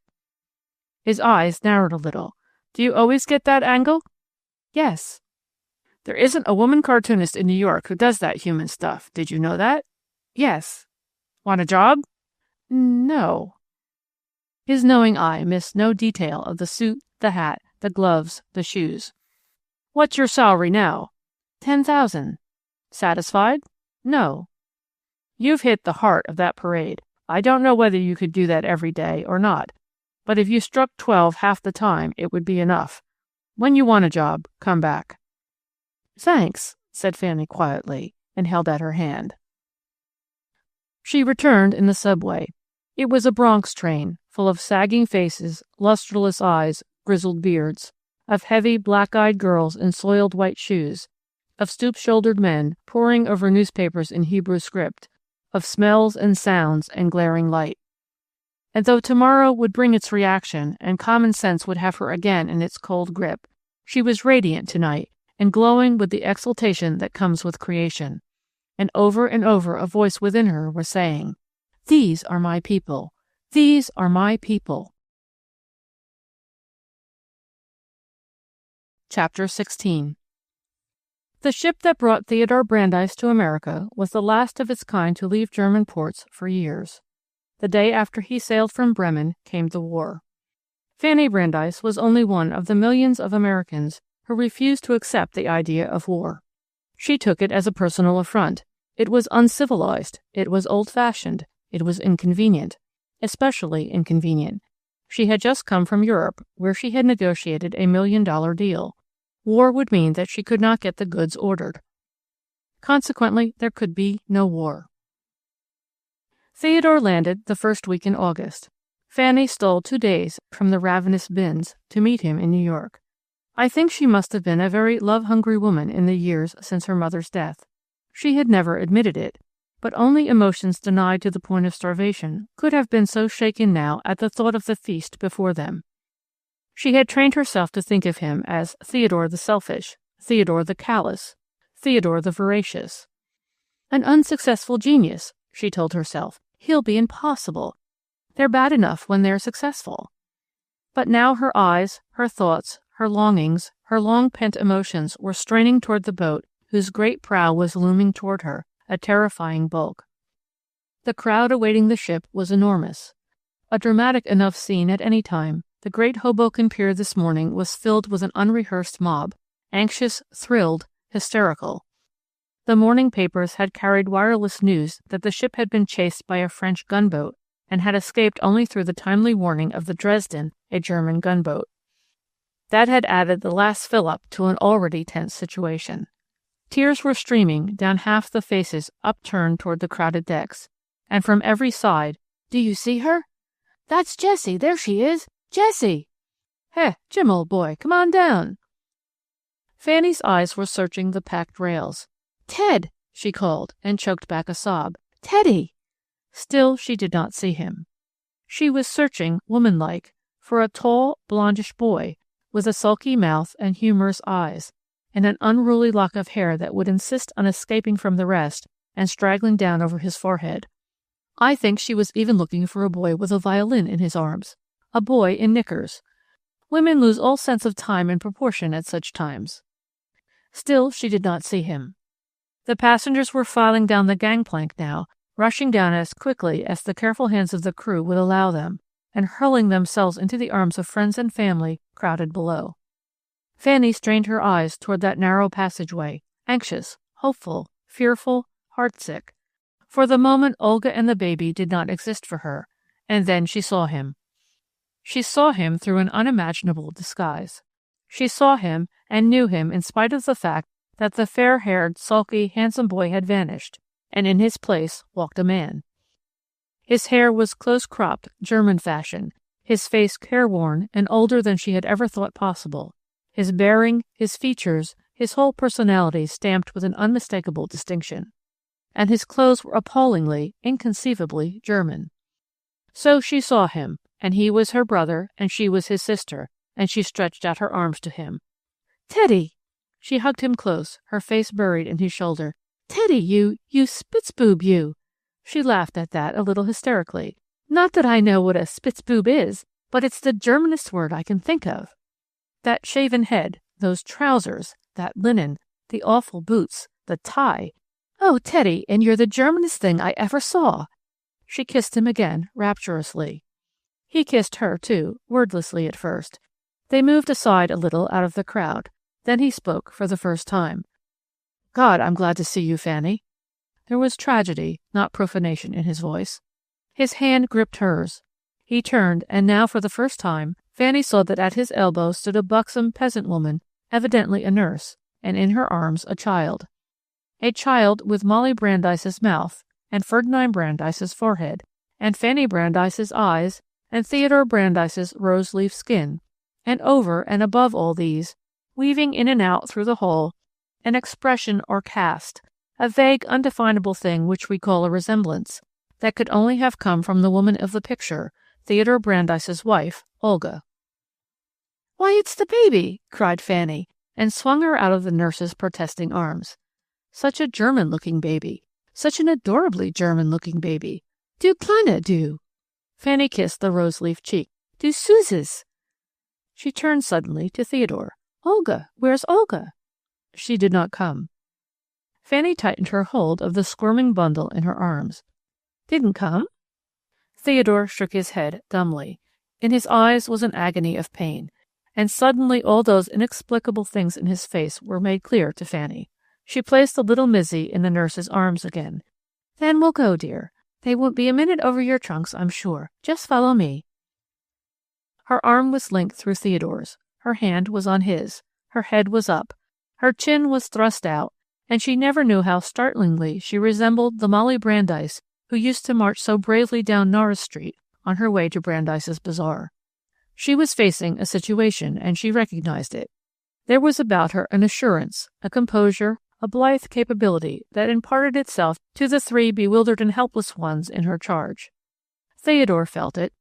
His eyes narrowed a little. "Do you always get that angle?" "Yes." "There isn't a woman cartoonist in New York who does that human stuff. Did you know that?" "Yes." "Want a job?" "No." His knowing eye missed no detail of the suit, the hat, the gloves, the shoes. "What's your salary now?" $10,000. "Satisfied?" "No." "You've hit the heart of that parade. I don't know whether you could do that every day or not, but if you struck 12 half the time, it would be enough. When you want a job, come back." "Thanks," said Fanny quietly, and held out her hand. She returned in the subway. It was a Bronx train, full of sagging faces, lustreless eyes, grizzled beards, of heavy, black-eyed girls in soiled white shoes, of stoop-shouldered men poring over newspapers in Hebrew script, of smells and sounds and glaring light. And though tomorrow would bring its reaction, and common sense would have her again in its cold grip, she was radiant tonight, and glowing with the exultation that comes with creation. And over a voice within her was saying, "These are my people. These are my people." Chapter 16. The ship that brought Theodore Brandeis to America was the last of its kind to leave German ports for years. The day after he sailed from Bremen came the war. Fanny Brandeis was only one of the millions of Americans who refused to accept the idea of war. She took it as a personal affront. It was uncivilized, it was old-fashioned, it was inconvenient, especially inconvenient. She had just come from Europe, where she had negotiated a $1 million deal. War would mean that she could not get the goods ordered. Consequently, there could be no war. Theodore landed the first week in August. Fanny stole 2 days from the ravenous Binns to meet him in New York. I think she must have been a very love-hungry woman in the years since her mother's death. She had never admitted it, but only emotions denied to the point of starvation could have been so shaken now at the thought of the feast before them. She had trained herself to think of him as Theodore the selfish, Theodore the callous, Theodore the voracious. An unsuccessful genius, she told herself. He'll be impossible. They're bad enough when they're successful. But now her eyes, her thoughts, her longings, her long-pent emotions were straining toward the boat whose great prow was looming toward her, a terrifying bulk. The crowd awaiting the ship was enormous. A dramatic enough scene at any time. The great Hoboken Pier this morning was filled with an unrehearsed mob, anxious, thrilled, hysterical. The morning papers had carried wireless news that the ship had been chased by a French gunboat and had escaped only through the timely warning of the Dresden, a German gunboat. That had added the last fill-up to an already tense situation. Tears were streaming down half the faces upturned toward the crowded decks, and from every side, "Do you see her?" "That's Jessie, there she is! Jessie!" "Hey, Jim, old boy, come on down." Fanny's eyes were searching the packed rails. "Ted!" she called, and choked back a sob. "Teddy!" Still she did not see him. She was searching, womanlike, for a tall, blondish boy with a sulky mouth and humorous eyes, and an unruly lock of hair that would insist on escaping from the rest and straggling down over his forehead. I think she was even looking for a boy with a violin in his arms, a boy in knickers. Women lose all sense of time and proportion at such times. Still she did not see him. The passengers were filing down the gangplank now, rushing down as quickly as the careful hands of the crew would allow them, and hurling themselves into the arms of friends and family crowded below. Fanny strained her eyes toward that narrow passageway, anxious, hopeful, fearful, heartsick. For the moment Olga and the baby did not exist for her, and then she saw him. She saw him through an unimaginable disguise. She saw him and knew him in spite of the fact that the fair-haired, sulky, handsome boy had vanished, and in his place walked a man. His hair was close-cropped, German fashion, his face careworn and older than she had ever thought possible, his bearing, his features, his whole personality stamped with an unmistakable distinction. And his clothes were appallingly, inconceivably German. So she saw him, and he was her brother, and she was his sister, and she stretched out her arms to him. "Teddy!" She hugged him close, her face buried in his shoulder. "Teddy, you Spitzbub, you!" She laughed at that a little hysterically. "Not that I know what a Spitzbub is, but it's the Germanest word I can think of." That shaven head, those trousers, that linen, the awful boots, the tie. "Oh, Teddy, and you're the Germanest thing I ever saw." She kissed him again, rapturously. He kissed her, too, wordlessly at first. They moved aside a little out of the crowd. Then he spoke for the first time. "God, I'm glad to see you, Fanny." There was tragedy, not profanation, in his voice. His hand gripped hers. He turned, and now for the first time Fanny saw that at his elbow stood a buxom peasant woman, evidently a nurse, and in her arms a child. A child with Molly Brandeis's mouth, and Ferdinand Brandeis's forehead, and Fanny Brandeis's eyes, and Theodore Brandeis's rose-leaf skin, and over and above all these, weaving in and out through the whole, an expression or cast, a vague, undefinable thing which we call a resemblance, that could only have come from the woman of the picture, Theodore Brandeis's wife, Olga. "Why, it's the baby!" cried Fanny, and swung her out of the nurse's protesting arms. Such a German-looking baby, such an adorably German-looking baby. "Du Kleine, du!" Fanny kissed the rose-leaf cheek. "Du Süßes!" She turned suddenly to Theodore. "Olga, where's Olga?" She did not come. Fanny tightened her hold of the squirming bundle in her arms. "Didn't come?" Theodore shook his head dumbly. In his eyes was an agony of pain, and suddenly all those inexplicable things in his face were made clear to Fanny. She placed the little Mizzy in the nurse's arms again. "Then we'll go, dear. They won't be a minute over your trunks, I'm sure. Just follow me." Her arm was linked through Theodore's. Her hand was on his. Her head was up. Her chin was thrust out, and she never knew how startlingly she resembled the Molly Brandeis who used to march so bravely down Norris Street on her way to Brandeis's Bazaar. She was facing a situation, and she recognized it. There was about her an assurance, a composure, a blithe capability that imparted itself to the three bewildered and helpless ones in her charge. Theodore felt it,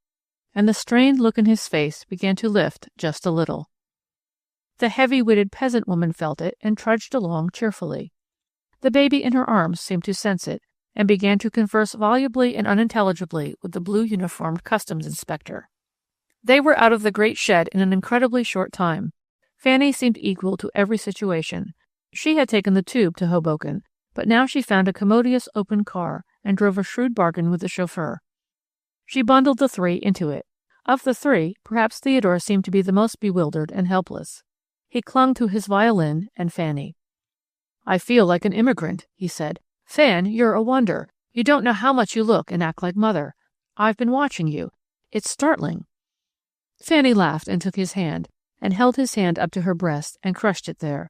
and the strained look in his face began to lift just a little. The heavy-witted peasant woman felt it and trudged along cheerfully. The baby in her arms seemed to sense it, and began to converse volubly and unintelligibly with the blue-uniformed customs inspector. They were out of the great shed in an incredibly short time. Fanny seemed equal to every situation. She had taken the tube to Hoboken, but now she found a commodious open car and drove a shrewd bargain with the chauffeur. She bundled the three into it. Of the three, perhaps Theodore seemed to be the most bewildered and helpless. He clung to his violin and Fanny. I feel like an immigrant, he said. Fan, you're a wonder. You don't know how much you look and act like Mother. I've been watching you. It's startling. Fanny laughed and took his hand, and held his hand up to her breast and crushed it there.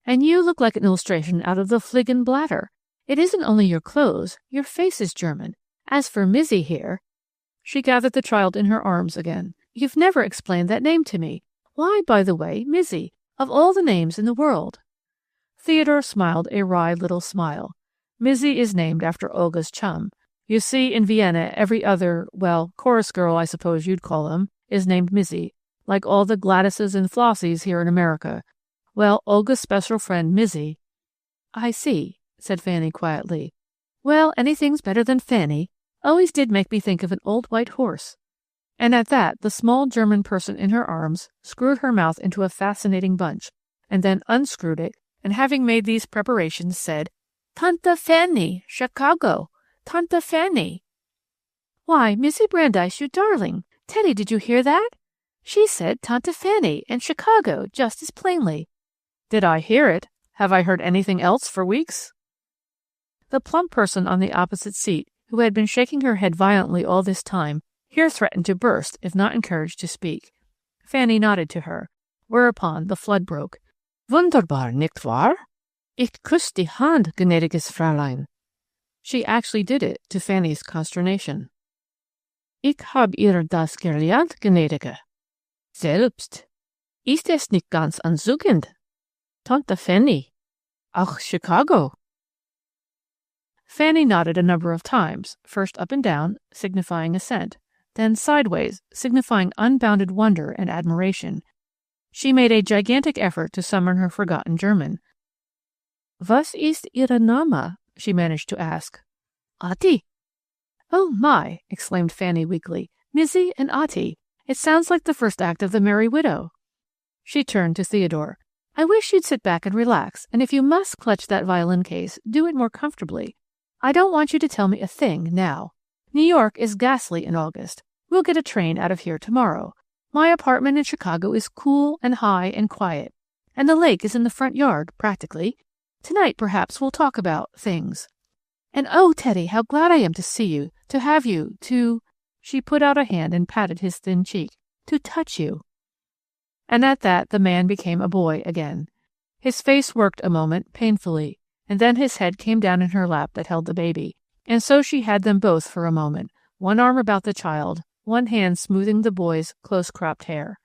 And you look like an illustration out of the Fliegen Blätter. It isn't only your clothes, your face is German. As for Missy here, she gathered the child in her arms again. You've never explained that name to me. Why, by the way, Missy, of all the names in the world? Theodore smiled a wry little smile. Missy is named after Olga's chum. You see, in Vienna, every other, well, chorus girl, I suppose you'd call them, is named Missy, like all the Gladyses and Flossies here in America. Well, Olga's special friend, Missy. I see, said Fanny quietly. Well, anything's better than Fanny. Always did make me think of an old white horse. And at that, the small German person in her arms screwed her mouth into a fascinating bunch, and then unscrewed it, and having made these preparations, said, Tante Fanny, Chicago. Tante Fanny. Why, Missy Brandeis, you darling. Teddy, did you hear that? She said Tante Fanny and Chicago just as plainly. Did I hear it? Have I heard anything else for weeks? The plump person on the opposite seat, who had been shaking her head violently all this time, here threatened to burst if not encouraged to speak. Fanny nodded to her, whereupon the flood broke. Wunderbar, nicht wahr? Ich küss die Hand, gnädiges Fräulein. She actually did it, to Fanny's consternation. Ich hab ihr das gelernt, gnädige. Selbst. Ist es nicht ganz entzückend? Tante Fanny. Ach, Chicago. Fanny nodded a number of times, first up and down, signifying assent, then sideways, signifying unbounded wonder and admiration. She made a gigantic effort to summon her forgotten German. Was ist Ihre Name? She managed to ask. Ati. Oh, my, exclaimed Fanny weakly. Missy and Ati. It sounds like the first act of The Merry Widow. She turned to Theodore. I wish you'd sit back and relax, and if you must clutch that violin case, do it more comfortably. I don't want you to tell me a thing now. New York is ghastly in August. We'll get a train out of here tomorrow. My apartment in Chicago is cool and high and quiet, and the lake is in the front yard, practically. Tonight, perhaps, we'll talk about things. And oh, Teddy, how glad I am to see you, to have you, to... She put out a hand and patted his thin cheek. To touch you. And at that, the man became a boy again. His face worked a moment, painfully, and then his head came down in her lap that held the baby. And so she had them both for a moment, one arm about the child, one hand smoothing the boy's close-cropped hair.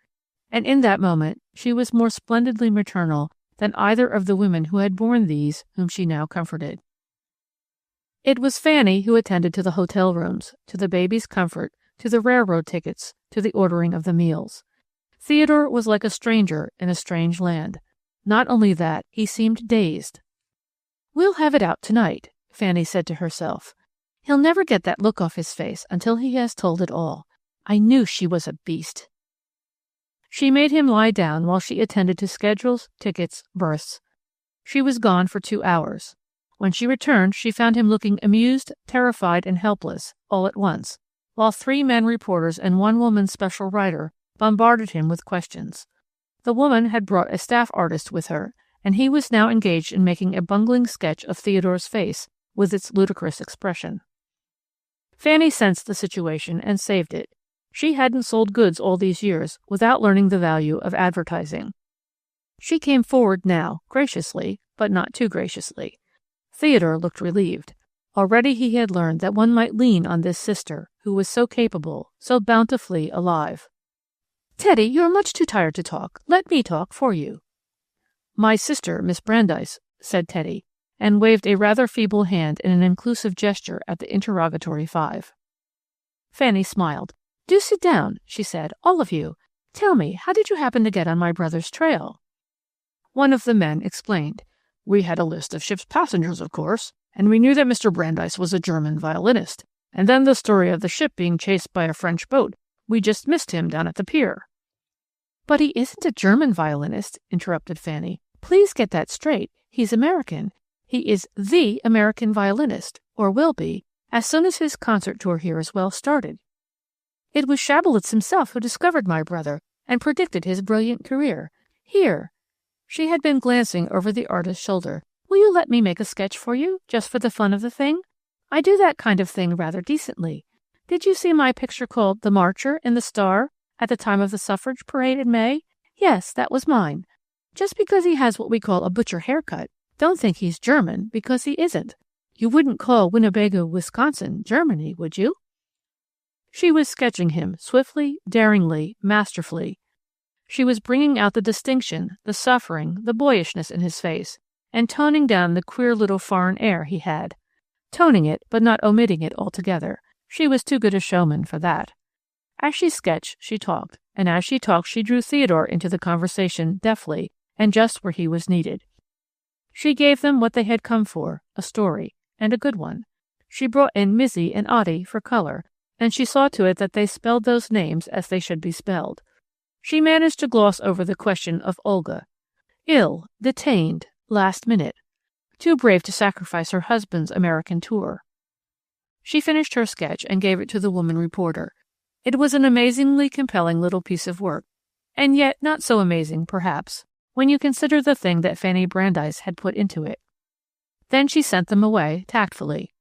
And in that moment, she was more splendidly maternal than either of the women who had borne these whom she now comforted. It was Fanny who attended to the hotel rooms, to the baby's comfort, to the railroad tickets, to the ordering of the meals. Theodore was like a stranger in a strange land. Not only that, he seemed dazed. We'll have it out tonight, Fanny said to herself. He'll never get that look off his face until he has told it all. I knew she was a beast. She made him lie down while she attended to schedules, tickets, berths. She was gone for 2 hours. When she returned, she found him looking amused, terrified, and helpless, all at once, while 3 men reporters and 1 woman special writer bombarded him with questions. The woman had brought a staff artist with her, and he was now engaged in making a bungling sketch of Theodore's face with its ludicrous expression. Fanny sensed the situation and saved it. She hadn't sold goods all these years without learning the value of advertising. She came forward now, graciously, but not too graciously. Theodore looked relieved. Already he had learned that one might lean on this sister, who was so capable, so bountifully alive. Teddy, you're much too tired to talk. Let me talk for you. My sister, Miss Brandeis, said Teddy, and waved a rather feeble hand in an inclusive gesture at the interrogatory 5. Fanny smiled. Do sit down, she said, all of you. Tell me, how did you happen to get on my brother's trail? One of the men explained. We had a list of ship's passengers, of course, and we knew that Mr. Brandeis was a German violinist, and then the story of the ship being chased by a French boat. We just missed him down at the pier. But he isn't a German violinist, interrupted Fanny. Please get that straight. He's American. He is the American violinist, or will be, as soon as his concert tour here is well started. It was Schabelitz himself who discovered my brother and predicted his brilliant career. Here. She had been glancing over the artist's shoulder. Will you let me make a sketch for you, just for the fun of the thing? I do that kind of thing rather decently. Did you see my picture called The Marcher in the Star at the time of the suffrage parade in May? Yes, that was mine. Just because he has what we call a butcher haircut, don't think he's German, because he isn't. You wouldn't call Winnebago, Wisconsin, Germany, would you? She was sketching him, swiftly, daringly, masterfully. She was bringing out the distinction, the suffering, the boyishness in his face, and toning down the queer little foreign air he had. Toning it, but not omitting it altogether. She was too good a showman for that. As she sketched, she talked, and as she talked she drew Theodore into the conversation deftly, and just where he was needed. She gave them what they had come for, a story, and a good one. She brought in Mizzy and Oddie for color, and she saw to it that they spelled those names as they should be spelled. She managed to gloss over the question of Olga. Ill, detained, last minute. Too brave to sacrifice her husband's American tour. She finished her sketch and gave it to the woman reporter. It was an amazingly compelling little piece of work, and yet not so amazing, perhaps, when you consider the thing that Fanny Brandeis had put into it. Then she sent them away, tactfully.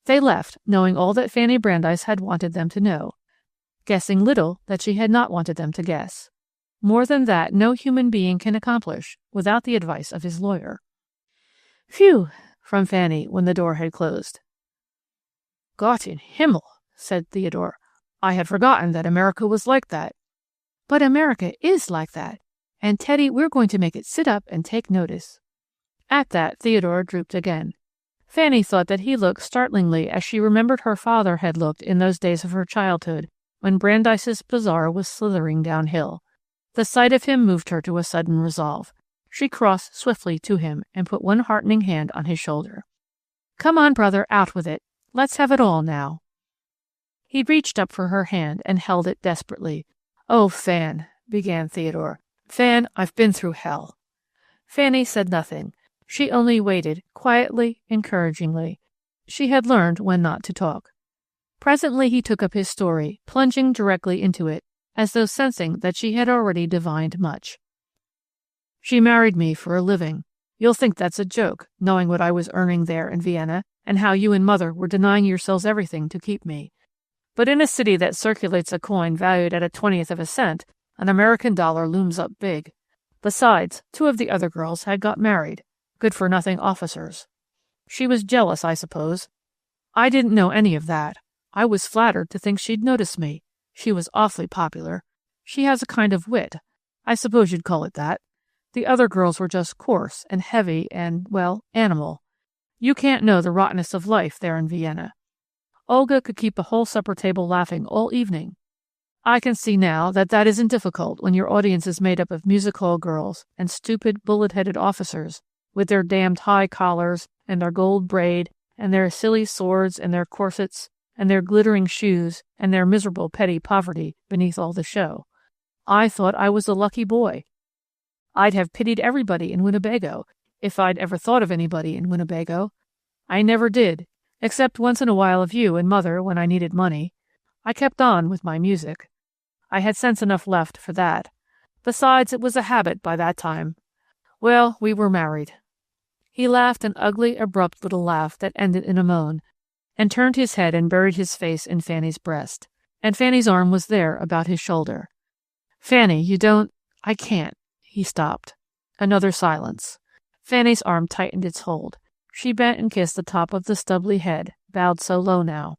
They left, knowing all that Fanny Brandeis had wanted them to know, guessing little that she had not wanted them to guess. More than that no human being can accomplish without the advice of his lawyer. Phew! From Fanny when the door had closed. Gott in Himmel, said Theodore. I had forgotten that America was like that. But America is like that. And Teddy, we're going to make it sit up and take notice. At that, Theodore drooped again. Fanny thought that he looked startlingly as she remembered her father had looked in those days of her childhood, when Brandeis's bazaar was slithering downhill. The sight of him moved her to a sudden resolve. She crossed swiftly to him and put one heartening hand on his shoulder. Come on, brother, out with it. Let's have it all now. He reached up for her hand and held it desperately. Oh, Fan, began Theodore. Fan, I've been through hell. Fanny said nothing. She only waited, quietly, encouragingly. She had learned when not to talk. Presently he took up his story, plunging directly into it, as though sensing that she had already divined much. She married me for a living. You'll think that's a joke, knowing what I was earning there in Vienna, and how you and Mother were denying yourselves everything to keep me. But in a city that circulates a coin valued at 1/20th of a cent, an American dollar looms up big. Besides, 2 of the other girls had got married, good-for-nothing officers. She was jealous, I suppose. I didn't know any of that. I was flattered to think she'd notice me. She was awfully popular. She has a kind of wit. I suppose you'd call it that. The other girls were just coarse and heavy and, well, animal. You can't know the rottenness of life there in Vienna. Olga could keep a whole supper table laughing all evening. I can see now that that isn't difficult when your audience is made up of music-hall girls and stupid, bullet-headed officers, with their damned high collars and their gold braid and their silly swords and their corsets and their glittering shoes and their miserable petty poverty beneath all the show. I thought I was a lucky boy. I'd have pitied everybody in Winnebago, if I'd ever thought of anybody in Winnebago. I never did, except once in a while of you and Mother when I needed money. I kept on with my music. I had sense enough left for that. Besides, it was a habit by that time. Well, we were married. He laughed an ugly, abrupt little laugh that ended in a moan, and turned his head and buried his face in Fanny's breast, and Fanny's arm was there about his shoulder. Fanny, you don't... I can't. He stopped. Another silence. Fanny's arm tightened its hold. She bent and kissed the top of the stubbly head, bowed so low now.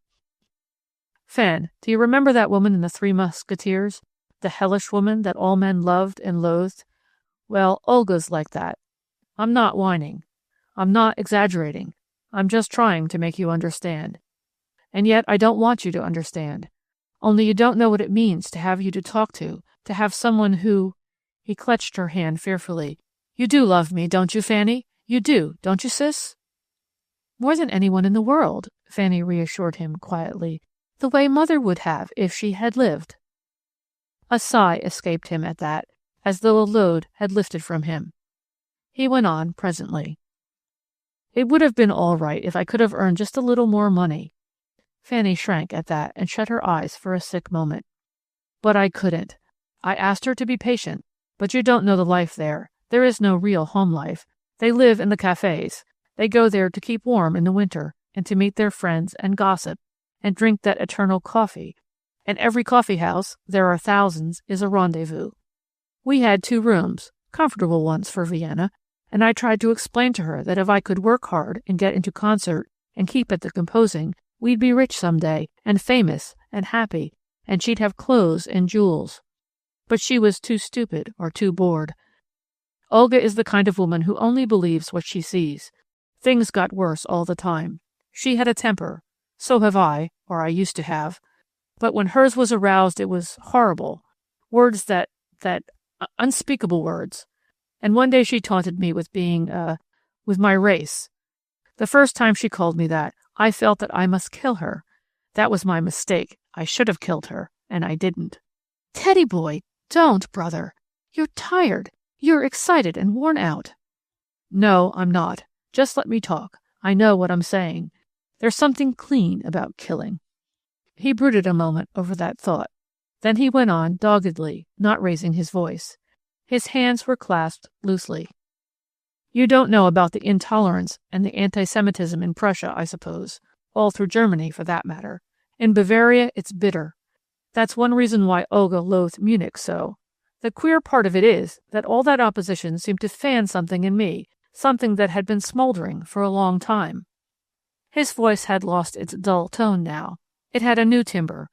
Fan, do you remember that woman in the 3 Musketeers? The hellish woman that all men loved and loathed? Well, Olga's like that. I'm not whining. I'm not exaggerating. I'm just trying to make you understand. And yet I don't want you to understand. Only you don't know what it means to have you to talk to have someone who... He clutched her hand fearfully. You do love me, don't you, Fanny? You do, don't you, sis? More than anyone in the world, Fanny reassured him quietly, the way Mother would have if she had lived. A sigh escaped him at that, as though a load had lifted from him. He went on presently. It would have been all right if I could have earned just a little more money. Fanny shrank at that and shut her eyes for a sick moment. But I couldn't. I asked her to be patient. But you don't know the life there. There is no real home life. They live in the cafes. They go there to keep warm in the winter and to meet their friends and gossip and drink that eternal coffee. And every coffee house, there are thousands, is a rendezvous. We had 2 rooms, comfortable ones for Vienna, and I tried to explain to her that if I could work hard and get into concert and keep at the composing, we'd be rich some day and famous and happy, and she'd have clothes and jewels. But she was too stupid or too bored. Olga is the kind of woman who only believes what she sees. Things got worse all the time. She had a temper. So have I, or I used to have. But when hers was aroused, it was horrible. Words that unspeakable words. And one day she taunted me with with my race. The first time she called me that, I felt that I must kill her. That was my mistake. I should have killed her, and I didn't. Teddy boy, don't, brother. You're tired. You're excited and worn out. No, I'm not. Just let me talk. I know what I'm saying. There's something clean about killing. He brooded a moment over that thought. Then he went on doggedly, not raising his voice. His hands were clasped loosely. You don't know about the intolerance and the anti-Semitism in Prussia, I suppose. All through Germany, for that matter. In Bavaria, it's bitter. That's one reason why Olga loathed Munich so. The queer part of it is that all that opposition seemed to fan something in me, something that had been smoldering for a long time. His voice had lost its dull tone now. It had a new timbre,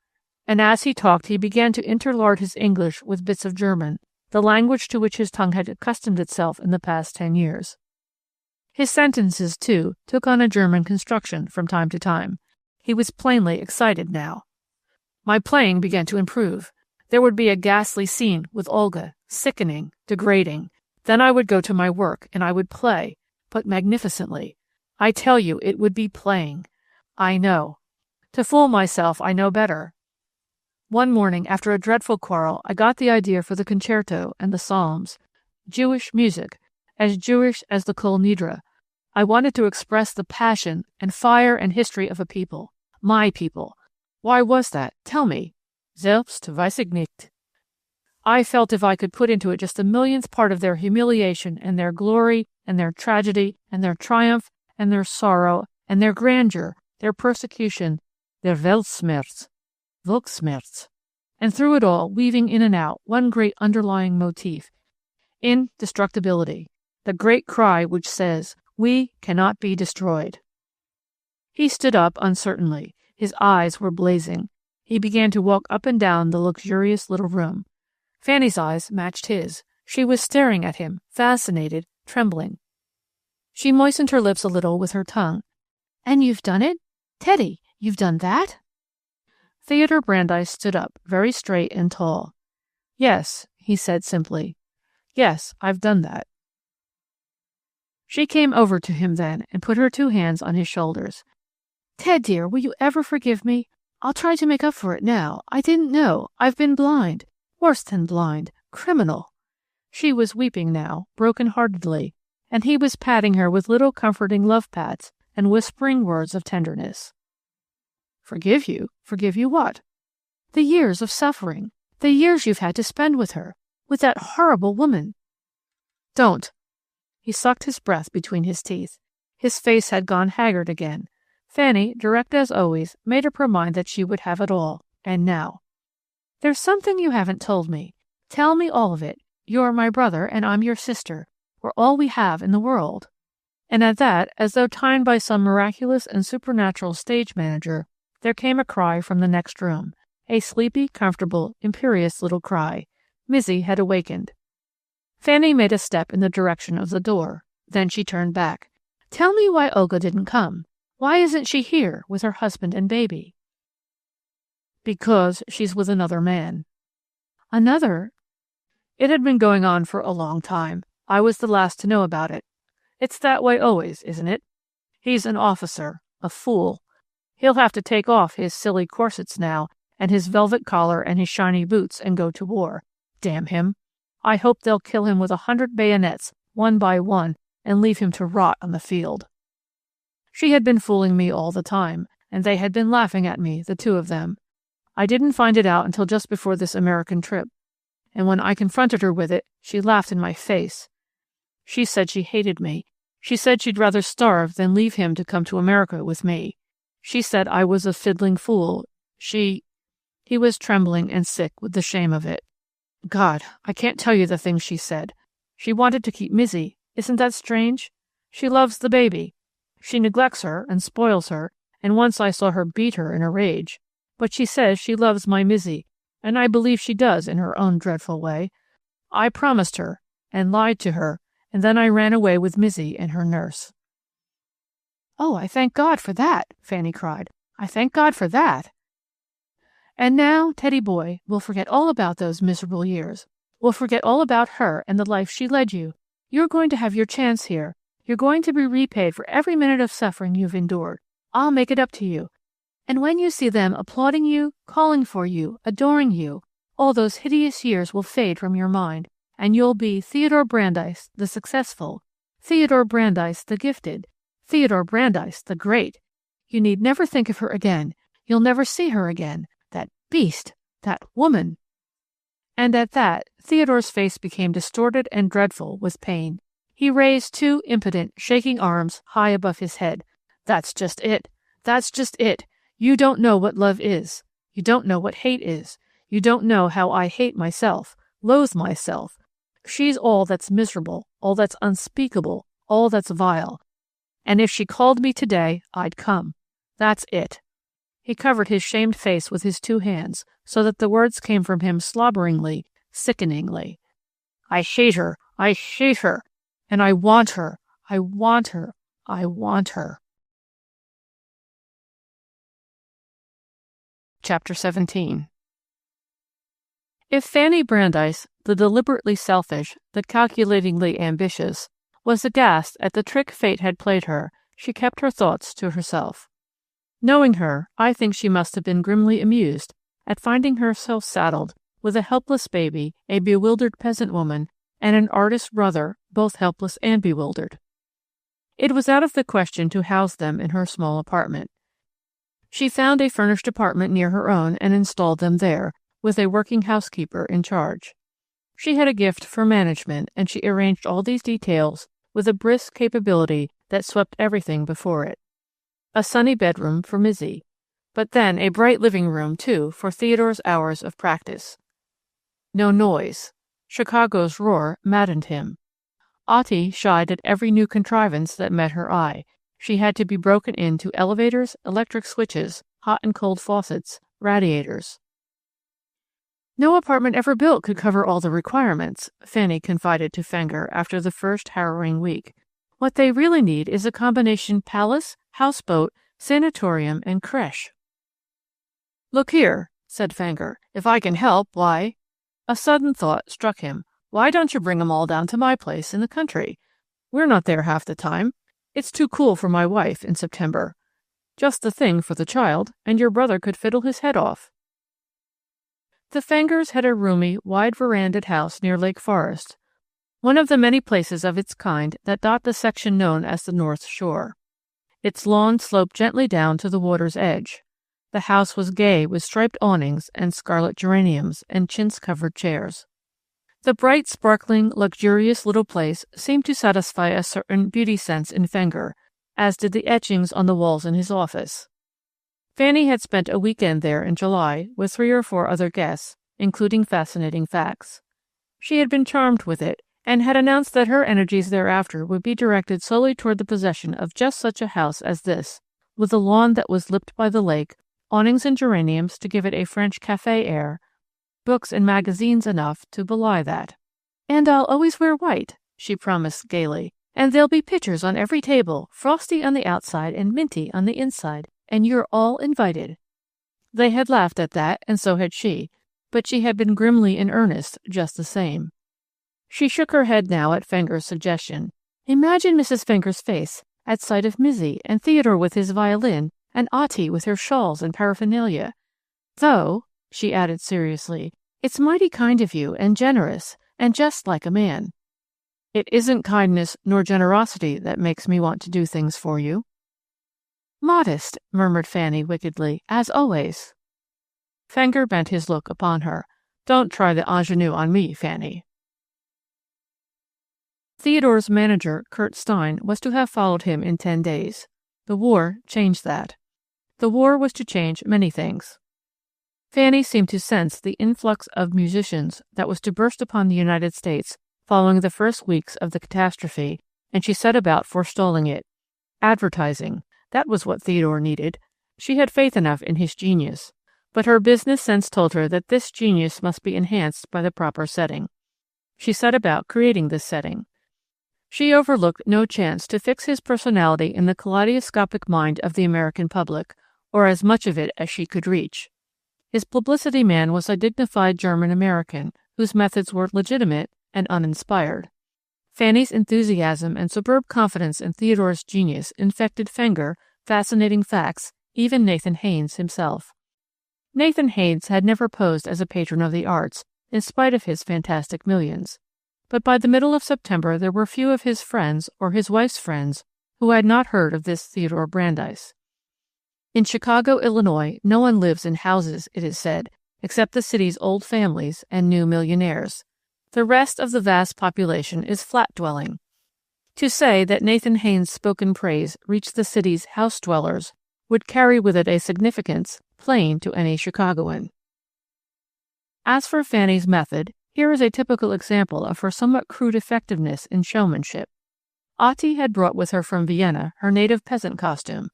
and as he talked he began to interlard his English with bits of German, the language to which his tongue had accustomed itself in the past 10 years. His sentences, too, took on a German construction from time to time. He was plainly excited now. My playing began to improve. There would be a ghastly scene with Olga, sickening, degrading. Then I would go to my work, and I would play, but magnificently. I tell you, it would be playing. I know. To fool myself, I know better. One morning, after a dreadful quarrel, I got the idea for the concerto and the psalms. Jewish music, as Jewish as the Kol Nidre. I wanted to express the passion and fire and history of a people. My people. Why was that? Tell me. Selbst weiß ich nicht. I felt if I could put into it just the millionth part of their humiliation and their glory and their tragedy and their triumph and their sorrow and their grandeur, their persecution, their Weltschmerz, Volksschmerz, and through it all, weaving in and out one great underlying motif, indestructibility, the great cry which says, we cannot be destroyed. He stood up uncertainly. His eyes were blazing. He began to walk up and down the luxurious little room. Fanny's eyes matched his. She was staring at him, fascinated, trembling. She moistened her lips a little with her tongue. And you've done it? Teddy, you've done that? Theodore Brandeis stood up, very straight and tall. Yes, he said simply. Yes, I've done that. She came over to him then and put her 2 hands on his shoulders. Ted, dear, will you ever forgive me? I'll try to make up for it now. I didn't know. I've been blind. Worse than blind. Criminal. She was weeping now, broken-heartedly, and he was patting her with little comforting love pats and whispering words of tenderness. Forgive you? Forgive you what? The years of suffering. The years you've had to spend with her. With that horrible woman. Don't. He sucked his breath between his teeth. His face had gone haggard again. Fanny, direct as always, made up her mind that she would have it all. And now. There's something you haven't told me. Tell me all of it. You're my brother, and I'm your sister. We're all we have in the world. And at that, as though timed by some miraculous and supernatural stage manager, there came a cry from the next room. A sleepy, comfortable, imperious little cry. Mizzy had awakened. Fanny made a step in the direction of the door. Then she turned back. Tell me why Olga didn't come. Why isn't she here with her husband and baby? Because she's with another man. Another? It had been going on for a long time. I was the last to know about it. It's that way always, isn't it? He's an officer, a fool. He'll have to take off his silly corsets now, and his velvet collar and his shiny boots and go to war. Damn him. I hope they'll kill him with 100 bayonets, one by one, and leave him to rot on the field. She had been fooling me all the time, and they had been laughing at me, the 2 of them. I didn't find it out until just before this American trip, and when I confronted her with it, she laughed in my face. She said she hated me, She said she'd rather starve than leave him to come to America with me. She said I was a fiddling fool. He was trembling and sick with the shame of it. God, I can't tell you the things she said. She wanted to keep Mizzy. Isn't that strange? She loves the baby. She neglects her and spoils her, and once I saw her beat her in a rage. But she says she loves my Mizzy, and I believe she does in her own dreadful way. I promised her, and lied to her, and then I ran away with Mizzy and her nurse. Oh, I thank God for that, Fanny cried. I thank God for that. And now, Teddy boy, we'll forget all about those miserable years. We'll forget all about her and the life she led you. You're going to have your chance here. You're going to be repaid for every minute of suffering you've endured. I'll make it up to you. And when you see them applauding you, calling for you, adoring you, all those hideous years will fade from your mind, and you'll be Theodore Brandeis, the successful, Theodore Brandeis, the gifted, Theodore Brandeis, the great. You need never think of her again. You'll never see her again. That beast! That woman! And at that, Theodore's face became distorted and dreadful with pain. He raised two impotent, shaking arms high above his head. That's just it. That's just it. You don't know what love is. You don't know what hate is. You don't know how I hate myself, loathe myself. She's all that's miserable, all that's unspeakable, all that's vile. And if she called me today, I'd come. That's it. He covered his shamed face with his two hands, so that the words came from him slobberingly, sickeningly. I hate her. I hate her. And I want her. I want her. I want her. Chapter 17. If Fanny Brandeis, the deliberately selfish, the calculatingly ambitious, was aghast at the trick fate had played her, she kept her thoughts to herself. Knowing her, I think she must have been grimly amused at finding herself saddled with a helpless baby, a bewildered peasant woman, and an artist brother, both helpless and bewildered. It was out of the question to house them in her small apartment. She found a furnished apartment near her own and installed them there, with a working housekeeper in charge. She had a gift for management, and she arranged all these details with a brisk capability that swept everything before it. A sunny bedroom for Mizzy, but then a bright living room, too, for Theodore's hours of practice. No noise. Chicago's roar maddened him. Auntie shied at every new contrivance that met her eye. She had to be broken into elevators, electric switches, hot and cold faucets, radiators. No apartment ever built could cover all the requirements, Fanny confided to Fenger after the first harrowing week. What they really need is a combination palace, houseboat, sanatorium, and creche. Look here, said Fenger, if I can help, why? A sudden thought struck him. Why don't you bring 'em all down to my place in the country? We're not there half the time. It's too cool for my wife in September. Just the thing for the child, and your brother could fiddle his head off. The Fengers had a roomy, wide verandaed house near Lake Forest, one of the many places of its kind that dot the section known as the North Shore. Its lawn sloped gently down to the water's edge. The house was gay with striped awnings and scarlet geraniums and chintz-covered chairs. The bright, sparkling, luxurious little place seemed to satisfy a certain beauty sense in Fenger, as did the etchings on the walls in his office. Fanny had spent a weekend there in July with 3 or 4 other guests, including Fascinating Facts. She had been charmed with it, and had announced that her energies thereafter would be directed solely toward the possession of just such a house as this, with a lawn that was lipped by the lake, awnings and geraniums to give it a French café air, books and magazines enough to belie that. And I'll always wear white, she promised gaily, and there'll be pictures on every table, frosty on the outside and minty on the inside, and you're all invited. They had laughed at that, and so had she, but she had been grimly in earnest just the same. She shook her head now at Fenger's suggestion. Imagine Mrs. Fenger's face at sight of Mizzy and Theodore with his violin and Auntie with her shawls and paraphernalia. Though, she added seriously, it's mighty kind of you and generous and just like a man. It isn't kindness nor generosity that makes me want to do things for you. Modest, murmured Fanny wickedly, as always. Fenger bent his look upon her. Don't try the ingenue on me, Fanny. Theodore's manager, Kurt Stein, was to have followed him in 10 days. The war changed that. The war was to change many things. Fanny seemed to sense the influx of musicians that was to burst upon the United States following the first weeks of the catastrophe, and she set about forestalling it. Advertising. That was what Theodore needed. She had faith enough in his genius, but her business sense told her that this genius must be enhanced by the proper setting. She set about creating this setting. She overlooked no chance to fix his personality in the kaleidoscopic mind of the American public, or as much of it as she could reach. His publicity man was a dignified German-American whose methods were legitimate and uninspired. Fanny's enthusiasm and superb confidence in Theodore's genius infected Fenger, Fascinating Facts, even Nathan Haynes himself. Nathan Haynes had never posed as a patron of the arts, in spite of his fantastic millions. But by the middle of September there were few of his friends or his wife's friends who had not heard of this Theodore Brandeis. In Chicago, Illinois, no one lives in houses, it is said, except the city's old families and new millionaires. The rest of the vast population is flat-dwelling. To say that Nathan Haynes' spoken praise reached the city's house-dwellers would carry with it a significance plain to any Chicagoan. As for Fanny's method, here is a typical example of her somewhat crude effectiveness in showmanship. Otti had brought with her from Vienna her native peasant costume.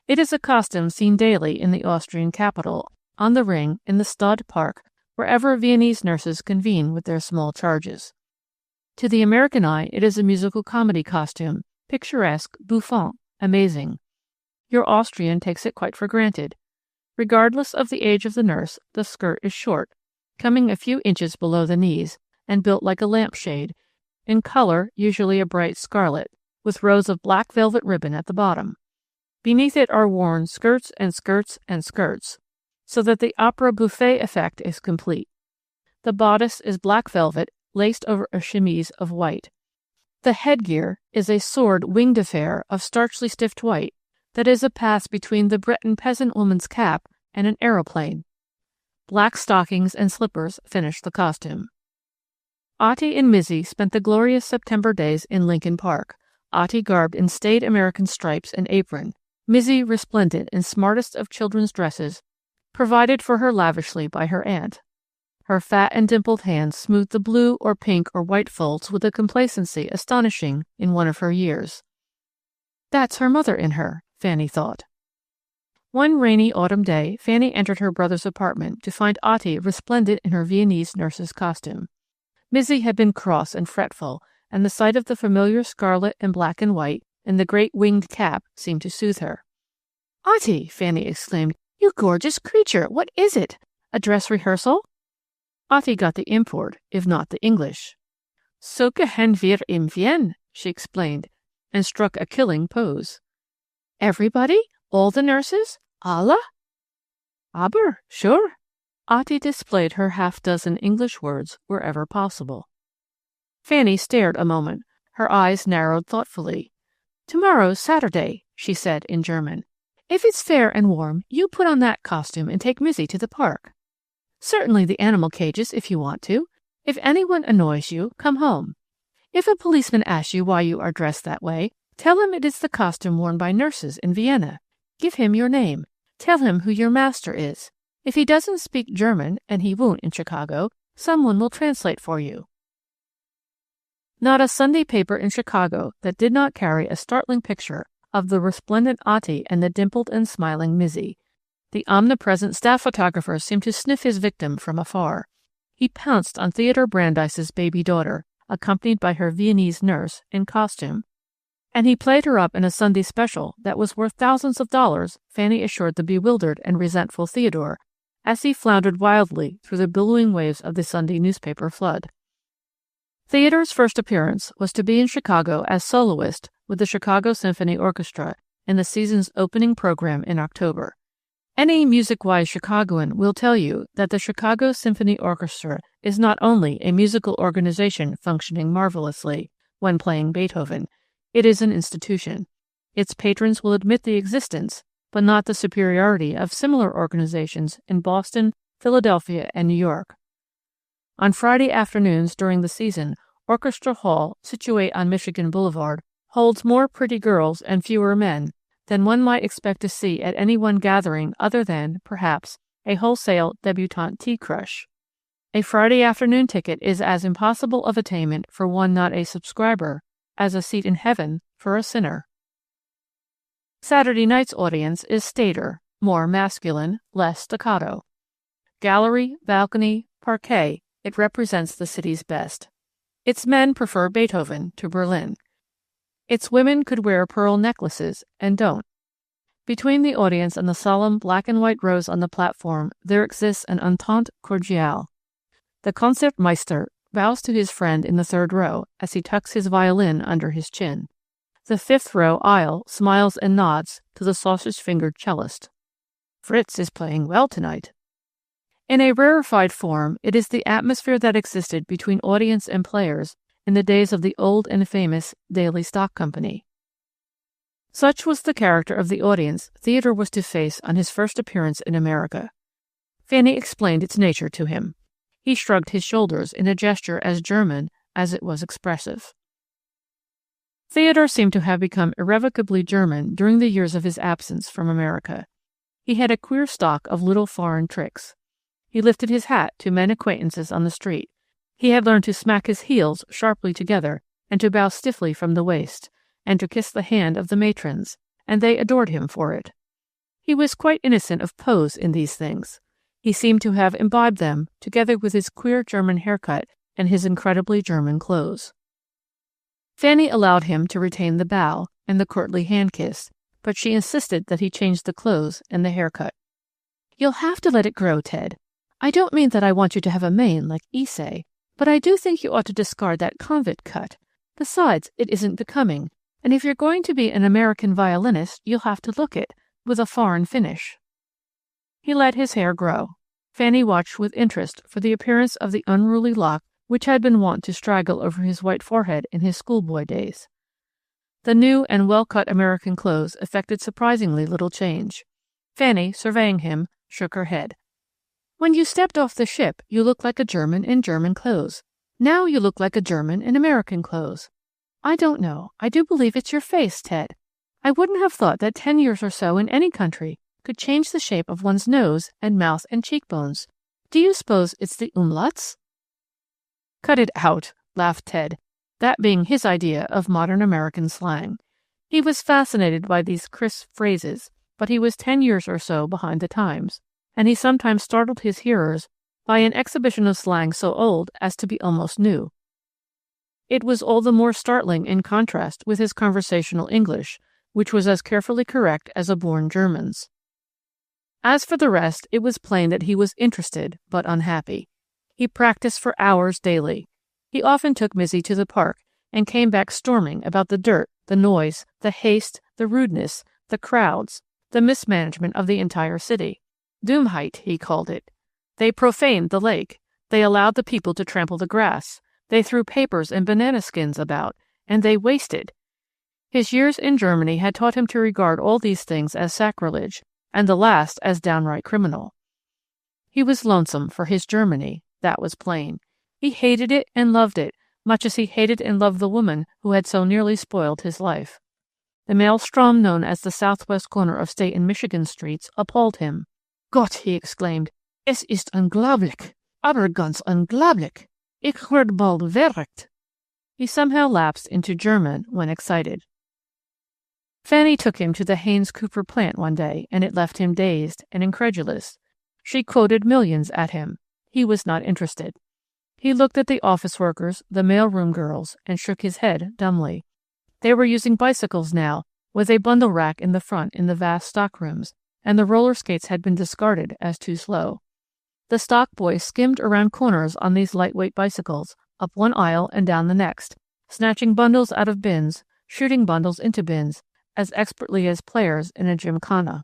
It is a costume seen daily in the Austrian capital, on the Ring, in the Stade Park, wherever Viennese nurses convene with their small charges. To the American eye, it is a musical comedy costume, picturesque, bouffant, amazing. Your Austrian takes it quite for granted. Regardless of the age of the nurse, the skirt is short, coming a few inches below the knees, and built like a lampshade, in color usually a bright scarlet, with rows of black velvet ribbon at the bottom. Beneath it are worn skirts and skirts and skirts, so that the opera buffet effect is complete. The bodice is black velvet, laced over a chemise of white. The headgear is a sword winged affair of starchly stiffed white that is a pass between the Breton peasant woman's cap and an aeroplane. Black stockings and slippers finish the costume. Otti and Mizzy spent the glorious September days in Lincoln Park, Otti garbed in staid American stripes and apron, Mizzy resplendent in smartest of children's dresses, provided for her lavishly by her aunt. Her fat and dimpled hands smoothed the blue or pink or white folds with a complacency astonishing in one of her years. That's her mother in her, Fanny thought. One rainy autumn day, Fanny entered her brother's apartment to find Otti resplendent in her Viennese nurse's costume. Mizzy had been cross and fretful, and the sight of the familiar scarlet and black and white and the great winged cap seemed to soothe her. "Otti," Fanny exclaimed, "you gorgeous creature! What is it? A dress rehearsal?" Otti got the import, if not the English. "So gehen wir in Wien," she explained, and struck a killing pose. "Everybody? All the nurses? Alle?" "Aber, sure." Otti displayed her half-dozen English words wherever possible. Fanny stared a moment. Her eyes narrowed thoughtfully. "Tomorrow's Saturday," she said in German. "If it's fair and warm, you put on that costume and take Mizzy to the park. Certainly the animal cages if you want to. If anyone annoys you, come home. If a policeman asks you why you are dressed that way, tell him it is the costume worn by nurses in Vienna. Give him your name. Tell him who your master is. If he doesn't speak German, and he won't in Chicago, someone will translate for you." Not a Sunday paper in Chicago that did not carry a startling picture of the resplendent Otti and the dimpled and smiling Mizzy. The omnipresent staff photographer seemed to sniff his victim from afar. He pounced on Theodore Brandeis's baby daughter, accompanied by her Viennese nurse, in costume, and he played her up in a Sunday special that was worth thousands of dollars, Fanny assured the bewildered and resentful Theodore, as he floundered wildly through the billowing waves of the Sunday newspaper flood. Theodore's first appearance was to be in Chicago as soloist with the Chicago Symphony Orchestra in the season's opening program in October. Any music-wise Chicagoan will tell you that the Chicago Symphony Orchestra is not only a musical organization functioning marvelously when playing Beethoven, it is an institution. Its patrons will admit the existence, but not the superiority of similar organizations in Boston, Philadelphia, and New York. On Friday afternoons during the season, Orchestra Hall, situate on Michigan Boulevard, holds more pretty girls and fewer men than one might expect to see at any one gathering other than, perhaps, a wholesale debutante tea crush. A Friday afternoon ticket is as impossible of attainment for one not a subscriber as a seat in heaven for a sinner. Saturday night's audience is staider, more masculine, less staccato. Gallery, balcony, parquet, it represents the city's best. Its men prefer Beethoven to Berlin. Its women could wear pearl necklaces and don't. Between the audience and the solemn black and white rows on the platform, there exists an entente cordiale. The Concertmeister bows to his friend in the third row as he tucks his violin under his chin. The fifth row aisle smiles and nods to the sausage-fingered cellist. Fritz is playing well tonight. In a rarefied form, it is the atmosphere that existed between audience and players in the days of the old and famous Daily Stock Company. Such was the character of the audience Theodore was to face on his first appearance in America. Fanny explained its nature to him. He shrugged his shoulders in a gesture as German as it was expressive. Theodore seemed to have become irrevocably German during the years of his absence from America. He had a queer stock of little foreign tricks. He lifted his hat to men acquaintances on the street. He had learned to smack his heels sharply together and to bow stiffly from the waist, and to kiss the hand of the matrons, and they adored him for it. He was quite innocent of pose in these things. He seemed to have imbibed them, together with his queer German haircut and his incredibly German clothes. Fanny allowed him to retain the bow and the courtly hand kiss, but she insisted that he change the clothes and the haircut. "You'll have to let it grow, Ted. I don't mean that I want you to have a mane like Issei, but I do think you ought to discard that convict cut. Besides, it isn't becoming, and if you're going to be an American violinist, you'll have to look it, with a foreign finish." He let his hair grow. Fanny watched with interest for the appearance of the unruly lock which had been wont to straggle over his white forehead in his schoolboy days. The new and well-cut American clothes effected surprisingly little change. Fanny, surveying him, shook her head. "When you stepped off the ship, you looked like a German in German clothes. Now you look like a German in American clothes. I don't know. I do believe it's your face, Ted. I wouldn't have thought that 10 years or so in any country could change the shape of one's nose and mouth and cheekbones. Do you suppose it's the umlauts?" "Cut it out," laughed Ted, that being his idea of modern American slang. He was fascinated by these crisp phrases, but he was 10 years or so behind the times, and he sometimes startled his hearers by an exhibition of slang so old as to be almost new. It was all the more startling in contrast with his conversational English, which was as carefully correct as a born German's. As for the rest, it was plain that he was interested but unhappy. He practiced for hours daily. He often took Missy to the park and came back storming about the dirt, the noise, the haste, the rudeness, the crowds, the mismanagement of the entire city. Dummheit, he called it. They profaned the lake. They allowed the people to trample the grass. They threw papers and banana skins about, and they wasted. His years in Germany had taught him to regard all these things as sacrilege, and the last as downright criminal. He was lonesome for his Germany, that was plain. He hated it and loved it, much as he hated and loved the woman who had so nearly spoiled his life. The maelstrom known as the southwest corner of State and Michigan streets appalled him. "Gott," he exclaimed, "es ist unglaublich, aber ganz unglaublich. Ich werd bald verrückt." He somehow lapsed into German when excited. Fanny took him to the Haynes Cooper plant one day, and it left him dazed and incredulous. She quoted millions at him. He was not interested. He looked at the office workers, the mail-room girls, and shook his head dumbly. They were using bicycles now, with a bundle rack in the front in the vast stockrooms, and the roller skates had been discarded as too slow. The stock boys skimmed around corners on these lightweight bicycles, up one aisle and down the next, snatching bundles out of bins, shooting bundles into bins, as expertly as players in a gymkhana.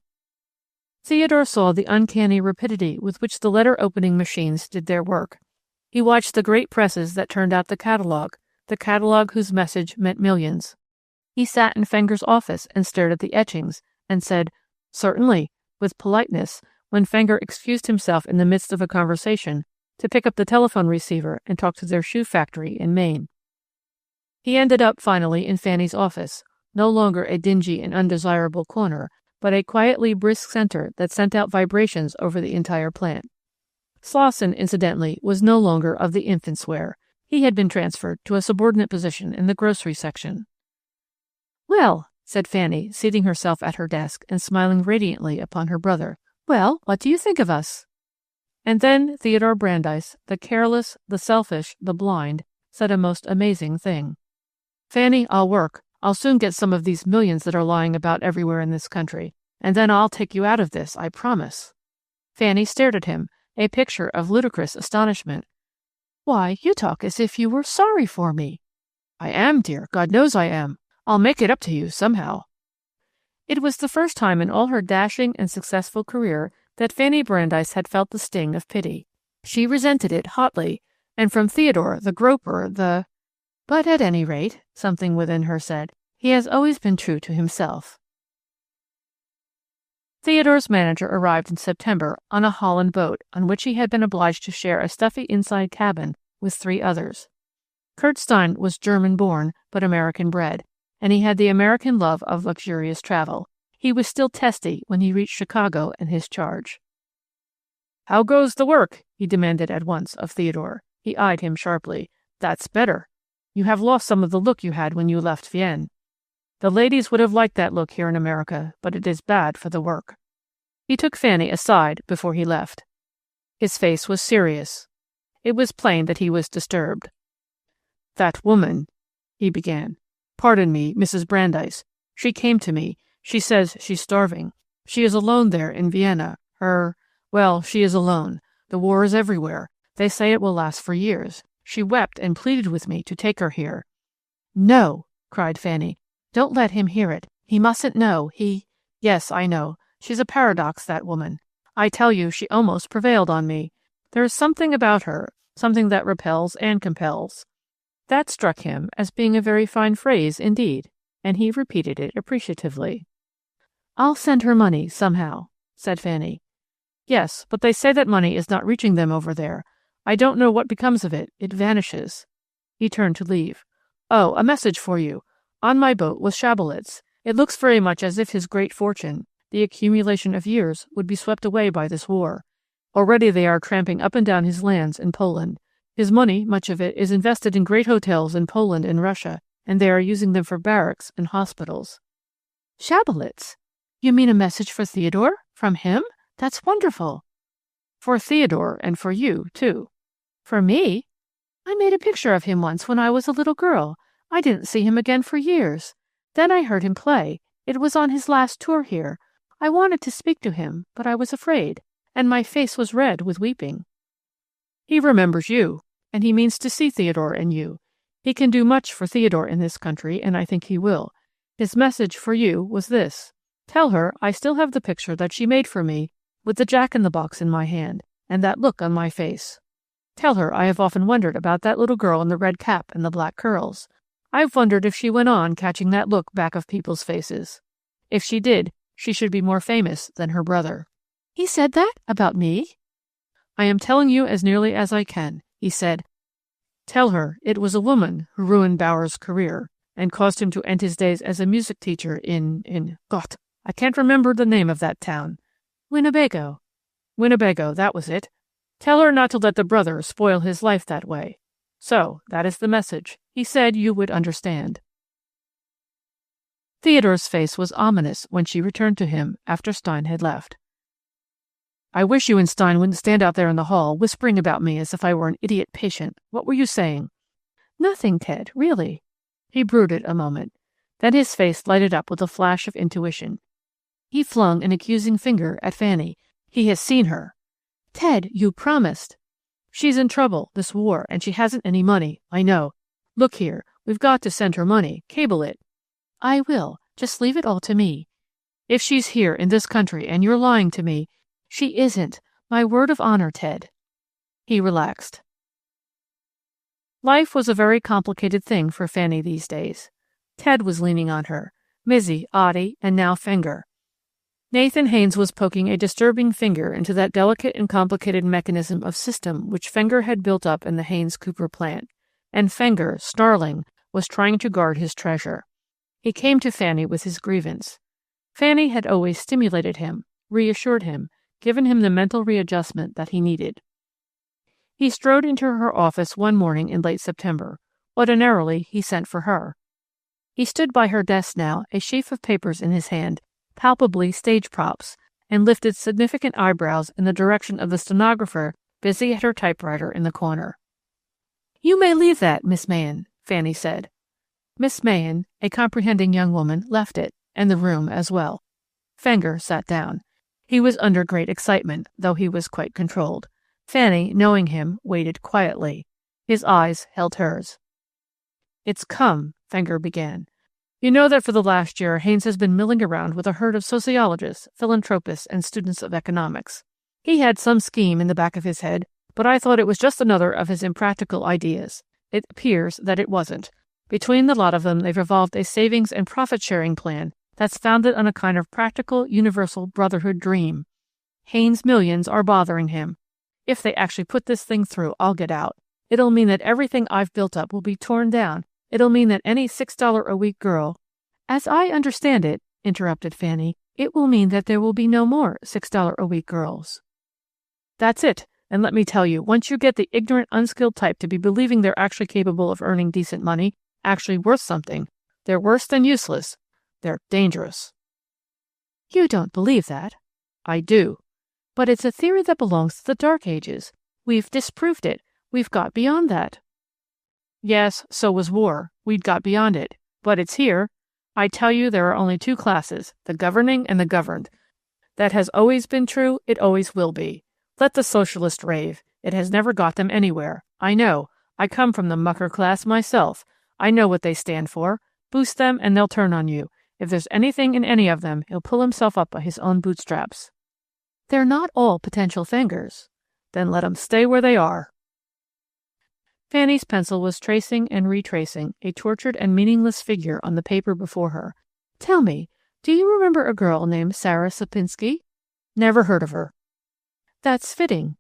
Theodore saw the uncanny rapidity with which the letter-opening machines did their work. He watched the great presses that turned out the catalog whose message meant millions. He sat in Fenger's office and stared at the etchings, and said, "Certainly," with politeness, when Fenger excused himself in the midst of a conversation to pick up the telephone receiver and talk to their shoe factory in Maine. He ended up finally in Fanny's office, no longer a dingy and undesirable corner, but a quietly brisk center that sent out vibrations over the entire plant. Slauson, incidentally, was no longer of the infant's wear. He had been transferred to a subordinate position in the grocery section. "Well," said Fanny, seating herself at her desk and smiling radiantly upon her brother. "Well, what do you think of us?" And then Theodore Brandeis, the careless, the selfish, the blind, said a most amazing thing. "Fanny, I'll work. I'll soon get some of these millions that are lying about everywhere in this country, and then I'll take you out of this, I promise." Fanny stared at him, a picture of ludicrous astonishment. "Why, you talk as if you were sorry for me." "I am, dear. God knows I am. I'll make it up to you somehow." It was the first time in all her dashing and successful career that Fanny Brandeis had felt the sting of pity. She resented it hotly, and from Theodore, the groper, But at any rate, something within her said, he has always been true to himself. Theodore's manager arrived in September on a Holland boat on which he had been obliged to share a stuffy inside cabin with 3 others. Kurt Stein was German-born but American-bred, and he had the American love of luxurious travel. He was still testy when he reached Chicago and his charge. "How goes the work?" he demanded at once of Theodore. He eyed him sharply. "That's better. You have lost some of the look you had when you left Vienne. The ladies would have liked that look here in America, but it is bad for the work." He took Fanny aside before he left. His face was serious. It was plain that he was disturbed. "That woman," he began. "Pardon me, Mrs. Brandeis. She came to me. She says she's starving. She is alone there in Vienna. She is alone. The war is everywhere. They say it will last for years. She wept and pleaded with me to take her here." "No!" cried Fanny. "Don't let him hear it. He mustn't know. Yes, I know. She's a paradox, that woman. I tell you, she almost prevailed on me. There is something about her, something that repels and compels." That struck him as being a very fine phrase indeed, and he repeated it appreciatively. "I'll send her money somehow," said Fanny. "Yes, but they say that money is not reaching them over there. I don't know what becomes of it. It vanishes." He turned to leave. "Oh, a message for you. On my boat was Schabelitz. It looks very much as if his great fortune, the accumulation of years, would be swept away by this war. Already they are tramping up and down his lands in Poland. His money, much of it, is invested in great hotels in Poland and Russia, and they are using them for barracks and hospitals." "Schabelitz? You mean a message for Theodore? From him? That's wonderful." "For Theodore, and for you, too." "For me? I made a picture of him once when I was a little girl. I didn't see him again for years. Then I heard him play. It was on his last tour here. I wanted to speak to him, but I was afraid, and my face was red with weeping." "He remembers you, and he means to see Theodore and you. He can do much for Theodore in this country, and I think he will. His message for you was this: tell her I still have the picture that she made for me, with the jack-in-the-box in my hand, and that look on my face. Tell her I have often wondered about that little girl in the red cap and the black curls. I've wondered if she went on catching that look back of people's faces. If she did, she should be more famous than her brother." "He said that? About me?" "I am telling you as nearly as I can. He said, tell her it was a woman who ruined Bauer's career and caused him to end his days as a music teacher in Gott, I can't remember the name of that town." "Winnebago." "Winnebago, that was it. Tell her not to let the brother spoil his life that way. So, that is the message. He said you would understand." Theodore's face was ominous when she returned to him after Stein had left. "I wish you and Stein wouldn't stand out there in the hall whispering about me as if I were an idiot patient. What were you saying?" "Nothing, Ted, really." He brooded a moment. Then his face lighted up with a flash of intuition. He flung an accusing finger at Fanny. "He has seen her." "Ted, you promised." "She's in trouble, this war, and she hasn't any money, I know. Look here, we've got to send her money. Cable it." "I will. Just leave it all to me." "If she's here in this country and you're lying to me—" "She isn't. My word of honor, Ted." He relaxed. Life was a very complicated thing for Fanny these days. Ted was leaning on her, Mizzy, Oddie, and now Fenger. Nathan Haynes was poking a disturbing finger into that delicate and complicated mechanism of system which Fenger had built up in the Haynes-Cooper plant, and Fenger, snarling, was trying to guard his treasure. He came to Fanny with his grievance. Fanny had always stimulated him, reassured him, given him the mental readjustment that he needed. He strode into her office one morning in late September. Ordinarily, he sent for her. He stood by her desk now, a sheaf of papers in his hand, palpably stage props, and lifted significant eyebrows in the direction of the stenographer busy at her typewriter in the corner. "You may leave that, Miss Mahan," Fanny said. Miss Mahan, a comprehending young woman, left it, and the room as well. Fenger sat down. He was under great excitement, though he was quite controlled. Fanny, knowing him, waited quietly. His eyes held hers. "It's come," Fenger began. "You know that for the last year Haynes has been milling around with a herd of sociologists, philanthropists, and students of economics. He had some scheme in the back of his head, but I thought it was just another of his impractical ideas. It appears that it wasn't. Between the lot of them, they've evolved a savings and profit-sharing plan that's founded on a kind of practical, universal brotherhood dream. Haynes' millions are bothering him. If they actually put this thing through, I'll get out. It'll mean that everything I've built up will be torn down. It'll mean that any $6-a-week girl—" "As I understand it," interrupted Fanny, "it will mean that there will be no more $6-a-week girls." "That's it. And let me tell you, once you get the ignorant, unskilled type to be believing they're actually capable of earning decent money, actually worth something, they're worse than useless. They're dangerous." "You don't believe that." "I do." "But it's a theory that belongs to the Dark Ages. We've disproved it. We've got beyond that." "Yes, so was war. We'd got beyond it. But it's here. I tell you there are only two classes, the governing and the governed. That has always been true. It always will be. Let the socialist rave. It has never got them anywhere. I know. I come from the mucker class myself. I know what they stand for. Boost them and they'll turn on you. If there's anything in any of them, he'll pull himself up by his own bootstraps." "They're not all potential Fengers." "Then let 'em stay where they are." Fanny's pencil was tracing and retracing a tortured and meaningless figure on the paper before her. "Tell me, do you remember a girl named Sarah Sapinski?" "Never heard of her." "That's fitting.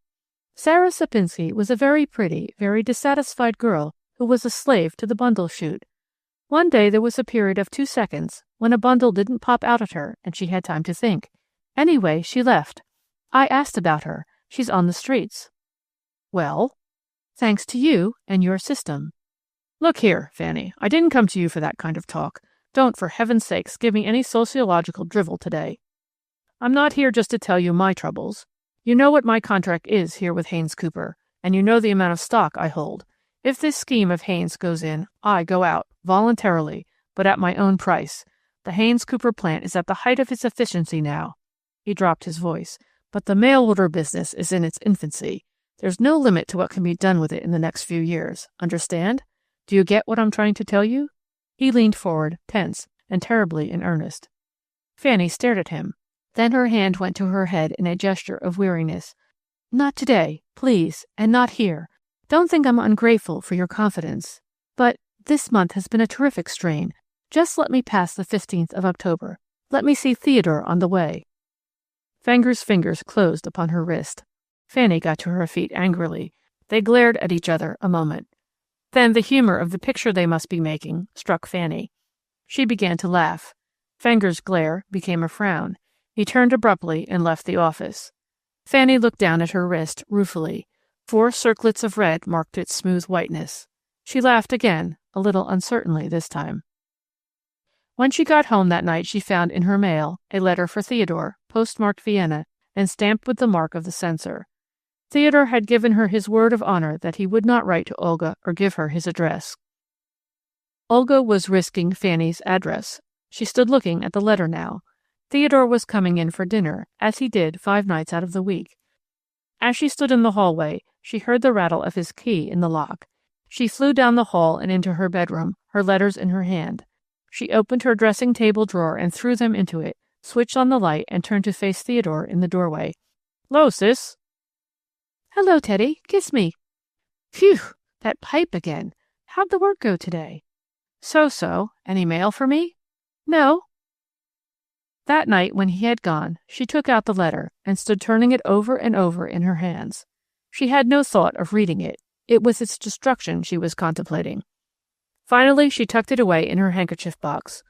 Sarah Sapinski was a very pretty, very dissatisfied girl who was a slave to the bundle chute. One day there was a period of 2 seconds when a bundle didn't pop out at her and she had time to think. Anyway, she left. I asked about her. She's on the streets." "Well?" "Thanks to you and your system." "Look here, Fanny, I didn't come to you for that kind of talk. Don't, for heaven's sakes, give me any sociological drivel today. I'm not here just to tell you my troubles. You know what my contract is here with Haynes Cooper, and you know the amount of stock I hold. If this scheme of Haynes goes in, I go out, voluntarily, but at my own price. The Haynes Cooper plant is at the height of its efficiency now." He dropped his voice. "But the mail order business is in its infancy. There's no limit to what can be done with it in the next few years. Understand? Do you get what I'm trying to tell you?" He leaned forward, tense and terribly in earnest. Fanny stared at him. Then her hand went to her head in a gesture of weariness. "Not today, please, and not here. Don't think I'm ungrateful for your confidence. But this month has been a terrific strain. Just let me pass the 15th of October. Let me see Theodore on the way." Fenger's fingers closed upon her wrist. Fanny got to her feet angrily. They glared at each other a moment. Then the humor of the picture they must be making struck Fanny. She began to laugh. Fenger's glare became a frown. He turned abruptly and left the office. Fanny looked down at her wrist ruefully. 4 circlets of red marked its smooth whiteness. She laughed again, a little uncertainly this time. When she got home that night, she found in her mail a letter for Theodore, postmarked Vienna, and stamped with the mark of the censor. Theodore had given her his word of honor that he would not write to Olga or give her his address. Olga was risking Fanny's address. She stood looking at the letter now. Theodore was coming in for dinner, as he did 5 nights out of the week. As she stood in the hallway, she heard the rattle of his key in the lock. She flew down the hall and into her bedroom, her letters in her hand. She opened her dressing-table drawer and threw them into it, switched on the light, and turned to face Theodore in the doorway. "'Lo, sis." "Hello, Teddy. Kiss me." "Phew! That pipe again. How'd the work go today?" "So-so. Any mail for me?" "No." That night, when he had gone, she took out the letter and stood turning it over and over in her hands. She had no thought of reading it. It was its destruction she was contemplating. Finally, she tucked it away in her handkerchief box.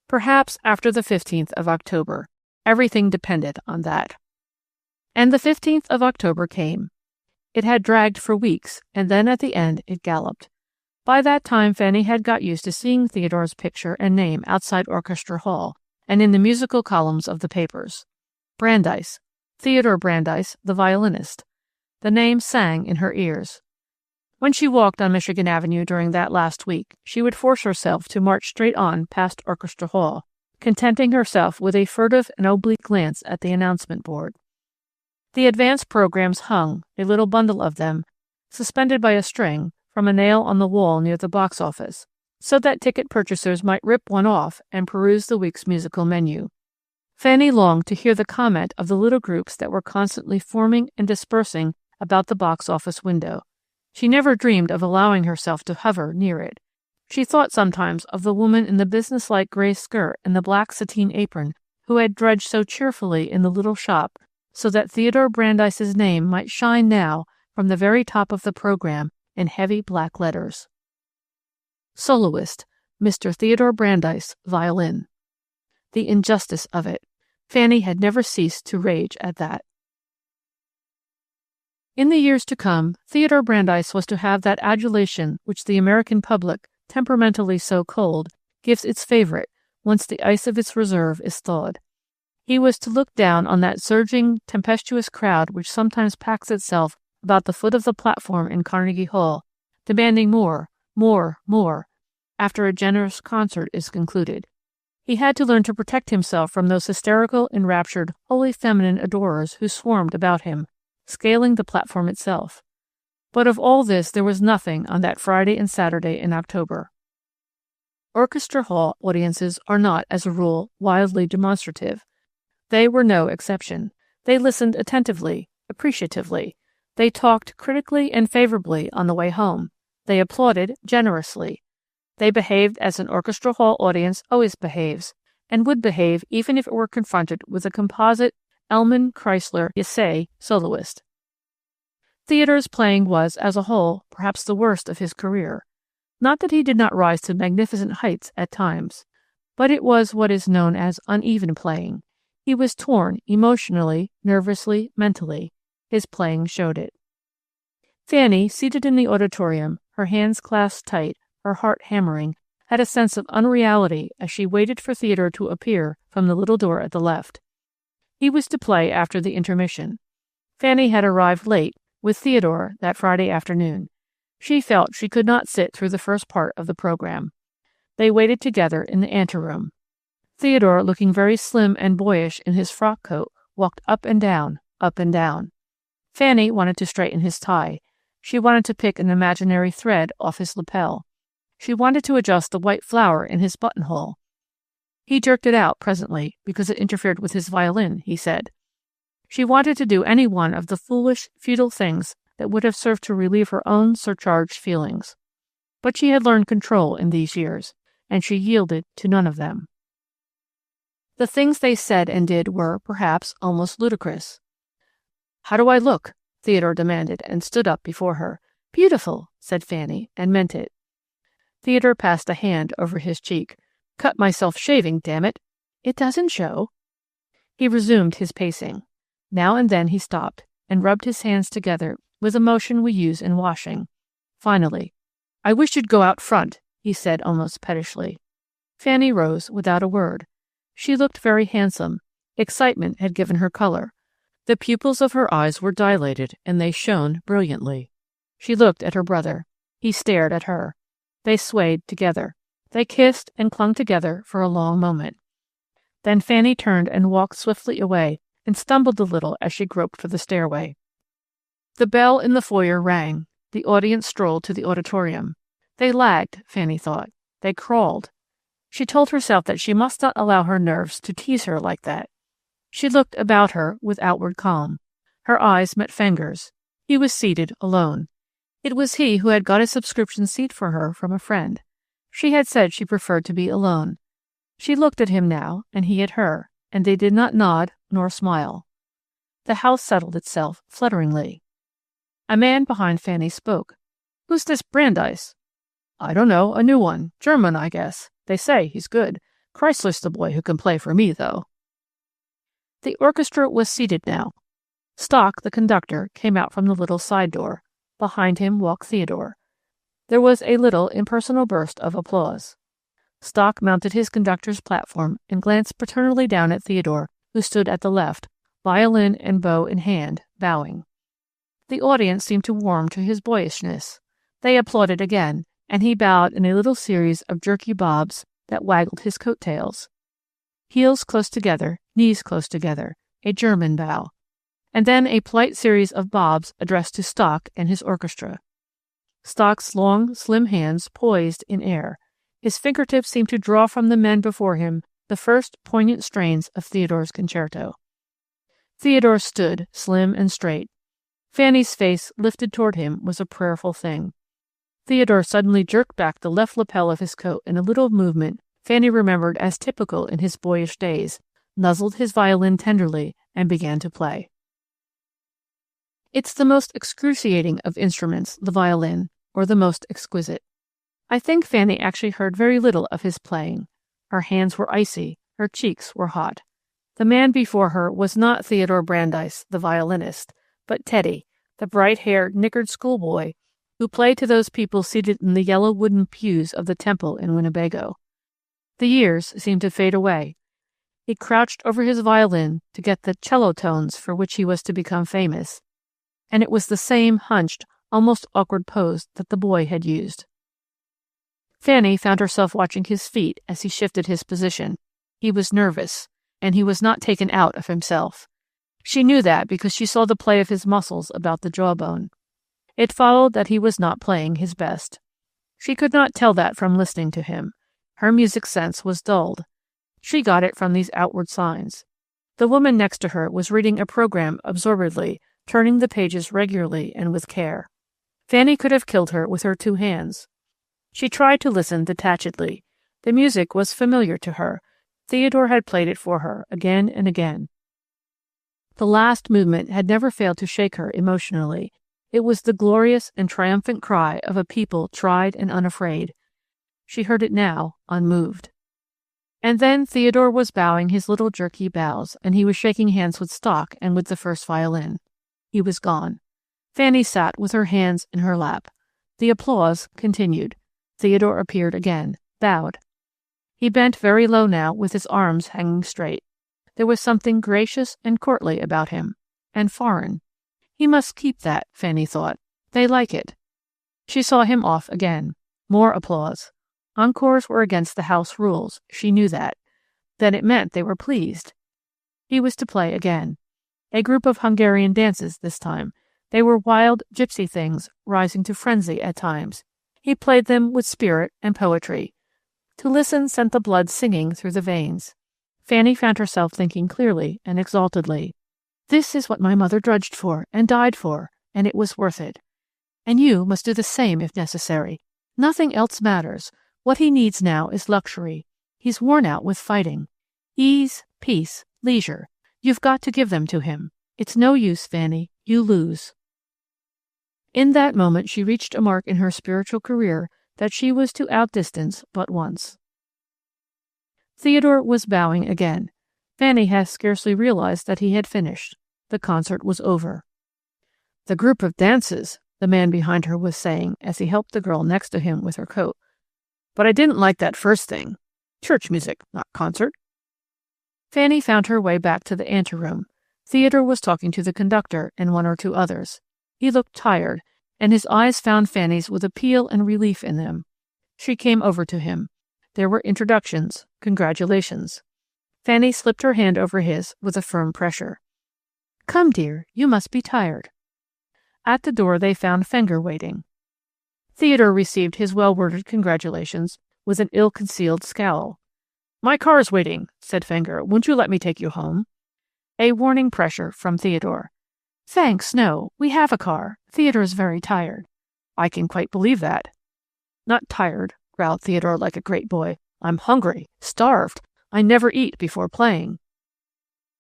Perhaps after the 15th of October. Everything depended on that. And the 15th of October came. It had dragged for weeks, and then at the end it galloped. By that time Fanny had got used to seeing Theodore's picture and name outside Orchestra Hall and in the musical columns of the papers. Brandeis, Theodore Brandeis, the violinist. The name sang in her ears. When she walked on Michigan Avenue during that last week, she would force herself to march straight on past Orchestra Hall, contenting herself with a furtive and oblique glance at the announcement board. The advance programs hung, a little bundle of them, suspended by a string, from a nail on the wall near the box office, so that ticket purchasers might rip one off and peruse the week's musical menu. Fanny longed to hear the comment of the little groups that were constantly forming and dispersing about the box office window. She never dreamed of allowing herself to hover near it. She thought sometimes of the woman in the businesslike gray skirt and the black sateen apron who had drudged so cheerfully in the little shop so that Theodore Brandeis's name might shine now from the very top of the program in heavy black letters. Soloist, Mr. Theodore Brandeis, violin. The injustice of it. Fanny had never ceased to rage at that. In the years to come, Theodore Brandeis was to have that adulation which the American public, temperamentally so cold, gives its favorite once the ice of its reserve is thawed. He was to look down on that surging, tempestuous crowd which sometimes packs itself about the foot of the platform in Carnegie Hall, demanding more, after a generous concert is concluded. He had to learn to protect himself from those hysterical, enraptured, wholly feminine adorers who swarmed about him, scaling the platform itself. But of all this there was nothing on that Friday and Saturday in October. Orchestra Hall audiences are not, as a rule, wildly demonstrative. They were no exception. They listened attentively, appreciatively. They talked critically and favorably on the way home. They applauded generously. They behaved as an Orchestra Hall audience always behaves, and would behave even if it were confronted with a composite Elman Chrysler Ysaye soloist. Theodore's playing was, as a whole, perhaps the worst of his career. Not that he did not rise to magnificent heights at times, but it was what is known as uneven playing. He was torn emotionally, nervously, mentally. His playing showed it. Fanny, seated in the auditorium, her hands clasped tight, her heart hammering, had a sense of unreality as she waited for Theodore to appear from the little door at the left. He was to play after the intermission. Fanny had arrived late, with Theodore, that Friday afternoon. She felt she could not sit through the first part of the program. They waited together in the anteroom. Theodore, looking very slim and boyish in his frock coat, walked up and down, up and down. Fanny wanted to straighten his tie. She wanted to pick an imaginary thread off his lapel. She wanted to adjust the white flower in his buttonhole. He jerked it out presently because it interfered with his violin, he said. She wanted to do any one of the foolish, futile things that would have served to relieve her own surcharged feelings. But she had learned control in these years, and she yielded to none of them. The things they said and did were, perhaps, almost ludicrous. "How do I look?" Theodore demanded, and stood up before her. "Beautiful," said Fanny, and meant it. Theodore passed a hand over his cheek. "Cut myself shaving, damn it." "It doesn't show." He resumed his pacing. Now and then he stopped, and rubbed his hands together with a motion we use in washing. Finally, "I wish you'd go out front," he said almost pettishly. Fanny rose without a word. She looked very handsome. Excitement had given her color. The pupils of her eyes were dilated, and they shone brilliantly. She looked at her brother. He stared at her. They swayed together. They kissed and clung together for a long moment. Then Fanny turned and walked swiftly away, and stumbled a little as she groped for the stairway. The bell in the foyer rang. The audience strolled to the auditorium. They lagged, Fanny thought. They crawled. She told herself that she must not allow her nerves to tease her like that. She looked about her with outward calm. Her eyes met Fenger's. He was seated alone. It was he who had got a subscription seat for her from a friend. She had said she preferred to be alone. She looked at him now, and he at her, and they did not nod nor smile. The house settled itself flutteringly. A man behind Fanny spoke. "Who's this Brandeis?" I don't know, a new one. German, I guess. They say he's good. Chrysler's the boy who can play for me, though. The orchestra was seated now. Stock, the conductor, came out from the little side door. Behind him walked Theodore. There was a little impersonal burst of applause. Stock mounted his conductor's platform and glanced paternally down at Theodore, who stood at the left, violin and bow in hand, bowing. The audience seemed to warm to his boyishness. They applauded again, and he bowed in a little series of jerky bobs that waggled his coat-tails. Heels close together, knees close together, a German bow, and then a polite series of bobs addressed to Stock and his orchestra. Stock's long, slim hands poised in air. His fingertips seemed to draw from the men before him the first poignant strains of Theodore's concerto. Theodore stood, slim and straight. Fanny's face, lifted toward him, was a prayerful thing. Theodore suddenly jerked back the left lapel of his coat in a little movement Fanny remembered as typical in his boyish days, nuzzled his violin tenderly, and began to play. It's the most excruciating of instruments, the violin, or the most exquisite. I think Fanny actually heard very little of his playing. Her hands were icy, her cheeks were hot. The man before her was not Theodore Brandeis, the violinist, but Teddy, the bright-haired, knickered schoolboy who played to those people seated in the yellow wooden pews of the temple in Winnebago. The years seemed to fade away. He crouched over his violin to get the cello tones for which he was to become famous, and it was the same hunched, almost awkward pose that the boy had used. Fanny found herself watching his feet as he shifted his position. He was nervous, and he was not taken out of himself. She knew that because she saw the play of his muscles about the jawbone. It followed that he was not playing his best. She could not tell that from listening to him. Her music sense was dulled. She got it from these outward signs. The woman next to her was reading a program absorbedly, turning the pages regularly and with care. Fanny could have killed her with her two hands. She tried to listen detachedly. The music was familiar to her. Theodore had played it for her again and again. The last movement had never failed to shake her emotionally. It was the glorious and triumphant cry of a people tried and unafraid. She heard it now, unmoved. And then Theodore was bowing his little jerky bows, and he was shaking hands with Stock and with the first violin. He was gone. Fanny sat with her hands in her lap. The applause continued. Theodore appeared again, bowed. He bent very low now, with his arms hanging straight. There was something gracious and courtly about him, and foreign. He must keep that, Fanny thought. They like it. She saw him off again. More applause. Encores were against the house rules. She knew that. Then it meant they were pleased. He was to play again. A group of Hungarian dances this time. They were wild, gypsy things, rising to frenzy at times. He played them with spirit and poetry. To listen sent the blood singing through the veins. Fanny found herself thinking clearly and exaltedly. This is what my mother drudged for and died for, and it was worth it. And you must do the same if necessary. Nothing else matters. What he needs now is luxury. He's worn out with fighting. Ease, peace, leisure. You've got to give them to him. It's no use, Fanny. You lose. In that moment she reached a mark in her spiritual career that she was to outdistance but once. Theodore was bowing again. Fanny had scarcely realized that he had finished. The concert was over. The group of dances, the man behind her was saying as he helped the girl next to him with her coat. But I didn't like that first thing. Church music, not concert. Fanny found her way back to the anteroom. Theodore was talking to the conductor and one or two others. He looked tired, and his eyes found Fanny's with appeal and relief in them. She came over to him. There were introductions, congratulations. Fanny slipped her hand over his with a firm pressure. Come, dear, you must be tired. At the door they found Fenger waiting. Theodore received his well-worded congratulations with an ill-concealed scowl. My car's waiting, said Fenger. Won't you let me take you home? A warning pressure from Theodore. Thanks, no. We have a car. Theodore's very tired. I can quite believe that. Not tired, growled Theodore like a great boy. I'm hungry, starved. I never eat before playing.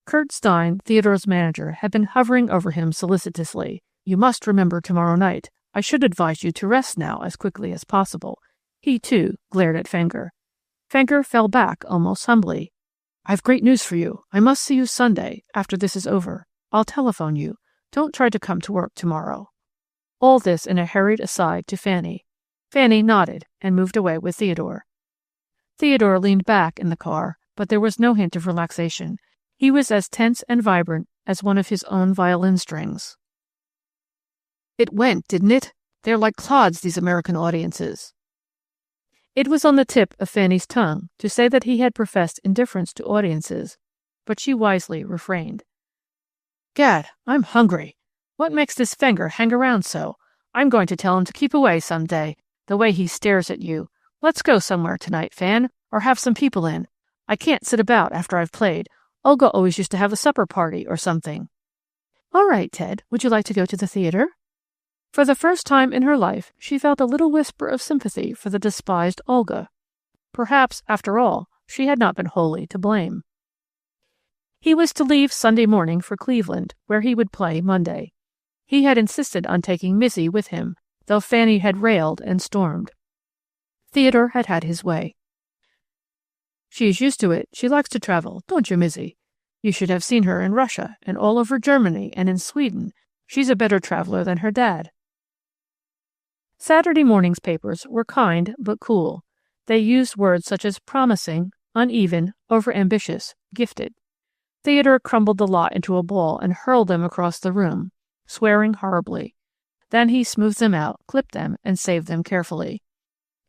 Kurt Stein, Theodore's manager, had been hovering over him solicitously. You must remember tomorrow night. I should advise you to rest now as quickly as possible. He, too, glared at Fenger. Fenger fell back almost humbly. "I've great news for you. I must see you Sunday, after this is over. I'll telephone you. Don't try to come to work tomorrow." All this in a hurried aside to Fanny. Fanny nodded and moved away with Theodore. Theodore leaned back in the car, but there was no hint of relaxation. He was as tense and vibrant as one of his own violin strings. "It went, didn't it? They're like clods, these American audiences." It was on the tip of Fanny's tongue to say that he had professed indifference to audiences, but she wisely refrained. "Gad, I'm hungry. What makes this Fenger hang around so? I'm going to tell him to keep away some day, the way he stares at you. Let's go somewhere tonight, Fan, or have some people in. I can't sit about after I've played. Olga always used to have a supper party or something." "All right, Ted, would you like to go to the theater?" For the first time in her life, she felt a little whisper of sympathy for the despised Olga. Perhaps, after all, she had not been wholly to blame. He was to leave Sunday morning for Cleveland, where he would play Monday. He had insisted on taking Missy with him, though Fanny had railed and stormed. Theodore had had his way. "She's used to it. She likes to travel, don't you, Missy? You should have seen her in Russia, and all over Germany, and in Sweden. She's a better traveler than her dad." Saturday morning's papers were kind but cool. They used words such as promising, uneven, overambitious, gifted. Theodore crumbled the lot into a ball and hurled them across the room, swearing horribly. Then he smoothed them out, clipped them, and saved them carefully.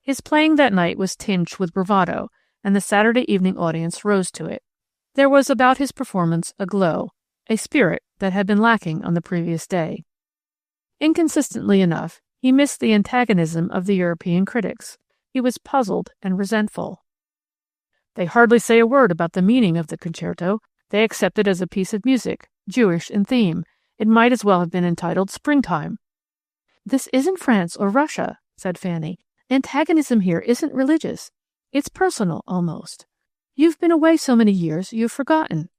His playing that night was tinged with bravado, and the Saturday evening audience rose to it. There was about his performance a glow, a spirit that had been lacking on the previous day. Inconsistently enough, he missed the antagonism of the European critics. He was puzzled and resentful. "They hardly say a word about the meaning of the concerto. They accept it as a piece of music, Jewish in theme. It might as well have been entitled Springtime." "This isn't France or Russia," said Fanny. "Antagonism here isn't religious. It's personal, almost. You've been away so many years, you've forgotten.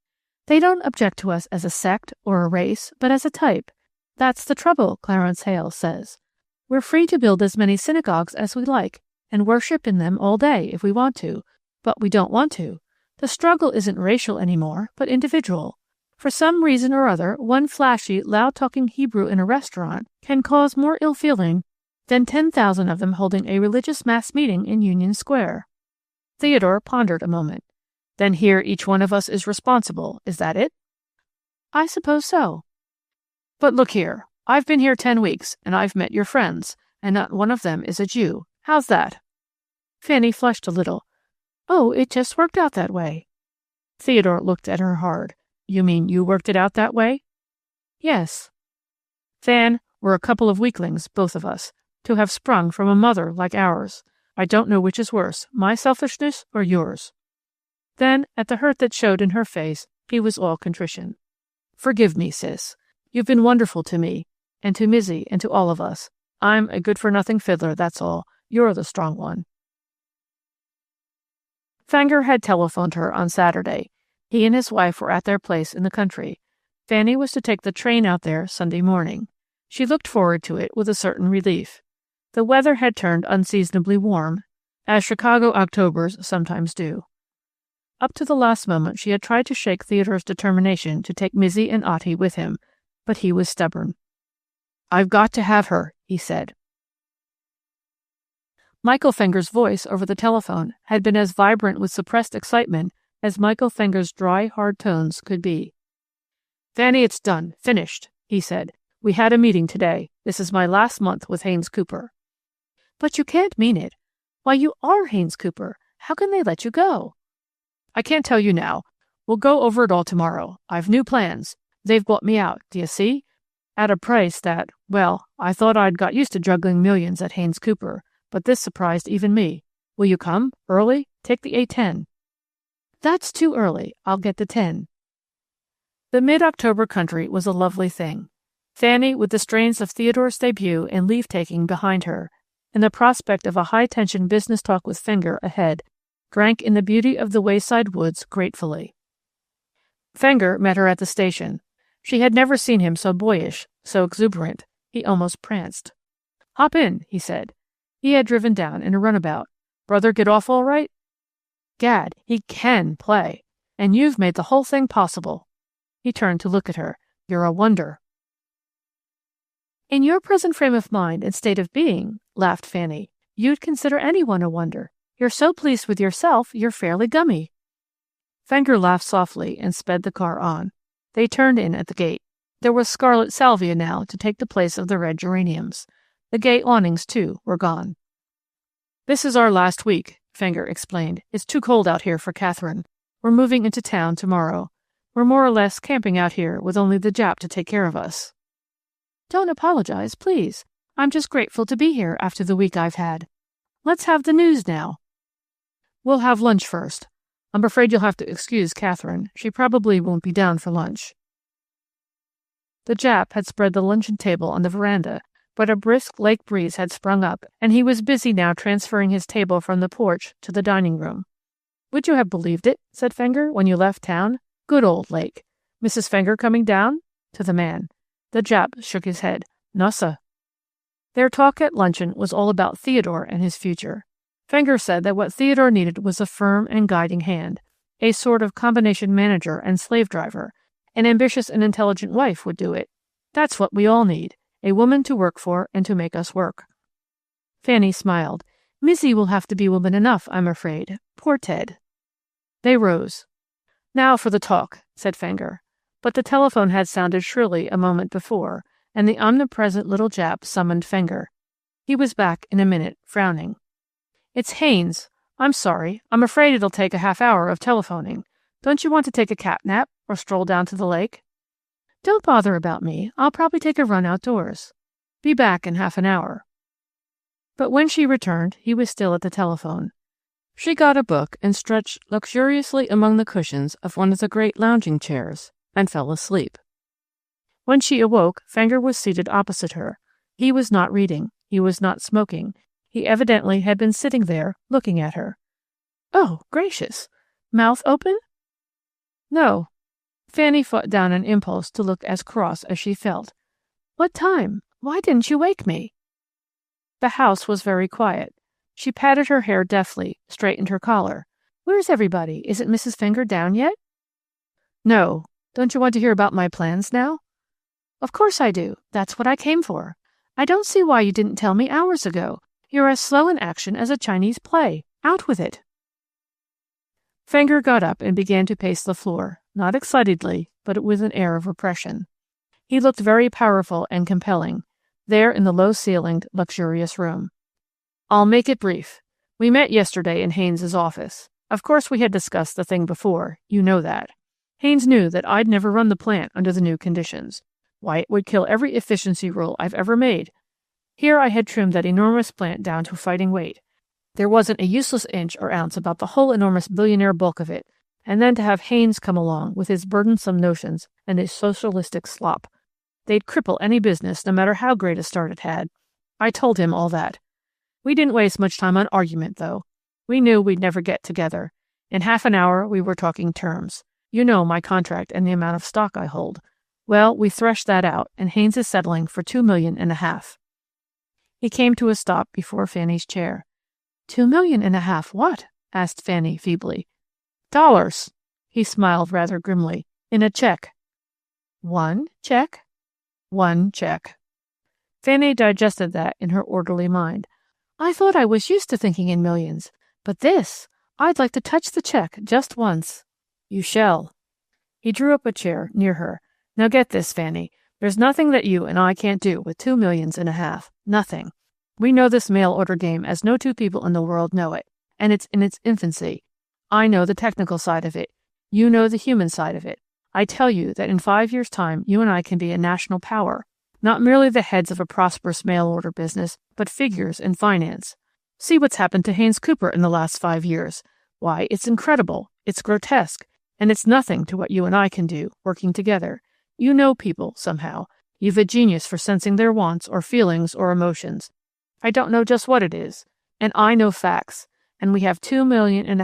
They don't object to us as a sect or a race, but as a type. That's the trouble, Clarence Hale says. We're free to build as many synagogues as we like, and worship in them all day if we want to, but we don't want to. The struggle isn't racial anymore, but individual. For some reason or other, one flashy, loud-talking Hebrew in a restaurant can cause more ill feeling than 10,000 of them holding a religious mass meeting in Union Square." Theodore pondered a moment. "Then here each one of us is responsible, is that it?" "I suppose so." "But look here, I've been here 10 weeks, and I've met your friends, and not one of them is a Jew. How's that?" Fanny flushed a little. "Oh, it just worked out that way." Theodore looked at her hard. "You mean you worked it out that way?" "Yes." "Fan, we're a couple of weaklings, both of us, to have sprung from a mother like ours. I don't know which is worse, my selfishness or yours." Then, at the hurt that showed in her face, he was all contrition. "Forgive me, sis. You've been wonderful to me, and to Missy, and to all of us. I'm a good-for-nothing fiddler, that's all. You're the strong one." Fenger had telephoned her on Saturday. He and his wife were at their place in the country. Fanny was to take the train out there Sunday morning. She looked forward to it with a certain relief. The weather had turned unseasonably warm, as Chicago Octobers sometimes do. Up to the last moment she had tried to shake Theodore's determination to take Missy and Ottie with him, but he was stubborn. "I've got to have her," he said. Michael Fenger's voice over the telephone had been as vibrant with suppressed excitement as Michael Fenger's dry, hard tones could be. "Fanny, it's done. Finished," he said. "We had a meeting today. This is my last month with Haynes Cooper." "But you can't mean it. Why, you are Haynes Cooper. How can they let you go?" "I can't tell you now. We'll go over it all tomorrow. I've new plans. They've bought me out, do you see? At a price that, well, I thought I'd got used to juggling millions at Haynes Cooper, but this surprised even me. Will you come? Early? Take the 8:10. "That's too early. I'll get the 10. The mid-October country was a lovely thing. Fanny, with the strains of Theodore's debut and leave-taking behind her, and the prospect of a high-tension business talk with Fenger ahead, drank in the beauty of the wayside woods gratefully. Fenger met her at the station. She had never seen him so boyish, so exuberant. He almost pranced. "Hop in," he said. He had driven down in a runabout. Brother get off all right? Gad, he can play. And you've made the whole thing possible. He turned to look at her. You're a wonder. In your present frame of mind and state of being, laughed Fanny, you'd consider anyone a wonder. You're so pleased with yourself, you're fairly gummy. Fenger laughed softly and sped the car on. They turned in at the gate. There was scarlet salvia now to take the place of the red geraniums. The gay awnings, too, were gone. This is our last week, Fenger explained. It's too cold out here for Catherine. We're moving into town tomorrow. We're more or less camping out here with only the Jap to take care of us. Don't apologize, please. I'm just grateful to be here after the week I've had. Let's have the news now. We'll have lunch first. I'm afraid you'll have to excuse Catherine. She probably won't be down for lunch. The Jap had spread the luncheon table on the veranda, but a brisk lake breeze had sprung up, and he was busy now transferring his table from the porch to the dining room. Would you have believed it, said Fenger, when you left town? Good old lake. Mrs. Fenger coming down? To the man. The Jap shook his head. No, sir. Their talk at luncheon was all about Theodore and his future. Fenger said that what Theodore needed was a firm and guiding hand, a sort of combination manager and slave driver. An ambitious and intelligent wife would do it. That's what we all need, a woman to work for and to make us work. Fanny smiled. Missy will have to be woman enough, I'm afraid. Poor Ted. They rose. Now for the talk, said Fenger. But the telephone had sounded shrilly a moment before, and the omnipresent little Jap summoned Fenger. He was back in a minute, frowning. It's Haynes. I'm sorry. I'm afraid it'll take a half-hour of telephoning. Don't you want to take a cat nap or stroll down to the lake? Don't bother about me. I'll probably take a run outdoors. Be back in half an hour. But when she returned, he was still at the telephone. She got a book and stretched luxuriously among the cushions of one of the great lounging chairs and fell asleep. When she awoke, Fenger was seated opposite her. He was not reading. He was not smoking. He evidently had been sitting there, looking at her. Oh, gracious! Mouth open? No. Fanny fought down an impulse to look as cross as she felt. What time? Why didn't you wake me? The house was very quiet. She patted her hair deftly, straightened her collar. Where's everybody? Isn't Mrs. Fenger down yet? No. Don't you want to hear about my plans now? Of course I do. That's what I came for. I don't see why you didn't tell me hours ago. You're as slow in action as a Chinese play. Out with it. Fenger got up and began to pace the floor, not excitedly, but with an air of repression. He looked very powerful and compelling, there in the low-ceilinged, luxurious room. I'll make it brief. We met yesterday in Haynes's office. Of course we had discussed the thing before. You know that. Haynes knew that I'd never run the plant under the new conditions. Why, it would kill every efficiency rule I've ever made. Here I had trimmed that enormous plant down to fighting weight. There wasn't a useless inch or ounce about the whole enormous billionaire bulk of it, and then to have Haynes come along with his burdensome notions and his socialistic slop. They'd cripple any business, no matter how great a start it had. I told him all that. We didn't waste much time on argument, though. We knew we'd never get together. In half an hour, we were talking terms. You know my contract and the amount of stock I hold. Well, we threshed that out, and Haynes is settling for $2.5 million. He came to a stop before Fanny's chair. $2.5 million what? Asked Fanny feebly. Dollars. He smiled rather grimly. In a check. One check? One check. Fanny digested that in her orderly mind. I thought I was used to thinking in millions, but this, I'd like to touch the check just once. You shall. He drew up a chair near her. Now get this, Fanny. There's nothing that you and I can't do with $2.5 million. Nothing. We know this mail order game as no two people in the world know it, and it's in its infancy. I know the technical side of it. You know the human side of it. I tell you that in 5 years' time, you and I can be a national power, not merely the heads of a prosperous mail order business, but figures in finance. See what's happened to Haynes Cooper in the last 5 years. Why, it's incredible. It's grotesque. And it's nothing to what you and I can do, working together. You know people, somehow. You've a genius for sensing their wants or feelings or emotions. I don't know just what it is. And I know facts. And we have $2.5 million,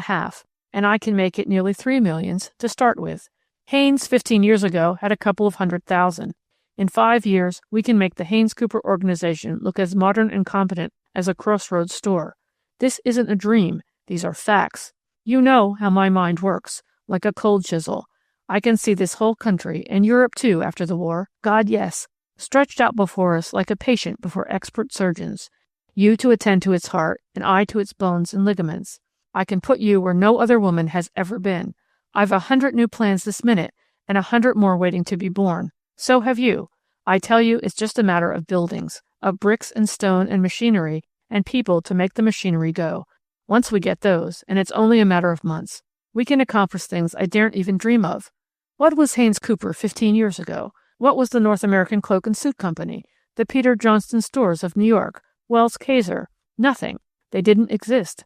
and I can make it nearly $3 million to start with. Haynes, 15 years ago, had a couple of 100,000. In 5 years, we can make the Haynes Cooper organization look as modern and competent as a crossroads store. This isn't a dream. These are facts. You know how my mind works, like a cold chisel. I can see this whole country, and Europe too after the war, God yes, stretched out before us like a patient before expert surgeons. You to attend to its heart, and I to its bones and ligaments. I can put you where no other woman has ever been. I've 100 new plans this minute, and 100 more waiting to be born. So have you. I tell you, it's just a matter of buildings, of bricks and stone and machinery, and people to make the machinery go. Once we get those, and it's only a matter of months, we can accomplish things I daren't even dream of. What was Haynes Cooper 15 years ago? What was the North American Cloak and Suit Company? The Peter Johnston Stores of New York? Wells Kaiser? Nothing. They didn't exist.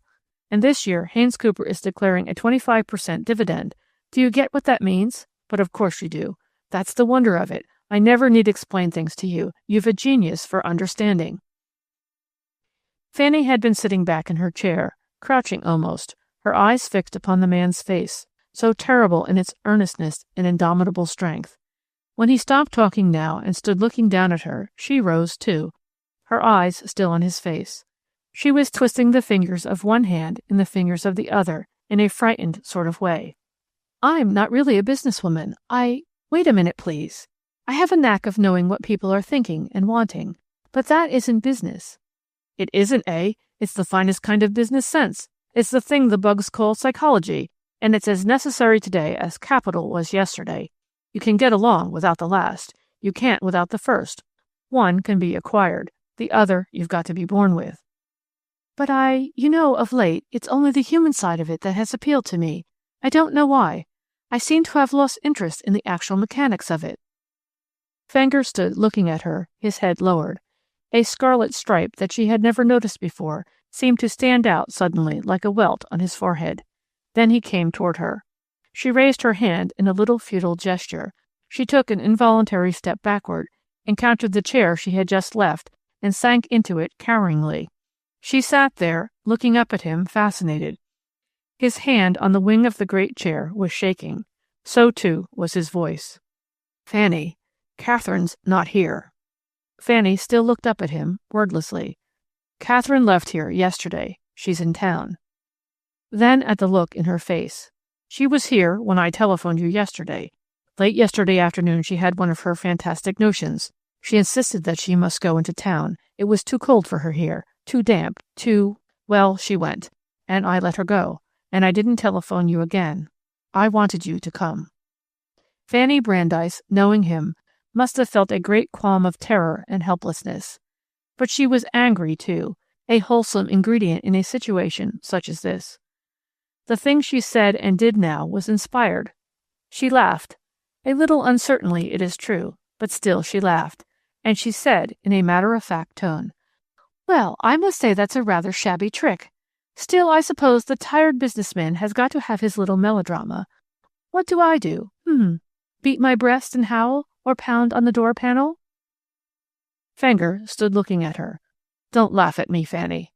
And this year, Haynes Cooper is declaring a 25% dividend. Do you get what that means? But of course you do. That's the wonder of it. I never need explain things to you. You've a genius for understanding. Fanny had been sitting back in her chair, crouching almost, her eyes fixed upon the man's face, so terrible in its earnestness and indomitable strength. When he stopped talking now and stood looking down at her, she rose too, her eyes still on his face. She was twisting the fingers of one hand in the fingers of the other in a frightened sort of way. I'm not really a businesswoman. Wait a minute, please. I have a knack of knowing what people are thinking and wanting, but that isn't business. It isn't, eh? It's the finest kind of business sense. It's the thing the bugs call psychology, and it's as necessary today as capital was yesterday. You can get along without the last. You can't without the first. One can be acquired. The other you've got to be born with. But of late, it's only the human side of it that has appealed to me. I don't know why. I seem to have lost interest in the actual mechanics of it. Fenger stood looking at her, his head lowered. A scarlet stripe that she had never noticed before seemed to stand out suddenly like a welt on his forehead. Then he came toward her. She raised her hand in a little futile gesture. She took an involuntary step backward, encountered the chair she had just left, and sank into it coweringly. She sat there, looking up at him, fascinated. His hand on the wing of the great chair was shaking. So, too, was his voice. Fanny, Catherine's not here. Fanny still looked up at him, wordlessly. Catherine left here yesterday. She's in town. Then at the look in her face. She was here when I telephoned you yesterday. Late yesterday afternoon she had one of her fantastic notions. She insisted that she must go into town. It was too cold for her here, too damp, well, she went. And I let her go. And I didn't telephone you again. I wanted you to come. Fanny Brandeis, knowing him, must have felt a great qualm of terror and helplessness. But she was angry, too, a wholesome ingredient in a situation such as this. The thing she said and did now was inspired. She laughed, a little uncertainly, it is true, but still she laughed, and she said in a matter-of-fact tone, Well, I must say that's a rather shabby trick. Still, I suppose the tired businessman has got to have his little melodrama. What do I do? Beat my breast and howl, or pound on the door panel? Fenger stood looking at her. Don't laugh at me, Fanny.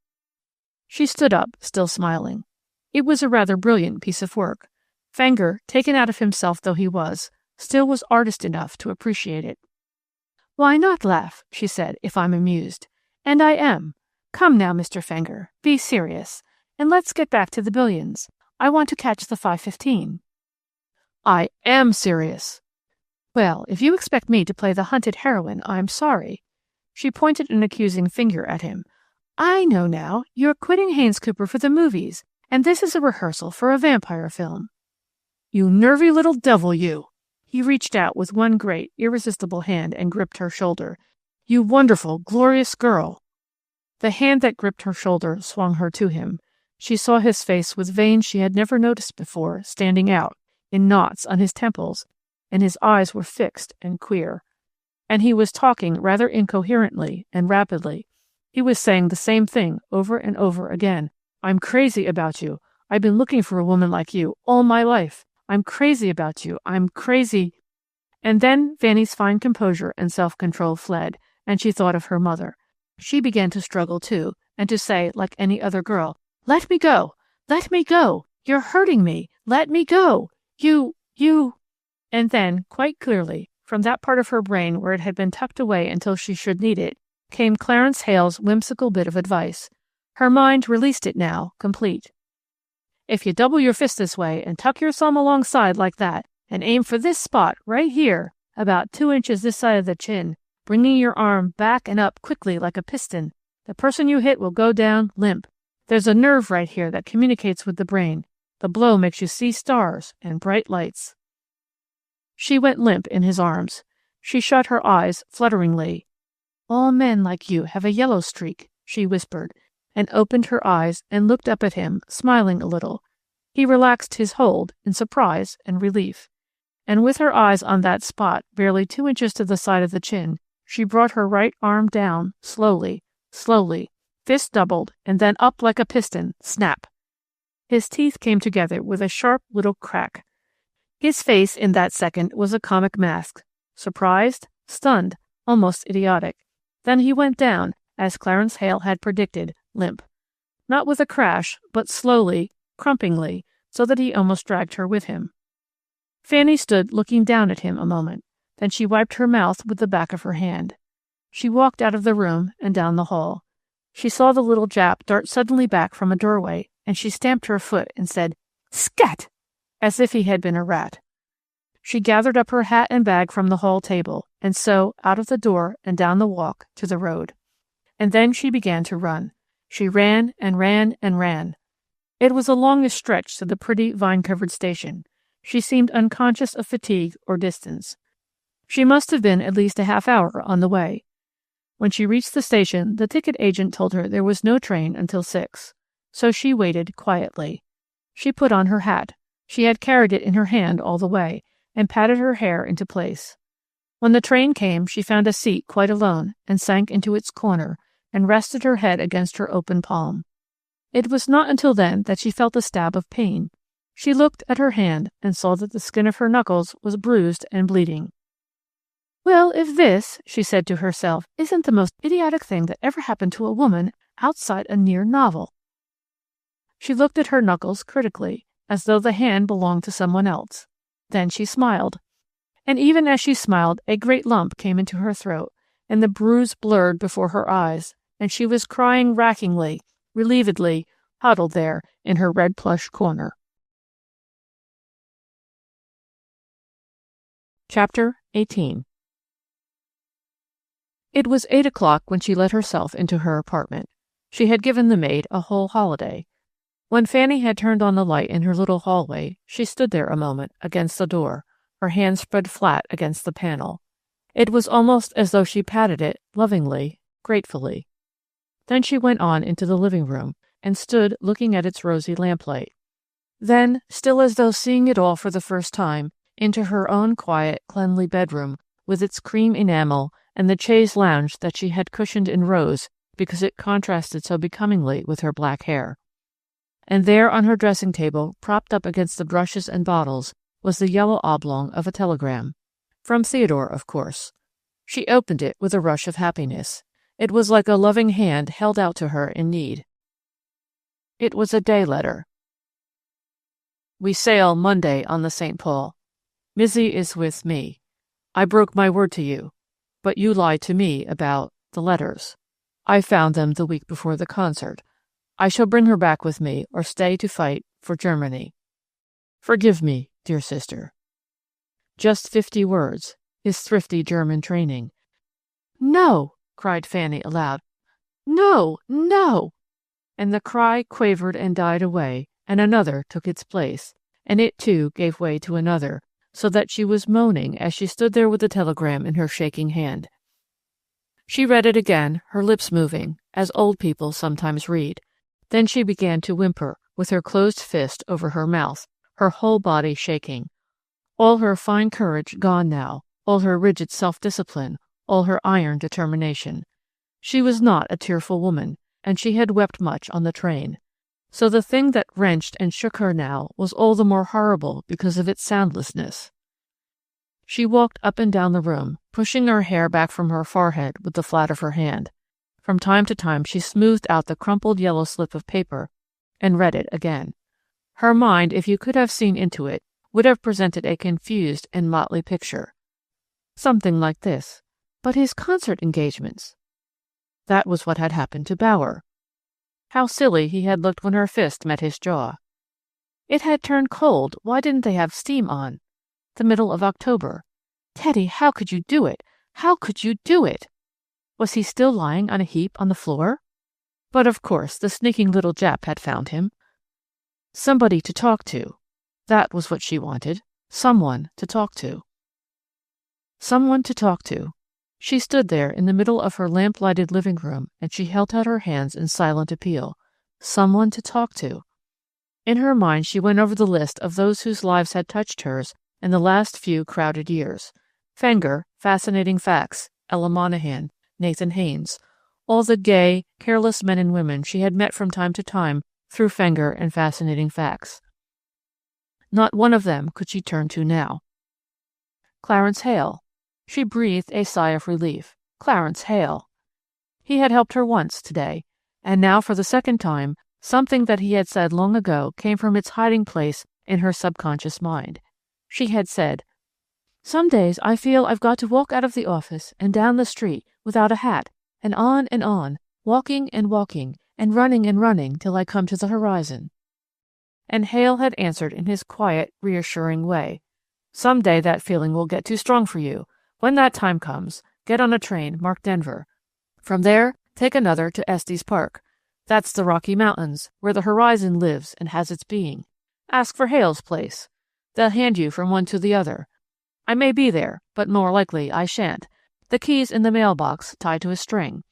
She stood up, still smiling. It was a rather brilliant piece of work. Fenger, taken out of himself though he was, still was artist enough to appreciate it. Why not laugh, she said, if I'm amused. And I am. Come now, Mr. Fenger, be serious, and let's get back to the billions. I want to catch the 5:15. I am serious. Well, if you expect me to play the hunted heroine, I'm sorry. She pointed an accusing finger at him. I know now. You're quitting Haynes Cooper for the movies, and this is a rehearsal for a vampire film. You nervy little devil, you! He reached out with one great, irresistible hand and gripped her shoulder. You wonderful, glorious girl! The hand that gripped her shoulder swung her to him. She saw his face with veins she had never noticed before standing out, in knots on his temples, and his eyes were fixed and queer. And he was talking rather incoherently and rapidly. He was saying the same thing over and over again. I'm crazy about you. I've been looking for a woman like you all my life. I'm crazy about you. I'm crazy. And then Fanny's fine composure and self-control fled, and she thought of her mother. She began to struggle too, and to say, like any other girl, Let me go! Let me go! You're hurting me! Let me go! You... And then, quite clearly, from that part of her brain where it had been tucked away until she should need it, came Clarence Hale's whimsical bit of advice. Her mind released it now, complete. If you double your fist this way and tuck your thumb alongside like that, and aim for this spot right here, about 2 inches this side of the chin, bringing your arm back and up quickly like a piston, the person you hit will go down limp. There's a nerve right here that communicates with the brain. The blow makes you see stars and bright lights. She went limp in his arms. She shut her eyes flutteringly. All men like you have a yellow streak, she whispered, and opened her eyes and looked up at him, smiling a little. He relaxed his hold in surprise and relief. And with her eyes on that spot, barely 2 inches to the side of the chin, she brought her right arm down, slowly, fist doubled, and then up like a piston, snap. His teeth came together with a sharp little crack. His face in that second was a comic mask. Surprised, stunned, almost idiotic. Then he went down, as Clarence Hale had predicted, limp. Not with a crash, but slowly, crumpingly, so that he almost dragged her with him. Fanny stood looking down at him a moment. Then she wiped her mouth with the back of her hand. She walked out of the room and down the hall. She saw the little Jap dart suddenly back from a doorway, and she stamped her foot and said, "Scat!" as if he had been a rat. She gathered up her hat and bag from the hall table, and so out of the door and down the walk to the road. And then she began to run. She ran and ran and ran. It was the longest stretch to the pretty vine-covered station. She seemed unconscious of fatigue or distance. She must have been at least a half-hour on the way. When she reached the station, the ticket agent told her there was no train until 6, so she waited quietly. She put on her hat. She had carried it in her hand all the way, and patted her hair into place. When the train came, she found a seat quite alone, and sank into its corner, and rested her head against her open palm. It was not until then that she felt a stab of pain. She looked at her hand, and saw that the skin of her knuckles was bruised and bleeding. Well, if this, she said to herself, isn't the most idiotic thing that ever happened to a woman outside a near novel. She looked at her knuckles critically, as though the hand belonged to someone else. Then she smiled. And even as she smiled, a great lump came into her throat, and the bruise blurred before her eyes, and she was crying rackingly, relievedly, huddled there in her red plush corner. Chapter 18. It was 8 o'clock when she let herself into her apartment. She had given the maid a whole holiday. When Fanny had turned on the light in her little hallway, she stood there a moment against the door, her hands spread flat against the panel. It was almost as though she patted it lovingly, gratefully. Then she went on into the living room and stood looking at its rosy lamplight. Then, still as though seeing it all for the first time, into her own quiet, cleanly bedroom with its cream enamel and the chaise lounge that she had cushioned in rose because it contrasted so becomingly with her black hair. And there on her dressing table, propped up against the brushes and bottles, was the yellow oblong of a telegram. From Theodore, of course. She opened it with a rush of happiness. It was like a loving hand held out to her in need. It was a day letter. We sail Monday on the St. Paul. Mizzy is with me. I broke my word to you, but you lied to me about the letters. I found them the week before the concert. I shall bring her back with me or stay to fight for Germany. Forgive me, dear sister. Just 50 words, his thrifty German training. No, cried Fanny aloud. No, no! And the cry quavered and died away, and another took its place, and it too gave way to another, so that she was moaning as she stood there with the telegram in her shaking hand. She read it again, her lips moving, as old people sometimes read. Then she began to whimper, with her closed fist over her mouth, her whole body shaking. All her fine courage gone now, all her rigid self-discipline, all her iron determination. She was not a tearful woman, and she had wept much on the train. So the thing that wrenched and shook her now was all the more horrible because of its soundlessness. She walked up and down the room, pushing her hair back from her forehead with the flat of her hand. From time to time she smoothed out the crumpled yellow slip of paper and read it again. Her mind, if you could have seen into it, would have presented a confused and motley picture. Something like this. But his concert engagements. That was what had happened to Bauer. How silly he had looked when her fist met his jaw. It had turned cold. Why didn't they have steam on? The middle of October. Teddy, how could you do it? How could you do it? Was he still lying on a heap on the floor? But of course the sneaking little Jap had found him. Somebody to talk to. That was what she wanted. Someone to talk to. Someone to talk to. She stood there in the middle of her lamp-lighted living room, and she held out her hands in silent appeal. Someone to talk to. In her mind she went over the list of those whose lives had touched hers in the last few crowded years. Fenger, Fascinating Facts, Ella Monahan, Nathan Haynes, all the gay, careless men and women she had met from time to time through Fenger and Fascinating Facts. Not one of them could she turn to now. Clarence Hale. She breathed a sigh of relief. Clarence Hale. He had helped her once today, and now for the second time, something that he had said long ago came from its hiding place in her subconscious mind. She had said, "Some days I feel I've got to walk out of the office and down the street without a hat, and on, walking and walking, and running till I come to the horizon." And Hale had answered in his quiet, reassuring way, "Some day that feeling will get too strong for you. When that time comes, get on a train marked Denver. From there, take another to Estes Park. That's the Rocky Mountains, where the horizon lives and has its being. Ask for Hale's place. They'll hand you from one to the other. I may be there, but more likely I shan't. The key's in the mailbox, tied to a string.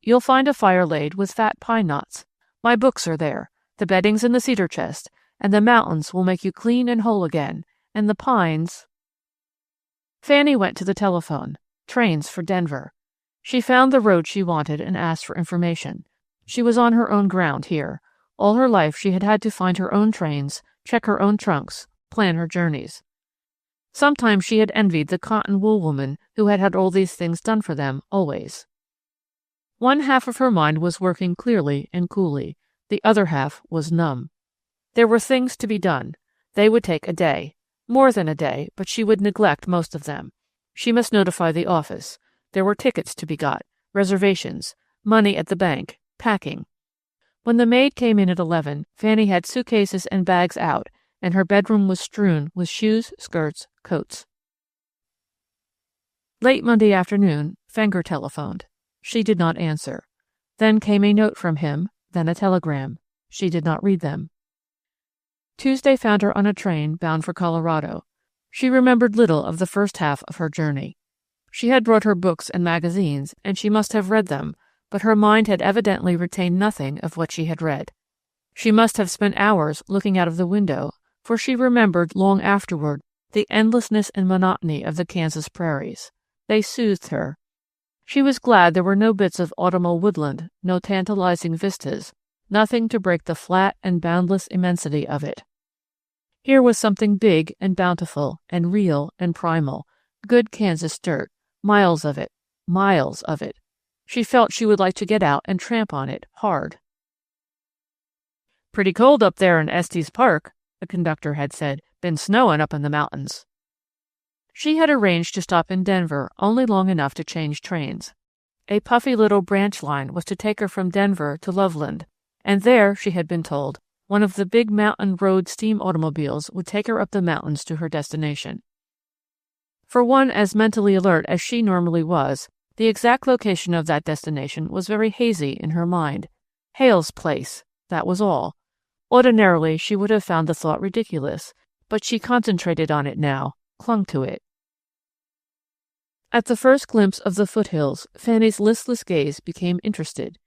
You'll find a fire laid with fat pine knots. My books are there, the bedding's in the cedar chest, and the mountains will make you clean and whole again, and the pines—" Fanny went to the telephone. Trains for Denver. She found the road she wanted and asked for information. She was on her own ground here. All her life she had had to find her own trains, check her own trunks, plan her journeys. Sometimes she had envied the cotton wool woman who had had all these things done for them, always. One half of her mind was working clearly and coolly. The other half was numb. There were things to be done. They would take a day. More than a day, but she would neglect most of them. She must notify the office. There were tickets to be got, reservations, money at the bank, packing. When the maid came in at 11, Fanny had suitcases and bags out, and her bedroom was strewn with shoes, skirts, coats. Late Monday afternoon, Fenger telephoned. She did not answer. Then came a note from him, then a telegram. She did not read them. Tuesday found her on a train bound for Colorado. She remembered little of the first half of her journey. She had brought her books and magazines, and she must have read them, but her mind had evidently retained nothing of what she had read. She must have spent hours looking out of the window, for she remembered long afterward the endlessness and monotony of the Kansas prairies. They soothed her. She was glad there were no bits of autumnal woodland, no tantalizing vistas, nothing to break the flat and boundless immensity of it. Here was something big and bountiful and real and primal, good Kansas dirt, miles of it, miles of it. She felt she would like to get out and tramp on it hard. "Pretty cold up there in Estes Park," the conductor had said. "Been snowing up in the mountains." She had arranged to stop in Denver only long enough to change trains. A puffy little branch line was to take her from Denver to Loveland, and there, she had been told, one of the big mountain road steam automobiles would take her up the mountains to her destination. For one as mentally alert as she normally was, the exact location of that destination was very hazy in her mind. Hale's place, that was all. Ordinarily, she would have found the thought ridiculous, but she concentrated on it now, clung to it. At the first glimpse of the foothills, Fanny's listless gaze became interested.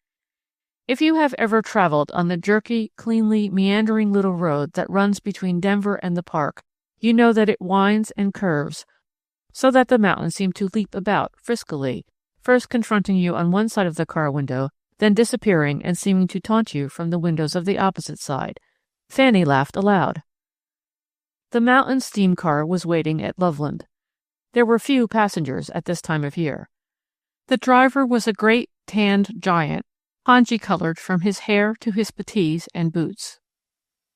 If you have ever traveled on the jerky, cleanly meandering little road that runs between Denver and the park, you know that it winds and curves, so that the mountains seem to leap about friskily, first confronting you on one side of the car window, then disappearing and seeming to taunt you from the windows of the opposite side. Fanny laughed aloud. The mountain steam car was waiting at Loveland. There were few passengers at this time of year. The driver was a great, tanned giant, pongee-colored from his hair to his puttees and boots.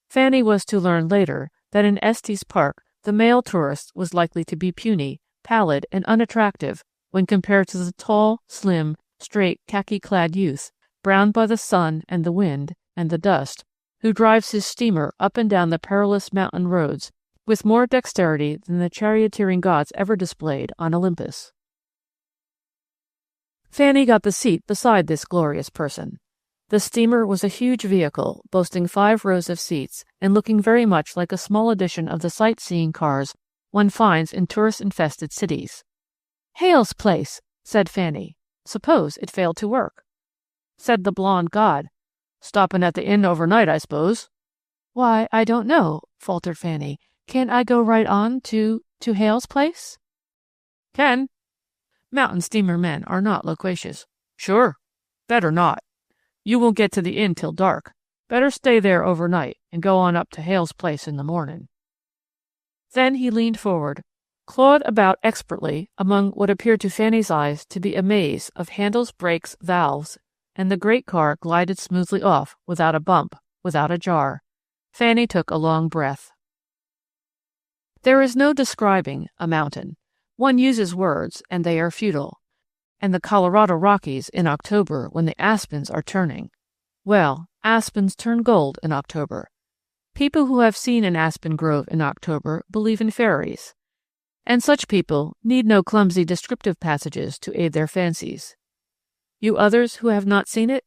Fanny was to learn later that in Estes Park the male tourist was likely to be puny, pallid, and unattractive when compared to the tall, slim, straight, khaki-clad youth, browned by the sun and the wind and the dust, who drives his steamer up and down the perilous mountain roads with more dexterity than the charioteering gods ever displayed on Olympus. Fanny got the seat beside this glorious person. The steamer was a huge vehicle, boasting 5 rows of seats, and looking very much like a small edition of the sightseeing cars one finds in tourist-infested cities. "Hale's place," said Fanny. "Suppose it failed to work?" Said the blonde god. "Stopping at the inn overnight, I suppose?" "Why, I don't know," faltered Fanny. "Can't I go right on to Hale's place?" "Can. Mountain steamer men are not loquacious." "Sure. Better not. You won't get to the inn till dark. Better stay there overnight and go on up to Hale's place in the morning." Then he leaned forward, clawed about expertly among what appeared to Fanny's eyes to be a maze of handles, brakes, valves, and the great car glided smoothly off without a bump, without a jar. Fanny took a long breath. There is no describing a mountain. One uses words, and they are futile. And the Colorado Rockies in October when the aspens are turning. Well, aspens turn gold in October. People who have seen an aspen grove in October believe in fairies. And such people need no clumsy descriptive passages to aid their fancies. You others who have not seen it,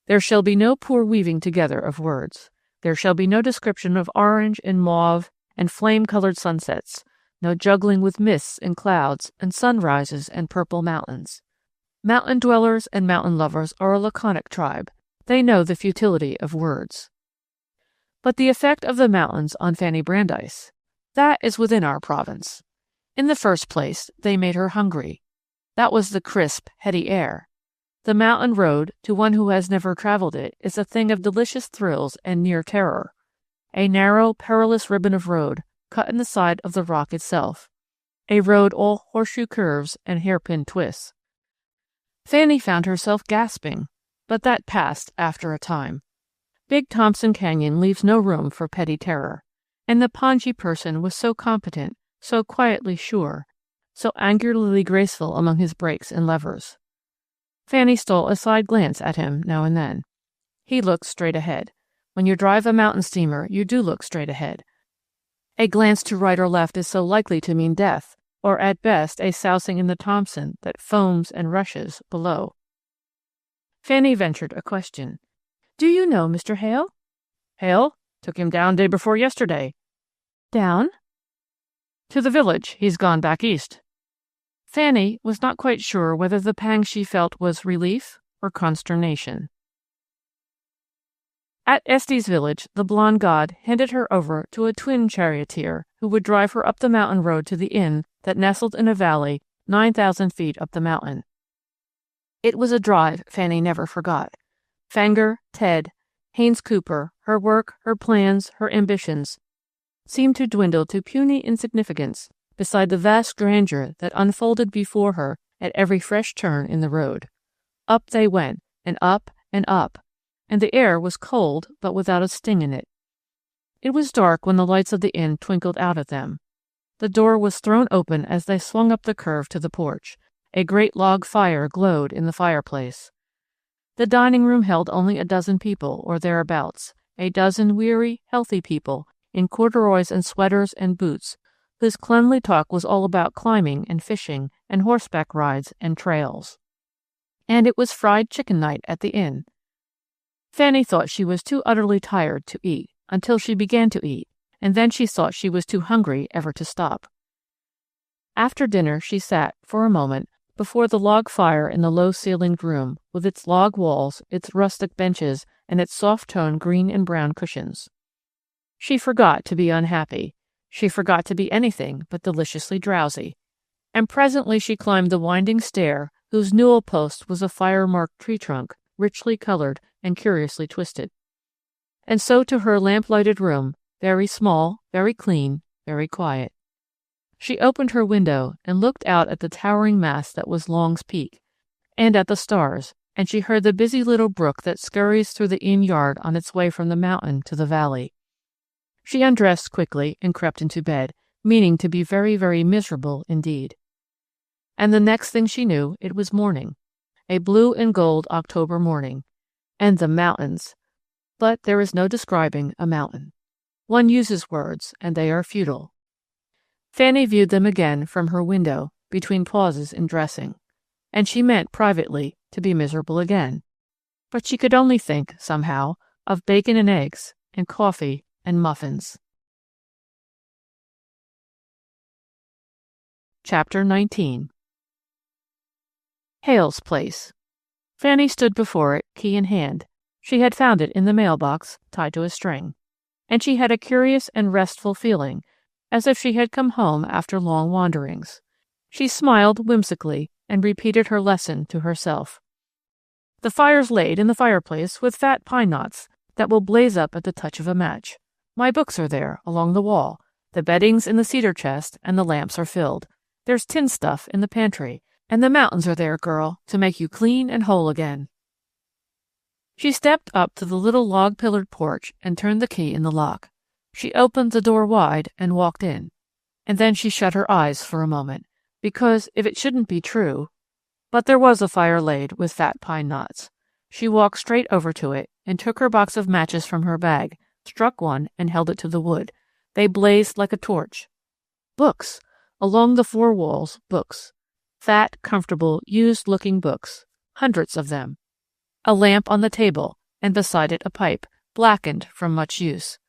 there shall be no poor weaving together of words. There shall be no description of orange and mauve and flame-colored sunsets, no juggling with mists and clouds and sunrises and purple mountains. Mountain dwellers and mountain lovers are a laconic tribe. They know the futility of words. But the effect of the mountains on Fanny Brandeis, that is within our province. In the first place, they made her hungry. That was the crisp, heady air. The mountain road, to one who has never traveled it, is a thing of delicious thrills and near terror. A narrow, perilous ribbon of road, cut in the side of the rock itself. A road all horseshoe curves and hairpin twists. Fanny found herself gasping, but that passed after a time. Big Thompson Canyon leaves no room for petty terror, and the Ponji person was so competent, so quietly sure, so angularly graceful among his brakes and levers. Fanny stole a side glance at him now and then. He looked straight ahead. When you drive a mountain steamer, you do look straight ahead. A glance to right or left is so likely to mean death, or at best a sousing in the Thompson that foams and rushes below. Fanny ventured a question. "Do you know Mr. Hale?" "Hale? Took him down day before yesterday." "Down?" "To the village. He's gone back east." Fanny was not quite sure whether the pang she felt was relief or consternation. At Estes village, the blonde god handed her over to a twin charioteer who would drive her up the mountain road to the inn that nestled in a valley 9,000 feet up the mountain. It was a drive Fanny never forgot. Fenger, Ted, Haynes Cooper, her work, her plans, her ambitions, seemed to dwindle to puny insignificance beside the vast grandeur that unfolded before her at every fresh turn in the road. Up they went, and up, and the air was cold but without a sting in it. It was dark when the lights of the inn twinkled out at them. The door was thrown open as they swung up the curve to the porch. A great log fire glowed in the fireplace. The dining room held only a dozen people, or thereabouts, a dozen weary, healthy people, in corduroys and sweaters and boots, whose cleanly talk was all about climbing and fishing and horseback rides and trails. And it was fried chicken night at the inn. Fanny thought she was too utterly tired to eat, until she began to eat, and then she thought she was too hungry ever to stop. After dinner she sat, for a moment, before the log fire in the low-ceilinged room, with its log walls, its rustic benches, and its soft-toned green and brown cushions. She forgot to be unhappy. She forgot to be anything but deliciously drowsy. And presently she climbed the winding stair, whose newel post was a fire-marked tree trunk, richly colored and curiously twisted. And so to her lamp-lighted room, very small, very clean, very quiet. She opened her window and looked out at the towering mass that was Long's Peak, and at the stars, and she heard the busy little brook that scurries through the inn yard on its way from the mountain to the valley. She undressed quickly and crept into bed, meaning to be very, very miserable indeed. And the next thing she knew, it was morning. a blue and gold October morning, and the mountains. But there is no describing a mountain. One uses words, and they are futile. Fanny viewed them again from her window between pauses in dressing, and she meant privately to be miserable again. But she could only think, somehow, of bacon and eggs, and coffee and muffins. Chapter 19. Hale's place. Fanny stood before it, key in hand. She had found it in the mailbox, tied to a string, and she had a curious and restful feeling, as if she had come home after long wanderings. She smiled whimsically and repeated her lesson to herself. The fire's laid in the fireplace with fat pine knots that will blaze up at the touch of a match. My books are there, along the wall. The bedding's in the cedar chest, and the lamps are filled. There's tin stuff in the pantry, and the mountains are there, girl, to make you clean and whole again. She stepped up to the little log-pillared porch and turned the key in the lock. She opened the door wide and walked in. And then she shut her eyes for a moment, because if it shouldn't be true... But there was a fire laid with fat pine knots. She walked straight over to it and took her box of matches from her bag, struck one, and held it to the wood. They blazed like a torch. Books! Along the four walls, books. Fat, comfortable, used-looking books. Hundreds of them. A lamp on the table, and beside it a pipe, blackened from much use.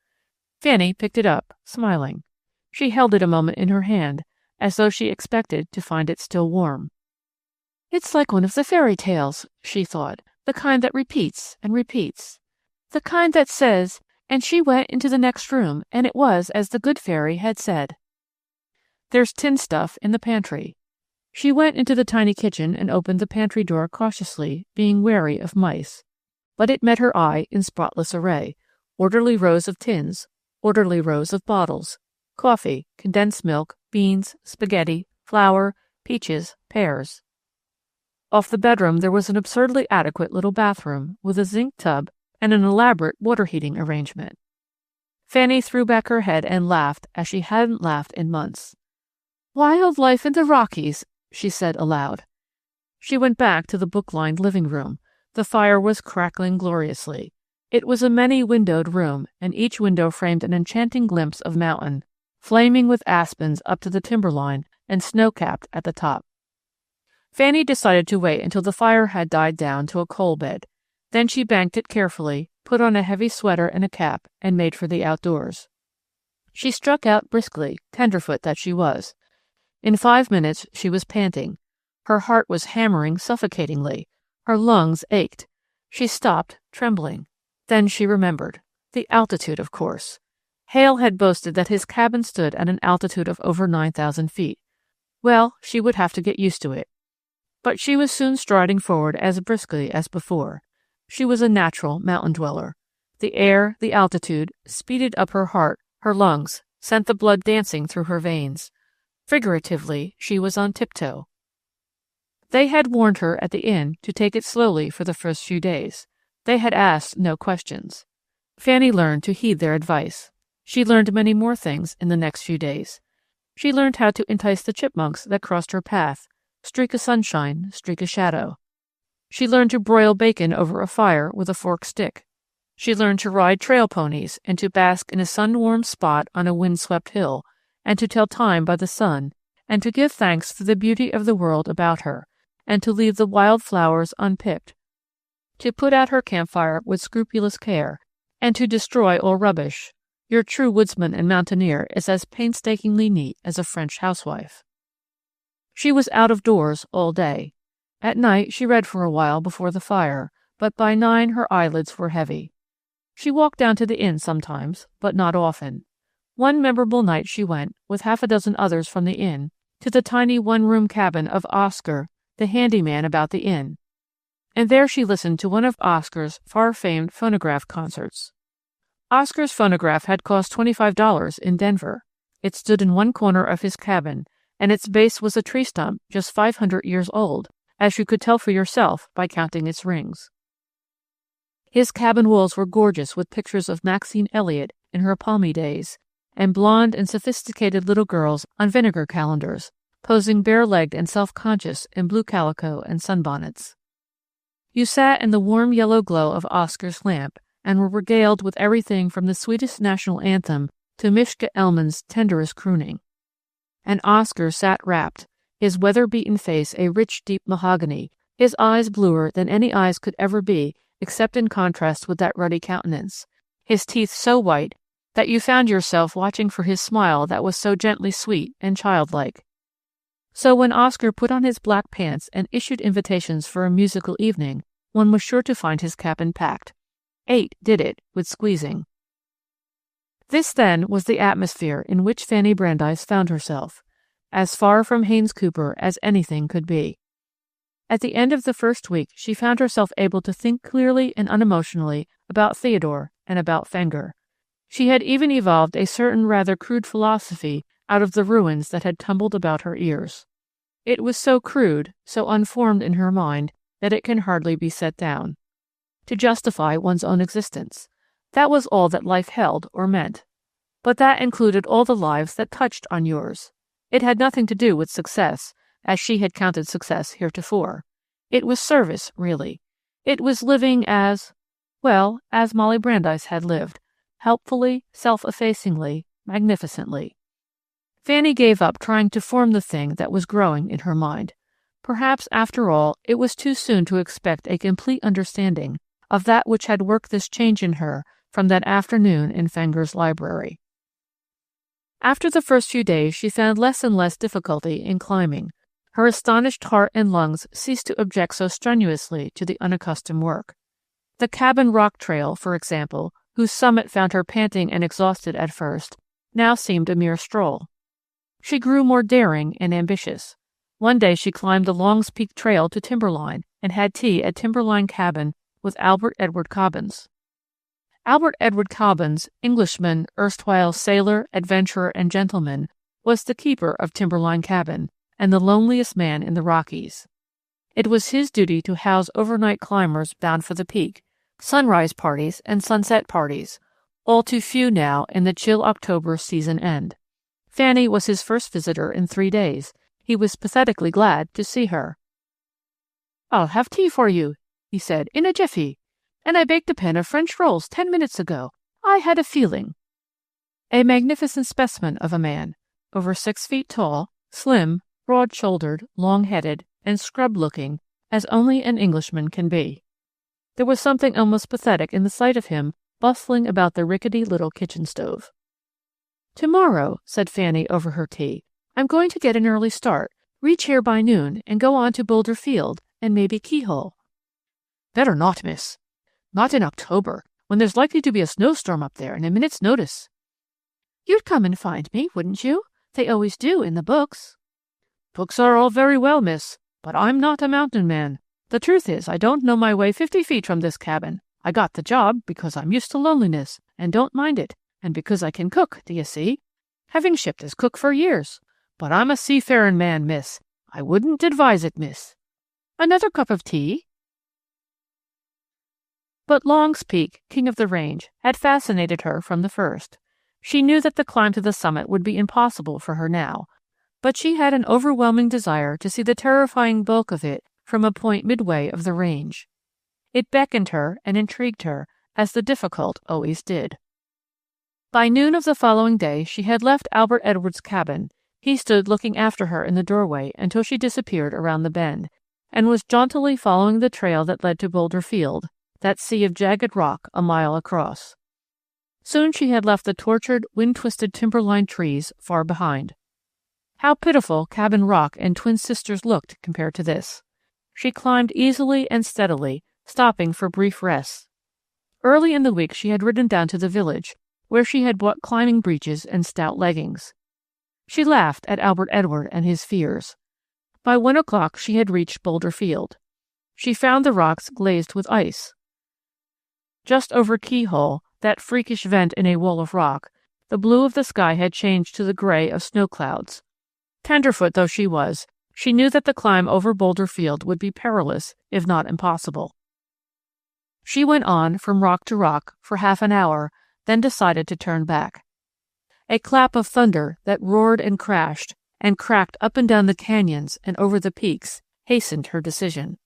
Fanny picked it up, smiling. She held it a moment in her hand, as though she expected to find it still warm. It's like one of the fairy tales, she thought, the kind that repeats and repeats. The kind that says, and she went into the next room, and it was as the good fairy had said. There's tin stuff in the pantry. She went into the tiny kitchen and opened the pantry door cautiously, being wary of mice. But it met her eye in spotless array, orderly rows of tins, orderly rows of bottles, coffee, condensed milk, beans, spaghetti, flour, peaches, pears. Off the bedroom there was an absurdly adequate little bathroom with a zinc tub and an elaborate water heating arrangement. Fanny threw back her head and laughed as she hadn't laughed in months. Wild life in the Rockies, she said aloud. She went back to the book-lined living room. The fire was crackling gloriously. It was a many-windowed room, and each window framed an enchanting glimpse of mountain, flaming with aspens up to the timberline and snow-capped at the top. Fanny decided to wait until the fire had died down to a coal bed. Then she banked it carefully, put on a heavy sweater and a cap, and made for the outdoors. She struck out briskly, tenderfoot that she was. In 5 minutes she was panting. Her heart was hammering suffocatingly. Her lungs ached. She stopped, trembling. Then she remembered. The altitude, of course. Hale had boasted that his cabin stood at an altitude of over 9,000 feet. Well, she would have to get used to it. But she was soon striding forward as briskly as before. She was a natural mountain dweller. The air, the altitude, speeded up her heart, her lungs, sent the blood dancing through her veins. Figuratively, she was on tiptoe. They had warned her at the inn to take it slowly for the first few days. They had asked no questions. Fanny learned to heed their advice. She learned many more things in the next few days. She learned how to entice the chipmunks that crossed her path, streak of sunshine, streak of shadow. She learned to broil bacon over a fire with a forked stick. She learned to ride trail ponies and to bask in a sun-warmed spot on a wind-swept hill, and to tell time by the sun, and to give thanks for the beauty of the world about her, and to leave the wild flowers unpicked, to put out her campfire with scrupulous care, and to destroy all rubbish. Your true woodsman and mountaineer is as painstakingly neat as a French housewife. She was out of doors all day. At night she read for a while before the fire, but by 9 her eyelids were heavy. She walked down to the inn sometimes, but not often. One memorable night she went, with 6 others from the inn, to the tiny one-room cabin of Oscar, the handyman about the inn, and there she listened to one of Oscar's far-famed phonograph concerts. Oscar's phonograph had cost $25 in Denver. It stood in one corner of his cabin, and its base was a tree stump just 500 years old, as you could tell for yourself by counting its rings. His cabin walls were gorgeous with pictures of Maxine Elliott in her palmy days, and blonde and sophisticated little girls on vinegar calendars, posing bare-legged and self-conscious in blue calico and sunbonnets. You sat in the warm yellow glow of Oscar's lamp and were regaled with everything from the sweetest national anthem to Mishka Elman's tenderest crooning. And Oscar sat rapt, his weather-beaten face a rich, deep mahogany, his eyes bluer than any eyes could ever be except in contrast with that ruddy countenance, his teeth so white that you found yourself watching for his smile that was so gently sweet and childlike. So when Oscar put on his black pants and issued invitations for a musical evening, one was sure to find his cabin packed. 8 did it, with squeezing. This, then, was the atmosphere in which Fanny Brandeis found herself, as far from Haynes Cooper as anything could be. At the end of the first week, she found herself able to think clearly and unemotionally about Theodore and about Fenger. She had even evolved a certain rather crude philosophy out of the ruins that had tumbled about her ears. It was so crude, so unformed in her mind, that it can hardly be set down. To justify one's own existence. That was all that life held or meant. But that included all the lives that touched on yours. It had nothing to do with success, as she had counted success heretofore. It was service, really. It was living as Molly Brandeis had lived, helpfully, self-effacingly, magnificently. Fanny gave up trying to form the thing that was growing in her mind. Perhaps, after all, it was too soon to expect a complete understanding of that which had worked this change in her from that afternoon in Fenger's library. After the first few days, she found less and less difficulty in climbing. Her astonished heart and lungs ceased to object so strenuously to the unaccustomed work. The Cabin Rock Trail, for example, whose summit found her panting and exhausted at first, now seemed a mere stroll. She grew more daring and ambitious. One day she climbed the Longs Peak Trail to Timberline and had tea at Timberline Cabin with Albert Edward Cobbins. Albert Edward Cobbins, Englishman, erstwhile sailor, adventurer, and gentleman, was the keeper of Timberline Cabin and the loneliest man in the Rockies. It was his duty to house overnight climbers bound for the peak, sunrise parties and sunset parties, all too few now in the chill October season end. Fanny was his first visitor in 3 days. He was pathetically glad to see her. "I'll have tea for you," he said, "in a jiffy. And I baked a pan of French rolls 10 minutes ago. I had a feeling." A magnificent specimen of a man, over 6 feet tall, slim, broad-shouldered, long-headed, and scrub-looking, as only an Englishman can be. There was something almost pathetic in the sight of him bustling about the rickety little kitchen stove. "Tomorrow," said Fanny over her tea, "I'm going to get an early start, reach here by noon, and go on to Boulder Field, and maybe Keyhole." "Better not, miss. Not in October, when there's likely to be a snowstorm up there in a minute's notice." "You'd come and find me, wouldn't you? They always do in the books." "Books are all very well, miss, but I'm not a mountain man. The truth is, I don't know my way 50 feet from this cabin. I got the job because I'm used to loneliness and don't mind it, and because I can cook, do you see? Having shipped as cook for years. But I'm a seafaring man, miss. I wouldn't advise it, miss. Another cup of tea?" But Longs Peak, king of the range, had fascinated her from the first. She knew that the climb to the summit would be impossible for her now, but she had an overwhelming desire to see the terrifying bulk of it from a point midway of the range. It beckoned her and intrigued her, as the difficult always did. By noon of the following day she had left Albert Edward's cabin. He stood looking after her in the doorway until she disappeared around the bend, and was jauntily following the trail that led to Boulder Field, that sea of jagged rock a mile across. Soon she had left the tortured, wind-twisted timberline trees far behind. How pitiful Cabin Rock and Twin Sisters looked compared to this. She climbed easily and steadily, stopping for brief rests. Early in the week she had ridden down to the village, where she had bought climbing breeches and stout leggings. She laughed at Albert Edward and his fears. By 1 o'clock she had reached Boulder Field. She found the rocks glazed with ice. Just over Keyhole, that freakish vent in a wall of rock, the blue of the sky had changed to the gray of snow clouds. Tenderfoot though she was, she knew that the climb over Boulder Field would be perilous, if not impossible. She went on from rock to rock for half an hour, then decided to turn back. A clap of thunder that roared and crashed and cracked up and down the canyons and over the peaks hastened her decision.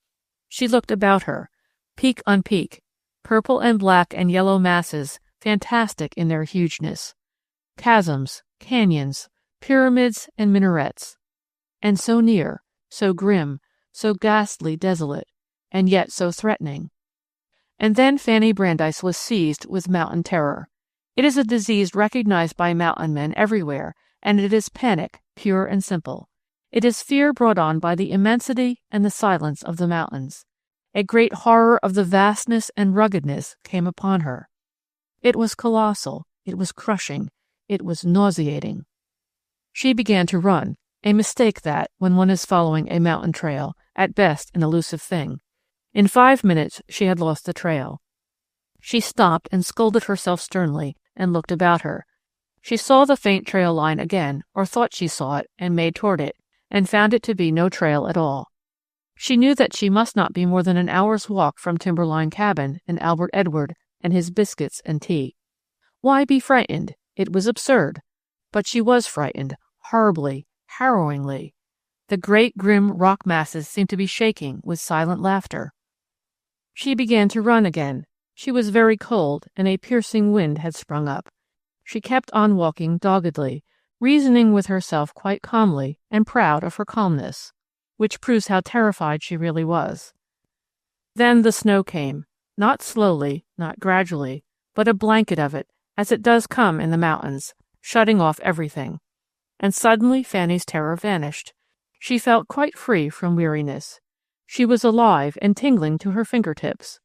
She looked about her. peak on peak, purple and black and yellow masses, fantastic in their hugeness. Chasms, canyons, pyramids and minarets. And so near, so grim, so ghastly desolate, and yet so threatening. And then Fanny Brandeis was seized with mountain terror. It is a disease recognized by mountain men everywhere, and it is panic, pure and simple. It is fear brought on by the immensity and the silence of the mountains. A great horror of the vastness and ruggedness came upon her. It was colossal, it was crushing, it was nauseating. She began to run, a mistake that, when one is following a mountain trail, at best an elusive thing. In 5 minutes she had lost the trail. She stopped and scolded herself sternly and looked about her. She saw the faint trail line again, or thought she saw it, and made toward it, and found it to be no trail at all. She knew that she must not be more than an hour's walk from Timberline Cabin and Albert Edward and his biscuits and tea. Why be frightened? It was absurd. But she was frightened, horribly, harrowingly. The great grim rock masses seemed to be shaking with silent laughter. She began to run again. She was very cold, and a piercing wind had sprung up. She kept on walking doggedly, reasoning with herself quite calmly and proud of her calmness, which proves how terrified she really was. Then the snow came, not slowly, not gradually, but a blanket of it, as it does come in the mountains, shutting off everything. And suddenly Fanny's terror vanished. She felt quite free from weariness. She was alive and tingling to her fingertips.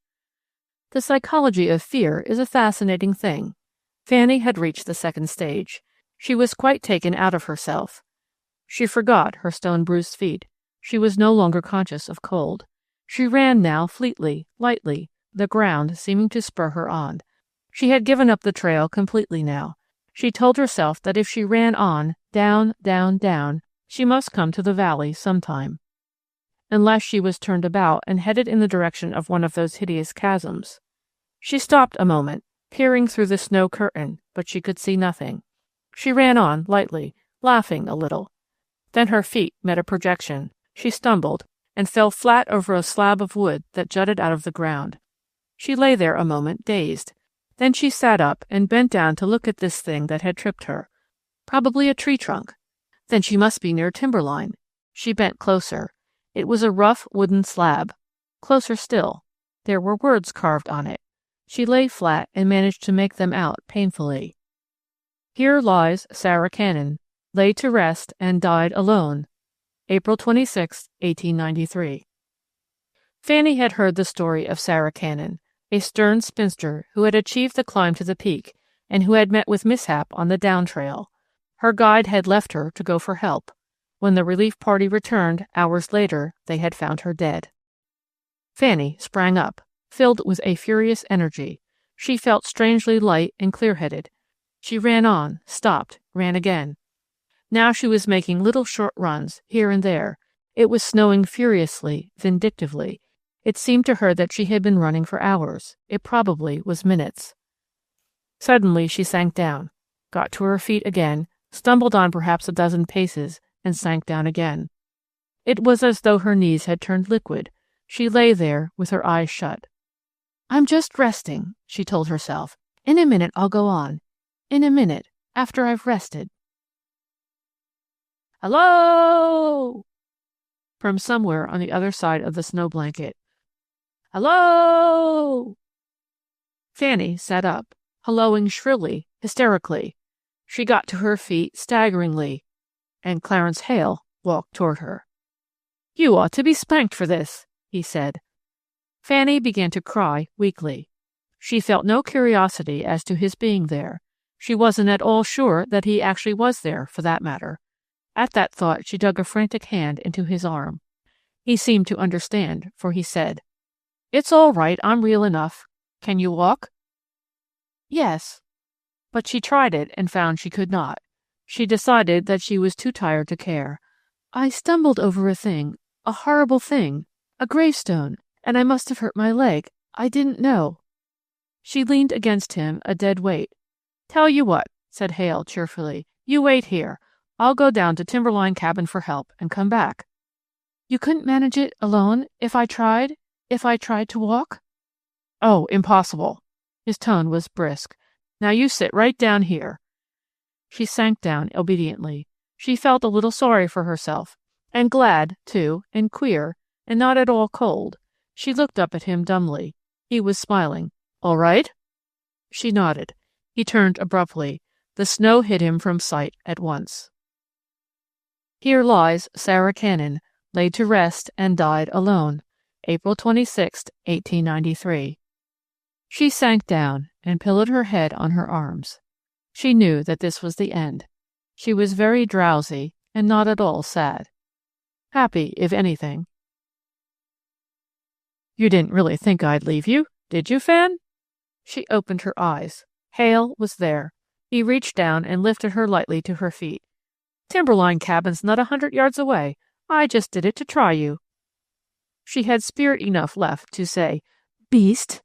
The psychology of fear is a fascinating thing. Fanny had reached the second stage. She was quite taken out of herself. She forgot her stone-bruised feet. She was no longer conscious of cold. She ran now fleetly, lightly, the ground seeming to spur her on. She had given up the trail completely now. She told herself that if she ran on, down, down, down, she must come to the valley sometime. Unless she was turned about and headed in the direction of one of those hideous chasms. She stopped a moment, peering through the snow curtain, but she could see nothing. She ran on lightly, laughing a little. Then her feet met a projection. She stumbled and fell flat over a slab of wood that jutted out of the ground. She lay there a moment, dazed. Then she sat up and bent down to look at this thing that had tripped her. Probably a tree trunk. Then she must be near Timberline. She bent closer. It was a rough wooden slab. Closer still. There were words carved on it. She lay flat and managed to make them out painfully. Here lies Sarah Cannon, lay to rest and died alone. April 26, 1893. Fanny had heard the story of Sarah Cannon, a stern spinster who had achieved the climb to the peak and who had met with mishap on the down trail. Her guide had left her to go for help. When the relief party returned, hours later, they had found her dead. Fanny sprang up, filled with a furious energy. She felt strangely light and clear-headed. She ran on, stopped, ran again. Now she was making little short runs, here and there. It was snowing furiously, vindictively. It seemed to her that she had been running for hours. It probably was minutes. Suddenly she sank down, got to her feet again, stumbled on perhaps a dozen paces, and sank down again. It was as though her knees had turned liquid. She lay there with her eyes shut. "I'm just resting," she told herself. "In a minute I'll go on. In a minute, after I've rested." "Hello!" from somewhere on the other side of the snow blanket. "Hello!" Fanny sat up, helloing shrilly, hysterically. She got to her feet staggeringly, and Clarence Hale walked toward her. "You ought to be spanked for this," he said. Fanny began to cry weakly. She felt no curiosity as to his being there. She wasn't at all sure that he actually was there, for that matter. At that thought she dug a frantic hand into his arm. He seemed to understand, for he said, "It's all right, I'm real enough. Can you walk?" "Yes." But she tried it and found she could not. She decided that she was too tired to care. "I stumbled over a thing, a horrible thing, a gravestone, and I must have hurt my leg. I didn't know." She leaned against him, a dead weight. "Tell you what," said Hale cheerfully. "You wait here. I'll go down to Timberline Cabin for help and come back." "You couldn't manage it alone if I tried to walk?" Oh, impossible. His tone was brisk. Now you sit right down here. She sank down obediently. She felt a little sorry for herself, and glad, too, and queer, and not at all cold. She looked up at him dumbly. He was smiling. All right? She nodded. He turned abruptly. The snow hid him from sight at once. Here lies Sarah Cannon, laid to rest and died alone, April 26, 1893. She sank down and pillowed her head on her arms. She knew that this was the end. She was very drowsy and not at all sad. Happy, if anything. You didn't really think I'd leave you, did you, Fan? She opened her eyes. Hale was there. He reached down and lifted her lightly to her feet. Timberline Cabin's not 100 yards away. I just did it to try you. She had spirit enough left to say, Beast!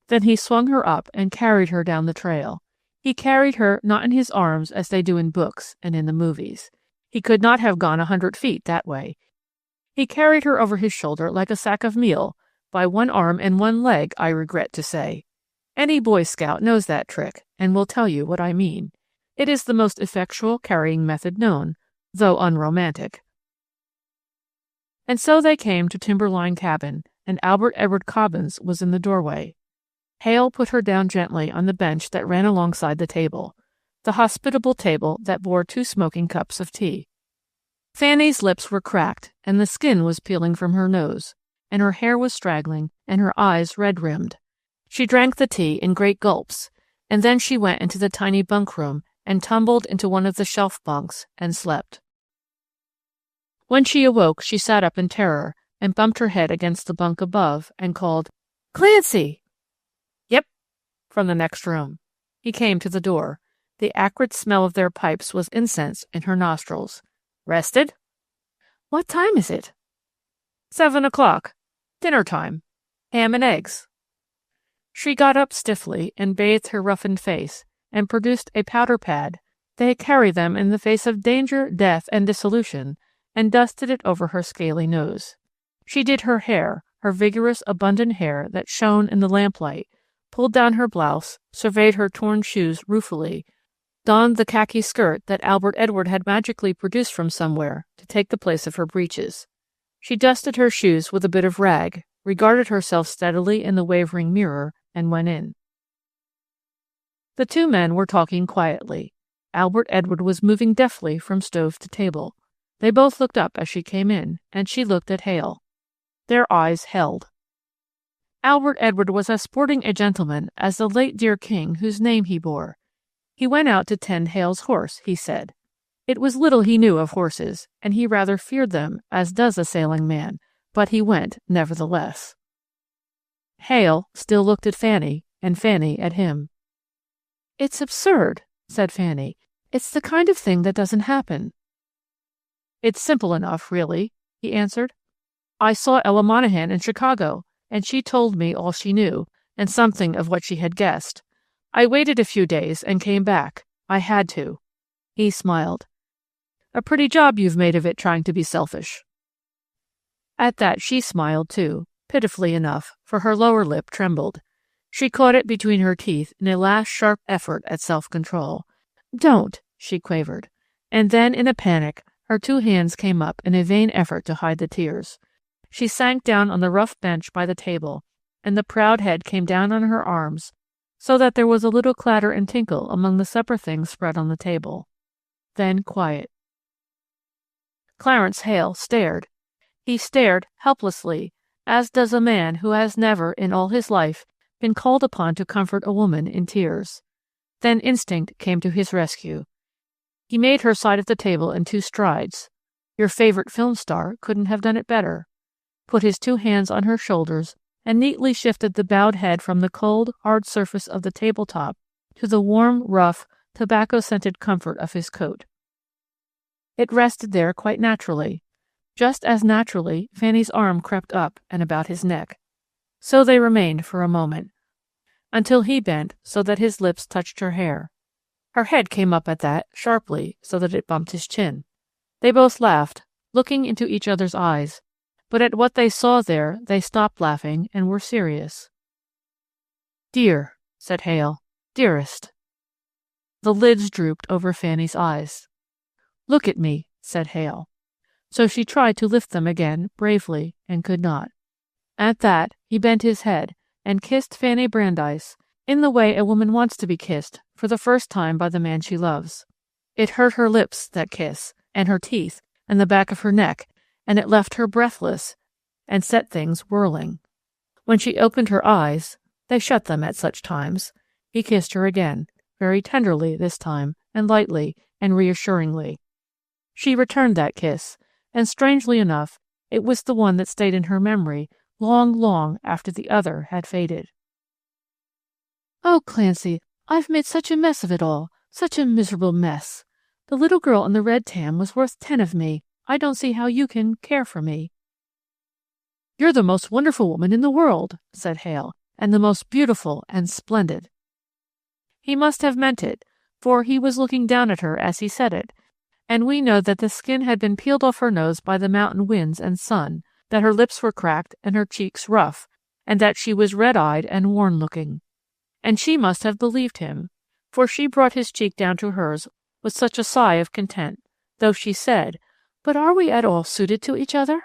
Then he swung her up and carried her down the trail. He carried her not in his arms as they do in books and in the movies. He could not have gone 100 feet that way. He carried her over his shoulder like a sack of meal, by one arm and one leg, I regret to say. Any Boy Scout knows that trick, and will tell you what I mean. It is the most effectual carrying method known, though unromantic. And so they came to Timberline Cabin, and Albert Edward Cobbins was in the doorway. Hale put her down gently on the bench that ran alongside the table, the hospitable table that bore 2 smoking cups of tea. Fanny's lips were cracked, and the skin was peeling from her nose, and her hair was straggling, and her eyes red-rimmed. She drank the tea in great gulps, and then she went into the tiny bunk room and tumbled into one of the shelf bunks and slept. When she awoke, she sat up in terror and bumped her head against the bunk above and called, Clancy! Yep, from the next room. He came to the door. The acrid smell of their pipes was incense in her nostrils. Rested? What time is it? 7 o'clock. Dinner time. Ham and eggs. She got up stiffly and bathed her roughened face, and produced a powder pad. They carry them in the face of danger, death, and dissolution, and dusted it over her scaly nose. She did her hair, her vigorous, abundant hair that shone in the lamplight, pulled down her blouse, surveyed her torn shoes ruefully, donned the khaki skirt that Albert Edward had magically produced from somewhere to take the place of her breeches. She dusted her shoes with a bit of rag, regarded herself steadily in the wavering mirror, and went in. The 2 men were talking quietly. Albert Edward was moving deftly from stove to table. They both looked up as she came in, and she looked at Hale. Their eyes held. Albert Edward was as sporting a gentleman as the late dear king whose name he bore. He went out to tend Hale's horse, he said. It was little he knew of horses, and he rather feared them, as does a sailing man, but he went nevertheless. Hale still looked at Fanny, and Fanny at him. It's absurd, said Fanny. It's the kind of thing that doesn't happen. It's simple enough, really, he answered. I saw Ella Monahan in Chicago, and she told me all she knew, and something of what she had guessed. I waited a few days and came back. I had to. He smiled. A pretty job you've made of it trying to be selfish. At that she smiled too, pitifully enough, for her lower lip trembled. She caught it between her teeth in a last sharp effort at self-control. Don't, she quavered. And then, in a panic, her 2 hands came up in a vain effort to hide the tears. She sank down on the rough bench by the table, and the proud head came down on her arms, so that there was a little clatter and tinkle among the supper things spread on the table. Then quiet. Clarence Hale stared. He stared helplessly, as does a man who has never, in all his life, been called upon to comfort a woman in tears. Then instinct came to his rescue. He made her side of the table in 2 strides. Your favorite film star couldn't have done it better. Put his 2 hands on her shoulders and neatly shifted the bowed head from the cold, hard surface of the tabletop to the warm, rough, tobacco-scented comfort of his coat. It rested there quite naturally. Just as naturally, Fanny's arm crept up and about his neck. So they remained for a moment, until he bent so that his lips touched her hair. Her head came up at that, sharply, so that it bumped his chin. They both laughed, looking into each other's eyes, but at what they saw there they stopped laughing and were serious. "Dear," said Hale. "Dearest." The lids drooped over Fanny's eyes. "Look at me," said Hale. So she tried to lift them again, bravely, and could not. At that, he bent his head and kissed Fanny Brandeis in the way a woman wants to be kissed for the first time by the man she loves. It hurt her lips, that kiss, and her teeth, and the back of her neck, and it left her breathless and set things whirling. When she opened her eyes, they shut them at such times, he kissed her again, very tenderly this time, and lightly, and reassuringly. She returned that kiss, and strangely enough, it was the one that stayed in her memory long, long after the other had faded. "Oh, Clancy, I've made such a mess of it all, such a miserable mess. The little girl in the red tam was worth 10 of me. I don't see how you can care for me." "You're the most wonderful woman in the world," said Hale, "and the most beautiful and splendid." He must have meant it, for he was looking down at her as he said it, and we know that the skin had been peeled off her nose by the mountain winds and sun, that her lips were cracked and her cheeks rough, and that she was red-eyed and worn-looking. And she must have believed him, for she brought his cheek down to hers with such a sigh of content, though she said, "But are we at all suited to each other?"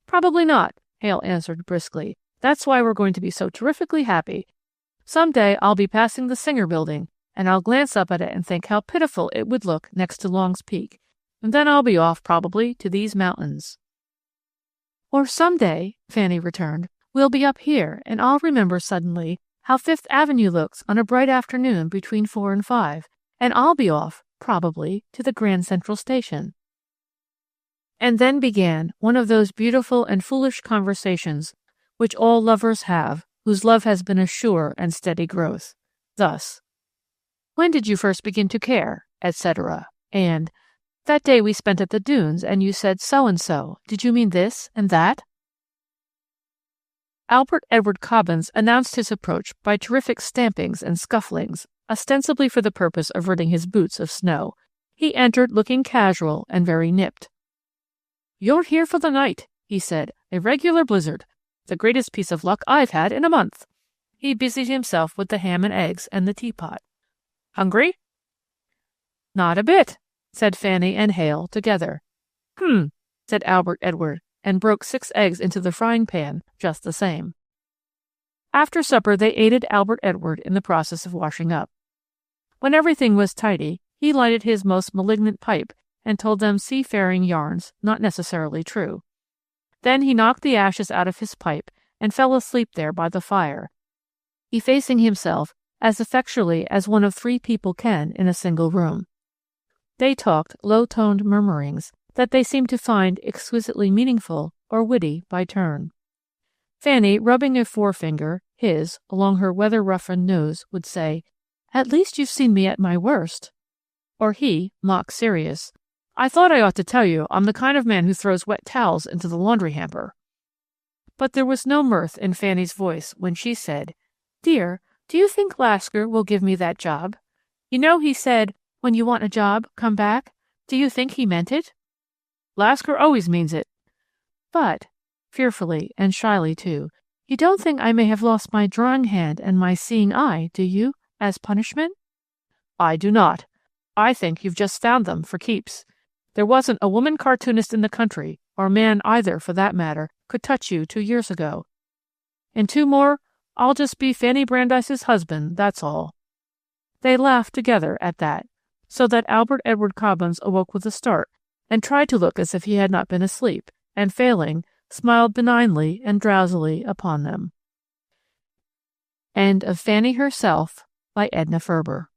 "Probably not," Hale answered briskly. "That's why we're going to be so terrifically happy. Some day I'll be passing the Singer Building, and I'll glance up at it and think how pitiful it would look next to Long's Peak, and then I'll be off, probably, to these mountains." "Or some day," Fanny returned, "we'll be up here, and I'll remember suddenly how Fifth Avenue looks on a bright afternoon between 4 and 5, and I'll be off, probably, to the Grand Central Station." And then began one of those beautiful and foolish conversations which all lovers have whose love has been a sure and steady growth. Thus, "When did you first begin to care?" etc. And, "That day we spent at the dunes and you said so-and-so. Did you mean this and that?" Albert Edward Cobbins announced his approach by terrific stampings and scufflings, ostensibly for the purpose of ridding his boots of snow. He entered looking casual and very nipped. "You're here for the night," he said. "A regular blizzard. The greatest piece of luck I've had in a month." He busied himself with the ham and eggs and the teapot. "Hungry?" "Not a bit," said Fanny and Hale together. Said Albert Edward, and broke 6 eggs into the frying pan just the same. After supper they aided Albert Edward in the process of washing up. When everything was tidy, he lighted his most malignant pipe and told them seafaring yarns, not necessarily true. Then he knocked the ashes out of his pipe and fell asleep there by the fire, effacing himself as effectually as one of 3 people can in a single room. They talked low-toned murmurings that they seemed to find exquisitely meaningful or witty by turn. Fanny, rubbing a forefinger, his, along her weather-roughened nose, would say, "At least you've seen me at my worst." Or he, mock serious, "I thought I ought to tell you I'm the kind of man who throws wet towels into the laundry hamper." But there was no mirth in Fanny's voice when she said, "Dear, do you think Lasker will give me that job? You know he said, 'When you want a job, come back.' Do you think he meant it?" "Lasker always means it." "But," fearfully and shyly too, "you don't think I may have lost my drawing hand and my seeing eye, do you, as punishment?" "I do not. I think you've just found them for keeps. There wasn't a woman cartoonist in the country, or man either for that matter, could touch you 2 years ago. In 2 more, I'll just be Fanny Brandeis's husband, that's all." They laughed together at that, so that Albert Edward Cobbins awoke with a start, and tried to look as if he had not been asleep, and failing, smiled benignly and drowsily upon them. End of Fanny Herself by Edna Ferber.